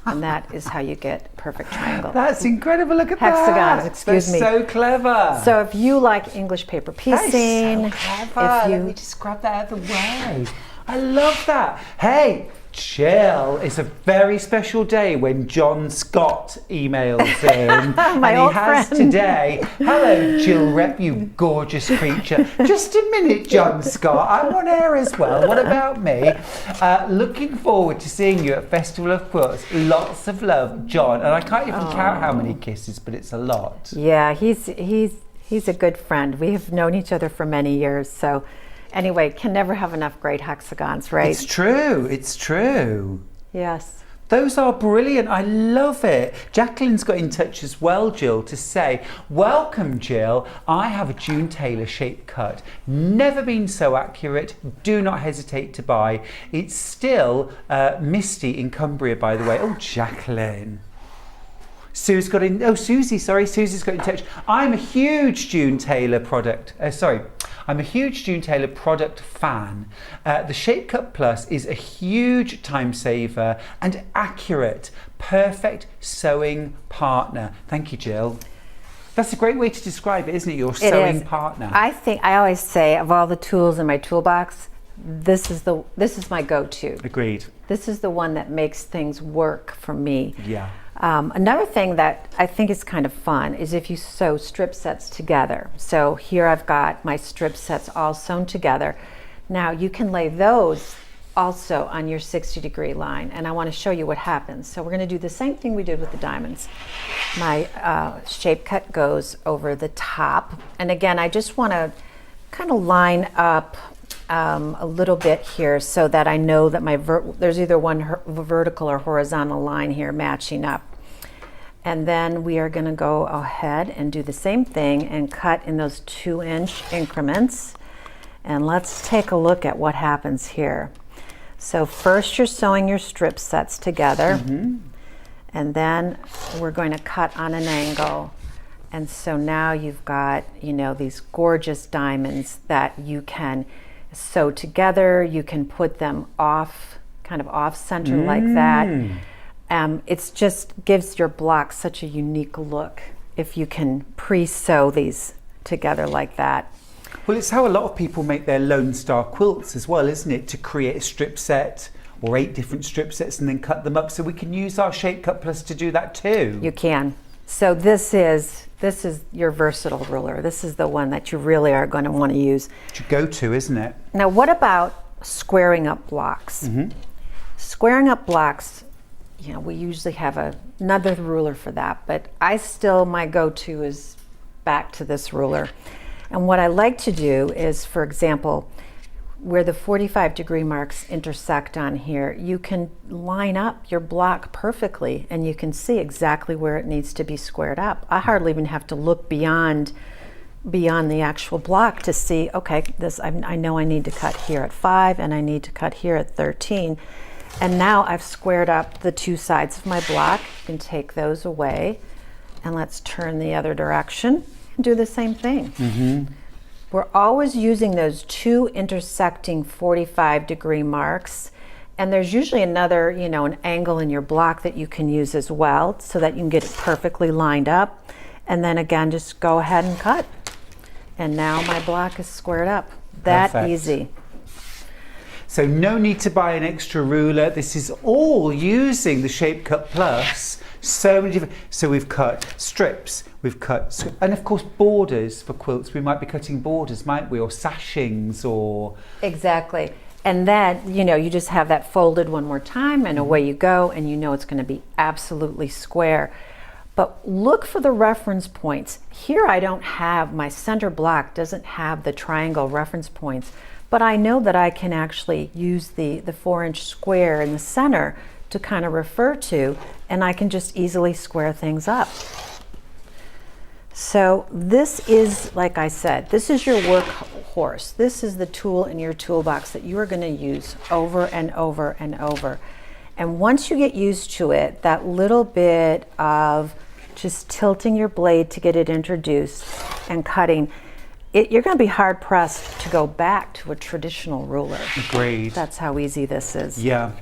And that is how you get perfect triangle. That's incredible. Look at Hexagons, that. excuse me. So clever. So if you like English paper piecing, so clever. Let me just grab that out of the way. I love that. Hey, Jill, it's a very special day when John Scott emails in. My and old he has friend. today. Hello, Jill Rep, you gorgeous creature. Just a minute, John Scott. I'm on air as well. What about me? Looking forward to seeing you at Festival of Quilts. Lots of love, John. And I can't even count how many kisses, but it's a lot. Yeah, he's a good friend. We have known each other for many years, so anyway, can never have enough great hexagons, right? It's true. It's true. Yes. Those are brilliant. I love it. Jacqueline's got in touch as well, Jill, to say, welcome, Jill. I have a June Taylor shape cut. Never been so accurate. Do not hesitate to buy. It's still misty in Cumbria, by the way. Oh, Jacqueline. Susie's got in touch. I'm a huge June Taylor I'm a huge June Taylor product fan. The Shape Cut Plus is a huge time saver and accurate, perfect sewing partner. Thank you, Jill. That's a great way to describe it, isn't it? Your sewing partner. I always say, of all the tools in my toolbox, this is my go-to. Agreed. This is the one that makes things work for me. Yeah. Another thing that I think is kind of fun is if you sew strip sets together. So here I've got my strip sets all sewn together. Now you can lay those also on your 60-degree line, and I want to show you what happens. So we're going to do the same thing we did with the diamonds. My shape cut goes over the top, and again I just want to kind of line up a little bit here so that I know that there's either one vertical or horizontal line here matching up. And then we are going to go ahead and do the same thing and cut in those 2-inch increments. And let's take a look at what happens here. So first you're sewing your strip sets together, and then we're going to cut on an angle. And so now you've got, these gorgeous diamonds that you can sew together. You can put them kind of off center like that. It just gives your block such a unique look if you can pre-sew these together like that. Well, it's how a lot of people make their Lone Star quilts as well, isn't it? To create a strip set or 8 different strip sets and then cut them up. So we can use our Shape Cut Plus to do that too. You can. So this is your versatile ruler. This is the one that you really are going to want to use. It's your go-to, isn't it? Now, what about squaring up blocks? Squaring up blocks, we usually have another ruler for that, but my go-to is back to this ruler. And what I like to do is, for example, where the 45-degree marks intersect on here, you can line up your block perfectly and you can see exactly where it needs to be squared up. I hardly even have to look beyond the actual block to see, okay, I know I need to cut here at 5 and I need to cut here at 13. And now I've squared up the 2 sides of my block. You can take those away and let's turn the other direction and do the same thing. We're always using those 2 intersecting 45-degree marks, and there's usually another, an angle in your block that you can use as well so that you can get it perfectly lined up. And then again, just go ahead and cut. And now my block is squared up. That easy. So no need to buy an extra ruler. This is all using the Shape Cut Plus So many different. So we've cut strips, we've cut, and of course borders for quilts. We might be cutting borders, might we, or sashings, or exactly. And then you just have that folded one more time, and away you go, and it's going to be absolutely square. But look for the reference points. Here I don't have, my center block doesn't have the triangle reference points, but I know that I can actually use the 4-inch square in the center to kind of refer to, and I can just easily square things up. So this is, like I said, this is your workhorse. This is the tool in your toolbox that you are going to use over and over and over. And once you get used to it, that little bit of just tilting your blade to get it introduced and cutting, you're going to be hard pressed to go back to a traditional ruler. Agreed. That's how easy this is. Yeah.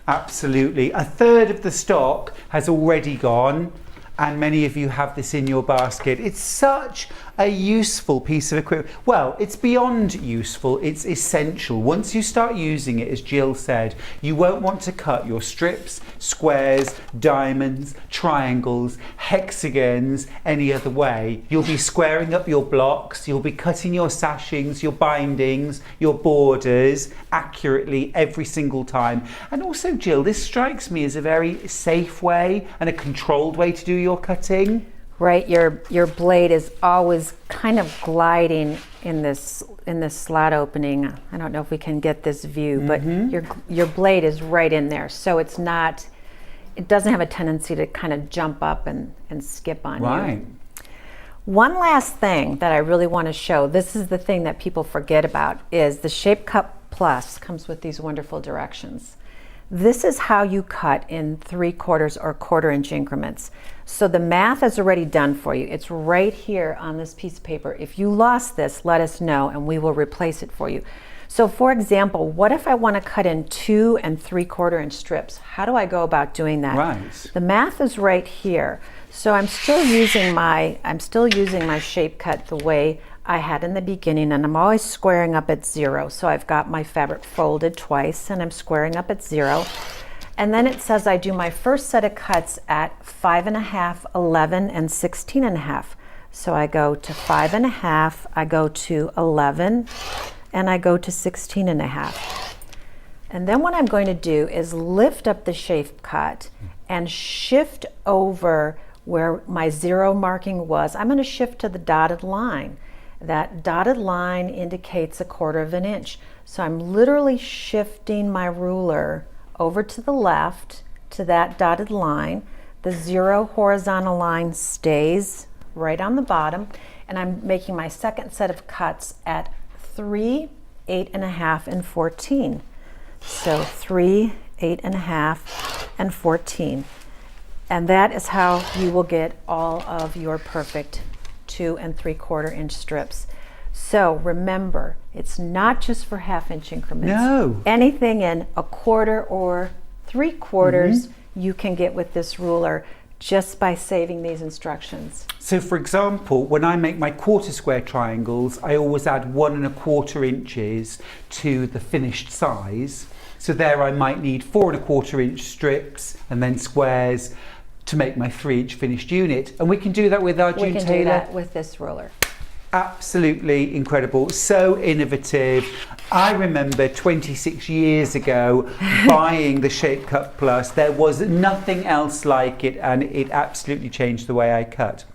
Absolutely. A third of the stock has already gone, and many of you have this in your basket. It's such a useful piece of equipment. Well, it's beyond useful, it's essential. Once you start using it, as Jill said, you won't want to cut your strips, squares, diamonds, triangles, hexagons any other way. You'll be squaring up your blocks, you'll be cutting your sashings, your bindings, your borders accurately every single time. And also, Jill, this strikes me as a very safe way and a controlled way to do your cutting. Right, your blade is always kind of gliding in this slat opening. I don't know if we can get this view, but your blade is right in there, so it doesn't have a tendency to kind of jump up and skip on you. One last thing that I really want to show, this is the thing that people forget about, is the Shape Cut Plus comes with these wonderful directions. This is how you cut in 3/4 or 1/4-inch increments. So the math is already done for you. It's right here on this piece of paper. If you lost this, let us know and we will replace it for you. So for example, what if I want to cut in 2 and 3/4-inch strips? How do I go about doing that? Right. The math is right here. So I'm still using my shape cut the way I had in the beginning, and I'm always squaring up at 0. So I've got my fabric folded twice and I'm squaring up at 0. And then it says I do my first set of cuts at 5.5, 11, and 16.5. So I go to 5.5, I go to 11, and I go to 16.5. And then what I'm going to do is lift up the shape cut and shift over where my 0 marking was. I'm going to shift to the dotted line. That dotted line indicates 1/4 inch. So I'm literally shifting my ruler over to the left to that dotted line. The 0 horizontal line stays right on the bottom, and I'm making my second set of cuts at 3, 8.5, and 14. So 3, 8.5, and 14. And that is how you will get all of your perfect 2 and 3/4-inch strips. So remember, it's not just for 1/2-inch increments. No. Anything in 1/4 or 3/4 you can get with this ruler just by saving these instructions. So for example, when I make my 1/4 square triangles, I always add 1 1/4 inches to the finished size. So there I might need 4 1/4 inch strips and then squares to make my 3-inch finished unit. And we can do that with our June We can Taylor. do that with this ruler. Absolutely incredible, so innovative. I remember 26 years ago buying the Shape Cut Plus. There was nothing else like it, and it absolutely changed the way I cut.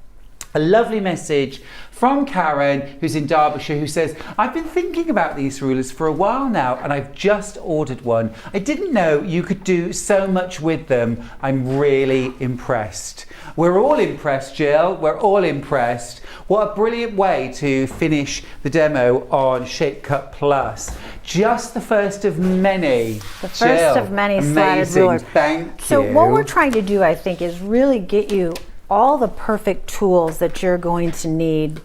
A lovely message from Karen, who's in Derbyshire, who says, I've been thinking about these rulers for a while now and I've just ordered one. I didn't know you could do so much with them. I'm really impressed. We're all impressed, Jill. We're all impressed. What a brilliant way to finish the demo on Shape Cut Plus. Just the first of many. The first of many slatted rulers. Thank you. So what we're trying to do, I think, is really get you all the perfect tools that you're going to need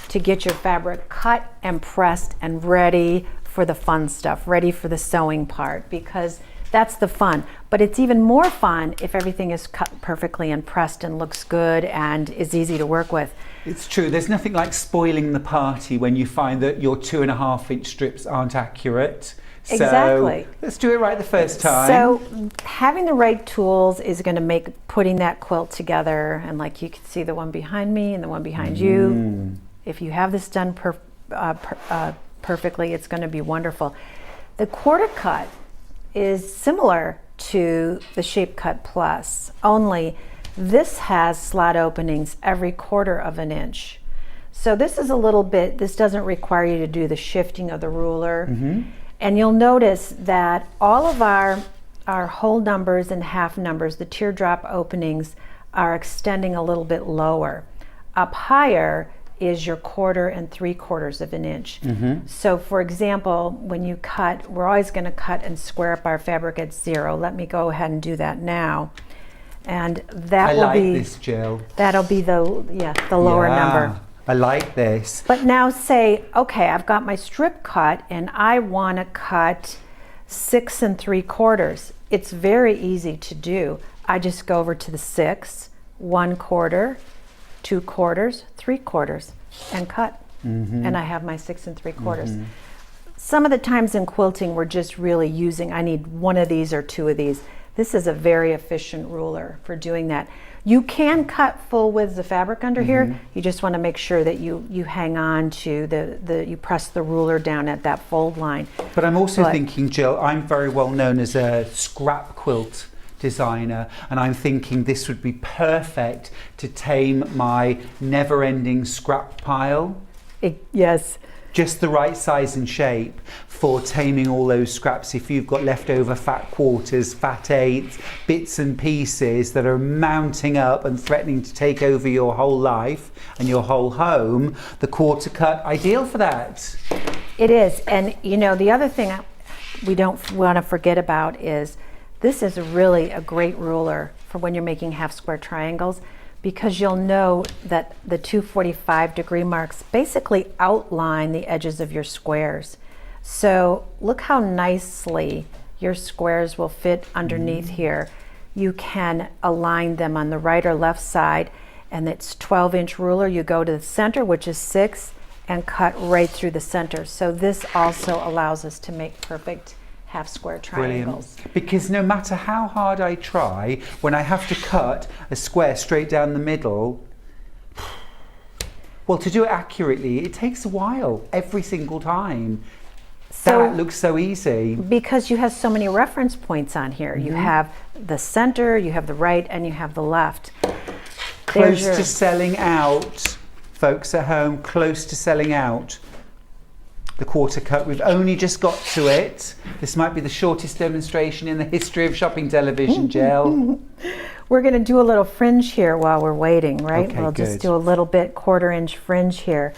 to get your fabric cut and pressed and ready for the fun stuff, ready for the sewing part, because that's the fun. But it's even more fun if everything is cut perfectly and pressed and looks good and is easy to work with. It's true. There's nothing like spoiling the party when you find that your 2.5-inch strips aren't accurate. Exactly. So let's do it right the first time. So having the right tools is going to make putting that quilt together, and like you can see the one behind me and the one behind you. If you have this done perfectly, it's going to be wonderful. The quarter cut is similar to the Shape Cut Plus, only this has slot openings every 1/4 of an inch. So this is a little bit, this doesn't require you to do the shifting of the ruler. And you'll notice that all of our whole numbers and half numbers, the teardrop openings, are extending a little bit lower. Up higher is your 1/4 and 3/4 of an inch. So for example, when you cut, we're always going to cut and square up our fabric at 0. Let me go ahead and do that now. And that will be this, Jill. That'll be the lower number. I like this. But now say, okay, I've got my strip cut and I want to cut 6 3/4. It's very easy to do. I just go over to the 6, 1/4, 2/4, 3/4, and cut. And I have my 6 3/4. Some of the times in quilting, we're just really using, I need one of these or two of these. This is a very efficient ruler for doing that. You can cut full widths of fabric under here. You just want to make sure that you hang on to you press the ruler down at that fold line. But I'm also thinking, Jill, I'm very well known as a scrap quilt designer, and I'm thinking this would be perfect to tame my never-ending scrap pile. Yes. Just the right size and shape for taming all those scraps. If you've got leftover fat quarters, fat eighths, bits and pieces that are mounting up and threatening to take over your whole life and your whole home, the quarter cut, ideal for that. It is. And you know, the other thing we don't want to forget about is this is really a great ruler for when you're making half square triangles, because you'll know that the 245-degree marks basically outline the edges of your squares. So look how nicely your squares will fit underneath here. You can align them on the right or left side, and it's 12-inch ruler. You go to the center, which is 6, and cut right through the center. So this also allows us to make perfect half square triangles. Brilliant. Because no matter how hard I try, when I have to cut a square straight down the middle, well, to do it accurately, it takes a while every single time. So, that looks so easy. Because you have so many reference points on here. You have the center, you have the right, and you have the left. Close to selling out, folks at home, close to selling out. The quarter cut, we've only just got to it. This might be the shortest demonstration in the history of shopping television, Jill. We're going to do a little fringe here while we're waiting, right? Okay, we'll good. just do a little bit 1/4-inch fringe here.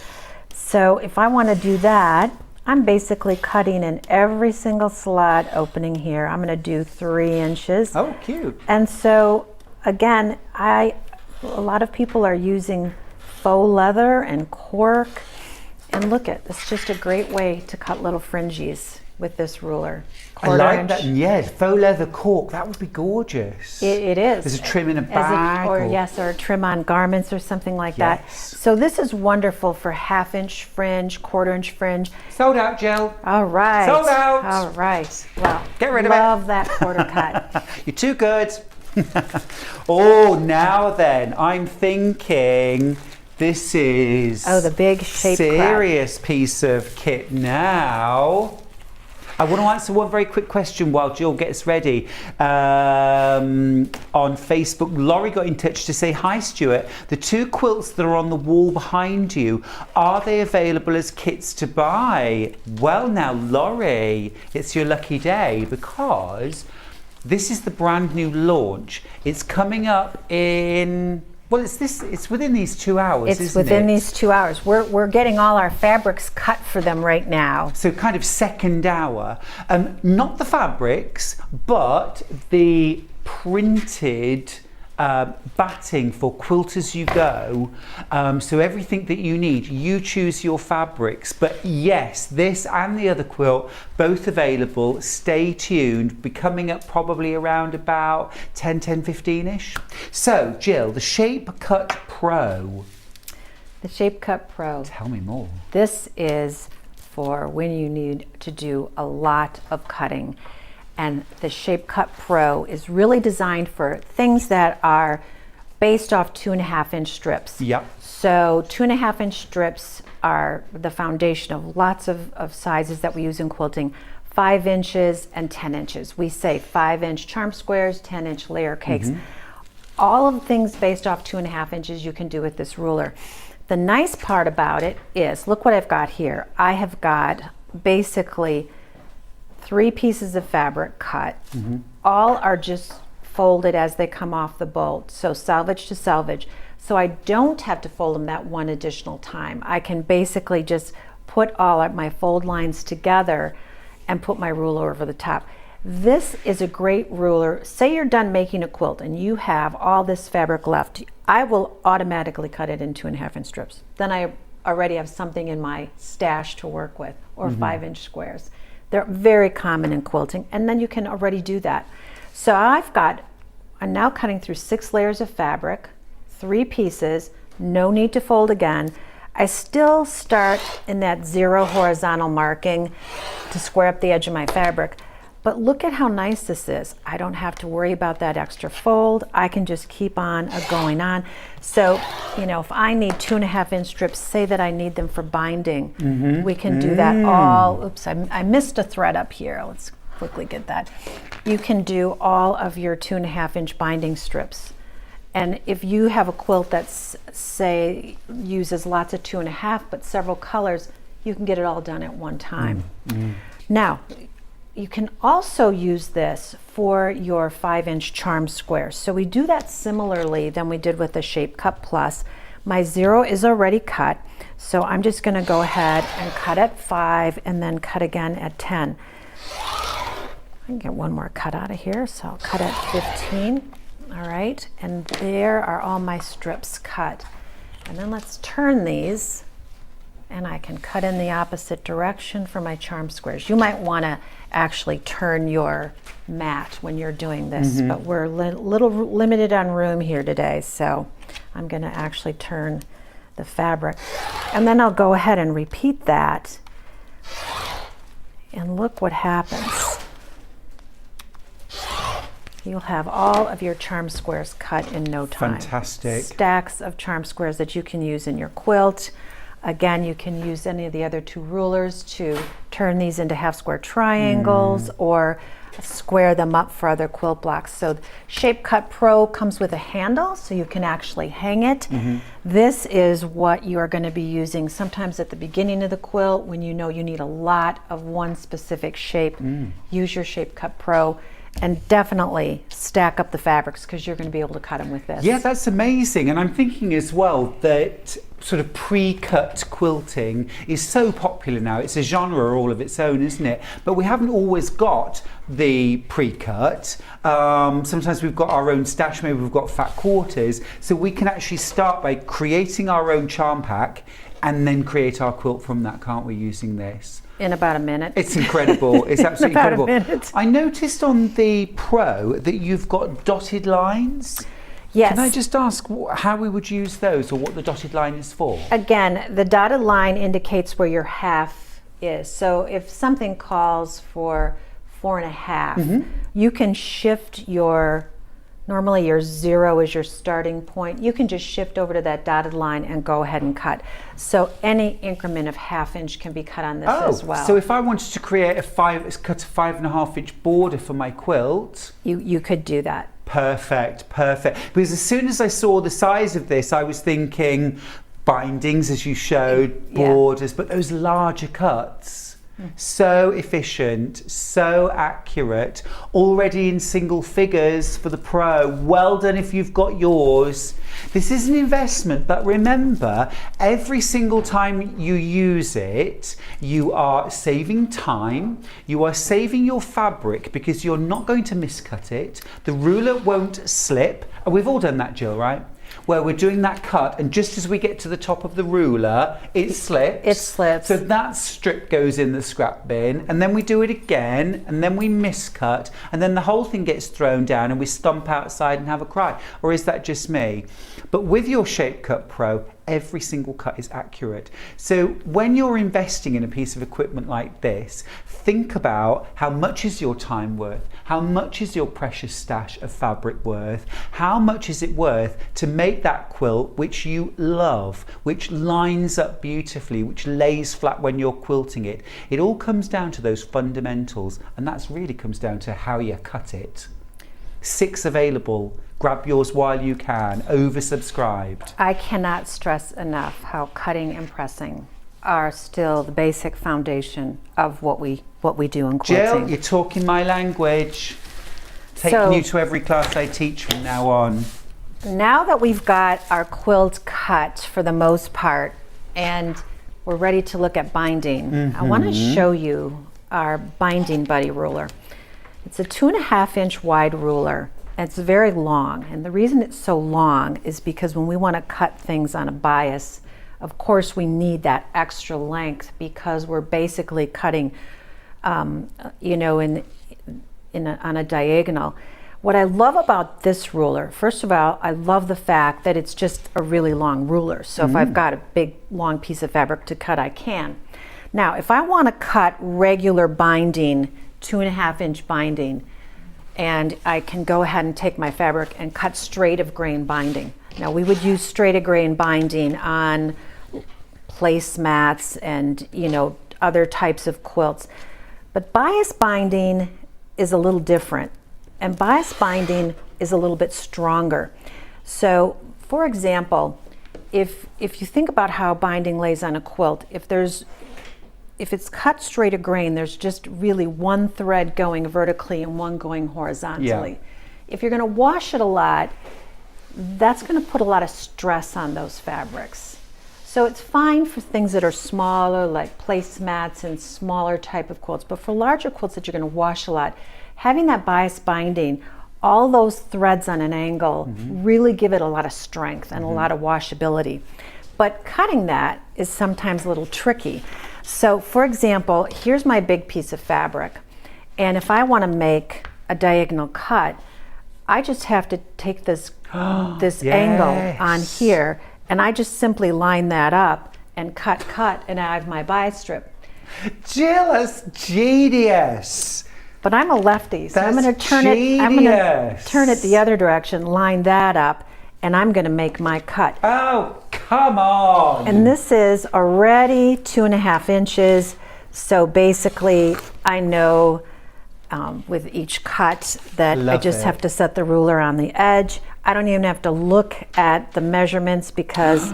So if I want to do that, I'm basically cutting in every single slot opening here. I'm going to do 3 inches. Oh, cute. And so again, a lot of people are using faux leather and cork. And look at, it's just a great way to cut little fringes with this ruler. I like that. Yes, faux leather cork, that would be gorgeous. It is. There's a trim in a bag. Or a trim on garments or something like that. So this is wonderful for 1/2-inch fringe, 1/4-inch fringe. Sold out, Jill. All right. Sold out. All right. Well, get rid of it. Love that quarter cut. You're too good. Oh, now then, I'm thinking this is the big shape serious piece of kit now. I want to answer one very quick question while Jill gets ready. On Facebook, Laurie got in touch to say, hi Stuart, the 2 quilts that are on the wall behind you, are they available as kits to buy? Well now, Laurie, it's your lucky day, because this is the brand new launch. It's coming up in... Well, it's within these 2 hours, isn't it? It's within these 2 hours. We're getting all our fabrics cut for them right now. So kind of second hour. Not the fabrics, but the printed batting for Quilt As You Go. So everything that you need, you choose your fabrics. But yes, this and the other quilt, both available. Stay tuned. Be coming up probably around about 10:15ish. So Jill, the Shape Cut Pro. The Shape Cut Pro. Tell me more. This is for when you need to do a lot of cutting. And the Shape Cut Pro is really designed for things that are based off 2.5-inch strips. Yep. So 2.5-inch strips are the foundation of lots of sizes that we use in quilting. 5 inches and 10 inches. We say 5-inch charm squares, 10-inch layer cakes. All of the things based off 2.5 inches you can do with this ruler. The nice part about it is, look what I've got here. I have got basically 3 pieces of fabric cut. All are just folded as they come off the bolt, so selvage to selvage. So I don't have to fold them that one additional time. I can basically just put all of my fold lines together and put my ruler over the top. This is a great ruler. Say you're done making a quilt and you have all this fabric left. I will automatically cut it in 2.5-inch strips. Then I already have something in my stash to work with, or 5-inch squares. They're very common in quilting, and then you can already do that. So I'm now cutting through 6 layers of fabric, 3 pieces, no need to fold again. I still start in that 0 horizontal marking to square up the edge of my fabric. But look at how nice this is. I don't have to worry about that extra fold. I can just keep on going on. So, you know, if I need 2.5-inch strips, say that I need them for binding, we can do that all. Oops, I missed a thread up here. Let's quickly get that. You can do all of your 2.5-inch binding strips. And if you have a quilt that's, say, uses lots of 2.5 but several colors, you can get it all done at one time. Now, you can also use this for your 5-inch charm squares. So we do that similarly than we did with the Shape Cut Plus. My 0 is already cut, so I'm just going to go ahead and cut at 5 and then cut again at 10. I can get one more cut out of here, so I'll cut at 15. All right, and there are all my strips cut. And then let's turn these, and I can cut in the opposite direction for my charm squares. You might want to actually turn your mat when you're doing this, but we're a little limited on room here today, so I'm going to actually turn the fabric. And then I'll go ahead and repeat that, and look what happens. You'll have all of your charm squares cut in no time. Fantastic. Stacks of charm squares that you can use in your quilt. Again, you can use any of the other 2 rulers to turn these into half square triangles or square them up for other quilt blocks. So Shape Cut Pro comes with a handle so you can actually hang it. This is what you are going to be using sometimes at the beginning of the quilt when you know you need a lot of one specific shape. Use your Shape Cut Pro. And definitely stack up the fabrics because you're going to be able to cut them with this. Yeah, that's amazing. And I'm thinking as well that sort of pre-cut quilting is so popular now. It's a genre all of its own, isn't it? But we haven't always got the pre-cut. Sometimes we've got our own stash, maybe we've got fat quarters. So we can actually start by creating our own charm pack and then create our quilt from that, can't we, using this? In about a minute. It's incredible. It's absolutely about incredible. A minute. I noticed on the Pro that you've got dotted lines. Yes. Can I just ask how we would use those or what the dotted line is for? Again, the dotted line indicates where your half is. So if something calls for 4.5, you can shift your, normally your 0 is your starting point. You can just shift over to that dotted line and go ahead and cut. So any increment of 1/2 inch can be cut on this as well. So if I wanted to create cut a 5.5 inch border for my quilt, you could do that. Perfect, perfect. Because as soon as I saw the size of this, I was thinking bindings, as you showed, borders, but those larger cuts. So efficient, so accurate, already in single figures for the Pro. Well done if you've got yours. This is an investment, but remember, every single time you use it, you are saving time, you are saving your fabric because you're not going to miscut it, the ruler won't slip, and we've all done that, Jill, right? Where we're doing that cut and just as we get to the top of the ruler, it slips. It slips. So that strip goes in the scrap bin and then we do it again and then we miscut and then the whole thing gets thrown down and we stomp outside and have a cry. Or is that just me? But with your Shape Cut Pro, every single cut is accurate. So when you're investing in a piece of equipment like this, think about how much is your time worth, how much is your precious stash of fabric worth, how much is it worth to make that quilt which you love, which lines up beautifully, which lays flat when you're quilting it. It all comes down to those fundamentals, and that's really comes down to how you cut it. 6 available. Grab yours while you can. Oversubscribed. I cannot stress enough how cutting and pressing are still the basic foundation of what we do in quilting. Jill, you're talking my language. Taking you to every class I teach from now on. Now that we've got our quilt cut for the most part, and we're ready to look at binding, I want to show you our Binding Buddy ruler. It's a 2.5-inch wide ruler. It's very long, and the reason it's so long is because when we want to cut things on a bias, of course we need that extra length because we're basically cutting, you know, on a diagonal. What I love about this ruler, first of all, I love the fact that it's just a really long ruler. So if I've got a big long piece of fabric to cut, I can. Now, if I want to cut regular binding, 2.5-inch binding, and I can go ahead and take my fabric and cut straight of grain binding. Now we would use straight of grain binding on placemats and, you know, other types of quilts. But bias binding is a little different, and bias binding is a little bit stronger. So for example, if you think about how binding lays on a quilt, if it's cut straight of grain, there's just really one thread going vertically and one going horizontally. Yeah. If you're going to wash it a lot, that's going to put a lot of stress on those fabrics. So it's fine for things that are smaller, like placemats and smaller type of quilts, but for larger quilts that you're going to wash a lot, having that bias binding, all those threads on an angle really give it a lot of strength and a lot of washability. But cutting that is sometimes a little tricky. So for example, here's my big piece of fabric, and if I want to make a diagonal cut, I just have to take this angle on here, and I just simply line that up and cut, and I have my bias strip. Jill, that's genius. But I'm a lefty, so I'm going to turn it the other direction, line that up, and I'm going to make my cut. Oh, come on! And this is already 2.5 inches. So basically, I know with each cut that I just have to set the ruler on the edge. I don't even have to look at the measurements because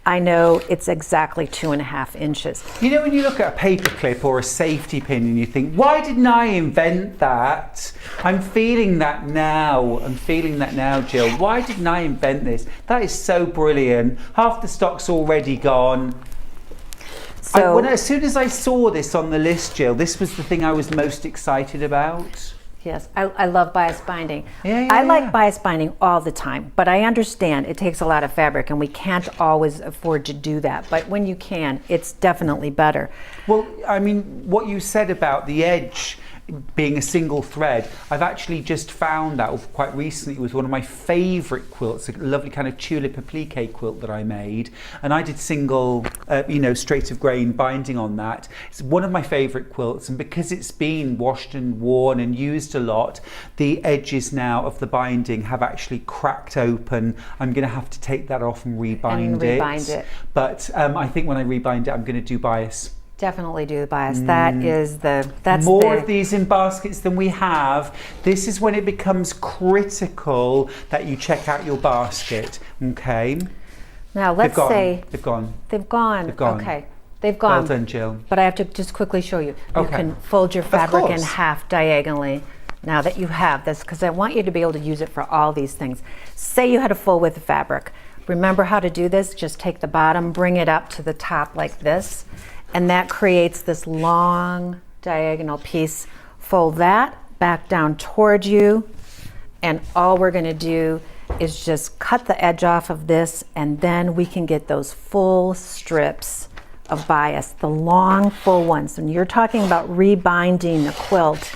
I know it's exactly 2.5 inches. You know, when you look at a paper clip or a safety pin and you think, why didn't I invent that? I'm feeling that now. Jill. Why didn't I invent this? That is so brilliant. Half the stock's already gone. So as soon as I saw this on the list, Jill, this was the thing I was most excited about. Yes, I love bias binding. I like bias binding all the time, but I understand it takes a lot of fabric and we can't always afford to do that. But when you can, it's definitely better. Well, I mean, what you said about the edge being a single thread, I've actually just found that quite recently with one of my favourite quilts, a lovely kind of tulip applique quilt that I made, and I did single, you know, straight of grain binding on that. It's one of my favourite quilts, and because it's been washed and worn and used a lot, the edges now of the binding have actually cracked open. I'm going to have to take that off and rebind it. But I think when I rebind it, I'm going to do bias. Definitely do the bias. That's more of these in baskets than we have. This is when it becomes critical that you check out your basket. Okay. Now let's say they've gone. Okay, they've gone. Well done, Jill. But I have to just quickly show you. You can fold your fabric in half diagonally. Now that you have this, because I want you to be able to use it for all these things. Say you had a full width of fabric. Remember how to do this? Just take the bottom, bring it up to the top like this. And that creates this long diagonal piece. Fold that back down towards you, and all we're going to do is just cut the edge off of this, and then we can get those full strips of bias, the long full ones. When you're talking about rebinding a quilt,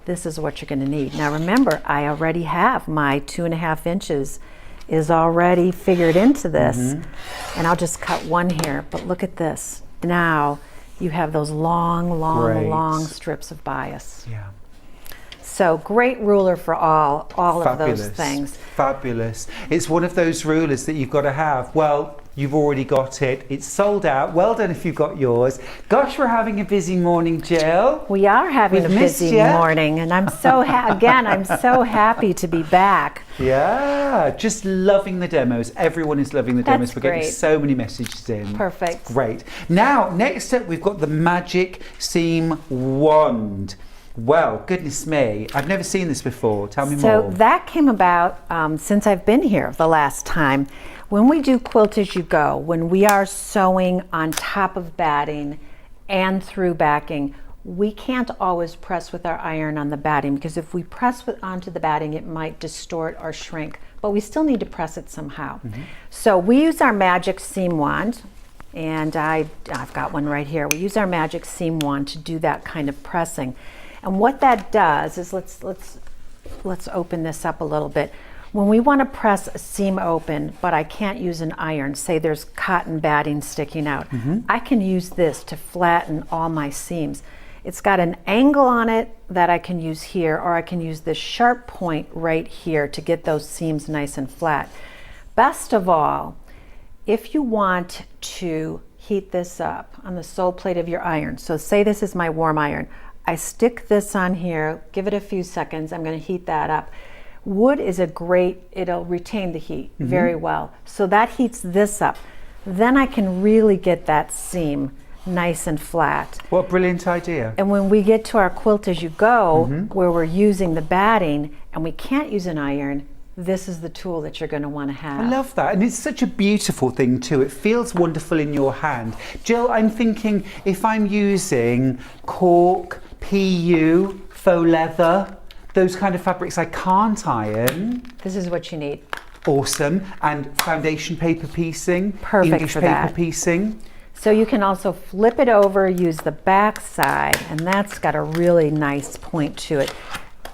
this is what you're going to need. Now remember, I already have my 2.5 inches is already figured into this. And I'll just cut one here, but look at this. Now you have those long strips of bias. Yeah. So great ruler for all of those things. Fabulous. It's one of those rulers that you've got to have. Well, you've already got it. It's sold out. Well done if you've got yours. Gosh, we're having a busy morning, Jill. We are having a busy morning, and I'm so I'm so happy to be back. Yeah, just loving the demos. Everyone is loving the demos. We're getting so many messages in. Perfect. Great. Now, next up, we've got the Magic Seam Wand. Well, goodness me, I've never seen this before. Tell me more. So that came about since I've been here the last time. When we do Quilt As You Go, when we are sewing on top of batting and through backing, we can't always press with our iron on the batting, because if we press onto the batting, it might distort or shrink, but we still need to press it somehow. So we use our Magic Seam Wand, and I've got one right here. We use our Magic Seam Wand to do that kind of pressing. And what that does is, let's open this up a little bit. When we want to press a seam open, but I can't use an iron, say there's cotton batting sticking out, I can use this to flatten all my seams. It's got an angle on it that I can use here, or I can use this sharp point right here to get those seams nice and flat. Best of all, if you want to heat this up on the sole plate of your iron, so say this is my warm iron, I stick this on here, give it a few seconds, I'm going to heat that up. Wood is it'll retain the heat very well. So that heats this up. Then I can really get that seam nice and flat. What a brilliant idea. And when we get to our Quilt As You Go, where we're using the batting and we can't use an iron, this is the tool that you're going to want to have. I love that, and it's such a beautiful thing too. It feels wonderful in your hand. Jill, I'm thinking if I'm using cork, PU, faux leather, those kind of fabrics I can't iron. This is what you need. Awesome. And foundation paper piecing, perfect English for paper that. piecing. So you can also flip it over, use the back side, and that's got a really nice point to it.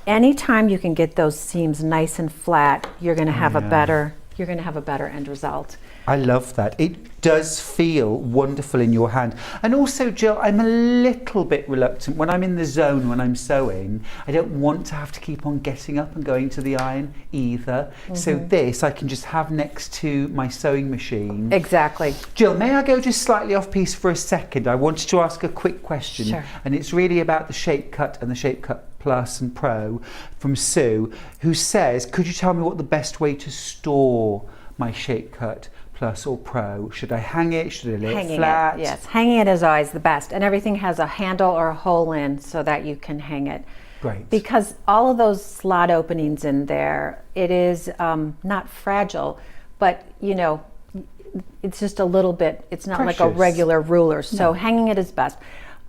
Anytime you can get those seams nice and flat, you're going to have a better end result. I love that. It does feel wonderful in your hand. And also, Jill, I'm a little bit reluctant when I'm in the zone, when I'm sewing. I don't want to have to keep on getting up and going to the iron either. So this I can just have next to my sewing machine. Exactly. Jill, may I go just slightly off piece for a second? I wanted to ask a quick question. Sure. And it's really about the Shape Cut and the Shape Cut Plus and Pro from Sue, who says, could you tell me what the best way to store my Shape Cut Plus or Pro? Should I hang it? Should I lay it flat? Yes, hanging it is always the best, and everything has a handle or a hole in so that you can hang it. Great. Because all of those slot openings in there, it is not fragile, but you know, it's just a little bit, it's not like a regular ruler, so hanging it is best.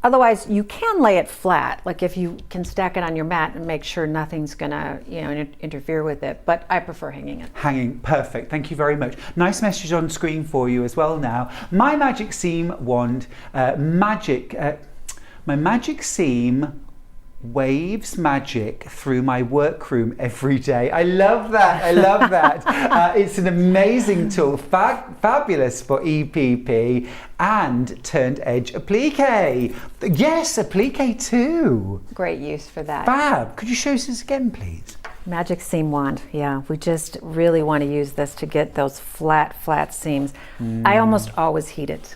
Otherwise, you can lay it flat, like if you can stack it on your mat and make sure nothing's gonna, interfere with it. But I prefer hanging it. Hanging, perfect. Thank you very much. Nice message on screen for you as well now. My Magic Seam Wand, my Magic Seam waves magic through my workroom every day. I love that. I love that. It's an amazing tool, fabulous for EPP and turned edge applique. Yes, applique too. Great use for that. Fab. Could you show us this again, please? Magic Seam Wand. Yeah, we just really want to use this to get those flat seams. I almost always heat it.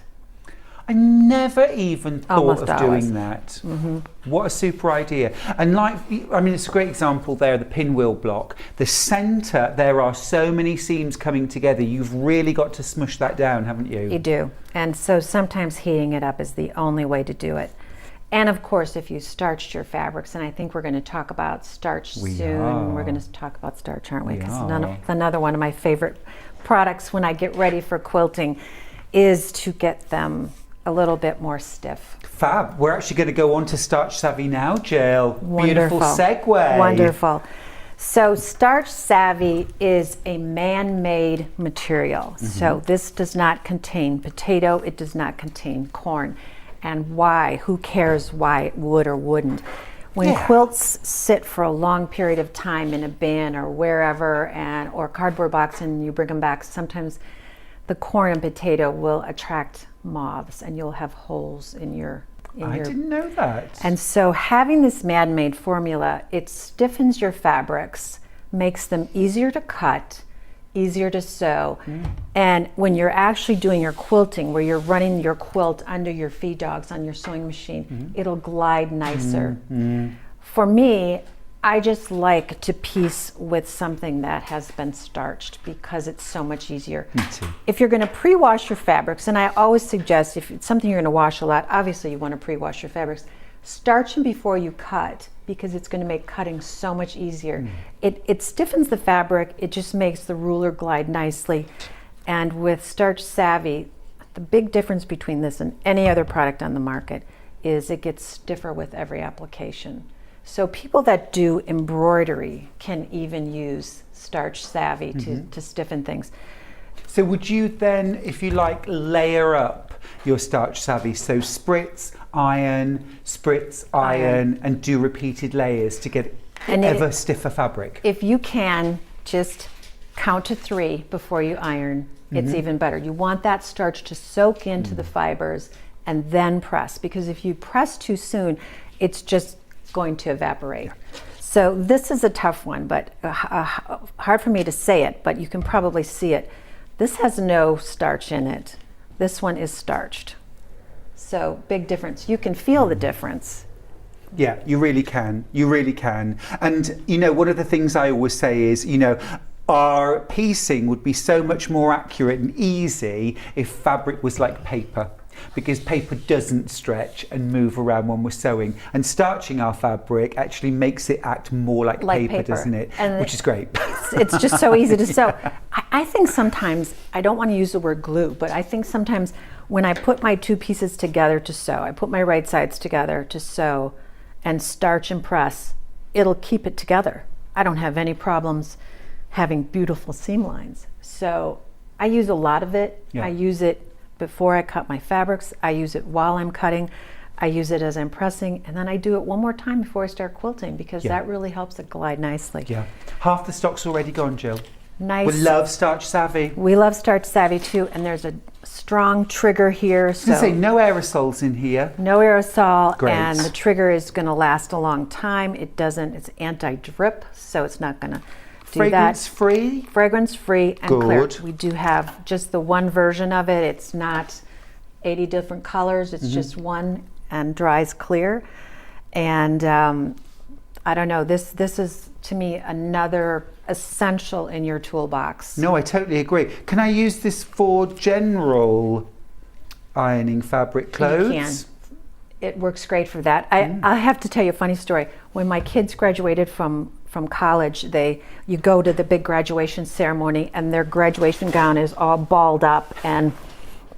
I never even thought of doing that. What a super idea. And it's a great example there, the pinwheel block. The center, there are so many seams coming together. You've really got to smush that down, haven't you? You do. And so sometimes heating it up is the only way to do it. And of course, if you starched your fabrics, and I think we're going to talk about starch soon. We're going to talk about starch, aren't we? Because another one of my favorite products when I get ready for quilting is to get them a little bit more stiff. Fab. We're actually going to go on to Starch Savvy now, Jill. Wonderful. Beautiful segue. Wonderful. So Starch Savvy is a man-made material. So this does not contain potato, it does not contain corn. And why? Who cares why it would or wouldn't? When quilts sit for a long period of time in a bin or wherever, or cardboard box, and you bring them back, sometimes the corn and potato will attract moths, and you'll have holes in your. I didn't know that. And so having this man-made formula, it stiffens your fabrics, makes them easier to cut, easier to sew. And when you're actually doing your quilting, where you're running your quilt under your feed dogs on your sewing machine, it'll glide nicer. For me, I just like to piece with something that has been starched because it's so much easier. Me too. If you're going to pre-wash your fabrics, and I always suggest if it's something you're going to wash a lot, obviously you want to pre-wash your fabrics. Starch them before you cut because it's going to make cutting so much easier. It stiffens the fabric, it just makes the ruler glide nicely. And with Starch Savvy, the big difference between this and any other product on the market is it gets stiffer with every application. So people that do embroidery can even use Starch Savvy to stiffen things. So would you then, if you like, layer up your Starch Savvy? So spritz, iron, and do repeated layers to get ever stiffer fabric? If you can, just count to 3 before you iron. It's even better. You want that starch to soak into the fibers and then press, because if you press too soon, it's just going to evaporate. So this is a tough one, but hard for me to say it, but you can probably see it. This has no starch in it. This one is starched. So big difference. You can feel the difference. Yeah, you really can. You really can. And, you know, one of the things I always say is, you know, our piecing would be so much more accurate and easy if fabric was like paper, because paper doesn't stretch and move around when we're sewing. And starching our fabric actually makes it act more like paper, doesn't it? And which is great. It's just so easy to sew. I think sometimes, I don't want to use the word glue, but I think sometimes when I put my 2 pieces together to sew, I put my right sides together to sew and starch and press, it'll keep it together. I don't have any problems having beautiful seam lines. So I use a lot of it. I use it before I cut my fabrics. I use it while I'm cutting. I use it as I'm pressing, and then I do it one more time before I start quilting, because that really helps it glide nicely. Yeah. Half the stock's already gone, Jill. Nice. We love Starch Savvy. We love Starch Savvy too, and there's a strong trigger here. So say no aerosols in here. No aerosol. Great. And the trigger is going to last a long time. It's anti-drip, so it's not going to do Fragrance that. free? Fragrance free and Good. clear. We do have just the one version of it. It's not 80 different colors. It's just one, and dries clear. And I don't know, this is to me another essential in your toolbox. No, I totally agree. Can I use this for general ironing fabric clothes? You can. It works great for that. I have to tell you a funny story. When my kids graduated from college, you go to the big graduation ceremony, and their graduation gown is all balled up, and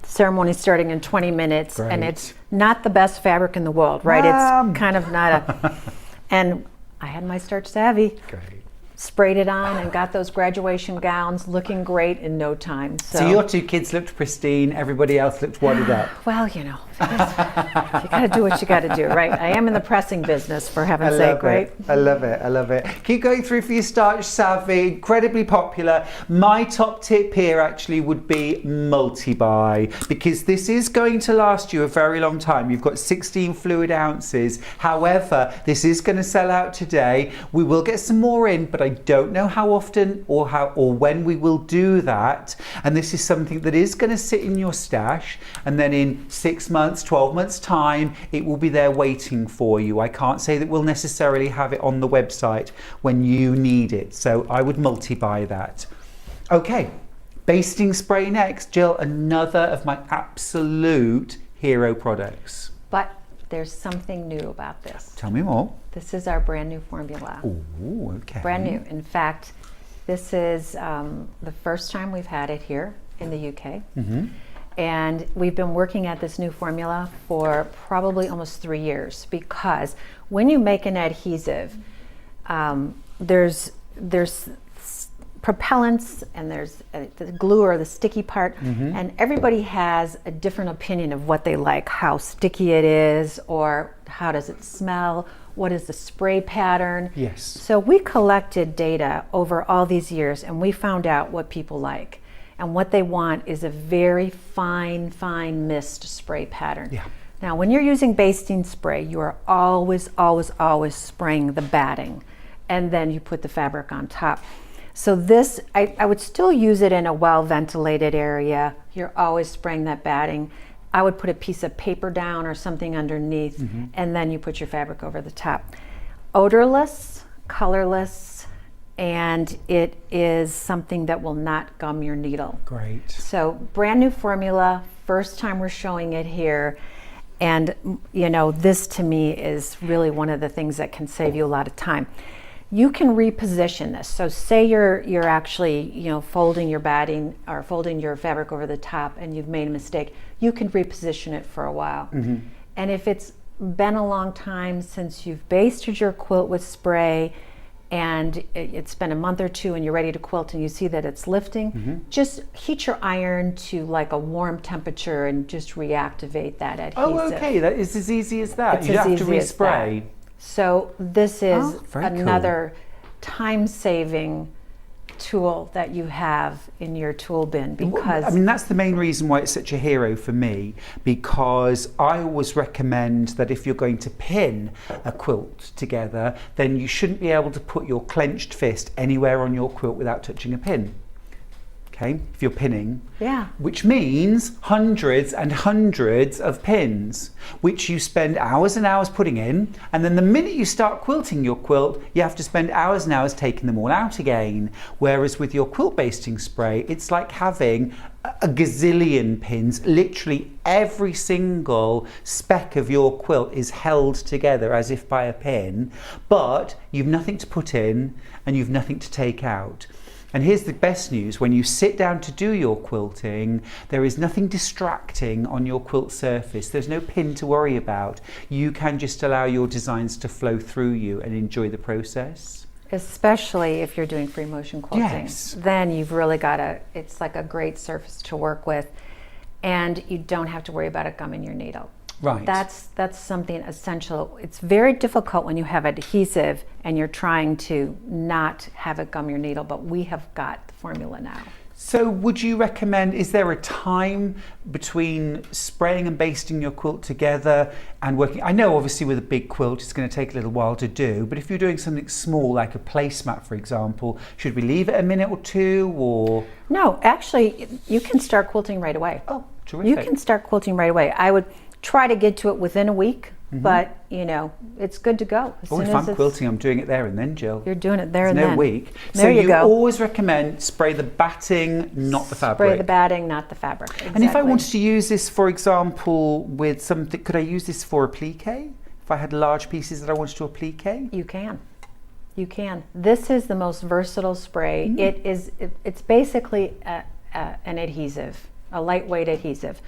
ceremony starting in 20 minutes. Great. And it's not the best fabric in the world, right? It's kind of not and I had my Starch Savvy. Great. Sprayed it on and got those graduation gowns looking great in no time. So your 2 kids looked pristine, everybody else looked wadded up. Well, you know, you gotta do what you gotta do, right? I am in the pressing business, for heaven's sake, right? I love it, I love it. Keep going through for your Starch Savvy, incredibly popular. My top tip here actually would be multi-buy, because this is going to last you a very long time. You've got 16 fluid ounces. However, this is going to sell out today. We will get some more in, but I don't know how often or when we will do that. And this is something that is going to sit in your stash, and then in 6 months, 12 months time, it will be there waiting for you. I can't say that we'll necessarily have it on the website when you need it. So I would multi-buy that. Okay, basting spray next. Jill, another of my absolute hero products. But there's something new about this. Tell me more. This is our brand new formula. Ooh, okay. Brand new. In fact, this is the first time we've had it here in the UK. And we've been working at this new formula for probably almost 3 years, because when you make an adhesive, there's propellants, and there's the glue or the sticky part, and everybody has a different opinion of what they like, how sticky it is, or how does it smell, what is the spray pattern. Yes. So we collected data over all these years, and we found out what people like. And what they want is a very fine mist spray pattern. Yeah. Now, when you're using basting spray, you are always spraying the batting, and then you put the fabric on top. So this, I would still use it in a well-ventilated area. You're always spraying that batting. I would put a piece of paper down or something underneath, and then you put your fabric over the top. Odorless, colorless, and it is something that will not gum your needle. Great. So brand new formula, first time we're showing it here. And you know, this to me is really one of the things that can save you a lot of time. You can reposition this. So say you're actually, you know, folding your batting or folding your fabric over the top and you've made a mistake, you can reposition it for a while. And if it's been a long time since you've basted your quilt with spray and it's been a month or two and you're ready to quilt and you see that it's lifting, just heat your iron to like a warm temperature and just reactivate that adhesive. Oh, okay, that is as easy as that. It's You as have to easy as respray. that. So this is very cool. another time-saving tool that you have in your tool bin, because I mean, that's the main reason why it's such a hero for me, because I always recommend that if you're going to pin a quilt together, then you shouldn't be able to put your clenched fist anywhere on your quilt without touching a pin. Okay, if you're pinning, which means hundreds and hundreds of pins, which you spend hours and hours putting in, and then the minute you start quilting your quilt, you have to spend hours and hours taking them all out again. Whereas with your quilt basting spray, it's like having a gazillion pins. Literally every single speck of your quilt is held together as if by a pin, but you've nothing to put in and you've nothing to take out. And here's the best news: when you sit down to do your quilting, there is nothing distracting on your quilt surface. There's no pin to worry about. You can just allow your designs to flow through you and enjoy the process. especially if you're doing free motion quilting, Yes. then you've really got it's like a great surface to work with, and you don't have to worry about it gumming your needle. Right. That's something essential. It's very difficult when you have adhesive and you're trying to not have it gum your needle, but we have got the formula now. So would you recommend, is there a time between spraying and basting your quilt together and working? I know obviously with a big quilt it's going to take a little while to do, but if you're doing something small like a placemat, for example, should we leave it a minute or two, or? No, actually you can start quilting right away. Oh, terrific. You can start quilting right away. I would try to get to it within a week, but you know, it's good to go. Oh, if I'm quilting, I'm doing it there and then, Jill. You're doing it there and then. No week. There so you go. always recommend spray the batting, not the fabric. Spray the batting, not the fabric. Exactly. And if I wanted to use this, for example, with something, could I use this for applique? If I had large pieces that I wanted to applique? You can. You can. This is the most versatile spray. It's basically an adhesive, a lightweight adhesive.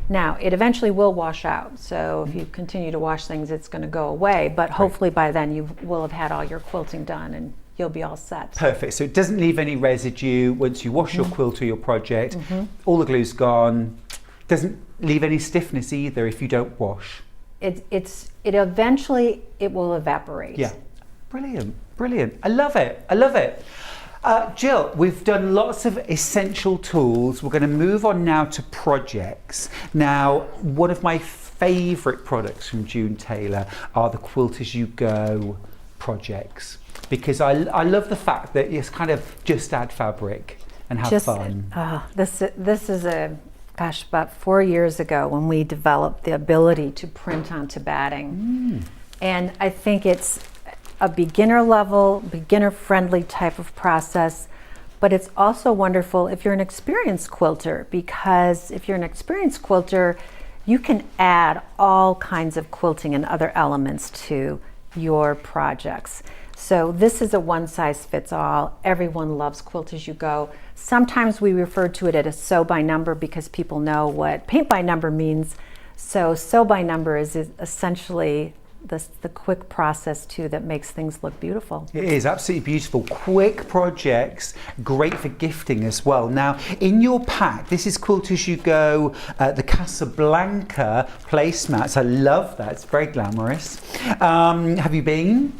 Now, it eventually will wash out, so if you continue to wash things, it's going to go away, but hopefully by then you will have had all your quilting done and you'll be all set. Perfect. So it doesn't leave any residue once you wash your quilt or your project. All the glue's gone. Doesn't leave any stiffness either if you don't wash. It eventually will evaporate. Yeah. Brilliant. Brilliant. I love it. I love it. Jill, we've done lots of essential tools. We're going to move on now to projects. Now, one of my favourite products from June Taylor are the Quilt As You Go projects, because I love the fact that it's kind of just add fabric and have fun. This is about 4 years ago when we developed the ability to print onto batting. And I think it's a beginner level, beginner friendly type of process, but it's also wonderful if you're an experienced quilter, because if you're an experienced quilter, you can add all kinds of quilting and other elements to your projects. So this is a one size fits all. Everyone loves Quilt As You Go. Sometimes we refer to it as a sew by number because people know what paint by number means. So sew by number is essentially the quick process too that makes things look beautiful. It is absolutely beautiful. Quick projects, great for gifting as well. Now, in your pack, this is Quilt As You Go, the Casablanca placemats. I love that. It's very glamorous. Have you been?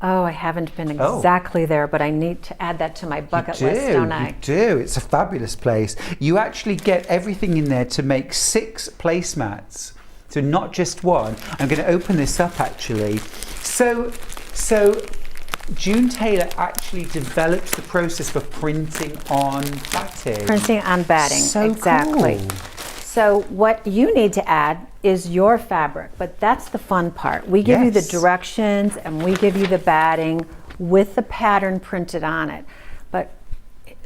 Oh, I haven't been exactly there, but I need to add that to my bucket list, don't I? You do. It's a fabulous place. You actually get everything in there to make 6 placemats. So not just one. I'm going to open this up actually. So June Taylor actually developed the process for printing on batting. Printing on batting, so exactly. Cool. So what you need to add is your fabric, but that's the fun part. We give you the directions and we give you the batting with the pattern printed on it. But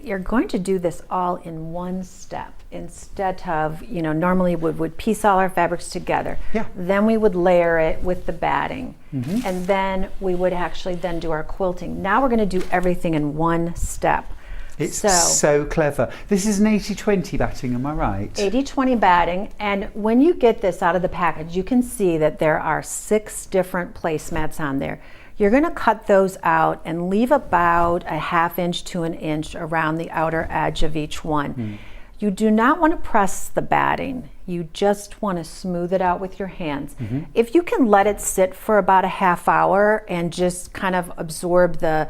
you're going to do this all in one step instead of, you know, normally we would piece all our fabrics together. Yeah. Then we would layer it with the batting. And then we would actually then do our quilting. Now we're going to do everything in one step. It's so clever. This is an 80-20 batting, am I right? 80-20 batting, and when you get this out of the package, you can see that there are 6 different placemats on there. You're going to cut those out and leave about a 1/2 inch to 1 inch around the outer edge of each one. You do not want to press the batting. You just want to smooth it out with your hands. If you can let it sit for about a 1/2 hour and just kind of absorb the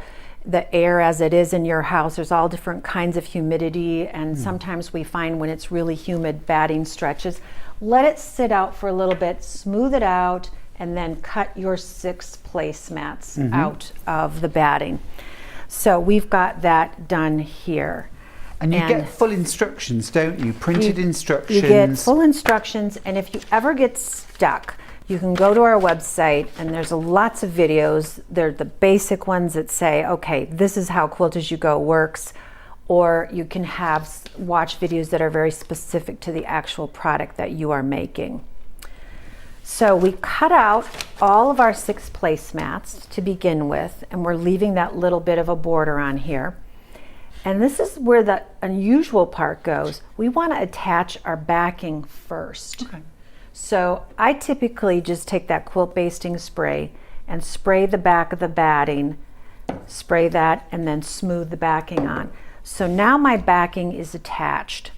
air as it is in your house, there's all different kinds of humidity, and sometimes we find when it's really humid, batting stretches. Let it sit out for a little bit, smooth it out, and then cut your 6 placemats out of the batting. So we've got that done here. And you get full instructions, don't you? Printed instructions. You get full instructions, and if you ever get stuck, you can go to our website, and there's lots of videos. They're the basic ones that say, okay, this is how Quilt As You Go works, or you can watch videos that are very specific to the actual product that you are making. So we cut out all of our 6 placemats to begin with, and we're leaving that little bit of a border on here. And this is where the unusual part goes. We want to attach our backing first. Okay. So I typically just take that quilt basting spray and spray the back of the batting, spray that, and then smooth the backing on. So now my backing is attached.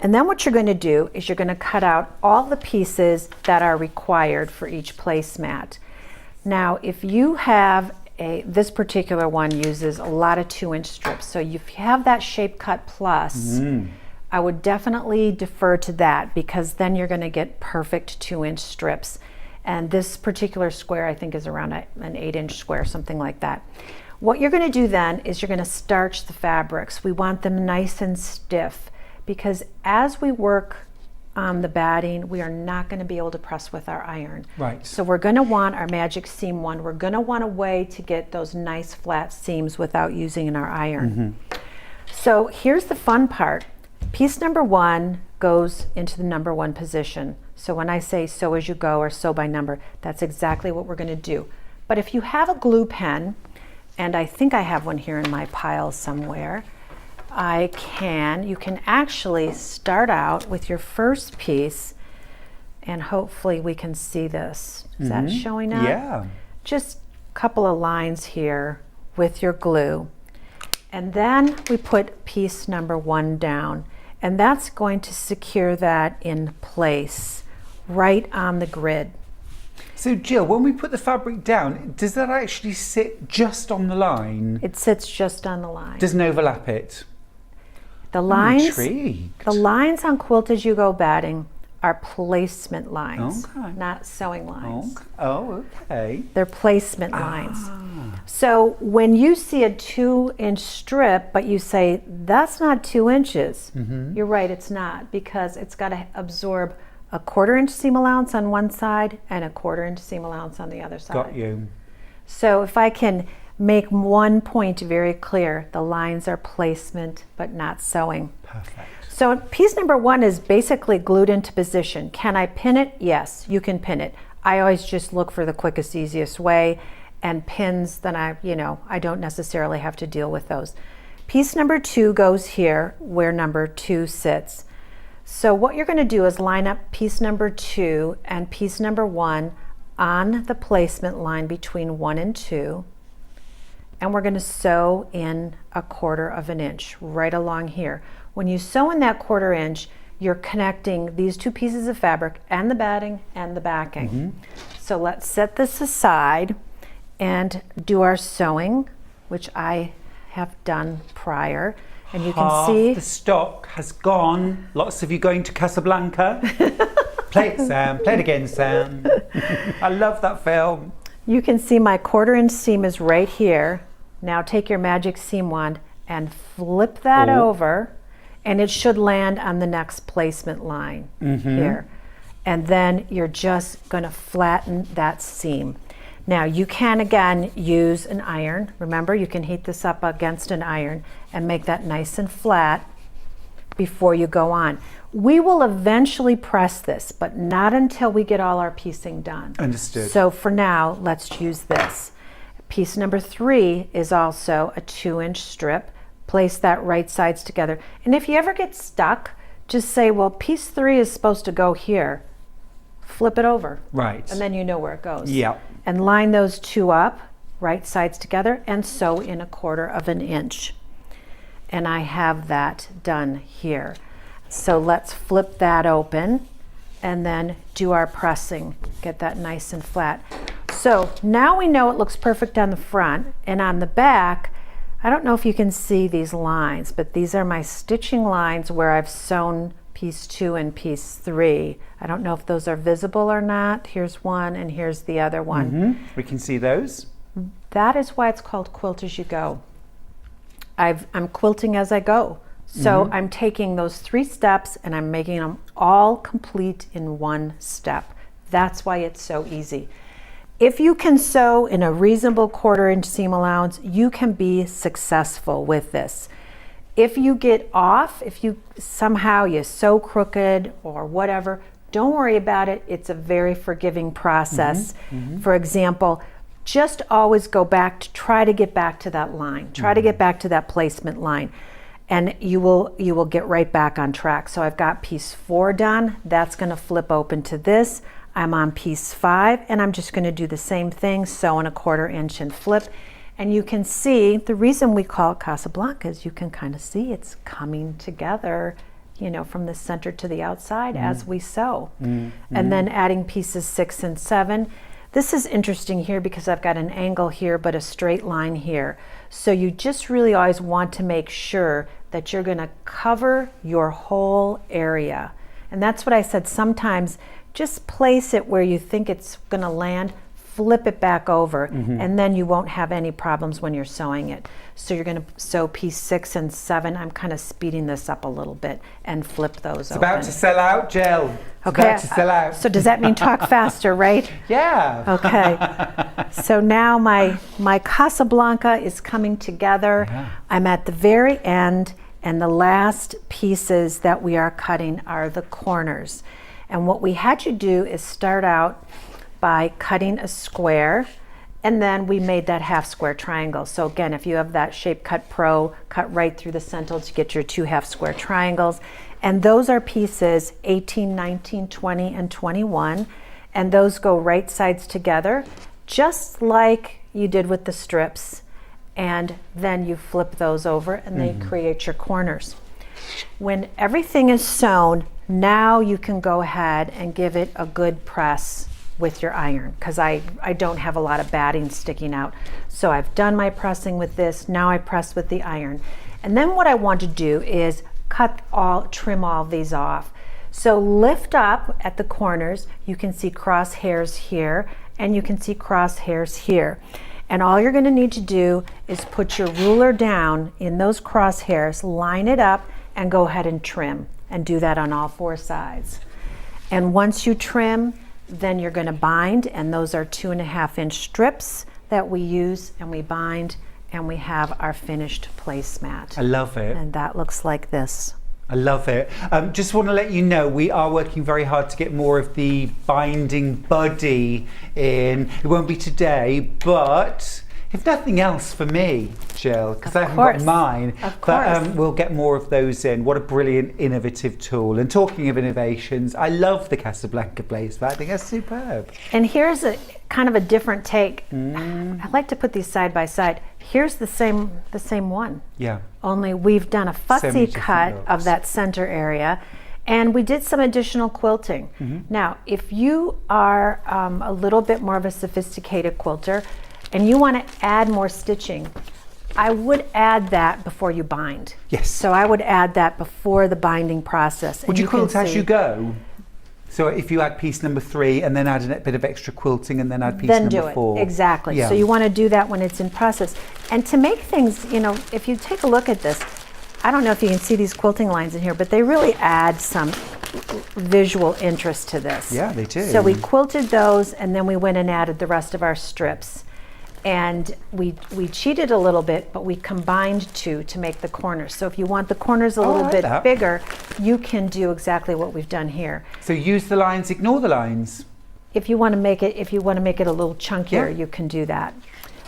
And then what you're going to do is you're going to cut out all the pieces that are required for each placemat. Now, if you have this particular one uses a lot of 2-inch strips. So if you have that Shape Cut Plus, I would definitely defer to that, because then you're going to get perfect 2-inch strips. And this particular square I think is around an 8-inch square, something like that. What you're going to do then is you're going to starch the fabrics. We want them nice and stiff, because as we work on the batting, we are not going to be able to press with our iron. Right. So we're going to want our magic seam one. We're going to want a way to get those nice flat seams without using our iron. So here's the fun part. Piece number 1 goes into the number 1 position. So when I say sew as you go or sew by number, that's exactly what we're going to do. But if you have a glue pen, and I think I have one here in my pile somewhere, you can actually start out with your first piece, and hopefully we can see this. Is that showing up? Yeah. Just a couple of lines here with your glue. And then we put piece number 1 down, and that's going to secure that in place right on the grid. So Jill, when we put the fabric down, does that actually sit just on the line? It sits just on the line. Doesn't overlap it? The lines, intrigued. The lines on Quilt As You Go batting are placement lines, Okay. not sewing lines. Oh, okay. They're placement lines. So when you see a 2-inch strip, but you say, that's not 2 inches, you're right, it's not, because it's got to absorb a 1/4 inch seam allowance on one side and a 1/4 inch seam allowance on the other side. Got you. So if I can make one point very clear, the lines are placement but not sewing. Perfect. So piece number 1 is basically glued into position. Can I pin it? Yes, you can pin it. I always just look for the quickest, easiest way, and pins, then I don't necessarily have to deal with those. Piece number 2 goes here where number 2 sits. So what you're going to do is line up piece number 2 and piece number 1 on the placement line between 1 and 2, and we're going to sew in 1/4 inch right along here. When you sew in that 1/4 inch, you're connecting these 2 pieces of fabric and the batting and the backing. So let's set this aside and do our sewing, which I have done prior. And you can see the stock has gone. Lots of you going to Casablanca. Play it, Sam. Play it again, Sam. I love that film. You can see my 1/4 inch seam is right here. Now take your magic seam wand and flip that over, and it should land on the next placement line here. And then you're just going to flatten that seam. Now you can again use an iron. Remember, you can heat this up against an iron and make that nice and flat before you go on. We will eventually press this, but not until we get all our piecing done. Understood. So for now, let's use this. Piece number 3 is also a 2-inch strip. Place that right sides together. And if you ever get stuck, just say, well, piece 3 is supposed to go here. Flip it over. Right. And then you know where it goes. Yeah. And line those 2 up, right sides together, and sew in 1/4 inch. And I have that done here. So let's flip that open and then do our pressing. Get that nice and flat. So now we know it looks perfect on the front, and on the back, I don't know if you can see these lines, but these are my stitching lines where I've sewn piece 2 and piece 3. I don't know if those are visible or not. Here's one and here's the other one. We can see those. That is why it's called Quilt as you go. I'm quilting as I go. So I'm taking those 3 steps and I'm making them all complete in 1 step. That's why it's so easy. If you can sew in a reasonable 1/4 inch seam allowance, you can be successful with this. If you get off, if you somehow you sew crooked or whatever, don't worry about it. It's a very forgiving process. For example, just always go back to try to get back to that line. Try to get back to that placement line, and you will get right back on track. So I've got piece 4 done. That's going to flip open to this. I'm on piece 5, and I'm just going to do the same thing, sew in 1/4 inch and flip. And you can see the reason we call it Casablanca is you can kind of see it's coming together, you know, from the center to the outside as we sew. And then adding pieces 6 and 7. This is interesting here because I've got an angle here but a straight line here. So you just really always want to make sure that you're going to cover your whole area. And that's what I said, sometimes just place it where you think it's going to land, flip it back over, and then you won't have any problems when you're sewing it. So you're going to sew piece 6 and 7. I'm kind of speeding this up a little bit and flip those open. It's about to sell out, Jill. It's Okay. about to sell out. So does that mean talk faster, right? Yeah. Okay. So now my Casablanca is coming together. I'm at the very end, and the last pieces that we are cutting are the corners. And what we had you do is start out by cutting a square, and then we made that half square triangle. So again, if you have that Shape Cut Pro, cut right through the center to get your 2 half square triangles. And those are pieces 18, 19, 20, and 21. And those go right sides together, just like you did with the strips. And then you flip those over and they create your corners. When everything is sewn, now you can go ahead and give it a good press with your iron, because I don't have a lot of batting sticking out. So I've done my pressing with this. Now I press with the iron. And then what I want to do is trim all these off. So lift up at the corners. You can see crosshairs here, and you can see crosshairs here. And all you're going to need to do is put your ruler down in those crosshairs, line it up, and go ahead and trim. And do that on all 4 sides. And once you trim, then you're going to bind, and those are 2.5 inch strips that we use, and we bind, and we have our finished placemat. I love it. And that looks like this. I love it. Just want to let you know we are working very hard to get more of the binding buddy in. It won't be today, but If nothing else for me, Jill, because I haven't course. got mine, Of but course. we'll get more of those in. What a brilliant, innovative tool. And talking of innovations, I love the Casablanca blaze, but I think that's superb. And here's a kind of a different take. I like to put these side by side. Here's the same one. Yeah. Only we've done a fussy many different cut looks. of that center area, and we did some additional quilting. Now, if you are a little bit more of a sophisticated quilter and you want to add more stitching, I would add that before you bind. Yes. So I would add that before the binding process. Would And you can quilt as see- you go? So if you add piece number 3 and then add a bit of extra quilting and then add piece then number do it 4. exactly. Yeah. So you want to do that when it's in process. And to make things, you know, if you take a look at this, I don't know if you can see these quilting lines in here, but they really add some visual interest to this. Yeah, they do. So we quilted those, and then we went and added the rest of our strips. And we cheated a little bit, but we combined two to make the corners. So if you want the corners a Oh, I little like bit that. bigger, you can do exactly what we've done here. So use the lines, ignore the lines. If you want to make it, a little chunkier, Yeah. you can do that.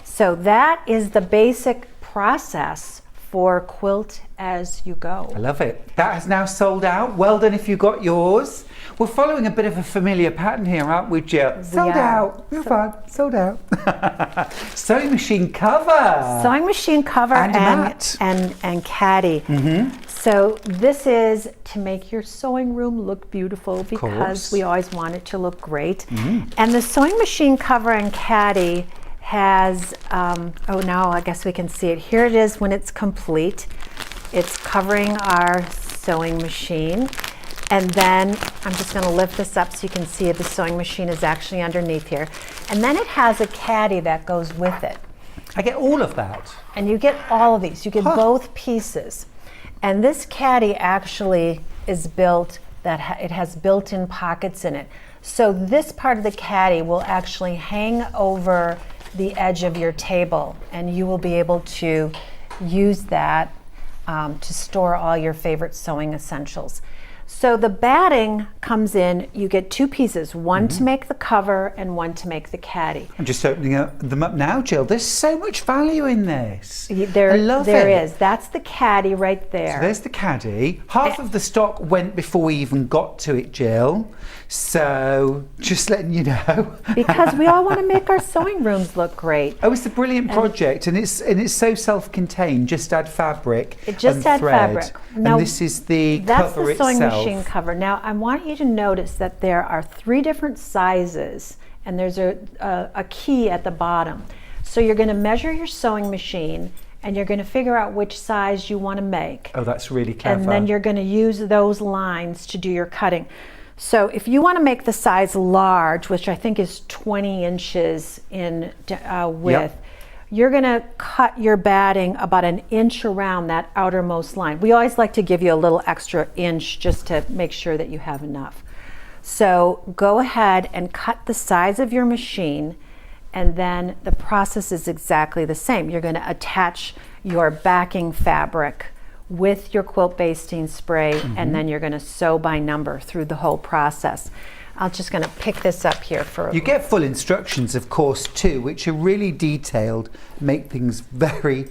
So that is the basic process for quilt as you go. I love it. That has now sold out. Well done if you got yours. We're following a bit of a familiar pattern here, aren't we, Jill? Sold are. out. Real fun. Sold out. Sewing machine cover. Sewing machine cover And a mat. and caddy. So this is to make your sewing room look beautiful because course. we always want it to look great. And the sewing machine cover and caddy has, oh now I guess we can see it. Here it is when it's complete. It's covering our sewing machine. And then I'm just going to lift this up so you can see the sewing machine is actually underneath here. And then it has a caddy that goes with it. I get all of that. And you get all of these. You get both pieces. And this caddy actually is built that it has built-in pockets in it. So this part of the caddy will actually hang over the edge of your table, and you will be able to use that to store all your favorite sewing essentials. So the batting comes in, you get two pieces, one to make the cover and one to make the caddy. I'm just opening them up now, Jill. There's so much value in this. There I love there it. is. That's the caddy right there. So there's the caddy. Half of the stock went before we even got to it, Jill. So just letting you know. Because we all want to make our sewing rooms look great. Oh, it's a brilliant project, and it's so self-contained. Just add fabric Just and add thread. fabric. Now, and this is the that's cover the sewing itself. machine cover. Now, I want you to notice that there are 3 different sizes, and there's a key at the bottom. So you're going to measure your sewing machine, and you're going to figure out which size you want to make. Oh, that's really clever. And then you're going to use those lines to do your cutting. So if you want to make the size large, which I think is 20 inches in width, you're going to cut your batting about 1 inch around that outermost line. We always like to give you a little extra inch just to make sure that you have enough. So go ahead and cut the size of your machine, and then the process is exactly the same. You're going to attach your backing fabric with your quilt basting spray, and then you're going to sew by number through the whole process. I'm just going to pick this up here for You get full instructions, of course, too, which are really detailed, make things very,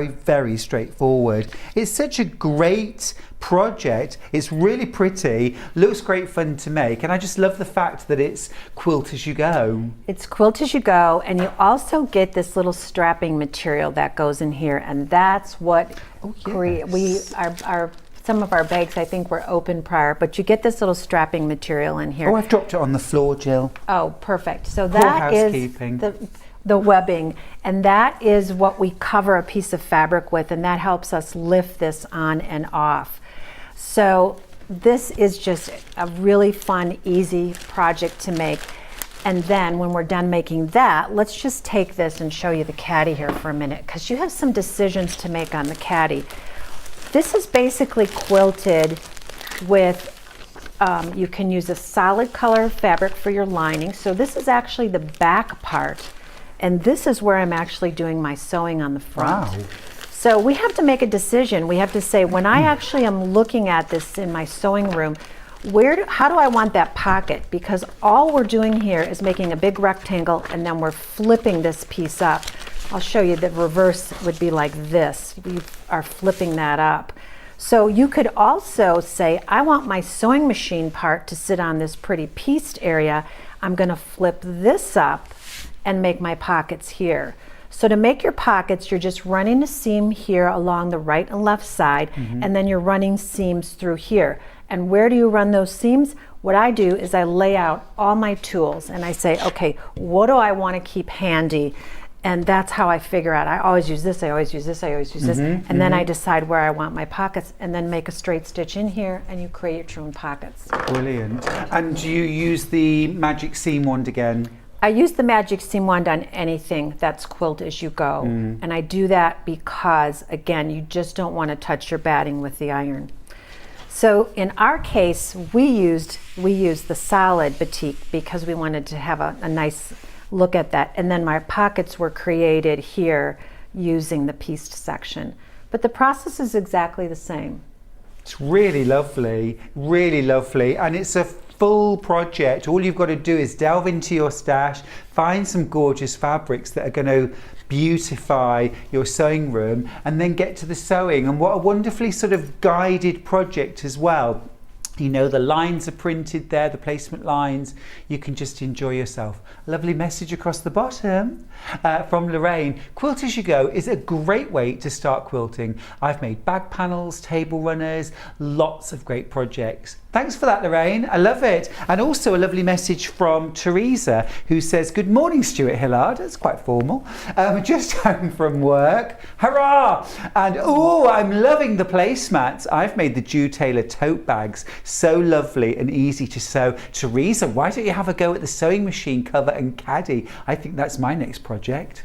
very straightforward. It's such a great project. It's really pretty, looks great fun to make, and I just love the fact that it's quilt as you go. It's quilt as you go, and you also get this little strapping material that goes in here, and that's what some of our bags I think were open prior, but you get this little strapping material in here. Oh, I've dropped it on the floor, Jill. Oh, perfect. So Poor that is housekeeping. the webbing, and that is what we cover a piece of fabric with, and that helps us lift this on and off. So this is just a really fun, easy project to make. And then when we're done making that, let's just take this and show you the caddy here for a minute, because you have some decisions to make on the caddy. This is basically quilted with, you can use a solid color fabric for your lining. So this is actually the back part, and this is where I'm actually doing my sewing on the front. Wow. So we have to make a decision. We have to say, when I actually am looking at this in my sewing room, how do I want that pocket? Because all we're doing here is making a big rectangle, and then we're flipping this piece up I'll show you the reverse would be like this. We are flipping that up. So you could also say, I want my sewing machine part to sit on this pretty pieced area. I'm going to flip this up and make my pockets here. So to make your pockets, you're just running a seam here along the right and left side, and then you're running seams through here. And where do you run those seams? What I do is I lay out all my tools and I say, okay, what do I want to keep handy? And that's how I figure out. I always use this, I always use this, I always use this. And then I decide where I want my pockets, and then make a straight stitch in here, and you create your own pockets. Brilliant. And do you use the magic seam wand again? I use the magic seam wand on anything that's quilt as you go. And I do that because, again, you just don't want to touch your batting with the iron. So in our case, we used the solid batik because we wanted to have a nice look at that. And then my pockets were created here using the pieced section. But the process is exactly the same. It's really lovely, and it's a full project. All you've got to do is delve into your stash, find some gorgeous fabrics that are going to beautify your sewing room, and then get to the sewing. And what a wonderfully sort of guided project as well. You know, the lines are printed there, the placement lines. You can just enjoy yourself. Lovely message across the bottom from Lorraine. Quilt as you go is a great way to start quilting. I've made bag panels, table runners, lots of great projects. Thanks for that, Lorraine. I love it. And also a lovely message from Teresa, who says, good morning, Stuart Hillard. That's quite formal. Just home from work. Hurrah! And oh, I'm loving the placemats. I've made the Jew Taylor tote bags. So lovely and easy to sew. Teresa, why don't you have a go at the sewing machine cover and caddy? I think that's my next project.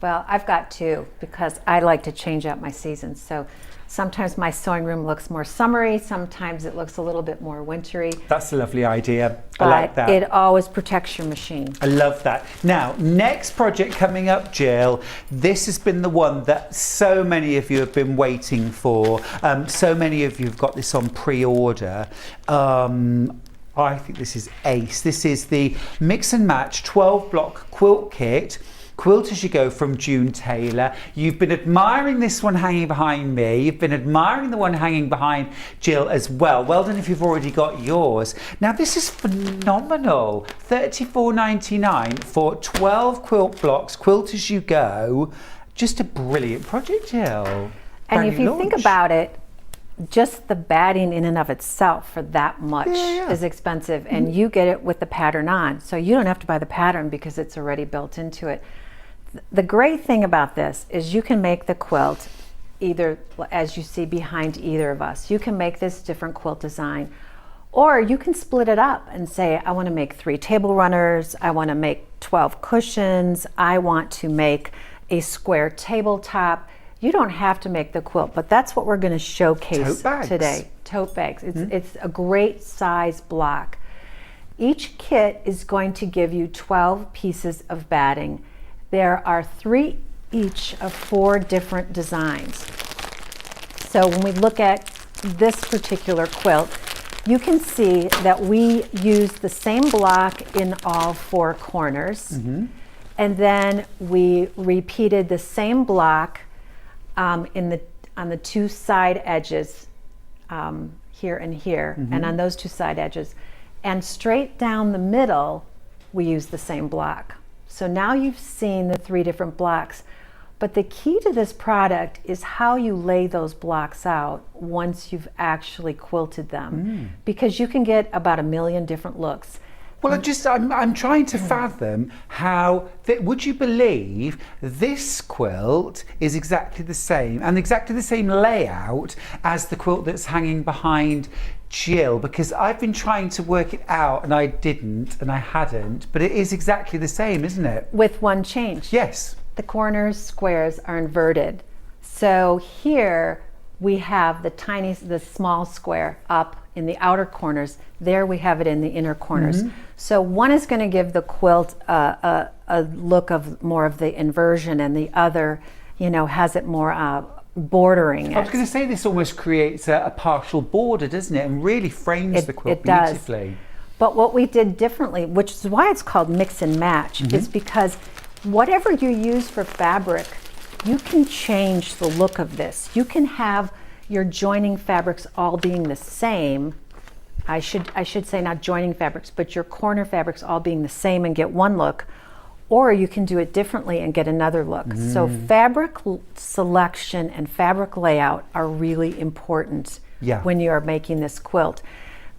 Well, I've got two because I like to change up my seasons. So sometimes my sewing room looks more summery, sometimes it looks a little bit more wintry. That's a lovely idea. But I like that. It always protects your machine. I love that. Now, next project coming up, Jill. This has been the one that so many of you have been waiting for. So many of you have got this on pre-order. I think this is ace. This is the Mix and Match 12 block quilt kit. Quilt as you go from June Taylor. You've been admiring this one hanging behind me. You've been admiring the one hanging behind Jill as well. Well done if you've already got yours. Now this is phenomenal. $34.99 for 12 quilt blocks. Quilt as you go. Just a brilliant project, Jill. And if you think about it, just the batting in and of itself for that much is expensive, and you get it with the pattern on. So you don't have to buy the pattern because it's already built into it. The great thing about this is you can make the quilt either, as you see behind either of us, you can make this different quilt design, or you can split it up and say, I want to make 3 table runners, I want to make 12 cushions, I want to make a square tabletop. You don't have to make the quilt, but that's what we're going to showcase today. Tote bags. It's a great size block. Each kit is going to give you 12 pieces of batting. There are 3 each of 4 different designs. So when we look at this particular quilt, you can see that we use the same block in all 4 corners. And then we repeated the same block on the 2 side edges, here and here, and on those 2 side edges. And straight down the middle, we use the same block. So now you've seen the 3 different blocks, but the key to this product is how you lay those blocks out once you've actually quilted them, because you can get about 1 million different looks. Well, I'm trying to fathom how, would you believe this quilt is exactly the same and exactly the same layout as the quilt that's hanging behind Jill? Because I've been trying to work it out and I didn't and I hadn't, but it is exactly the same, isn't it? With one change. Yes. The corners, squares are inverted. So here we have the small square up in the outer corners. There we have it in the inner corners. So one is going to give the quilt a look of more of the inversion, and the other, has it more bordering. I was going to say this almost creates a partial border, doesn't it? And really frames the quilt beautifully. But what we did differently, which is why it's called mix and match, is because whatever you use for fabric, you can change the look of this. You can have your joining fabrics all being the same. I should say not joining fabrics, but your corner fabrics all being the same and get one look, or you can do it differently and get another look. So fabric selection and fabric layout are really important when you are making this quilt.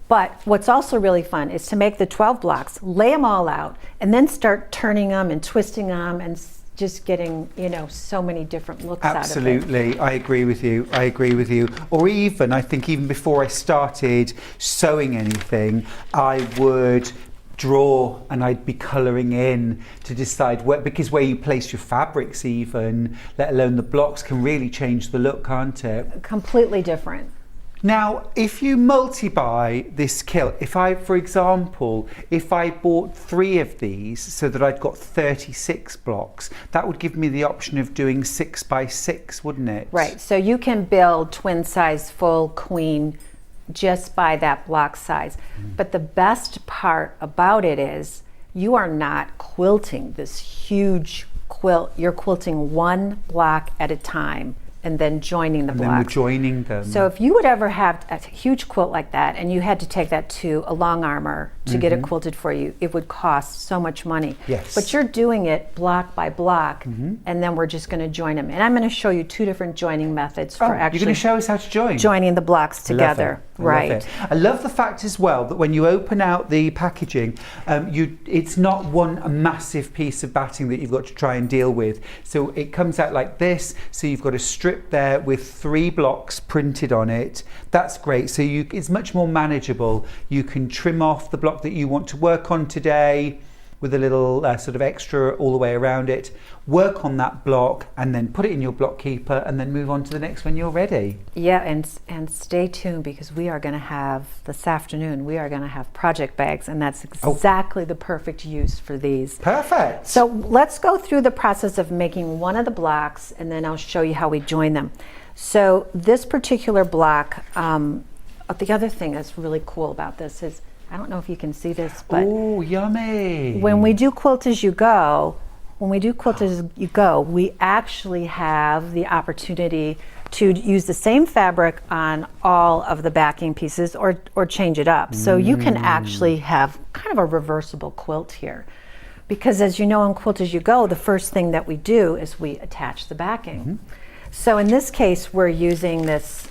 But what's also really fun is to make the 12 blocks, lay them all out, and then start turning them and twisting them and just getting, you know, so many different looks out of it. Absolutely, I agree with you. I agree with you. Or even, I think even before I started sewing anything, I would draw and I'd be colouring in to decide where, because where you place your fabrics even, let alone the blocks, can really change the look, can't it? Completely different. Now, if you multi-buy this kilt, if I, for example, if I bought 3 of these so that I'd got 36 blocks, that would give me the option of doing 6 by 6, wouldn't it? Right, so you can build twin size full queen just by that block size. But the best part about it is you are not quilting this huge quilt, you're quilting one block at a time and then joining the blocks. And then we're joining them. So if you would ever have a huge quilt like that and you had to take that to a long armor to get it quilted for you, it would cost so much money. Yes. But you're doing it block by block, and then we're just going to join them. And I'm going to show you 2 different joining methods for actually you're going to show us how to join? Joining the blocks together. Right. I love the fact as well that when you open out the packaging, it's not a massive piece of batting that you've got to try and deal with. So it comes out like this. So you've got a strip there with 3 blocks printed on it. That's great. So it's much more manageable. You can trim off the block that you want to work on today with a little sort of extra all the way around it, work on that block and then put it in your block keeper and then move on to the next when you're ready. Yeah, and stay tuned because we are going to have, this afternoon, we are going to have project bags, and that's exactly the perfect use for these. Perfect. So let's go through the process of making one of the blocks and then I'll show you how we join them. So this particular block, the other thing that's really cool about this is, I don't know if you can see this, but oh, yummy! When we do Quilt As You Go, we actually have the opportunity to use the same fabric on all of the backing pieces or change it up. So you can actually have kind of a reversible quilt here. Because as you know in Quilt As You Go, the first thing that we do is we attach the backing. So in this case, we're using this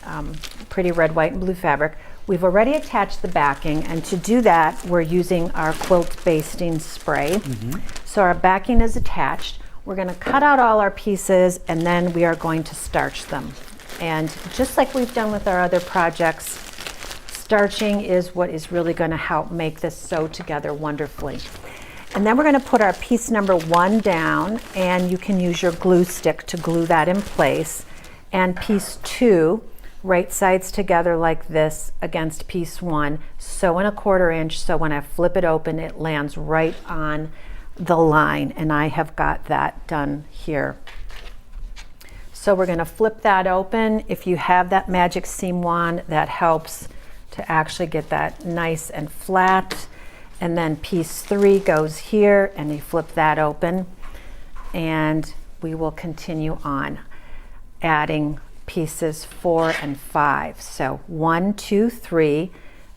pretty red, white, and blue fabric. We've already attached the backing, and to do that, we're using our quilt basting spray. So our backing is attached. We're going to cut out all our pieces, and then we are going to starch them. And just like we've done with our other projects, starching is what is really going to help make this sew together wonderfully. And then we're going to put our piece number 1 down, and you can use your glue stick to glue that in place. And piece 2, right sides together like this against piece 1, sew in a 1/4 inch so when I flip it open it lands right on the line, and I have got that done here. So we're going to flip that open. If you have that magic seam wand, that helps to actually get that nice and flat. And then piece 3 goes here and you flip that open, and we will continue on adding pieces 4 and 5. So 1, 2, 3,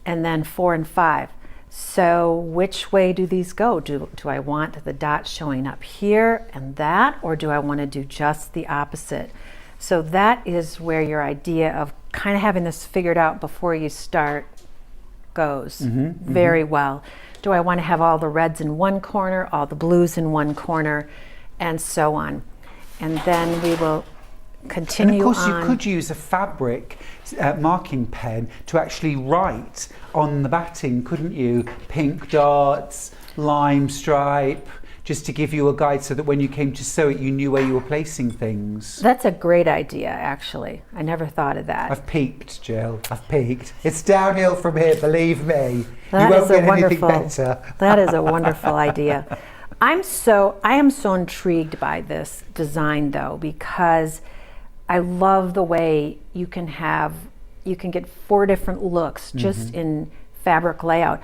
and then 4 and 5. So which way do these go? Do I want the dot showing up here and that, or do I want to do just the opposite? So that is where your idea of kind of having this figured out before you start goes very well. Do I want to have all the reds in one corner, all the blues in one corner, and so on? And then we will continue on. And of course you could use a fabric marking pen to actually write on the batting, couldn't you? Pink dots, lime stripe, just to give you a guide so that when you came to sew it you knew where you were placing things. That's a great idea, actually. I never thought of that. I've peeked, Jill. I've peeked. It's downhill from here, believe me. That you won't is a get wonderful, anything better. That is a wonderful idea. I am so intrigued by this design though, because I love the way you can get 4 different looks just in fabric layout.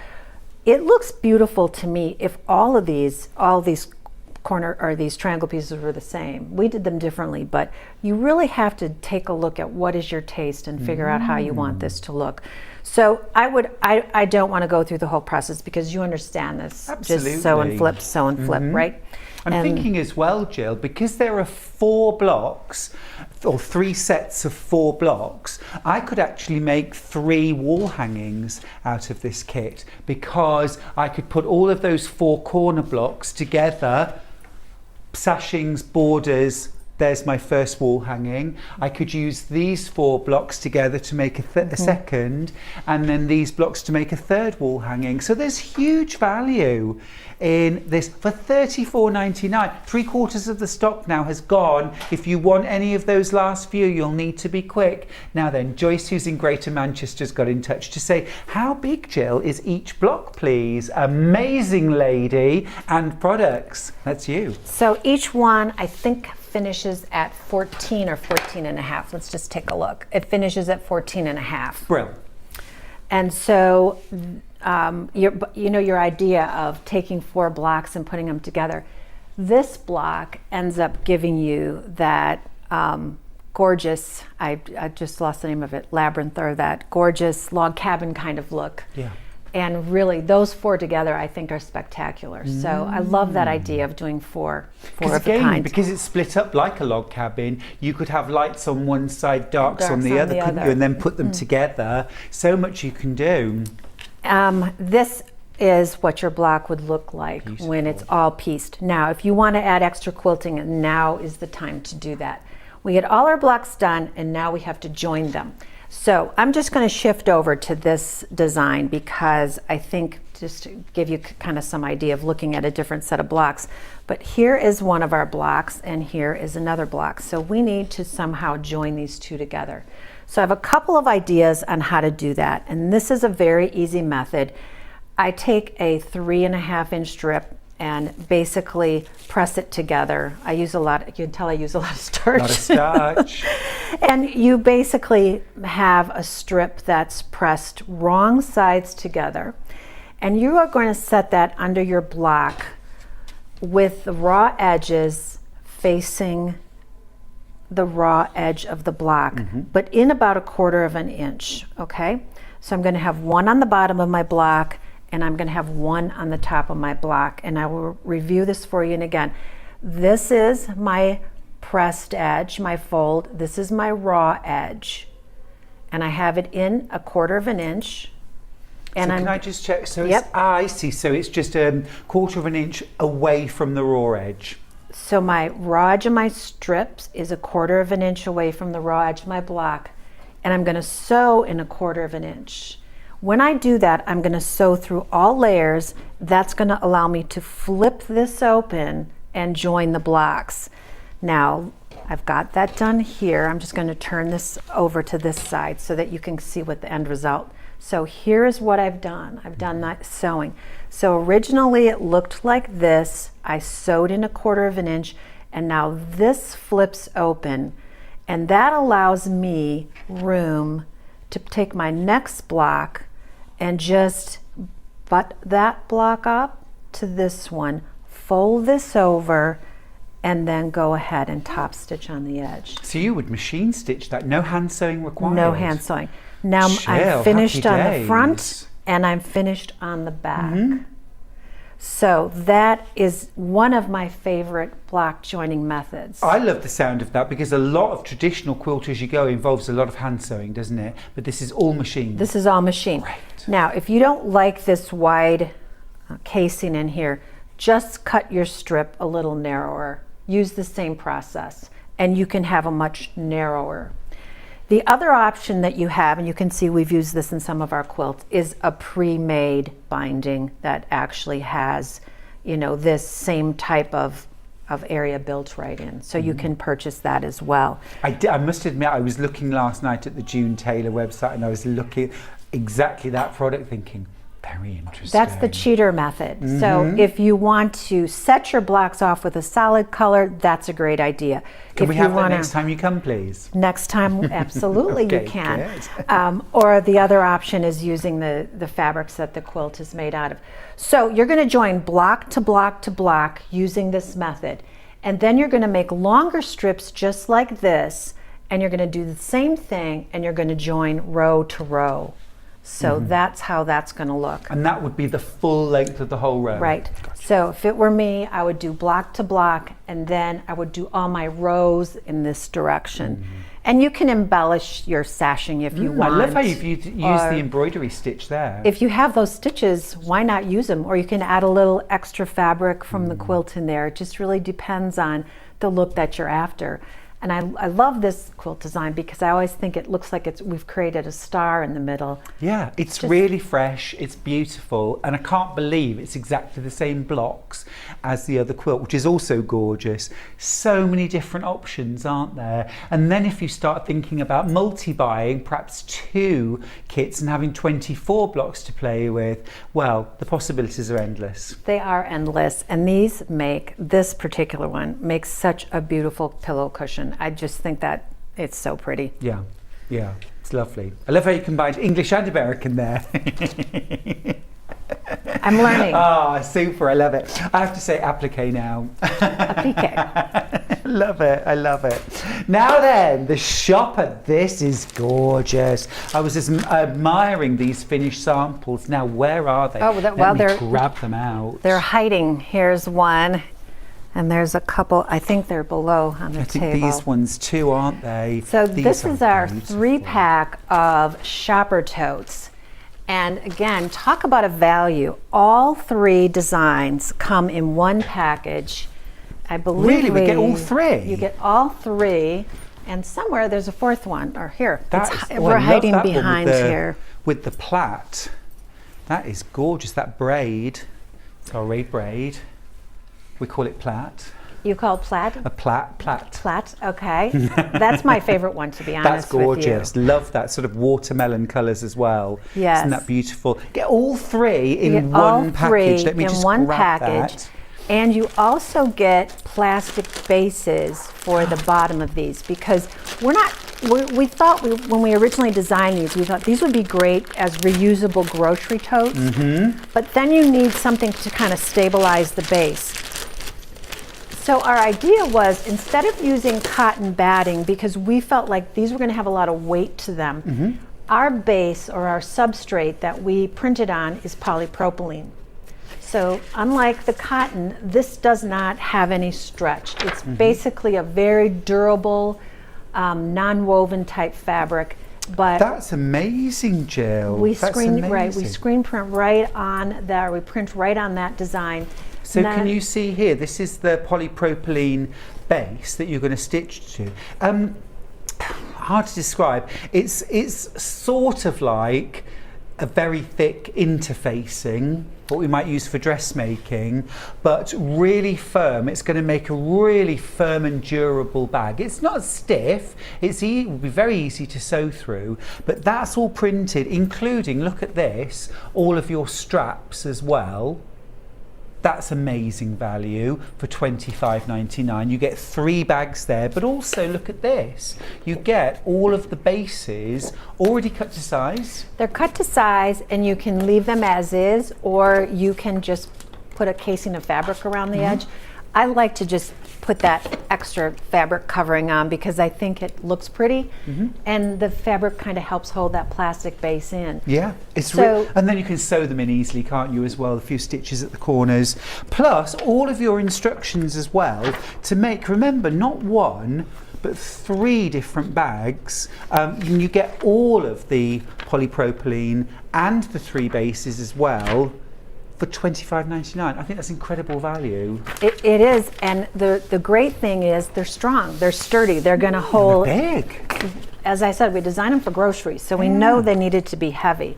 It looks beautiful to me if all these corner or these triangle pieces were the same. We did them differently, but you really have to take a look at what is your taste and figure out how you want this to look. So I don't want to go through the whole process because you understand this. Absolutely. Just sew and flip, right? I'm thinking as well, Jill, because there are 4 blocks or 3 sets of 4 blocks, I could actually make 3 wall hangings out of this kit, because I could put all of those 4 corner blocks together, sashings, borders. There's my first wall hanging. I could use these 4 blocks together to make a second, and then these blocks to make a third wall hanging. So there's huge value in this for $34.99. 3/4 of the stock now has gone. If you want any of those last few, you'll need to be quick. Now then, Joyce, who's in Greater Manchester's got in touch to say, how big, Jill, is each block, please? Amazing lady. And products. That's you. So each one, I think, finishes at 14 or 14 and a half. Let's just take a look. It finishes at 14 and a half. Brilliant. And so your idea of taking 4 blocks and putting them together, this block ends up giving you that gorgeous, I just lost the name of it, labyrinth, or that gorgeous log cabin kind of look. Yeah. And really, those 4 together, I think, are spectacular. So I love that idea of doing 4 of a kind. Because it's split up like a log cabin, you could have lights on one side, darks on the other, couldn't you? And then put them together. So much you can do. This is what your block would look like when it's all pieced. Now, if you want to add extra quilting, now is the time to do that. We had all our blocks done, and now we have to join them. So I'm just going to shift over to this design because I think just to give you kind of some idea of looking at a different set of blocks. But here is one of our blocks and here is another block. So we need to somehow join these 2 together. So I have a couple of ideas on how to do that. And this is a very easy method. I take a 3.5 inch strip and basically press it together. I use a lot, you can tell I use a lot of starch. A lot of starch. And you basically have a strip that's pressed wrong sides together. And you are going to set that under your block with the raw edges facing the raw edge of the block, but in about 1/4 inch, okay? So I'm going to have one on the bottom of my block, and I'm going to have one on the top of my block, and I will review this for you. And again, this is my pressed edge, my fold. This is my raw edge, and I have it in 1/4 inch. And so can I just check? So it's, I see. So it's just 1/4 inch away from the raw edge. So my raw edge of my strips is 1/4 inch away from the raw edge of my block, and I'm going to sew in 1/4 inch. When I do that, I'm going to sew through all layers. That's going to allow me to flip this open and join the blocks. Now, I've got that done here. I'm just going to turn this over to this side so that you can see what the end result. So here's what I've done. I've done that sewing. So originally it looked like this. I sewed in 1/4 inch, and now this flips open, and that allows me room to take my next block and just butt that block up to this one, fold this over, and then go ahead and top stitch on the edge. So you would machine stitch that, no hand sewing required? No hand sewing. Now I'm finished on the front and I'm finished on the back. So that is one of my favorite block joining methods. I love the sound of that because a lot of traditional quilt as you go involves a lot of hand sewing, doesn't it? But this is all machine. This is all machine. Right. Now, if you don't like this wide casing in here, just cut your strip a little narrower. Use the same process and you can have a much narrower. The other option that you have, and you can see we've used this in some of our quilts, is a pre-made binding that actually has, you know, this same type of area built right in. So you can purchase that as well. I must admit, I was looking last night at the June Taylor website and I was looking exactly that product thinking, Very interesting. That's the cheater method. So if you want to set your blocks off with a solid color, that's a great idea. Can if we you have that wanna, next time you come, please? Next time, absolutely Okay, you can. good. Or the other option is using the fabrics that the quilt is made out of. So you're going to join block to block to block using this method. And then you're going to make longer strips just like this. And you're going to do the same thing, and you're going to join row to row. So that's how that's going to look. And that would be the full length of the whole row. Right. So if it were me, I would do block to block, and then I would do all my rows in this direction. And you can embellish your sashing if you want. I love how you've used the embroidery stitch there. If you have those stitches, why not use them? Or you can add a little extra fabric from the quilt in there. It just really depends on the look that you're after. And I love this quilt design because I always think it looks like we've created a star in the middle. Yeah, it's really fresh, it's beautiful, and I can't believe it's exactly the same blocks as the other quilt, which is also gorgeous. So many different options, aren't there? And then if you start thinking about multi-buying, perhaps 2 kits and having 24 blocks to play with, well, the possibilities are endless. They are endless, and this particular one makes such a beautiful pillow cushion. I just think that it's so pretty. Yeah, it's lovely. I love how you combined English and American there. I'm learning. Oh, super, I love it. I have to say applique now. Applique. I love it. Now then, the shopper. This is gorgeous. I was just admiring these finished samples. Now, where are they? Let me grab them out. They're hiding. Here's one. And there's a couple, I think they're below on the table. I think these ones too, aren't they? So this is our 3-pack of shopper totes. And again, talk about a value. All 3 designs come in one package. I believe Really? We get all 3? You get all 3. And somewhere there's a 4th one. Or here. We're hiding behind here. With the plait. That is gorgeous. That braid. Sorry, braid. We call it plait. You call it plaid? A plait. Plait, okay. That's my favorite one, to be honest. That's gorgeous. Love that sort of watermelon colours as well. Yes. Isn't that beautiful? Get all 3 in one package. Let me just grab that. And you also get plastic bases for the bottom of these because we thought when we originally designed these, we thought these would be great as reusable grocery totes. But then you need something to kind of stabilize the base. So our idea was, instead of using cotton batting, because we felt like these were going to have a lot of weight to them, our base or our substrate that we printed on is polypropylene. So unlike the cotton, this does not have any stretch. It's basically a very durable, non-woven type fabric. But that's amazing, Jill. We screen print right on there. We print right on that design. So can you see here, this is the polypropylene base that you're going to stitch to. Hard to describe. It's sort of like a very thick interfacing, what we might use for dressmaking, but really firm. It's going to make a really firm and durable bag. It's not stiff. It will be very easy to sew through, but that's all printed, including, look at this, all of your straps as well. That's amazing value for $25.99. You get 3 bags there, but also look at this. You get all of the bases already cut to size. They're cut to size, and you can leave them as is, or you can just put a casing of fabric around the edge. I like to just put that extra fabric covering on because I think it looks pretty, and the fabric kind of helps hold that plastic base in. Yeah, and then you can sew them in easily, can't you, as well? A few stitches at the corners, plus all of your instructions as well to make, remember, not 1 but 3 different bags. You get all of the polypropylene and the 3 bases as well for $25.99. I think that's incredible value. It is, and the great thing is they're strong, they're sturdy, they're going to hold. They're big. As I said, we designed them for groceries, so we know they needed to be heavy.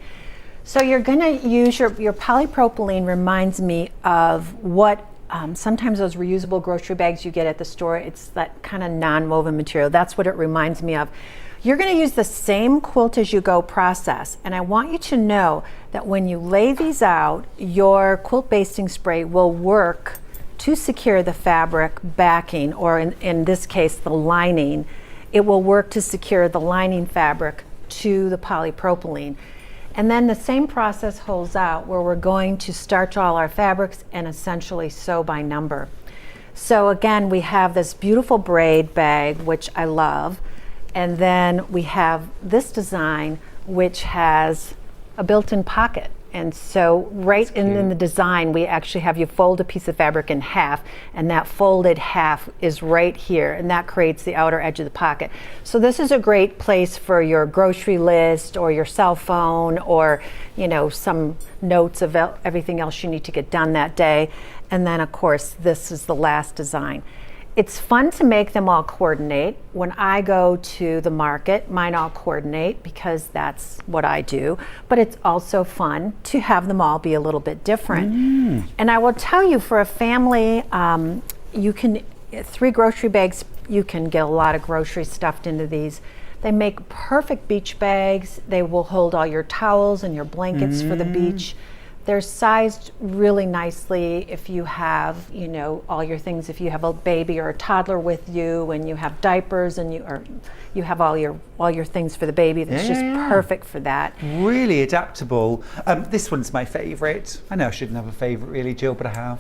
So you're going to use your polypropylene. Reminds me of what sometimes those reusable grocery bags you get at the store. It's that kind of non-woven material. That's what it reminds me of. You're going to use the same quilt as you go process, and I want you to know that when you lay these out, your quilt basting spray will work to secure the fabric backing, or in this case the lining. It will work to secure the lining fabric to the polypropylene. And then the same process holds out where we're going to starch all our fabrics and essentially sew by number. So again, we have this beautiful braid bag, which I love. And then we have this design, which has a built-in pocket. And so right in the design, we actually have you fold a piece of fabric in half, and that folded half is right here, and that creates the outer edge of the pocket. So this is a great place for your grocery list or your cell phone, or some notes of everything else you need to get done that day. And then of course, this is the last design. It's fun to make them all coordinate. When I go to the market, mine all coordinate because that's what I do, but it's also fun to have them all be a little bit different. And I will tell you, for a family, you can, 3 grocery bags, you can get a lot of groceries stuffed into these. They make perfect beach bags. They will hold all your towels and your blankets for the beach. They're sized really nicely if you have, all your things. If you have a baby or a toddler with you, and you have diapers, and you have all your things for the baby, that's just perfect for that. Really adaptable. This one's my favourite. I know I shouldn't have a favourite really, Jill, but I have.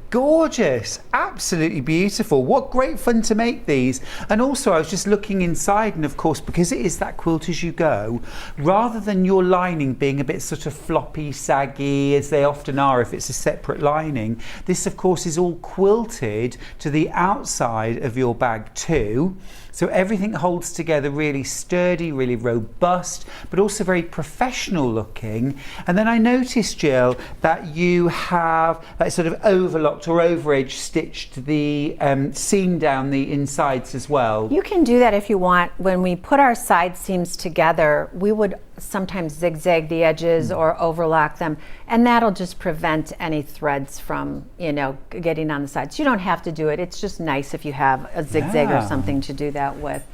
Gorgeous, absolutely beautiful. What great fun to make these. And also I was just looking inside, and of course, because it is that quilt as you go, rather than your lining being a bit sort of floppy, saggy, as they often are if it's a separate lining, this of course is all quilted to the outside of your bag too. So everything holds together, really sturdy, really robust, but also very professional looking. And then I noticed, Jill, that you have that sort of overlocked or overedge stitched the seam down the insides as well. You can do that if you want. When we put our side seams together, we would sometimes zigzag the edges or overlock them, and that'll just prevent any threads from getting on the sides. You don't have to do it. It's just nice if you have a zigzag or something to do that with.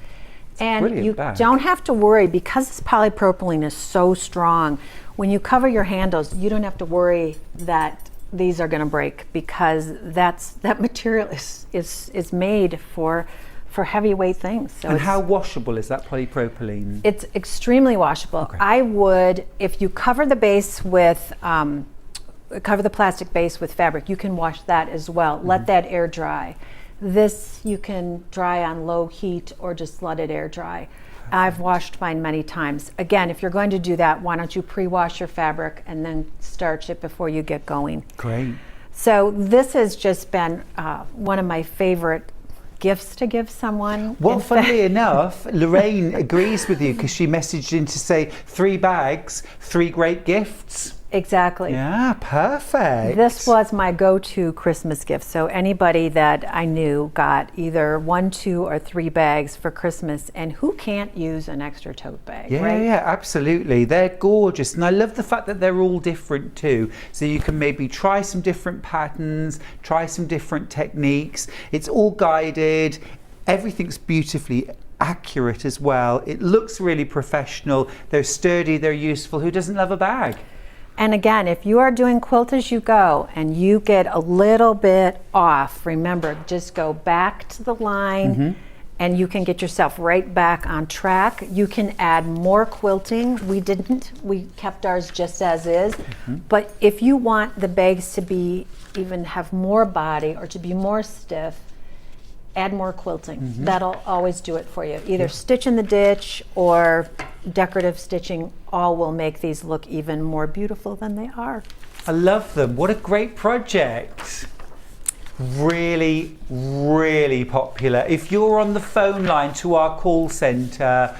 And you don't have to worry, because this polypropylene is so strong. When you cover your handles, you don't have to worry that these are going to break, because that material is made for heavyweight things. So and how washable is that polypropylene? It's extremely washable. Okay. I would, if you cover the base with, cover the plastic base with fabric, you can wash that as well. Let that air dry. This you can dry on low heat or just let it air dry. I've washed mine many times. Again, if you're going to do that, why don't you pre-wash your fabric and then starch it before you get going. Great. So this has just been one of my favorite gifts to give someone. Well, funnily enough, Lorraine agrees with you, because she messaged in to say 3 bags, 3 great gifts. Exactly. Yeah, perfect. This was my go-to Christmas gift. So anybody that I knew got either 1, 2, or 3 bags for Christmas, and who can't use an extra tote bag, right? Yeah, absolutely. They're gorgeous. And I love the fact that they're all different too. So you can maybe try some different patterns, try some different techniques. It's all guided. Everything's beautifully accurate as well. It looks really professional. They're sturdy, they're useful. Who doesn't love a bag? And again, if you are doing quilt as you go and you get a little bit off, remember, just go back to the line and you can get yourself right back on track. You can add more quilting. We didn't, we kept ours just as is. But if you want the bags to be, even have more body or to be more stiff, add more quilting. That'll always do it for you. Either stitch in the ditch or decorative stitching, all will make these look even more beautiful than they are. I love them. What a great project. Really, really popular. If you're on the phone line to our call centre,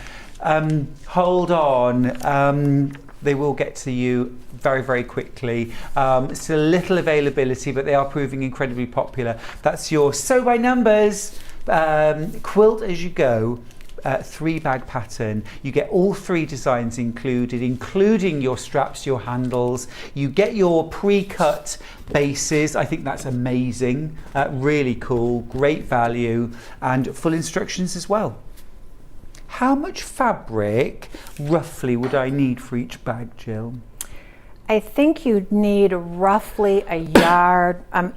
hold on. They will get to you very, very quickly. It's a little availability, but they are proving incredibly popular. That's your Sew by Numbers quilt as you go. 3-bag pattern. You get all 3 designs included, including your straps, your handles. You get your pre-cut bases. I think that's amazing. Really cool, great value, and full instructions as well. How much fabric roughly would I need for each bag, Jill? I think you'd need roughly a yard. I'm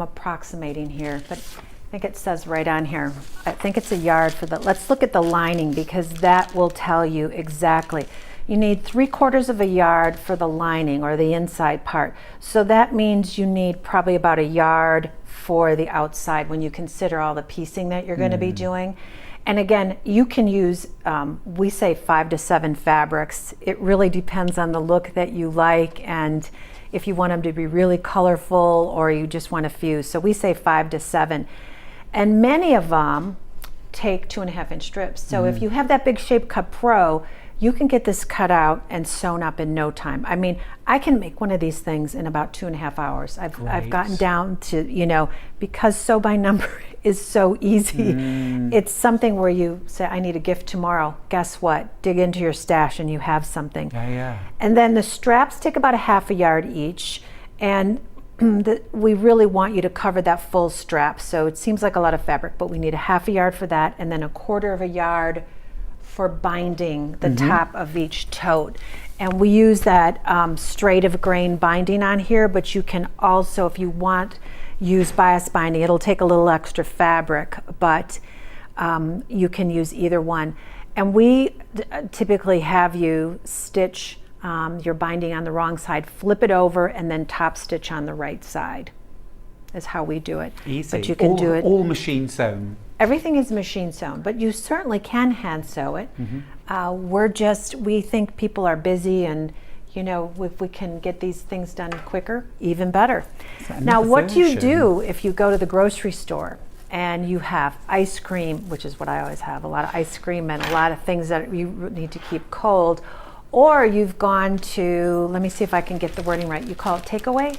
approximating here, but I think it says right on here. I think it's a yard for the, let's look at the lining because that will tell you exactly. You need 3/4 of a yard for the lining or the inside part. So that means you need probably about a yard for the outside when you consider all the piecing that you're going to be doing. And again, you can use, we say 5 to 7 fabrics. It really depends on the look that you like and if you want them to be really colorful or you just want a few. So we say 5 to 7. And many of them take 2.5-inch strips. So if you have that big Shape Cut Pro, you can get this cut out and sewn up in no time. I mean, I can make one of these things in about 2.5 hours. I've gotten down to, you know, because sew by number is so easy. It's something where you say, I need a gift tomorrow. Guess what? Dig into your stash and you have something. And then the straps take about 1/2 yard each. And we really want you to cover that full strap. So it seems like a lot of fabric, but we need 1/2 yard for that. And then 1/4 yard for binding the top of each tote. And we use that straight of grain binding on here, but you can also, if you want, use bias binding. It'll take a little extra fabric, but you can use either one. And we typically have you stitch your binding on the wrong side, flip it over, and then top stitch on the right side is how we do it. Easy. But you can do it. All machine sewn. Everything is machine sewn, but you certainly can hand sew it. We think people are busy and, you know, if we can get these things done quicker, even better. Now, what do you do if you go to the grocery store and you have ice cream, which is what I always have, a lot of ice cream and a lot of things that you need to keep cold, or you've gone to, let me see if I can get the wording right, you call it takeaway?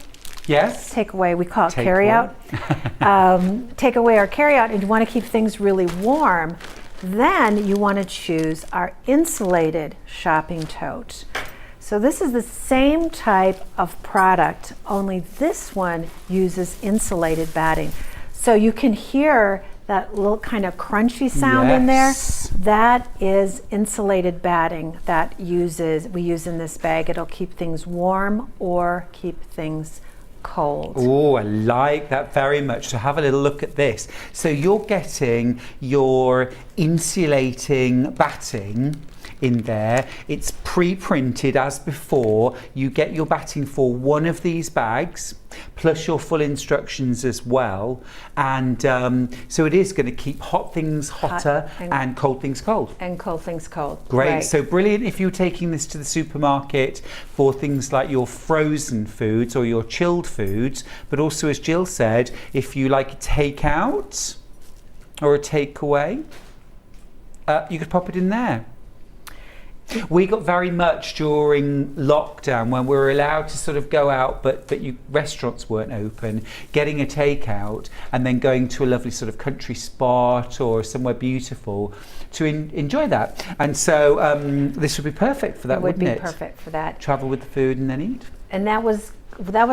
Yes. Takeaway, we call it carryout. Takeaway or carryout, and you want to keep things really warm, then you want to choose our insulated shopping tote. So this is the same type of product, only this one uses insulated batting. So you can hear that little kind of crunchy sound in there. That is insulated batting that we use in this bag. It'll keep things warm or keep things cold. Oh, I like that very much. So have a little look at this. So you're getting your insulating batting in there. It's pre-printed as before. You get your batting for one of these bags, plus your full instructions as well. And so it is going to keep hot things hotter and cold things cold. And cold things cold. Great. Right. So brilliant if you're taking this to the supermarket for things like your frozen foods or your chilled foods, but also, as Jill said, if you like a takeout or a takeaway, you could pop it in there. We got very much during lockdown when we were allowed to sort of go out, but restaurants weren't open, getting a takeout and then going to a lovely sort of country spot or somewhere beautiful to enjoy that. And so this would be perfect for that, wouldn't it? It would be perfect for that. Travel with the food and then eat. And that was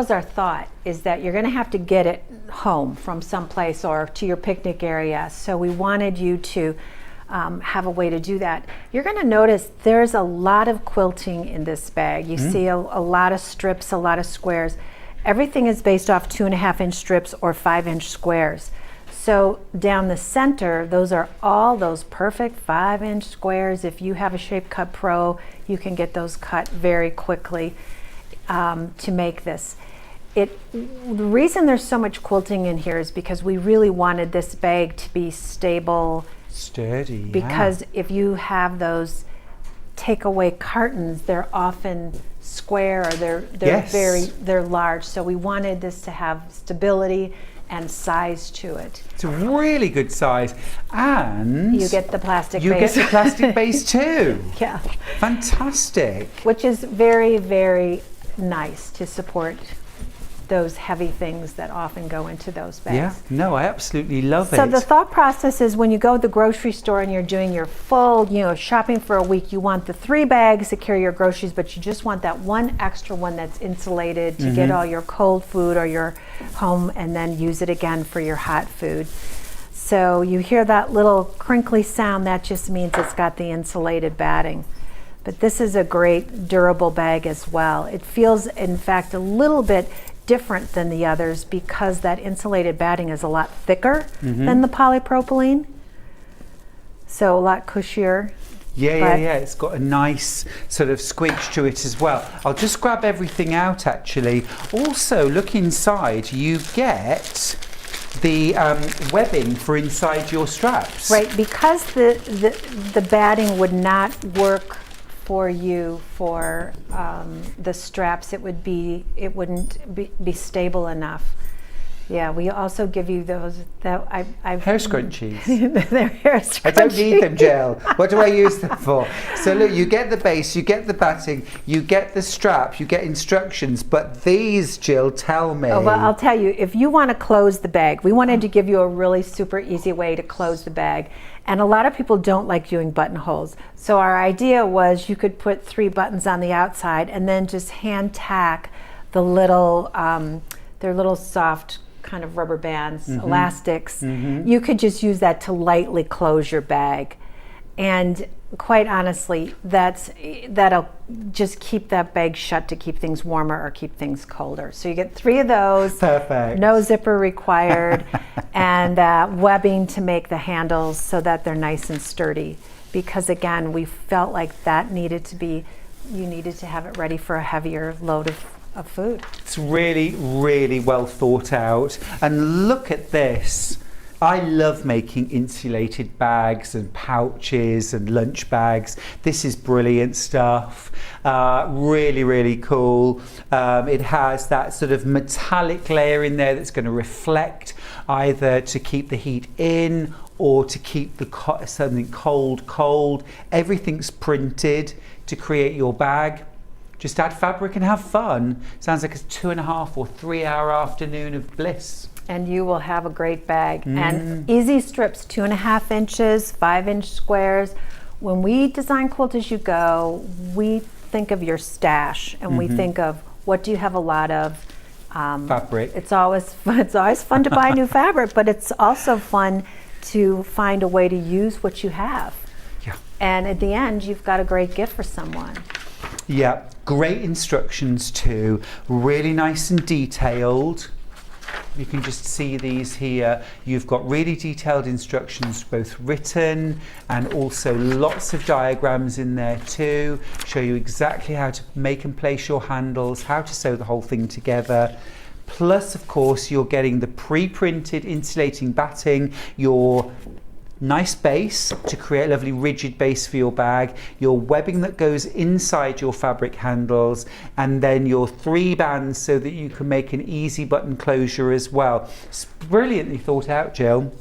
our thought, is that you're going to have to get it home from someplace or to your picnic area. So we wanted you to have a way to do that. You're going to notice there's a lot of quilting in this bag. You see a lot of strips, a lot of squares. Everything is based off 2.5-inch strips or 5-inch squares. So down the center, those are all those perfect 5-inch squares. If you have a Shape Cut Pro, you can get those cut very quickly to make this. The reason there's so much quilting in here is because we really wanted this bag to be stable, sturdy. Because if you have those takeaway cartons, they're often square or they're large. So we wanted this to have stability and size to it. It's a really good size, and you get the plastic base. You get the plastic base too. Yeah. Fantastic. Which is very, very nice to support those heavy things that often go into those bags. Yeah, no, I absolutely love it. So the thought process is when you go to the grocery store and you're doing your full, shopping for a week, you want the 3 bags to carry your groceries, but you just want that one extra one that's insulated to get all your cold food or your home and then use it again for your hot food. So you hear that little crinkly sound, that just means it's got the insulated batting. But this is a great durable bag as well. It feels, in fact, a little bit different than the others because that insulated batting is a lot thicker than the polypropylene. So a lot cushier. Yeah. It's got a nice sort of squeak to it as well. I'll just grab everything out actually. Also, look inside. You get the webbing for inside your straps. Right, because the batting would not work for you for the straps, it wouldn't be stable enough. Yeah, we also give you those I've hair scrunchies. They're hair scrunchies. I don't need them, Jill. What do I use them for? So look, you get the base, you get the batting, you get the strap, you get instructions, but these, Jill, tell me. Oh, well, I'll tell you, if you want to close the bag, we wanted to give you a really super easy way to close the bag. And a lot of people don't like doing buttonholes. So our idea was you could put 3 buttons on the outside and then just hand tack the little, they're little soft kind of rubber bands, elastics. You could just use that to lightly close your bag. And quite honestly, that'll just keep that bag shut to keep things warmer or keep things colder. So you get 3 of those. Perfect. No zipper required. And webbing to make the handles so that they're nice and sturdy. Because again, we felt like that needed to be, you needed to have it ready for a heavier load of food. It's really, really well thought out. And look at this. I love making insulated bags and pouches and lunch bags. This is brilliant stuff. Really, really cool. It has that sort of metallic layer in there that's going to reflect either to keep the heat in or to keep the something cold. Everything's printed to create your bag. Just add fabric and have fun. Sounds like a 2.5 or 3 hour afternoon of bliss. And you will have a great bag. And easy strips, 2.5 inches, 5-inch squares. When we design Quilt As You Go, we think of your stash and we think of what do you have a lot of. Fabric. It's always fun to buy new fabric, but it's also fun to find a way to use what you have. Yeah. And at the end, you've got a great gift for someone. Yeah, great instructions too, really nice and detailed. You can just see these here. You've got really detailed instructions, both written and also lots of diagrams in there too. Show you exactly how to make and place your handles, how to sew the whole thing together. Plus, of course, you're getting the pre-printed insulating batting, your nice base to create a lovely rigid base for your bag, your webbing that goes inside your fabric handles, and then your 3 bands so that you can make an easy button closure as well. It's brilliantly thought out, Jill.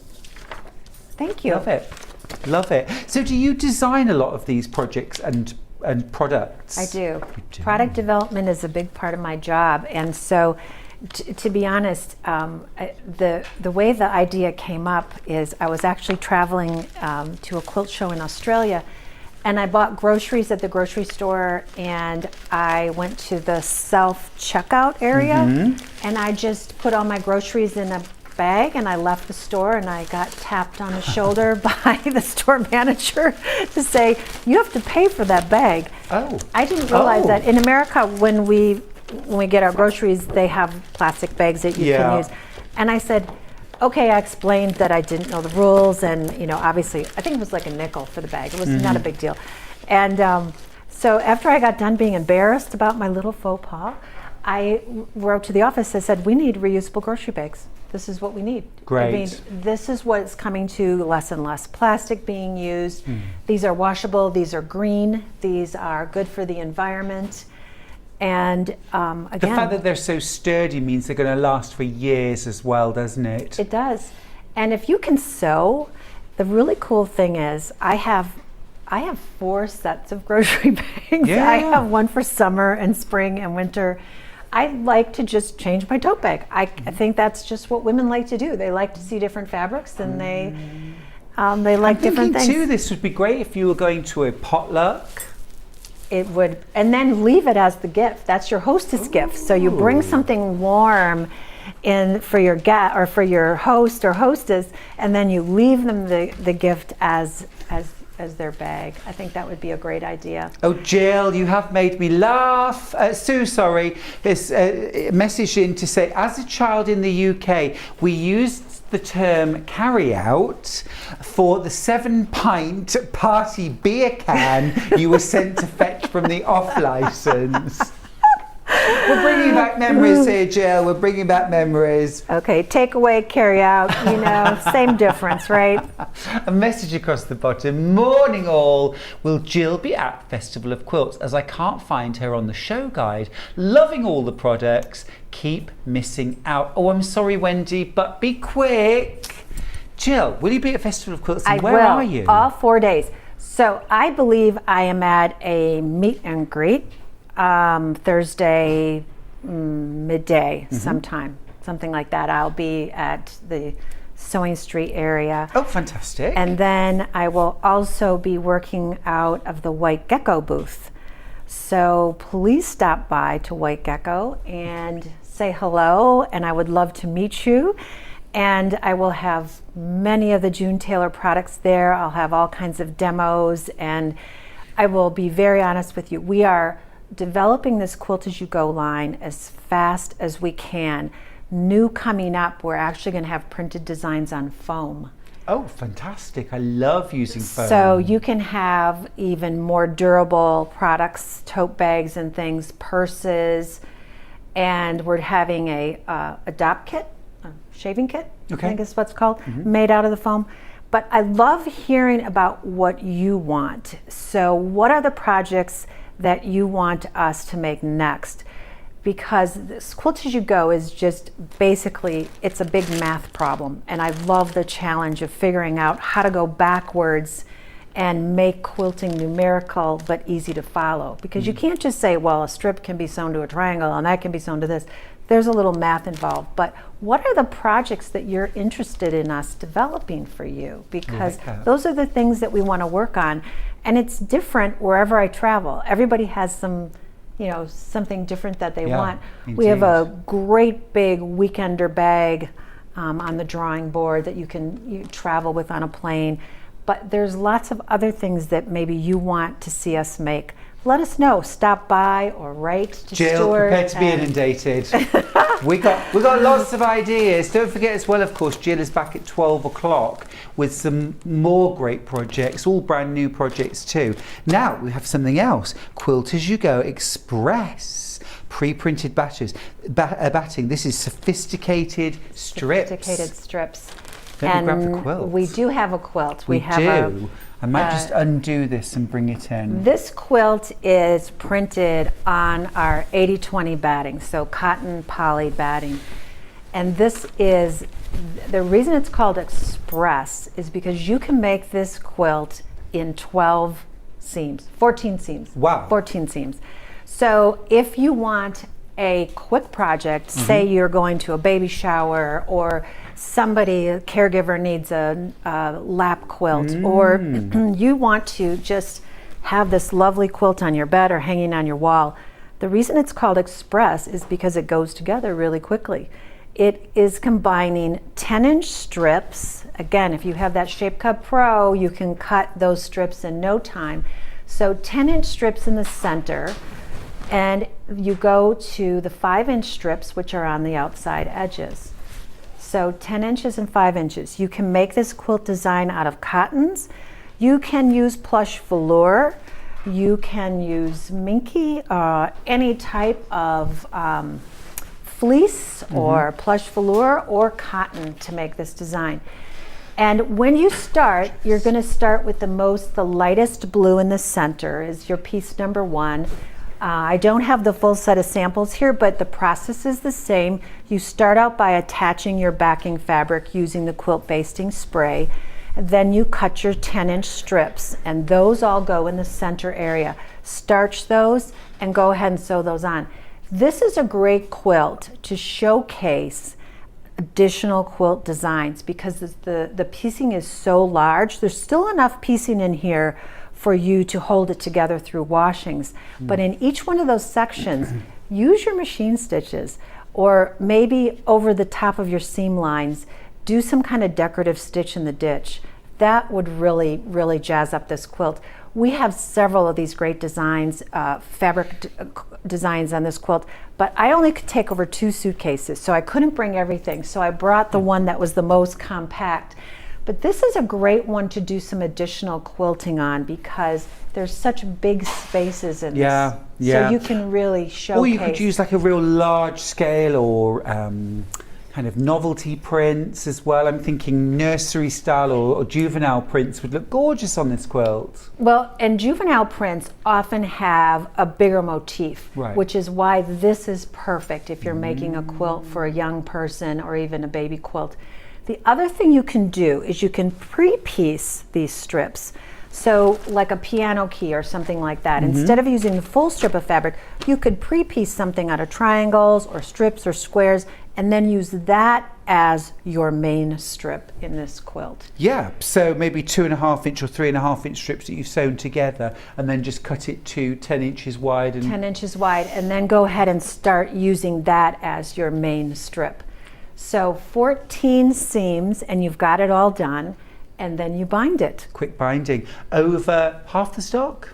Thank you. Love it. So do you design a lot of these projects and products? I do. Product development is a big part of my job, and so to be honest, the way the idea came up is I was actually traveling to a quilt show in Australia, and I bought groceries at the grocery store, and I went to the self-checkout area, and I just put all my groceries in a bag, and I left the store, and I got tapped on the shoulder by the store manager to say, "You have to pay for that bag." Oh. I didn't realize that in America, when we get our groceries, they have plastic bags that you can use. And I said, okay, I explained that I didn't know the rules, and obviously, I think it was like a nickel for the bag. It was not a big deal. And so after I got done being embarrassed about my little faux pas, I wrote to the office. I said, we need reusable grocery bags. This is what we need. Great. I mean, this is what's coming to less and less plastic being used. These are washable. These are green. These are good for the environment. And again, the fact that they're so sturdy means they're going to last for years as well, doesn't it? It does. And if you can sew, the really cool thing is I have 4 sets of grocery bags. Yeah. I have one for summer and spring and winter. I like to just change my tote bag. I think that's just what women like to do. They like to see different fabrics, and they like different things. Too, this would be great if you were going to a potluck. It would, and then leave it as the gift. That's your hostess gift. So you bring something warm for your guest or for your host or hostess, and then you leave them the gift as their bag. I think that would be a great idea. Oh, Jill, you have made me laugh. Sue, sorry, there's a message in to say, as a child in the UK, we used the term carry out for the 7-pint party beer can you were sent to fetch from the off licence. We're bringing back memories here, Jill. We're bringing back memories. Okay, take away, carry out, same difference, right? A message across the bottom. Morning all. Will Jill be at Festival of Quilts, as I can't find her on the show guide? Loving all the products. Keep missing out. Oh, I'm sorry, Wendy, but be quick. Jill, will you be at Festival of Quilts? And where are you? All 4 days. So I believe I am at a meet and greet Thursday midday sometime, something like that. I'll be at the Sewing Street area. Oh, fantastic. And then I will also be working out of the White Gecko booth. So please stop by to White Gecko and say hello, and I would love to meet you. And I will have many of the June Taylor products there. I'll have all kinds of demos, and I will be very honest with you. We are developing this Quilt As You Go line as fast as we can. New coming up, we're actually going to have printed designs on foam. Oh, fantastic. I love using foam. So you can have even more durable products, tote bags and things, purses, and we're having a adopt kit, a shaving kit, I think is what's called, made out of the foam. But I love hearing about what you want. So what are the projects that you want us to make next? Because this Quilt As You Go is just basically, it's a big math problem, and I love the challenge of figuring out how to go backwards and make quilting numerical but easy to follow. Because you can't just say, well, a strip can be sewn to a triangle and that can be sewn to this. There's a little math involved. But what are the projects that you're interested in us developing for you? Because those are the things that we want to work on. And it's different wherever I travel. Everybody has some, something different that they want. Indeed. We have a great big weekender bag on the drawing board that you travel with on a plane. But there's lots of other things that maybe you want to see us make. Let us know. Stop by or write to Jill, Stuart. Prepare to be inundated. we got lots of ideas. Don't forget as well, of course, Jill is back at 12 o'clock with some more great projects, all brand new projects too. Now we have something else. Quilt As You Go Express. Pre-printed batting. This is sophisticated strips. Sophisticated strips. Let me grab the quilt. We do have a quilt. We do. I might just undo this and bring it in. This quilt is printed on our 80-20 batting, so cotton poly batting. And this is, the reason it's called Express is because you can make this quilt in 12 seams, 14 seams. Wow. 14 seams. So if you want a quick project, say you're going to a baby shower, or somebody, a caregiver needs a lap quilt, or you want to just have this lovely quilt on your bed or hanging on your wall. The reason it's called Express is because it goes together really quickly. It is combining 10-inch strips. Again, if you have that Shape Cut Pro, you can cut those strips in no time. So 10-inch strips in the center, and you go to the 5-inch strips, which are on the outside edges. So 10 inches and 5 inches. You can make this quilt design out of cottons. You can use plush velour. You can use minky, any type of fleece or plush velour or cotton to make this design. And when you start, you're going to start with the lightest blue in the center is your piece number 1. I don't have the full set of samples here, but the process is the same. You start out by attaching your backing fabric using the quilt basting spray. Then you cut your 10-inch strips, and those all go in the center area. Starch those and go ahead and sew those on. This is a great quilt to showcase additional quilt designs because the piecing is so large. There's still enough piecing in here for you to hold it together through washings. But in each one of those sections, use your machine stitches or maybe over the top of your seam lines, do some kind of decorative stitch in the ditch. That would really, really jazz up this quilt. We have several of these great designs, fabric designs on this quilt, but I only could take over 2 suitcases, so I couldn't bring everything. So I brought the one that was the most compact. But this is a great one to do some additional quilting on because there's such big spaces in this. So you can really showcase. Or you could use like a real large scale or kind of novelty prints as well. I'm thinking nursery style or juvenile prints would look gorgeous on this quilt. Well, and juvenile prints often have a bigger motif, which is why this is perfect if you're making a quilt for a young person or even a baby quilt. The other thing you can do is you can pre-piece these strips. So like a piano key or something like that. Instead of using the full strip of fabric, you could pre-piece something out of triangles or strips or squares and then use that as your main strip in this quilt. Yeah, so maybe 2.5 inch or 3.5 inch strips that you've sewn together and then just cut it to 10 inches wide. 10 inches wide, and then go ahead and start using that as your main strip. So 14 seams and you've got it all done, and then you bind it. Quick binding. Over half the stock?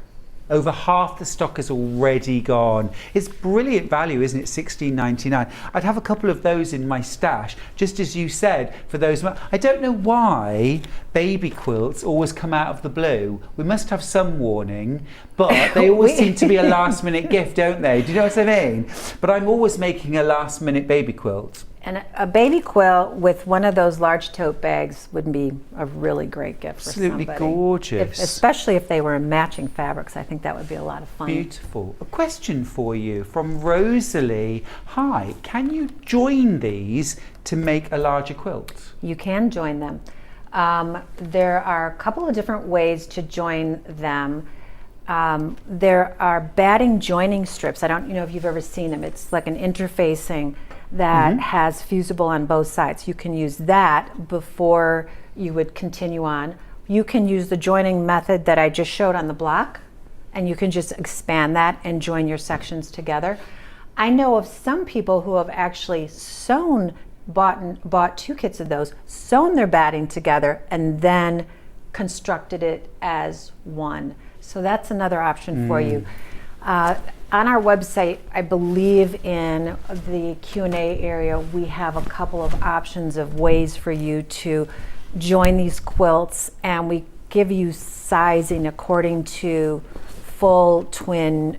Over half the stock is already gone. It's brilliant value, isn't it? $16.99. I'd have a couple of those in my stash, just as you said, for those. I don't know why baby quilts always come out of the blue. We must have some warning, but they always seem to be a last minute gift, don't they? Do you know what I mean? But I'm always making a last minute baby quilt. And a baby quilt with one of those large tote bags would be a really great gift for somebody. Absolutely gorgeous. Especially if they were in matching fabrics. I think that would be a lot of fun. Beautiful. A question for you from Rosalie. Hi, can you join these to make a larger quilt? You can join them. There are a couple of different ways to join them. There are batting joining strips. I don't know if you've ever seen them. It's like an interfacing that has fusible on both sides. You can use that before you would continue on. You can use the joining method that I just showed on the block, and you can just expand that and join your sections together. I know of some people who have actually bought 2 kits of those, sewn their batting together, and then constructed it as one. So that's another option for you. On our website, I believe in the Q&A area, we have a couple of options of ways for you to join these quilts, and we give you sizing according to full, twin,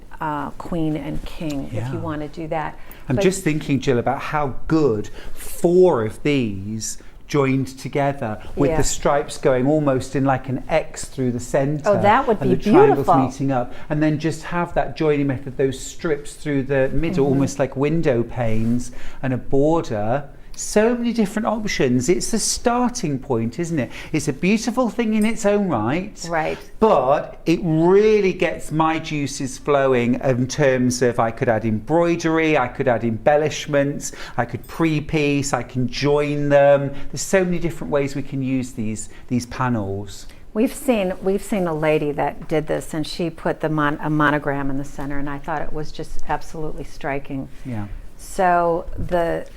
queen, and king, if you want to do that. I'm just thinking, Jill, about how good 4 of these joined together with the stripes going almost in like an X through the center. Oh, that would be beautiful. And the triangles meeting up, and then just have that joining method, those strips through the middle, almost like window panes, and a border. So many different options. It's the starting point, isn't it? It's a beautiful thing in its own right. Right. But it really gets my juices flowing in terms of I could add embroidery, I could add embellishments, I could pre-piece, I can join them. There's so many different ways we can use these panels. We've seen a lady that did this, and she put a monogram in the center, and I thought it was just absolutely striking. Yeah. So the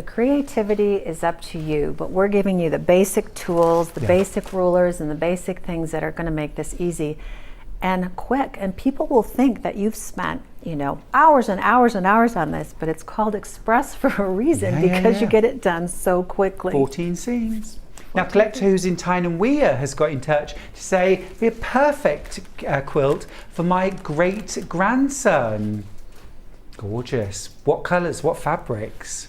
creativity is up to you, but we're giving you the basic tools, the basic rulers, and the basic things that are going to make this easy and quick. And people will think that you've spent, hours and hours and hours on this, but it's called Express for a reason, because you get it done so quickly. 14 seams. Now, collector who's in Tyne and Weir has got in touch to say, be a perfect quilt for my great grandson. Gorgeous. What colours? What fabrics?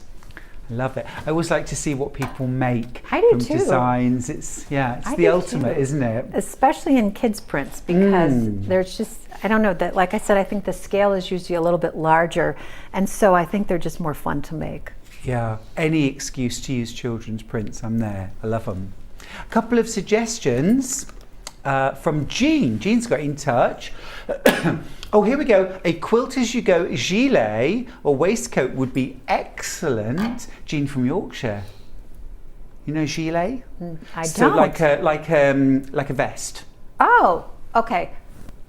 Love it. I always like to see what people make from designs. It's the ultimate, isn't it? Especially in kids prints, because there's just, I don't know, that, like I said, I think the scale is usually a little bit larger, and so I think they're just more fun to make. Yeah, any excuse to use children's prints, I'm there. I love them. A couple of suggestions from Jean. Jean's got in touch. Oh, here we go. A quilt as you go gilet or waistcoat would be excellent. Jean from Yorkshire. You know gilet? I so don't. like a vest. Oh, okay.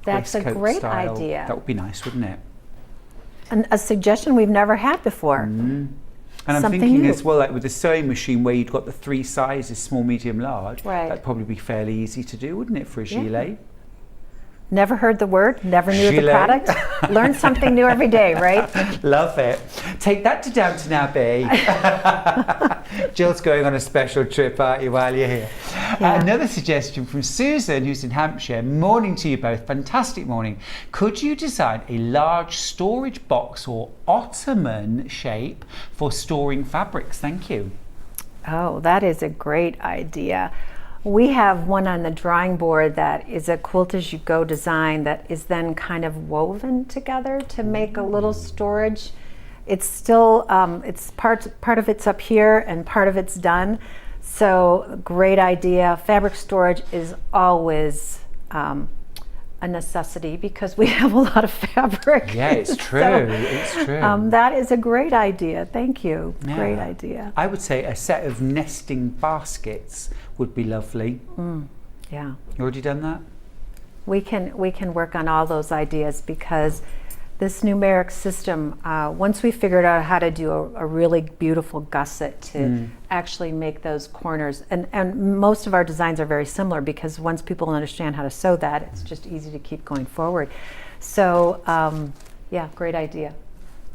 That's Waistcoat a great style. idea. That would be nice, wouldn't it? And a suggestion we've never had before. And I'm something thinking new. as well, like with the sewing machine where you've got the 3 sizes, small, medium, large, Right. that'd probably be fairly easy to do, wouldn't it, for a gilet? Never heard the word, never knew the Gilet. product. Learn something new every day, right? Love it. Take that to Downton Abbey. Jill's going on a special trip, aren't you, while you're here? Another suggestion from Susan, who's in Hampshire. Morning to you both. Fantastic morning. Could you design a large storage box or ottoman shape for storing fabrics? Thank you. Oh, that is a great idea. We have one on the drawing board that is a quilt as you go design that is then kind of woven together to make a little storage. It's still, it's part of it's up here and part of it's done. So great idea. Fabric storage is always a necessity because we have a lot of fabric. Yeah, it's true. So, it's true. that is a great idea. Thank you. Yeah. Great idea. I would say a set of nesting baskets would be lovely. Yeah. You already done that? We can work on all those ideas because this numeric system, once we figured out how to do a really beautiful gusset to actually make those corners, and most of our designs are very similar because once people understand how to sew that, it's just easy to keep going forward. So yeah, great idea.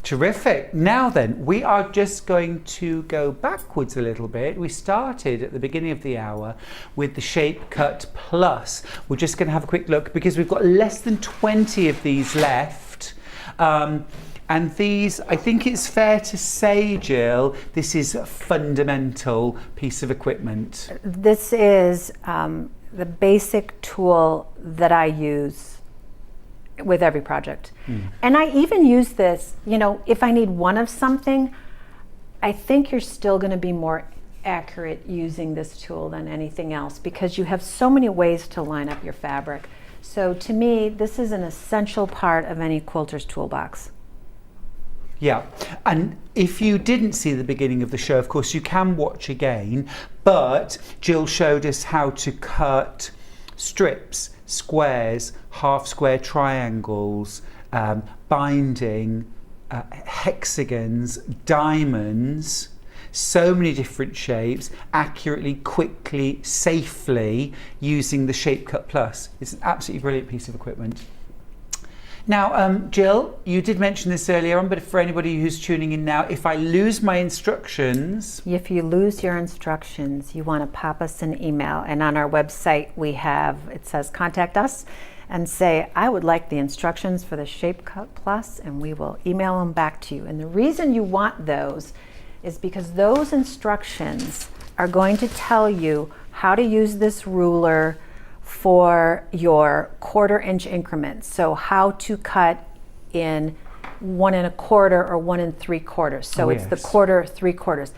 Terrific. Now then, we are just going to go backwards a little bit. We started at the beginning of the hour with the Shape Cut Plus. We're just going to have a quick look because we've got less than 20 of these left. And these, I think it's fair to say, Jill, this is a fundamental piece of equipment. This is the basic tool that I use with every project. And I even use this, you know, if I need one of something, I think you're still going to be more accurate using this tool than anything else because you have so many ways to line up your fabric. So to me, this is an essential part of any quilter's toolbox. Yeah, and if you didn't see the beginning of the show, of course, you can watch again, but Jill showed us how to cut strips, squares, half square triangles, binding, hexagons, diamonds, so many different shapes, accurately, quickly, safely, using the Shape Cut Plus. It's an absolutely brilliant piece of equipment. Now, Jill, you did mention this earlier on, but for anybody who's tuning in now, if I lose my instructions... If you lose your instructions, you want to pop us an email. And on our website, we have, it says contact us and say, I would like the instructions for the Shape Cut Plus, and we will email them back to you. And the reason you want those is because those instructions are going to tell you how to use this ruler for your 1/4 inch increments. So how to cut in 1 1/4 or 1 3/4. So it's the 1/4, 3/4.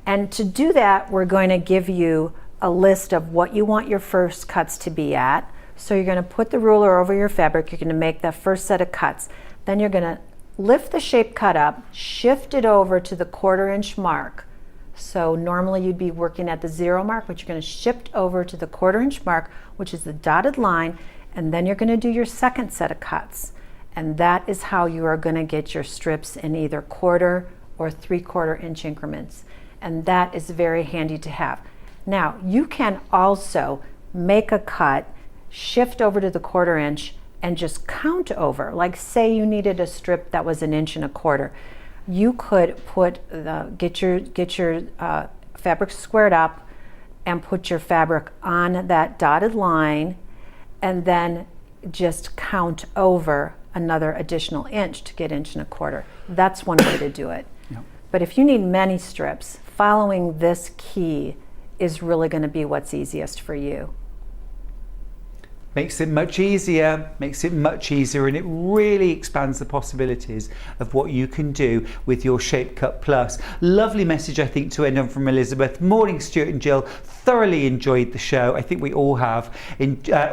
And to do that, we're going to give you a list of what you want your first cuts to be at. So you're going to put the ruler over your fabric. You're going to make that first set of cuts. Then you're going to lift the shape cut up, shift it over to the 1/4 inch mark. So normally you'd be working at the 0 mark, but you're going to shift over to the 1/4 inch mark, which is the dotted line, and then you're going to do your second set of cuts. And that is how you are going to get your strips in either 1/4 or 3/4 inch increments. And that is very handy to have. Now, you can also make a cut, shift over to the 1/4 inch, and just count over. Like say you needed a strip that was 1 1/4 inch. You could put get your fabric squared up and put your fabric on that dotted line and then just count over another additional inch to get 1 1/4 inch. That's one way to do it. Yep. But if you need many strips, following this key is really going to be what's easiest for you. Makes it much easier, and it really expands the possibilities of what you can do with your Shape Cut Plus. Lovely message, I think, to end on from Elizabeth. Morning, Stuart and Jill. Thoroughly enjoyed the show. I think we all have.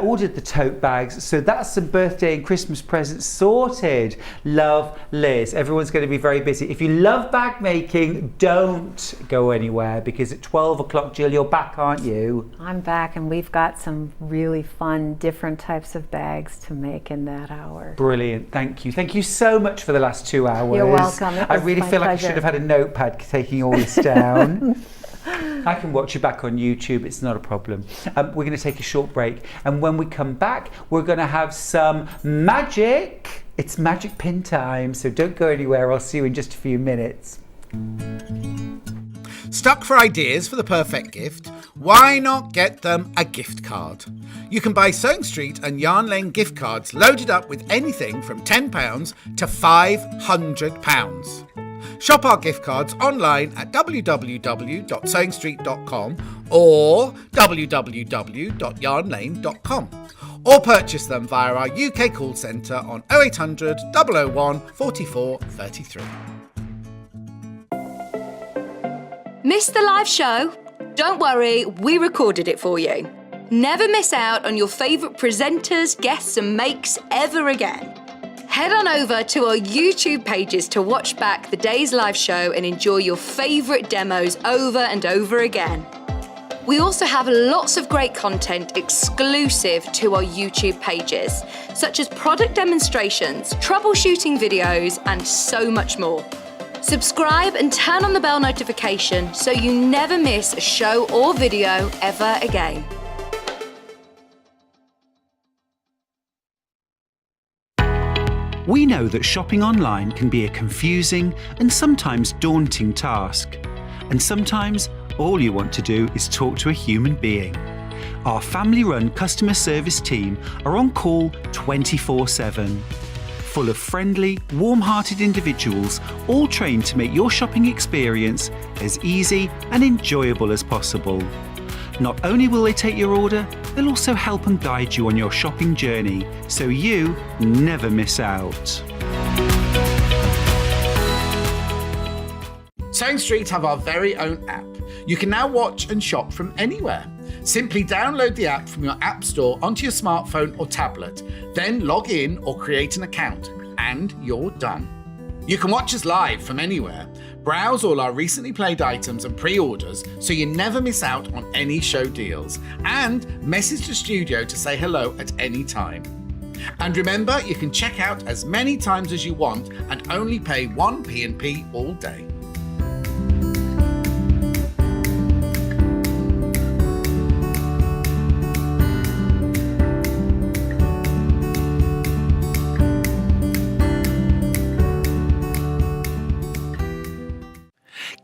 Ordered the tote bags, so that's some birthday and Christmas presents sorted. Love, Liz. Everyone's going to be very busy. If you love bag making, don't go anywhere because at 12 o'clock, Jill, you're back, aren't you? I'm back, and we've got some really fun, different different types of bags to make in that hour. Brilliant, thank you. Thank you so much for the last 2 hours. You're welcome. I really feel like I should have had a notepad taking all this down. I can watch you back on YouTube, it's not a problem. We're going to take a short break, and when we come back, we're going to have some magic. It's magic pin time, so don't go anywhere. I'll see you in just a few minutes. Stuck for ideas for the perfect gift? Why not get them a gift card? You can buy Sewing Street and Yarn Lane gift cards loaded up with anything from £10 to £500. Shop our gift cards online at www.sewingstreet.com or www.yarnlane.com, or purchase them via our UK call centre on 0800 001 44 33. Missed the live show? Don't worry, we recorded it for you. Never miss out on your favourite presenters, guests and makes ever again. Head on over to our YouTube pages to watch back the day's live show and enjoy your favourite demos over and over again. We also have lots of great content exclusive to our YouTube pages, such as product demonstrations, troubleshooting videos, and so much more. Subscribe and turn on the bell notification so you never miss a show or video ever again. We know that shopping online can be a confusing and sometimes daunting task. And sometimes all you want to do is talk to a human being. Our family-run customer service team are on call 24/7. Full of friendly, warm-hearted individuals, all trained to make your shopping experience as easy and enjoyable as possible. Not only will they take your order, they'll also help and guide you on your shopping journey, so you never miss out. Sewing Street have our very own app. You can now watch and shop from anywhere. Simply download the app from your app store onto your smartphone or tablet, then log in or create an account, and you're done. You can watch us live from anywhere, browse all our recently played items and pre-orders so you never miss out on any show deals, and message the studio to say hello at any time. And remember, you can check out as many times as you want and only pay 1 P&P all day.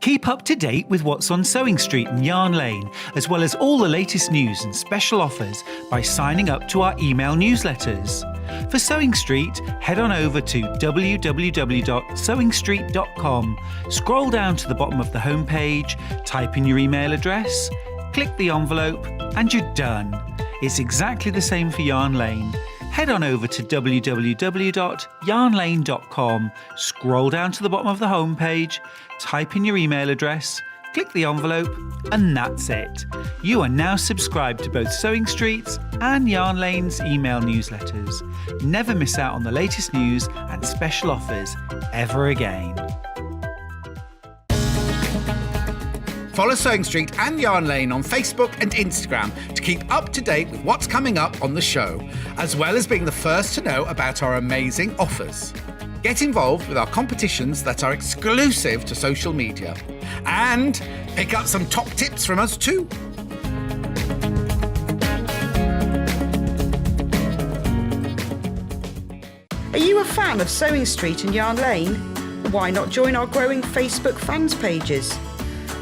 Keep up to date with what's on Sewing Street and Yarn Lane, as well as all the latest news and special offers by signing up to our email newsletters. For Sewing Street, head on over to www.sewingstreet.com, scroll down to the bottom of the homepage, type in your email address, click the envelope, and you're done. It's exactly the same for Yarn Lane. Head on over to www.yarnlane.com, scroll down to the bottom of the homepage, type in your email address, click the envelope, and that's it. You are now subscribed to both Sewing Street's and Yarn Lane's email newsletters. Never miss out on the latest news and special offers ever again. Follow Sewing Street and Yarn Lane on Facebook and Instagram to keep up to date with what's coming up on the show, as well as being the first to know about our amazing offers. Get involved with our competitions that are exclusive to social media, and pick up some top tips from us too. Are you a fan of Sewing Street and Yarn Lane? Why not join our growing Facebook fans pages?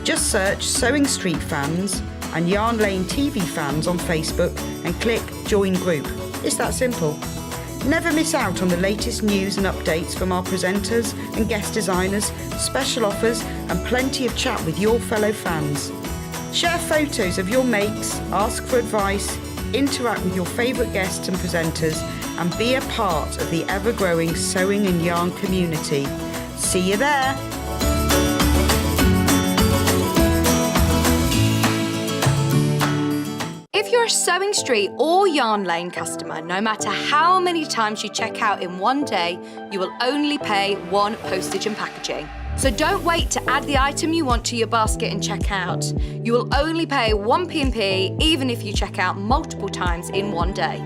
Just search Sewing Street Fans and Yarn Lane TV Fans on Facebook and click Join Group. It's that simple. Never miss out on the latest news and updates from our presenters and guest designers, special offers, and plenty of chat with your fellow fans. Share photos of your makes, ask for advice, interact with your favourite guests and presenters, and be a part of the ever-growing sewing and yarn community. See you there! If you're a Sewing Street or Yarn Lane customer, no matter how many times you check out in one day, you will only pay 1 postage and packaging. So don't wait to add the item you want to your basket and check out. You will only pay 1 P&P even if you check out multiple times in one day.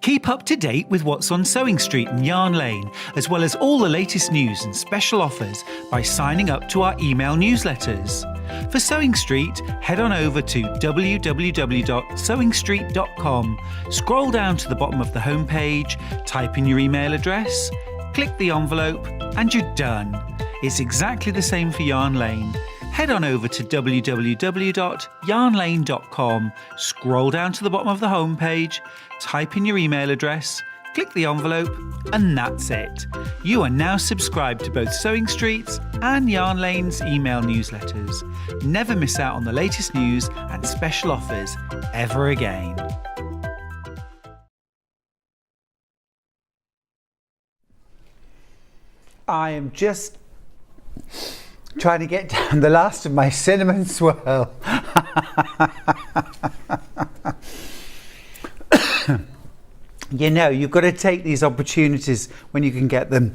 Keep up to date with what's on Sewing Street and Yarn Lane, as well as all the latest news and special offers by signing up to our email newsletters. For Sewing Street, head on over to www.sewingstreet.com, scroll down to the bottom of the homepage, type in your email address, click the envelope, and you're done. It's exactly the same for Yarn Lane. Head on over to www.yarnlane.com, scroll down to the bottom of the homepage, type in your email address, click the envelope, and that's it. You are now subscribed to both Sewing Street's and Yarn Lane's email newsletters. Never miss out on the latest news and special offers ever again. I am just trying to get down the last of my cinnamon swirl. You know, you've got to take these opportunities when you can get them.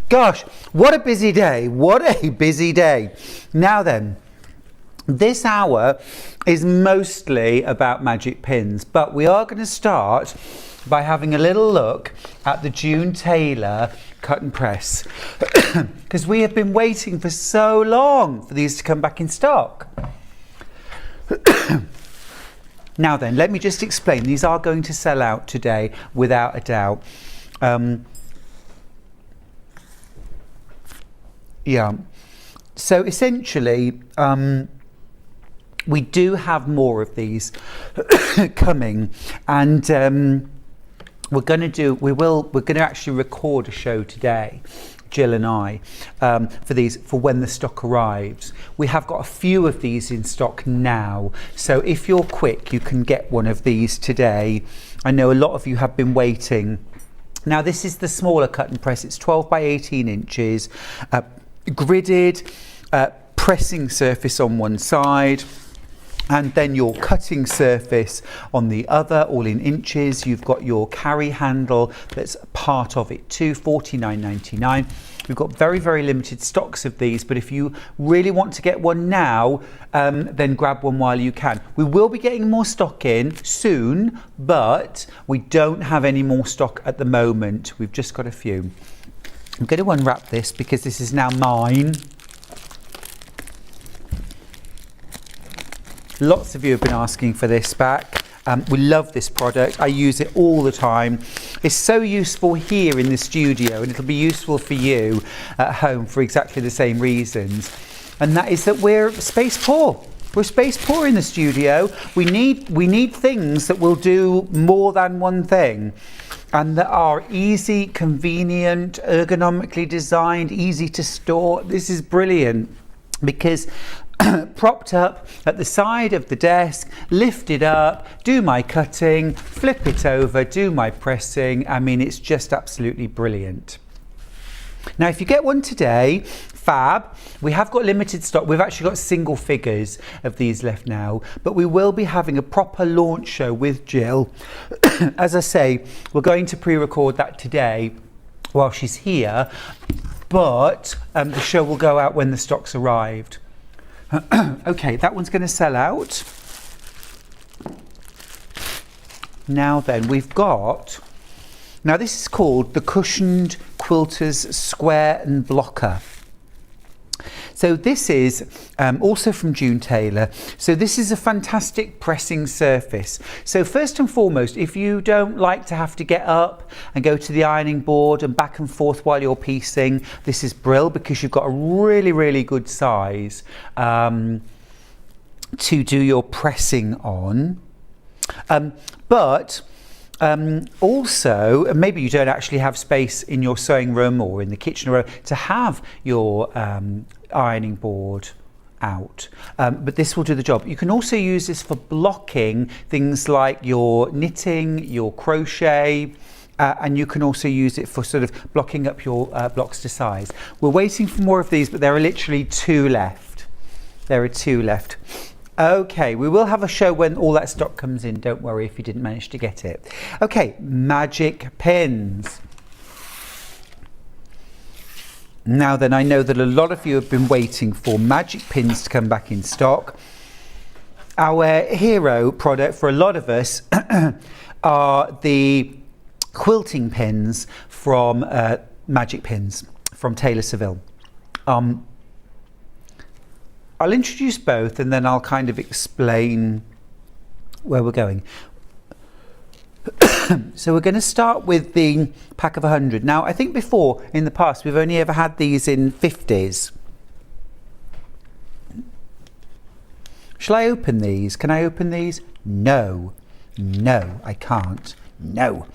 Gosh, what a busy day. What a busy day. Now then, this hour is mostly about magic pins, but we are going to start by having a little look at the June Taylor cut and press, because we have been waiting for so long for these to come back in stock. Now then, let me just explain. These are going to sell out today without a doubt. Yeah, so essentially we do have more of these coming, and we're going to actually record a show today, Jill and I, for when the stock arrives. We have got a few of these in stock now, so if you're quick, you can get one of these today. I know a lot of you have been waiting. Now this is the smaller cut and press. It's 12 by 18 inches, gridded, pressing surface on one side, and then your cutting surface on the other, all in inches. You've got your carry handle that's part of it too, $49.99. We've got very, very limited stocks of these, but if you really want to get one now, then grab one while you can. We will be getting more stock in soon, but we don't have any more stock at the moment. We've just got a few. I'm going to unwrap this because this is now mine. Lots of you have been asking for this back. We love this product. I use it all the time. It's so useful here in the studio, and it'll be useful for you at home for exactly the same reasons. And that is that we're space poor. We're space poor in the studio. We need things that will do more than one thing, and that are easy, convenient, ergonomically designed, easy to store. This is brilliant because propped up at the side of the desk, lift it up, do my cutting, flip it over, do my pressing. I mean, it's just absolutely brilliant. Now, if you get one today, fab. We have got limited stock. We've actually got single figures of these left now, but we will be having a proper launch show with Jill. As I say, we're going to pre-record that today while she's here, but the show will go out when the stock's arrived. Okay, that one's going to sell out. Now then, we've got, now this is called the Cushioned Quilters Square and Blocker. So this is also from June Taylor. So this is a fantastic pressing surface. So first and foremost, if you don't like to have to get up and go to the ironing board and back and forth while you're piecing, this is brill because you've got a really, really good size to do your pressing on. Also, maybe you don't actually have space in your sewing room or in the kitchen room to have your ironing board out, but this will do the job. You can also use this for blocking things like your knitting, your crochet, and you can also use it for sort of blocking up your blocks to size. We're waiting for more of these, but there are literally 2 left. There are 2 left. Okay, we will have a show when all that stock comes in. Don't worry if you didn't manage to get it. Okay, magic pins. Now then, I know that a lot of you have been waiting for magic pins to come back in stock. Our hero product for a lot of us are the quilting pins from Magic Pins from Taylor Seville. I'll introduce both and then I'll kind of explain where we're going. So we're going to start with the pack of 100. Now, I think before, in the past, we've only ever had these in 50s. Shall I open these? Can I open these? No. No, I can't. No.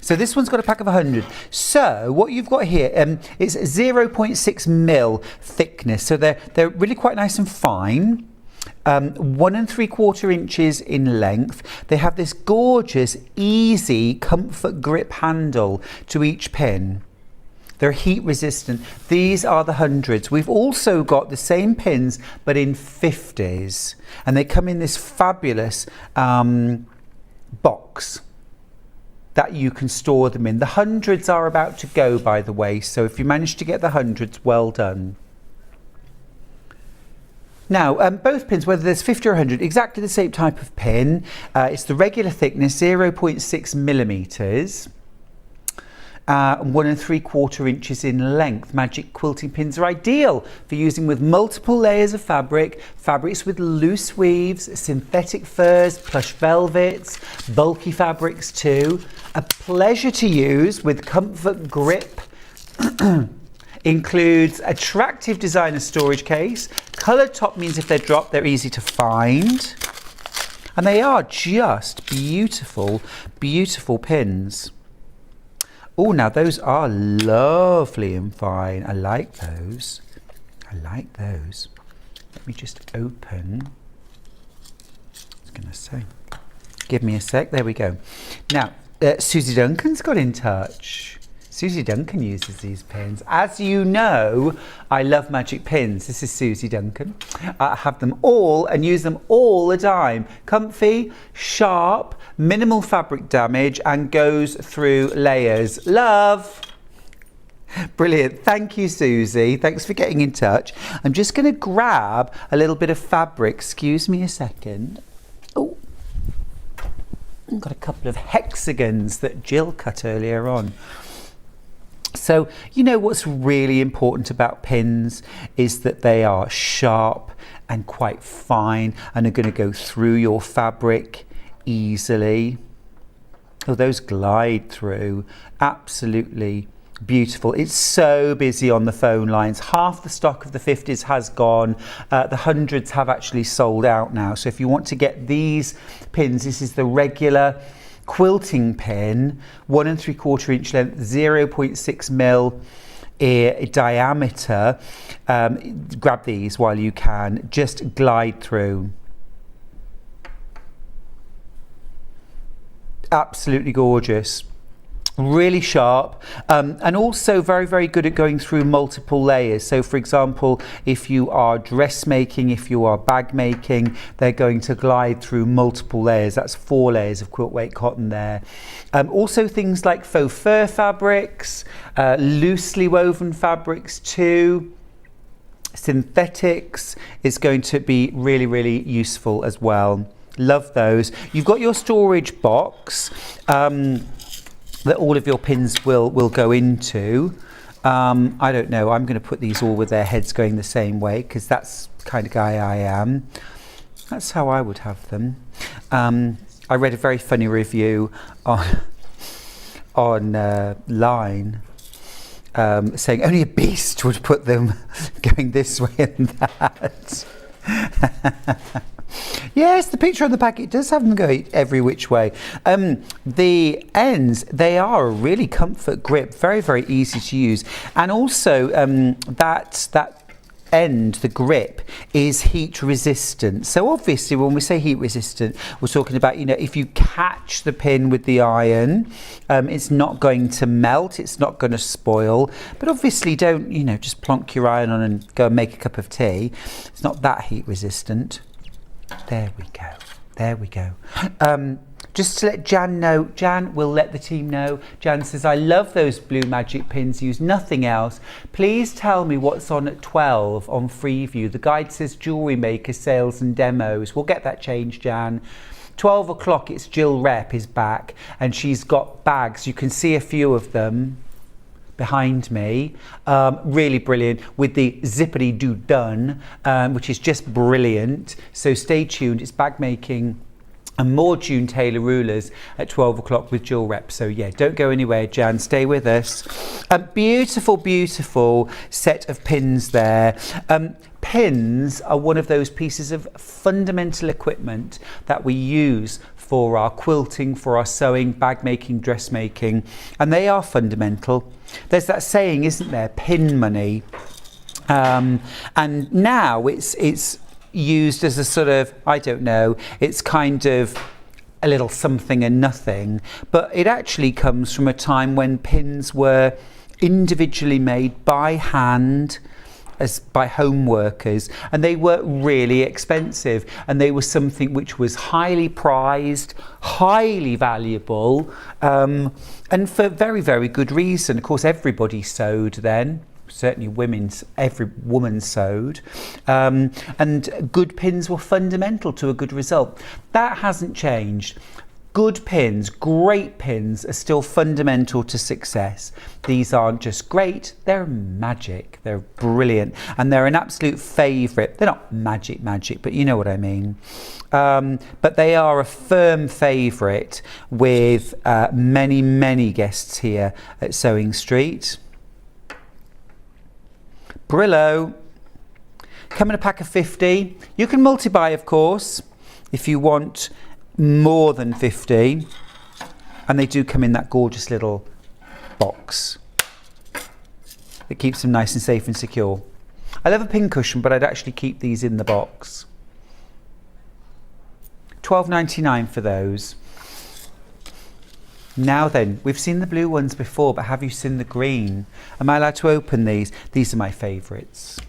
So this one's got a pack of 100. So what you've got here is 0.6 mil thickness. So they're really quite nice and fine. 1 3/4 inches in length. They have this gorgeous, easy, comfort grip handle to each pin. They're heat resistant. These are the 100s. We've also got the same pins, but in 50s. And they come in this fabulous box that you can store them in. The 100s are about to go, by the way. So if you manage to get the 100s, well done. Now, both pins, whether there's 50 or 100, exactly the same type of pin. It's the regular thickness, 0.6 millimeters. 1 3/4 inches in length. Magic quilting pins are ideal for using with multiple layers of fabric, fabrics with loose weaves, synthetic furs, plush velvets, bulky fabrics too. A pleasure to use with comfort grip. Includes attractive designer storage case. Coloured top means if they're dropped, they're easy to find. And they are just beautiful, beautiful pins. Oh, now those are lovely and fine. I like those. I like those. Let me just open. I was going to say. Give me a sec. There we go. Now, Susie Duncan's got in touch. Susie Duncan uses these pins. As you know, I love magic pins. This is Susie Duncan. I have them all and use them all the time. Comfy, sharp, minimal fabric damage and goes through layers. Love. Brilliant. Thank you, Susie. Thanks for getting in touch. I'm just going to grab a little bit of fabric. Excuse me a second. Oh, I've got a couple of hexagons that Jill cut earlier on. So, you know what's really important about pins is that they are sharp and quite fine and are going to go through your fabric easily. Oh, those glide through. Absolutely beautiful. It's so busy on the phone lines. Half the stock of the 50s has gone. The 100s have actually sold out now. So if you want to get these pins, this is the regular quilting pin, 1 3/4 inch length, 0.6 mil diameter. Grab these while you can. Just glide through. Absolutely gorgeous. Really sharp and also very, very good at going through multiple layers. So for example, if you are dressmaking, if you are bag making, they're going to glide through multiple layers. That's 4 layers of quilt weight cotton there. Also things like faux fur fabrics, loosely woven fabrics too. Synthetics is going to be really, really useful as well. Love those. You've got your storage box that all of your pins will go into. I don't know, I'm going to put these all with their heads going the same way because that's the kind of guy I am. That's how I would have them. I read a very funny review online saying only a beast would put them going this way and that. Yes, the picture on the packet does have them go every which way. The ends, they are a really comfort grip, very, very easy to use. And also that end, the grip, is heat resistant. So obviously when we say heat resistant, we're talking about, you know, if you catch the pin with the iron, it's not going to melt, it's not going to spoil. But obviously don't, you know, just plonk your iron on and go and make a cup of tea. It's not that heat resistant. There we go. There we go. Just to let Jan know, Jan will let the team know. Jan says, I love those blue magic pins, use nothing else. Please tell me what's on at 12 on Freeview. The guide says jewellery maker sales and demos. We'll get that changed, Jan. 12 o'clock, it's Jill Rep is back, and she's got bags. You can see a few of them behind me, really brilliant, with the Zippity Do done, which is just brilliant. So stay tuned, it's bag making and more June Taylor rulers at 12 o'clock with Jill Rep. So yeah, don't go anywhere, Jan, stay with us. A beautiful, beautiful set of pins there. Pins are one of those pieces of fundamental equipment that we use for our quilting, for our sewing, bag making, dressmaking, and they are fundamental. There's that saying, isn't there, pin money, and now it's used as a sort of, I don't know, it's kind of a little something and nothing, but it actually comes from a time when pins were individually made by hand, as by home workers, and they were really expensive, and they were something which was highly prized, highly valuable, and for very, very good reason. Of course, everybody sewed then. Certainly every woman sewed, and good pins were fundamental to a good result. That hasn't changed. Good pins, great pins, are still fundamental to success. These aren't just great, they're magic, they're brilliant, and they're an absolute favourite. They're not magic, but you know what I mean. But they are a firm favourite with many, many guests here at Sewing Street. Brillo, come in a pack of 50. You can multi-buy, of course, if you want more than 50, and they do come in that gorgeous little box that keeps them nice and safe and secure. I love a pin cushion, but I'd actually keep these in the box. $12.99 for those. Now then, we've seen the blue ones before, but have you seen the green? Am I allowed to open these? These are my favourites.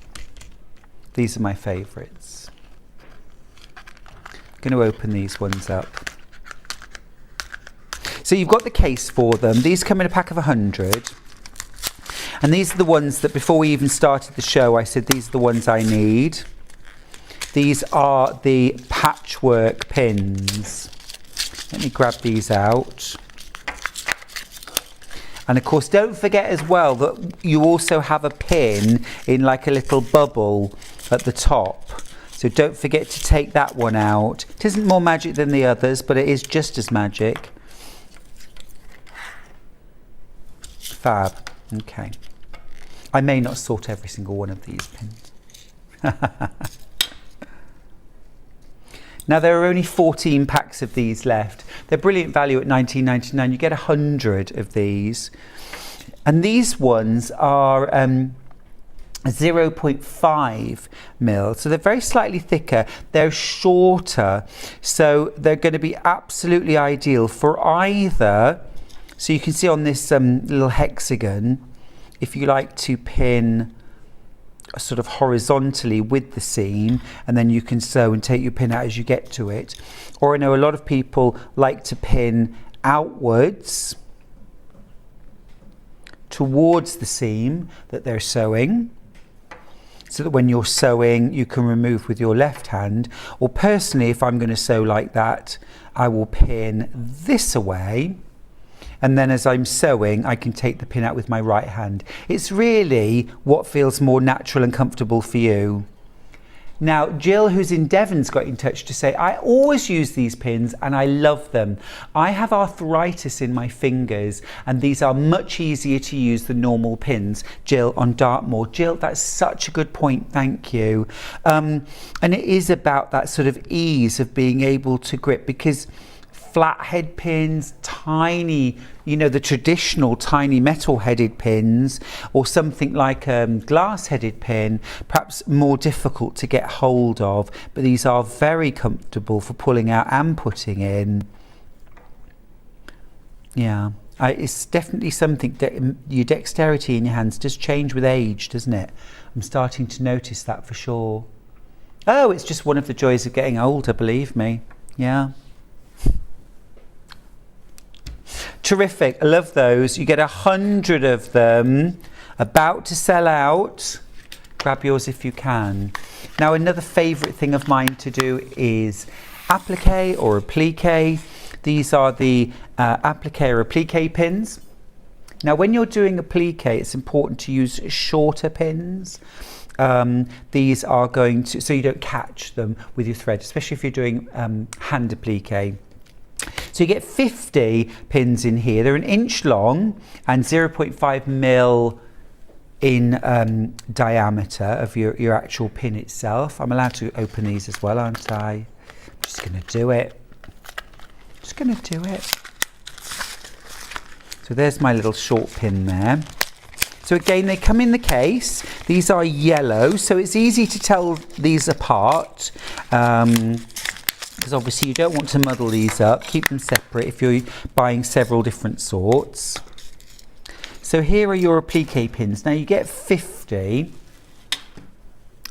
These are my favourites. I'm going to open these ones up. So you've got the case for them. These come in a pack of 100. And these are the ones that before we even started the show, I said these are the ones I need. These are the patchwork pins. Let me grab these out. And of course, don't forget as well that you also have a pin in like a little bubble at the top. So don't forget to take that one out. It isn't more magic than the others, but it is just as magic. Fab. Okay. I may not sort every single one of these pins. Now there are only 14 packs of these left. They're brilliant value at $19.99. You get 100 of these. And these ones are 0.5 mil. So they're very slightly thicker. They're shorter. So they're going to be absolutely ideal for either. So you can see on this little hexagon, if you like to pin sort of horizontally with the seam, and then you can sew and take your pin out as you get to it. Or I know a lot of people like to pin outwards towards the seam that they're sewing, so that when you're sewing you can remove with your left hand. Or personally, if I'm going to sew like that, I will pin this away, and then as I'm sewing I can take the pin out with my right hand. It's really what feels more natural and comfortable for you. Now Jill, who's in Devon's, got in touch to say, I always use these pins and I love them. I have arthritis in my fingers and these are much easier to use than normal pins. Jill on Dartmoor. Jill, that's such a good point, thank you. And it is about that sort of ease of being able to grip, because flat head pins, tiny, you know, the traditional tiny metal headed pins, or something like a glass headed pin, perhaps more difficult to get hold of, but these are very comfortable for pulling out and putting in. Yeah, it's definitely something that your dexterity in your hands does change with age, doesn't it? I'm starting to notice that for sure. Oh, it's just one of the joys of getting older, believe me. Yeah. Terrific. I love those. You get 100 of them. About to sell out. Grab yours if you can. Now, another favourite thing of mine to do is applique or applique. These are the applique or applique pins. Now, when you're doing applique, it's important to use shorter pins. These are going to, so you don't catch them with your thread, especially if you're doing hand applique. So you get 50 pins in here. They're 1 inch long and 0.5 mil in diameter of your actual pin itself. I'm allowed to open these as well, aren't I? I'm just going to do it. Just going to do it. So there's my little short pin there. So again, they come in the case. These are yellow, so it's easy to tell these apart. Because obviously you don't want to muddle these up. Keep them separate if you're buying several different sorts. So here are your applique pins. Now you get 50.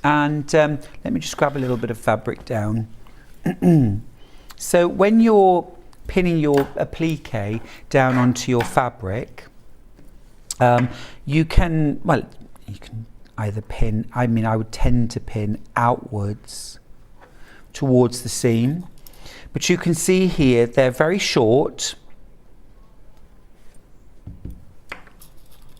And let me just grab a little bit of fabric down. So when you're pinning your applique down onto your fabric, you can either pin, I would tend to pin outwards towards the seam, but you can see here they're very short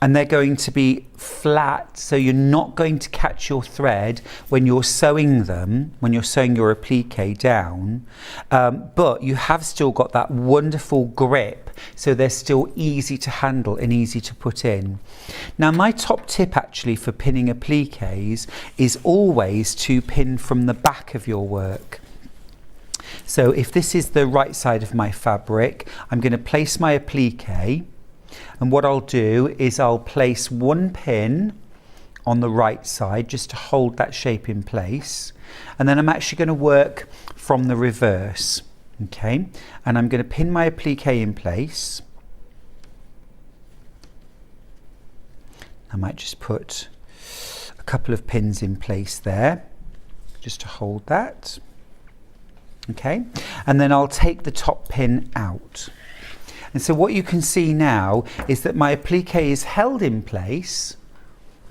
and they're going to be flat, so you're not going to catch your thread when you're sewing them, when you're sewing your applique down, but you have still got that wonderful grip, so they're still easy to handle and easy to put in. Now, my top tip actually for pinning appliques is always to pin from the back of your work. So if this is the right side of my fabric, I'm going to place my applique, and what I'll do is I'll place 1 pin on the right side just to hold that shape in place, and then I'm actually going to work from the reverse. Okay, and I'm going to pin my applique in place. I might just put a couple of pins in place there just to hold that. Okay, and then I'll take the top pin out. And so what you can see now is that my applique is held in place,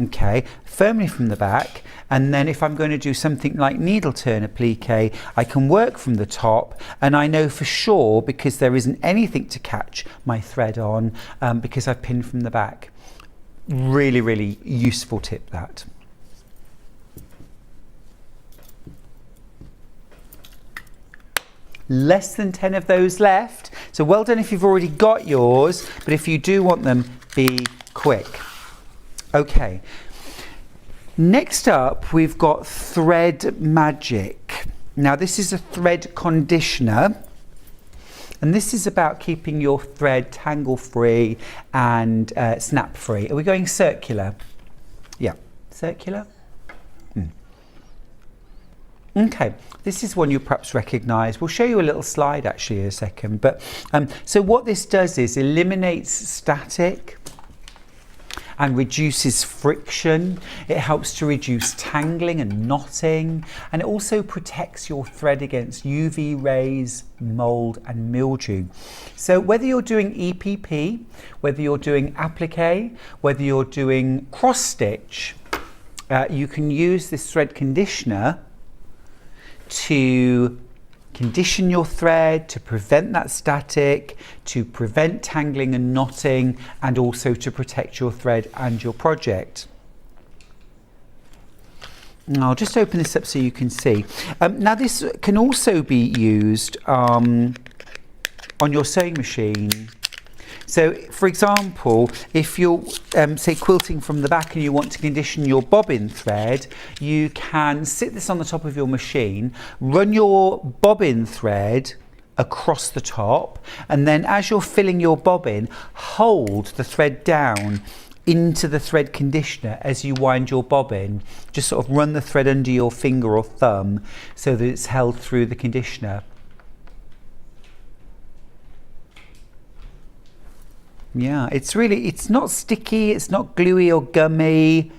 okay, firmly from the back, and then if I'm going to do something like needle turn applique, I can work from the top, and I know for sure, because there isn't anything to catch my thread on, because I've pinned from the back. Really, really useful tip, that. Less than 10 of those left, so well done if you've already got yours, but if you do want them, be quick. Okay, next up we've got Thread Magic. Now this is a thread conditioner, and this is about keeping your thread tangle free and snap free. Are we going circular? Yeah, circular. Okay, this is one you perhaps recognise. We'll show you a little slide actually in a second. But so what this does is eliminates static and reduces friction. It helps to reduce tangling and knotting, and it also protects your thread against UV rays, mould and mildew. So whether you're doing EPP, whether you're doing applique, whether you're doing cross stitch, you can use this thread conditioner to condition your thread, to prevent that static, to prevent tangling and knotting, and also to protect your thread and your project. Now, I'll just open this up so you can see. Now this can also be used on your sewing machine. So, for example, if you're, say, quilting from the back and you want to condition your bobbin thread, you can sit this on the top of your machine, run your bobbin thread across the top, and then as you're filling your bobbin, hold the thread down into the thread conditioner as you wind your bobbin. Just sort of run the thread under your finger or thumb so that it's held through the conditioner. Yeah, it's not sticky, it's not gluey or gummy.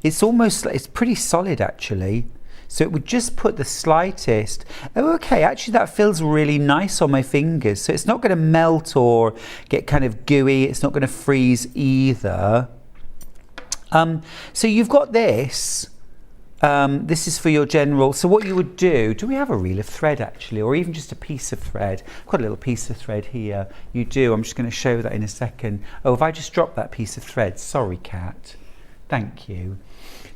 It's pretty solid actually. So it would just put the slightest. Oh, okay, actually that feels really nice on my fingers. So it's not going to melt or get kind of gooey. It's not going to freeze either. So you've got this. This is for your general. So what you would do we have a reel of thread actually, or even just a piece of thread? I've got a little piece of thread here. You do. I'm just going to show that in a second. Oh, if I just drop that piece of thread. Sorry, Kat. Thank you.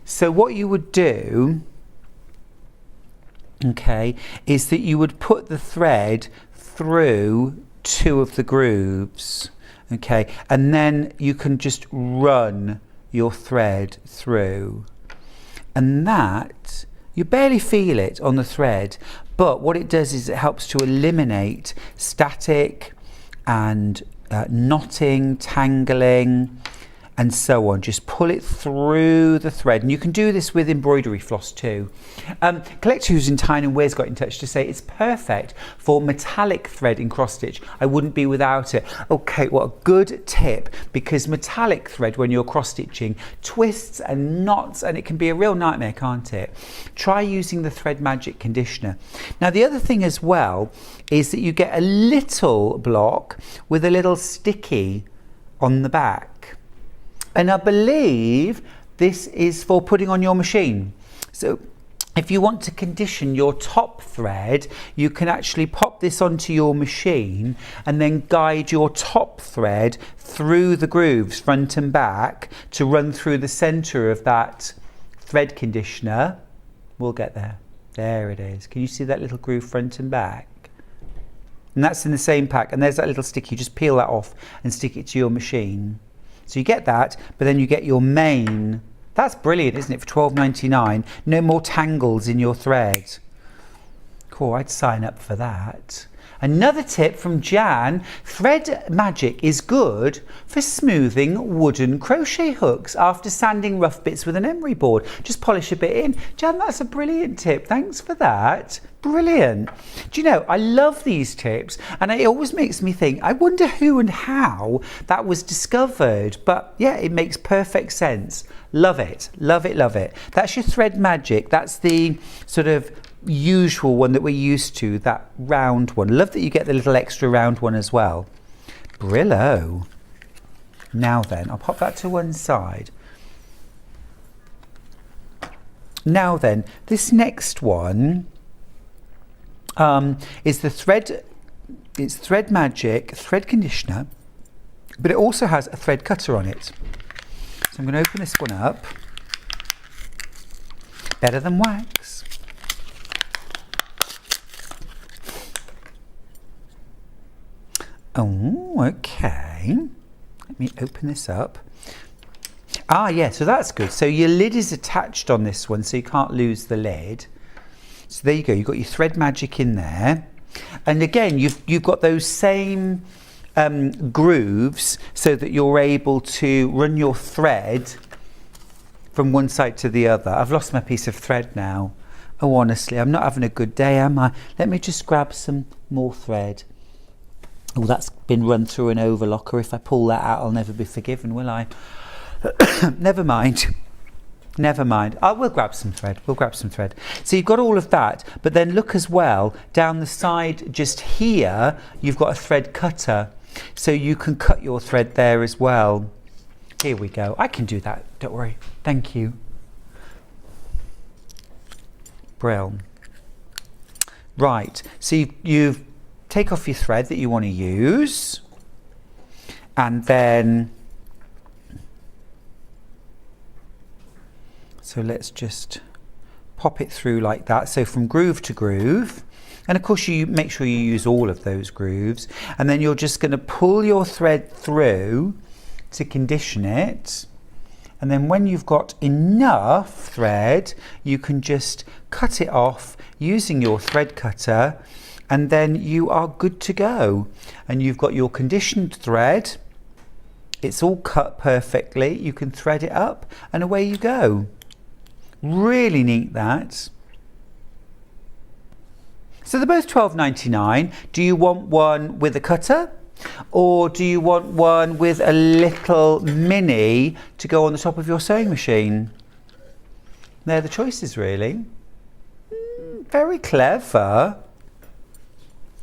So what you would do, okay, is that you would put the thread through 2 of the grooves, okay, and then you can just run your thread through. And that, you barely feel it on the thread, but what it does is it helps to eliminate static and knotting, tangling, and so on. Just pull it through the thread, and you can do this with embroidery floss too. Collector who's in Tyne and Wear's got in touch to say it's perfect for metallic thread in cross stitch. I wouldn't be without it. Okay, what a good tip, because metallic thread when you're cross stitching twists and knots, and it can be a real nightmare, can't it? Try using the Thread Magic conditioner. Now the other thing as well is that you get a little block with a little sticky on the back. And I believe this is for putting on your machine. So if you want to condition your top thread, you can actually pop this onto your machine and then guide your top thread through the grooves front and back to run through the center of that thread conditioner. We'll get there. There it is. Can you see that little groove front and back? And that's in the same pack. And there's that little stick. You just peel that off and stick it to your machine. So you get that, but then you get your main. That's brilliant, isn't it, for $12.99? No more tangles in your thread. Cool, I'd sign up for that. Another tip from Jan, Thread Magic is good for smoothing wooden crochet hooks after sanding rough bits with an emery board. Just polish a bit in. Jan, that's a brilliant tip. Thanks for that. Brilliant. Do you know, I love these tips, and it always makes me think, I wonder who and how that was discovered. But yeah, it makes perfect sense. Love it, love it, love it. That's your Thread Magic. That's the sort of usual one that we're used to, that round one. Love that you get the little extra round one as well. Brillo. Now then, I'll pop that to one side. Now then, this next one is the thread. It's Thread Magic thread conditioner, but it also has a thread cutter on it. So I'm going to open this one up. Better than wax. Oh, okay. Let me open this up. Ah, yeah, so that's good. So your lid is attached on this one, so you can't lose the lid. So there you go. You've got your Thread Magic in there. And again, you've got those same grooves so that you're able to run your thread from one side to the other. I've lost my piece of thread now. Oh, honestly, I'm not having a good day, am I? Let me just grab some more thread. Oh, that's been run through an overlocker. If I pull that out, I'll never be forgiven, will I? Never mind. Never mind. We'll grab some thread. We'll grab some thread. So you've got all of that, but then look as well, down the side just here, you've got a thread cutter. So you can cut your thread there as well. Here we go. I can do that. Don't worry. Thank you. Brill. Right. So you've take off your thread that you want to use, and then so let's just pop it through like that, so from groove to groove, and of course you make sure you use all of those grooves, and then you're just going to pull your thread through to condition it, and then when you've got enough thread you can just cut it off using your thread cutter, and then you are good to go. And you've got your conditioned thread. It's all cut perfectly. You can thread it up and away you go. Really neat, that. So they're both $12.99. Do you want one with a cutter, or do you want one with a little mini to go on the top of your sewing machine? They're the choices, really. Very clever.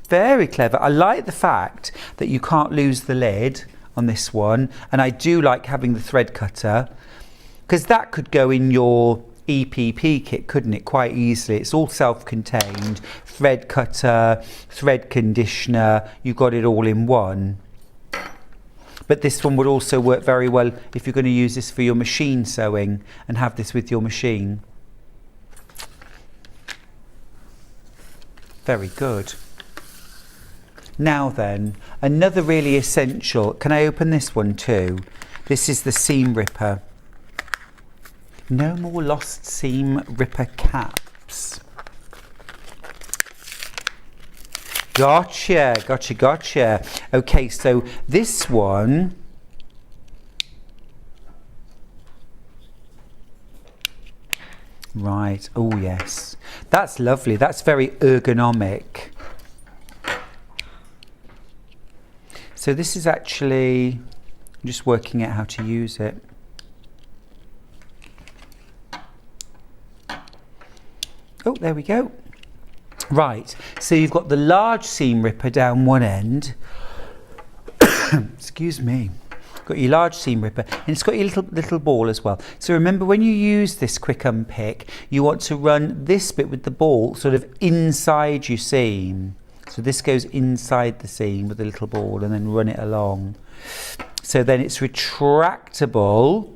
Very clever. I like the fact that you can't lose the lid on this one, and I do like having the thread cutter, because that could go in your EPP kit, couldn't it, quite easily. It's all self-contained, thread cutter, thread conditioner, you got it all in one. But this one would also work very well if you're going to use this for your machine sewing and have this with your machine. Very good. Now then, another really essential, can I open this one too? This is the seam ripper. No more lost seam ripper caps. Gotcha, gotcha, gotcha. Okay, so this one, right, oh yes, that's lovely, that's very ergonomic. So this is actually, I'm just working out how to use it. Oh, there we go. Right, so you've got the large seam ripper down one end. Excuse me. Got your large seam ripper, and it's got your little ball as well. So remember, when you use this quick unpick, you want to run this bit with the ball sort of inside your seam. So this goes inside the seam with the little ball, and then run it along. So then it's retractable,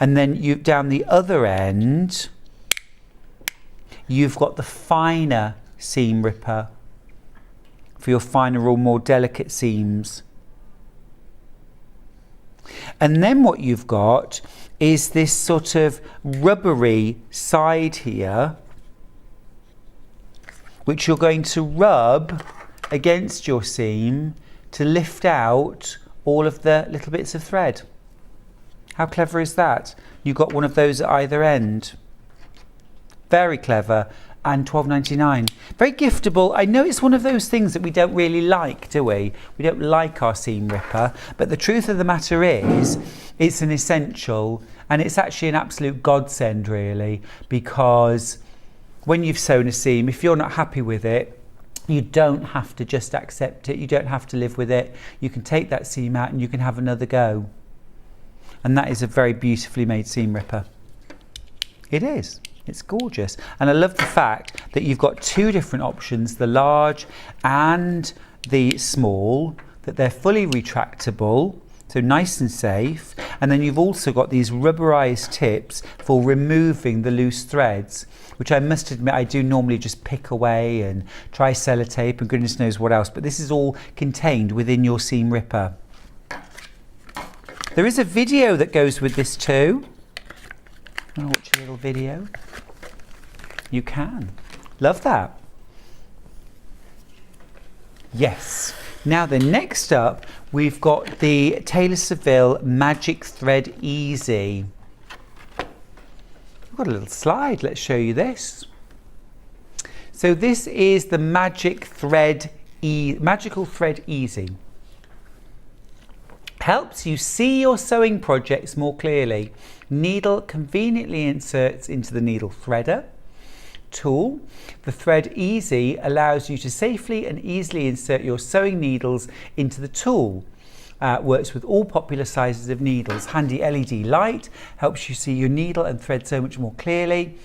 and then you down the other end, you've got the finer seam ripper for your finer or more delicate seams. And then what you've got is this sort of rubbery side here, which you're going to rub against your seam to lift out all of the little bits of thread. How clever is that? You've got one of those at either end. Very clever, and £12.99. Very giftable. I know it's one of those things that we don't really like, do we? We don't like our seam ripper, but the truth of the matter is it's an essential, and it's actually an absolute godsend really, because when you've sewn a seam, if you're not happy with it, you don't have to just accept it, you don't have to live with it. You can take that seam out and you can have another go. And that is a very beautifully made seam ripper. It is. It's gorgeous. And I love the fact that you've got two different options, the large and the small, that they're fully retractable, so nice and safe. And then you've also got these rubberized tips for removing the loose threads, which I must admit I do normally just pick away and try sellotape and goodness knows what else, but this is all contained within your seam ripper. There is a video that goes with this too. Want to watch a little video? You can. Love that. Yes. Now then, next up, we've got the Taylor Seville Magic Thread Easy. We've got a little slide. Let's show you this. So this is the Magical Thread Easy. Helps you see your sewing projects more clearly. Needle conveniently inserts into the needle threader tool. The Thread Easy allows you to safely and easily insert your sewing needles into the tool. Works with all popular sizes of needles. Handy LED light helps you see your needle and thread so much more clearly.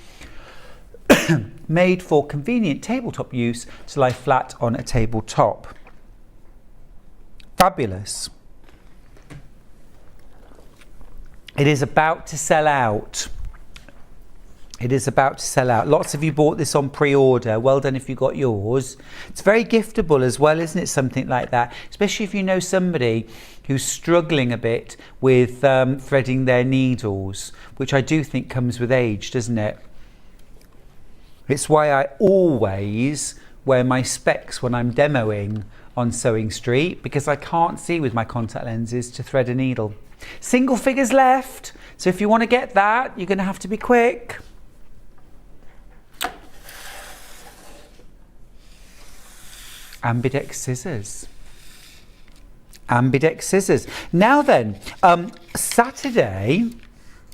Made for convenient tabletop use to lie flat on a tabletop. Fabulous. It is about to sell out. It is about to sell out. Lots of you bought this on pre-order. Well done if you got yours. It's very giftable as well, isn't it? Something like that. Especially if you know somebody who's struggling a bit with threading their needles, which I do think comes with age, doesn't it? It's why I always wear my specs when I'm demoing on Sewing Street, because I can't see with my contact lenses to thread a needle. Single figures left, so if you want to get that, you're going to have to be quick. Ambidex scissors. Ambidex scissors. Now then, Saturday,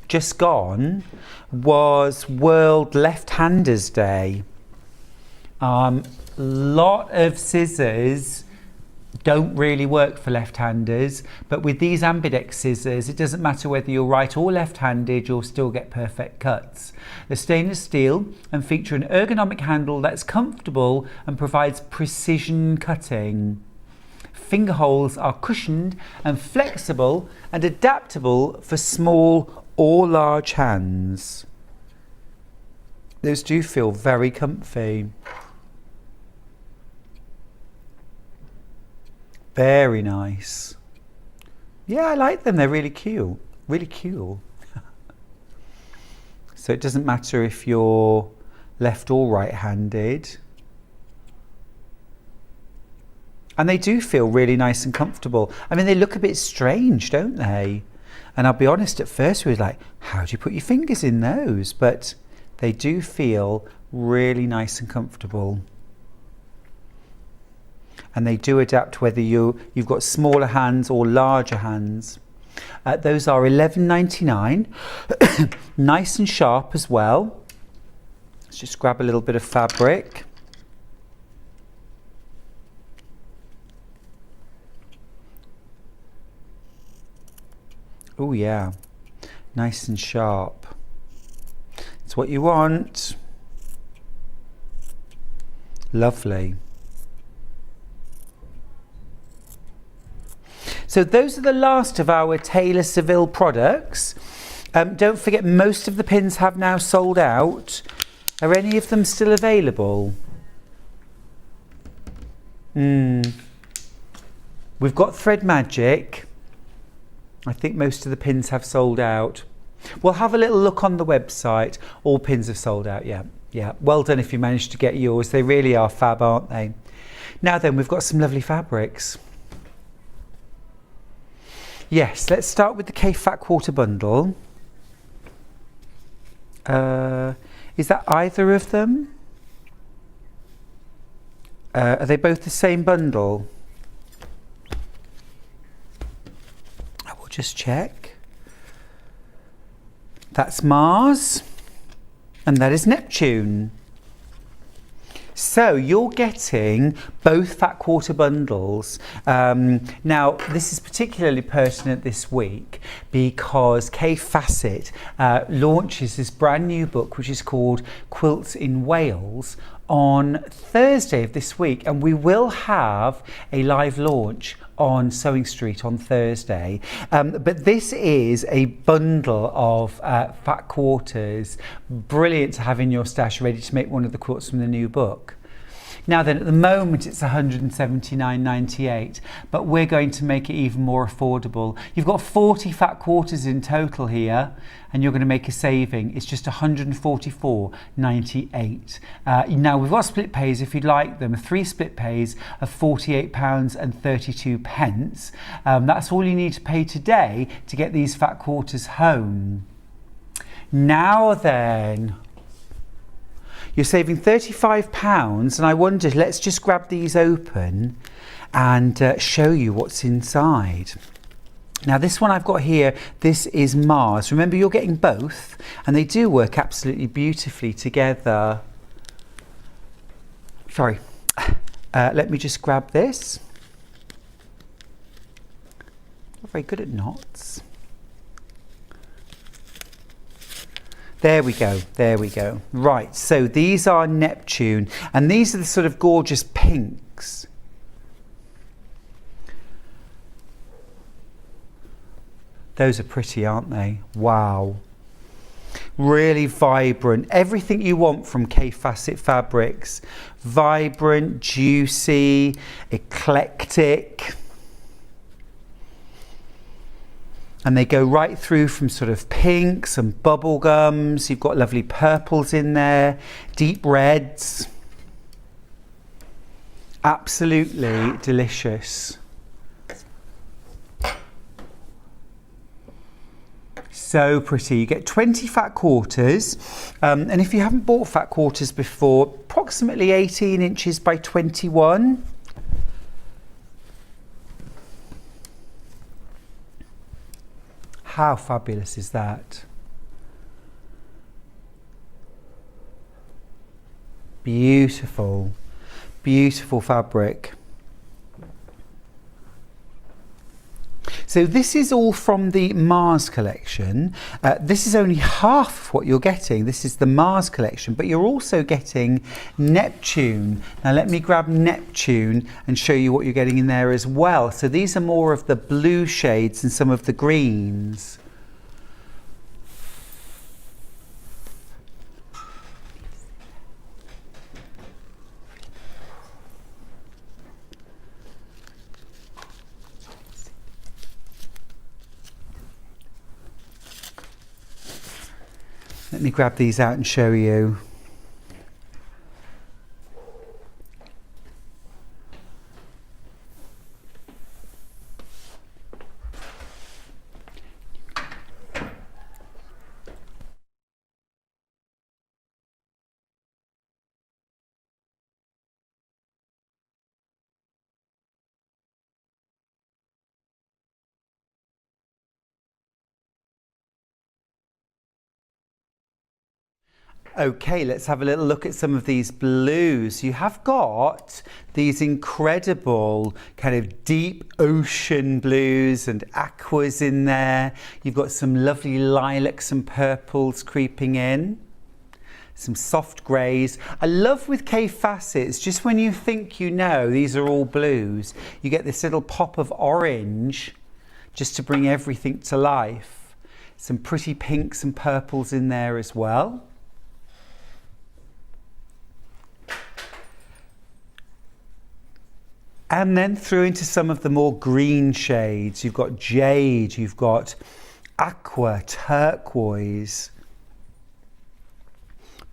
just gone, was World Left-Handers Day. Lot of scissors don't really work for left-handers, but with these ambidex scissors, it doesn't matter whether you're right or left-handed, you'll still get perfect cuts. They're stainless steel and feature an ergonomic handle that's comfortable and provides precision cutting. Finger holes are cushioned and flexible and adaptable for small or large hands. Those do feel very comfy. Very nice. Yeah, I like them. They're really cute. Really cute. So it doesn't matter if you're left or right-handed. And they do feel really nice and comfortable. I mean, they look a bit strange, don't they? And I'll be honest, at first we were like, how do you put your fingers in those? But they do feel really nice and comfortable. And they do adapt whether you've got smaller hands or larger hands. Those are $11.99. Nice and sharp as well. Let's just grab a little bit of fabric. Oh yeah, nice and sharp. It's what you want. Lovely. So those are the last of our Taylor Seville products. Don't forget, most of the pins have now sold out. Are any of them still available? We've got Thread Magic. I think most of the pins have sold out. We'll have a little look on the website. All pins have sold out, yeah. Well done if you managed to get yours. They really are fab, aren't they? Now then, we've got some lovely fabrics. Yes, let's start with the Kaffe Fat Quarter bundle. Is that either of them? Are they both the same bundle? I will just check. That's Mars, and that is Neptune. So you're getting both Fat Quarter bundles. Now, this is particularly pertinent this week because Kaffe Fassett launches this brand new book, which is called Quilts in Wales, on Thursday of this week, and we will have a live launch on Sewing Street on Thursday. But this is a bundle of fat quarters, brilliant to have in your stash, ready to make one of the quilts from the new book. Now then, at the moment it's $179.98, but we're going to make it even more affordable. You've got 40 fat quarters in total here, and you're going to make a saving. It's just $144.98. Now we've got split pays if you'd like them. 3 split pays of £48.32. That's all you need to pay today to get these fat quarters home. Now then, you're saving £35, and I wondered, let's just grab these open and show you what's inside. Now this one I've got here, this is Mars. Remember, you're getting both, and they do work absolutely beautifully together. Sorry, let me just grab this. Not very good at knots. There we go, there we go. Right, so these are Neptune, and these are the sort of gorgeous pinks. Those are pretty, aren't they? Wow. Really vibrant. Everything you want from Kaffe Fassett fabrics. Vibrant, juicy, eclectic. And they go right through from sort of pinks and bubblegums. You've got lovely purples in there, deep reds. Absolutely delicious. So pretty. You get 20 fat quarters. And if you haven't bought fat quarters before, approximately 18 inches by 21. How fabulous is that? Beautiful, beautiful fabric. So this is all from the Mars collection. This is only half of what you're getting. This is the Mars collection, but you're also getting Neptune. Now let me grab Neptune and show you what you're getting in there as well. So these are more of the blue shades and some of the greens. Let me grab these out and show you. Okay, let's have a little look at some of these blues. You have got these incredible kind of deep ocean blues and aquas in there. You've got some lovely lilacs and purples creeping in. Some soft greys. I love with Kaffe Fassett, it's just when you think you know these are all blues, you get this little pop of orange just to bring everything to life. Some pretty pinks and purples in there as well. And then through into some of the more green shades. You've got jade, you've got aqua, turquoise.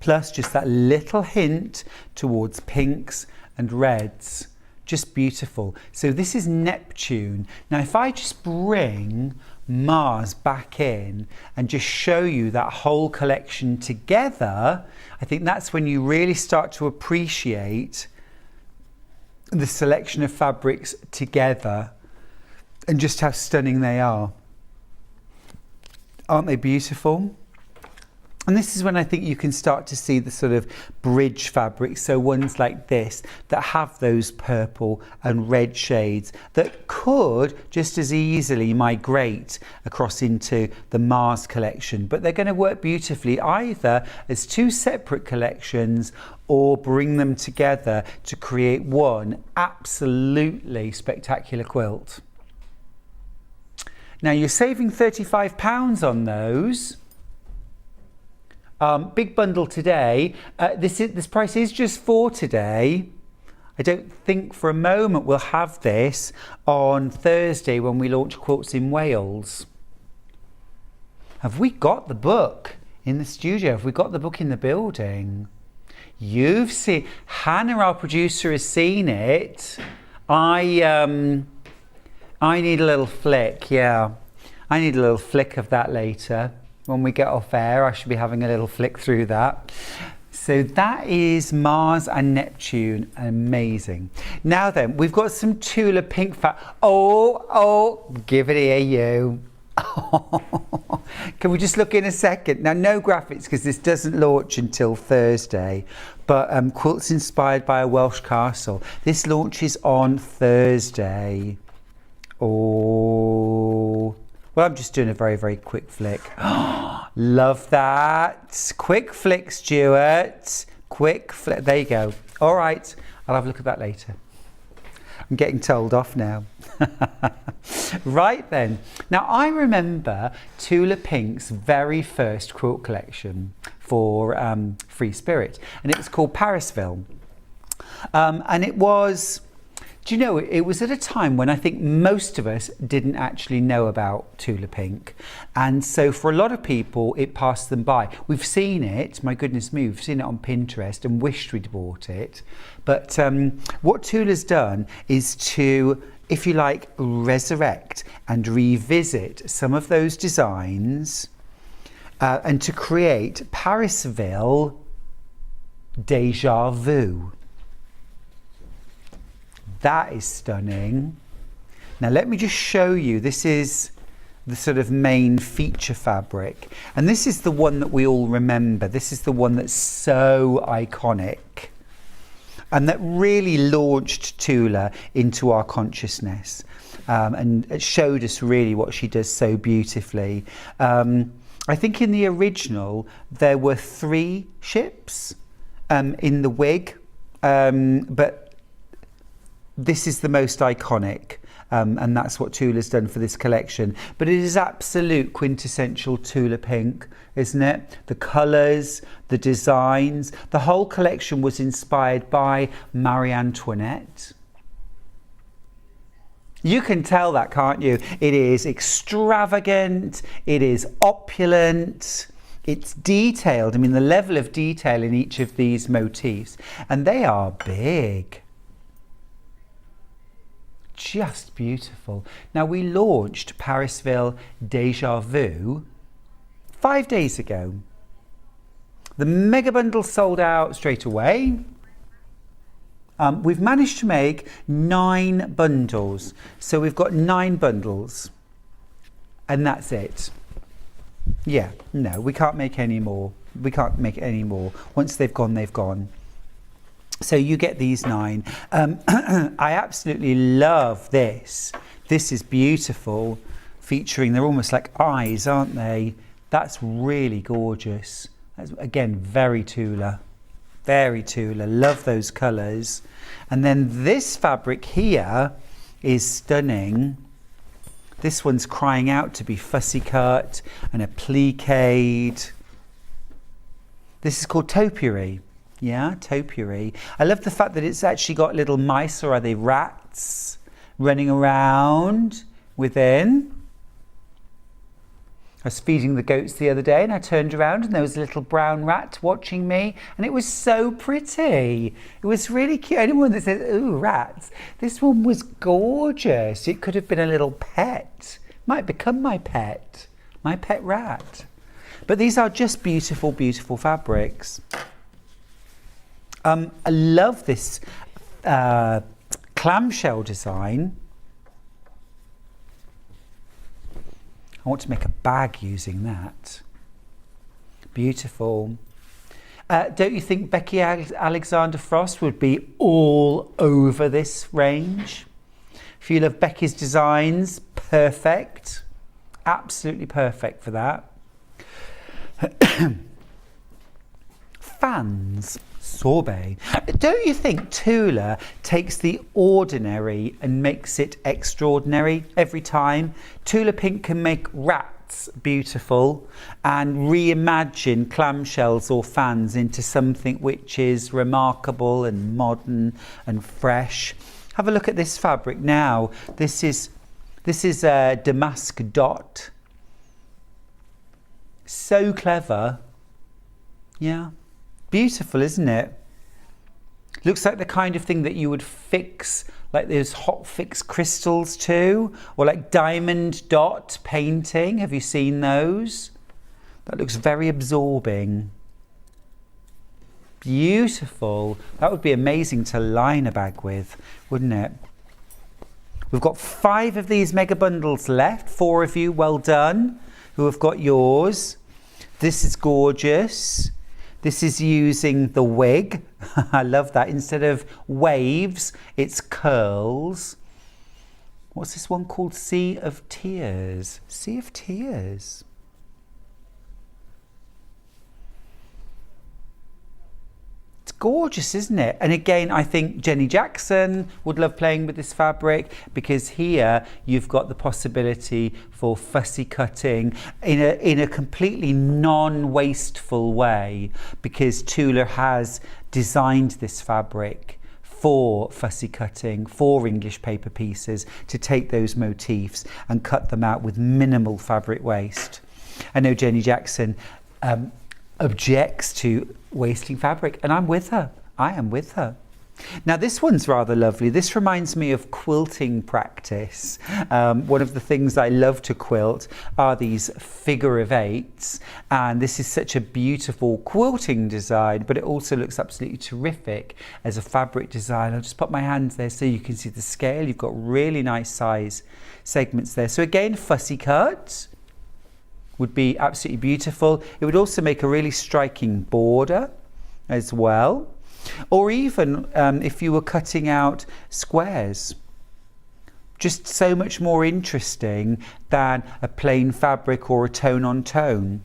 Plus just that little hint towards pinks and reds. Just beautiful. So this is Neptune. Now if I just bring Mars back in and just show you that whole collection together, I think that's when you really start to appreciate the selection of fabrics together and just how stunning they are. Aren't they beautiful? And this is when I think you can start to see the sort of bridge fabrics, so ones like this that have those purple and red shades that could just as easily migrate across into the Mars collection, but they're going to work beautifully either as two separate collections or bring them together to create one absolutely spectacular quilt. Now you're saving £35 on those. Big bundle today. This price is just for today. I don't think for a moment we'll have this on Thursday when we launch Quilts in Wales. Have we got the book in the studio? Have we got the book in the building? You've seen, Hannah, our producer, has seen it. I need a little flick, yeah. I need a little flick of that later. When we get off air, I should be having a little flick through that. So that is Mars and Neptune, amazing. Now then, we've got some Tula Pink Oh, give it here, you. Can we just look in a second? Now, no graphics because this doesn't launch until Thursday, but quilts inspired by a Welsh castle. This launches on Thursday. Oh. Well, I'm just doing a very, very quick flick. Love that. Quick flick, Stuart. Quick flick. There you go. All right. I'll have a look at that later. I'm getting told off now. Right then. Now, I remember Tula Pink's very first quilt collection for Free Spirit, and it was called Parisville. And it was... Do you know, it was at a time when I think most of us didn't actually know about Tula Pink. And so for a lot of people, it passed them by. We've seen it, my goodness me, we've seen it on Pinterest and wished we'd bought it. But what Tula's done is to, if you like, resurrect and revisit some of those designs and to create Parisville Deja Vu. That is stunning. Now let me just show you, this is the sort of main feature fabric. And this is the one that we all remember. This is the one that's so iconic. and that really launched Tula into our consciousness, and it showed us really what she does so beautifully. I think in the original there were 3 ships in the wig, but this is the most iconic. And that's what Tula's done for this collection. But it is absolute quintessential Tula pink, isn't it? The colours, the designs. The whole collection was inspired by Marie Antoinette. You can tell that, can't you? It is extravagant, it is opulent, it's detailed. I mean, the level of detail in each of these motifs, and they are big. Just beautiful. Now, we launched Parisville Deja Vu 5 days ago. The mega bundle sold out straight away. We've managed to make 9 bundles. So we've got 9 bundles. And that's it. Yeah, no, we can't make any more. We can't make any more. Once they've gone, they've gone. So you get these 9. I absolutely love this. This is beautiful, featuring, they're almost like eyes, aren't they? That's really gorgeous. That's, again, very Tula. Very Tula. Love those colours. And then this fabric here is stunning. This one's crying out to be fussy cut and appliqued. This is called topiary. Yeah, topiary. I love the fact that it's actually got little mice, or are they rats, running around within. I was feeding the goats the other day and I turned around and there was a little brown rat watching me, and it was so pretty. It was really cute. Anyone that says, ooh, rats, this one was gorgeous. It could have been a little pet. Might become my pet rat. But these are just beautiful, beautiful fabrics. I love this clamshell design. I want to make a bag using that. Beautiful. Don't you think Becky Alexander Frost would be all over this range? If you love Becky's designs, perfect. Absolutely perfect for that. Fans. Sorbet. Don't you think Tula takes the ordinary and makes it extraordinary every time? Tula Pink can make rats beautiful and reimagine clamshells or fans into something which is remarkable and modern and fresh. Have a look at this fabric now. This is a damask dot. So clever. Yeah. Beautiful, isn't it? Looks like the kind of thing that you would fix, like those hot fix crystals to, or like diamond dot painting. Have you seen those? That looks very absorbing. Beautiful. That would be amazing to line a bag with, wouldn't it? We've got 5 of these mega bundles left. 4 of you, well done, who have got yours. This is gorgeous. This is using the wig. I love that. Instead of waves, it's curls. What's this one called? Sea of Tears. Sea of Tears. It's gorgeous, isn't it? And again, I think Jenny Jackson would love playing with this fabric, because here you've got the possibility for fussy cutting in a completely non-wasteful way, because Tula has designed this fabric for fussy cutting, for English paper pieces, to take those motifs and cut them out with minimal fabric waste. I know Jenny Jackson objects to wasting fabric, and I'm with her. I am with her. Now this one's rather lovely. This reminds me of quilting practice. One of the things I love to quilt are these figure of 8s, and this is such a beautiful quilting design, but it also looks absolutely terrific as a fabric design. I'll just put my hands there so you can see the scale. You've got really nice size segments there. So again, fussy cut would be absolutely beautiful. It would also make a really striking border as well. Or even if you were cutting out squares. Just so much more interesting than a plain fabric or a tone on tone.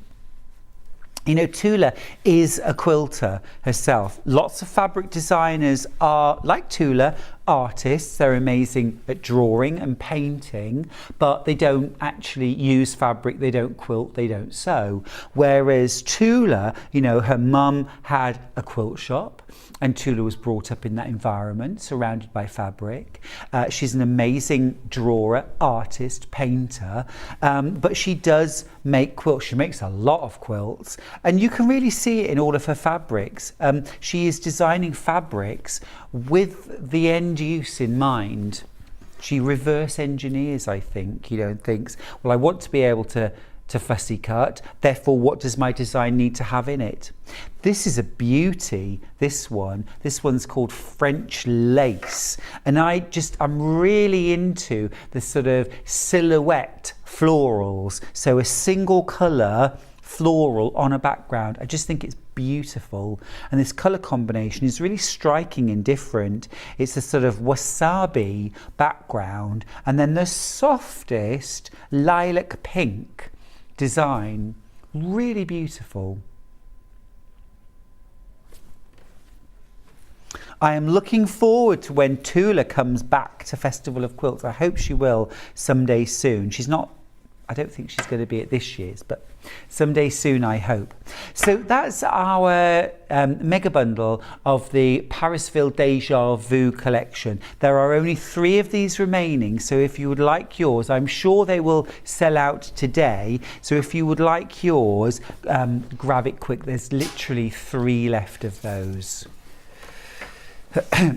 You know, Tula is a quilter herself. Lots of fabric designers are, like Tula, artists. They're amazing at drawing and painting, but they don't actually use fabric, they don't quilt, they don't sew. Whereas Tula, you know, her mum had a quilt shop, and Tula was brought up in that environment, surrounded by fabric. She's an amazing drawer, artist, painter, but she does make quilts. She makes a lot of quilts, and you can really see it in all of her fabrics. She is designing fabrics with the end use in mind. She reverse engineers, I think, you know, and thinks, well, I want to be able to fussy cut, therefore what does my design need to have in it? This is a beauty, this one's called French lace, and I'm really into the sort of silhouette florals, so a single colour floral on a background. I just think it's beautiful, and this colour combination is really striking and different. It's a sort of wasabi background and then the softest lilac pink design. Really beautiful. I am looking forward to when Tula comes back to Festival of Quilts. I hope she will someday soon. I don't think she's going to be at this year's, but someday soon, I hope. So that's our mega bundle of the Parisville Deja Vu collection. There are only 3 of these remaining, so if you would like yours, I'm sure they will sell out today. So if you would like yours, grab it quick. There's literally 3 left of those.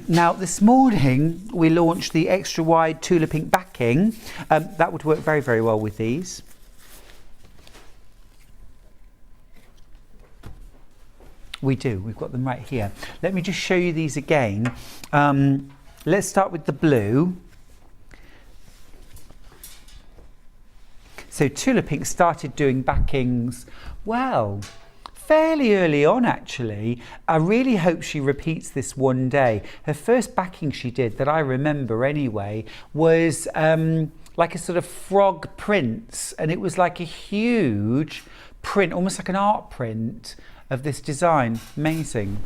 Now, this morning we launched the extra wide Tula Pink backing. That would work very, very well with these. We do, we've got them right here. Let me just show you these again. Let's start with the blue. So Tula Pink started doing backings, well, fairly early on actually. I really hope she repeats this one day. Her first backing she did, that I remember anyway, was like a sort of frog print, and it was like a huge print, almost like an art print of this design. Amazing.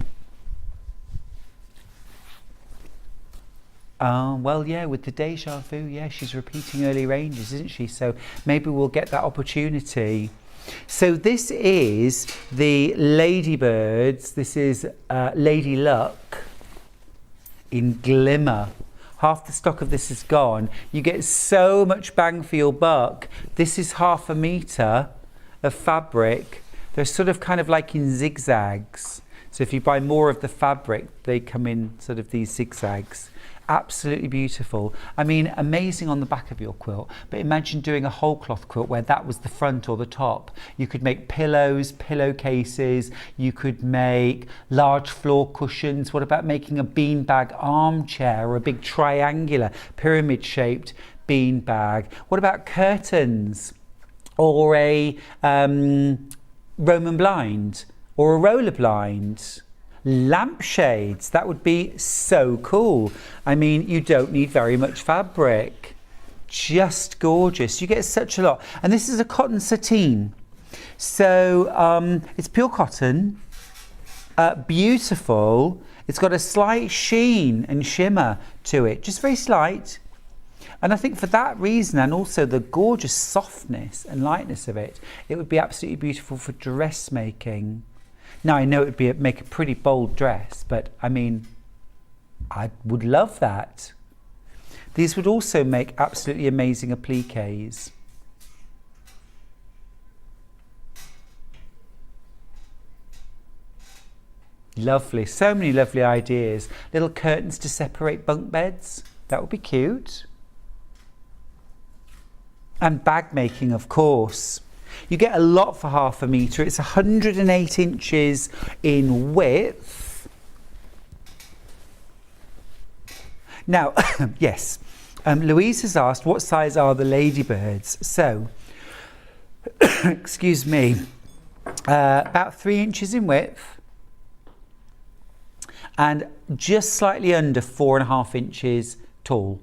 Well, yeah, with the Deja Vu, yeah, she's repeating early ranges, isn't she? So maybe we'll get that opportunity. So this is the Ladybirds. This is Lady Luck in Glimmer. Half the stock of this is gone. You get so much bang for your buck. This is 1/2 metre of fabric. They're sort of kind of like in zigzags. So if you buy more of the fabric, they come in sort of these zigzags. Absolutely beautiful. I mean, amazing on the back of your quilt, but imagine doing a whole cloth quilt where that was the front or the top. You could make pillows, pillowcases, you could make large floor cushions. What about making a beanbag armchair or a big triangular pyramid shaped beanbag? What about curtains or a Roman blind or a roller blind? Lampshades, that would be so cool. I mean, you don't need very much fabric. Just gorgeous. You get such a lot. And this is a cotton sateen. So it's pure cotton, beautiful. It's got a slight sheen and shimmer to it, just very slight. And I think for that reason, and also the gorgeous softness and lightness of it, it would be absolutely beautiful for dressmaking. Now, I know it would make a pretty bold dress, but I mean, I would love that. These would also make absolutely amazing appliques. Lovely, so many lovely ideas. Little curtains to separate bunk beds, that would be cute. And bag making, of course. You get a lot for 1/2 metre. It's 108 inches in width. Now, yes, Louise has asked, what size are the Ladybirds? So, excuse me, about 3 inches in width. and just slightly under 4.5 inches tall.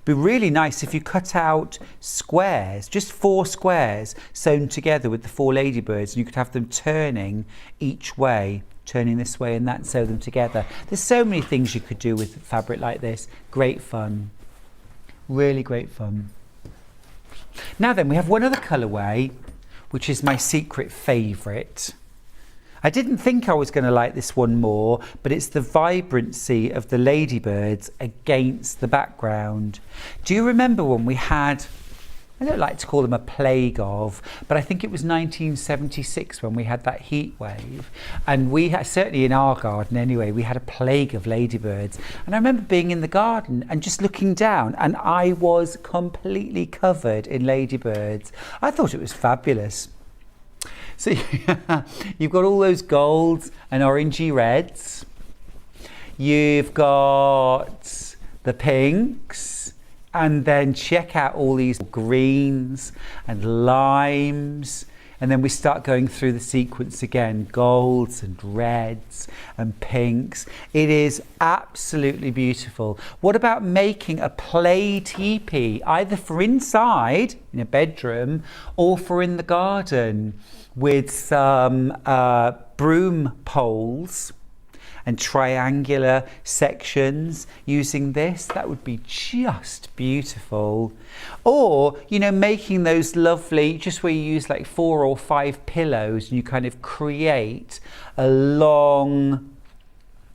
Be really nice if you cut out squares, just 4 squares sewn together with the 4 ladybirds, and you could have them turning each way, turning this way and that, and sew them together. There's so many things you could do with fabric like this. Great fun, really great fun. Now then, we have one other colourway, which is my secret favourite. I didn't think I was going to like this one more, but it's the vibrancy of the ladybirds against the background. Do you remember when we had, I don't like to call them a plague of, but I think it was 1976 when we had that heat wave, and we had, certainly in our garden anyway, we had a plague of ladybirds. And I remember being in the garden and just looking down, and I was completely covered in ladybirds. I thought it was fabulous. So you've got all those golds and orangey reds. You've got the pinks, and then check out all these greens and limes. And then we start going through the sequence again, golds and reds and pinks. It is absolutely beautiful. What about making a play teepee, either for inside in a bedroom or for in the garden, with some broom poles and triangular sections using this? That would be just beautiful. Or, you know, making those lovely, just where you use like 4 or 5 pillows and you kind of create a long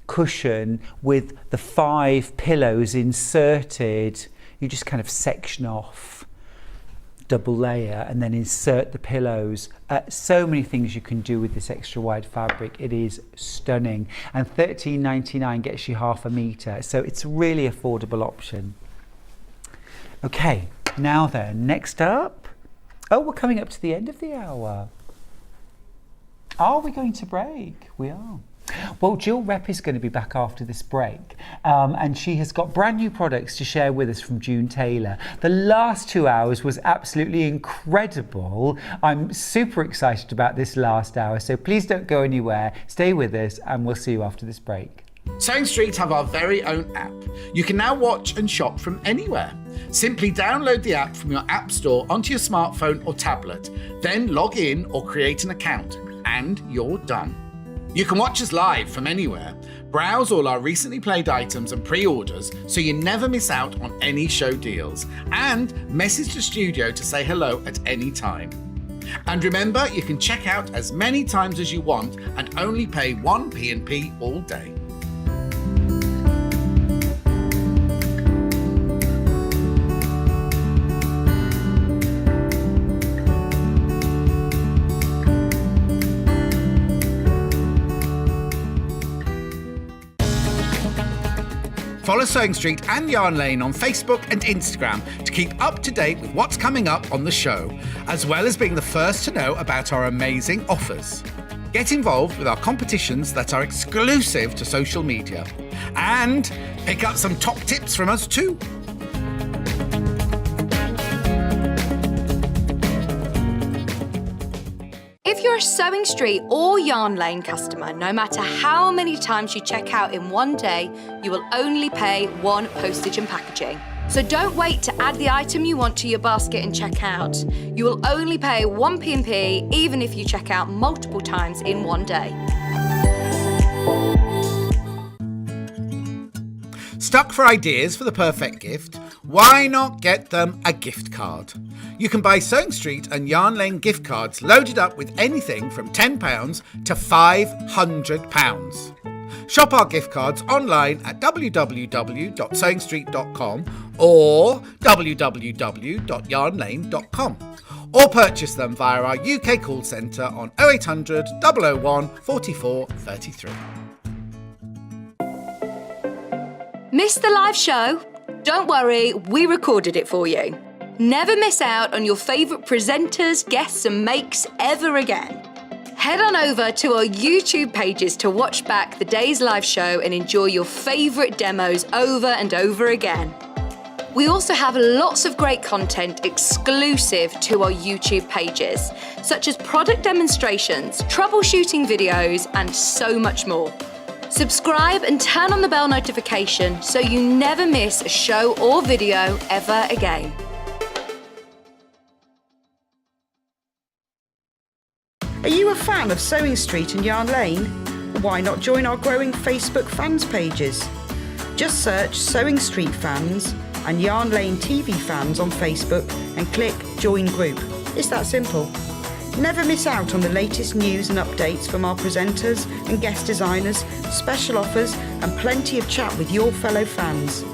cushion with the 5 pillows inserted. You just kind of section off, double layer, and then insert the pillows. So many things you can do with this extra wide fabric. It is stunning, and $13.99 gets you half a metre, so it's a really affordable option. Okay, now then, next up, oh, we're coming up to the end of the hour. Are we going to break? We are. Well, Jill Rep is going to be back after this break, and she has got brand new products to share with us from June Taylor. The last 2 hours was absolutely incredible. I'm super excited about this last hour, so please don't go anywhere. Stay with us, and we'll see you after this break. Sewing Street have our very own app. You can now watch and shop from anywhere. Simply download the app from your app store onto your smartphone or tablet, then log in or create an account, and you're done. You can watch us live from anywhere, browse all our recently played items and pre-orders so you never miss out on any show deals, and message the studio to say hello at any time. And remember, you can check out as many times as you want and only pay 1 P&P all day. Follow Sewing Street and Yarn Lane on Facebook and Instagram to keep up to date with what's coming up on the show, as well as being the first to know about our amazing offers. Get involved with our competitions that are exclusive to social media, and pick up some top tips from us too. If you're a Sewing Street or Yarn Lane customer, no matter how many times you check out in one day, you will only pay 1 postage and packaging. So don't wait to add the item you want to your basket and check out. You will only pay 1 P&P even if you check out multiple times in one day. Stuck for ideas for the perfect gift? Why not get them a gift card? You can buy Sewing Street and Yarn Lane gift cards loaded up with anything from £10 to £500. Shop our gift cards online at www.sewingstreet.com or www.yarnlane.com, or purchase them via our UK call centre on 0800 001 44 33. Missed the live show? Don't worry, we recorded it for you. Never miss out on your favourite presenters, guests and makes ever again. Head on over to our YouTube pages to watch back the day's live show and enjoy your favourite demos over and over again. We also have lots of great content exclusive to our YouTube pages, such as product demonstrations, troubleshooting videos, and so much more. Subscribe and turn on the bell notification so you never miss a show or video ever again. Are you a fan of Sewing Street and Yarn Lane? Why not join our growing Facebook fans pages? Just search Sewing Street Fans and Yarn Lane TV Fans on Facebook and click Join Group. It's that simple. Never miss out on the latest news and updates from our presenters and guest designers, special offers and plenty of chat with your fellow fans.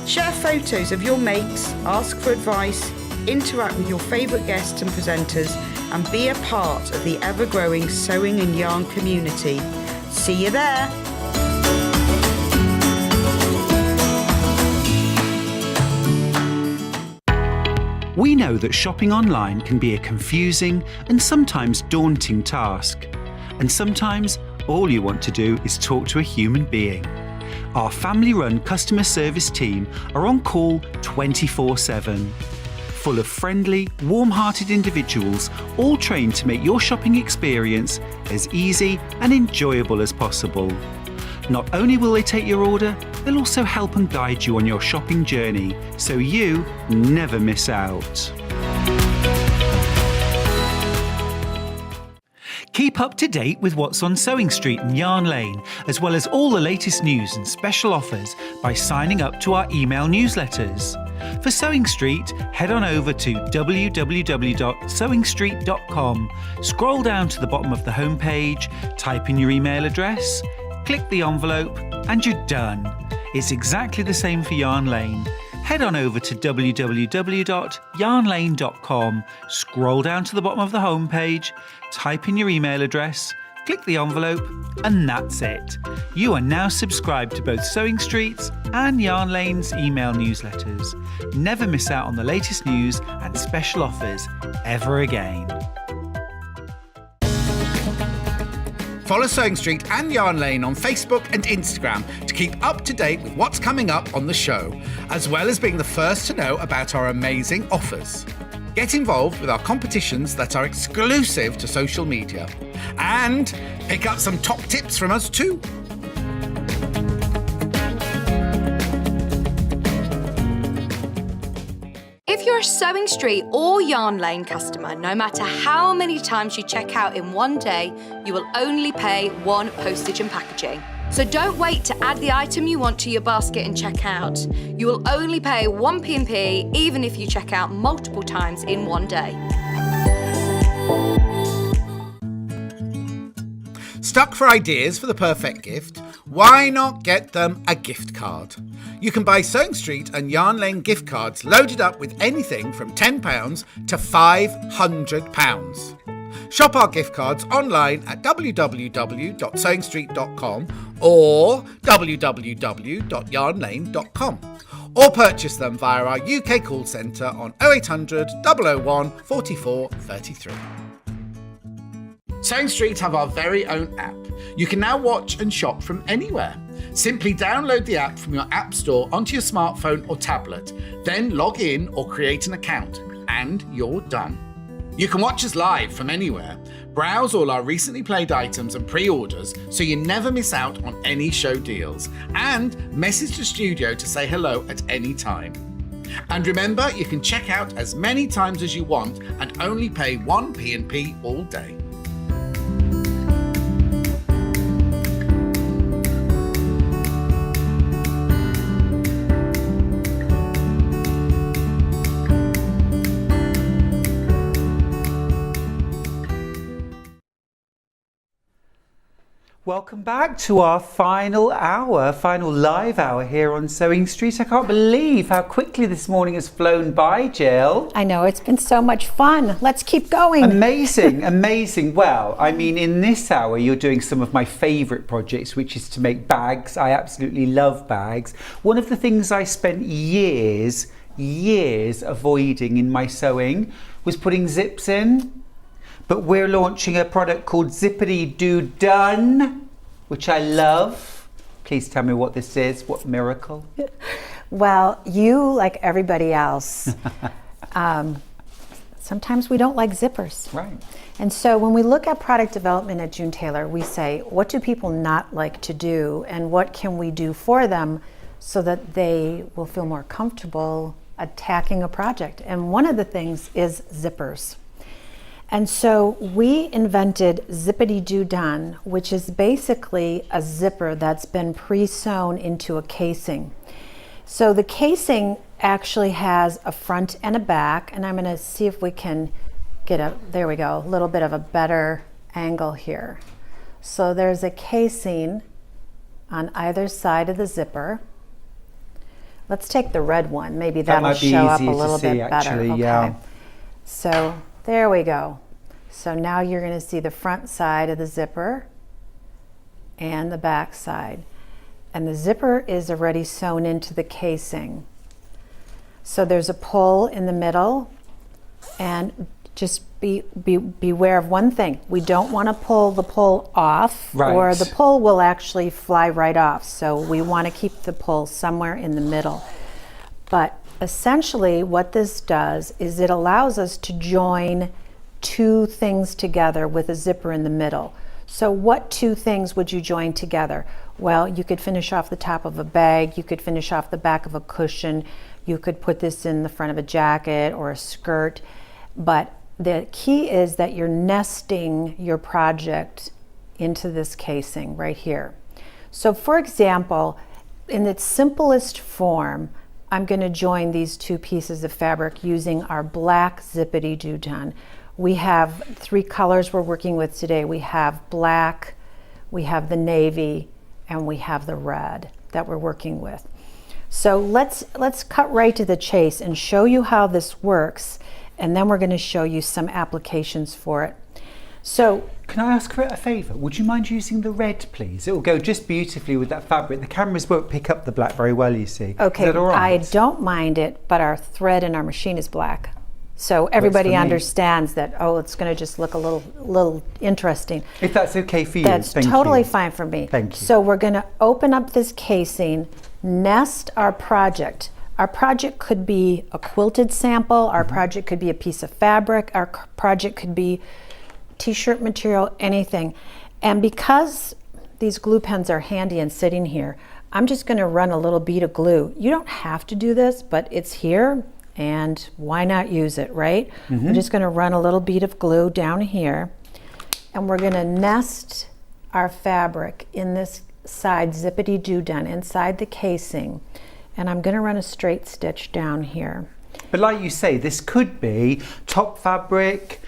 Share photos of your makes, ask for advice, interact with your favourite guests and presenters and be a part of the ever-growing sewing and yarn community. See you there! We know that shopping online can be a confusing and sometimes daunting task. And sometimes all you want to do is talk to a human being. Our family-run customer service team are on call 24/7. Full of friendly, warm-hearted individuals, all trained to make your shopping experience as easy and enjoyable as possible. Not only will they take your order, they'll also help and guide you on your shopping journey, so you never miss out. Keep up to date with what's on Sewing Street and Yarn Lane, as well as all the latest news and special offers by signing up to our email newsletters. For Sewing Street, head on over to www.sewingstreet.com, scroll down to the bottom of the homepage, type in your email address, click the envelope, and you're done. It's exactly the same for Yarn Lane. Head on over to www.yarnlane.com, scroll down to the bottom of the homepage, type in your email address, click the envelope, and that's it. You are now subscribed to both Sewing Street's and Yarn Lane's email newsletters. Never miss out on the latest news and special offers ever again. Follow Sewing Street and Yarn Lane on Facebook and Instagram to keep up to date with what's coming up on the show, as well as being the first to know about our amazing offers. Get involved with our competitions that are exclusive to social media. And pick up some top tips from us too. If you're a Sewing Street or Yarn Lane customer, no matter how many times you check out in one day, you will only pay one postage and packaging. So don't wait to add the item you want to your basket and check out. You will only pay one P&P even if you check out multiple times in one day. Stuck for ideas for the perfect gift? Why not get them a gift card? You can buy Sewing Street and Yarn Lane gift cards loaded up with anything from £10 to £500. Shop our gift cards online at www.sewingstreet.com or www.yarnlane.com, or purchase them via our UK call centre on 0800 001 44 33. Sewing Street have our very own app. You can now watch and shop from anywhere. Simply download the app from your app store onto your smartphone or tablet, then log in or create an account, and you're done. You can watch us live from anywhere, browse all our recently played items and pre-orders so you never miss out on any show deals, and message the studio to say hello at any time. And remember, you can check out as many times as you want and only pay one P&P all day. Welcome back to our final live hour here on Sewing Street. I can't believe how quickly this morning has flown by, Jill. I know, it's been so much fun. Let's keep going. Amazing, amazing. Well, I mean, in this hour, you're doing some of my favourite projects, which is to make bags. I absolutely love bags. One of the things I spent years avoiding in my sewing was putting zips in. But we're launching a product called Zippity Do Done, which I love. Please tell me what this is. What miracle? Well, you, like everybody else, sometimes we don't like zippers. Right. And so when we look at product development at June Taylor, we say, what do people not like to do, and what can we do for them so that they will feel more comfortable attacking a project? And one of the things is zippers. And so we invented Zippity Do Done, which is basically a zipper that's been pre-sewn into a casing. So the casing actually has a front and a back, and I'm going to see if we can get there we go, a little bit of a better angle here. So there's a casing on either side of the zipper. Let's take the red one. Maybe that'll show up a little bit better. Okay. Yeah. So there we go. So now you're going to see the front side of the zipper and the back side. And the zipper is already sewn into the casing. So there's a pull in the middle, and just beware of one thing. We don't want to pull the pull off, or the pull will actually fly right off. So we want to keep the pull somewhere in the middle. But essentially what this does is it allows us to join two things together with a zipper in the middle. So what two things would you join together? Well, you could finish off the top of a bag, you could finish off the back of a cushion, you could put this in the front of a jacket or a skirt, but the key is that you're nesting your project into this casing right here. So for example, in its simplest form, I'm going to join these two pieces of fabric using our black Zippity Do Done. We have 3 colors we're working with today. We have black, we have the navy, and we have the red that we're working with. So let's cut right to the chase and show you how this works, and then we're going to show you some applications for it. So can I ask for a favour? Would you mind using the red, please? It will go just beautifully with that fabric. The cameras won't pick up the black very well, you see. Okay, Is that all right? I don't mind it, but our thread in our machine is black. So everybody understands that, oh, it's going to just look a little interesting. If that's okay for you. That's totally fine for me. Thank you. So we're going to open up this casing, nest our project. Our project could be a quilted sample, our project could be a piece of fabric, our project could be t-shirt material, anything. And because these glue pens are handy and sitting here, I'm just going to run a little bead of glue. You don't have to do this, but it's here, and why not use it, right? I'm just going to run a little bead of glue down here, and we're going to nest our fabric in this side Zippity Do Done inside the casing, and I'm going to run a straight stitch down here. But like you say, this could be top fabric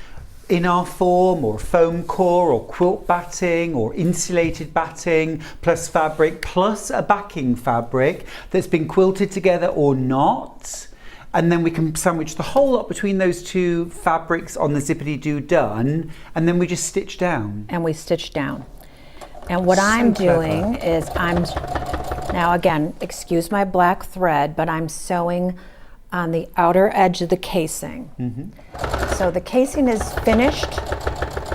in our form, or foam core, or quilt batting, or insulated batting, plus fabric, plus a backing fabric that's been quilted together or not. And then we can sandwich the whole lot between those two fabrics on the Zippity Do Done, and then we just stitch down. And we stitch down. And what I'm doing is now again, excuse my black thread, but I'm sewing on the outer edge of the casing. So the casing is finished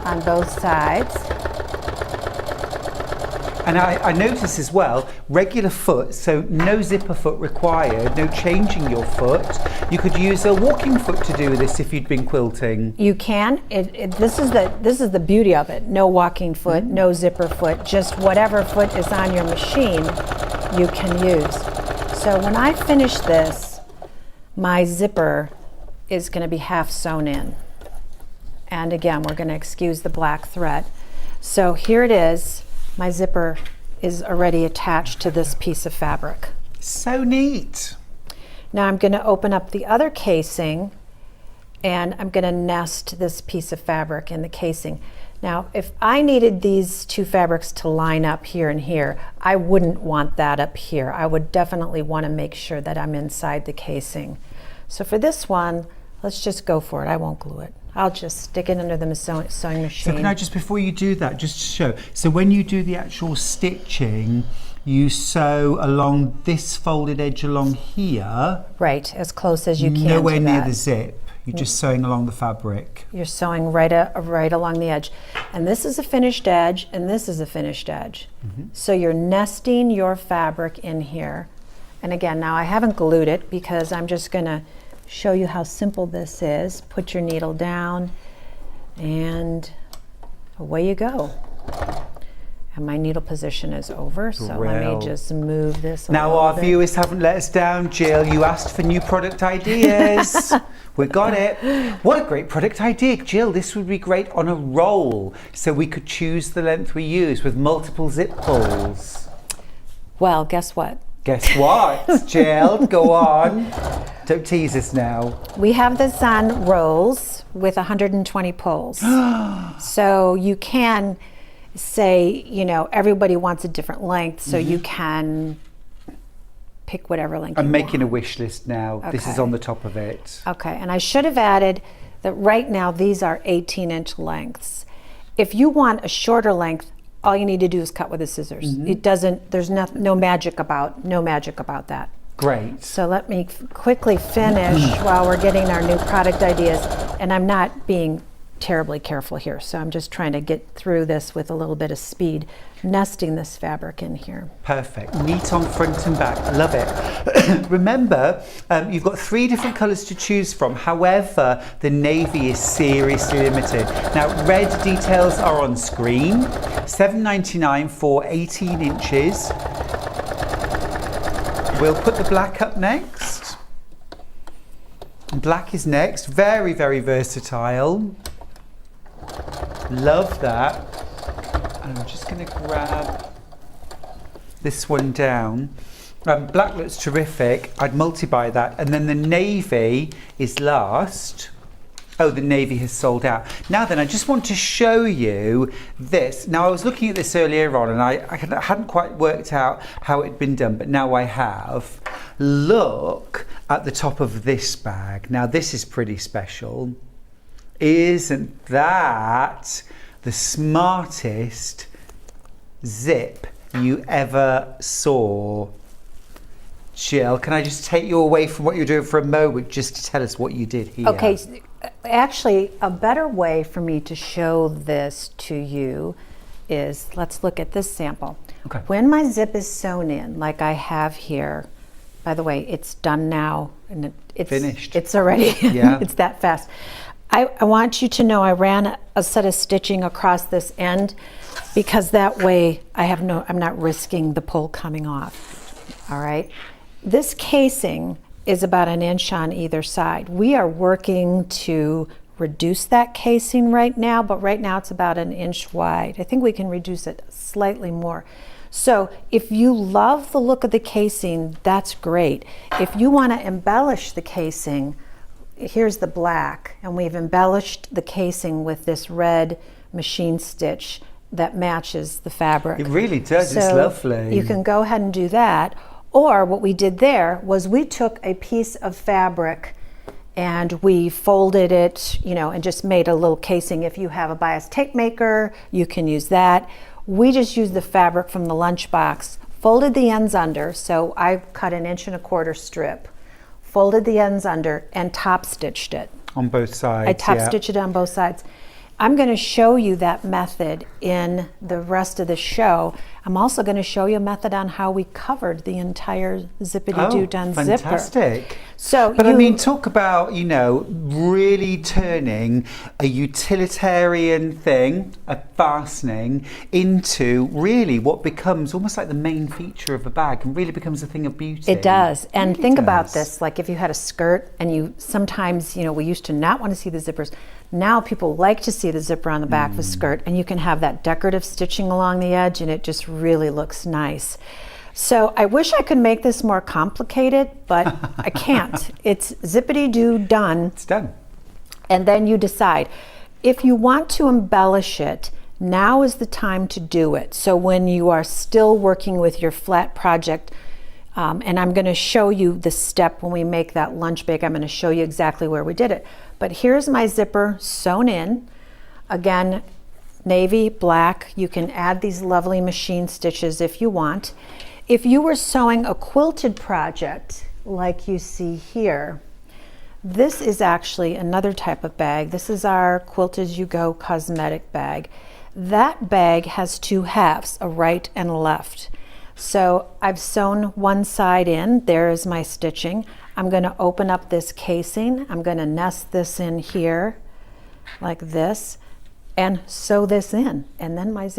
on both sides. And I notice as well, regular foot, so no zipper foot required, no changing your foot. You could use a walking foot to do this if you'd been quilting. You can. This is the beauty of it. No walking foot, no zipper foot, just whatever foot is on your machine you can use. So when I finish this, my zipper is going to be half sewn in. And again, we're going to excuse the black thread. So here it is. My zipper is already attached to this piece of fabric. So neat. Now I'm going to open up the other casing, and I'm going to nest this piece of fabric in the casing. Now, if I needed these two fabrics to line up here and here, I wouldn't want that up here. I would definitely want to make sure that I'm inside the casing. So for this one, let's just go for it. I won't glue it. I'll just stick it under the sewing machine. So can I just, before you do that, just show, so when you do the actual stitching, you sew along this folded edge along here. Right, as close as you can. Nowhere near the zip. You're just sewing along the fabric. You're sewing right along the edge. And this is a finished edge, and this is a finished edge. So you're nesting your fabric in here. And again, now I haven't glued it because I'm just gonna show you how simple this is. Put your needle down and away you go. And my needle position is over, so let me just move this a Now little our bit. viewers haven't let us down, Jill. You asked for new product ideas. We got it. What a great product idea, Jill. This would be great on a roll, so we could choose the length we use with multiple zip pulls. Well, guess what? Guess what, Jill? Go on. Don't tease us now. We have this on rolls with 120 pulls. So you can say, you know, everybody wants a different length, so you can pick whatever length I'm you making want. a wish list now. This is Okay. on the top of it. Okay, and I should have added that right now these are 18-inch lengths. If you want a shorter length, all you need to do is cut with the scissors. It doesn't, there's no magic about that. Great. So let me quickly finish while we're getting our new product ideas. And I'm not being terribly careful here, so I'm just trying to get through this with a little bit of speed, nesting this fabric in here. Perfect. Neat on front and back. Love it. Remember, you've got 3 different colours to choose from. However, the navy is seriously limited. Now, red details are on screen. $7.99 for 18 inches. We'll put the black up next. Black is next. Very, very versatile. Love that. And I'm just going to grab this one down. Black looks terrific. I'd multi-buy that. And then the navy is last. Oh, the navy has sold out. Now then, I just want to show you this. Now, I was looking at this earlier on and I hadn't quite worked out how it had been done, but now I have. Look at the top of this bag. Now, this is pretty special. Isn't that the smartest zip you ever saw? Jill, can I just take you away from what you're doing for a moment just to tell us what you did here? Okay, actually, a better way for me to show this to you is, let's look at this sample. Okay. When my zip is sewn in, like I have here, by the way, it's done now, and it's finished. It's already, Yeah. it's that fast. I want you to know I ran a set of stitching across this end because that way I'm not risking the pull coming off, all right? This casing is about 1 inch on either side. We are working to reduce that casing right now, but right now it's about 1 inch wide. I think we can reduce it slightly more. So if you love the look of the casing, that's great. If you want to embellish the casing, here's the black, and we've embellished the casing with this red machine stitch that matches the fabric. It really does, it's lovely. You can go ahead and do that. Or what we did there was we took a piece of fabric and we folded it, you know, and just made a little casing. If you have a bias tape maker, you can use that. We just used the fabric from the lunchbox, folded the ends under, so I cut 1 1/4 inch strip, folded the ends under, and top stitched it. On both sides. I top yeah. stitched it on both sides. I'm going to show you that method in the rest of the show. I'm also going to show you a method on how we covered the entire Zippity Do done zipper. Fantastic. So, but I mean, talk about, you know, really turning a utilitarian thing, a fastening, into really what becomes almost like the main feature of a bag and really becomes a thing of beauty. It does. And really think does. about this, like if you had a skirt and you sometimes, you know, we used to not want to see the zippers. Now people like to see the zipper on the back of a skirt, and you can have that decorative stitching along the edge and it just really looks nice. So I wish I could make this more complicated, but I can't. It's Zippity Do done. It's done. And then you decide. If you want to embellish it, now is the time to do it. So when you are still working with your flat project, and I'm going to show you the step when we make that lunch bag, I'm going to show you exactly where we did it. But here's my zipper sewn in. Again, navy, black. You can add these lovely machine stitches if you want. If you were sewing a quilted project like you see here, this is actually another type of bag. This is our Quilt As You Go cosmetic bag. That bag has 2 halves, a right and a left. So I've sewn one side in. There is my stitching. I'm going to open up this casing. I'm going to nest this in here like this and sew this in, and then my zip